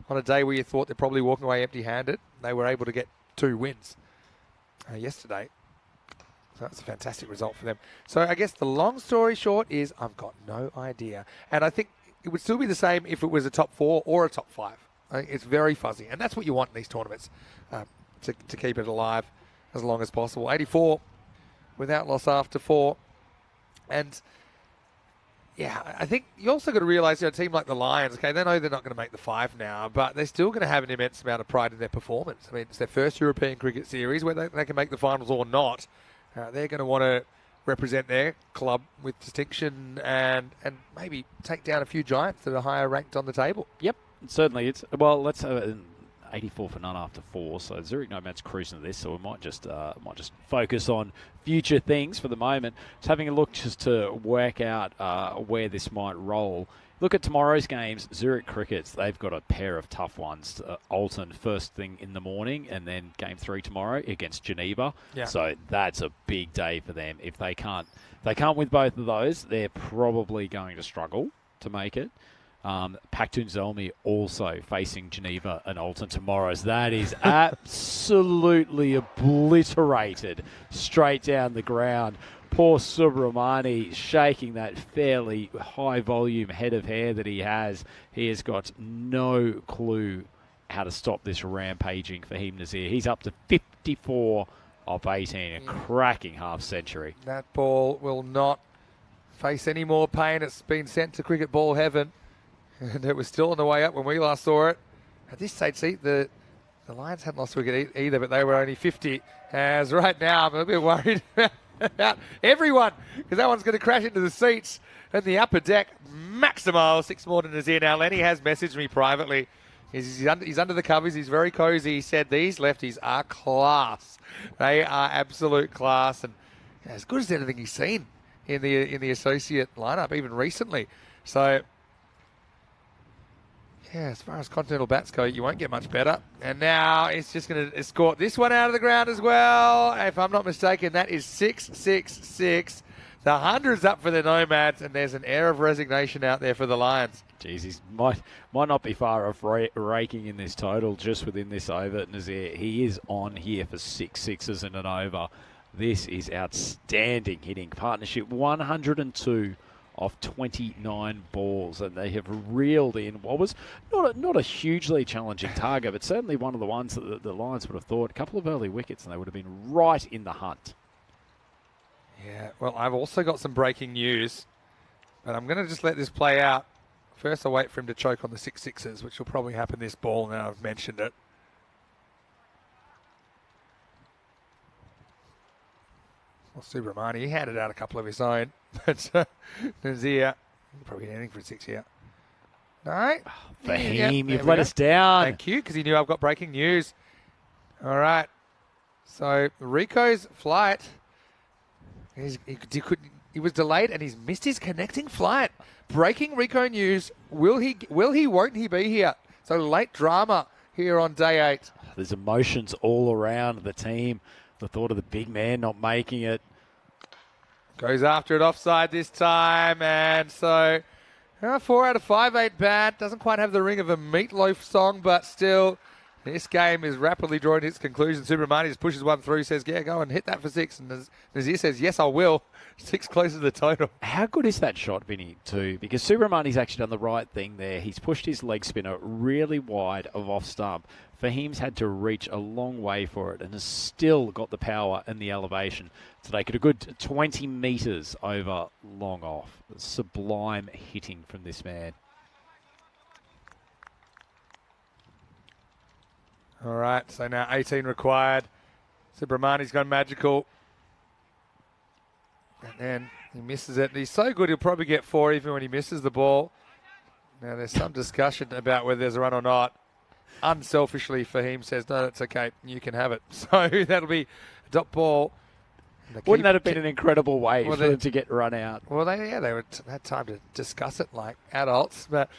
on a day where you thought they're probably walking away empty-handed. They were able to get 2 wins yesterday. So that's a fantastic result for them. So I guess the long story short is I've got no idea. And I think it would still be the same if it was a top 4 or a top 5. I think it's very fuzzy. And that's what you want in these tournaments, to keep it alive as long as possible. 84 without loss after 4. And, yeah, I think you also got to realise, a team like the Lions, okay, they know they're not going to make the 5 now, but they're still going to have an immense amount of pride in their performance. I mean, it's their first European cricket series, whether they can make the finals or not. They're going to want to represent their club with distinction and maybe take down a few giants that are higher ranked on the table. Yep, certainly. Let's have 84 for none after 4. So Zurich Nomads cruising to this. So we might just focus on future things for the moment. Just having a look just to work out where this might roll. Look at tomorrow's games. Zurich Crickets, they've got a pair of tough ones. Alton first thing in the morning, and then game 3 tomorrow against Geneva. Yeah. So that's a big day for them. If they can't win both of those, they're probably going to struggle to make it. Paktoon Zelmi also facing Geneva and Alton tomorrow. So that is absolutely obliterated straight down the ground. Poor Subramani shaking that fairly high volume head of hair that he has. He has got no clue how to stop this rampaging Fahim Nazir. He's up to 54 off 18, a cracking half century. That ball will not face any more pain. It's been sent to cricket ball heaven. And it was still on the way up when we last saw it. At this stage, see, the Lions hadn't lost a wicket either, but they were only 50. As right now, I'm a bit worried about everyone, because that one's going to crash into the seats in the upper deck. Maximal, 6 more than Nazir now. Lenny has messaged me privately. He's under the covers. He's very cozy. He said these lefties are class. They are absolute class, and as good as anything he's seen in the associate lineup, even recently. So, yeah, as far as continental bats go, you won't get much better. And now it's just going to escort this one out of the ground as well. If I'm not mistaken, that is 666. The hundred's up for the Nomads, and there's an air of resignation out there for the Lions. Jeez, he might not be far off raking in this total just within this over. Nazir, he is on here for 6 sixes and an over. This is outstanding hitting. Partnership 102 off 29 balls, and they have reeled in what was not a hugely challenging target, but certainly one of the ones that the Lions would have thought. A couple of early wickets, and they would have been right in the hunt. Yeah, well, I've also got some breaking news, but I'm going to just let this play out. First, I'll wait for him to choke on the 6 sixes, which will probably happen this ball now I've mentioned it. Well, Subramani, he handed out a couple of his own, but Nazir, probably anything for a 6 here. No? Fahim, you've let us down. Thank you, because he knew I've got breaking news. All right. So, Rico's flight, he was delayed, and he's missed his connecting flight. Breaking Rico news, will he, won't he be here? So, late drama here on day 8. There's emotions all around the team. The thought of the big man not making it. Goes after it offside this time, and so 4 out of 5 ain't bad. Doesn't quite have the ring of a Meatloaf song, but still, this game is rapidly drawing its conclusion. Subramani just pushes one through, says, yeah, go and hit that for 6. And Nazir says, yes, I will. 6 close to the total. How good is that shot, Vinny, too? Because Subramani's actually done the right thing there. He's pushed his leg spinner really wide of off stump. Fahim's had to reach a long way for it and has still got the power and the elevation to take it a good 20 metres over long off. Sublime hitting from this man. All right, so now 18 required. Subramani's gone magical. And then he misses it. He's so good he'll probably get 4 even when he misses the ball. Now there's some discussion about whether there's a run or not. Unselfishly, Fahim says, no, it's okay, you can have it. So that'll be a dot ball. Wouldn't that have been an incredible way for them to get run out? Well, they had time to discuss it like adults. But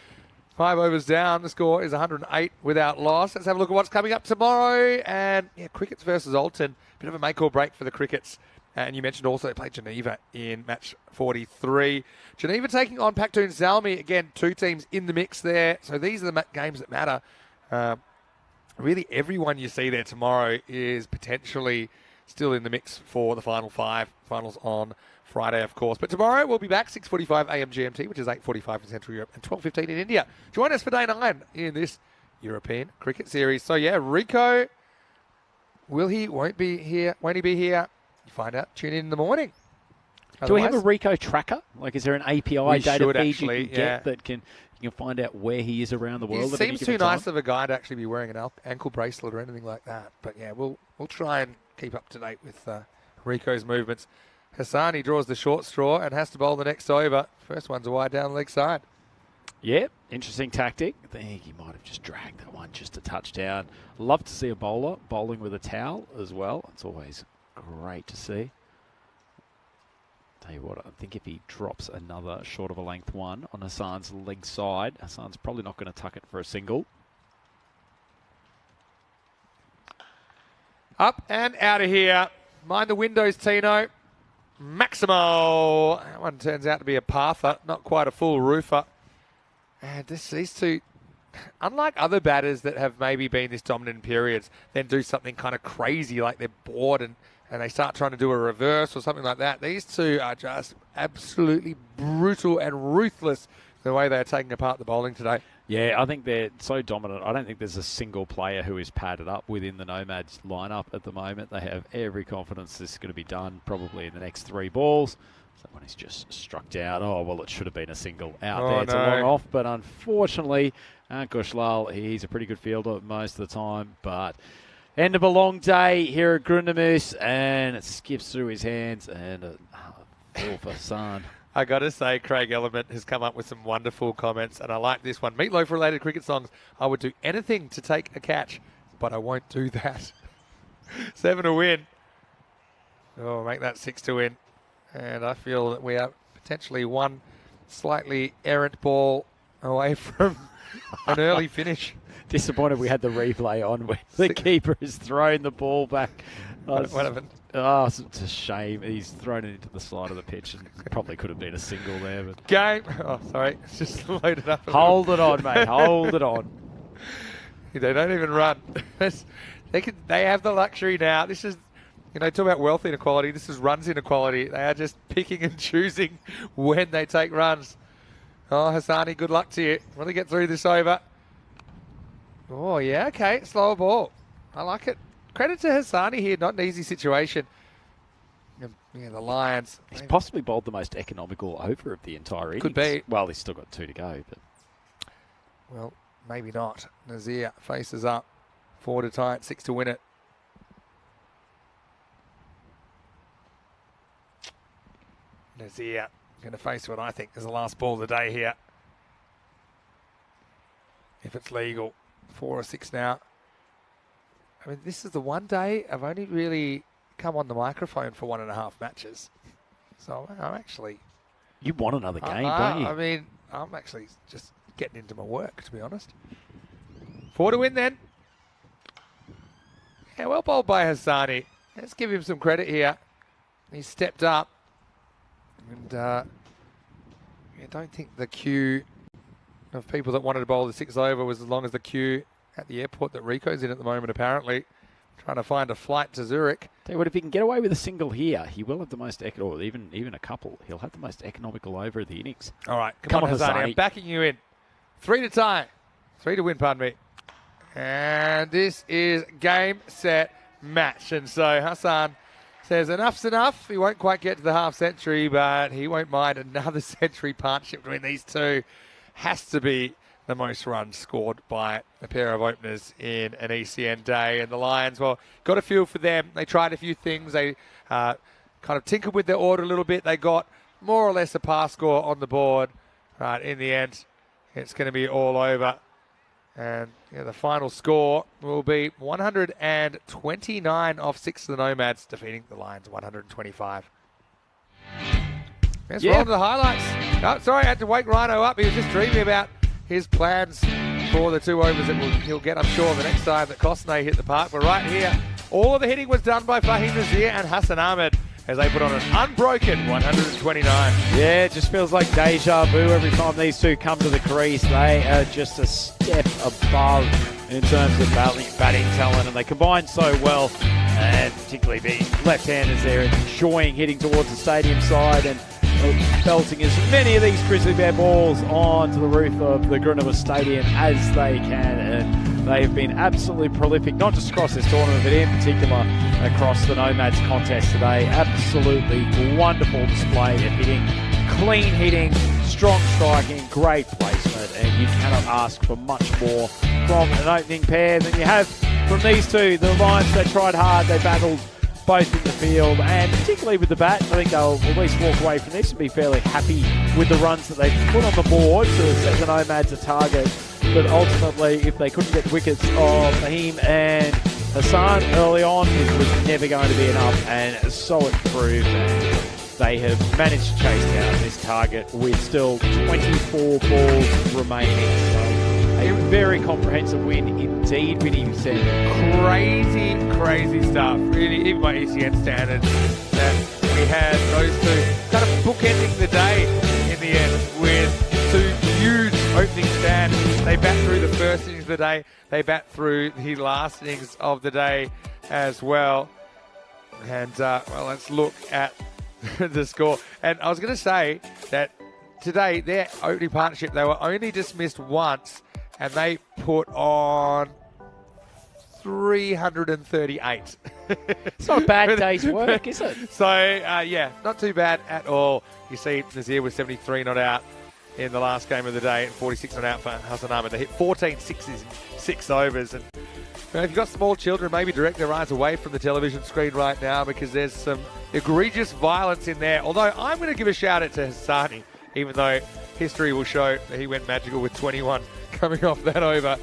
5 overs down, the score is 108 without loss. Let's have a look at what's coming up tomorrow. And yeah, Crickets versus Alton. Bit of a make or break for the Crickets. And you mentioned also they played Geneva in match 43. Geneva taking on Paktoon Zalmi. Again, 2 teams in the mix there. So these are the games that matter. Really, everyone you see there tomorrow is potentially still in the mix for the final 5. Finals on Friday, of course. But tomorrow we'll be back, 6:45 a.m. GMT, which is 8:45 in Central Europe, and 12:15 in India. Join us for day 9 in this European Cricket Series. So, yeah, Rico, won't he be here? You find out. Tune in the morning. Do we have a Rico tracker? Like, is there an API data feed you can get that you can find out where he is around the world? He seems too nice of a guy to actually be wearing an ankle bracelet or anything like that. But yeah, we'll try and keep up to date with Rico's movements. Hassani draws the short straw and has to bowl the next over. First one's a wide down the leg side. Yeah, interesting tactic. I think he might have just dragged that one just a touchdown. Love to see a bowler bowling with a towel as well. It's always great to see. Tell you what, I think if he drops another short of a length one on Hassan's leg side, Hassan's probably not going to tuck it for a single. Up and out of here. Mind the windows, Tino. Maximo. That one turns out to be a pather, not quite a full roofer. And these two, unlike other batters that have maybe been this dominant in periods, then do something kind of crazy like they're bored and they start trying to do a reverse or something like that. These two are just absolutely brutal and ruthless the way they're taking apart the bowling today. Yeah, I think they're so dominant. I don't think there's a single player who is padded up within the Nomads lineup at the moment. They have every confidence this is going to be done probably in the next 3 balls. That one is just struck down. Oh, well, it should have been a single out there. It's a long off, but unfortunately, Ankush Lal, he's a pretty good fielder most of the time, but end of a long day here at Grundamus, and it skips through his hands, and a ball for Hassan. I got to say, Craig Element has come up with some wonderful comments, and I like this one. Meatloaf-related cricket songs. I would do anything to take a catch, but I won't do that. 7 to win. Oh, make that 6 to win. And I feel that we are potentially one slightly errant ball away from an early finish. Disappointed we had the replay on when the keeper has thrown the ball back. What happened? Oh, it's a shame. He's thrown it into the side of the pitch and probably could have been a single there. But Game. Oh, sorry. It's just loaded up. Hold it on, mate. Hold it on. They don't even run. They have the luxury now. This is, talk about wealth inequality. This is runs inequality. They are just picking and choosing when they take runs. Oh, Hassani, good luck to you. Want to get through this over? Oh, yeah, okay. Slower ball. I like it. Credit to Hassani here. Not an easy situation. Yeah, the Lions. He's possibly bowled the most economical over of the entire innings. Could be. Well, he's still got 2 to go. But well, maybe not. Nazir faces up. 4 to tie it, 6 to win it. Nazir going to face what I think is the last ball of the day here. If it's legal. 4 or 6 now. I mean, this is the one day I've only really come on the microphone for 1.5 matches. So I'm actually... You want another game, don't you? I mean, I'm actually just getting into my work, to be honest. 4 to win then. Yeah, well bowled by Hassani. Let's give him some credit here. He stepped up. And I don't think the queue of people that wanted to bowl the 6 over was as long as the queue at the airport that Rico's in at the moment, apparently. Trying to find a flight to Zurich. Tell you what, if he can get away with a single here, he will have the most, or even a couple, he'll have the most economical over of the innings. All right, come on, Hassani. I'm backing you in. 3 to tie. 3 to win, pardon me. And this is game, set, match. And so Hassan says enough's enough. He won't quite get to the half century, but he won't mind another century partnership between these two. Has to be the most runs scored by a pair of openers in an ECN day. And the Lions, well, got a feel for them. They tried a few things. They kind of tinkered with their order a little bit. They got more or less a pass score on the board. Right, in the end, it's going to be all over. And the final score will be 129 off 6 of the Nomads, defeating the Lions 125. Let's roll to the highlights. Oh, sorry, I had to wake Rhino up. He was just dreaming about his plans for the 2 overs that he'll get, I'm sure, the next time that Kosnay hit the park. But right here, all of the hitting was done by Fahim Nazir and Hassan Ahmed as they put on an unbroken 129. Yeah, it just feels like deja vu every time these two come to the crease. They are just a step above in terms of batting talent, and they combine so well, and particularly being left-handers there, enjoying hitting towards the stadium side and belting as many of these Grizzly Bear balls onto the roof of the Grundamus Stadium as they can, and they have been absolutely prolific, not just across this tournament, but in particular across the Nomads contest today. Absolutely wonderful display of hitting, clean hitting, strong striking, great placement, and you cannot ask for much more from an opening pair than you have from these two. The Lions, they tried hard, they battled both in the field, and particularly with the bat, I think they'll at least walk away from this and be fairly happy with the runs that they've put on the board to set the Nomads a target. But ultimately, if they couldn't get wickets of Fahim and Hassan early on, it was never going to be enough, and so it proved. They have managed to chase down this target with still 24 balls remaining. So a very comprehensive win indeed, Vinny said. Crazy stuff. Really, even by ECN standards, that we had those two kind of bookending the day in the end with two huge opening stands. They bat through the first innings of the day. They bat through the last innings of the day as well. And, well, let's look at the score. And I was going to say that today, their opening partnership, they were only dismissed once, and they put on 338. It's not a bad day's work, is it? So, yeah, not too bad at all. You see Nazir with 73 not out in the last game of the day and 46 not out for Hassan Ahmed. They hit 14 sixes in 6 overs. And if you've got small children, maybe direct their eyes away from the television screen right now, because there's some egregious violence in there. Although I'm going to give a shout out to Hassani, even though history will show that he went magical with 21 coming off that over.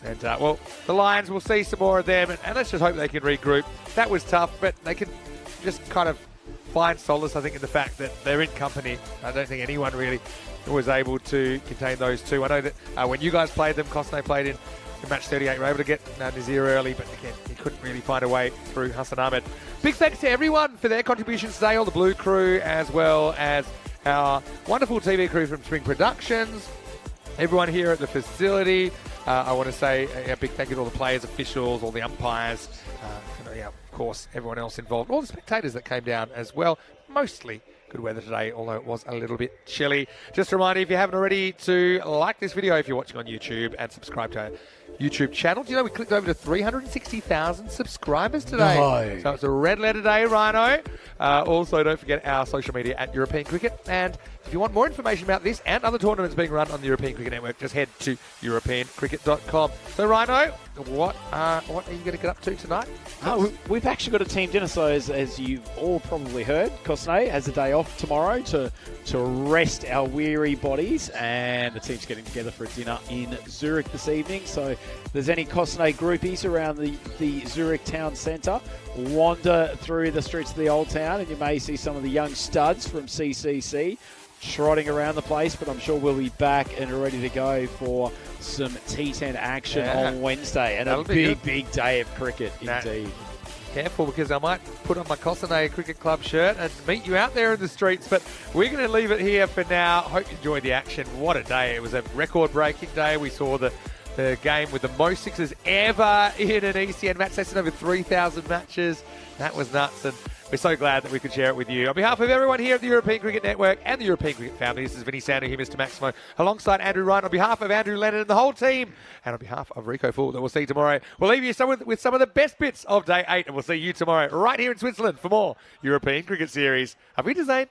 And, well, the Lions, will see some more of them, and let's just hope they can regroup. That was tough, but they can just kind of find solace, I think, in the fact that they're in company. I don't think anyone really was able to contain those two. I know that when you guys played them, Cosno played in match 38, were able to get Nazir early, but again, he couldn't really find a way through Hassan Ahmed. Big thanks to everyone for their contributions today, all the Blue crew, as well as our wonderful TV crew from Spring Productions, everyone here at the facility. I want to say a big thank you to all the players, officials, all the umpires, yeah, of course, everyone else involved, all the spectators that came down as well. Mostly good weather today, although it was a little bit chilly. Just a reminder, if you haven't already, to like this video if you're watching on YouTube and subscribe to our YouTube channel. Do you know we clicked over to 360,000 subscribers today? No. So it's a red letter day, Rhino. Also, don't forget our social media at European Cricket. And if you want more information about this and other tournaments being run on the European Cricket Network, just head to europeancricket.com. So, Rhino, what are you going to get up to tonight? We've actually got a team dinner, so as you've all probably heard, Cosne has a day off tomorrow to rest our weary bodies, and the team's getting together for a dinner in Zurich this evening. So if there's any Cosne groupies around the Zurich town centre, wander through the streets of the old town and you may see some of the young studs from CCC trotting around the place, but I'm sure we'll be back and ready to go for some T10 action on Wednesday, and a big day of cricket indeed. Careful, because I might put on my Cosne Cricket Club shirt and meet you out there in the streets, but we're going to leave it here for now. Hope you enjoyed the action. What a day. It was a record-breaking day. We saw the game with the most sixes ever in an ECN match. That's in over 3,000 matches. That was nuts, and we're so glad that we could share it with you. On behalf of everyone here at the European Cricket Network and the European Cricket family, this is Vinny Sander here, Mr. Maximo, alongside Andrew Ryan. On behalf of Andrew Lennon and the whole team, and on behalf of Rico Full, that we'll see you tomorrow, we'll leave you with some of the best bits of Day 8, and we'll see you tomorrow right here in Switzerland for more European Cricket Series. Auf Wiedersehen.